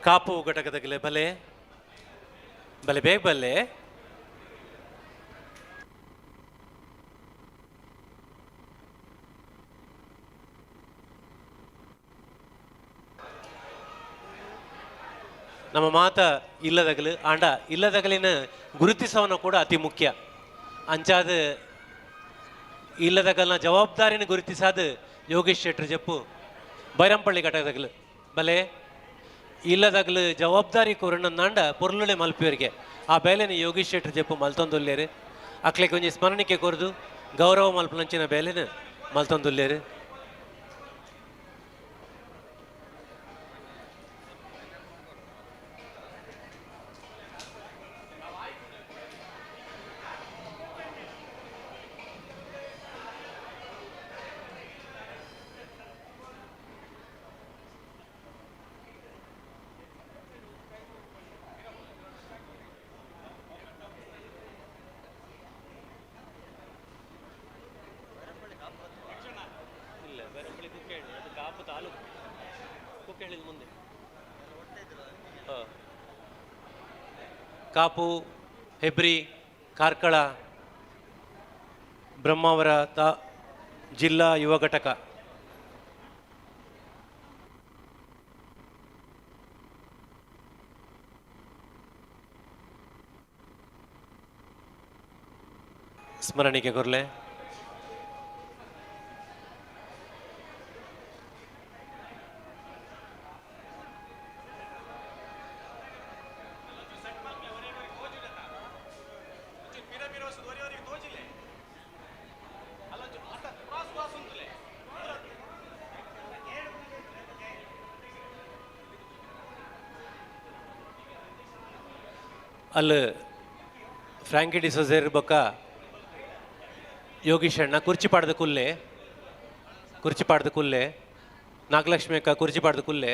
ಕಾಪು ಘಟಕದಾಗಲೇ ಬಲೆ ಬಲೆ ಬೇಗ ಬಲ್ಲೆ. ನಮ್ಮ ಮಾತ ಇಲ್ಲದಗಲು ಆಂಡ ಇಲ್ಲದಗಲಿನ ಗುರುತಿಸವನು ಕೂಡ ಅತಿ ಮುಖ್ಯ. ಅಂಚಾದ ಇಲ್ಲದಗಲ್ನ ಜವಾಬ್ದಾರಿನ ಗುರುತಿಸಾದ ಯೋಗೇಶ್ ಶೆಟ್ರು ಜಪ್ಪು ಬೈರಂಪಳ್ಳಿ ಘಟಕದಾಗಲು ಬಲೆ ಇಲ್ಲದಾಗಲು ಜವಾಬ್ದಾರಿ ಕೊರಣ್ಣಂದಾಂಡ ಪೊರ್ಲುಳೆ ಮಲ್ಪಿಯವರಿಗೆ ಆ ಬೇಲೆನ ಯೋಗೇಶ್ ಶೆಟ್ರು ಜಪ್ಪು ಮಲ್ತೊಂದುಲ್ಲೇರು. ಅಕ್ಲೆ ಕೊಂಚ ಸ್ಮರಣಿಕೆ ಕೊರದು ಗೌರವ ಮಲ್ಪನಂಚಿನ ಬೇಲೆನ ಮಲ್ತೊಂದುಲ್ಲೇರು. ಕಾಪು, ಹೆಬ್ರಿ, ಕಾರ್ಕಳ, ಬ್ರಹ್ಮಾವರ ಜಿಲ್ಲಾ ಯುವ ಘಟಕ. ಸ್ಮರಣಿಕೆ ಕೊರ್ಲೆ. ಅಲ್ಲಿ ಫ್ರಾಂಕಿ ಡಿಸೋಜರ್ ಬೊಕ್ಕ ಯೋಗೀಶ್ ಅಣ್ಣ ಕುರ್ಚಿ ಪಾಡ್ದ ಕುಲ್ಲೆ ನಾಗಲಕ್ಷ್ಮಿ ಅಕ್ಕ ಕುರ್ಚಿ ಪಾಡ್ದ ಕುಲ್ಲೆ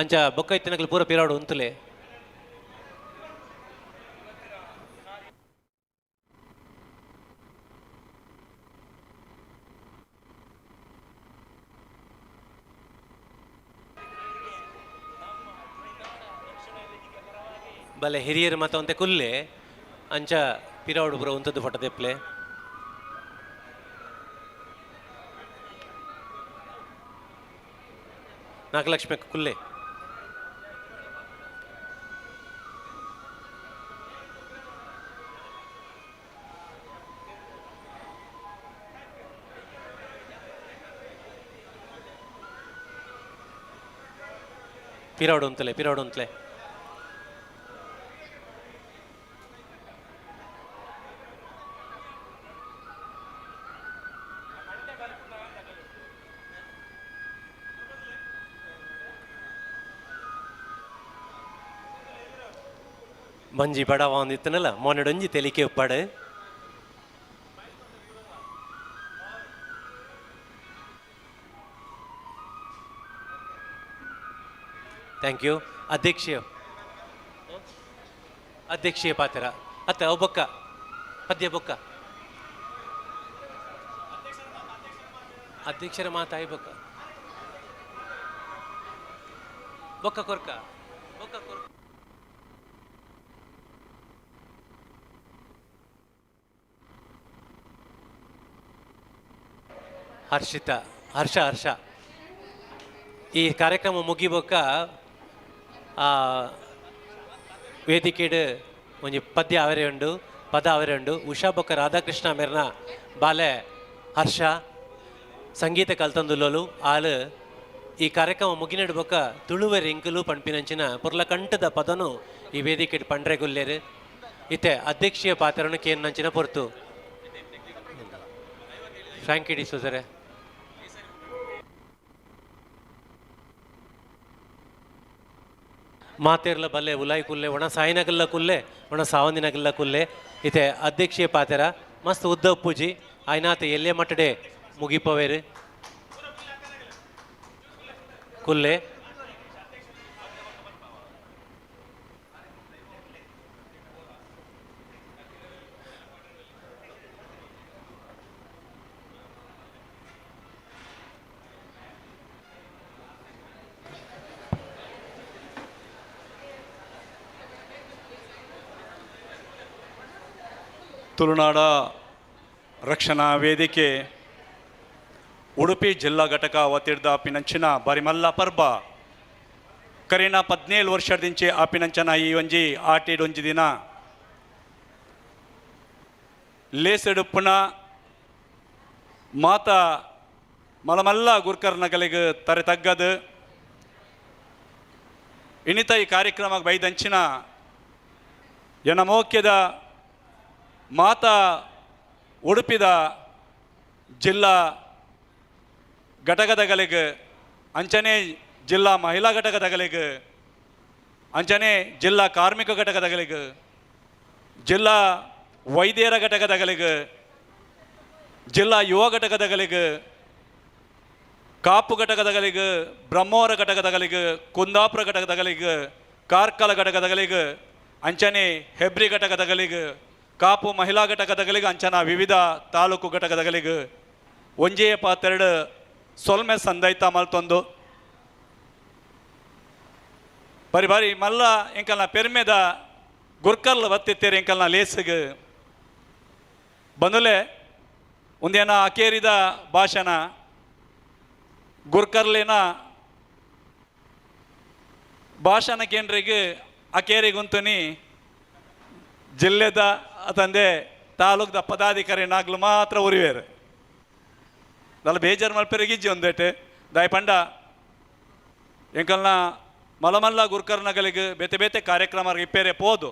ಅಂಚ ಬೊಕ್ಕ ಇತ್ತಿನಕ್ಲು ಪೂರ ಪಿರಾಡು ಉಂತಲೆ ಬಲೆ ಹಿರಿಯರು ಮತ್ತು ಅಂತೆ ಕುಲ್ಲೆ ಅಂಚ ಪಿರಾವಡು ಪುರ ಉಂತದ್ದು ಫೋಟೋ ತೆಪ್ಲೆ ನಾಗಲಕ್ಷ್ಮಿ ಕುಲ್ಲೆ ಪಿರಾವಡು ಉಂತಲೆ ಮಂಜಿ ಬಡವ ಒಂದಿತ್ತನಲ್ಲ ಮೊನ್ನೆಡೊಂಜಿ ತೆಲಿಕೆ ಉಪ್ಪಾಡು ಥ್ಯಾಂಕ್ ಯು. ಅಧ್ಯಕ್ಷೀಯ ಪಾತ್ರ ಅತ್ತ ಅವು ಬೊಕ್ಕ ಪದ್ಯ ಬೊಕ್ಕ ಅಧ್ಯಕ್ಷರ ಮಾತಾಯಿ ಬೊಕ್ಕ ಕೊರ್ಕ ಹರ್ಷ ಈ ಕಾರ್ಯಕ್ರಮ ಮುಗಿಬೋಕ ವೇದಿಕೆಡ್ ಒಂಜಿ ಪದ್ಯ ಪದ ಅವರೇ ಉಂಡು ಉಷಾ ಬೊಕ್ಕ ರಾಧಾಕೃಷ್ಣ ಮೇರ್ನ ಬಾಲೆ ಹರ್ಷ ಸಂಗೀತ ಕಲ್ತಂದುಲ್ಲೋಲು ಆಳು ಈ ಕಾರ್ಯಕ್ರಮ ಮುಗಿನಡು ಬೊಕ್ಕ ತುಳುವೆ ರಿಂಕಲು ಪಂಪಿನಂಚಿನ ಪುರ್ಲ ಕಂಠದ ಪದನು ಈ ವೇದಿಕೆಡ್ ಪಂಡ್ರೆಗುಲ್ಲೇರು ಇತ್ತೆ ಅಧ್ಯಕ್ಷೀಯ ಪಾತ್ರನು ಕೇನ್ನಂಚಿನ ಪೊರ್ತು ಫ್ರಾಂಕಿ ಡಿಸೋಜರೆ ಮಾತೇರ್ಲ ಬಲ್ಲೆ ಉಲಾಯಿ ಕುಲ್ಲೆ ಒಣ ಸಾಯಿನಗಲ್ಲ ಕುಲ್ಲೆ ಒಣ ಸಾವಂದಿನಗಲ್ಲ ಕುಲ್ಲೆ ಇತೆ ಅಧ್ಯಕ್ಷೀಯ ಪಾತೆರ ಮಸ್ತ್ ಉದ್ದವ್ ಪೂಜಿ ಆಯ್ನಾತ ಎಲ್ಲೇ ಮಟ್ಟಡೆ ಮುಗಿಪವೇರು ಕುಲ್ಲೆ ತುಳುನಾಡ ರಕ್ಷಣಾ ವೇದಿಕೆ ಉಡುಪಿ ಜಿಲ್ಲಾ ಘಟಕ ಒತ್ತಿಡ್ದ ಪಿನಂಚಿನ ಬರಿಮಲ್ಲ ಪರ್ಬ ಕರೀನ 17 ವರ್ಷದಿಂಚೆ ಆ ಪಿನಂಚನ ಈ ಒಂಜಿ ಆಟಿಡೊಂಜಿ ದಿನ ಲೇಸೆಡುಪ್ಪುನ ಮಾತ ಮಲಮಲ್ಲ ಗುರ್ಕರ್ ನಗಲಿಗೆ ತರೆ ತಗ್ಗದು ಇನಿತ ಈ ಕಾರ್ಯಕ್ರಮಕ್ಕೆ ಬೈದಂಚಿನ ಎನಮೋಕ್ಯದ ಮಾತಾ ಉಡುಪಿದ ಜಿಲ್ಲಾ ಘಟಕದಗಳಿಗೆ ಅಂಚನೆ ಜಿಲ್ಲಾ ಮಹಿಳಾ ಘಟಕದಗಳಿಗೆ ಅಂಚನೆ ಜಿಲ್ಲಾ ಕಾರ್ಮಿಕ ಘಟಕದಗಳಿಗೆ ಜಿಲ್ಲಾ ವೈದ್ಯರ ಘಟಕದಗಳಿಗೆ ಜಿಲ್ಲಾ ಯುವ ಘಟಕದಗಳಿಗೆ ಕಾಪು ಘಟಕದಗಳಿಗೆ ಬ್ರಹ್ಮೋರ ಘಟಕದಗಳಿಗೆ ಕುಂದಾಪುರ ಘಟಕದಗಳಿಗೆ ಕಾರ್ಕಳ ಘಟಕದಗಳಿಗೆ ಅಂಚನೆ ಹೆಬ್ರಿ ಘಟಕದಗಳಿಗೆ ಕಾಪು ಮಹಿಳಾ ಘಟಕದಗಳಿಗೆ ಅಂಚನ ವಿವಿಧ ತಾಲೂಕು ಘಟಕದಗಳಿಗೆ ಒಂಜೇ ಪಾತೆರಡು ಸೊಲ್ಮೆ ಸಂದೈತ ಮಲ್ತೊಂದು ಬಾರಿ ಮಲ್ಲ ಎಂಕಲ್ನ ಪೆರ್ಮೆದ ಗುರ್ಕರ್ಲ ಬತ್ತಿತ್ತೇರಿ ಎಂಕಲ್ನ ಲೇಸಿಗೆ ಬಂದುಲೆ ಒಂದೇನ ಅಕೇರಿದ ಭಾಷಣ ಗುರ್ಕರ್ಲೇನ ಭಾಷಣ ಕೇಂದ್ರಿಗೆ ಅಕೇರಿಗುಂತನಿ ಜಿಲ್ಲೆದ ತಂದೆ ತಾಲೂಕದ ಪದಾಧಿಕಾರಿ ನಾಗ್ಲು ಮಾತ್ರ ಉರಿವೇರು ದಲ್ಲ ಬೇಜಾರು ಮಲ್ಪೆರಗಿಜ್ಜಿ ಒಂದೇಟೆ ದಾಯ್ ಪಂಡ ಎಂಕಲ್ನ ಮಲಮಲ್ಲ ಗುರ್ಕರ್ನಗಳಿಗೆ ಬೇತೆ ಬೇತೆ ಕಾರ್ಯಕ್ರಮ ಇಪ್ಪೇರೆ ಪೋದು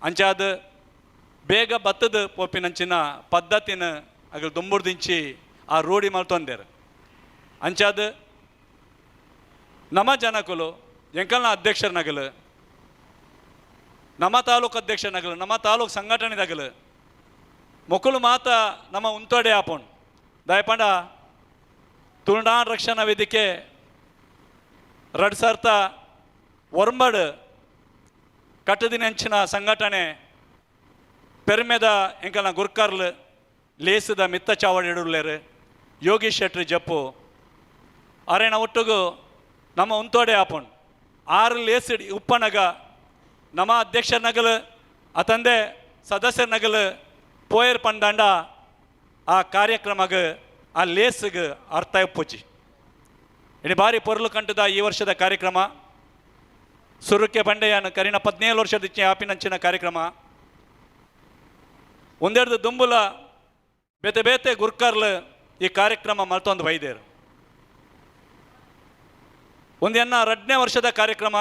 ಅಂಚಾದ ಬೇಗ ಬತ್ತದ ಪೋಪಿನಂಚಿನ ಪದ್ಧತಿನ ಅಗಲ್ ದುಂಬುಡ್ದಿಂಚಿ ಆ ರೂಢಿ ಮಲ್ತೊಂದೇರು ಅಂಚಾದ ನಮ್ಮ ಜನಕುಲು ಎಂಕಲ್ನ ಅಧ್ಯಕ್ಷರನಗಲು ನಮ್ಮ ತಾಲೂಕು ಅಧ್ಯಕ್ಷನಾಗಲು ನಮ್ಮ ತಾಲೂಕು ಸಂಘಟನೆದಾಗಲು ಮೊಕ್ಕಲು ಮಾತ ನಮ್ಮ ಉಂತೋಡೆ ಆಪೋಣ್ ದಯಪಂಡ ತುಳುನಾಡು ರಕ್ಷಣಾ ವೇದಿಕೆ 2001 ಕಟ್ಟದಿನಂಚಿನ ಸಂಘಟನೆ ಪೆರ್ಮೆದ ಎಂಕಲ್ನ ಗುರ್ಕರ್ಲು ಲೇಸದ ಮಿತ್ತ ಚಾವಡಿಡುಲ್ಲೇರು ಯೋಗೀಶ್ ಶೆಟ್ಟಿ ಜಪ್ಪು ಅರೇನ ಒಟ್ಟಿಗೂ ನಮ್ಮ ಉಂತೋಡೆ ಆಪುಣ್ 6 ಲೇಸಿಡ್ ಉಪ್ಪನಗ ನಮ್ಮ ಅಧ್ಯಕ್ಷರ ನಗಲು ಅತಂದೆ ಸದಸ್ಯರ ನಗಲು ಪೋಯರ್ ಪಂಡಾಂಡ ಆ ಕಾರ್ಯಕ್ರಮಗ ಆ ಲೇಸ್ಗೆ ಅರ್ಥ ಇಪ್ಪುಜಿ ಇಡೀ ಬಾರಿ ಪೊರ್ಲು ಕಂಟದ ಈ ವರ್ಷದ ಕಾರ್ಯಕ್ರಮ ಸುರುಕೆ ಬಂಡೆಯನ್ ಕರಿನ 17 ವರ್ಷದ ಆಪಿನಂಚಿನ ಕಾರ್ಯಕ್ರಮ ಒಂದೆರಡು ದುಂಬುಲ ಬೇತೆ ಬೇತೆ ಗುರ್ಕರ್ಲು ಈ ಕಾರ್ಯಕ್ರಮ ಮಲ್ತೊಂದು ಬೈದೇರು ಒಂದೆನ್ನ 2ನೇ ವರ್ಷದ ಕಾರ್ಯಕ್ರಮ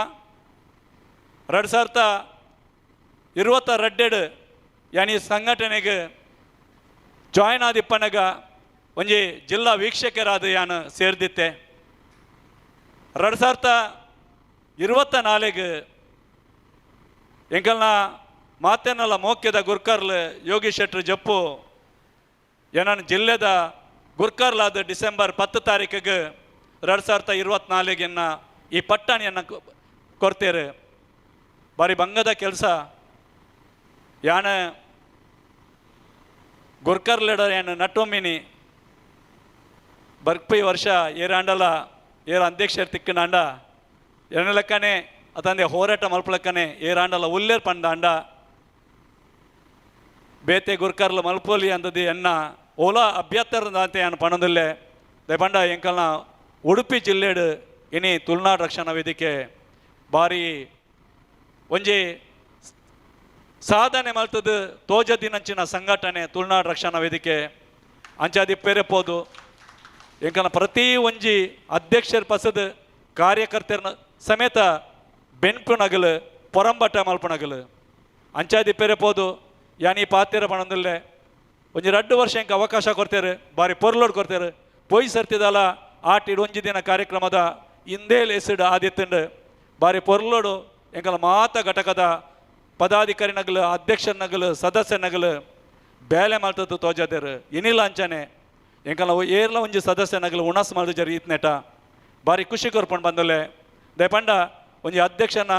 2022 ಯಾನಿ ಸಂಘಟನೆಗೆ ಜಾಯ್ನ್ ಆದಿಪ್ಪನಗ ಒಂಜಿ ಜಿಲ್ಲಾ ವೀಕ್ಷಕರಾದ ಯಾನು ಸೇರ್ದಿತ್ತೆ 2024 ಎಂಕಲ್ನ ಮಾತೇನಲ್ಲ ಮೋಕ್ಯದ ಗುರ್ಕರ್ಲು ಯೋಗೀಶ್ ಶೆಟ್ಟಿ ಜಪ್ಪು ಏನನ್ನು ಜಿಲ್ಲೆದ ಗುರ್ಕರ್ಲಾದ ಡಿಸೆಂಬರ್ 10 ತಾರೀಕಿಗೆ 2024 ಈ ಪಟ್ಟಣಿಯನ್ನು ಕೊಡ್ತೇರು ಬಾರಿ ಬಂಗದ ಕೆಲಸ ಯಾನ ಗುರ್ಕರ್ಲೆಡರ್ ಏನು ನಟ್ಟೊಮ್ಮಿನಿ ಬರ್ಪೈ ವರ್ಷ ಏರಾಂಡಲ ಏರ ಅಧ್ಯಕ್ಷರು ತಿಕ್ಕನಾಂಡ ಎರಡ ಲೆಕ್ಕನೆ ಅತಂದೆ ಹೋರಾಟ ಮಲ್ಪಲಕ್ಕನೆ ಏರಾಂಡಲ ಉಲ್ಲೇರ್ ಪಂಡಾಂಡ ಬೇತೆ ಗುರ್ಕರ್ಲು ಮಲ್ಪೋಲಿ ಅಂದದ್ದು ಎನ್ನ ಓಲಾ ಅಭ್ಯರ್ಥರಂತೆ ಏನು ಪಣದಲ್ಲೇ ದಯಪಂಡ ಎಂಕಲ್ನ ಉಡುಪಿ ಜಿಲ್ಲೆಡು ಇನಿ ತುಳುನಾಡು ರಕ್ಷಣಾ ವೇದಿಕೆ ಬಾರಿ ಒಂಜಿ ಸಾಧನೆ ಮಲ್ತದ್ದು ತೋಜದಿನಂಚಿನ ಸಂಘಟನೆ ತುಳುನಾಡು ರಕ್ಷಣಾ ವೇದಿಕೆ ಅಂಚಾದಿಪ್ಪೇರೆಪ್ಪೋದು ಎಂಕನ ಪ್ರತಿ ಒಂಜಿ ಅಧ್ಯಕ್ಷರ ಪಸದ ಕಾರ್ಯಕರ್ತರ ಸಮೇತ ಬೆನ್ಪು ನಗಲು ಪೊರಂಬಟ ಮಲ್ಪು ನಗಲು ಅಂಚಾದಿಪ್ಪೇರೆಪ್ಪೋದು ಯಾನಿ ಪಾತಿರ ಪಣದಲ್ಲೇ ಒಂಜಿ 2 ವರ್ಷ ಎಂಕ ಅವಕಾಶ ಕೊಡ್ತೇರು ಬಾರಿ ಪೊರ್ಲೋಡ್ ಕೊಡ್ತೇರು ಪೊಯ್ ಸರ್ತಿದಲ್ಲ ಆಟಿಡ್ ಒಂಜಿ ದಿನ ಕಾರ್ಯಕ್ರಮದ ಹಿಂದೇ ಲೇಸಿಡ್ ಆದಿತ್ತಂಡು ಬಾರಿ ಪೊರ್ಲೋಡು ಎಂಕಲ ಮಾತ ಘಟಕದ ಪದಾಧಿಕಾರಿ ನಗಲು ಅಧ್ಯಕ್ಷರ ನಗಲು ಸದಸ್ಯ ನಗಲು ಬೇಲೆ ಮಾಡ್ತದ್ದು ತೋಜದೇರು ಏನಿಲ್ಲ ಅಂಚಾನೆ ಎಂಕಲ ಏರ್ಲ ಒಂಜಿ ಸದಸ್ಯ ನಗಲು ಉಣಸ್ ಮಾಡಿದ ಜರಿ ಇತ್ನೆಟ ಬಾರಿ ಖುಷಿ ಕೊರ್ಪಣ್ ಬಂದಲ್ಲೇ ದಯಪಂಡ ಒಂಜಿ ಅಧ್ಯಕ್ಷನ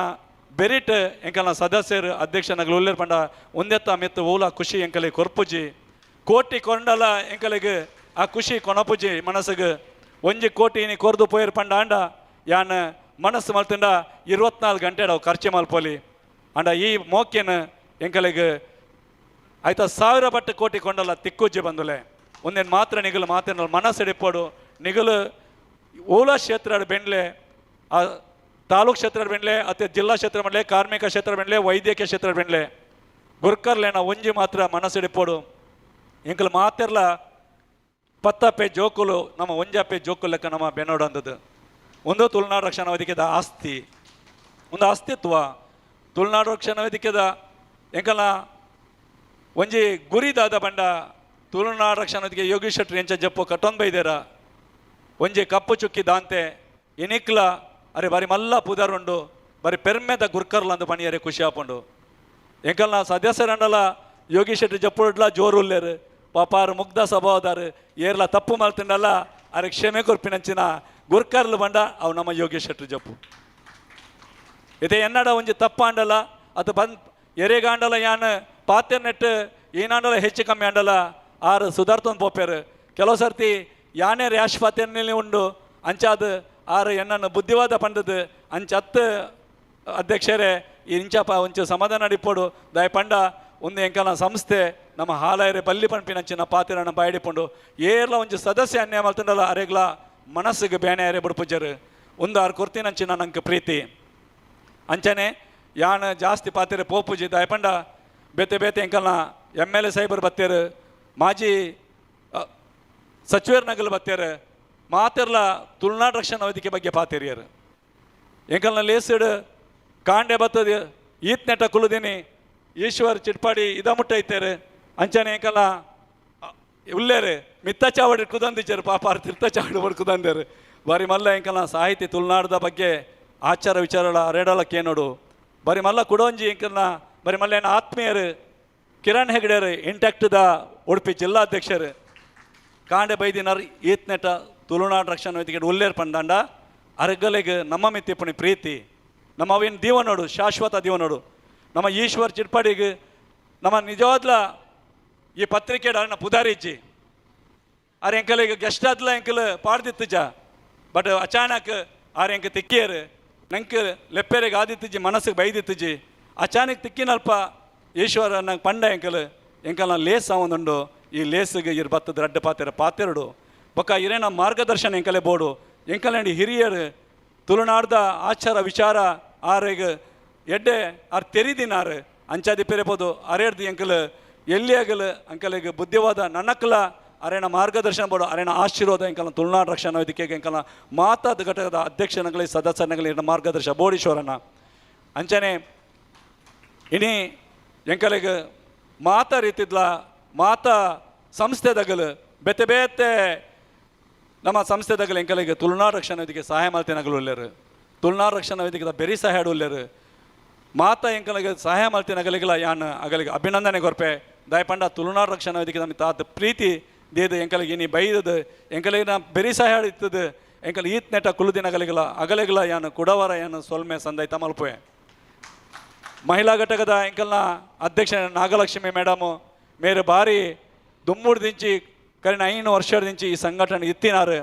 ಬೆರಿಟ್ ಎಂಕಲ್ನ ಸದಸ್ಯರು ಅಧ್ಯಕ್ಷ ನಗಲು ಉಲ್ಲೇರ್ ಪಂಡ ಒಂದೆತ್ತ ಮೆತ್ತು ಓಲ ಖುಷಿ ಎಂಕಲಿಗೆ ಕೊರ್ಪುಜಿ ಕೋಟಿ ಕೊಂಡಲ ಎಂಕಲಿಗೆ ಆ ಖುಷಿ ಕೊನಪುಜಿ ಮನಸ್ಸಿಗೆ ಒಂಜಿ ಕೋಟಿ ನೀ ಕೊರ್ದು ಪೋಯರ್ ಪಂಡ ಅಂಡ ಯಾನ್ ಮನಸ್ಸು ಮಲ್ತಂಡ 24 ಗಂಟೆ ಅವು ಖರ್ಚು ಮಲ್ಪೋಲಿ ಅಂಡ ಈ ಮೋಕ್ಯನ ಎಂಕಲಿಗೆ ಆಯ್ತಾ 1000 ಬಟ್ಟು ಕೋಟಿ ಕೊಂಡಲ್ಲ ತಿಕ್ಕುಜ್ಜಿ ಬಂದುಲೆ ಒಂದೇನು ಮಾತ್ರ ನಿಗಲು ಮಾತೇನಲ್ಲ ಮನಸ್ಸು ಹಿಡಿಪೋಡು ನಿಗಲು ಓಲಾ ಕ್ಷೇತ್ರ ಬೆಂಡ್ಲೆ ಆ ತಾಲೂಕು ಕ್ಷೇತ್ರ ಬೆಂಡ್ಲೆ ಅಥವಾ ಜಿಲ್ಲಾ ಕ್ಷೇತ್ರ ಬೆಂಡ್ಲೆ ಕಾರ್ಮಿಕ ಕ್ಷೇತ್ರ ಬೆಂಡ್ಲೆ ವೈದ್ಯಕೀಯ ಕ್ಷೇತ್ರ ಬೆಂಡ್ಲೆ ಗುರ್ಕರ್ಲೇನ ಒಂಜಿ ಮಾತ್ರ ಮನಸ್ಸು ಹಿಡಿಪೋಡು ಎಂಕಲ್ ಮಾತೆರ್ಲ 10 ಪೇ ಜೋಕುಲು ನಮ್ಮ ಒಂಜಾಪೆ ಜೋಕುಲು ಲೆಕ್ಕ ನಮ್ಮ ಬೆನ್ನೋಡು ಅಂದದ್ದು ಒಂದು ತುಳುನಾಡು ರಕ್ಷಣಾ ವೇದಿಕೆದ ಆಸ್ತಿ ಒಂದು ಅಸ್ತಿತ್ವ ತುಳುನಾಡು ರಕ್ಷಣಾ ವೇದಿಕೆದ ಎಂಕಲ್ನ ಒಂಜಿ ಗುರಿದಾದ ಬಂಡ ತುಳುನಾಡು ರಕ್ಷಣಾ ವೇದಿಕೆ ಯೋಗೀಶ್ ಶೆಟ್ಟಿ ಎಂಚ ಜಪ್ಪು ಕಟ್ಟೊಂದು ಬೈದೇರ ಒಂಜಿ ಕಪ್ಪು ಚುಕ್ಕಿ ದಾಂತೆ ಎನಿಕ್ಲ ಅರೆ ಬಾರಿ ಮಲ್ಲ ಪುದರುಂಡು ಬಾರಿ ಪೆರ್ಮೆದ ಗುರ್ಕರ್ಲ ಅಂದು ಪಣಿಯರೆ ಖುಷಿ ಆಪುಂಡು ಎಂಕಲ್ನ ಸದಸ್ಯರಂಡಲ ಯೋಗೀಶ್ ಶೆಟ್ಟಿ ಜಪ್ಪುಡ್ಲ ಜೋರು ಉಲ್ಲೇರು ಪಾಪಾರು ಮುಗ್ಧ ಸ್ವಭಾವದಾರು ಏರ್ಲ ತಪ್ಪು ಮಾಡ್ತಿಂಡಲ್ಲ ಅರೆ ಕ್ಷಮೆ ಕೊರ್ಪಿನಂಚಿನ ಗುರ್ಕರ್ಲು ಬಂಡ ಅವು ನಮ್ಮ ಯೋಗೀಶ್ ಶೆಟ್ಟಿ ಜಪ್ಪು ಇದೇ ಎನ್ನಡ ಒಂಜಿ ತಪ್ಪಾಂಡಲ ಅದು ಬಂದ್ ಎರೆಗಾಂಡಲ ಯಾನ್ ಪಾತ್ರೆ ನೆಟ್ಟು ಏನಾಂಡಲ ಹೆಚ್ಚು ಕಮ್ಮಿ ಆಂಡಲ ಆರು ಸುಧಾರ್ತೊಂದು ಪೋಪೇರು ಕೆಲವು ಸರ್ತಿ ಯಾನೇ ರ್ಯಾಶ್ ಪಾತ್ರೆನಲ್ಲಿ ಉಂಡು ಅಂಚಾದು ಆರು ಎನ್ನನ್ನು ಬುದ್ಧಿವಾದ ಪಂಡದು ಅಂಚತ್ತು ಅಧ್ಯಕ್ಷರೇ ಇಂಚಪ್ಪ ಒಂಚು ಸಮಾಧಾನ ಅಡಿಪೋಡು ದಯ ಪಂಡ ಒಂದು ಎಂಕಲ್ನ ಸಂಸ್ಥೆ ನಮ್ಮ ಹಾಲಾಯರೆ ಬಲ್ಲಿ ಪಂಪಿನಂಚಿನ ಪಾತಿರನ್ನ ಬಾಯಿಡಿಪುಂಡು ಏರ್ಲ ಒಂಜಿ ಸದಸ್ಯ ಅನ್ಯಾಯ ಮಲ್ತಂಡಲ್ಲ ಅರೆಗ್ಲ ಮನಸ್ಸಿಗೆ ಬೇನೆ ಅರೆ ಬುಡ್ಪುಜರು ಒಂದು ಆರು ಕೊರ್ತಿನಂಚಿನ ನಂಗೆ ಪ್ರೀತಿ ಅಂಚನೆ ಯಾನ್ ಜಾಸ್ತಿ ಪಾತಿರೆ ಪೋಪುಜಿ ದಯಪಂಡ ಬೇತೆ ಬೇತೆ ಎಂಕಲ್ನ MLA ಸಾಹೇಬರು ಬತ್ತೇರು ಮಾಜಿ ಸಚಿವರು ನಗಲು ಬತ್ತೇರು ಮಾತೆರ್ಲ ತುಳುನಾಡು ರಕ್ಷಣಾ ವೇದಿಕೆ ಬಗ್ಗೆ ಪಾತಿರಿಯರು ಎಂಕಲ್ನ ಲೇಸಿಡ್ ಕಾಂಡೆ ಬತ್ತದ ಈತ್ ನೆಟ ಕುಲುದಿನಿ ಈಶ್ವರ್ ಚಿಟ್ಪಾಡಿ ಇದ ಮುಟ್ಟ ಐತೇರು ಅಂಚನೆ ಎಂಕಲ್ನ ಉಲ್ಲೇರು ಮಿತ್ತ ಚಾವಡಿ ಕುದಂದಿಚ್ಚರು ಪಾಪಾರು ತೀರ್ಥ ಚಾವಡಿ ಬಡ್ ಕುದಂದೇರು ಬಾರಿ ಮಲ್ಲ ಎಂಕಲ್ನ ಸಾಹಿತಿ ತುಳುನಾಡದ ಬಗ್ಗೆ ಆಚಾರ ವಿಚಾರಗಳ ರೇಡಲಕ್ಕೆ ನೋಡು ಬಾರಿ ಮಲ್ಲ ಕುಡೊಂಜಿ ಎಂಕಲ್ನ ಬರೀ ಮಲ್ಲೇನ ಆತ್ಮೀಯರು ಕಿರಣ್ ಹೆಗ್ಡೆರು ಇಂಟ್ಯಾಕ್ಟ್ದ ಉಡುಪಿ ಜಿಲ್ಲಾಧ್ಯಕ್ಷರು ಕಾಂಡೆ ಬೈದಿನರ್ ಈತ್ನೆಟ ತುಳುನಾಡು ರಕ್ಷಣಾ ವೇದಿಕೆ ಉಲ್ಲೇರ್ ಪಂಡಾಂಡ ಅರಗಲೆಗೆ ನಮ್ಮ ಮಿತ್ತಿಪ್ಪಣಿ ಪ್ರೀತಿ ನಮ್ಮ ಅವಿನ ದೀವನೋಡು ಶಾಶ್ವತ ದೀವನೋಡು ನಮ್ಮ ಈಶ್ವರ್ ಚಿಟ್ಪಾಡಿಗೆ ನಮ್ಮ ನಿಜವಾದ್ಲ ಈ ಪತ್ರಿಕೆ ಪುದಾರಿಜ್ಜಿ R ಎಂಕಲಿಗೆ guest ಆದ್ಲ ಎಂಕಲ್ ಪಾಡ್ದಿತ್ತಜ but Achanak R ಎಂಕ ತಿಕ್ಕಿಯರು ನಂಗೆ ಲೆಪ್ಪೆರೆಗೆ ಆದಿತ್ತಜಿ ಮನಸ್ಸಿಗೆ ಬೈದಿತ್ತಜಿ ಅಚಾನಕ್ ತಿಕ್ಕಿನಲ್ಪ ಈಶ್ವರ ನಂಗೆ ಪಂಡ ಎಂಕಲ್ ನಾ ಲೇಸ್ ಅವನುಂಡು ಈ ಲೇಸಿಗೆ ಇರ್ ಬತ್ತದ ರಡ್ಡ ಪಾತೆರಡು ಬೊಕ್ಕ ಇರೇನ ಮಾರ್ಗದರ್ಶನ ಎಂಕಲೆ ಬೋಡು ಎಂಕಲಂಡಿ ಹಿರಿಯರು ತುಳುನಾಡ್ದ ಆಚಾರ ವಿಚಾರ ಆರೆಗೆ ಎಡ್ಡೆ ಆರ್ ತೆರಿದಿನಾರು ಅಂಚಾದಿ ಪೆರೆಬೋದು ಅರೇಡ್ದು ಎಂಕಲ್ ಎಲ್ಲಿಯಾಗಲು ಅಂಕಲಿಗೆ ಬುದ್ಧಿವಾದ ನನ್ನಕ್ಕಲ ಅರೇನ ಮಾರ್ಗದರ್ಶನ ಬೋಡು ಅರೇನ ಆಶೀರ್ವಾದ ಎಂಕಲ್ನ ತುಳುನಾಡು ರಕ್ಷಣಾ ವೇದಿಕೆಗೆ ಎಂಕಲ್ನ ಮಾತಾದ ಘಟಕದ ಅಧ್ಯಕ್ಷನಗಲಿ ಸದಸ್ಯನಗಲಿ ಮಾರ್ಗದರ್ಶನ ಬೋಡೀಶ್ವರನ ಅಂಚನೆ ಇನಿ ಎಂಕಲಿಗೆ ಮಾತಾ ರೀತಿದ್ಲ ಮಾತಾ ಸಂಸ್ಥೆದಾಗಲು ಬೆತೆ ಬೇತೆ ನಮ್ಮ ಸಂಸ್ಥೆದಾಗಲು ಎಂಕಲಿಗೆ ತುಳುನಾಡು ರಕ್ಷಣಾ ವೇದಿಕೆ ಸಹಾಯ ಮಾಡ್ತೇನಗಲು ಒಳ್ಳೆಯರು ತುಳುನಾಡು ರಕ್ಷಣಾ ವೇದಿಕೆದ ಬೆರಿ ಸಹಾಯ ಒಳ್ಳೆಯರು ಮಾತಾ ಎಂಕಲಿಗೆ ಸಹಾಯ ಮಾಡ್ತೇನಗಲಿಗಿಲ್ಲ ಯಾನ್ ಅಗಲಿಗೆ ಅಭಿನಂದನೆ ಕೊರ್ಪೆ ದಯಪಂಡ ತುಳುನಾಡು ರಕ್ಷಣಾ ವೇದಿಕೆ ನಮಗೆ ತಾತ ಪ್ರೀತಿ ದೇದು ಎಂಕಲಿಗೆ ನೀ ಬೈದದು ಎಂಕಲಿಗೆ ನಾ ಬೆರಿ ಸಹಾಯ ಇತ್ತದು ಎಂಕಲ್ ಈತ್ ನೆಟ ಕುಲುದಿನಗಲಿಗಿಲ್ಲ ಅಗಲಿಗಿಲ್ಲ ಯಾನು ಕುಡವರ ಯಾನು ಸೊಲ್ಮೆ ಸಂದೈತ ಮಲ್ಪೆ ಮಹಿಳಾ ಘಟಕದ ಎಂಕಲ್ನ ಅಧ್ಯಕ್ಷ ನಾಗಲಕ್ಷ್ಮಿ ಮೇಡಮು ಮೇರೆ ಬಾರಿ ದುಮ್ಮೂರು ದಿಂಚಿ ಕರಿನ 5 ವರ್ಷದಿಂಚಿ ಈ ಸಂಘಟನೆ ಇತ್ತಿನಾರು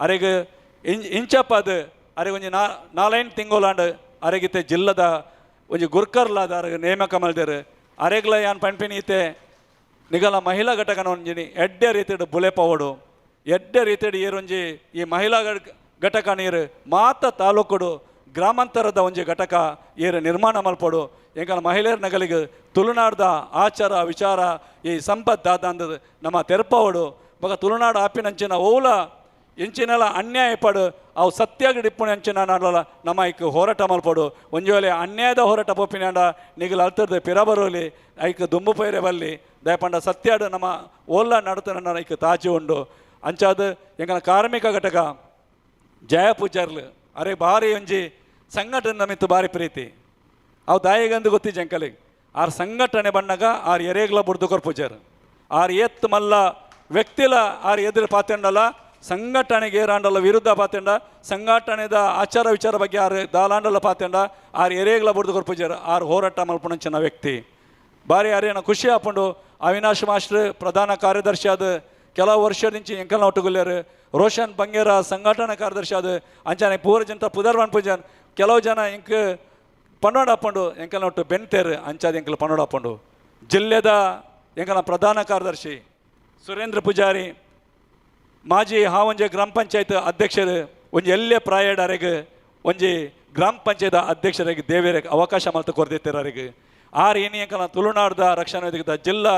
ಅರೆಗೆ ಇಂಚಪ್ಪದು ಅರೆಗೆ ಒಂಜಿ 4 ತಿಂಗಳಾಂಡು ಅರೆಗಿತ್ತೆ ಜಿಲ್ಲದ ಒಂಜಿ ಗುರ್ಕರ್ಲಾದ ಅರೆಗೆ ನೇಮಕ ಮಲ್ದೇರು ಅರೆಗ್ಲ ಯಾನ್ ಪಂಪಿನಿ ಇತ್ತೆ ನಿಗಲ ಮಹಿಳಾ ಘಟಕನ ಒಂಜಿನಿ ಎಡ್ಡೆ ರೀತಿಡು ಬುಲೆ ಪವಡು ಎಡ್ಡೆ ರೀತಿಡು ಏರೊಂಜಿ ಈ ಮಹಿಳಾ ಘಟಕ ನೀರು ಮಾತ ತಾಲೂಕುಡು ಗ್ರಾಮಾಂತರದ ಒಂಜಿ ಘಟಕ ಏರು ನಿರ್ಮಾಣ ಮಲ್ಪಡು ಎಂಕಲ ಮಹಿಳೆಯರ ನಗಲಿಗೆ ತುಳುನಾಡ್ದ ಆಚಾರ ವಿಚಾರ ಈ ಸಂಪತ್ ದಾದ ಅಂದದು ನಮ್ಮ ತೆರಪವಡು ಬಗ ತುಳುನಾಡು ಆಪಿನಂಚಿನ ಓಲ ಎಂಚಿನೆಲ್ಲ ಅನ್ಯಾಯ ಪಡು ಅವು ಸತ್ಯಾಗಿ ಡಿಪ್ಪಣಿ ಅಂಚಿನ ನಾಡಲ್ಲ ನಮ್ಮ ಐಕ್ ಹೋರಾಟ ಮಲ್ಪಡು ಒಂಜೋಲೆ ಅನ್ಯಾಯದ ಹೋರಾಟ ಪೋಪಿನಾಂಡ ನಿಗಲು ಅಲ್ತದ ಪಿರಬರೋಲಿ ಐಕ್ ದುಂಬು ಪೈರೆ ಬಲ್ಲಿ ದಯಪಂಡ ಸತ್ಯಾಡು ನಮ್ಮ ಓಲ್ಲ ನಡತನ ಐಕ್ ತಾಜಿ ಉಂಡು ಅಂಚಾದ ಎಂಕನ ಕಾರ್ಮಿಕ ಘಟಕ ಜಯ ಪೂಜಾರ್ಲು ಅರೆ ಭಾರಿ ಒಂಜಿ ಸಂಘಟನೆ ಮಿತ್ತು ಭಾರಿ ಪ್ರೀತಿ ಅವು ದಾಯಿಗಂದು ಗೊತ್ತಿಜ್ಜ ಎಂಕಲಿಗೆ ಆರ್ ಸಂಘಟನೆ ಬಣ್ಣಗ ಆರ್ ಎರೆಗ್ಲ ಬುಡ್ದು ಕೊರ್ಪುಜಾರು ಆರ್ ಎತ್ತು ಮಲ್ಲ ವ್ಯಕ್ತಿಲ ಆರ್ ಎದುರು ಪಾತೆಂಡಲ್ಲ ಸಂಘಟನೆಗೆ ಏರಾಂಡಲ್ಲ ವಿರುದ್ಧ ಪಾತೆಂಡ ಸಂಘಟನೆದ ಆಚಾರ ವಿಚಾರ ಬಗ್ಗೆ ಆರು ದಾಲಾಂಡಲ್ಲ ಪಾತೆಂಡ ಆರ್ ಎರೆಗ್ಲ ಬುಡ್ದು ಕೊರ್ಪುಜಾರು ಆರ್ ಹೋರಾಟ ಮಲ್ಪುಣಂಚಿನ ವ್ಯಕ್ತಿ ಭಾರಿ ಅರೇನ ಖುಷಿ ಹಾಕೊಂಡು ಅವಿನಾಶ್ ಮಾಸ್ಟ್ರ್ ಪ್ರಧಾನ ಕಾರ್ಯದರ್ಶಿ ಆದ ಕೆಲವು ವರ್ಷದಿಂಚಿ ಎಂಕಲ್ನ ಒಟ್ಟುಗುಲ್ಯಾರು ರೋಷನ್ ಬಂಗೇರ ಸಂಘಟನಾ ಕಾರ್ಯದರ್ಶಿ ಆದ ಅಂಚಾನೆ ಪೂರ ಜನತ ಪುದರ್ವನ್ ಪೂಜಾನ್ ಕೆಲವು ಜನ ಎಂಕ್ ಪನ್ನೋಡ ಹಾಕೊಂಡು ಎಂಕಲ್ನ ಒಟ್ಟು ಬೆನ್ತೇರು ಅಂಚಾದ ಎಂಕಲ್ ಪನ್ನೋಡ ಹಾಕೊಂಡು ಜಿಲ್ಲೆದ ಎಂಕಲ್ನ ಪ್ರಧಾನ ಕಾರ್ಯದರ್ಶಿ ಸುರೇಂದ್ರ ಪೂಜಾರಿ ಮಾಜಿ ಹಾವಂಜೆ ಗ್ರಾಮ ಪಂಚಾಯತ್ ಅಧ್ಯಕ್ಷರು ಒಂಜಿ ಎಲ್ಲೇ ಪ್ರಾಯಡರೆಗೆ ಒಂಜಿ ಗ್ರಾಮ ಪಂಚಾಯತ್ ಅಧ್ಯಕ್ಷರಿಗೆ ದೇವೇರಿಗೆ ಅವಕಾಶ ಮಲ್ತು ಕೊರ್ದಿತ್ತೇರಿಗೆ ಆರು ಏನಿ ಎಂಕಲ್ನ ತುಳುನಾಡ್ದ ರಕ್ಷಣಾ ವೇದಿಕೆದ ಜಿಲ್ಲಾ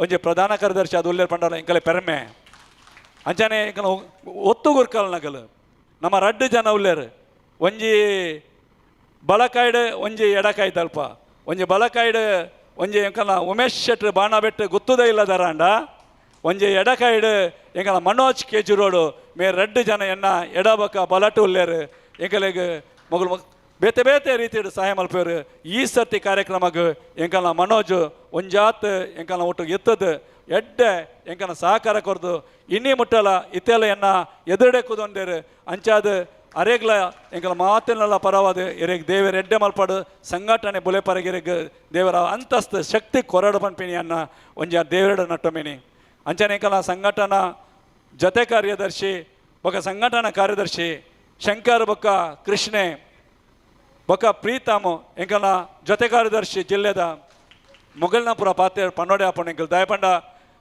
ಒಂಜಿ ಪ್ರಧಾನ ಕಾರ್ಯದರ್ಶಿ ಅದು ಉಲ್ಲೇರ್ ಪಂಡಾಲ ಎಂಕಲೆ ಪೆರ್ಮೆ ಅಂಚಾನೆ ಎಂಕಲ ಒತ್ತುಗುರ್ಕಲ್ ನಗಲು ನಮ್ಮ ರಡ್ಡು ಜನ ಉಲ್ಲೇರು ಒಂಜಿ ಬಳಕಾಯ್ಡು ಒಂಜಿ ಎಡಕಾಯ್ದು ಅಲ್ಪ ಒಂಜಿ ಬಳಕಾಯ್ಡು ಒಂಜಿ ಎಂಕಲ್ನ ಉಮೇಶ್ ಶೆಟ್ರ್ ಬಾಣಬೆಟ್ಟು ಗೊತ್ತುದೇ ಇಲ್ಲದರಾಂಡ ಒಂಜಿ ಎಡಕಾಯ್ಡು ಎಂಕಲ ಮನೋಜ್ ಕೇಜ್ರೋಡು ಮೇ ರಡ್ಡು ಜನ ಎನ್ನ ಎಡಬಕ ಬಲಟು ಉಲ್ಲೇರು ಎಂಕಲೆಗೆ ಮಗಳು ಬೇತೆ ಬೇತೆ ರೀತಿಯ ಸಹಾಯ ಮಲ್ಪೇರು ಈ ಸರ್ತಿ ಕಾರ್ಯಕ್ರಮಕ್ಕೆ ಎಂಕಲ್ನ ಮನೋಜ್ ಒಂಜಾತ್ ಎಂಕಲ್ನ ಒಟ್ಟು ಎತ್ತದು ಎಡ್ಡೆ ಎಂಕನ ಸಹಕಾರ ಕೊರ್ದು ಇನ್ನಿ ಮುಟ್ಟಲ ಇತ್ತೆಲ್ಲ ಎನ್ನ ಎದುರುಡೆ ಕೂದೊಂಡೇರು ಅಂಚಾದ ಅರೆಗ್ಲ ಎಂಕಲ ಮಾತಿನಲ್ಲ ಪರವಾದ ಎರೆಗೆ ದೇವರ ಎಡ್ಡೆ ಮಲ್ಪಾಡು ಸಂಘಟನೆ ಬುಲೆ ಪರಗೆರೆಗೆ ದೇವರ ಅಂತಸ್ತು ಶಕ್ತಿ ಕೊರಡು ಪನ್ಪಿನಿ ಅನ್ನ ಒಂಜ ದೇವರಡು ನಟ್ಟೊಮಿನಿ ಅಂಚನೆ ಎಂಕಲ ಸಂಘಟನಾ ಜತೆ ಕಾರ್ಯದರ್ಶಿ ಬೊಕ್ಕ ಸಂಘಟನಾ ಕಾರ್ಯದರ್ಶಿ ಶಂಕರ್ ಬೊಕ್ಕ ಕೃಷ್ಣೆ ಬೊಕ್ಕ ಪ್ರೀತಾಮು ಎಂಕಲ್ನ ಜೊತೆ ಕಾರ್ಯದರ್ಶಿ ಜಿಲ್ಲೆದ ಮೊಗಲ್ನಾಪುರ ಪಾತೆ ಪನ್ನೋಡೆ ಹಾಪಂಡು ಎಂಕಲ್ ದಯಪಂಡ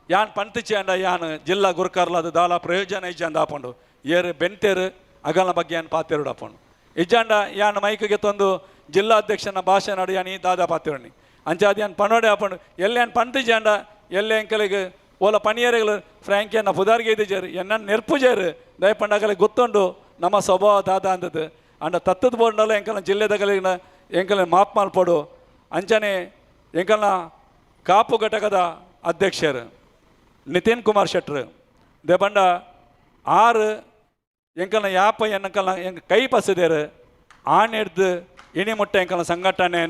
ಯಾನ್ ಪಂತಿಚಿ ಅಂಡ ಯಾನ್ ಜಿಲ್ಲಾ ಗುರುಕಾರ್ಲಾದ ದಾಲ ಪ್ರಯೋಜನ ಇಜ್ಜ ಅಂದ ಹಾಪಂಡು ಏರು ಬೆಂತೇರು ಅಗಲ್ನ ಬಗ್ಗೆ ಯಾನ್ ಪಾತೆರುಡು ಹಾಪಂಡು ಇಜ್ಜಂಡ ಯಾನ್ ಮೈಕಿಗೆ ತಂದು ಜಿಲ್ಲಾ ಅಧ್ಯಕ್ಷನ ಭಾಷೆ ನಡು ಯಾನ್ ಈ ದಾದ ಪಾತೆರುಣಿ ಅಂಚಾದ ಯಾನ್ ಪನ್ನೋಡೆ ಹಾಪಂಡು ಎಲ್ಲೇ ಯಾನ್ ಪಂತಿಜಿ ಅಂಡ ಎಲ್ಲೇ ಎಂಕಲಿಗೆ ಓಲ ಪಣಿಯರೆಗಳು ಫ್ರ್ಯಾಂಕಿಯನ್ನ ಪುದಾರ್ಗೆ ಇದ್ದಿಜಾರು ಎನ್ನ ನೆರ್ಪುಜಾರು ದಯಪಂಡ ಅಗಲಿಗೆ ಗೊತ್ತುಂಡು ನಮ್ಮ ಸ್ವಭಾವ ದಾದ ಅಂದದ್ದು ಅಂಡ ತತ್ತದ ಬೋರ್ಡಲ್ಲ ಎಂಕಲ್ನ ಜಿಲ್ಲೆದಾಗಲಿನ ಎಂಕಲ್ನ ಮಾಪ್ ಮಲ್ಪಡು ಅಂಚನೆ ಎಂಕಲ್ನ ಕಾಪು ಘಟಕದ ಅಧ್ಯಕ್ಷರು ನಿತಿನ್ ಕುಮಾರ್ ಶೆಟ್ರ್ ದೇಬಂಡ ಆರು ಎಂಕಲ್ನ ಯಾಪ ಎನ್ನಕಲ್ನ ಎಂಕ ಕೈ ಪಸದೇರು ಆನೆಡ್ದು ಇಣಿ ಮುಟ್ಟ ಎಂಕಲ್ನ ಸಂಘಟನೆ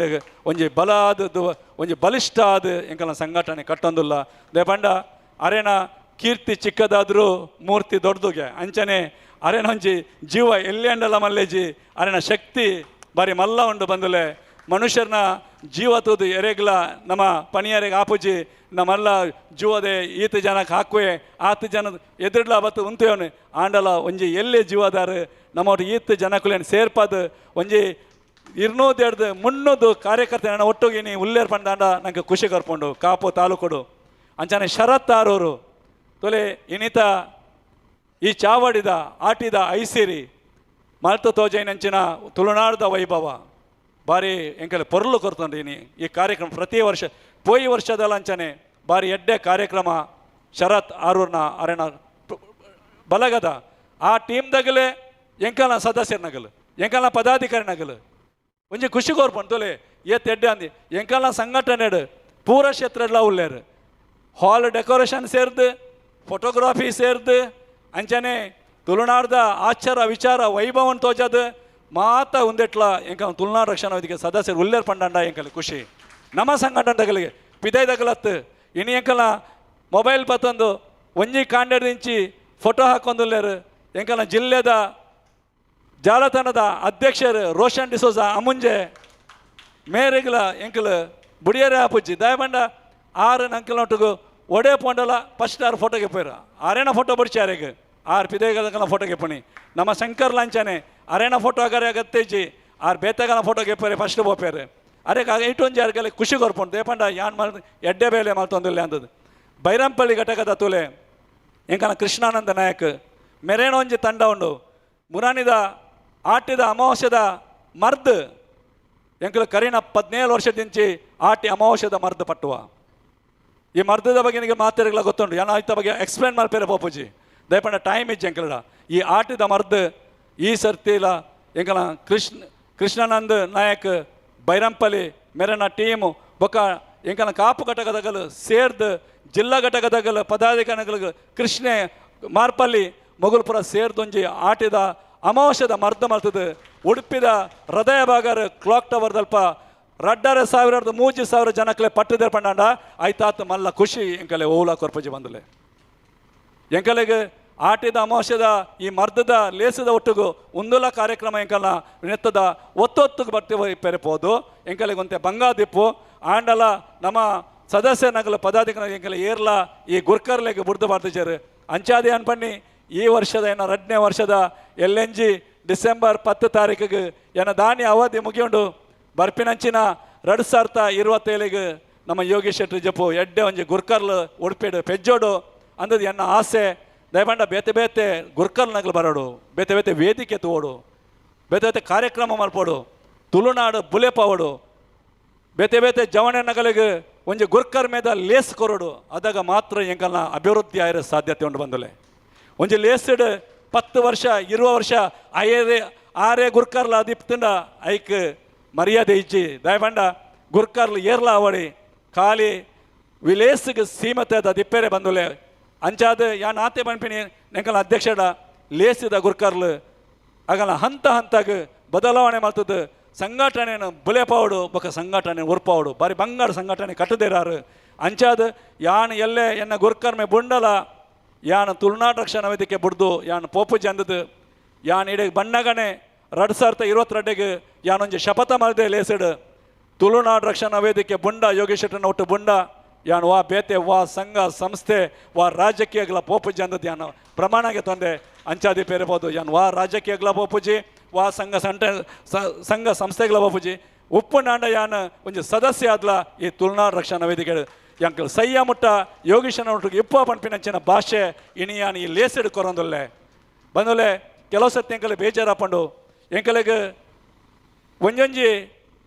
ಒಂಜಿ ಬಲ ಆದದ್ದು ಒಂಜಿ ಬಲಿಷ್ಠ ಆದ ಎಂಕಲ್ನ ಸಂಘಟನೆ ಕಟ್ಟೊಂದುಲ್ಲ ದೇಪಂಡ ಅರೆನ ಕೀರ್ತಿ ಚಿಕ್ಕದಾದರೂ ಮೂರ್ತಿ ದೊಡ್ಡದುಗೆ ಅಂಚನೆ ಅರೆನ ಒಂಜಿ ಜೀವ ಎಲ್ಲಿಯಂಡಲ ಮಲ್ಲೇಜಿ ಅರೆನ ಶಕ್ತಿ ಬಾರಿ ಮಲ್ಲ ಉಂಡು ಬಂದುಲೆ ಮನುಷ್ಯರನ್ನ ಜೀವ ತೂದು ಎರೆಗ್ಲ ನಮ್ಮ ಪಣಿಯರೆಗೆ ಆಪುಜಿ ನಮ್ಮಲ್ಲ ಜೀವದೆ ಈತ ಜನಕ್ಕೆ ಹಾಕುವೆ ಆತ ಜನ ಎದುರ್ಲ ಬತ್ತು ಉಂತೇವನು ಆಂಡಲ ಒಂಜಿ ಎಲ್ಲೇ ಜೀವದಾರು ನಮ್ಮೊಟ್ಟು ಈತ ಜನಕ್ಕುಲೇನು ಸೇರ್ಪದು ಒಂಜಿ 200-300 ಕಾರ್ಯಕರ್ತನ ಒಟ್ಟೋಗಿ ನೀ ಉಲ್ಲೇರ್ ಪಂಡಾಂಡ ನಂಗೆ ಖುಷಿ ಕರ್ಕೊಂಡು ಕಾಪು ತಾಲೂಕೊಡು ಅಂಚನೆ ಶರತ್ ಆರೋರು ತೊಲೆ ಇನಿತ ಈ ಚಾವಡಿದ ಆಟಿದ ಐಸಿರಿ ಮಲ್ತು ತೋಜೈನಂಚಿನ ತುಳುನಾಡದ ವೈಭವ ಬಾರಿ ಎಂಕಲೆ ಪೊರ್ಲು ಕೊರ್ತೊಂಡಿನಿ ಈ ಕಾರ್ಯಕ್ರಮ ಪ್ರತಿ ವರ್ಷ ಪೋಯಿ ವರ್ಷದಲ್ಲ ಅಂಚನೆ ಬಾರಿ ಎಡ್ಡೆ ಕಾರ್ಯಕ್ರಮ ಶರತ್ ಆರೂರ್ನ ಅರೆನ ಬಲಗದ ಆ ಟೀಮ್ದಾಗಲೇ ಎಂಕಲ್ನ ಸದಸ್ಯರ್ನಗಲು ಎಂಕಲ್ನ ಪದಾಧಿಕಾರಿನಗಲು ಒಂಜಿ ಖುಷಿ ಕೋರ್ಪಣ್ ತೊಲೆ ಎಡ್ಡೆ ಅಂದಿ ಎಂಕಲ್ನ ಸಂಘಟನೆಡು ಪೂರ ಕ್ಷೇತ್ರಡ್ಲ ಉಳ್ಳೇರು ಹಾಲ್ ಡೆಕೋರೇಷನ್ ಸೇರ್ದು ಫೋಟೋಗ್ರಾಫಿ ಸೇರ್ದು ಅಂಚನೆ ತುಳುನಾಡ್ದ ಆಚಾರ ವಿಚಾರ ವೈಭವನ್ ತೋಜದು ಮಾತ ಉಂದೆಟ್ಲ ಎಂಕ ತುಳುನಾಡು ರಕ್ಷಣಾ ವೇದಿಕೆ ಸದಸ್ಯರು ಉಲ್ಲೇರ್ ಪಂಡಾಂಡ ಎಂಕಲ್ಲಿ ಖುಷಿ ನಮ್ಮ ಸಂಘಟನೆಗಳಿಗೆ ಪಿದೈದಗಲತ್ತು ಇನಿ ಎಂಕಲ್ನ ಮೊಬೈಲ್ ಬತ್ತೊಂದು ಒಂಜಿ ಕಾಂಡೆಡ್ದಿಂಚಿ ಫೋಟೋ ಹಾಕೊಂದುಲ್ಲೇರು ಎಂಕಲ್ನ ಜಿಲ್ಲೆದ ಜಾಲತಾಣದ ಅಧ್ಯಕ್ಷರು ರೋಷನ್ ಡಿಸೋಜ ಅಮುಂಜೆ ಮೇರೆಗ್ಲ ಎಂಕಲ್ ಬುಡಿಯರೆ ಆಪುಜ್ಜಿ ದಯಬಂಡ 6 ಅಂಕಲ್ನೊಟ್ಟಿಗೂ ಒಡೆ ಪೋಂಡಲ ಫಸ್ಟ್ 6 ಫೋಟೋಗೆ ಪೋಯ್ರ ಅರೆನ ಫೋಟೋ ಬಿಡ್ಚಾರೆಗೆ 6 ಪಿದೇಗಲ ಫೋಟೋಗೆ ಪೋಣಿ ನಮ್ಮ ಶಂಕರ್ ಲಂಚನೆ ಅರೆನ ಫೋಟೋ ಆಗರೆ ಅಗತ್ಯಜಿ 6 ಬೇತಗಲ ಫೋಟೋಗೆ ಪೋರೆ ಫಸ್ಟ್ ಬೋಪೇರೆ ಅರೆಗೆ ಇಟ್ಟೊಂಜಿ ಯಾರಿಗೆಲ್ಲ ಖುಷಿ ಕೊರ್ಪುಂಡು ದೇಪಂಡ ಯಾನ್ ಮಾಡಿ ಎಡ್ಡೆ ಬೇಲೆ ಮಾಡ್ತೊಂದಿಲ್ಲ ಅಂದದ್ದು ಬೈರಂಪಳ್ಳಿ ಘಟಕದ ತುಲೆ ಎಂಕನ ಕೃಷ್ಣಾನಂದ ನಾಯಕ್ ಮೆರೇಣ ಒಂಜಿ ತಂಡ ಉಂಡು ಮುರಾನಿದ ಆಟಿದ ಅಮಾವಾಸ್ಯದ ಮರ್ದ್ ಎಂಕಲು ಕರೀನ 17 ವರ್ಷದಿಂಚಿ ಆಟಿ ಅಮಾವಾಸ್ಯದ ಮರ್ದ್ ಪಟ್ಟುವ ಈ ಮರ್ದದ ಬಗ್ಗೆ ನಿಮಗೆ ಮಾತಾಡಿಗಳ ಗೊತ್ತುಂಟು ಏನೋ ಆಯ್ತ ಬಗ್ಗೆ ಎಕ್ಸ್ಪ್ಲೇನ್ ಮಾಡ್ಪೇರೆ ಪೋಪುಜಿ ದಯಪಂಡ ಟೈಮ್ ಇಜ್ಜಿ ಎಂಕಲಡ ಈ ಆಟಿದ ಮರ್ದ್ ಈ ಸರ್ತಿಲ ಎಂಕಲ ಕೃಷ್ಣಾನಂದ್ ನಾಯಕ್ ಬೈರಂಪಲ್ಲಿ ಮೆರನ ಟೀಮು ಬೊಕ್ಕ ಎಂಕನ ಕಾಪು ಘಟಕದಗಲು ಸೇರ್ದು ಜಿಲ್ಲಾ ಘಟಕದಗಲು ಪದಾಧಿಕಾರಿಗಳು ಕೃಷ್ಣೆ ಮಾರ್ಪಲ್ಲಿ ಮೊಗಲ್ಪುರ ಸೇರ್ದೊಂಜಿ ಆಟಿದ ಅಮಾವಾಸ್ಯದ ಮರ್ದ ಮರ್ತದ ಉಡುಪಿದ ಹೃದಯ ಭಾಗರ್ ಕ್ಲಾಕ್ ಟವರ್ ದಲ್ಪ 2,30,000 ಜನಕ್ಲೆ ಪಟ್ಟದೆ ಪಂಡಾಂಡ ಆಯ್ತಾತ್ ಮಲ್ಲ ಖುಷಿ ಎಂಕಲೆ ಓಲಾ ಕೊರ್ಪಜಿ ಬಂದಲೆ ಎಂಕಲೆಗೆ ಆಟಿದ ಅಮಾವಾಸ್ಯದ ಈ ಮರ್ದದ ಲೇಸದ ಒಟ್ಟಿಗೂ ಉಂದುಲ ಕಾರ್ಯಕ್ರಮ ಎಂಕಲ್ನ ನೆತ್ತದ ಒತ್ತೊತ್ತಿಗೆ ಬರ್ತೀವಿ ಪೆರೆಪೋದು ಎಂಕಲೆಗೊಂತೆ ಬಂಗಾದಿಪ್ಪು ಆಂಡಲ ನಮ್ಮ ಸದಸ್ಯ ನಗಲ ಪದಾಧಿಕಾರಿ ಎಂಕಲೆ ಏರ್ಲ ಈ ಗುರ್ಕರ್ಲೆಗೆ ಬುಡ್ದು ಬಾರ್ತಿಜರು ಅಂಚಾದಿ ಅನ್ಪಣ್ಣಿ ಈ ವರ್ಷದ ಏನ 2ನೇ ವರ್ಷದ LNG ಡಿಸೆಂಬರ್ 10 ತಾರೀಕಿಗೆ ಏನ ದಾನಿ ಅವಧಿ ಮುಗಿಯುಂಡು ಬರ್ಪಿನಂಚಿನ 2027 ನಮ್ಮ ಯೋಗೀಶ್ ಶೆಟ್ಟಿ ಜಪ್ಪು ಎಡ್ಡೆ ಒಂಜಿ ಗುರ್ಕರ್ಲು ಉಡುಪಿಡು ಪೆಜ್ಜೋಡು ಅಂದದು ಎನ್ನ ಆಸೆ ದಯಪಂಡ ಬೇತೆ ಬೇತೆ ಗುರ್ಕರ್ನಗಲು ಬರೋಡು ಬೇತೆ ಬೇತೆ ವೇದಿಕೆ ತೋಡು ಬೇತೆ ಬೇತೆ ಕಾರ್ಯಕ್ರಮ ಮಲ್ಪೋಡು ತುಳುನಾಡು ಬುಲೆಪವಡು ಬೇತೆ ಬೇತೆ ಜವಣೆ ನಗಲಿಗೆ ಒಂಜಿ ಗುರ್ಕರ್ ಮೇದ ಲೇಸ್ ಕೊರೋಡು ಅದಾಗ ಮಾತ್ರ ಎಂಕಲ್ನ ಅಭಿವೃದ್ಧಿ ಆಗಿರೋ ಸಾಧ್ಯತೆ ಉಂಟು ಬಂದಲೆ ಒಂಜಿ ಲೇಸ್ಡ್ 10 ವರ್ಷ 20 ವರ್ಷ ಆರೇ ಗುರ್ಕರ್ಲ ಅದಿಪ್ತಂಡ ಐಕ್ ಮರ್ಯಾದೆ ಇಜ್ಜಿ ದಯಪಂಡ ಗುರ್ಕರ್ಲು ಏರ್ಲ ಅವಡಿ ಖಾಲಿ ವಿಲೇಸ್ಗೆ ಸೀಮತೆ ಅದ ದಿಪ್ಪೇರೆ ಬಂದುಲೆ ಅಂಚಾದ ಯಾ ನಾತೆ ಬನ್ಪಿನಿ ನೆಂಕಲ ಅಧ್ಯಕ್ಷಡ ಲೇಸಿದ ಗುರ್ಕರ್ಲು ಆಗಲ್ಲ ಹಂತ ಹಂತಾಗ ಬದಲಾವಣೆ ಮಾಡ್ತದ ಸಂಘಟನೆಯನ್ನು ಬುಲೆಪಾವಡು ಬೊಕ್ಕ ಸಂಘಟನೆ ಉರ್ಪಾವಡು ಬಾರಿ ಬಂಗಾಡ ಸಂಘಟನೆ ಕಟ್ಟದೇರಾರು ಅಂಚಾದ ಯಾನ್ ಎಲ್ಲೇ ಎನ್ನ ಗುರ್ಕರ್ಮೆ ಬುಂಡಲ ಯಾನ್ ತುಳುನಾಡು ರಕ್ಷಣಾ ವೇದಿಕೆ ಬುಡ್ದು ಯಾನ್ ಪೋಪುಜಿ ಅಂದದು ಯಾನ್ ಇಡೀ ಬಣ್ಣಗಣೆ 2022 ಯಾನೊಂಜಿ ಶಪಥ ಮಾಡಿದೆ ಲೇಸಿಡ್ ತುಳುನಾಡು ರಕ್ಷಣಾ ವೇದಿಕೆ ಬುಂಡ ಯೋಗೇಶ್ ಶೆಟ್ಟನ ಒಟ್ಟು ಬುಂಡ ಯಾನ್ ವಾ ಬೇತೆ ವಾ ಸಂಘ ಸಂಸ್ಥೆ ವಾ ರಾಜಕೀಯಗಳ ಪೋಪುಜಿ ಅಂದದ್ದು ಯಾನು ಪ್ರಮಾಣಗೆ ತೊಂದೆ ಅಂಚಾದಿ ಪೇರಬಹುದು ಯಾನ್ ವಾ ರಾಜಕೀಯಗಳ ಪೋಪುಜಿ ವಾ ಸಂಘ ಸಂಸ್ಥೆಗಳ ಪೋಪುಜಿ ಉಪ್ಪು ನಾಂಡ ಯಾನ್ ಒಂಜಿ ಸದಸ್ಯ ಆದ್ಲ ಈ ತುಳುನಾಡು ರಕ್ಷಣಾ ವೇದಿಕೆ ಎಂಕಲ್ ಸಯ್ಯ ಮುಟ್ಟ ಯೋಗೀಶನ ಒಟ್ಟಿಗೆ ಇಪ್ಪ ಪಂಪಿನಂಚಿನ ಭಾಷೆ ಇನಿಯಾನ್ ಈ ಲೇಸಿಡ್ ಕೊರೊಂದುಲ್ಲೆ ಬಂದುಲೆ ಕೆಲವು ಸರ್ತಿ ಎಂಕಲೆ ಬೇಜಾರಾಪಂಡು ಎಂಕಲೆಗೆ ಒಂಜೊಂಜಿ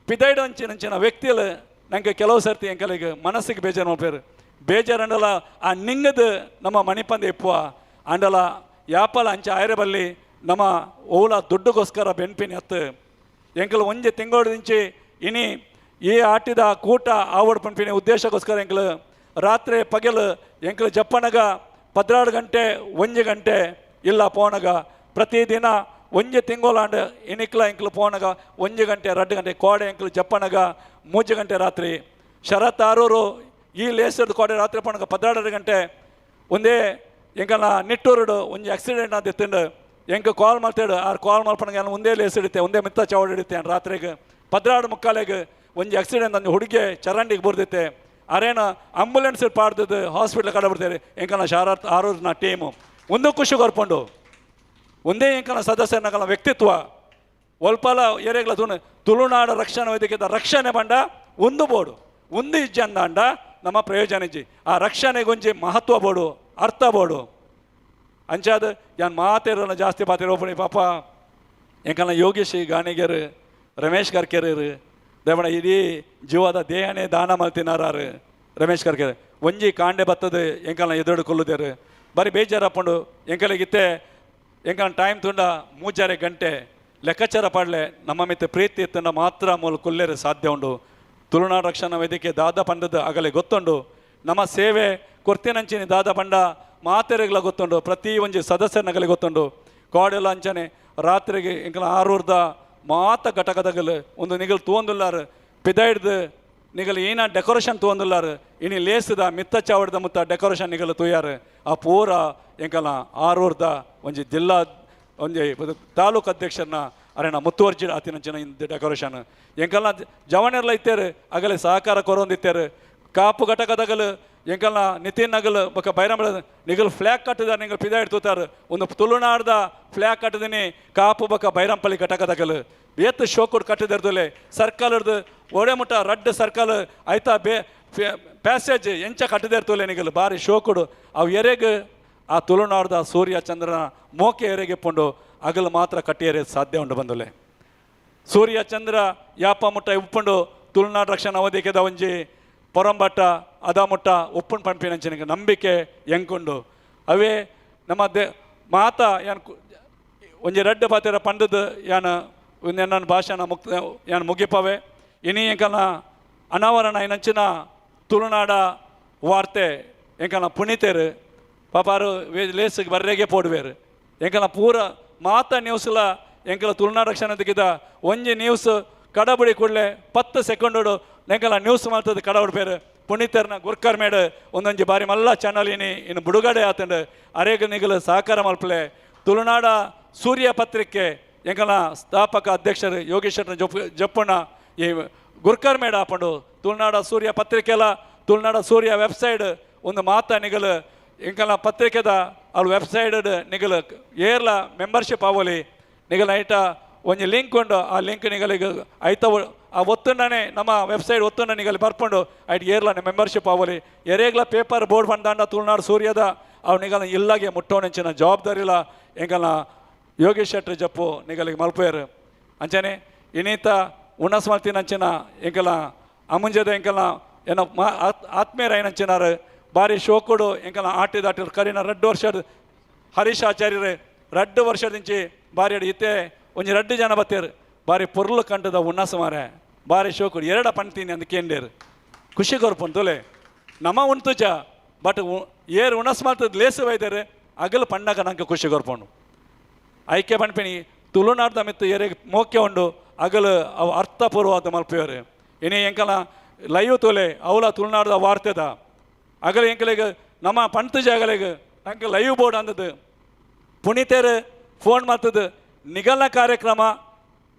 ಪಿದೈಡಂಚಿನಂಚಿನ ವ್ಯಕ್ತಿಗಳು ನಂಗೆ ಕೆಲವು ಸರ್ತಿ ಎಂಕಲೆಗೆ ಮನಸ್ಸಿಗೆ ಬೇಜಾರು ಮಾಡ್ಪೇರು ಬೇಜಾರು ಅಂಡಲ ಆ ನಿಂಗದು ನಮ್ಮ ಮಣಿಪಂದ ಇಪ್ಪುವ ಅಂಡಲ ಯಾಪಲ ಅಂಚ ಆಯ್ರೆ ನಮ್ಮ ಓಲ ದುಡ್ಡುಗೋಸ್ಕರ ಬೆನ್ಪಿನಿ ಹತ್ತು ಎಂಕಲು ಒಂಜಿ ತಿಂಗಳದಿಂಚಿ ಇನಿ ಈ ಆಟಿದ ಕೂಟ ಆವಡ್ ಪಂಪಿನ ಉದ್ದೇಶಕ್ಕೋಸ್ಕರ ಎಂಕಲು ರಾತ್ರಿ ಪಗಲು ಎಂಕಲು ಜಪ್ಪನಗ 16 ಗಂಟೆ 1 ಗಂಟೆ ಇಲ್ಲ ಪೋಣಗ ಪ್ರತಿದಿನ ಒಂಜಿ ತಿಂಗೋಲಾಂಡ್ ಇಂಕ್ಲು ಪೋನಗ 1 ಗಂಟೆ 2 ಗಂಟೆ ಕೋಡೆ ಎಂಕ್ಲು ಜಪ್ಪನಗ 3 ಗಂಟೆ ರಾತ್ರಿ ಶರತ್ ಆರೂರು ಈ ಲೇಸದ ಕೋಡೆ ರಾತ್ರಿ ಪೋನಗ 12 ಗಂಟೆ ಒಂದೇ ಎಂಕಲ್ನ ನಿಟ್ಟೂರುಡು ಒಂಜಿ ಆಕ್ಸಿಡೆಂಟ್ ಅಂತ ಎತ್ತಿಂಡು ಎಂಕ ಕಾಲ್ ಮಾಡ್ತೇಡು ಆರು ಕಾಲ್ ಮಾಡ್ಪಣಗ ಒಂದೇ ಲೇಸ್ ಹಿಡಿತೆ ಒಂದೇ ಮಿತ್ತ ಚವಡ್ ಹಿಡಿತೆ ರಾತ್ರಿಗೆ 12:45 ಒಂಜಿ ಆಕ್ಸಿಡೆಂಟ್ ಒಂದು ಹುಡುಗಿ ಚರಂಡಿಗೆ ಬರ್ದಿತ್ತೆ ಅರೇನ ಆಂಬುಲೆನ್ಸ್ ಪಾಡ್ದದ್ದು ಹಾಸ್ಪಿಟ್ಲ್ ಕಡೆ ಬಿಡ್ತಾರೆ ಎಂಕನ ಶರತ್ ಆರೂರ್ನ ಟೀಮು ಒಂದು ಖುಷಿ ಕೊರ್ಪುಂಡು ಒಂದೇ ಎಂಕನ ಸದಸ್ಯನಗಳ ವ್ಯಕ್ತಿತ್ವ ಒಲ್ಪಲ ಏರಿಯಾಗಳ ತುಳುನಾಡ ರಕ್ಷಣಾ ವೇದಿಕೆದ ರಕ್ಷಣೆ ಬಂಡ ಒಂದು ಬೋಡು ಒಂದು ಇಜ್ಜಂದ ಅಂಡ ನಮ್ಮ ಪ್ರಯೋಜನ ಇಜ್ಜಿ ಆ ರಕ್ಷಣೆಗೊಂಜಿ ಮಹತ್ವ ಬೋಡು ಅರ್ಥ ಬೋಡು ಅಂಚಾದ ಯಾನ್ ಮಾತೇರನ್ನ ಜಾಸ್ತಿ ಪಾತಿರೋಪಣಿ ಪಾಪ ಎಂಕನ ಯೋಗೇಶ್ ಗಾಣಿಗೆರು ರಮೇಶ್ ಕರ್ಕೆರು ದೇವಣ ಇಡೀ ಜೀವದ ದೇಹನೇ ದಾನ ಮಲ್ತಿನಾರು ರಮೇಶ್ ಕರ್ಕೆರು ಒಂಜಿ ಕಾಂಡೆ ಬತ್ತದ ಎಂಕಲ್ನ ಎದುರು ಕೊಲ್ಲುದೇರು ಬರೀ ಬೇಜಾರಪ್ಪಂಡು ಎಂಕಲಿಗಿತ್ತೆ ಎಂಕನ ಟೈಮ್ ತುಂಡ 3 ಗಂಟೆ ಲೆಕ್ಕಾಚಾರ ಪಾಡ್ಲೆ ನಮ್ಮ ಮಿತ್ತ ಪ್ರೀತಿ ಇತ್ತಂಡ ಮಾತ್ರ ಮೂಲ ಕೊಲ್ಲೇರು ಸಾಧ್ಯ ಉಂಡು ತುಳುನಾಡು ರಕ್ಷಣಾ ವೇದಿಕೆ ದಾದ ಪಂಡದ ಆಗಲೇ ಗೊತ್ತುಂಡು ನಮ್ಮ ಸೇವೆ ಕೊರ್ತಿನಂಚಿನ ದಾದ ಪಂಡ ಮಾತೆರೆಗಳ ಗೊತ್ತುಂಡು ಪ್ರತಿ ಒಂಜಿ ಸದಸ್ಯನಗಲಿ ಗೊತ್ತುಂಡು ಕಾಡೆಲ್ಲ ಅಂಚನೆ ರಾತ್ರಿಗೆ ಎಂಕಲ ಆರೂರ್ದ ಮಾತ ಘಟಕದಗಲು ಒಂದು ನಿಗಲು ತೋಂದುಲ್ಲಾರು ಪಿದಾಯ್ದು ನಿಗಲು ಏನ ಡೆಕೋರೇಷನ್ ತೋಂದುಲ್ಲಾರು ಇನಿ ಲೇಸದ ಮಿತ್ತ ಚಾವಡ್ದ ಮುತ್ತ ಡೆಕೋರೇಷನ್ ನಿಗಲು ತೂಯಾರು ಆ ಪೂರ ಎಂಕಲ ಆರೂರ್ದ ಒಂಜಿ ಜಿಲ್ಲಾ ಒಂಜಿ ತಾಲೂಕು ಅಧ್ಯಕ್ಷರನ್ನ ಅರೆನ ಮುತ್ತುವರ್ಜಿ ಆತಿನಂಚಿನ ಇಂದು ಡೆಕೋರೇಷನ್ ಎಂಕಲ್ನ ಜವನೆಲ್ಲ ಇತ್ತೇರು ಆಗಲೇ ಸಹಕಾರ ಕೊರೊಂದಿತ್ತೇರು ಕಾಪು ಘಟಕದಗಲು ಎಂಕಲ್ನ ನಿತಿನ್ ನಗಲು ಬೊಕ ಬೈರಂಬಳ ನಿಗಲು ಫ್ಲ್ಯಾಗ್ ಕಟ್ಟದ ನಿಗಲು ಪಿದಾಯ್ಡ್ ತೂತಾರು ಒಂದು ತುಳುನಾಡ್ದ ಫ್ಲ್ಯಾಗ್ ಕಟ್ಟದಿನಿ ಕಾಪು ಬೊಕ ಬೈರಂಪಳ್ಳಿ ಘಟಕದಗಲು ಏತ್ ಶೋಕುಡ್ ಕಟ್ಟಿದಿರ್ದಲೆ ಸರ್ಕಲ್ದು ಒಡೆ ಮುಟ್ಟ ರಡ್ಡ್ ಸರ್ಕಲ್ ಆಯ್ತಾ ಪ್ಯಾಸೇಜ್ ಎಂಚ ಕಟ್ಟಿದಿರ್ತೋಲೆ ನಿಗಲು ಭಾರಿ ಶೋಕುಡು ಅವು ಎರೆಗೆ ಆ ತುಳುನಾಡ್ದ ಸೂರ್ಯ ಚಂದ್ರನ ಮೋಕೆ ಎರೆಗೆ ಪುಂಡು ಅಗಲು ಮಾತ್ರ ಕಟ್ಟಿಯರೆ ಸಾಧ್ಯ ಉಂಡು ಬಂದುಲೆ ಸೂರ್ಯ ಚಂದ್ರ ಯಾಪ ಮುಟ್ಟ ಉಪ್ಪುಂಡು ತುಳುನಾಡು ರಕ್ಷಣಾ ವೇದಿಕೆದ ಒಂಜಿ ಪೊರಂಬಟ್ಟ ಅದ ಮುಟ್ಟ ಉಪ್ಪುಂಡು ಪಂಪಿನಂಚಿನ ನಂಬಿಕೆ ಎಂಕುಂಡು ಅವೇ ನಮ್ಮ ಮಾತ ಯಾನ್ ಒಂಜಿ ರೆಡ್ ಪಾತಿರ ಪಂಡದ ಯಾನ ನನ್ನ ಭಾಷಣ ಯಾನ್ ಮುಗಿಪವೆ ಇನಿ ಎಂಕಲ್ನ ಅನಾವರಣ ಏನಂಚಿನ ತುಳುನಾಡ ವಾರ್ತೆ ಎಂಕಲ್ನ ಪುಣಿತೇರು ಪಾಪಾರು ಲೇಸಿಗೆ ಬರ್ರೆಗೆ ಪೋಡುವೇರು ಎಂಕಲ್ನ ಪೂರ ಮಾತ ನ್ಯೂಸ್ಲ ಎಂಕಲ ತುಳುನಾಡು ರಕ್ಷಣಾ ವೇದಿಕೆದ ಒಂಜಿ ನ್ಯೂಸ್ ಕಡಬುಡಿ ಕೂಡಲೇ 10 ಸೆಕೆಂಡು ಎಂಕಲ ನ್ಯೂಸ್ ಮಾಡ್ತದೆ ಕಡಬುಡ್ಪೇರು ಪುಣಿತರ್ನ ಗುರ್ಕರ್ ಮೇಡ್ ಒಂದೊಂಜಿ ಬಾರಿ ಮಲ್ಲ ಚಾನಲ್ ಇನ್ನು ಬಿಡುಗಡೆ ಆತಂಡು ಅರೇಗ ನಿಗಲು ಸಹಕಾರ ಮಲ್ಪಲೆ ತುಳುನಾಡ ಸೂರ್ಯ ಪತ್ರಿಕೆ ಎಂಕಲ ಸ್ಥಾಪಕ ಅಧ್ಯಕ್ಷರು ಯೋಗೇಶ್ವರ ಜಪ್ಪಣ್ಣ ಈ ಗುರ್ಕರ್ ಮೇಡ್ ಆಪಂಡು ತುಳುನಾಡ ಸೂರ್ಯ ಪತ್ರಿಕೆಲ ತುಳುನಾಡ ಸೂರ್ಯ ವೆಬ್ಸೈಟ್ ಒಂದು ಮಾತ ನಿಗಲು ಎಂಕಲ ಪತ್ರಿಕೆದ ಅವ್ರ ವೆಬ್ಸೈಟ್ ನಿಗಲು ಏರ್ಲ ಮೆಂಬರ್ಶಿಪ್ ಆವಲಿ ನಿಗಲ ಐಟ ಒಂಜಿ ಲಿಂಕ್ ಉಂಡು ಆ ಲಿಂಕ್ ನಿಗಲಿಗೆ ಐತ ಆ ಒತ್ತುಂಡನೆ ನಮ್ಮ ವೆಬ್ಸೈಟ್ ಒತ್ತುಂಡ ನಿಗಲಿ ಬರ್ಪುಂಡು ಐಟ್ ಏರ್ಲ ಮೆಂಬರ್ಶಿಪ್ ಆವಲಿ ಎರೇಗ್ಲ ಪೇಪರ್ ಬೋರ್ಡ್ ಬಂದಾಂಡ ತುಳುನಾಡು ಸೂರ್ಯದ ಅವು ನಿಗಲ ಇಲ್ಲಾಗೆ ಮುಟ್ಟೋನೆಂಚಿನ ಜವಾಬ್ದಾರಿಲ ಎಂಕಲ್ನ ಯೋಗೇಶ್ ಶೆಟ್ಟಿ ಜಪ್ಪು ನಿಗಲಿಗೆ ಮಲ್ಪೇರು ಅಂಚನೆ ಇನ್ನೀತ ಉಣಸ್ ಮಲ್ತಿನಂಚಿನ ಎಂಕಲ ಅಮುಂಜದ ಎಂಕಲ್ನ ಏನೋ ಆತ್ಮೀಯರ ಏನಂಚಿನಾರು ಭಾರಿ ಶೋಕುಡು ಎಂಕಲ್ನ ಆಟಿದಾಟಿರು ಕರಿನ 2 ವರ್ಷದ ಹರೀಶ್ ಆಚಾರ್ಯರು 2 ವರ್ಷದಿಂಚಿ ಭಾರಿ ಇತ್ತೆ ಒಂಜಿ 2 ಜನ ಬತ್ತೇರು ಭಾರಿ ಪೊರ್ಲು ಕಂಟದ ಉಣ್ಣಸ ಮಾರೆ ಭಾರಿ ಶೋಕುಡು 2 ಪಣ್ತೀನಿ ಅಂದ್ ಕೇಂಡೇರು ಖುಷಿ ಕೊರ್ಪುಂಡು ತೊಲೆ ನಮ್ಮ ಉಣ್ತುಜ ಬಟ್ ಏರು ಉಣಸ್ ಮಾಡ್ತದ ಲೇಸು ಬೈದೇರು ಅಗಲು ಪಣ್ಣಾಗ ನಂಗೆ ಖುಷಿ ಕೊರ್ಪುಂಡು ಐಕ್ಯ ಪಣ್ಪಿನಿ ತುಳುನಾಡ್ದ ಮಿತ್ತು ಏರಿಗೆ ಮೋಕೆ ಉಂಡು ಅಗಲು ಅವು ಅರ್ಥಪೂರ್ವವಾದ ಮಲ್ಪೇರು ಇನಿ ಎಂಕಲ ಲೈವ್ ತೋಲೆ ಅವಲ ತುಳುನಾಡ್ದ ವಾರ್ತೆದ ಅಗಲ ಎಂಕಲಿಗೆ ನಮ್ಮ ಪಣ್ತು ಜಾಗಲಿಗೆ ನಂಗೆ ಲೈವ್ ಬೋರ್ಡ್ ಅಂದದ್ದು ಪುಣಿತೇರು ಫೋನ್ ಮಾಡ್ತದ್ದು ನಿಗಲ ಕಾರ್ಯಕ್ರಮ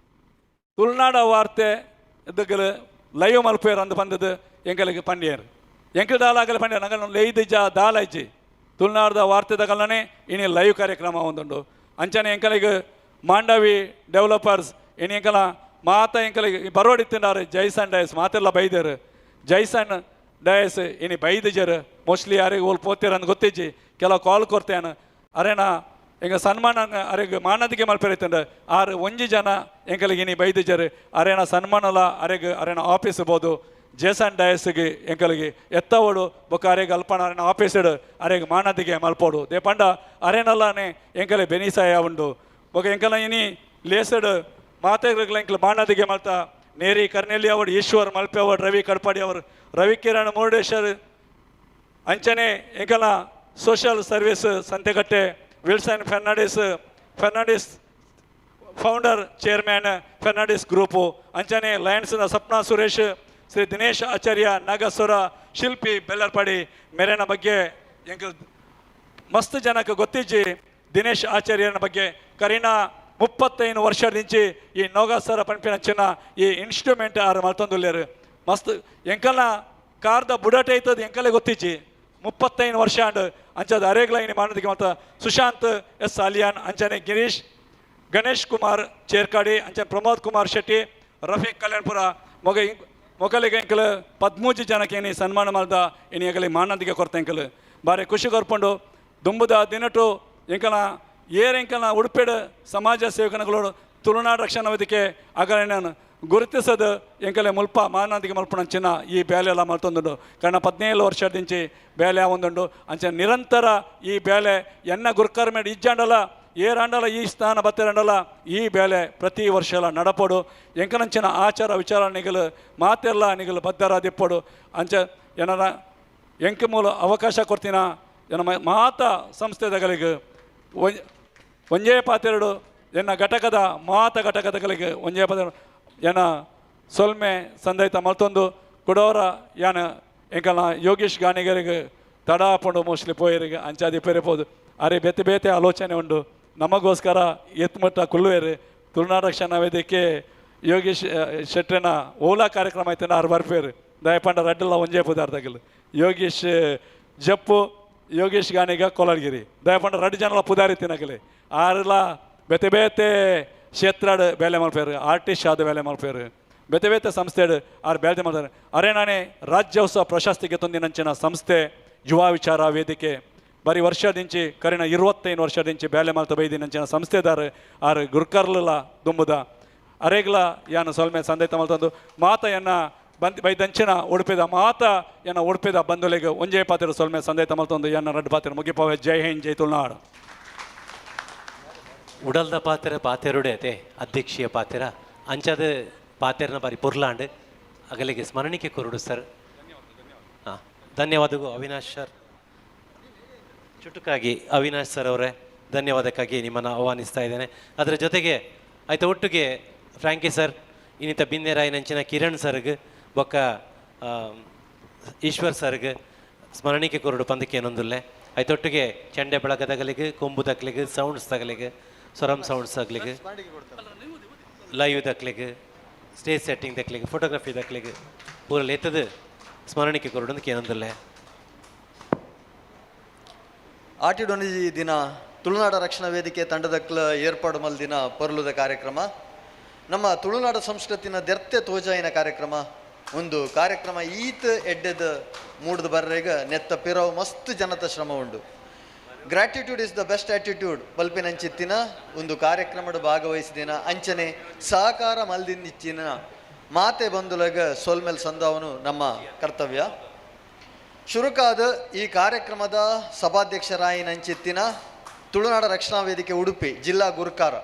ತುಳುನಾಡ ವಾರ್ತೆ ಇದಕ್ಕಲು ಲೈವ್ ಮಲ್ಪೇರು ಅಂದು ಬಂದದ್ದು ಎಂಕಲಿಗೆ ಪಂಡ್ಯರು ಎಂಕಲ್ ದಾಲಾಗಲ ಪಂಡ್ಯ ನಂಗೆ ಲೈದು ದಾಲಾಯ್ಚಿ ತುಳುನಾಡ್ದ ವಾರ್ತೆದಗಲ್ಲನೆ ಇನಿ ಲೈವ್ ಕಾರ್ಯಕ್ರಮ ಒಂದುಂಡು ಅಂಚನೆ ಎಂಕಲಿಗೆ ಮಾಂಡವಿ ಡೆವಲಪರ್ಸ್ ಇನಿ ಎಂಕಲ ಮಾತ ಎಂಕಲಿಗೆ ಬರೋಡಿತ್ತಿಂಡಾರು ಜೈಸನ್ ಡಯಸ್ ಮಾತೆಲ್ಲ ಬೈದೇರು ಜೈಸನ್ ಡಯಸ್ ಇನಿ ಬೈದಿಜರು ಮೋಸ್ಟ್ಲಿ ಯಾರಿಗೆ ಓಲ್ ಪೋತೀರಂದು ಗೊತ್ತಿಜ್ಜಿ ಕೆಲವು ಕಾಲ್ ಕೊರ್ತೇನು ಅರೇನ ಎಂಗ ಸನ್ಮಾನ ಅರೆಗೆ ಮಾನದಿಗೆ ಮಲ್ಪೆರೈತಂಡು ಆರು ಒಂಜಿ ಜನ ಎಂಕಲಿಗೆ ಇನಿ ಬೈದಿಜರು ಅರೇನ ಸನ್ಮಾನಲ ಅರೆಗೆ ಅರೇನ ಆಫೀಸ್ ಬೋದು ಜೇಸನ್ ಡಯಸ್ಗೆ ಎಂಕಲಿಗೆ ಎತ್ತವಡು ಬೊಕ್ಕ ಅರೆಗೆ ಅಲ್ಪಣ ಅರೇನ ಆಫೀಸ್ ಇಡು ಅರೆಗೆ ಮಾನದಿಗೆ ಮಲ್ಪೋಡು ದೇ ಪಂಡ ಅರೇನಲ್ಲನೆ ಎಂಕಲೆ ಬೆನಿಸಾಯ ಉಂಡು ಬೊಕ್ಕ ಎಂಕಲ ಇನಿ ಲೇಸಡ್ ಮಾತೆಗಳ ಎಂಕಲು ಮಾನದಿಗೆ ಮಲ್ತ ನೇರಿ ಕರ್ನೆಲ್ಲಿ ಅವರು ಈಶ್ವರ್ ಮಲ್ಪೆ ಅವರು ರವಿ ಕಡ್ಪಾಡಿ ಅವರು ರವಿ ಕಿರಣ್ ಮುರುಡೇಶ್ವರ್ ಅಂಚನೆ ಎಂಕಲ social service Santhegatte Wilson Fernandes founder chairman Fernandes group ಅಂಚನೆ ಲಯನ್ಸ್ನ ಸಪ್ನಾ ಸುರೇಶ್ ಶ್ರೀ ದಿನೇಶ್ ಆಚಾರ್ಯ ನಾಗಸ್ವರ ಶಿಲ್ಪಿ ಬೆಲ್ಲರ್ಪಾಡಿ ಮೇರೆನ ಬಗ್ಗೆ ಎಂಕ ಮಸ್ತ್ ಜನಕ್ಕೆ ಗೊತ್ತಿಜ್ಜಿ ದಿನೇಶ್ ಆಚಾರ್ಯನ ಬಗ್ಗೆ ಕರೀನಾ 35 ವರ್ಷದಿಂಚಿ ಈ ನೋಗಾಸರ ಪಂಪಿನ ಚಿನ್ನ ಈ ಇನ್ಸ್ಟ್ರೂಮೆಂಟ್ ಆರು ಮಲ್ತೊಂದುಲ್ಲೇರು ಮಸ್ತ್ ಎಂಕಲ್ನ ಕಾರ್ದ ಬುಡಟೆ ಐತದ ಎಂಕಲ್ಲೇ ಗೊತ್ತಿಜ್ಜಿ 35 ವರ್ಷ ಅಂಡ್ ಅಂಚದ ಅರೇಗ್ಲೈನಿ ಮಾಡೋದಕ್ಕೆ ಮತ್ತು ಸುಶಾಂತ್ ಎಸ್ ಸಾಲಿಯಾನ್ ಅಂಚನೆ ಗಿರೀಶ್ ಗಣೇಶ್ ಕುಮಾರ್ ಚೇರ್ಕಾಡಿ ಅಂಚನೆ ಪ್ರಮೋದ್ ಕುಮಾರ್ ಶೆಟ್ಟಿ ರಫೀಕ್ ಕಲ್ಯಾಣ್ಪುರ ಮೊಗಲಿಗೆ ಎಂಕಲು 13 ಜನಕ್ಕೆ ಏನಿ ಸನ್ಮಾನ ಮಾಡ್ದ ಇನಿ ಎಂಕಲಿ ಮಾನಂದಿಗೆ ಕೊರತೆ ಎಂಕಲು ಬಾರಿ ಖುಷಿ ಕೊರ್ಪಂಡು ದುಂಬುದ ದಿನಟು ಎಂಕಲ ಎಂಕಲ್ನ ಉಡುಪಿಡ ಸಮಾಜ ಸೇವಕನಗಳು ತುಳುನಾಡು ರಕ್ಷಣಾ ವೇದಿಕೆ ಅಗಲನ್ನು ಗುರುತಿಸದು ಎಂಕಲೆ ಮುಲ್ಪ ಮಾನಂದಿಗೆ ಮಲ್ಪಣ ಚಿನ್ನ ಈ ಬೇಲೆ ಎಲ್ಲ ಮಲ್ತೊಂದುಂಡು ಕಾರಣ 17 ವರ್ಷದಿಂಚಿ ಬೇಲೆ ಒಂದುಂಡು ಅಂಚೆ ನಿರಂತರ ಈ ಬೇಲೆ ಎನ್ನ ಗುರ್ಕರ್ ಮೇಡ್ ಇಜ್ಜಂಡಲ ಏರಂಡಲ ಈ ಸ್ಥಾನ ಬತ್ತೆರಂಡಲ ಈ ಬೇಲೆ ಪ್ರತಿ ವರ್ಷ ಎಲ್ಲ ನಡಪಡು ಎಂಕನಂಚಿನ ಆಚಾರ ವಿಚಾರ ನಿಗಲು ಮಾತೆಲ್ಲ ನಿಗಲು ಬದ್ಧರ ದಿಪ್ಪಡು ಅಂಚೆ ಏನಾರ ಎಂಕ ಮೂಲ ಅವಕಾಶ ಕೊಡ್ತೀನ ಏನ ಮಾತ ಸಂಸ್ಥೆದಗಳಿಗೆ ಒಂಜೇ ಪಾತೆರಡು ಎನ್ನ ಘಟಕದ ಮಾತ ಘಟಕದಗಳಿಗೆ ಒಂಜೇ ಪಾತೆರಡು ಏನ ಸೊಲ್ಮೆ ಸಂದೈತ ಮಲ್ತೊಂದು ಕೊಡೋರ ಯಾನ ಎಂಕಲ್ನ ಯೋಗೀಶ್ ಗಾಣಿಗರಿಗೆ ತಡ ಹಾಕೊಂಡು ಮೋಸ್ಟ್ಲಿ ಪೋಯರಿಗೆ ಅಂಚಾದಿ ಪೇರಿಪೋದು ಅರೆ ಬೇತೆ ಬೇತೆ ಆಲೋಚನೆ ಉಂಡು ನಮಗೋಸ್ಕರ ಎತ್ಮಟ್ಟ ಕುಲ್ಲುವೇರು ತುಳುನಾಡು ರಕ್ಷಣಾ ವೇದಿಕೆ ಯೋಗೀಶ್ ಶೆಟ್ರನ ಓಲಾ ಕಾರ್ಯಕ್ರಮ ಆಯ್ತು ಆರು ಬರ್ಪೇರು ದಯಪಂಡ ರಡ್ಡೆಲ್ಲ ಒಂಜೇ ಪುದಾರ್ದಾಗಿಲ್ಲ ಯೋಗೀಶ್ ಜಪ್ಪು ಯೋಗೀಶ್ ಗಾಣಿಗ ಕೊಲಾಡ್ಗಿರಿ ದಯಪಂಡ ರಡ್ಡು ಜನಲ ಪುದಾರಿ ತಿನ್ನಗಲಿ ಆರೆಲ್ಲ ಬೇತೆ ಬೇತೆ ಕ್ಷೇತ್ರಾಡು ಬೇಲೆ ಮಲ್ಪೇರು ಆರ್ಟಿಸ್ಟ್ ಆದ ಬೇಲೆ ಮಲ್ಪೇರು ಬೇತೆ ಬೇತೆ ಸಂಸ್ಥೆಡು ಆರು ಬೇಲೆ ಮಾಡ್ತಾರೆ ಅರೆ ನಾನೇ ರಾಜ್ಯೋತ್ಸವ ಪ್ರಶಸ್ತಿಗೆ ತಂದಿನಂಚಿನ ಸಂಸ್ಥೆ ಯುವ ವಿಚಾರ ವೇದಿಕೆ ಬರೀ ವರ್ಷದಿಂಚಿ ಕರಿನ 25 ವರ್ಷದಿಂಚಿ ಬೇಲೆ ಮಾಲ್ತ ಬೈದಿನಂಚಿನ ಸಂಸ್ಥೆದಾರ ಆರು ಗುರ್ಕರ್ಲ ದುಂಬುದ ಅರೆಗ್ಲ ಯಾನು ಸೊಲ್ಮೆ ಸಂದೈತ ಮಲ್ತಂದು ಮಾತ ಎನ್ನ ಬೈದಂಚಿನ ಉಡುಪಿದ ಮಾತ ಎನ್ನ ಉಡುಪಿದ ಬಂಧುಲಿಗೆ ಒಂಜೇ ಪಾತ್ರ ಸೊಲ್ಮೆ ಸಂದೈತ ಮಲ್ತಂದು ಎನ್ನ ರಡ್ಡು ಪಾತ್ರ ಮುಗಿಪವೆ ಜೈ ಹಿಂದ್ ಜೈ ತುಳುನಾಡು ಉಡಲ್ದ ಪಾತ್ರ ಪಾತೆರುಡೇತೆ ಅಧ್ಯಕ್ಷೀಯ ಪಾತ್ರ ಅಂಚದ ಪಾತೆರನ ಬಾರಿ ಪುರ್ಲಾಂಡ್ ಅಗಲಿಗೆ ಸ್ಮರಣಿಕೆ ಕೊರುಡು ಸರ್ ಹಾಂ ಧನ್ಯವಾದಗಳು ಅವಿನಾಶ್ ಸರ್ ಚುಟುಕಾಗಿ ಅವಿನಾಶ್ ಸರ್ ಅವರೇ ಧನ್ಯವಾದಕ್ಕಾಗಿ ನಿಮ್ಮನ್ನು ಆಹ್ವಾನಿಸ್ತಾ ಇದ್ದೇನೆ ಅದರ ಜೊತೆಗೆ ಆಯ್ತು ಒಟ್ಟಿಗೆ ಫ್ರಾಂಕಿ ಸರ್ ಇನ್ನಿತ ಬಿನ್ನೆರಾಯಿನಂಚಿನ ಕಿರಣ್ ಸರ್ಗೆ ಬೊಕ್ಕ ಈಶ್ವರ್ ಸರ್ಗೆ ಸ್ಮರಣಿಕೆ ಕೊರಡು ಪಂದಕ್ಕೆ ಏನೊಂದುಲ್ಲೆ ಆಯ್ತೊಟ್ಟಿಗೆ ಚೆಂಡೆ ಬೆಳಗದಗಲಿಗೆ ಕೊಂಬು ತಗ್ಲಿಗೆ ಸೌಂಡ್ಸ್ ತಗಲಿಗೆ ಸ್ವರಂ ಸೌಂಡ್ಸ್ ಆಗ್ಲಿಗೆ ಲೈವ್ ತಕ್ಲಿಗೆ ಸ್ಟೇಜ್ ಸೆಟ್ಟಿಂಗ್ ತಕ್ಲಿಗೆ ಫೋಟೋಗ್ರಫಿ ತಕ್ಲಿಗೆ ಪೂರಲ್ಲಿ ಎತ್ತದು ಸ್ಮರಣಿಕೆ ಕೊರಡು ಏನೊಂದುಲ್ಲೆ ಆಟಿಡೊಂದಿ ದಿನ ತುಳುನಾಡ ರಕ್ಷಣಾ ವೇದಿಕೆ ತಂಡದಕ್ಲ ಏರ್ಪಾಡು ಮಲ್ದಿನ ಪೊರ್ಲುದ ಕಾರ್ಯಕ್ರಮ ನಮ್ಮ ತುಳುನಾಡ ಸಂಸ್ಕೃತಿನ ದೆರ್ತೆ ತೋಜಾಯಿನ ಕಾರ್ಯಕ್ರಮ ಒಂದು ಕಾರ್ಯಕ್ರಮ ಈತ್ ಎಡ್ಡೆದ ಮೂಡ್ದು ಬರ್ರೆಗ ನೆತ್ತ ಪಿರವು ಮಸ್ತ್ ಜನತ ಶ್ರಮ ಉಂಡು gratitude is the best attitude ಬಲ್ಪಿನಂಚಿತ್ತಿನ ಒಂದು ಕಾರ್ಯಕ್ರಮದ ಭಾಗವಹಿಸಿದಿನ ಅಂಚನೆ ಸಹಕಾರ ಮಲ್ದಿನಿಚ್ಚಿನ ಮಾತೆ ಬಂದುಲಗ ಸೋಲ್ಮೆಲ್ ಸಂದಾವನು ನಮ್ಮ ಕರ್ತವ್ಯ ಶುರುಕಾದ ಈ ಕಾರ್ಯಕ್ರಮದ ಸಭಾಧ್ಯಕ್ಷರಾಯಿನಂಚಿತ್ತಿನ ತುಳುನಾಡ ರಕ್ಷಣಾ ವೇದಿಕೆ ಉಡುಪಿ ಜಿಲ್ಲಾ ಗುರ್ಕಾರ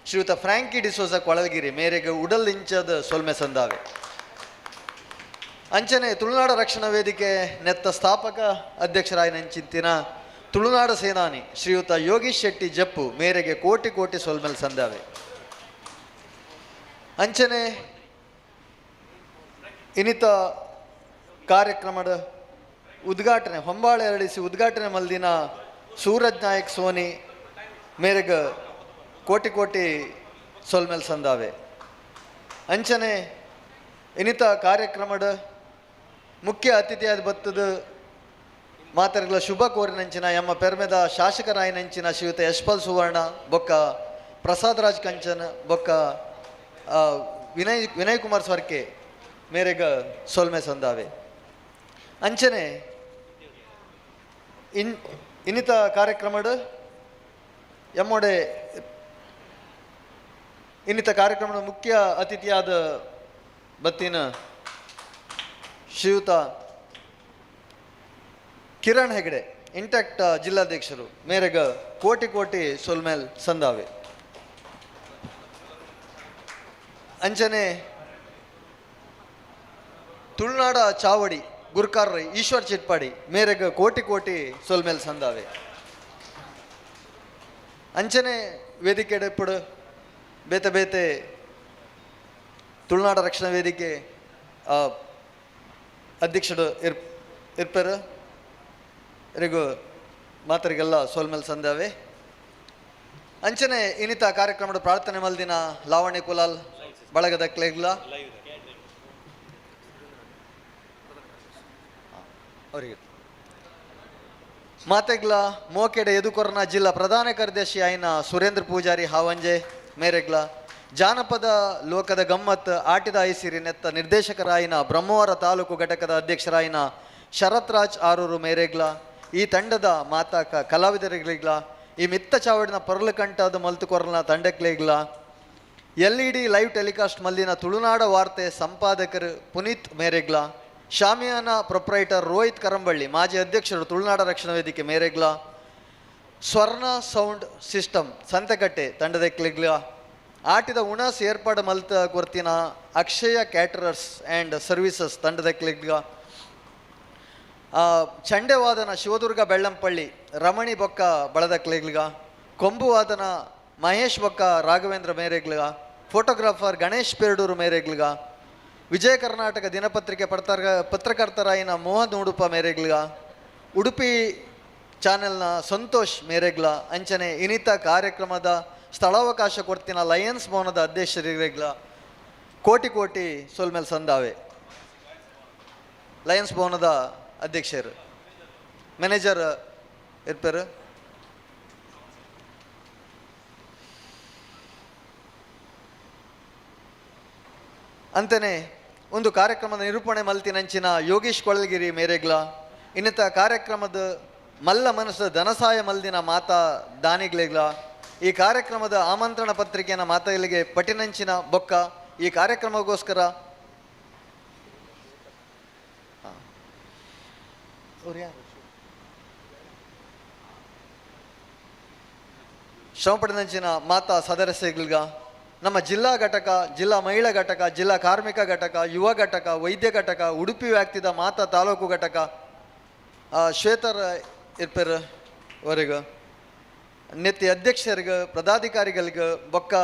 ಶ್ರೀಯುತ ಫ್ರಾಂಕಿ ಡಿಸೋಜ ಕೊಳಲ್ಗಿರಿ ಮೇರೆಗೆ ಉಡಲಿಂಚದ ಸೊಲ್ಮೆ ಸಂದಾವೆ ಅಂಚನೆ ತುಳುನಾಡ ರಕ್ಷಣಾ ವೇದಿಕೆ ನೆತ್ತ ಸ್ಥಾಪಕ ಅಧ್ಯಕ್ಷರಾಯಿನಂಚಿತ್ತಿನ ತುಳುನಾಡ ಸೇನಾನಿ ಶ್ರೀಯುತ ಯೋಗೀಶ್ ಶೆಟ್ಟಿ ಜಪ್ಪು ಮೇರೆಗೆ ಕೋಟಿ ಕೋಟಿ ಸೊಲ್ಮೆಲ್ ಸಂದಾವೆ ಅಂಚನೆ ಇನ್ನಿತ ಕಾರ್ಯಕ್ರಮದ ಉದ್ಘಾಟನೆ ಹೊಂಬಾಳೆ ಹರಡಿಸಿ ಉದ್ಘಾಟನೆ ಮಲ್ದಿನ ಸೂರಜ್ ನಾಯಕ್ ಸೋನಿ ಮೇರೆಗ ಕೋಟಿ ಕೋಟಿ ಸೊಲ್ಮೆಲ್ ಸಂದಾವೆ ಅಂಚನೆ ಇನ್ನಿತ ಕಾರ್ಯಕ್ರಮದ ಮುಖ್ಯ ಅತಿಥಿಯಾದ ಬತ್ತದ ಮಾತರಗಳ ಶುಭ ಕೋರಿನಂಚಿನ ಎಮ್ಮ ಪೆರ್ಮೆದ ಶಾಸಕರಾಯಿನಂಚಿನ ಶ್ರೀಯುತ ಯಶ್ಪಾಲ್ ಸುವರ್ಣ ಬೊಕ್ಕ ಪ್ರಸಾದ್ ರಾಜ್ ಕಂಚನ್ ಬೊಕ್ಕ ವಿನಯ್ ಕುಮಾರ್ ಸ್ವರ್ಕೆ ಮೇರೆಗ ಸೊಲ್ಮೆ ಸಂದಾವೆ ಅಂಚನೆ ಇನ್ನಿತ ಕಾರ್ಯಕ್ರಮದ ಎಮ್ಮೊಡೆ ಇನ್ನಿತ ಕಾರ್ಯಕ್ರಮದ ಮುಖ್ಯ ಅತಿಥಿಯಾದ ಬತ್ತಿನ ಶ್ರೀಯುತ ಕಿರಣ್ ಹೆಗಡೆ ಇಂಟ್ಯಾಕ್ಟ್ ಜಿಲ್ಲಾಧ್ಯಕ್ಷರು ಮೇರೆಗ ಕೋಟಿ ಕೋಟಿ ಸೊಲ್ಮೇಲ್ ಸಂದಾವೆ ಅಂಚನೆ ತುಳುನಾಡ ಚಾವಡಿ ಗುರ್ಕಾರ್ ಈಶ್ವರ್ ಚಿಟ್ಪಾಡಿ ಮೇರೆಗ ಕೋಟಿ ಕೋಟಿ ಸೊಲ್ಮೇಲ್ ಸಂದಾವೆ ಅಂಚನೆ ವೇದಿಕೆ ಡೆಪ್ಪುಡು ಬೇತೆ ಬೇತೆ ತುಳುನಾಡ ರಕ್ಷಣಾ ವೇದಿಕೆ ಅಧ್ಯಕ್ಷರು ಇರ್ಪರು ಇವರಿಗೂ ಮಾತರಿಗೆಲ್ಲ ಸೋಲ್ಮೇಲೆ ಸಂದಾವೆ ಅಂಚನೆ ಇನ್ನಿತ ಕಾರ್ಯಕ್ರಮದ ಪ್ರಾರ್ಥನೆ ಮಲ್ದಿನ ಲಾವಣ್ಯ ಕುಲಾಲ್ ಬಳಗದ ಕ್ಲೇಗ್ಲ ಅವರಿಗೆ ಮಾತೆಗ್ಲ ಮೋಕೆಡೆ ಎದುಕೊರನ ಜಿಲ್ಲಾ ಪ್ರಧಾನ ಕಾರ್ಯದರ್ಶಿ ಆಯ್ನ ಸುರೇಂದ್ರ ಪೂಜಾರಿ ಹಾವಂಜೆ ಮೇರೆಗ್ಲ ಜಾನಪದ ಲೋಕದ ಗಮ್ಮತ್ ಆಟಿದ ಐಸಿರಿ ನೆತ್ತ ನಿರ್ದೇಶಕರಾಯಿನ ಬ್ರಹ್ಮವರ ತಾಲೂಕು ಘಟಕದ ಅಧ್ಯಕ್ಷರಾಯಿನ ಶರತ್ ರಾಜ್ ಆರೂರು ಮೇರೆಗ್ಲ ಈ ತಂಡದ ಮಾತಾಕ ಕಲಾವಿದರಿಗ್ಲಿಗ್ಲ ಈ ಮಿತ್ತ ಚಾವಡಿನ ಪರ್ಲಕಂಠದ ಮಲ್ತುಕೊರನ ತಂಡಕ್ಲಿಗ್ಲ LED ಲೈವ್ ಟೆಲಿಕಾಸ್ಟ್ ಮಲ್ಲಿನ ತುಳುನಾಡ ವಾರ್ತೆ ಸಂಪಾದಕರು ಪುನೀತ್ ಮೇರೆಗ್ಲ ಶಾಮಿಯಾನ ಪ್ರೊಪ್ರೈಟರ್ ರೋಹಿತ್ ಕರಂಬಳ್ಳಿ ಮಾಜಿ ಅಧ್ಯಕ್ಷರು ತುಳುನಾಡ ರಕ್ಷಣಾ ವೇದಿಕೆ ಮೇರೆಗ್ಲ ಸ್ವರ್ಣ ಸೌಂಡ್ ಸಿಸ್ಟಮ್ ಸಂತೆಕಟ್ಟೆ ತಂಡದಕ್ಲಿಗ್ಲ ಆಟಿದ ಉಣಾಸ್ ಏರ್ಪಾಡು ಮಲ್ತ ಕೊರ್ತಿನ ಅಕ್ಷಯ ಕ್ಯಾಟರರ್ಸ್ ಆ್ಯಂಡ್ ಸರ್ವಿಸಸ್ ತಂಡದಕ್ಲಿಗ್ಲ ಚಂಡೆವಾದನ ಶಿವದುರ್ಗ ಬೆಳ್ಳಂಪಳ್ಳಿ ರಮಣಿ ಬೊಕ್ಕ ಬಳದಕ್ಲಿಗ್ಲಿಗ ಕೊಂಬುವಾದನ ಮಹೇಶ್ ಬೊಕ್ಕ ರಾಘವೇಂದ್ರ ಮೇರೆಗ್ಲಿಗ ಫೋಟೋಗ್ರಾಫರ್ ಗಣೇಶ್ ಪೇರ್ಡೂರು ಮೇರೆಗ್ಲಿಗ ವಿಜಯ ಕರ್ನಾಟಕ ದಿನಪತ್ರಿಕೆ ಪತ್ರಕರ್ತರಾಯಿನ ಮೋಹನ್ ಉಡುಪ ಮೇರೆಗ್ಲಿಗ ಉಡುಪಿ ಚಾನೆಲ್ನ ಸಂತೋಷ್ ಮೇರೆಗ್ಲ ಅಂಚನೆ ಇನ್ನಿತ ಕಾರ್ಯಕ್ರಮದ ಸ್ಥಳಾವಕಾಶ ಕೊಡ್ತಿನ ಲಯನ್ಸ್ ಭವನದ ಅಧ್ಯಕ್ಷರಿಗ್ಲ ಕೋಟಿ ಕೋಟಿ ಸೋಲ್ಮೇಲೆ ಸಂದಾವೆ ಲಯನ್ಸ್ ಭವನದ ಅಧ್ಯಕ್ಷರು ಮ್ಯಾನೇಜರ್ ಇರ್ಪರು ಅಂತೆಯೇ ಒಂದು ಕಾರ್ಯಕ್ರಮದ ನಿರೂಪಣೆ ಮಲ್ತಿನಂಚಿನ ಯೋಗೀಶ್ ಕೊಳಲ್ಗಿರಿ ಮೇರೆಗ್ಲ ಇನ್ನಿತ ಕಾರ್ಯಕ್ರಮದ ಮಲ್ಲ ಮನಸ್ಸು ಧನಸಹಾಯ ಮಲ್ದಿನ ಮಾತಾ ದಾನಿಗ್ಲೆಗ್ಲ ಈ ಕಾರ್ಯಕ್ರಮದ ಆಮಂತ್ರಣ ಪತ್ರಿಕೆಯನ್ನು ಮಾತಾಗಲಿಗೆ ಪಟಿನಂಚಿನ ಬೊಕ್ಕ ಈ ಕಾರ್ಯಕ್ರಮಕ್ಕೋಸ್ಕರ ಶ್ರಮಪಡಿನಂಚಿನ ಮಾತಾ ಸದಸ್ಯಗಳ್ಗ ನಮ್ಮ ಜಿಲ್ಲಾ ಘಟಕ ಜಿಲ್ಲಾ ಮಹಿಳಾ ಘಟಕ ಜಿಲ್ಲಾ ಕಾರ್ಮಿಕ ಘಟಕ ಯುವ ಘಟಕ ವೈದ್ಯ ಘಟಕ ಉಡುಪಿ ವ್ಯಾಪ್ತಿದ ಮಾತಾ ತಾಲೂಕು ಘಟಕ ಶ್ವೇತರ್ ಇರ್ಪರು ವರೆಗೂ ನಿತ್ಯ ಅಧ್ಯಕ್ಷರಿಗೆ ಪದಾಧಿಕಾರಿಗಳಿಗೆ ಬೊಕ್ಕ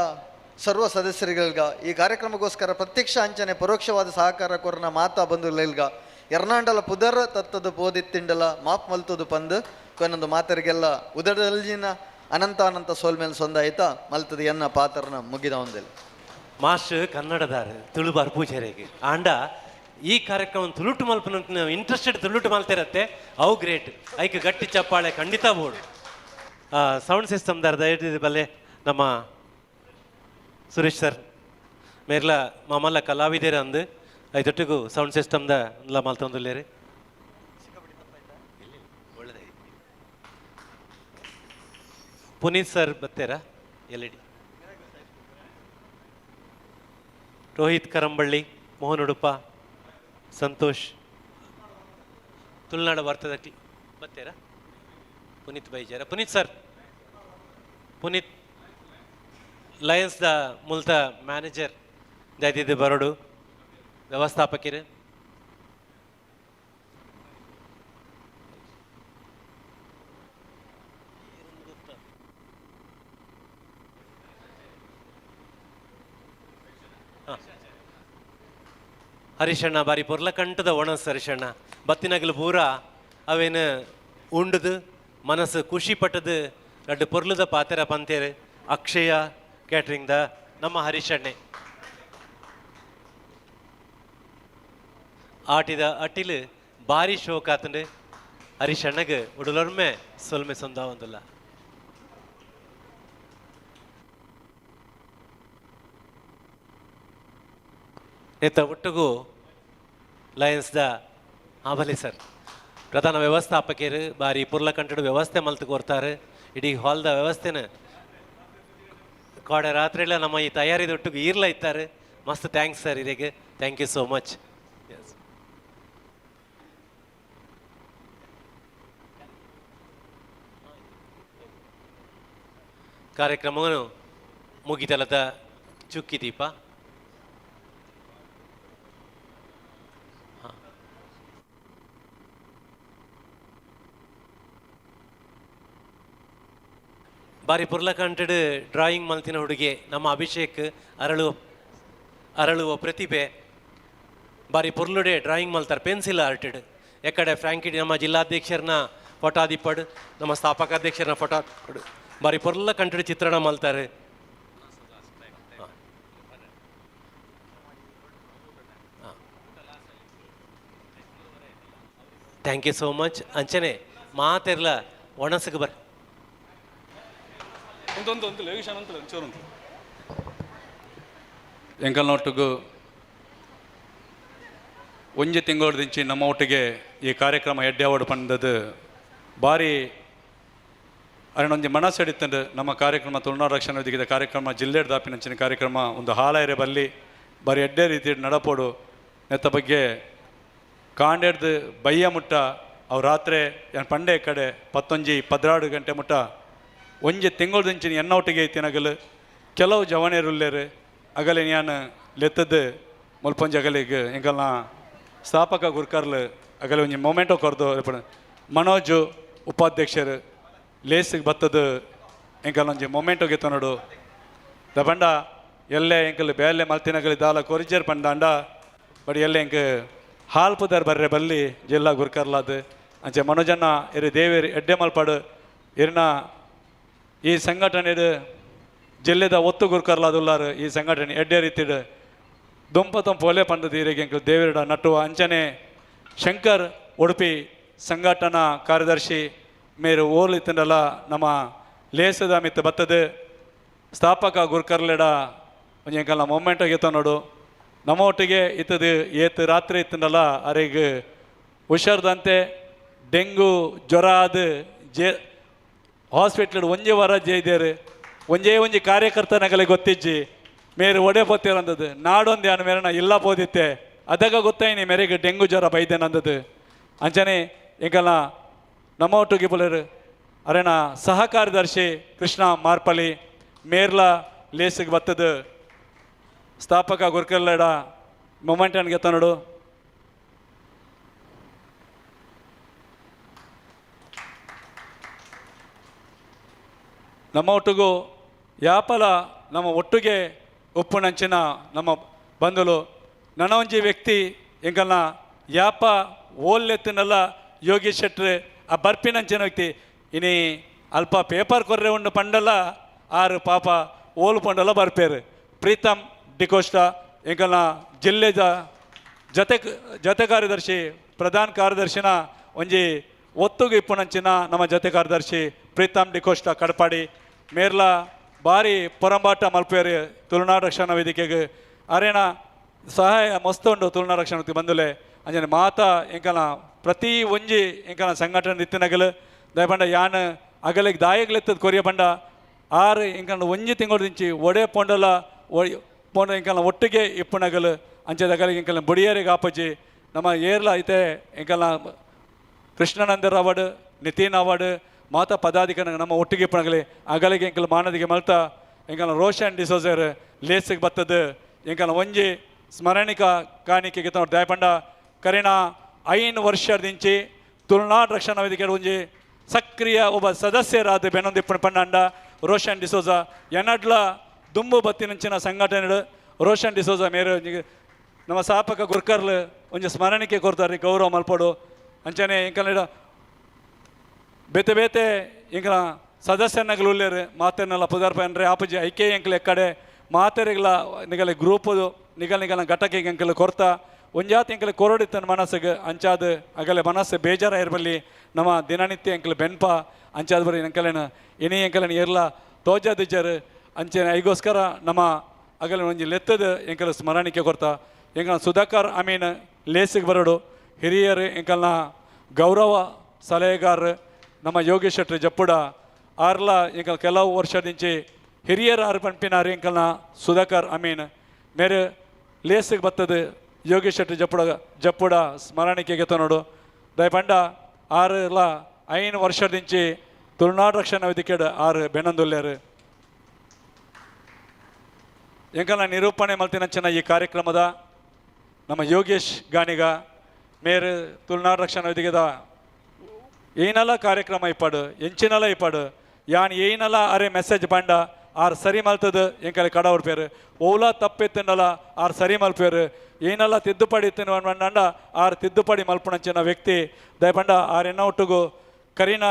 ಸರ್ವ ಸದಸ್ಯರಿಗಳ್ಗ ಈ ಕಾರ್ಯಕ್ರಮಕ್ಕೋಸ್ಕರ ಪ್ರತ್ಯಕ್ಷ ಅಂಚನೆ ಪರೋಕ್ಷವಾದ ಸಹಕಾರ ಕೊರನ ಮಾತಾ ಬಂಧುಗಳ್ಗ ಎರ್ನಾಂಡಲ ಪುದರ್ ತತ್ತದ ಬೋದಿತ್ತಿಂಡಲ ಮಾಪ್ ಮಲ್ತದು ಪಂದು ಕೊನ್ನೊಂದು ಮಾತರಿಗೆಲ್ಲ ಉದರದಲ್ಲಿನ ಅನಂತ ಸೋಲ್ಮೇಲೆ ಸೊಂದಾಯ್ತ ಮಲ್ತದ ಎನ್ನ ಪಾತ್ರನ ಮುಗಿದ ಒಂದಿಲ್ಲ ಮಾಸ್ಟರ್ ಕನ್ನಡದಾರ ತುಳುಬಾರ್ ಪೂಜಾರಿಗೆ ಆಂಡ ಈ ಕಾರ್ಯಕ್ರಮ ತುಳುಟು ಮಲ್ಪನ ಇಂಟ್ರೆಸ್ಟೆಡ್ ತುಳುಟು ಮಲ್ತಿರತ್ತೆ ಅವು ಗ್ರೇಟ್ ಐಕ್ ಗಟ್ಟಿ ಚಪ್ಪಾಳೆ ಖಂಡಿತ ಬೋರ್ಡ್ ಸೌಂಡ್ ಸಿಸ್ಟಮ್ ದಯವಿಟ್ಟು ಬಲ್ಲೆ ನಮ್ಮ ಸುರೇಶ್ ಸರ್ ಮೇರ್ಲ ಮಾಮಲ್ಲ ಕಲಾವಿದರ ಅಂದು ಐದೊಟ್ಟಿಗೂ ಸೌಂಡ್ ಸಿಸ್ಟಮ್ದ ಎಲ್ಲ ಮಲ್ತೊಂದುಲ್ಲೇರಿ ಪುನೀತ್ ಸರ್ ಬತ್ತೇರಾ LED ರೋಹಿತ್ ಕರಂಬಳ್ಳಿ ಮೋಹನ್ ಉಡುಪ ಸಂತೋಷ್ ತುಳುನಾಡ ವಾರ್ತೆದ ಬತ್ತೇರಾ ಪುನೀತ್ ಬೈಜಾರ ಪುನೀತ್ ಸರ್ ಪುನೀತ್ ಲಯನ್ಸ್ ದ ಮುಲ್ತ ಮ್ಯಾನೇಜರ್ ಜಾಯ್ದಿದ್ದು ಬರೋಡು ವ್ಯವಸ್ಥಾಪಕರು ಹರಿಶಣ್ಣ ಬಾರಿ ಪೊರ್ಲಕಂಠದ ಒಣಸ್ ಹರಿಶಣ್ಣ ಬತ್ತಿನಗಲು ಪೂರ ಅವೇನು ಉಂಡದು ಮನಸ್ಸು ಖುಷಿ ಪಟ್ಟದು ಎರಡು ಪೊರ್ಲದ ಪಾತೆರ ಪಂತೇರು ಅಕ್ಷಯ ಕ್ಯಾಟ್ರಿಂಗ್ದ ನಮ್ಮ ಹರಿಶಣ್ಣೆ ಆಟಿದ ಅಟ್ಟಿಲು ಭಾರಿ ಶೋಕ್ ಆತಂಡು ಹರಿಶಣ್ಣಗೆ ಉಡಲೊರ್ಮೆ ಸೊಲ್ಮೆ ಸೊಂದ ಒಂದಲ್ಲ ಎತ್ತ ಒಟ್ಟಿಗೂ ಲಯನ್ಸ್ದ ಆಬಲಿ ಸರ್ ಪ್ರಧಾನ ವ್ಯವಸ್ಥಾಪಕರು ಬಾರಿ ಪುರ್ಲಕಂಠಡು ವ್ಯವಸ್ಥೆ ಮಲ್ತು ಕೊಡ್ತಾರೆ ಇಡೀ ಹಾಲ್ದ ವ್ಯವಸ್ಥೆನ ಕಾಡೆ ರಾತ್ರಿಯೆಲ್ಲ ನಮ್ಮ ಈ ತಯಾರಿದೊಟ್ಟಿಗೆ ಇರ್ಲ ಇತ್ತಾರೆ ಮಸ್ತ್ ಥ್ಯಾಂಕ್ಸ್ ಸರ್ ಇದಕ್ಕೆ ಥ್ಯಾಂಕ್ ಯು ಸೋ ಮಚ್ ಕಾರ್ಯಕ್ರಮವನ್ನು ಮುಗಿತಲದ ಚುಕ್ಕಿ ದೀಪ ಬಾರಿ ಪುರ್ಲಕಂಟಡ್ ಡ್ರಾಯಿಂಗ್ ಮಲ್ತಿನ ಹುಡುಗಿ ನಮ್ಮ ಅಭಿಷೇಕ್ ಅರಳುವ ಪ್ರತಿಭೆ ಬಾರಿ ಪುರ್ಲುಡೆ ಡ್ರಾಯಿಂಗ್ ಮಲ್ತಾರೆ ಪೆನ್ಸಿಲ್ ಆರ್ಟೆಡ್ ಎಕಡೆ ಫ್ರಾಂಕಿ ನಮ್ಮ ಜಿಲ್ಲಾಧ್ಯಕ್ಷರನ್ನ ಫೋಟೋ ದಿಪ್ಪಡು ನಮ್ಮ ಸ್ಥಾಪಕಾಧ್ಯಕ್ಷರನ್ನ ಫೋಟೋ ದಿಪ್ಪಡು ಬಾರಿ ಪುರ್ಲ ಕಂಟಡ್ ಚಿತ್ರಣ ಮಲ್ತಾರೆ. Thank you so much. ಅಂಚನೆ ಮಾತೆರ್ಲ ಒಣಸಗೆ ಬರ್ ಎಂಕಲ್ನೊಟ್ಟಿಗೂ ಒಂಜಿ ತಿಂಗಳದಿಂಚಿ ನಮ್ಮ ಒಟ್ಟಿಗೆ ಈ ಕಾರ್ಯಕ್ರಮ ಎಡ್ಡೆವಾಡು ಪಂಡದು ಭಾರಿ ಅರಣೊಂಜಿ ಮನಸ್ಸು ಹಿಡಿತಂಡು ನಮ್ಮ ಕಾರ್ಯಕ್ರಮ ತುಳುನಾಡು ರಕ್ಷಣಾ ವೇದಿಕೆ ಕಾರ್ಯಕ್ರಮ ಜಿಲ್ಲೆಡ್ ದಾಪಿನಂಚಿನ ಕಾರ್ಯಕ್ರಮ ಒಂದು ಹಾಲಾಯರೆ ಬಲ್ಲಿ ಬಾರಿ ಎಡ್ಡೆ ರೀತಿ ನಡಪೋಡು ನೆತ್ತ ಬಗ್ಗೆ ಕಾಂಡೆಡ್ದು ಬಯ್ಯ ಮುಟ್ಟ ಅವು ರಾತ್ರಿ ಏನು ಪಂಡೆ ಕಡೆ 11-12 ಗಂಟೆ ಮುಟ್ಟ ಒಂಜಿ ತಿಂಗಳದಿಂಚಿನ ಎನ್ನೊಟ್ಟಿಗೆ ಐತಿನಗಲು ಕೆಲವು ಜವನೇರುಲ್ಲೇರು ಅಗಲೆ ನಾನು ಲೆತ್ತದ್ದು ಮುಲ್ಪೊಂಜಿ ಅಗಲಿಗೆ ಎಂಕಲ್ನ ಸ್ಥಾಪಕ ಗುರ್ಕರ್ಲು ಅಗಲೆ ಒಂಜಿ ಮೊಮೆಂಟೋ ಕೊರ್ದು ಮನೋಜು ಉಪಾಧ್ಯಕ್ಷರು ಲೇಸಿಗೆ ಬತ್ತದು ಎಂಕಲ್ ಒಂಜಿ ಮೊಮೆಂಟೋ ಗೆತ್ತ ನೋಡು ದಬಂಡ ಎಲ್ಲೇ ಎಂಕಲ್ ಬೇಲೆ ಮಲ್ತಿನಗಲಿ ದಾಲ ಕೊರಿಜರ್ ಪಂಡಾಂಡ ಬಡಿ ಎಲ್ಲೇ ಎಂಕ ಹಾಲ್ಪುದರ್ ಬರ್ರೆ ಬಲ್ಲಿ ಜಿಲ್ಲಾ ಗುರ್ಕರ್ಲಾದು ಅಂಚೆ ಮನೋಜನ್ನ ಇರು ದೇವೇರಿ ಎಡ್ಡೆ ಮಲ್ಪಾಡು ಇರ್ನ ಈ ಸಂಘಟನೆ ಜಿಲ್ಲೆದ ಒತ್ತು ಗುರ್ಕರ್ಲಾದುಲ್ಲಾರು ಈ ಸಂಘಟನೆ ಎಡ್ಡೆ ರೀತಿಡು ದುಂಪತೊಂಪು ಒಲೆ ಪಂಡದ ಈರಿಗೆ ಎಂಕಲ್ ದೇವೇರಿಡ ನಟ್ಟುವ ಅಂಚನೆ ಶಂಕರ್ ಉಡುಪಿ ಸಂಘಟನಾ ಕಾರ್ಯದರ್ಶಿ ಮೇರು ಓಲ್ ಇತ್ತಂಡಲ್ಲ ನಮ್ಮ ಲೇಸದ ಮಿತ್ತ ಬತ್ತದು ಸ್ಥಾಪಕ ಗುರ್ಕರ್ಲೆಡ ಒಂಜಿ ಎಂಕಲ್ನ ಮೊಮೆಂಟ್ ಗೆತ್ತ ನೋಡು ನಮ್ಮ ಒಟ್ಟಿಗೆ ಇತ್ತದು ಏತ್ ರಾತ್ರಿ ಇತ್ತಂಡಲ್ಲ ಅರೆಗೆ ಹುಷಾರ್ದಂತೆ ಡೆಂಗು ಜ್ವರ ಅದು ಹಾಸ್ಪಿಟ್ಲ್ ಒಂಜಿ ವಾರ ಜೈದೇರು ಒಂಜಿ ಕಾರ್ಯಕರ್ತನಗಲೆ ಗೊತ್ತಿಜ್ಜಿ ಮೇರೆ ಒಡೆ ಪೋತಿರಂದದು ನಾಡೊಂದು ಯಾನ ಮೇರನ ಇಲ್ಲ ಪೋದಿತ್ತೆ ಅದಾಗ ಗೊತ್ತಾಯಿನಿ ಮೇರೆಗೆ ಡೆಂಗು ಜ್ವರ ಬೈದೇನಂದದು ಅಂಚನೆ ಎಂಕಲ್ನ ನಮ್ಮ ಒಟ್ಟಿಗೆ ಬುಲರು ಅರೆನ ಸಹ ಕಾರ್ಯದರ್ಶಿ ಕೃಷ್ಣ ಮಾರ್ಪಲಿ ಮೇರ್ಲ ಲೇಸಿಗೆ ಬತ್ತದು ಸ್ಥಾಪಕ ಗುರ್ಕರ್ಲೆಡ ಮೊಮೆಂಟ್ ಏನು ಗೆತ್ತ ನೋಡು ನಮ್ಮ ಒಟ್ಟಿಗೂ ಯಾಪಲ ನಮ್ಮ ಒಟ್ಟಿಗೆ ಉಪ್ಪುನಂಚಿನ ನಮ್ಮ ಬಂಧುಲು ನನ್ನ ಒಂಜಿ ವ್ಯಕ್ತಿ ಎಂಕಲ್ನ ಯಾಪ ಓಲ್ಲೆತ್ತಿನಲ್ಲ ಯೋಗೀಶ್ ಶೆಟ್ರ್ ಆ ಬರ್ಪಿನಂಚಿನ ವ್ಯಕ್ತಿ ಇನಿ ಅಲ್ಪ ಪೇಪರ್ ಕೊರ್ರೆ ಉಂಡು ಪಂಡಲ್ಲ ಆರು ಪಾಪ ಓಲು ಪಂಡಲ್ಲ ಬರ್ಪೇರು ಪ್ರೀತಮ್ ಡಿಕೋಸ್ಟ ಎಂಕಲ್ನ ಜಿಲ್ಲೆದ ಜತೆ ಕಾರ್ಯದರ್ಶಿ ಪ್ರಧಾನ ಕಾರ್ಯದರ್ಶಿನ ಒಂಜಿ ಒತ್ತುಗೆ ಇಪ್ಪುನಂಚಿನ ನಮ್ಮ ಜತೆ ಕಾರ್ಯದರ್ಶಿ ಪ್ರೀತಮ್ ಡಿಕೋಸ್ಟ ಕಡಪಾಡಿ ಮೇರ್ಲ ಭಾರಿ ಪೊರಂಬಾಟ ಮಲ್ಪೇರು ತುಳುನಾಡು ರಕ್ಷಣಾ ವೇದಿಕೆಗೆ ಅರೇನ ಸಹಾಯ ಮಸ್ತ್ ಉಂಡು ತುಳುನಾಡು ರಕ್ಷಣಾ ವೇದಿಕೆ ಬಂದುಲೆ ಅಂಜನೆ ಮಾತಾ ಎಂಕಲ್ನ ಪ್ರತಿ ಒಂಜಿ ಎಂಕಲ್ನ ಸಂಘಟನೆ ಇತ್ತಿನಗಲು ದಯಪಂಡ ಯಾನ್ ಅಗಲಿಗೆ ದಾಯಗ್ಲೆತ್ತದ ಕೊರಿಯ ಬಂಡ ಆರು ಎಂಕಲ್ನ ಒಂಜಿ ತಿಂಗಳದಿಂಚಿ ಒಡೆ ಪೊಂಡಲ ಪೋಂಡ ಎಂಕಲ್ನ ಒಟ್ಟಿಗೆ ಇಪ್ಪುನಗಲು ಅಂಚೆದಗಲಿಗೆ ಎಂಕಲ್ನ ಬುಡಿಯರಿಗೆ ಆಪಜ್ಜಿ ನಮ್ಮ ಏರ್ಲ ಐತೆ ಎಂಕಲ್ನ ಕೃಷ್ಣನಂದರ್ ಅವಾರ್ಡ್ ನಿತಿನ್ ಅವಾರ್ಡ್ ಮಾತಾ ಪದಾಧಿಕಾರಿ ನಮ್ಮ ಒಟ್ಟಿಗೆ ಇಪ್ಪಣಗಲಿ ಅಗಲಿಗೆ ಎಂಕಲ್ ಮಾನದಿಗೆ ಮಲ್ತಾ ಎಂಕಲ್ನ ರೋಷನ್ ಡಿಸೋಜರ್ ಲೇಸಿಗೆ ಬತ್ತದು ಎಂಕಲ್ನ ಒಂಜಿ ಸ್ಮರಣಿಕ ಕಾಣಿಕೆಗೆ ನೋಡಿ ದಯಪಂಡ ಕರಿನ 5 ವರ್ಷದಿಂಚಿ ತುಳುನಾಡು ರಕ್ಷಣಾ ವೇದಿಕೆ ಒಂಜಿ ಸಕ್ರಿಯ ಒಬ್ಬ ಸದಸ್ಯರಾದ ಬೆನ್ನೊಂದಿಪ್ಪಣ ಪಂಡ ರೋಷನ್ ಡಿಸೋಜ ಎನ್ನಡ್ಲ ದುಂಬು ಬತ್ತಿನಂಚಿನ ಸಂಘಟನೆ ರೋಷನ್ ಡಿಸೋಜ ಮೇರೆ ನಮ್ಮ ಸ್ಥಾಪಕ ಗುರ್ಕರ್ಲು ಒಂಜಿ ಸ್ಮರಣಿಕೆ ಕೊಡ್ತಾರೆ ಗೌರವ ಮಲ್ಪಡು ಅಂಚನೆ ಎಂಕಲ್ನ ಬೇತೆ ಬೇತೆ ಇಂಕಲ ಸದಸ್ಯನಗಳು ಉಳ್ಳೇರು ಮಾತೇನೆಲ್ಲ ಪದಾರ್ಪ ಅಂದರೆ ಆಪಜಿ ಐಕೆ ಎಂಕಲ್ ಎಕ್ಕಡೆ ಮಾತೆರೆಗಳ ನಿಗಲೆ ಗ್ರೂಪದು ನಿಗಲ ಘಟಕ್ಕೆ ಎಂಕಲ್ ಕೊರ್ತಾ ಒಂಜಾತಿ ಎಂಕಲ್ ಕೊರಡಿತ್ತನ ಮನಸ್ಸಿಗೆ ಅಂಚಾದ ಅಗಲೆ ಮನಸ್ಸು ಬೇಜಾರ ಇರಬಲ್ಲಿ ನಮ್ಮ ದಿನನಿತ್ಯ ಎಂಕಲ್ ಬೆನ್ಪ ಅಂಚಾದ ಬರೀ ಎಂಕಲೇನ ಇನಿ ಎಂಕಲನ ಇರ್ಲ ತೋಜಾದಿಜ್ಜರು ಅಂಚೆ ಐಗೋಸ್ಕರ ನಮ್ಮ ಅಗಲೆ ಒಂಜಿ ಲೆತ್ತದ ಎಂಕಲ್ ಸ್ಮರಣಿಕೆ ಕೊರ್ತಾ ಎಂಕಲ್ ಸುಧಾಕರ್ ಅಮೀನ್ ಲೇಸಿಗೆ ಬರಡು ಹಿರಿಯರು ಎಂಕಲ್ನ ಗೌರವ ಸಲಹೆಗಾರರು ನಮ್ಮ ಯೋಗೇಶ್ ಶೆಟ್ಟಿ ಜಪ್ಪುಡ ಆರ್ಲ ಎಂಕಲ್ ಕೆಲವು ವರ್ಷದಿಂಚಿ ಹಿರಿಯರ ಪಂಪಿನಾರು ಎಂಕಲ್ನ ಸುಧಾಕರ್ ಅಮೀನ್ ಮೇರೆ ಲೇಸಿಗೆ ಬತ್ತದು ಯೋಗೇಶ್ ಶೆಟ್ಟಿ ಜಪ್ಪುಡ ಸ್ಮರಣಿಕೆಗೆ ನೋಡು ದಯಪಂಡ ಆರ್ಲ 5 ವರ್ಷದಿಂಚಿ ತುಳುನಾಡು ರಕ್ಷಣಾ ವೇದಿಕೆ ಆರು ಬೆನ್ನೊಂದುಲ್ಲೇರು ಎಂಕಲ್ನ ನಿರೂಪಣೆ ಮಲ್ತಿನಂಚಿನ ಈ ಕಾರ್ಯಕ್ರಮದ ನಮ್ಮ ಯೋಗೇಶ್ ಗಾಣಿಗ ಮೇರೆ ತುಳುನಾಡು ರಕ್ಷಣಾ ವೇದಿಕೆದ ಏನಲ್ಲ ಕಾರ್ಯಕ್ರಮ ಇಪ್ಪಾಡು ಎಂಚಿನಲ್ಲ ಇಪ್ಪಾಡು ಯಾನ್ ಏನಲ್ಲ ಅರೆ ಮೆಸೇಜ್ ಬಂಡ ಆರು ಸರಿ ಮಲ್ತದು ಎಂಕಲೆ ಕಡ ಉಡ್ಪೇರು ಓಲಾ ತಪ್ಪಿತ್ತನಲ್ಲ ಆರು ಸರಿ ಮಲ್ಪೇರು ಏನಲ್ಲ ತಿದ್ದುಪಡಿ ಇತ್ತು ಅಂಡ ಆರು ತಿದ್ದುಪಡಿ ಮಲ್ಪಣಂಚಿನ ವ್ಯಕ್ತಿ ದಯಪಂಡ ಆರು ಎನ್ನ ಒಟ್ಟಿಗೂ ಕರೀನ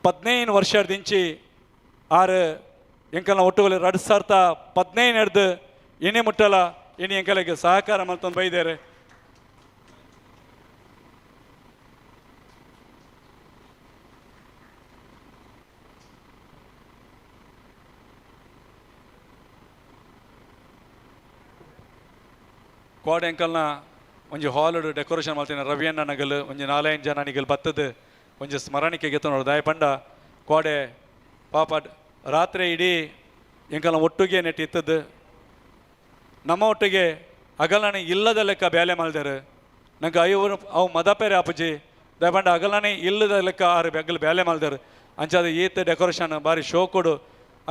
15 ವರ್ಷದಿಂಚಿ ಆರು ಎಂಕಲ್ನ ಒಟ್ಟುಗಳು 2015 ಹಿಡ್ದು ಇನಿ ಮುಟ್ಟಲ ಇನಿ ಎಂಕಲಿಗೆ ಸಹಕಾರ ಮಲ್ತೊಂದು ಬೈದೇರೆ. ಕೋಡ್ ಎಂಕಲ್ನ ಒಂಜಿ ಹಾಲ್ ಡೆಕೋರೇಷನ್ ಮಾಡ್ತೀನಿ ರವಿಯಣ್ಣ ನಗಲು ಒಂಜಿ 4-5 ಜನ ನಿಗಲ್ ಬತ್ತದು ಒಂಜಿ ಸ್ಮರಣಿಕೆ ಗೆತ್ತು ನೋಡು ದಾಯ ಪಂಡ ಕೋಡೆ ಪಾಪ ರಾತ್ರಿ ಇಡೀ ಎಂಕಲ್ನ ಒಟ್ಟಿಗೆ ನೆಟ್ಟು ಇತ್ತದ್ದು ನಮ್ಮ ಒಟ್ಟಿಗೆ ಅಗಲನೆ ಇಲ್ಲದ ಲೆಕ್ಕ ಬೇಲೆ ಮಲ್ದಾರೆ ನಂಗೆ ಅವು ಮದಪೇರೆ ಅಪ್ಪಜಿ ದಾಯ ಪಂಡ ಅಗಲನೆ ಇಲ್ಲದ ಲೆಕ್ಕ ಆರು ಬೆಗ್ಗಲು ಬೇಲೆ ಮಲ್ದಾರೆ ಅಂಚಾದ ಈತ ಡೆಕೋರೇಷನ್ ಬಾರಿ ಶೋ ಕೊಡು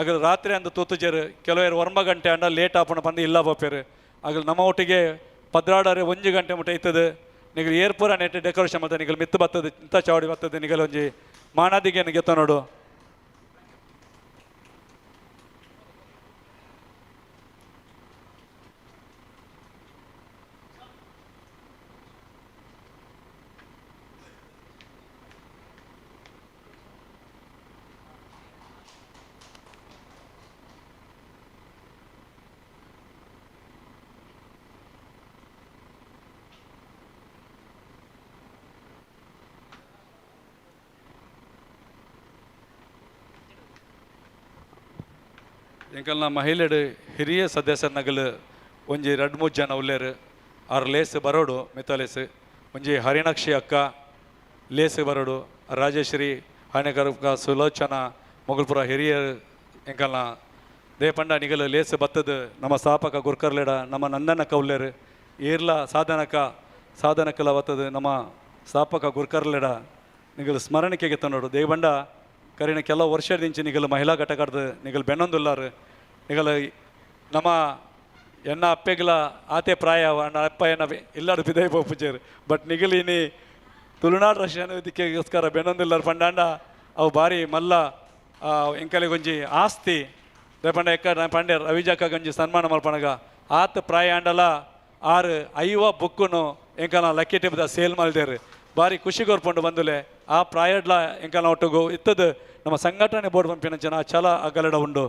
ಅಗಲ್ ರಾತ್ರಿ ಅಂದು ತೂತುಜರು ಕೆಲವರು 1 ಗಂಟೆ ಅಂಡ ಲೇಟ್ ಆಪಣ ಬಂದು ಇಲ್ಲ ಬಪ್ಪೇರು ಆಗಲು ನಮ್ಮ ಒಟ್ಟಿಗೆ ಪದ್ರಾಡರೆ 1 ಗಂಟೆ ಮುಟ್ಟ ಇತ್ತದು ನಿಗಲು ಏರ್ಪುರ ನೆಟ್ಟು ಡೆಕೋರೇಷನ್ ಮಾಡ್ತಾರೆ ನಿಗಲು ಮಿತ್ತು ಬರ್ತದೆ ಇಂಥ ಚಾವಡಿ ಬರ್ತದೆ ನಿಗಲು ಒಂಜಿ ಮಾನಾದಿಗೆ ಗೆತ್ತ ನೋಡು. ಎಂಕಲ್ನ ಮಹಿಳೆಡು ಹಿರಿಯ ಸದಸ್ಯರ ನಗಲು ಒಂಜಿ 2-3 ಜನ ಉಲ್ಲೇರು ಆರು ಲೇಸ್ ಬರೋಡು ಮಿತಾಲೇಸ್ ಒಂಜಿ ಹರಿಣಾಕ್ಷಿ ಅಕ್ಕ ಲೇಸ್ ಬರೋಡು ರಾಜೇಶ್ರೀ ಹಣೆಕರ್ಕ ಸುಲೋಚನಾ ಮೊಗಲ್ಪುರ ಹಿರಿಯರು ಎಂಕಲ್ನ ದೇಪಂಡ ನಿಗಲು ಲೇಸ್ ಬತ್ತದು ನಮ್ಮ ಸ್ಥಾಪಕ ಗುರ್ಕರ್ಲೆಡ ನಮ್ಮ ನಂದನಕ್ಕ ಉಲ್ಲೇರು ಈರ್ಲ ಸಾಧನಕ್ಕಲ ಬತ್ತದು ನಮ್ಮ ಸ್ಥಾಪಕ ಗುರ್ಕರ್ಲೆಡ ನಿಗಲು ಸ್ಮರಣಿಕೆಗೆ ನೋಡು ದೇವಬಂಡ ಕರಿನ ಕೆಲವು ವರ್ಷದಿಂಚಿ ನಿಗಲು ಮಹಿಳಾ ಘಟಕದ ನಿಗಲು ಬೆನ್ನೊಂದುಲ್ಲಾರು ನಿಗಲು ನಮ್ಮ ಎನ್ನ ಅಪ್ಪೆಗಳ ಆತೆ ಪ್ರಾಯ ಅಣ್ಣ ಅಪ್ಪ ಎನ್ನ ಇಲ್ಲಾಡು ಬಿದೈ ಪೂಜಾರು ಬಟ್ ನಿಗಲು ಇನಿ ತುಳುನಾಡು ರಕ್ಷಣಾ ವೇದಿಕೆಗೋಸ್ಕರ ಬೆನ್ನೊಂದಿಲ್ಲಾರು ಪಂಡಾಂಡ ಅವು ಭಾರಿ ಮಲ್ಲ ಎಂಕಲಿಗೊಂಜಿ ಆಸ್ತಿ ರೇಪಂಡ ಎಕ್ಕ ಪಂಡೆ ರವಿಜಾಕ ಗಂಜಿ ಸನ್ಮಾನ ಮಲ್ಪಣಗ ಆತ ಪ್ರಾಯ ಅಂಡಲ ಆರು 5 ಬುಕ್ಕುನು ಎಂಕಲ ಲಕ್ಕಿ ಟಿಪ್ದ ಸೇಲ್ ಮಲ್ದೇರು ಭಾರಿ ಖುಷಿ ಕೊರ್ಪುಂಡು ಬಂದುಲೆ ಆ ಪ್ರಾಯಡ್ಲ ಎಂಕಲ್ನ ಒಟ್ಟಿಗೂ ಇತ್ತದು ನಮ್ಮ ಸಂಘಟನೆ ಬೋರ್ಡ್ ಪಂಪಿನ ಜನ ಛಲ ಅಗಲಡ ಉಂಡು.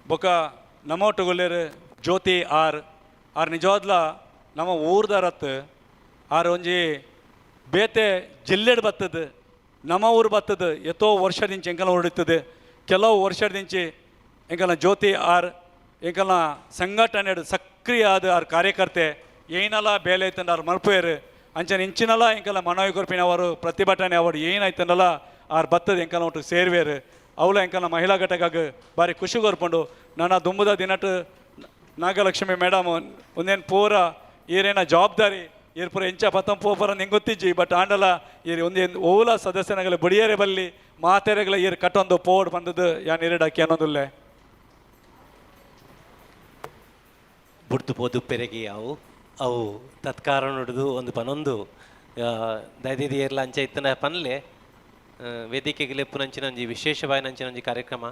ಬೊಕ ನಮ್ಮ ಒಟ್ಟುಗೊಲ್ಲೇರು ಜ್ಯೋತಿ ಆರ್ ನಿಜವಾದ್ಲ ನಮ್ಮ ಊರ್ದಾರತ್ ಆರು ಒಂಜಿ ಬೇತೆ ಜಿಲ್ಲೆಡ್ ಬತ್ತದು ನಮ್ಮ ಊರು ಬತ್ತದು ಎತ್ತೋ ವರ್ಷದಿಂಚಿ ಎಂಕಲ್ನ ಹೊಡಿತದೆ ಕೆಲವು ವರ್ಷದಿಂಚಿ ಎಂಕಲ್ನ ಜ್ಯೋತಿ ಎಂಕಲ್ನ ಸಂಘಟನೆ ಸಕ್ರಿಯ ಆದ ಆರು ಕಾರ್ಯಕರ್ತೆ ಏನಲ್ಲ ಬೇಲೆ ಐತಂಡ ಅವ್ರು ಮಲ್ಪೇರು ಅಂಚನೆ ಇಂಚಿನಲ್ಲ ಎಂಕಲ್ಲ ಮನವಿ ಕೊರ್ಪಿನ ಅವರು ಪ್ರತಿಭಟನೆ ಅವರು ಏನಾಯ್ತಂಡಲ್ಲ ಆರು ಬತ್ತದ ಎಂಕಲ್ನ ಒಟ್ಟು ಸೇರ್ವೇರು ಅವಳ ಎಂಕಲ್ನ ಮಹಿಳಾ ಘಟಕಾಗ ಭಾರಿ ಖುಷಿ ಕೊರ್ಪುಂಡು ನನ್ನ ದುಂಬುದ ದಿನಟ್ಟು ನಾಗಲಕ್ಷ್ಮಿ ಮೇಡಮ್ ಒಂದೇನು ಪೂರ ಈರೇನ ಜವಾಬ್ದಾರಿ ಈರ್ ಪೂರ ಎಂಚ ಪತ್ತಂ ಪೋಪರ ನಿಂಗೆ ಗೊತ್ತಿಜ್ಜಿ ಬಟ್ ಆಂಡಲ ಈರ್ ಒಂದೇನು ಓಲ ಸದಸ್ಯನಾಗಲಿ ಬಡಿಯರೆ ಬಲ್ಲಿ ಮಾತೆರೆಗಳ ಈರ್ ಕಟ್ಟೊಂದು ಪೋಡ್ ಬಂದದ್ದು ಯಾನ್ ಇರಡಾಕಿ ಅನ್ನೋದಿಲ್ಲೆ ಬುಡ್ದು ಬೋದು ಪೆರೆಗಿ ಅವು ತತ್ಕಾರ ನೋಡುದು ಒಂದು ಪನೊಂದು ದೈದಿದಿ ಏರ್ಲ ಅಂಚೆ ಇತ್ತನ ಪನ್ಲೆ ವೇದಿಕೆಗೆ ಲೆಪ್ಪುನಂಚಿನ ಒಂಜಿ ವಿಶೇಷವಾಯಿನಂಚಿನ ಒಂಜಿ ಕಾರ್ಯಕ್ರಮ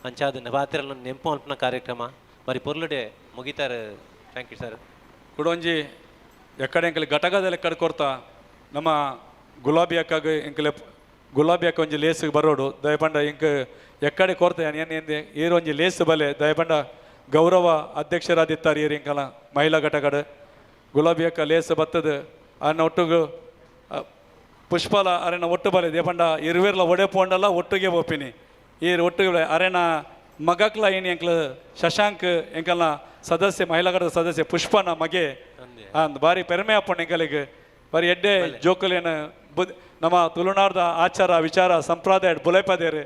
ಅಂಚಾದ ನವಾತಿರಲ್ಲ ನೆಂಪು ಮಲ್ಪನ ಕಾರ್ಯಕ್ರಮ ಬರೀ ಪೊರ್ಲುಡೆ ಮುಗಿತಾರೆ. Thank you sir. ಕುಡೊಂಜಿ ಎಕ್ಕಡೆ ಎಂಕಲಿ ಘಟಕದಲ್ಲಿ ಎಕ್ಕಡೆ ಕೊಡ್ತಾ ನಮ್ಮ ಗುಲಾಬಿ ಅಕ್ಕಾಗ ಎಂಕಲೆ ಗುಲಾಬಿ ಅಕ್ಕ ಒಂಜಿ ಲೇಸಿಗೆ ಬರೋಡು ದಯಪಂಡ ಇಂಕ ಎಕ್ಕಡೆ ಕೊಡ್ತಾ ಏನೇಂದೆ ಏರು ಒಂಜಿ ಲೇಸ್ ಬಲೆ ದಯಪಂಡ ಗೌರವ ಅಧ್ಯಕ್ಷರಾದಿತ್ತಾರೆ ಏರಿ ಇಂಕಲ ಮಹಿಳಾ ಘಟಕದ ಗುಲಾಬಿ ಅಕ್ಕ ಲೇಸ್ ಬತ್ತದು ಅನ್ನ ಒಟ್ಟಿಗೂ ಪುಷ್ಪಲ ಅರೆನ ಒಟ್ಟು ಬಲೆ ದೇಪಂಡ ಇರುವೆರ್ಲ ಒಡೆ ಪೋಂಡಲ್ಲ ಒಟ್ಟಿಗೆ ಒಪ್ಪಿನಿ ಈರು ಒಟ್ಟಿಗೆ ಅರೆನ ಮಗಕ್ಲ ಏನು ಎಂಕ್ಲ ಶಶಾಂಕ್ ಎಂಕಲ್ನ ಸದಸ್ಯ ಮಹಿಳಾ ಘಟಕದ ಸದಸ್ಯ ಪುಷ್ಪನ ಮಗೆ ಅಂದ್ ಭಾರಿ ಪೆರ್ಮೆ ಅಪ್ಪಣ್ಣ ಎಂಕಲಿಗೆ ಭಾರಿ ಎಡ್ಡೆ ಜೋಕುಲೇನ ನಮ್ಮ ತುಳುನಾಡ್ದ ಆಚಾರ ವಿಚಾರ ಸಂಪ್ರದಾಯ ಬುಲೈಪದೇರು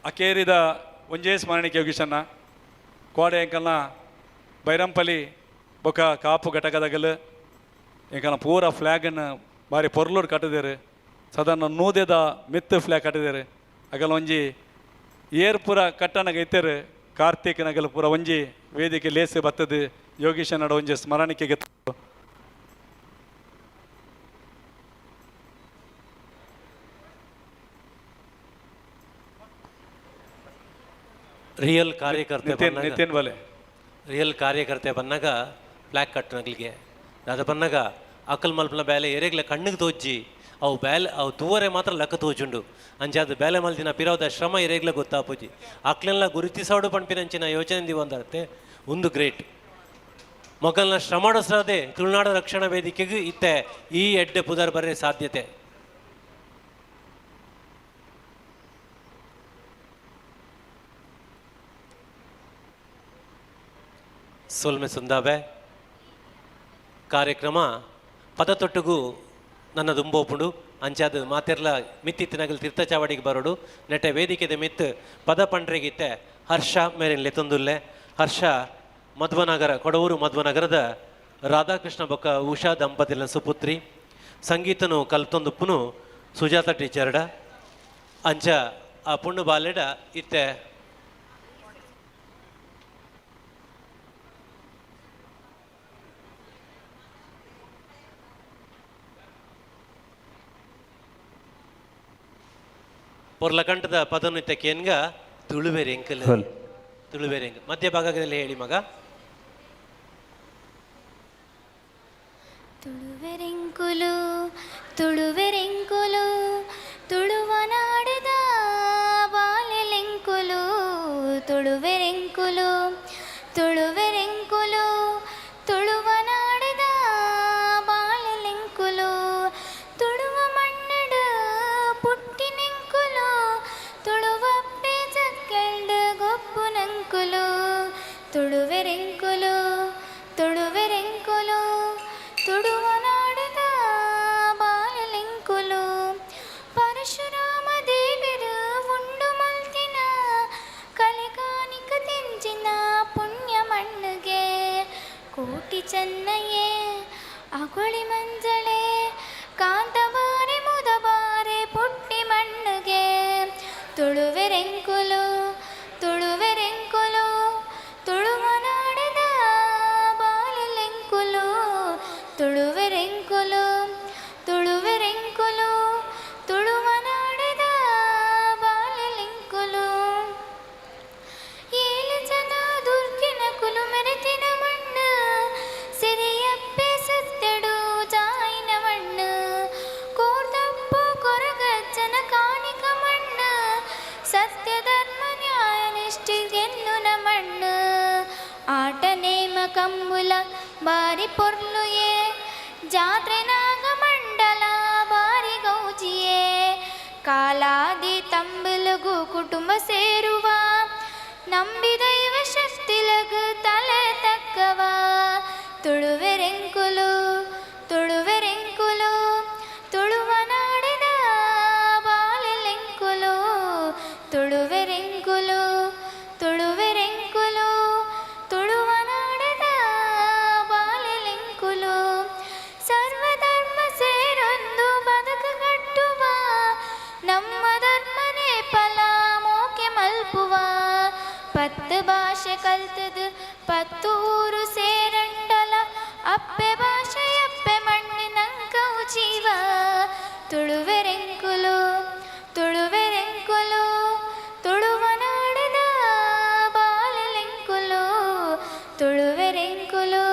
ಅಕೇರಿದ ಒಂಜೇ ಸ್ಮರಣಿಕೆ ಯೋಗೀಶನ್ನ ಕೋಡೆ ಎಂಕಲ್ನ ಬೈರಂಪಲ್ಲಿ ಬೊಕ ಕಾಪು ಘಟಕದಾಗಲು ಇಂಕನ ಪೂರ ಫ್ಲ್ಯಾಗನ್ನು ಬಾರಿ ಪೊರ್ಲೋಡ್ ಕಟ್ಟಿದೇರು ಸಾಧಾರಣ ನೂದೆದ ಮಿತ್ತು ಫ್ಲ್ಯಾಗ್ ಕಟ್ಟಿದೇರು ಅಗಲ ಒಂಜಿ ಏರ್ ಪೂರ ಕಟ್ಟಣಗ ಇತ್ತೇರು ಕಾರ್ತಿಕ್ ನಗಲು ಪೂರ ಒಂಜಿ ವೇದಿಕೆ ಲೇಸು ಬತ್ತದು ಯೋಗೀಶ ನಡ ಒಂಜಿ ಸ್ಮರಣಿಕೆಗೆ ರಿಯಲ್ ಕಾರ್ಯಕರ್ತೆ ನಿತಿನ್ ಬಲೆ ರಿಯಲ್ ಕಾರ್ಯಕರ್ತೆ ಬಂದಾಗ ಫ್ಲ್ಯಾಗ್ ಕಟ್ಟನಗ್ಲಿಗೆ ಅದು ಬಂದಾಗ ಅಕ್ಕಲ್ ಮಲ್ಪನ ಬೇಲೆ ಎರೆಗ್ಲೆ ಕಣ್ಣಿಗೆ ತೋಜಿ ಅವು ತೂವರೆ ಮಾತ್ರ ಲೆಕ್ಕ ತೋಜುಂಡು ಅಂಚಾದ ಬೇಲೆ ಮಲ್ದಿನ ಪಿರವದ ಶ್ರಮ ಎರೆಗ್ಲೆ ಗೊತ್ತಾಪುಜಿ ಅಕ್ಲೆಲ್ಲ ಗುರುತಿಸೋಡು ಪಂಪಿನಂಚಿನ ಯೋಚನೆ ಒಂದರ್ತೆ ಒಂದು ಗ್ರೇಟ್ ಮೊಗಲ್ನ ಶ್ರಮಡಸ್ರದೆ ತುಳುನಾಡು ರಕ್ಷಣಾ ವೇದಿಕೆಗೂ ಇತ್ತೆ ಈ ಎಡ್ಡೆ ಪುದರ್ ಬರೇ ಸಾಧ್ಯತೆ ಸೋಲ್ಮೆ ಸುಂದಾಬೆ ಕಾರ್ಯಕ್ರಮ ಪದತೊಟ್ಟುಗೂ ನನ್ನ ದುಂಬೋಪುಂಡು ಅಂಚಾದ ಮಾತೆರ್ಲ ಮಿತ್ತಿತ್ತಿನಗಲ್ ತೀರ್ಥಚಾವಡಿಗೆ ಬರೋಡು ನೆಟ್ಟೆ ವೇದಿಕೆದ ಮಿತ್ ಪದ ಪಂಡ್ರೆಗಿತ್ತೆ ಹರ್ಷ ಮೇರಿನ್ ಲೆತೊಂದುಲ್ಲೆ ಹರ್ಷ ಮಧ್ವನಗರ ಕೊಡವೂರು ಮಧ್ವನಗರದ ರಾಧಾಕೃಷ್ಣ ಬೊಕ್ಕ ಉಷಾ ದಂಪತಿಲ ಸುಪುತ್ರಿ ಸಂಗೀತನು ಕಲ್ತೊಂದುಪ್ಪುನು ಸುಜಾತ ಟೀಚರ್ಡ ಅಂಚ ಆ ಪುಣ್ಣು ಬಾಲೆಡ ಇತ್ತೆ ಪೊರ್ಲಕಂಠದ ಪದನು ಇತ್ತ ಕೇನ್ಗ ತುಳುವೇರೆ ಎಂಕಲ್ ತುಳುವೇರೆ ಎಂಕ ಮಧ್ಯ ಭಾಗದಲ್ಲಿ ಹೇಳಿ ಮಗ ತುಳುವೆರೆಂಕುಲು ತುಳುವೆರೆಂಕುಲು ತುಳುವನಾಡದ ಬಾಲೆಲೆಂಕುಲು ತುಳುವೆರೆಂಕುಲು ತುಳುವೆರೆಂಕುಲು ತುಳುವನಾಡದ ಬಾಲೆಲೆಂಕುಲು ತುಳುವ ಮಣ್ಣಡು ಪುಟ್ಟಿನೆಂಕುಲು ತುಳುವಪ್ಪೆ ಜಕ್ಕೆಲ್ಡು ಗೊಪ್ಪುನಂಕುಲು ತುಳುವೆರೆಂಕುಲು ತುಳುವೆರೆಂಕುಲು ತುಳುವನಾಡದ ಬಾಲೆಲೆಂಕುಲು ಪರಶುರಾಮ ದೇವರು ಉಂಡು ಮಲ್ತಿನ ಕಲೆಗಾನಿಕ ತೆಂಚಿನ ಪುಣ್ಯ ಮಣ್ಣುಗೆ ಕೋಟಿ ಚೆನ್ನಯ್ಯೇ ಅಗೊಳಿ ಮಂಜಳೆ ಕಾಂತಬಾರೆ ಮುದಬಾರೆ ಪುಟ್ಟಿ ಮಣ್ಣುಗೆ ತುಳುವೆರೆಂಕುಲು ತುಳುವೆರೆಂಕುಲು ತುಳುವನಾಡದ ಬಾಲೆಲೆಂಕುಲು ತುಳುವೆರೆಂಕುಲು ತುಳುವೆರೆಂಕುಲು ತುಳುವನಾಡದ ಬಾಲೆಲೆಂಕುಲು ಏಳು ಜನ ದುರ್ಗಿನ ಕುಲು ಮೆರೆತಿನ ಮಣ್ಣು ಸಿರಿಯಪ್ಪೆ ಸತ್ತೆಡು ಜಾಯಿನ ಮಣ್ಣು ಕೋರ್ದಪ್ಪು ಕೊರಗಜ್ಜನ ಕಾಣಿಕ ಮಣ್ಣು ಸತ್ಯ ಧರ್ಮ ನ್ಯಾಯ ನಿಷ್ಠೆಗೆನ್ನುನ ಮಣ್ಣು ಆಟ ನೇಮ ಕಂಬುಲ ಬಾರಿ ಪೊರ್ಲುಯೇ ಜಾತ್ರೆ ನಾಗಮಂಡಲ ಬಾರಿ ಗೌಜಿಯೇ ಕಾಲಾದಿ ತಂಬಲಗು ಕುಟುಂಬ ಸೇರುವ ನಂಬಿ ದೈವ ಶಕ್ತಿಲಗು ತಲೆ ತಕ್ಕವ ತುಳುವೆರೆಂಕುಲು ತುಳುವೆರೆಂಕುಲು ತುಳುವನಾಡಿದ ಬಾಲೆಲೆಂಕುಲು ತುಳುವೆರೆಂಕುಲು ತುಳುವೆರೆಂಕುಲು ತುಳುವನಾಡದ ಬಾಲೆಲೆಂಕುಲು ಸರ್ವಧರ್ಮ ಸೇರೊಂದು ಬದುಕು ಕಟ್ಟುವ ನಮ್ಮ ಧರ್ಮನೇ ಫಲ ಮೋಕೆ ಮಲ್ಪುವ ಪತ್ತು ಭಾಷೆ ಕಲ್ತದು ಪತ್ತು ಊರು ಸೇರಂಡಲ ಅಪ್ಪೆ ಭಾಷೆ ಅಪ್ಪೆ ಮಣ್ಣಿನಂಕವು ಜೀವ ತುಳುವೆರೆಂಕುಲು ತುಳುವೆರೆಂಕುಲು ತುಳುವನಾಡದ ಬಾಲೆಲೆಂಕುಲು ತುಳುವೆರೆಂಕುಲು